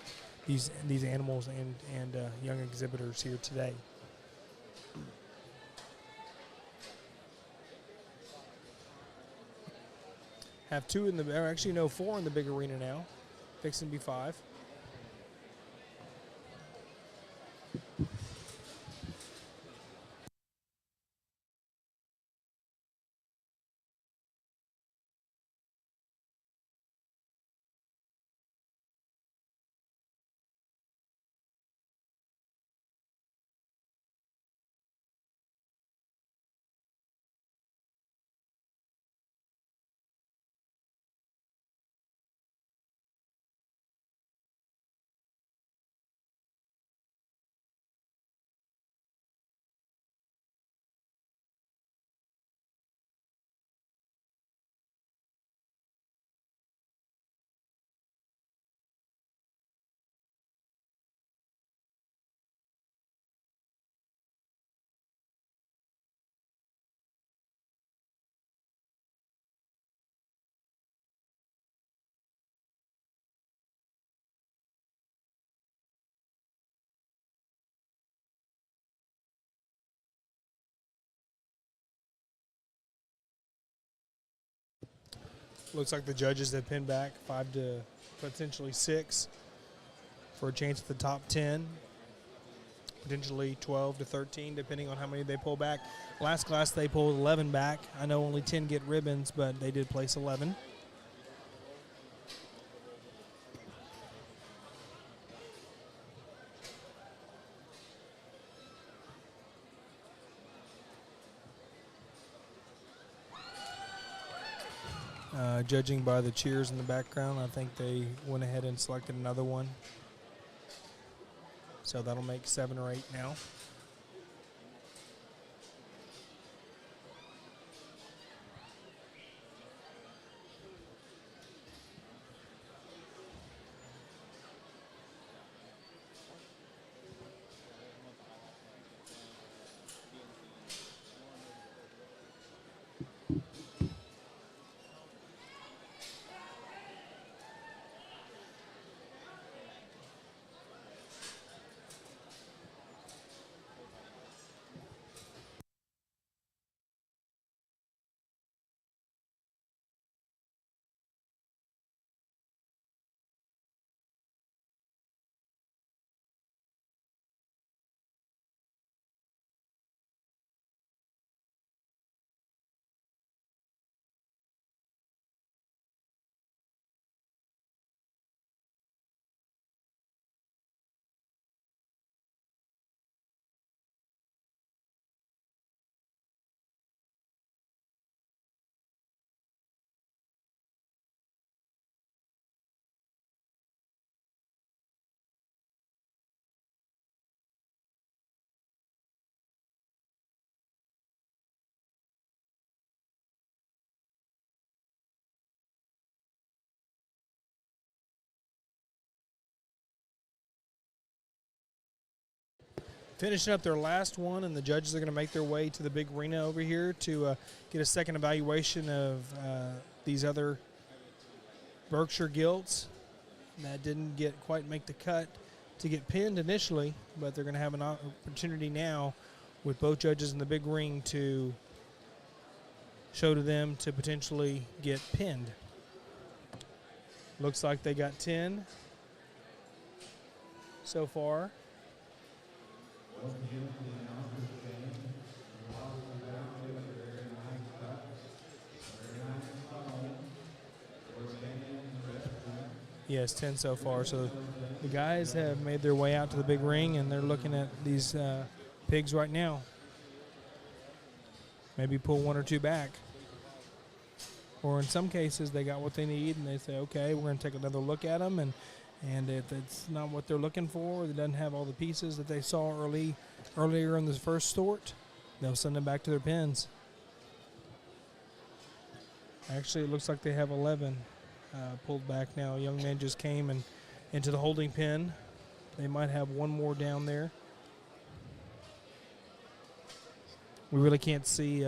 these animals and young exhibitors here today. Have 2 in the, actually no, 4 in the big arena now. Fixing to be 5. Looks like the judges have pinned back 5 to potentially 6 for a chance at the top 10. Potentially 12 to 13, depending on how many they pull back. Last class, they pulled 11 back. I know only 10 get ribbons, but they did place 11. Judging by the cheers in the background, I think they went ahead and selected another one. So that'll make 7 or 8 now. Finishing up their last one, and the judges are going to make their way to the big arena over here to get a second evaluation of these other Berkshire Gilts that didn't quite make the cut to get pinned initially, but they're going to have an opportunity now with both judges in the big ring to show to them to potentially get pinned. Looks like they got 10 so far. Yes, 10 so far. So the guys have made their way out to the big ring, and they're looking at these pigs right now. Maybe pull 1 or 2 back. Or in some cases, they got what they need, and they say, okay, we're going to take another look at them, and if it's not what they're looking for, or it doesn't have all the pieces that they saw earlier in the first sort, they'll send them back to their pens. Actually, it looks like they have 11 pulled back now. A young man just came into the holding pen. They might have 1 more down there. We really can't see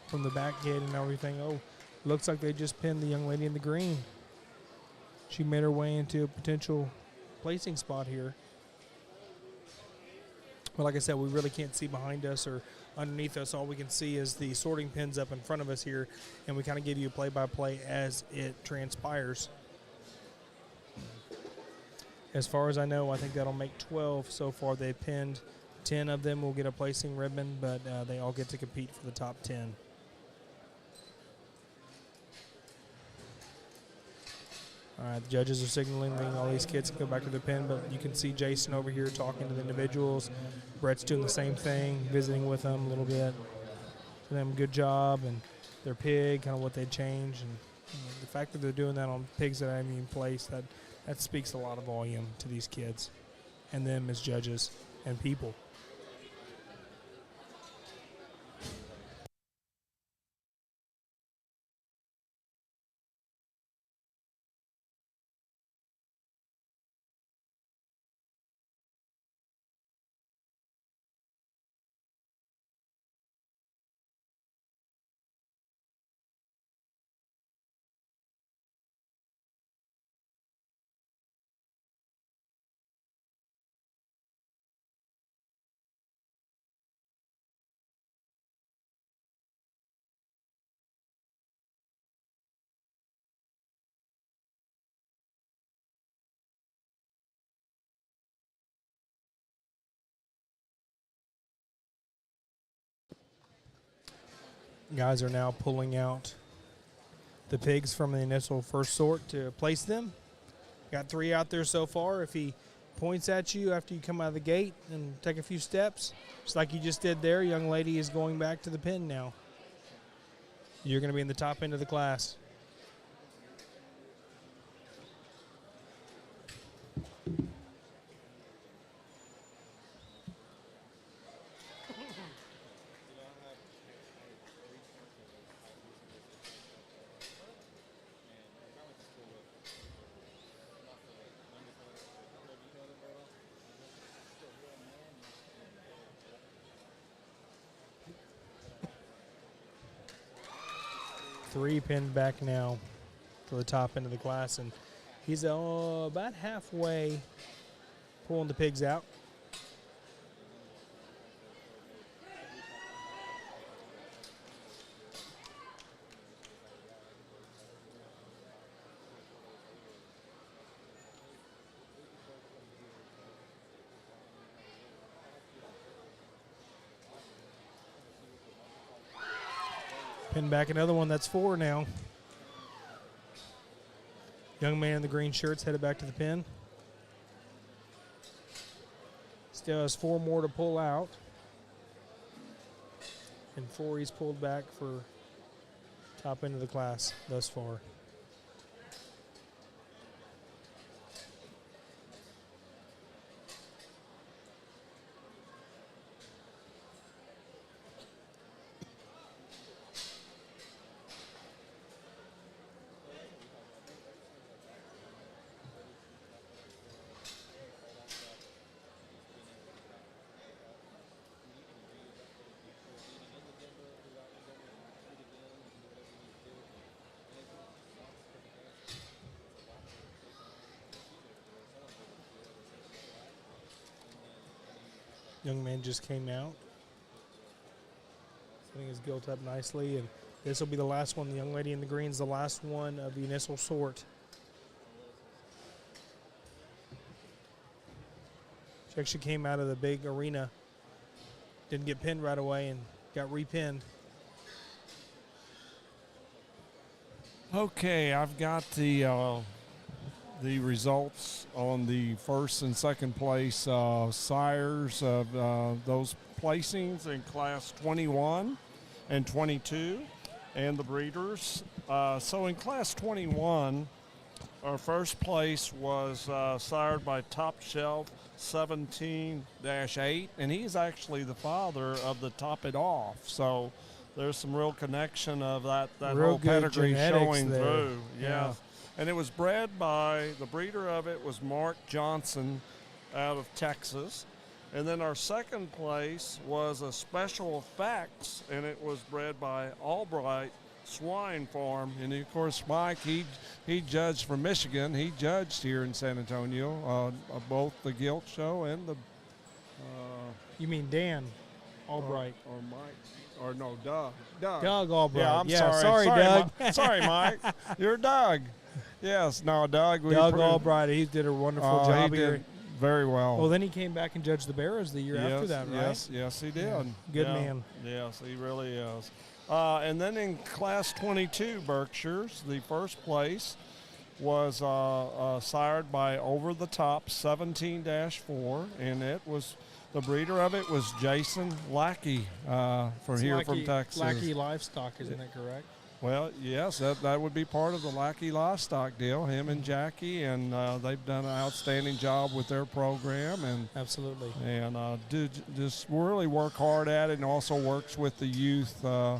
from the back gate and everything. Oh, looks like they just pinned the young lady in the green. She made her way into a potential placing spot here. But like I said, we really can't see behind us or underneath us. All we can see is the sorting pins up in front of us here, and we kind of give you a play-by-play as it transpires. As far as I know, I think that'll make 12 so far. They've pinned 10 of them will get a placing ribbon, but they all get to compete for the top 10. All right, the judges are signaling all these kids can go back to their pen, but you can see Jason over here talking to the individuals. Brett's doing the same thing, visiting with them a little bit. For them, good job, and their pig, kind of what they'd change. And the fact that they're doing that on pigs that haven't even placed, that speaks a lot of volume to these kids and them as judges and people. Guys are now pulling out the pigs from the initial first sort to place them. Got 3 out there so far. If he points at you after you come out of the gate and take a few steps, just like you just did there, young lady is going back to the pen now. You're going to be in the top end of the class. Three pinned back now to the top end of the class, and he's about halfway pulling the pigs out. Pin back another one. That's 4 now. Young man in the green shirts headed back to the pin. Still has 4 more to pull out. And 4 he's pulled back for top end of the class thus far. Young man just came out. Setting his gilt up nicely, and this will be the last one. The young lady in the green is the last one of the initial sort. She actually came out of the big arena. Didn't get pinned right away and got repinned. Okay, I've got the results on the first and second place sires of those placings in class 21 and 22 and the breeders. So in class 21, our first place was sired by Top Shelf 17-8, and he's actually the father of the Top It Off. So there's some real connection of that Real whole good pedigree genetics showing there. through. Yeah. And it was bred by, the breeder of it was Mark Johnson out of Texas. And then our second place was a Special Effects, and it was bred by Albright Swine Farm. And of course, Mike, he judged from Michigan. He judged here in San Antonio, both the Gilt show and the... You mean Dan Albright. Or Mike, or no, Doug. Doug Albright. Yeah, I'm sorry. sorry. Doug. Sorry, Mike. You're Doug. Yes, no, Doug. Doug Albright, he did a wonderful job he here. did very well. Well, then he came back and judged the Barrows the year after that, right? Yes, he did. Yeah. Good man. Yes, he really is. And then in Class 22 Berkshires, the first place was sired by Over the Top 17-4, and it was the breeder of it was Jason Lackey from Texas. Lackey Livestock, isn't that correct? Well, yes, that would be part of the Lackey Livestock deal, him and Jackie, and they've done an outstanding job with their program. And absolutely. And just really work hard at it, and also works with the youth that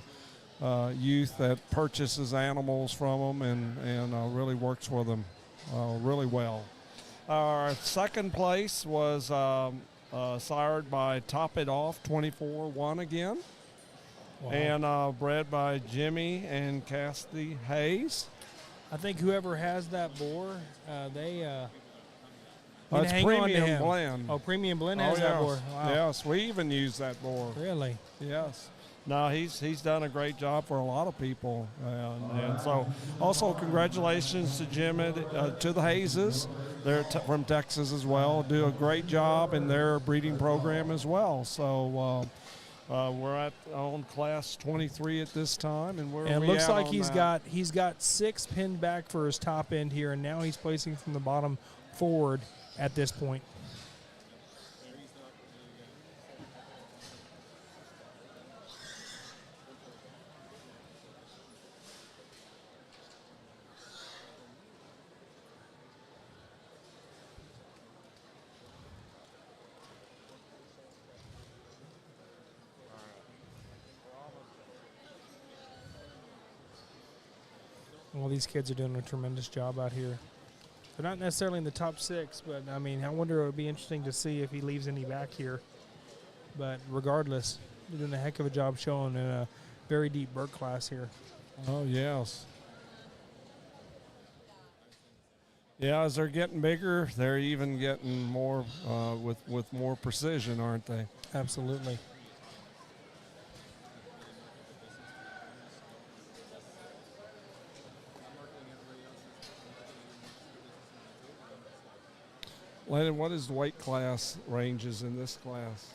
purchases animals from them and really works with them really well. Our second place was sired by Top It Off 24-1 again. Wow. And bred by Jimmy and Cassidy Hayes. I think whoever has that boar, they it's hang on to Premium him. Blend. Oh, Premium Blend has that boar. Wow. Yes, we even use that boar. Really? Yes. No, he's done a great job for a lot of people. And so also congratulations to Jim and to the Hayeses. They're from Texas as well. Do a great job in their breeding program as well. So We're on class 23 at this time, and And it looks like he's got 6 pinned back for his top end here, and now he's placing from the bottom forward at this point. Well, these kids are doing a tremendous job out here. They're not necessarily in the top 6, but, I mean, I wonder, it would be interesting to see if he leaves any back here. But regardless, they're doing a heck of a job showing in a very deep Berk class here. Oh, yes. Yeah, as they're getting bigger, they're even getting more with more precision, aren't they? Absolutely. Landon, what is the weight class ranges in this class?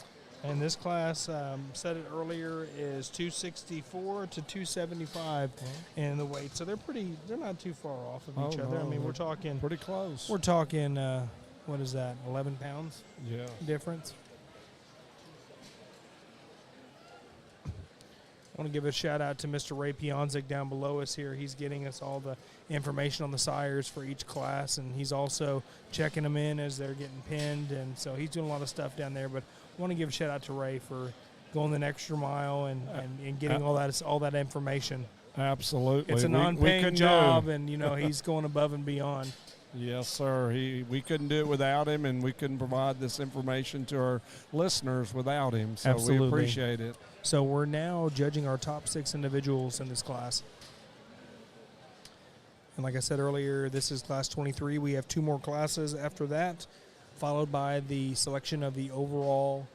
And this class, said it earlier, is 264 to 275 in the weight. So they're not too far off of each other. No, I mean, we're talking pretty close. We're talking, what is that, 11 pounds Yeah. difference? I want to give a shout out to Mr. Ray Pionzik down below us here. He's getting us all the information on the sires for each class, and he's also checking them in as they're getting pinned, and so he's doing a lot of stuff down there. But I want to give a shout out to Ray for going the extra mile and getting all that information. Absolutely. It's a non-paying job, and he's going above and beyond. Yes, sir. We couldn't do it without him, and we couldn't provide this information to our listeners without him. So Absolutely. We appreciate it. So we're now judging our top 6 individuals in this class. And like I said earlier, this is class 23. We have 2 more classes after that, followed by the selection of the overall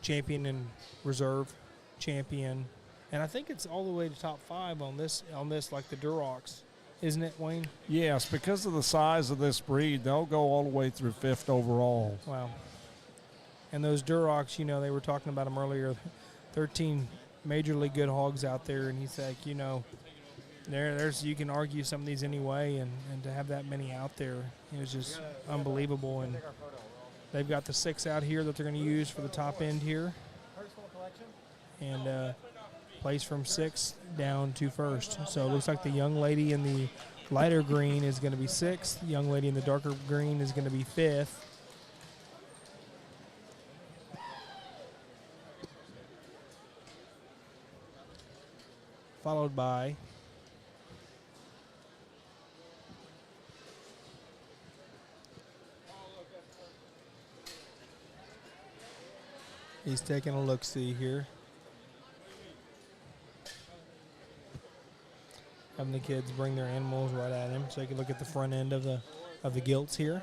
champion and reserve champion. And I think it's all the way to top 5 on this like the Durocs. Isn't it, Wayne? Yes, because of the size of this breed, they'll go all the way through 5th overall. Wow. And those Durocs, they were talking about them earlier, 13 majorly good hogs out there, and he's like, there's you can argue some of these anyway, and to have that many out there, it was just unbelievable. And they've got the 6 out here that they're going to use for the top end here, and place from 6th down to 1st. So it looks like the young lady in the lighter green is going to be 6th. The young lady in the darker green is going to be 5th. Followed by he's taking a look-see here. Having the kids bring their animals right at him so he can look at the front end of the gilts here.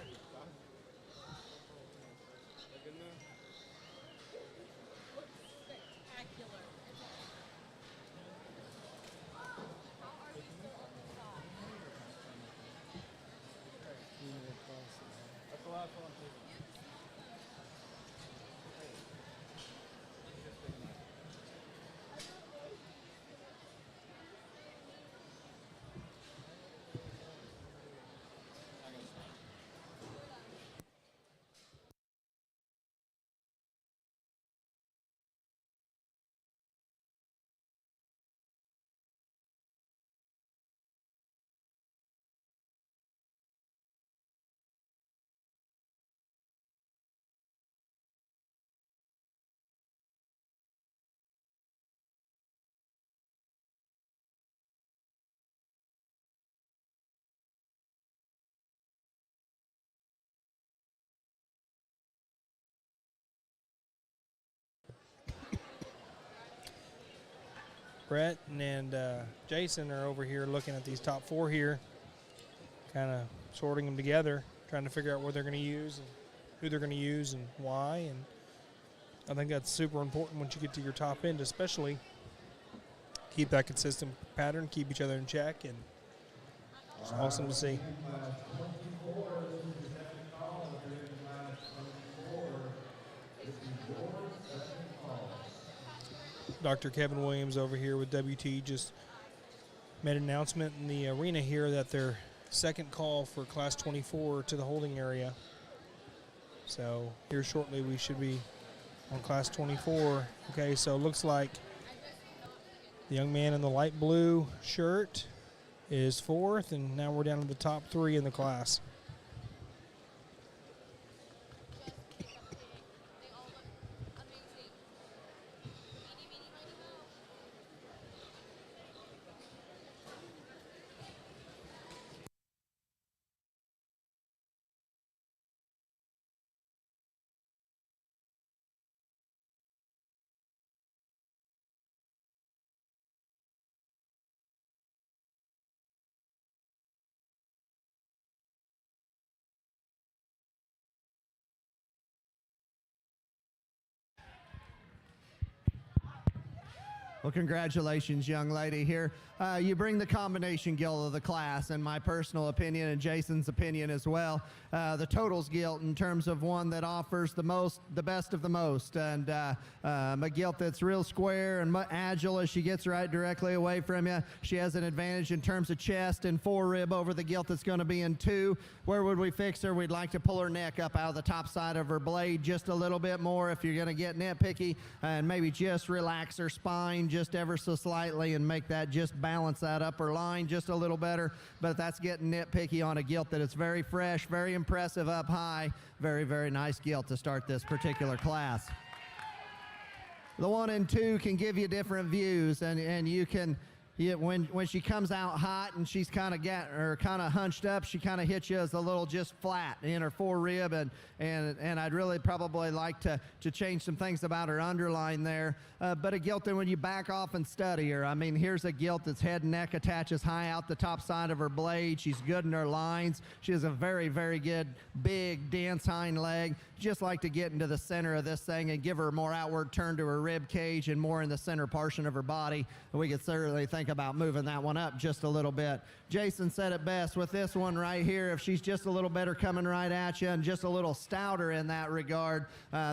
Brett and Jason are over here looking at these top 4 here, kind of sorting them together, trying to figure out what they're going to use and who they're going to use and why. And I think that's super important once you get to your top end, especially keep that consistent pattern, keep each other in check, and it's awesome to see. Dr. Kevin Williams over here with WT just made an announcement in the arena here that their second call for Class 24 to the holding area. So here shortly we should be on Class 24. Okay, so it looks like the young man in the light blue shirt is fourth, and now we're down to the top three in the class. Well, congratulations, young lady here. You bring the combination gilt of the class, in my personal opinion and Jason's opinion as well. The totals gilt in terms of one that offers the best of the most, and a gilt that's real square and agile as she gets right directly away from you. She has an advantage in terms of chest and forerib over the gilt that's going to be in 2. Where would we fix her? We'd like to pull her neck up out of the top side of her blade just a little bit more if you're going to get nitpicky, and maybe just relax her spine just ever so slightly and make that just balance that upper line just a little better. But that's getting nitpicky on a gilt that it's very fresh, very impressive up high. Very, very nice gilt to start this particular class. The 1 and 2 can give you different views, and you can, when she comes out hot and she's kind of hunched up, she kind of hits you as a little just flat in her forerib, and I'd really probably like to change some things about her underline there. But a gilt that when you back off and study her, I mean, here's a gilt that's head and neck attaches high out the top side of her blade. She's good in her lines. She has a very, very good big dense hind leg. Just like to get into the center of this thing and give her more outward turn to her rib cage and more in the center portion of her body. We could certainly think about moving that one up just a little bit. Jason said it best with this one right here. If she's just a little better coming right at you and just a little stouter in that regard,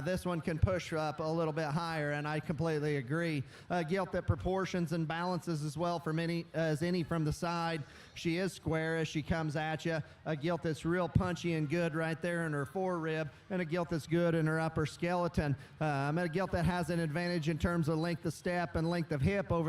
this one can push up a little bit higher, and I completely agree. A gilt that proportions and balances as well from any from the side. She is square as she comes at you. A gilt that's real punchy and good right there in her forerib, and a gilt that's good in her upper skeleton. A gilt that has an advantage in terms of length of step and length of hip over the